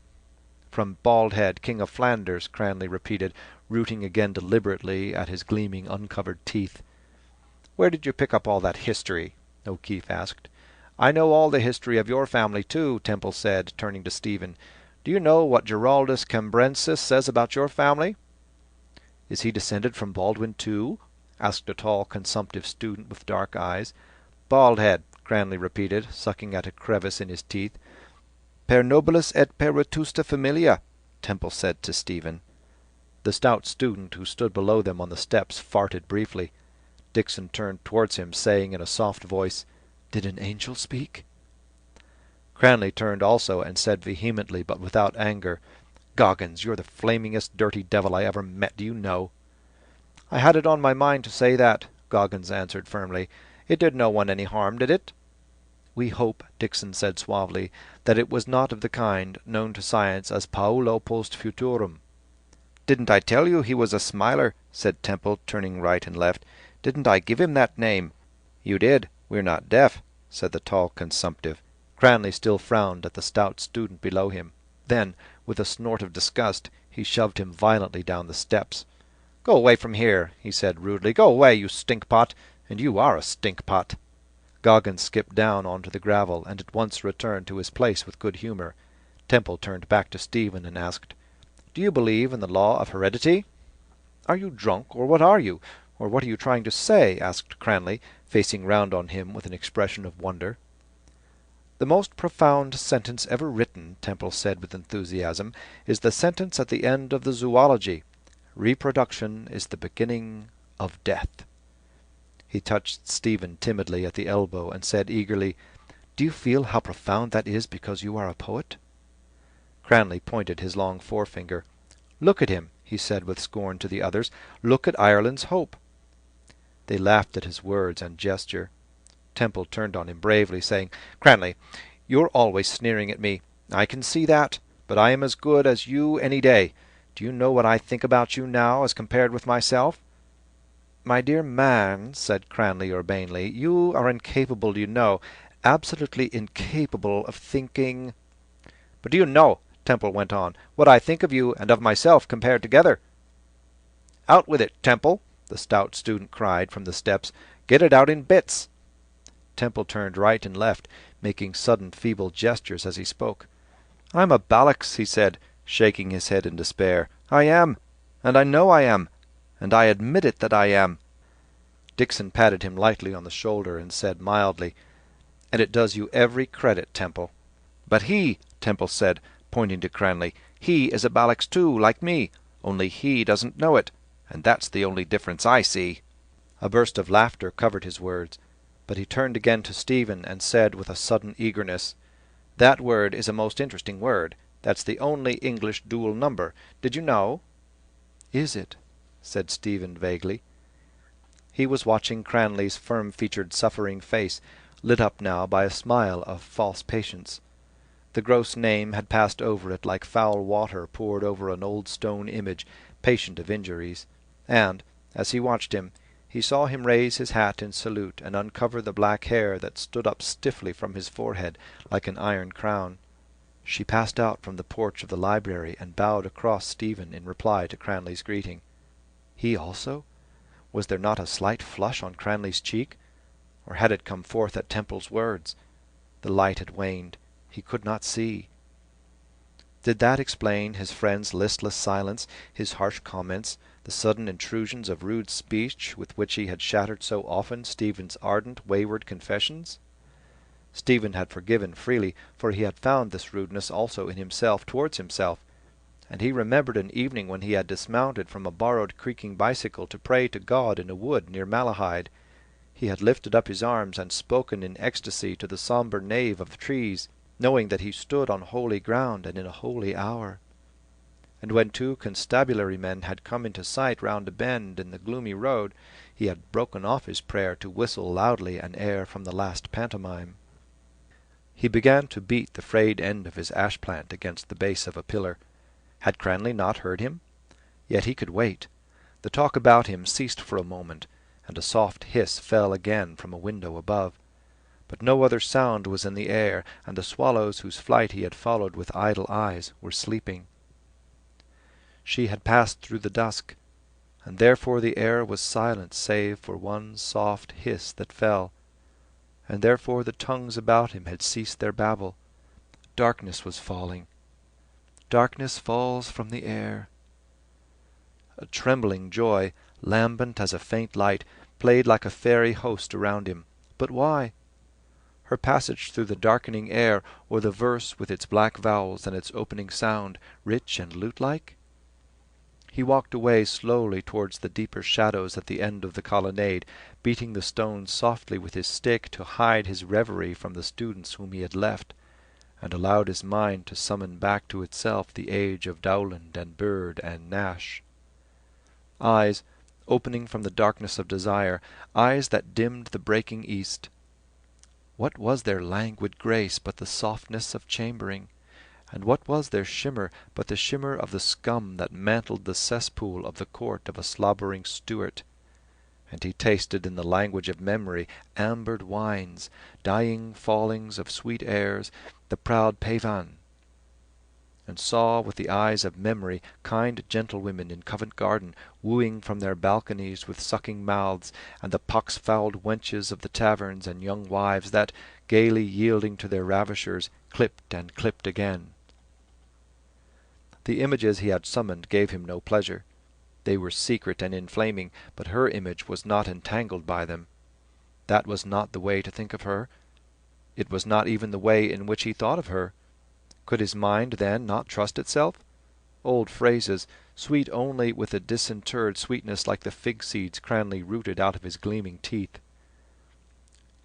"From Baldhead, King of Flanders," Cranley repeated, rooting again deliberately at his gleaming uncovered teeth. "Where did you pick up all that history?" O'Keefe asked. "I know all the history of your family too," Temple said, turning to Stephen. "Do you know what Giraldus Cambrensis says about your family?" "Is he descended from Baldwin too?" asked a tall consumptive student with dark eyes. "Baldhead," Cranley repeated, sucking at a crevice in his teeth. "Per nobilis et per vetusta familia," Temple said to Stephen. The stout student who stood below them on the steps farted briefly. Dixon turned towards him, saying in a soft voice, "Did an angel speak?" Cranley turned also, and said vehemently, but without anger, "Goggins, you're the flamingest dirty devil I ever met, do you know?" "I had it on my mind to say that," Goggins answered firmly. "It did no one any harm, did it?" "We hope," Dixon said suavely, "that it was not of the kind known to science as paulo post futurum." "Didn't I tell you he was a smiler?" said Temple, turning right and left. "Didn't I give him that name?" "You did. We're not deaf," said the tall consumptive. Cranley still frowned at the stout student below him. Then, with a snort of disgust, he shoved him violently down the steps. "Go away from here," he said rudely. "Go away, you stinkpot. And you are a stinkpot." Goggins skipped down onto the gravel, and at once returned to his place with good humour. Temple turned back to Stephen and asked, "Do you believe in the law of heredity?" "Are you drunk, or what are you? Or what are you trying to say?" asked Cranley, facing round on him with an expression of wonder. "The most profound sentence ever written," Temple said with enthusiasm, "is the sentence at the end of the zoology. Reproduction is the beginning of death." He touched Stephen timidly at the elbow, and said eagerly, "Do you feel how profound that is because you are a poet?" Cranley pointed his long forefinger. "Look at him," he said with scorn to the others. "Look at Ireland's hope." They laughed at his words and gesture. Temple turned on him bravely, saying, "Cranley, you're always sneering at me. I can see that. But I am as good as you any day. Do you know what I think about you now as compared with myself?" "My dear man," said Cranley urbanely, "you are incapable, you know, absolutely incapable of thinking—" "But do you know," Temple went on, "what I think of you and of myself compared together?" "Out with it, Temple," the stout student cried from the steps. "Get it out in bits." Temple turned right and left, making sudden feeble gestures as he spoke. "I'm a Ballocks," he said, shaking his head in despair. "I am. And I know I am. And I admit it that I am." Dixon patted him lightly on the shoulder and said mildly, "And it does you every credit, Temple." "But he," Temple said, pointing to Cranley, "he is a Ballocks too, like me, only he doesn't know it, and that's the only difference I see." A burst of laughter covered his words, but he turned again to Stephen and said with a sudden eagerness, "That word is a most interesting word. That's the only English dual number. Did you know?" "Is it?" said Stephen vaguely. He was watching Cranley's firm-featured suffering face, lit up now by a smile of false patience. The gross name had passed over it like foul water poured over an old stone image, patient of injuries, and, as he watched him, he saw him raise his hat in salute and uncover the black hair that stood up stiffly from his forehead like an iron crown. She passed out from the porch of the library and bowed across Stephen in reply to Cranley's greeting. He also? Was there not a slight flush on Cranley's cheek? Or had it come forth at Temple's words? The light had waned. He could not see. Did that explain his friend's listless silence, his harsh comments, the sudden intrusions of rude speech with which he had shattered so often Stephen's ardent, wayward confessions? Stephen had forgiven freely, for he had found this rudeness also in himself towards himself, and he remembered an evening when he had dismounted from a borrowed creaking bicycle to pray to God in a wood near Malahide. He had lifted up his arms and spoken in ecstasy to the sombre nave of trees, knowing that he stood on holy ground and in a holy hour. And when two constabulary men had come into sight round a bend in the gloomy road, he had broken off his prayer to whistle loudly an air from the last pantomime. He began to beat the frayed end of his ash-plant against the base of a pillar. Had Cranley not heard him? Yet he could wait. The talk about him ceased for a moment, and a soft hiss fell again from a window above. But no other sound was in the air, and the swallows whose flight he had followed with idle eyes were sleeping. She had passed through the dusk, and therefore the air was silent save for one soft hiss that fell, and therefore the tongues about him had ceased their babble. Darkness was falling. Darkness falls from the air. A trembling joy, lambent as a faint light, played like a fairy host around him. But why? Her passage through the darkening air, or the verse with its black vowels and its opening sound, rich and lute-like? He walked away slowly towards the deeper shadows at the end of the colonnade, beating the stones softly with his stick to hide his reverie from the students whom he had left, and allowed his mind to summon back to itself the age of Dowland and Bird and Nash. Eyes, opening from the darkness of desire, eyes that dimmed the breaking east. What was their languid grace but the softness of chambering? And what was their shimmer but the shimmer of the scum that mantled the cesspool of the court of a slobbering Stuart? And he tasted in the language of memory ambered wines, dying fallings of sweet airs, the proud pavan, and saw with the eyes of memory kind gentlewomen in Covent Garden wooing from their balconies with sucking mouths, and the pox-fouled wenches of the taverns and young wives that, gaily yielding to their ravishers, clipped and clipped again. The images he had summoned gave him no pleasure. They were secret and inflaming, but her image was not entangled by them. That was not the way to think of her. It was not even the way in which he thought of her. Could his mind, then, not trust itself? Old phrases, sweet only with a disinterred sweetness like the fig seeds Cranley rooted out of his gleaming teeth.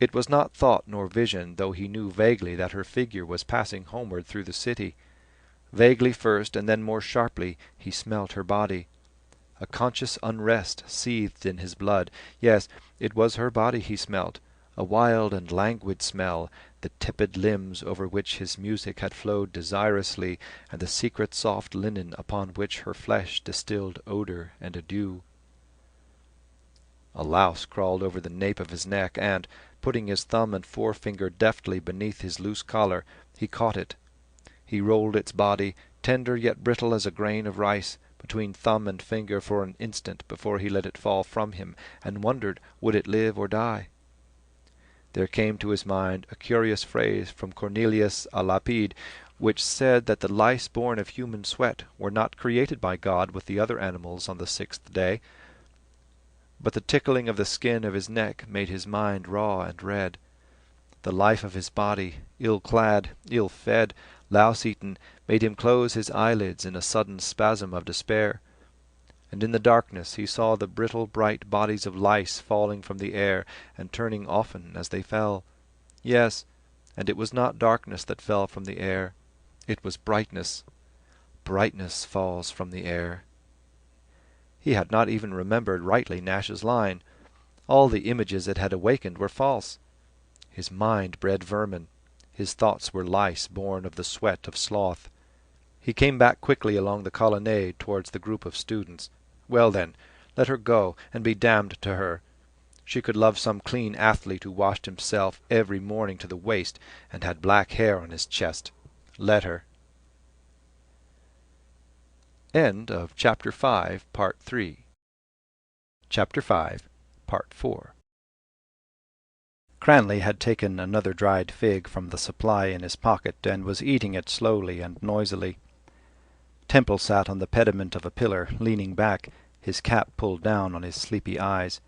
It was not thought nor vision, though he knew vaguely that her figure was passing homeward through the city. Vaguely first, and then more sharply, he smelt her body. A conscious unrest seethed in his blood. Yes, it was her body he smelt, a wild and languid smell, the tepid limbs over which his music had flowed desirously, and the secret soft linen upon which her flesh distilled odour and a dew. A louse crawled over the nape of his neck, and, putting his thumb and forefinger deftly beneath his loose collar, he caught it. He rolled its body, tender yet brittle as a grain of rice, between thumb and finger for an instant before he let it fall from him, and wondered would it live or die. There came to his mind a curious phrase from Cornelius a Lapide, which said that the lice born of human sweat were not created by God with the other animals on the sixth day. But the tickling of the skin of his neck made his mind raw and red. The life of his body, ill-clad, ill-fed, louse-eaten, made him close his eyelids in a sudden spasm of despair. And in the darkness he saw the brittle bright bodies of lice falling from the air, and turning often as they fell. Yes, and it was not darkness that fell from the air. It was brightness. Brightness falls from the air. He had not even remembered rightly Nash's line. All the images it had awakened were false. His mind bred vermin. His thoughts were lice born of the sweat of sloth. He came back quickly along the colonnade towards the group of students. Well then, let her go, and be damned to her. She could love some clean athlete who washed himself every morning to the waist and had black hair on his chest. Let her. End of Chapter 5, Part 3. Chapter 5, Part 4. Cranley had taken another dried fig from the supply in his pocket, and was eating it slowly and noisily. Temple sat on the pediment of a pillar, leaning back, his cap pulled down on his sleepy eyes.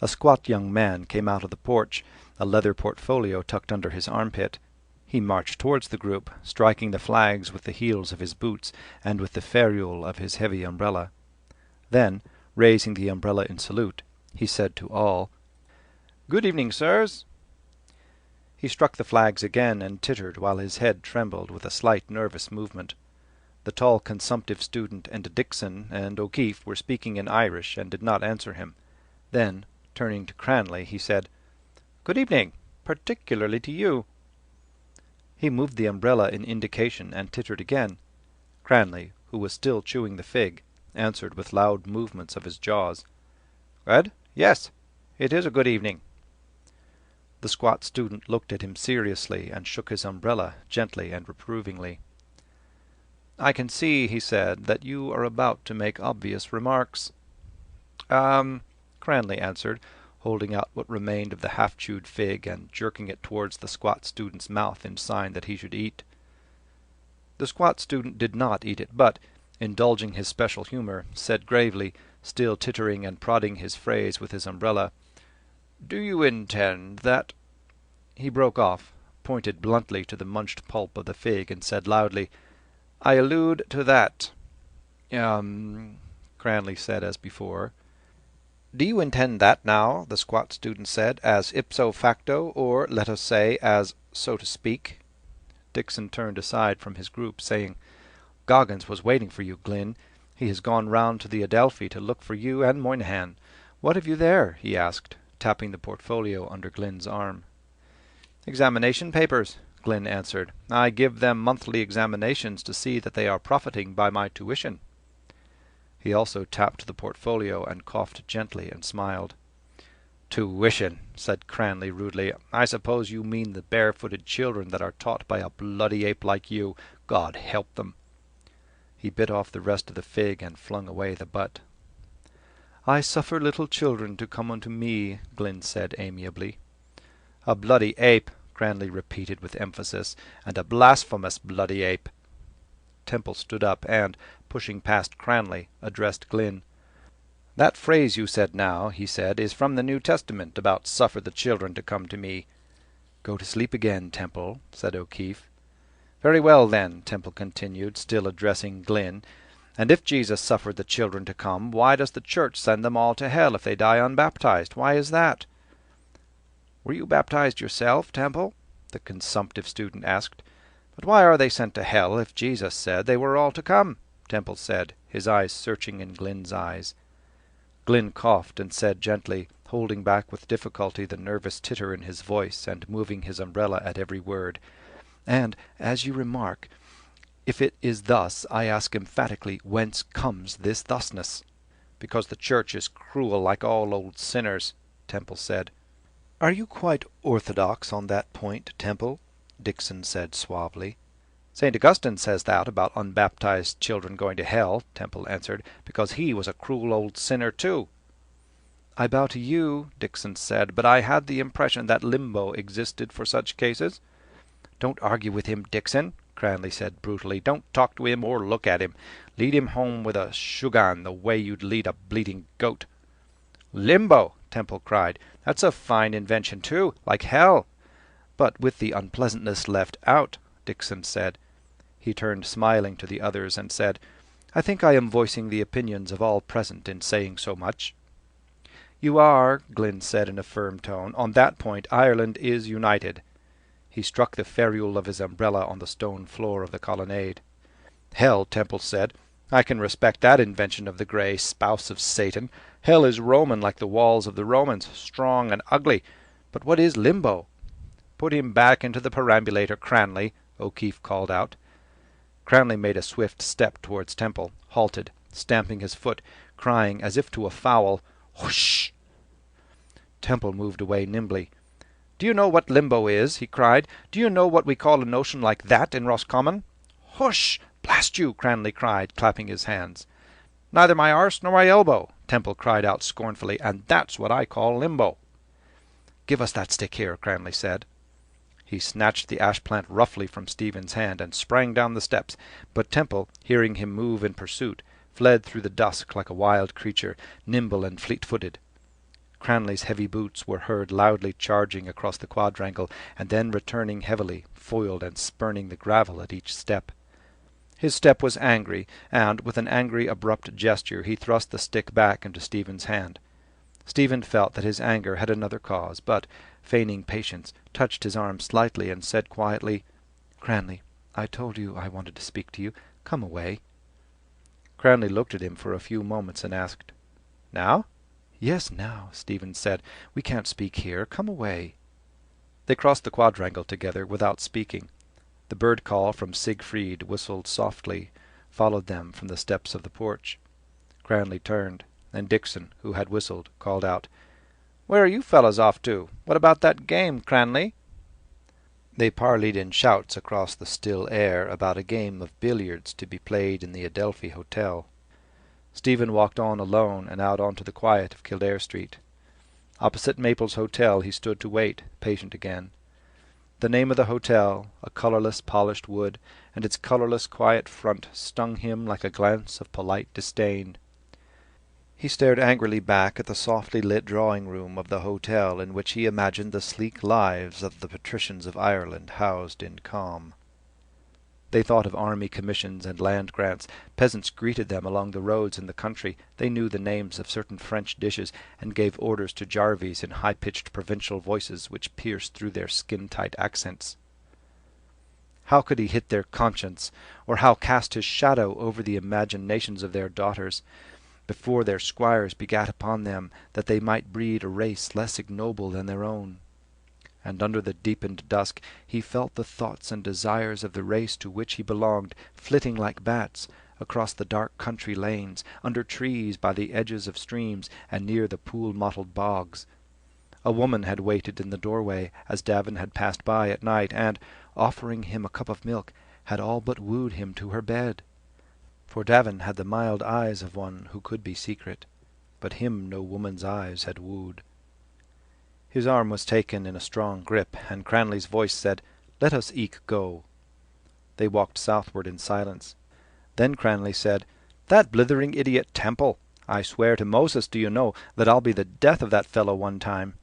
A squat young man came out of the porch, a leather portfolio tucked under his armpit. He marched towards the group, striking the flags with the heels of his boots and with the ferrule of his heavy umbrella. Then, raising the umbrella in salute, he said to all, "Good evening, sirs." He struck the flags again and tittered while his head trembled with a slight nervous movement. The tall consumptive student and Dickson and O'Keefe were speaking in Irish and did not answer him. Then, turning to Cranley, he said, "Good evening, particularly to you." He moved the umbrella in indication and tittered again. Cranley, who was still chewing the fig, answered with loud movements of his jaws, "Good? Yes, it is a good evening." The squat student looked at him seriously and shook his umbrella gently and reprovingly. "I can see," he said, "that you are about to make obvious remarks." Cranley answered, holding out what remained of the half-chewed fig and jerking it towards the squat student's mouth in sign that he should eat. The squat student did not eat it, but, indulging his special humour, said gravely, still tittering and prodding his phrase with his umbrella, "Do you intend that—" He broke off, pointed bluntly to the munched pulp of the fig, and said loudly, "I allude to that." Cranley said as before. "Do you intend that now?" the squat student said, "as ipso facto, or, let us say, as so to speak?" Dickson turned aside from his group, saying, "Goggins was waiting for you, Glynn. He has gone round to the Adelphi to look for you and Moynihan. What have you there?" he asked, tapping the portfolio under Glynn's arm. "Examination papers," Glynn answered. "I give them monthly examinations to see that they are profiting by my tuition." He also tapped the portfolio and coughed gently and smiled. "Tuition," said Cranley rudely. "I suppose you mean the barefooted children that are taught by a bloody ape like you. God help them." He bit off the rest of the fig and flung away the butt. "I suffer little children to come unto me," Glynn said amiably. "A bloody ape," Cranley repeated with emphasis, "and a blasphemous bloody ape." Temple stood up and, pushing past Cranley, addressed Glynn. "That phrase you said now," he said, "is from the New Testament about suffer the children to come to me." "Go to sleep again, Temple," said O'Keefe. "Very well, then," Temple continued, still addressing Glynn, "and if Jesus suffered the children to come, why does the Church send them all to hell if they die unbaptized? Why is that?" "Were you baptized yourself, Temple?" the consumptive student asked. "But why are they sent to hell if Jesus said they were all to come?" Temple said, his eyes searching in Glynn's eyes. Glynn coughed and said gently, holding back with difficulty the nervous titter in his voice and moving his umbrella at every word, "And, as you remark, if it is thus, I ask emphatically, whence comes this thusness?" "Because the Church is cruel like all old sinners," Temple said. "Are you quite orthodox on that point, Temple?" Dickson said suavely. "St. Augustine says that about unbaptized children going to hell," Temple answered, "because he was a cruel old sinner too." "I bow to you," Dickson said, "but I had the impression that limbo existed for such cases." "Don't argue with him, Dickson," Cranley said brutally. "Don't talk to him or look at him. Lead him home with a shugan the way you'd lead a bleating goat." "Limbo!" Temple cried. "That's a fine invention too, like hell." "But with the unpleasantness left out," Dickson said. He turned smiling to the others and said, "I think I am voicing the opinions of all present in saying so much." "You are," Glynn said in a firm tone. "On that point Ireland is united." He struck the ferrule of his umbrella on the stone floor of the colonnade. "Hell," Temple said. "I can respect that invention of the grey spouse of Satan. Hell is Roman like the walls of the Romans, strong and ugly. But what is limbo?" Put him back into the perambulator, Cranley, O'Keefe called out. Cranley made a swift step towards Temple, halted, stamping his foot, crying as if to a fowl, "Whoosh!" Temple moved away nimbly. "Do you know what limbo is?" he cried. "Do you know what we call a notion like that in Roscommon?" "Hush! Blast you!" Cranley cried, clapping his hands. "Neither my arse nor my elbow," Temple cried out scornfully, "and that's what I call limbo." "Give us that stick here," Cranley said. He snatched the ash-plant roughly from Stephen's hand and sprang down the steps, but Temple, hearing him move in pursuit, fled through the dusk like a wild creature, nimble and fleet-footed. Cranley's heavy boots were heard loudly charging across the quadrangle, and then returning heavily, foiled and spurning the gravel at each step. His step was angry, and with an angry, abrupt gesture he thrust the stick back into Stephen's hand. Stephen felt that his anger had another cause, but, feigning patience, touched his arm slightly and said quietly, "Cranley, I told you I wanted to speak to you. Come away." Cranley looked at him for a few moments and asked, "Now?" "Yes, now," Stephen said. "We can't speak here. Come away." They crossed the quadrangle together without speaking. The bird call from Siegfried whistled softly, followed them from the steps of the porch. Cranley turned, and Dixon, who had whistled, called out, "Where are you fellows off to? What about that game, Cranley?" They parleyed in shouts across the still air about a game of billiards to be played in the Adelphi Hotel. Stephen walked on alone and out onto the quiet of Kildare Street. Opposite Maple's Hotel he stood to wait, patient again. The name of the hotel, a colourless polished wood, and its colourless quiet front stung him like a glance of polite disdain. He stared angrily back at the softly lit drawing-room of the hotel in which he imagined the sleek lives of the patricians of Ireland housed in calm. They thought of army commissions and land grants. Peasants greeted them along the roads in the country. They knew the names of certain French dishes, and gave orders to jarvies in high-pitched provincial voices which pierced through their skin-tight accents. How could he hit their conscience, or how cast his shadow over the imaginations of their daughters, before their squires begat upon them, that they might breed a race less ignoble than their own? And under the deepened dusk he felt the thoughts and desires of the race to which he belonged flitting like bats across the dark country lanes, under trees by the edges of streams, and near the pool-mottled bogs. A woman had waited in the doorway as Davin had passed by at night, and, offering him a cup of milk, had all but wooed him to her bed. For Davin had the mild eyes of one who could be secret, but him no woman's eyes had wooed. His arm was taken in a strong grip, and Cranley's voice said, "Let us eke go." They walked southward in silence. Then Cranley said, "That blithering idiot Temple! I swear to Moses, do you know, that I'll be the death of that fellow one time."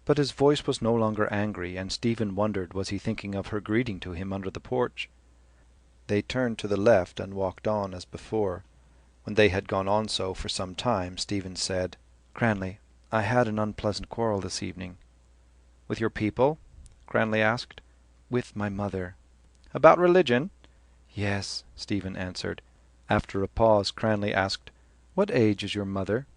But his voice was no longer angry, and Stephen wondered was he thinking of her greeting to him under the porch. They turned to the left and walked on as before. When they had gone on so for some time, Stephen said, "Cranley, I had an unpleasant quarrel this evening." "With your people?" Cranley asked. "With my mother." "About religion?" "Yes," Stephen answered. After a pause Cranley asked, "What age is your mother?"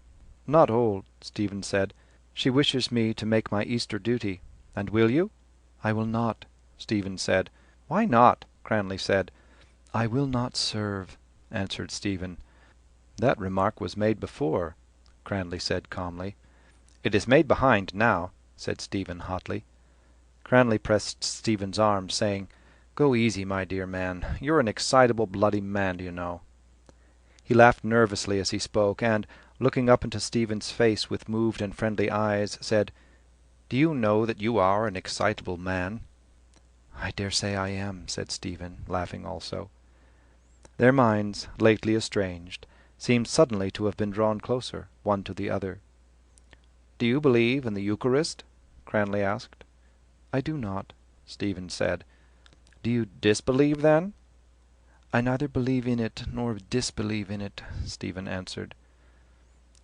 "Not old," Stephen said. "She wishes me to make my Easter duty." "And will you?" "I will not," Stephen said. "Why not?" Cranley said. "I will not serve," answered Stephen. "That remark was made before," Cranley said calmly. "It is made behind now," said Stephen hotly. Cranley pressed Stephen's arm, saying, "Go easy, my dear man. You're an excitable, bloody man, you know." He laughed nervously as he spoke, and, looking up into Stephen's face with moved and friendly eyes, said, "Do you know that you are an excitable man?" "I dare say I am," said Stephen, laughing also. Their minds, lately estranged, seemed suddenly to have been drawn closer, one to the other. "Do you believe in the Eucharist?" Cranley asked. "I do not," Stephen said. "Do you disbelieve, then?" "I neither believe in it nor disbelieve in it," Stephen answered.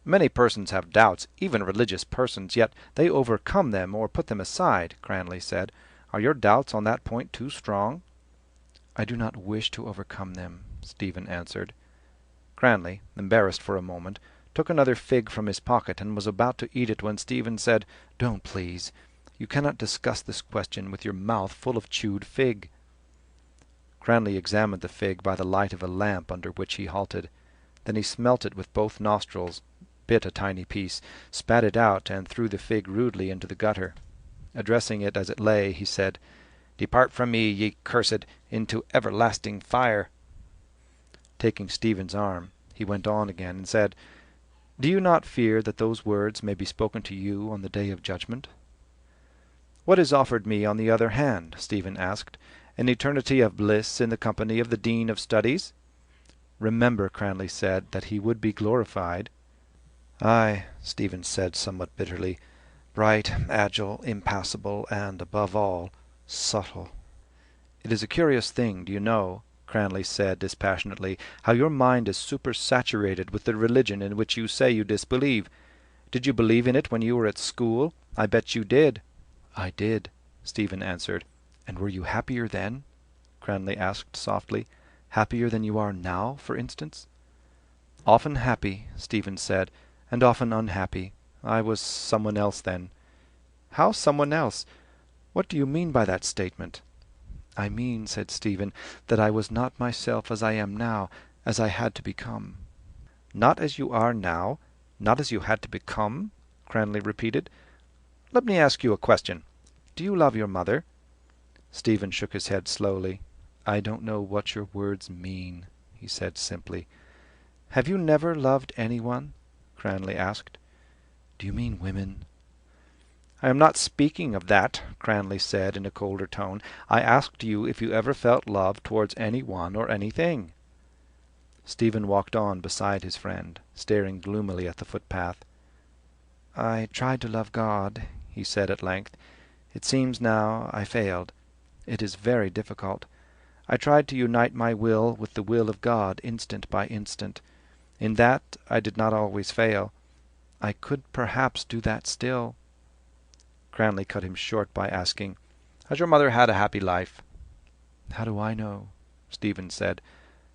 "Many persons have doubts, even religious persons, yet they overcome them or put them aside," Cranley said. "Are your doubts on that point too strong?" "I do not wish to overcome them," Stephen answered. Cranley, embarrassed for a moment, took another fig from his pocket and was about to eat it when Stephen said, "Don't, please. You cannot discuss this question with your mouth full of chewed fig." Cranley examined the fig by the light of a lamp under which he halted. Then he smelt it with both nostrils, bit a tiny piece, spat it out, and threw the fig rudely into the gutter. Addressing it as it lay, he said, "Depart from me, ye cursed, into everlasting fire." Taking Stephen's arm, he went on again and said, "Do you not fear that those words may be spoken to you on the day of judgment?" "What is offered me on the other hand?" Stephen asked. "An eternity of bliss in the company of the Dean of Studies?" "Remember," Cranley said, "that he would be glorified." "Aye," Stephen said somewhat bitterly, "bright, agile, impassible, and, above all, subtle." "It is a curious thing, do you know," Cranley said dispassionately, "how your mind is supersaturated with the religion in which you say you disbelieve. Did you believe in it when you were at school? I bet you did." "I did," Stephen answered. "And were you happier then?" Cranley asked softly. "Happier than you are now, for instance?" "Often happy," Stephen said, "and often unhappy. I was someone else then." "How someone else? What do you mean by that statement?" "I mean," said Stephen, "that I was not myself as I am now, as I had to become." "Not as you are now? Not as you had to become?" Cranley repeated. "Let me ask you a question. Do you love your mother?" Stephen shook his head slowly. "I don't know what your words mean," he said simply. "Have you never loved anyone?" Cranley asked. "Do you mean women?" "I am not speaking of that," Cranley said in a colder tone. "I asked you if you ever felt love towards any one or anything." Stephen walked on beside his friend, staring gloomily at the footpath. "I tried to love God," he said at length. "It seems now I failed. It is very difficult. I tried to unite my will with the will of God instant by instant. In that I did not always fail. I could perhaps do that still." Cranley cut him short by asking, "Has your mother had a happy life?" "How do I know?" Stephen said.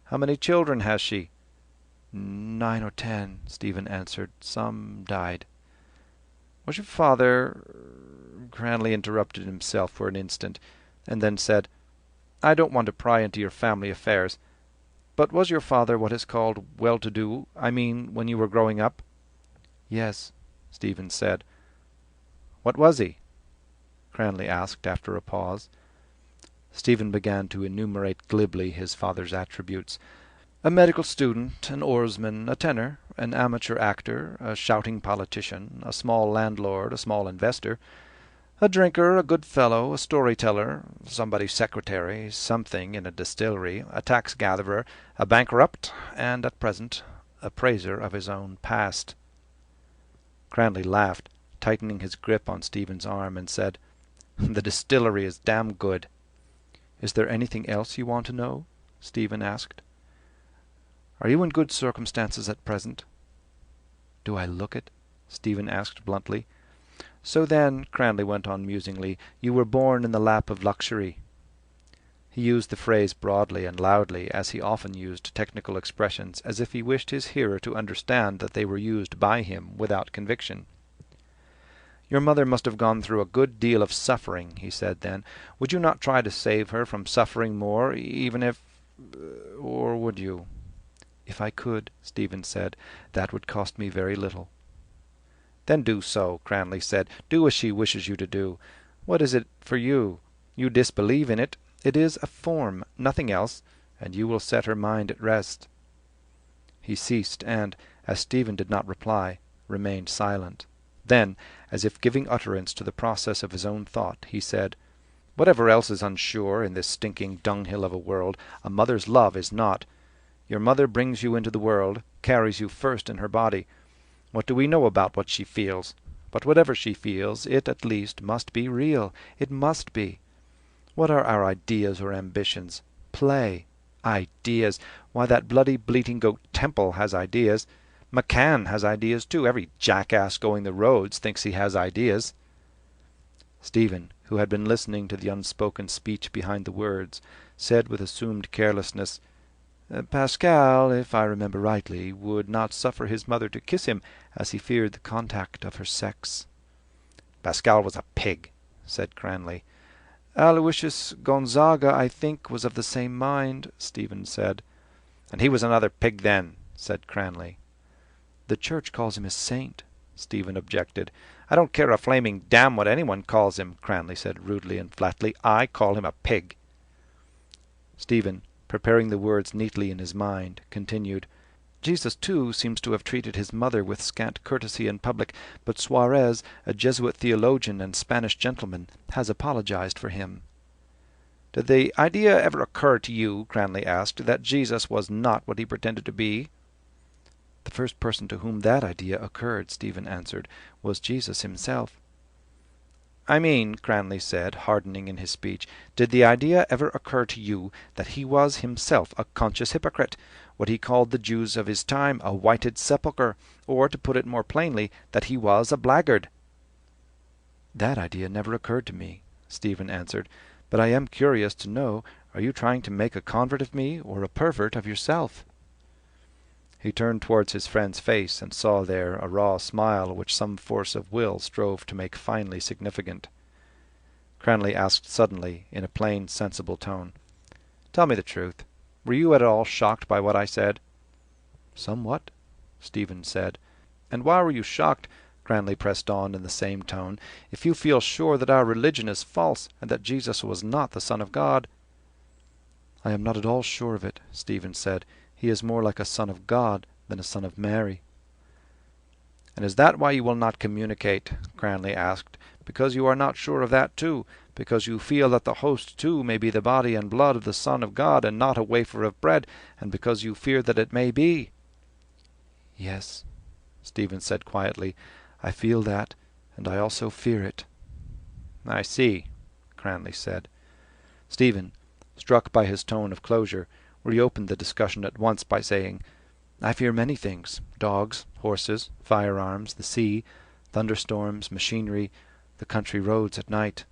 "How many children has she?" "9 or 10, Stephen answered. "Some died." "Was your father—" Cranley interrupted himself for an instant, and then said, "I don't want to pry into your family affairs, but was your father what is called well-to-do, I mean, when you were growing up?" "Yes," Stephen said. "What was he?" Cranley asked after a pause. Stephen began to enumerate glibly his father's attributes. "A medical student, an oarsman, a tenor, an amateur actor, a shouting politician, a small landlord, a small investor, a drinker, a good fellow, a storyteller, somebody's secretary, something in a distillery, a tax-gatherer, a bankrupt, and at present a praiser of his own past." Cranley laughed, tightening his grip on Stephen's arm, and said, "The distillery is damn good." "Is there anything else you want to know?" Stephen asked. "Are you in good circumstances at present?" "Do I look it?" Stephen asked bluntly. "So then," Cranley went on musingly, "you were born in the lap of luxury." He used the phrase broadly and loudly, as he often used technical expressions, as if he wished his hearer to understand that they were used by him without conviction. "Your mother must have gone through a good deal of suffering," he said then. "Would you not try to save her from suffering more, even if— or would you?" "If I could," Stephen said, "that would cost me very little." "Then do so," Cranley said. "Do as she wishes you to do. What is it for you? You disbelieve in it. It is a form, nothing else, and you will set her mind at rest." He ceased, and, as Stephen did not reply, remained silent. Then, as if giving utterance to the process of his own thought, he said, "Whatever else is unsure in this stinking dunghill of a world, a mother's love is not. Your mother brings you into the world, carries you first in her body. What do we know about what she feels? But whatever she feels, it, at least, must be real. It must be. What are our ideas or ambitions? Play. Ideas! Why, that bloody bleating goat Temple has ideas. McCann has ideas too. Every jackass going the roads thinks he has ideas." Stephen, who had been listening to the unspoken speech behind the words, said with assumed carelessness, "Pascal, if I remember rightly, would not suffer his mother to kiss him, as he feared the contact of her sex." "Pascal was a pig," said Cranley. Aloysius Gonzaga, I think, was of the same mind, Stephen said. And he was another pig then, said Cranley. The Church calls him a saint, Stephen objected. I don't care a flaming damn what anyone calls him, Cranley said rudely and flatly. I call him a pig. Stephen, preparing the words neatly in his mind, continued, Jesus, too, seems to have treated his mother with scant courtesy in public, but Suarez, a Jesuit theologian and Spanish gentleman, has apologized for him. Did the idea ever occur to you, Cranley asked, that Jesus was not what he pretended to be? The first person to whom that idea occurred, Stephen answered, was Jesus himself. I mean, Cranley said, hardening in his speech, did the idea ever occur to you that he was himself a conscious hypocrite, what he called the Jews of his time a whited sepulchre, or, to put it more plainly, that he was a blackguard? That idea never occurred to me, Stephen answered, but I am curious to know, are you trying to make a convert of me, or a pervert of yourself? He turned towards his friend's face and saw there a raw smile which some force of will strove to make finely significant. Cranley asked suddenly, in a plain, sensible tone, "Tell me the truth. Were you at all shocked by what I said?" "Somewhat," Stephen said. "And why were you shocked?" Cranley pressed on in the same tone. "If you feel sure that our religion is false, and that Jesus was not the Son of God?" "I am not at all sure of it," Stephen said. "He is more like a son of God than a son of Mary." "And is that why you will not communicate?" Cranley asked. "Because you are not sure of that too? Because you feel that the host too may be the body and blood of the Son of God, and not a wafer of bread, and because you fear that it may be?" "Yes," Stephen said quietly, "I feel that, and I also fear it." "I see," Cranley said. Stephen, struck by his tone of closure, reopened the discussion at once by saying, "I fear many things: dogs, horses, firearms, the sea, thunderstorms, machinery, the country roads at night."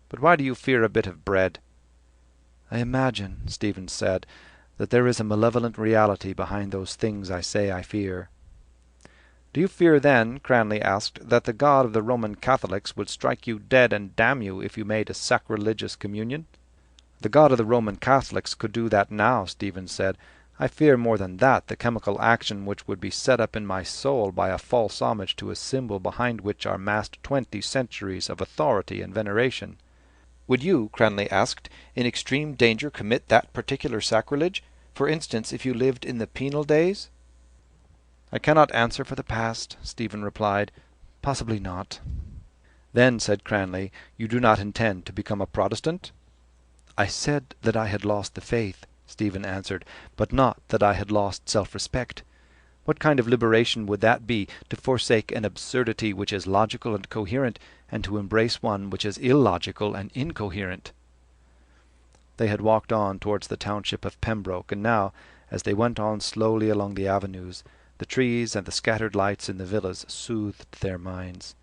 "But why do you fear a bit of bread?" "I imagine," Stephen said, "that there is a malevolent reality behind those things I say I fear." "Do you fear then," Cranley asked, "that the God of the Roman Catholics would strike you dead and damn you if you made a sacrilegious communion?" "The God of the Roman Catholics could do that now," Stephen said. "I fear more than that, the chemical action which would be set up in my soul by a false homage to a symbol behind which are massed 20 centuries of authority and veneration." "Would you," Cranley asked, "in extreme danger commit that particular sacrilege? For instance, if you lived in the penal days?" "I cannot answer for the past," Stephen replied. "Possibly not." "Then," said Cranley, "you do not intend to become a Protestant?" "I said that I had lost the faith," Stephen answered, "but not that I had lost self-respect. What kind of liberation would that be, to forsake an absurdity which is logical and coherent, and to embrace one which is illogical and incoherent?" They had walked on towards the township of Pembroke, and now, as they went on slowly along the avenues, the trees and the scattered lights in the villas soothed their minds.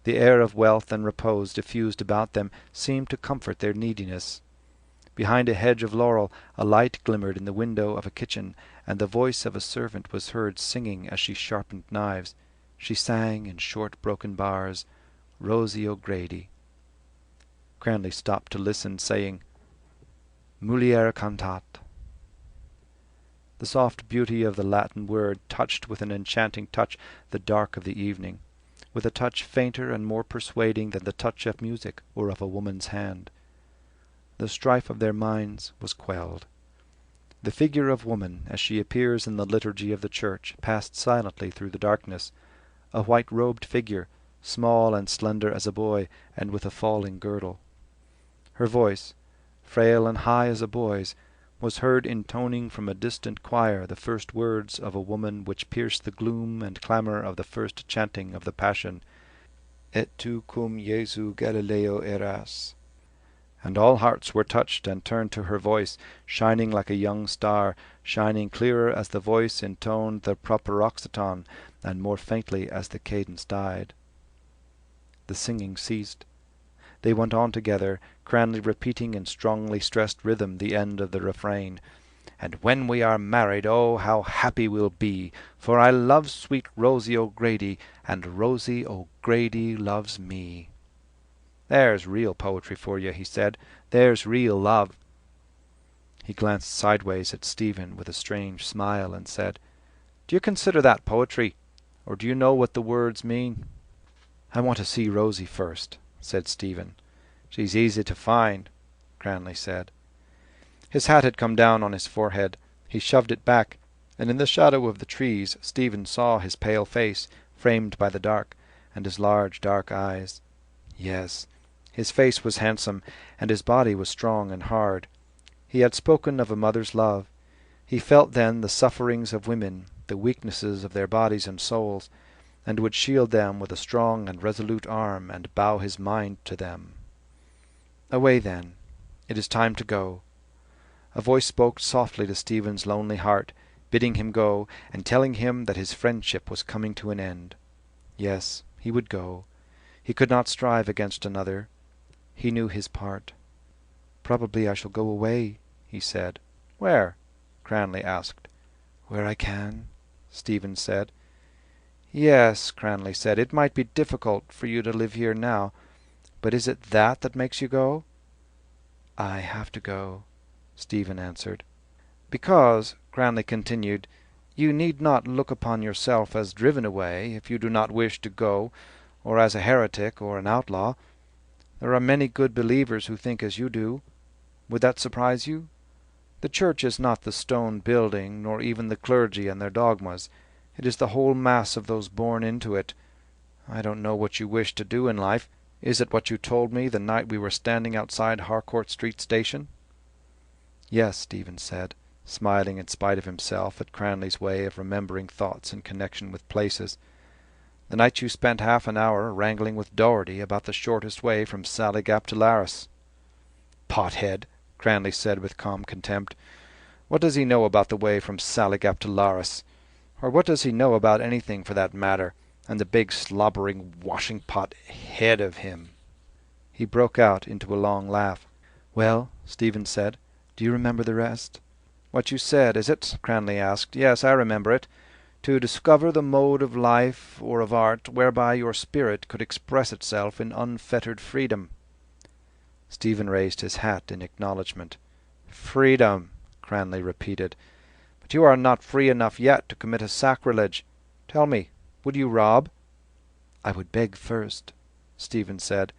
The air of wealth and repose diffused about them seemed to comfort their neediness. Behind a hedge of laurel a light glimmered in the window of a kitchen, and the voice of a servant was heard singing as she sharpened knives. She sang in short broken bars, "Rosie O'Grady." Cranley stopped to listen, saying, "Mulier cantat." The soft beauty of the Latin word touched with an enchanting touch the dark of the evening, with a touch fainter and more persuading than the touch of music or of a woman's hand. The strife of their minds was quelled. The figure of woman, as she appears in the liturgy of the church, passed silently through the darkness, a white-robed figure, small and slender as a boy, and with a falling girdle. Her voice, frail and high as a boy's, was heard intoning from a distant choir the first words of a woman which pierced the gloom and clamour of the first chanting of the Passion, "Et tu cum Jesu Galileo eras." And all hearts were touched and turned to her voice, shining like a young star, shining clearer as the voice intoned the proparoxyton, and more faintly as the cadence died. The singing ceased. They went on together, Cranley repeating in strongly stressed rhythm the end of the refrain, "And when we are married, oh, how happy we'll be, for I love sweet Rosie O'Grady, and Rosie O'Grady loves me." "There's real poetry for you," he said. "There's real love." He glanced sideways at Stephen with a strange smile and said, "Do you consider that poetry, or do you know what the words mean?" "I want to see Rosie first," said Stephen. "She's easy to find," Cranley said. His hat had come down on his forehead. He shoved it back, and in the shadow of the trees Stephen saw his pale face, framed by the dark, and his large dark eyes. Yes, his face was handsome, and his body was strong and hard. He had spoken of a mother's love. He felt then the sufferings of women, the weaknesses of their bodies and souls, and would shield them with a strong and resolute arm, and bow his mind to them. Away then. It is time to go. A voice spoke softly to Stephen's lonely heart, bidding him go, and telling him that his friendship was coming to an end. Yes, he would go. He could not strive against another. He knew his part. "Probably I shall go away," he said. "Where?" Cranley asked. "Where I can," Stephen said. "Yes," Cranley said, "it might be difficult for you to live here now. But is it that makes you go?" "I have to go," Stephen answered. "Because," Cranley continued, "you need not look upon yourself as driven away if you do not wish to go, or as a heretic or an outlaw. There are many good believers who think as you do. Would that surprise you? The church is not the stone building, nor even the clergy and their dogmas. It is the whole mass of those born into it. I don't know what you wish to do in life. Is it what you told me the night we were standing outside Harcourt Street Station?" "Yes," Stephen said, smiling in spite of himself at Cranley's way of remembering thoughts in connection with places. "The night you spent half an hour wrangling with Doherty about the shortest way from Sallygap to Larras." "Pothead!" Cranley said with calm contempt. "What does he know about the way from Sallygap to Larras? Or what does he know about anything for that matter? And the big slobbering washing-pot head of him!" He broke out into a long laugh. "Well," Stephen said, "do you remember the rest?" "What you said, is it?" Cranley asked. "Yes, I remember it. To discover the mode of life or of art whereby your spirit could express itself in unfettered freedom." Stephen raised his hat in acknowledgment. "Freedom," Cranley repeated. "But you are not free enough yet to commit a sacrilege. Tell me, would you rob?" "I would beg first," Stephen said.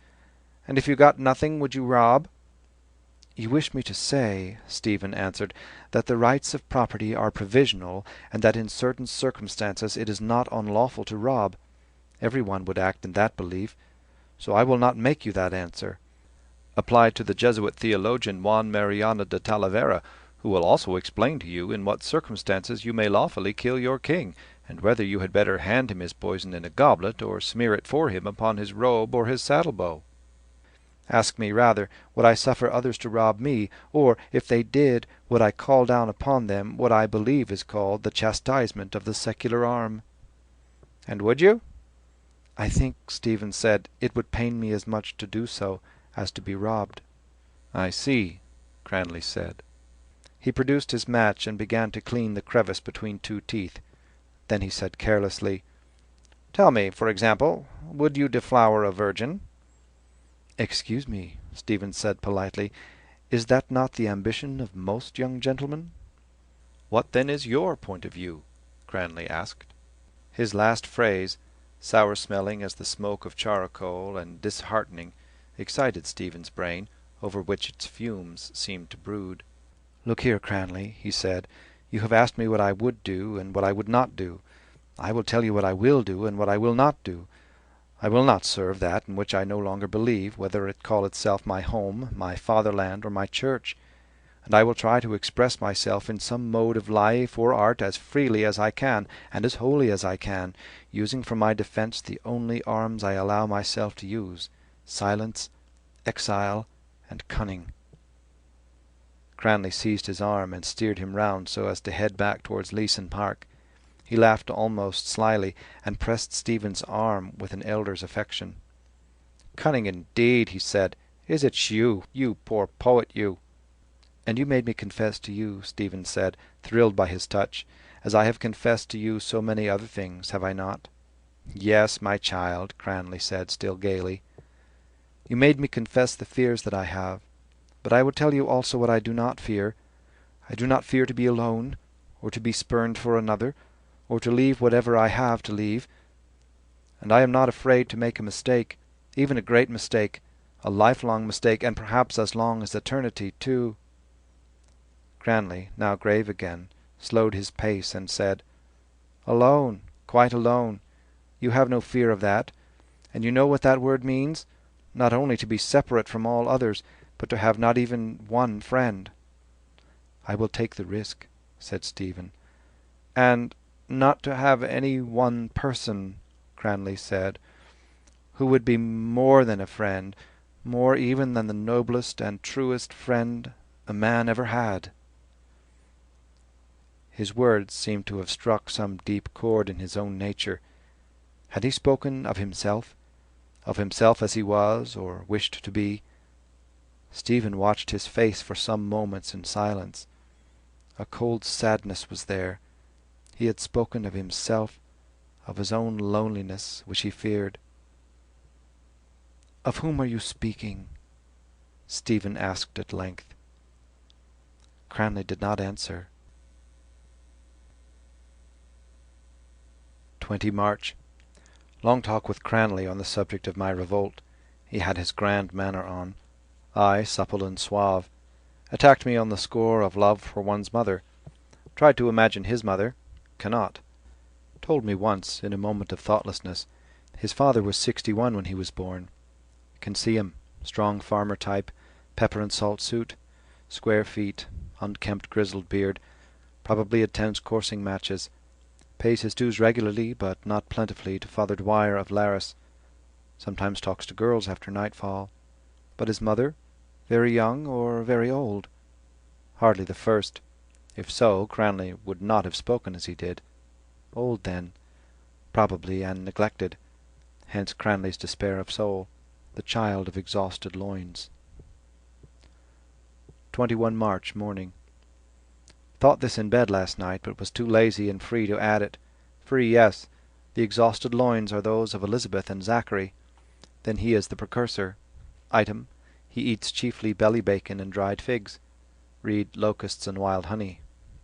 "And if you got nothing, would you rob?" "You wish me to say," Stephen answered, "that the rights of property are provisional, and that in certain circumstances it is not unlawful to rob. Every one would act in that belief. So I will not make you that answer. Apply to the Jesuit theologian Juan Mariana de Talavera, who will also explain to you in what circumstances you may lawfully kill your king, and whether you had better hand him his poison in a goblet, or smear it for him upon his robe or his saddle-bow. Ask me rather, would I suffer others to rob me, or, if they did, would I call down upon them what I believe is called the chastisement of the secular arm?" "And would you?" "I think," Stephen said, "it would pain me as much to do so as to be robbed." "I see," Cranley said. He produced his match and began to clean the crevice between two teeth. Then he said carelessly, "Tell me, for example, would you deflower a virgin?" "Excuse me," Stephen said politely, "is that not the ambition of most young gentlemen?" "What then is your point of view?" Cranley asked. His last phrase, sour-smelling as the smoke of charcoal and disheartening, excited Stephen's brain, over which its fumes seemed to brood. "Look here, Cranley," he said, "you have asked me what I would do and what I would not do. I will tell you what I will do and what I will not do. I will not serve that in which I no longer believe, whether it call itself my home, my fatherland, or my church. And I will try to express myself in some mode of life or art as freely as I can, and as wholly as I can, using for my defence the only arms I allow myself to use, silence, exile, and cunning." Cranley seized his arm and steered him round so as to head back towards Leeson Park. He laughed almost slyly, and pressed Stephen's arm with an elder's affection. "Cunning indeed," he said. "Is it you, you poor poet, you?" "And you made me confess to you," Stephen said, thrilled by his touch, "as I have confessed to you so many other things, have I not?" "Yes, my child," Cranley said, still gaily. You made me confess the fears that I have. But I will tell you also what I do not fear. I do not fear to be alone, or to be spurned for another, or to leave whatever I have to leave. And I am not afraid to make a mistake, even a great mistake, a lifelong mistake, and perhaps as long as eternity too. Cranley, now grave again, slowed his pace and said, Alone, quite alone. You have no fear of that. And you know what that word means? Not only to be separate from all others, but to have not even one friend. I will take the risk, said Stephen. And not to have any one person, Cranley said, who would be more than a friend, more even than the noblest and truest friend a man ever had. His words seemed to have struck some deep chord in his own nature. Had he spoken of himself as he was, or wished to be? Stephen watched his face for some moments in silence. A cold sadness was there. He had spoken of himself, of his own loneliness, which he feared. "Of whom are you speaking?" Stephen asked at length. Cranley did not answer. 20 March. Long talk with Cranley on the subject of my revolt. He had his grand manner on. I, supple and suave. Attacked me on the score of love for one's mother. Tried to imagine his mother. Cannot. Told me once, in a moment of thoughtlessness, his father was 61 when he was born. Can see him, strong farmer type, pepper and salt suit, square feet, unkempt grizzled beard, probably attends coursing matches, pays his dues regularly but not plentifully to Father Dwyer of Larras, sometimes talks to girls after nightfall. But his mother, very young or very old? Hardly the first. If so, Cranley would not have spoken as he did. Old, then, probably, and neglected. Hence Cranley's despair of soul, the child of exhausted loins. 21 March morning. Thought this in bed last night, but was too lazy and free to add it. Free, yes. The exhausted loins are those of Elizabeth and Zachary. Then he is the precursor. Item, he eats chiefly belly bacon and dried figs. Read locusts and wild honey.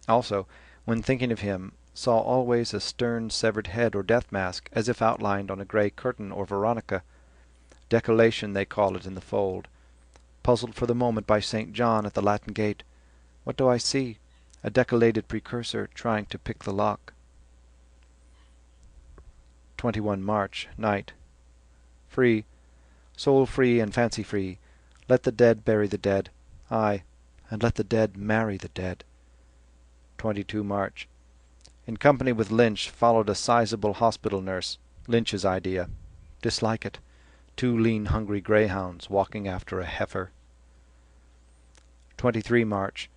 Also, when thinking of him, saw always a stern severed head or death mask, as if outlined on a grey curtain or veronica. Decollation they call it in the fold. Puzzled for the moment by St. John at the Latin gate. What do I see? A decollated precursor trying to pick the lock. 21 March, night. Free, soul free and fancy free. Let the dead bury the dead. Aye, and let the dead marry the dead. 22 March. In company with Lynch, followed a sizable hospital nurse. Lynch's idea. Dislike it. 2 lean hungry greyhounds walking after a heifer. 23 March.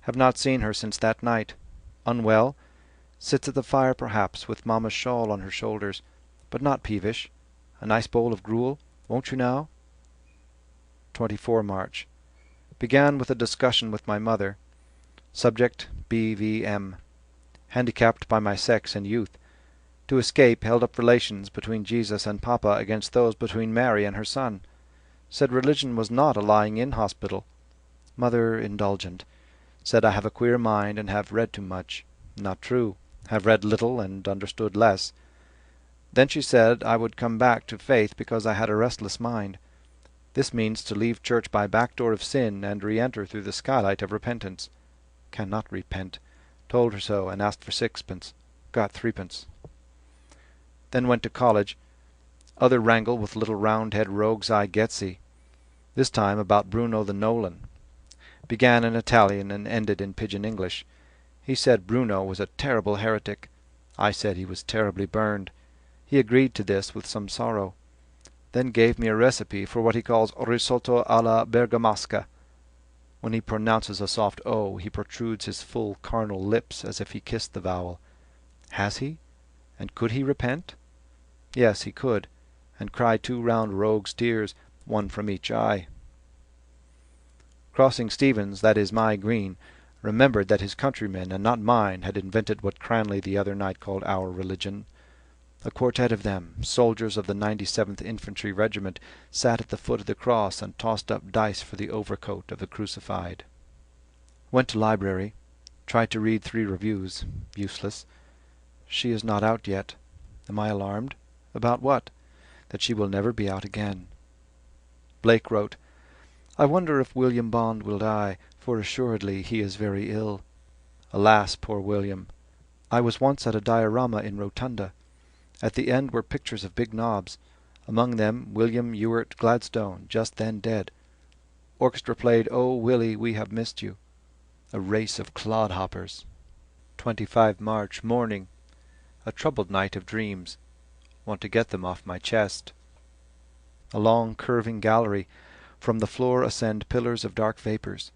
Have not seen her since that night. Unwell. Sits at the fire perhaps, with Mamma's shawl on her shoulders, but not peevish. A nice bowl of gruel, won't you now? 24 March. Began with a discussion with my mother. Subject B.V.M. Handicapped by my sex and youth. To escape, held up relations between Jesus and Papa against those between Mary and her son. Said religion was not a lying-in hospital. Mother indulgent. Said I have a queer mind and have read too much. Not true. Have read little and understood less. Then she said I would come back to faith because I had a restless mind. This means to leave church by back door of sin and re-enter through the skylight of repentance. Cannot repent. Told her so and asked for 6pence. Got 3pence. Then went to college. Other wrangle with little roundhead rogue's eye Getsy. This time about Bruno the Nolan. Began in Italian and ended in pidgin English. He said Bruno was a terrible heretic. I said he was terribly burned. He agreed to this with some sorrow. Then gave me a recipe for what he calls risotto alla bergamasca. When he pronounces a soft O, he protrudes his full carnal lips as if he kissed the vowel. Has he? And could he repent? Yes, he could, and cry 2 round rogue's tears, 1 from each eye. Crossing Stephen's, that is my green, remembered that his countrymen and not mine had invented what Cranley the other night called our religion. A quartet of them, soldiers of the 97th Infantry Regiment, sat at the foot of the cross and tossed up dice for the overcoat of the crucified. Went to library. Tried to read 3 reviews. Useless. She is not out yet. Am I alarmed? About what? That she will never be out again. Blake wrote, I wonder if William Bond will die, for assuredly he is very ill. Alas, poor William! I was once at a diorama in Rotunda. At the end were pictures of big knobs. Among them William Ewart Gladstone, just then dead. Orchestra played "Oh, Willie, we have missed you." A race of clodhoppers. 25 March, morning. A troubled night of dreams. Want to get them off my chest. A long curving gallery. From the floor ascend pillars of dark vapours.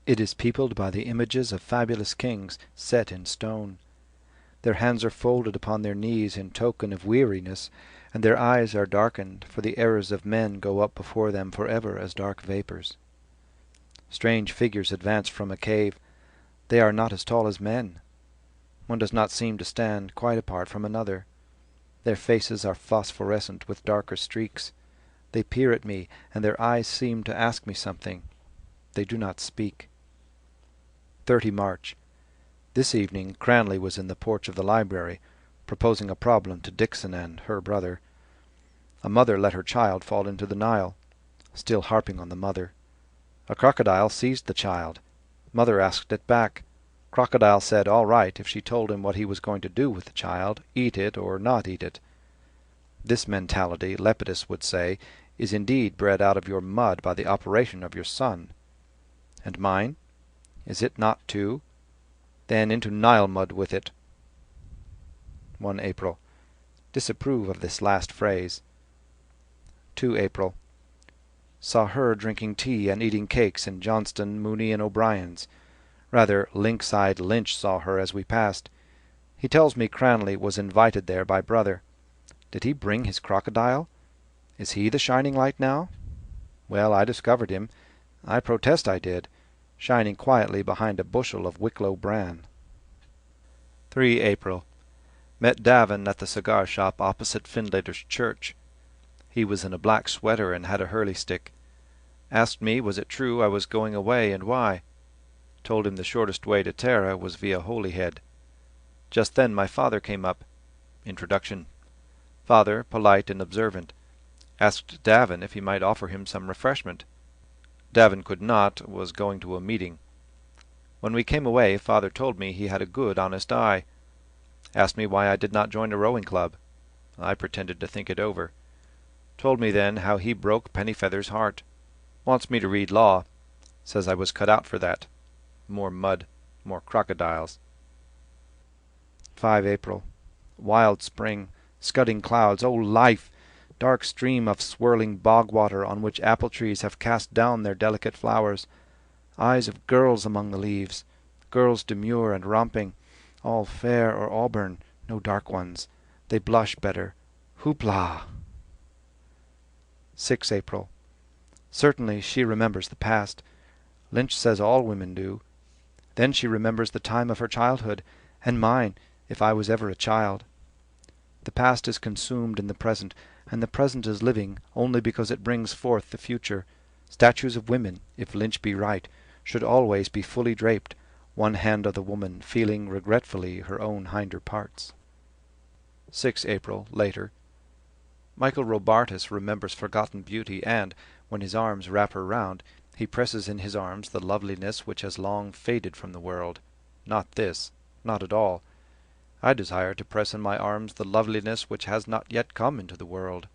It is peopled by the images of fabulous kings set in stone. Their hands are folded upon their knees in token of weariness, and their eyes are darkened, for the errors of men go up before them for ever as dark vapours. Strange figures advance from a cave. They are not as tall as men. One does not seem to stand quite apart from another. Their faces are phosphorescent with darker streaks. They peer at me, and their eyes seem to ask me something. They do not speak. 30 March. This evening Cranley was in the porch of the library, proposing a problem to Dixon and her brother. A mother let her child fall into the Nile, still harping on the mother. A crocodile seized the child. Mother asked it back. Crocodile said all right if she told him what he was going to do with the child, eat it or not eat it. This mentality, Lepidus would say, is indeed bred out of your mud by the operation of your son. And mine? Is it not too? Then into Nile mud with it. 1 April. Disapprove of this last phrase. 2 April. Saw her drinking tea and eating cakes in Johnston, Mooney, and O'Brien's. Rather, lynx-eyed Lynch saw her as we passed. He tells me Cranley was invited there by brother. Did he bring his crocodile? Is he the shining light now? Well, I discovered him. I protest I did, shining quietly behind a bushel of Wicklow bran. 3 April. Met Davin at the cigar shop opposite Findlater's church. He was in a black sweater and had a hurley stick. Asked me was it true I was going away and why. Told him the shortest way to Tara was via Holyhead. Just then my father came up. Introduction. Father, polite and observant. Asked Davin if he might offer him some refreshment. Davin could not, was going to a meeting. When we came away, father told me he had a good, honest eye. Asked me why I did not join a rowing club. I pretended to think it over. Told me then how he broke Pennyfeather's heart. Wants me to read law. Says I was cut out for that. More mud, more crocodiles. 5 April. Wild spring, scudding clouds, oh life! Dark stream of swirling bog water on which apple trees have cast down their delicate flowers. Eyes of girls among the leaves, girls demure and romping, all fair or auburn, no dark ones. They blush better. Hoopla! 6 April. Certainly she remembers the past. Lynch says all women do. Then she remembers the time of her childhood, and mine, if I was ever a child. The past is consumed in the present, and the present is living only because it brings forth the future. Statues of women, if Lynch be right, should always be fully draped, one hand of the woman feeling regretfully her own hinder parts. 6 April, later. Michael Robartes remembers forgotten beauty, and, when his arms wrap her round, he presses in his arms the loveliness which has long faded from the world. Not this, not at all. I desire to press in my arms the loveliness which has not yet come into the world.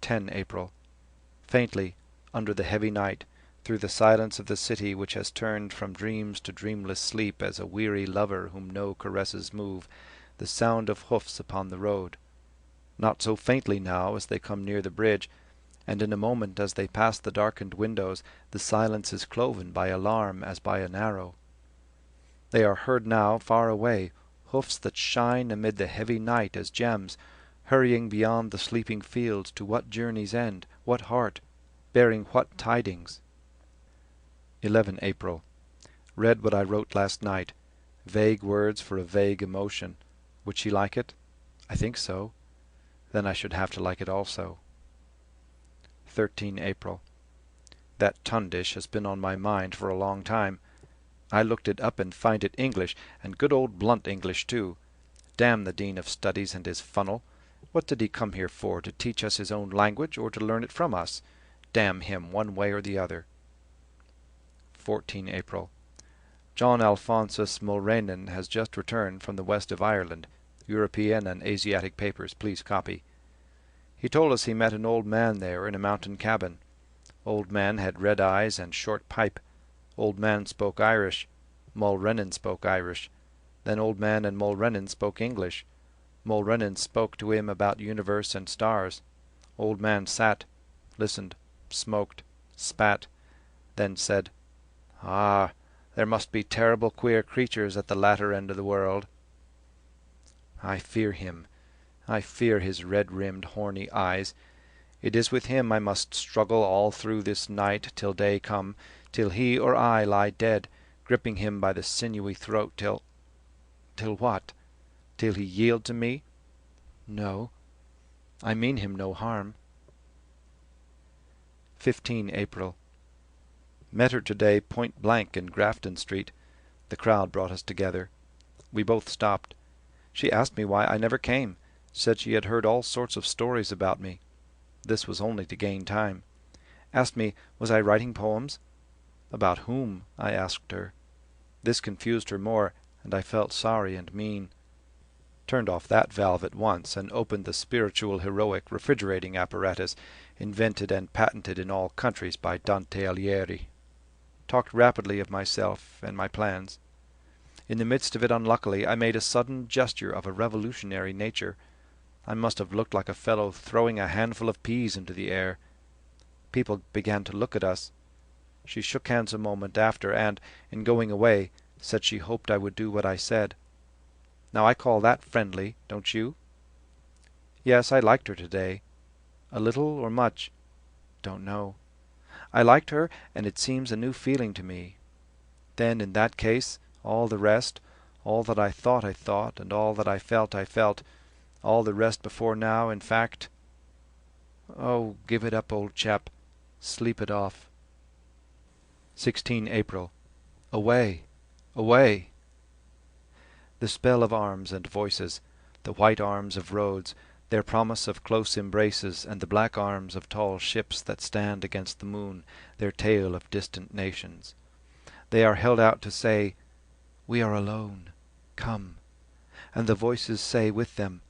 10 April. Faintly, under the heavy night, through the silence of the city which has turned from dreams to dreamless sleep as a weary lover whom no caresses move, the sound of hoofs upon the road. Not so faintly now as they come near the bridge, and in a moment as they pass the darkened windows the silence is cloven by alarm as by an arrow. They are heard now far away, hoofs that shine amid the heavy night as gems, hurrying beyond the sleeping fields to what journey's end, what heart, bearing what tidings. 11 April. Read what I wrote last night, vague words for a vague emotion. Would she like it? I think so. Then I should have to like it also. 13 April. That tundish has been on my mind for a long time. I looked it up and find it English, and good old blunt English too. Damn the Dean of Studies and his funnel. What did he come here for, to teach us his own language, or to learn it from us? Damn him, one way or the other. 14 April. John Alphonsus Mulrennan has just returned from the west of Ireland. European and Asiatic papers, please copy. He told us he met an old man there in a mountain cabin. Old man had red eyes and short pipe. Old man spoke Irish. Mulrennan spoke Irish. Then old man and Mulrennan spoke English. Mulrennan spoke to him about universe and stars. Old man sat, listened, smoked, spat, then said, "Ah, there must be terrible queer creatures at the latter end of the world." I fear him. I fear his red-rimmed, horny eyes. It is with him I must struggle all through this night till day come, till he or I lie dead, gripping him by the sinewy throat till what? Till he yield to me? No, I mean him no harm. 15 April. Met her today point blank in Grafton Street. The crowd brought us together. We both stopped. She asked me why I never came, said she had heard all sorts of stories about me. This was only to gain time. Asked me, was I writing poems? About whom? I asked her. This confused her more, and I felt sorry and mean. Turned off that valve at once, and opened the spiritual heroic refrigerating apparatus, invented and patented in all countries by Dante Alighieri. Talked rapidly of myself and my plans. In the midst of it, unluckily, I made a sudden gesture of a revolutionary nature. I must have looked like a fellow throwing a handful of peas into the air. People began to look at us. She shook hands a moment after, and, in going away, said she hoped I would do what I said. Now I call that friendly, don't you? Yes, I liked her today. A little or much? Don't know. I liked her, and it seems a new feeling to me. Then, in that case, all the rest, all that I thought, and all that I felt, all the rest before now, in fact— Oh, give it up, old chap. Sleep it off. 16 April. Away, away. The spell of arms and voices, the white arms of roads, their promise of close embraces, and the black arms of tall ships that stand against the moon, their tale of distant nations. They are held out to say, "We are alone. Come." And the voices say with them,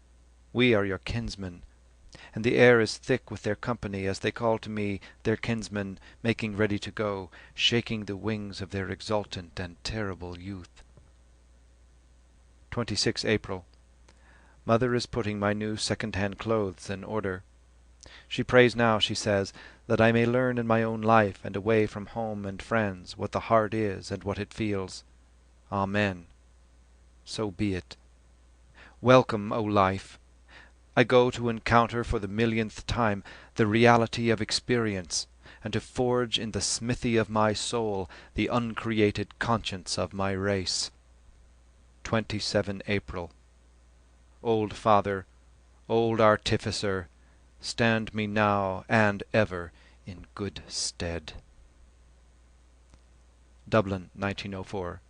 "We are your kinsmen." And the air is thick with their company as they call to me, their kinsmen, making ready to go, shaking the wings of their exultant and terrible youth. 26 April. Mother is putting my new second-hand clothes in order. She prays now, she says, that I may learn in my own life and away from home and friends what the heart is and what it feels. Amen. So be it. Welcome, O life! I go to encounter for the millionth time the reality of experience, and to forge in the smithy of my soul the uncreated conscience of my race. 27 April. Old Father, old Artificer, stand me now and ever in good stead. Dublin, 1904.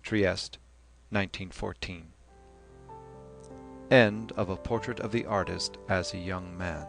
Trieste, 1914. End of A Portrait of the Artist as a Young Man.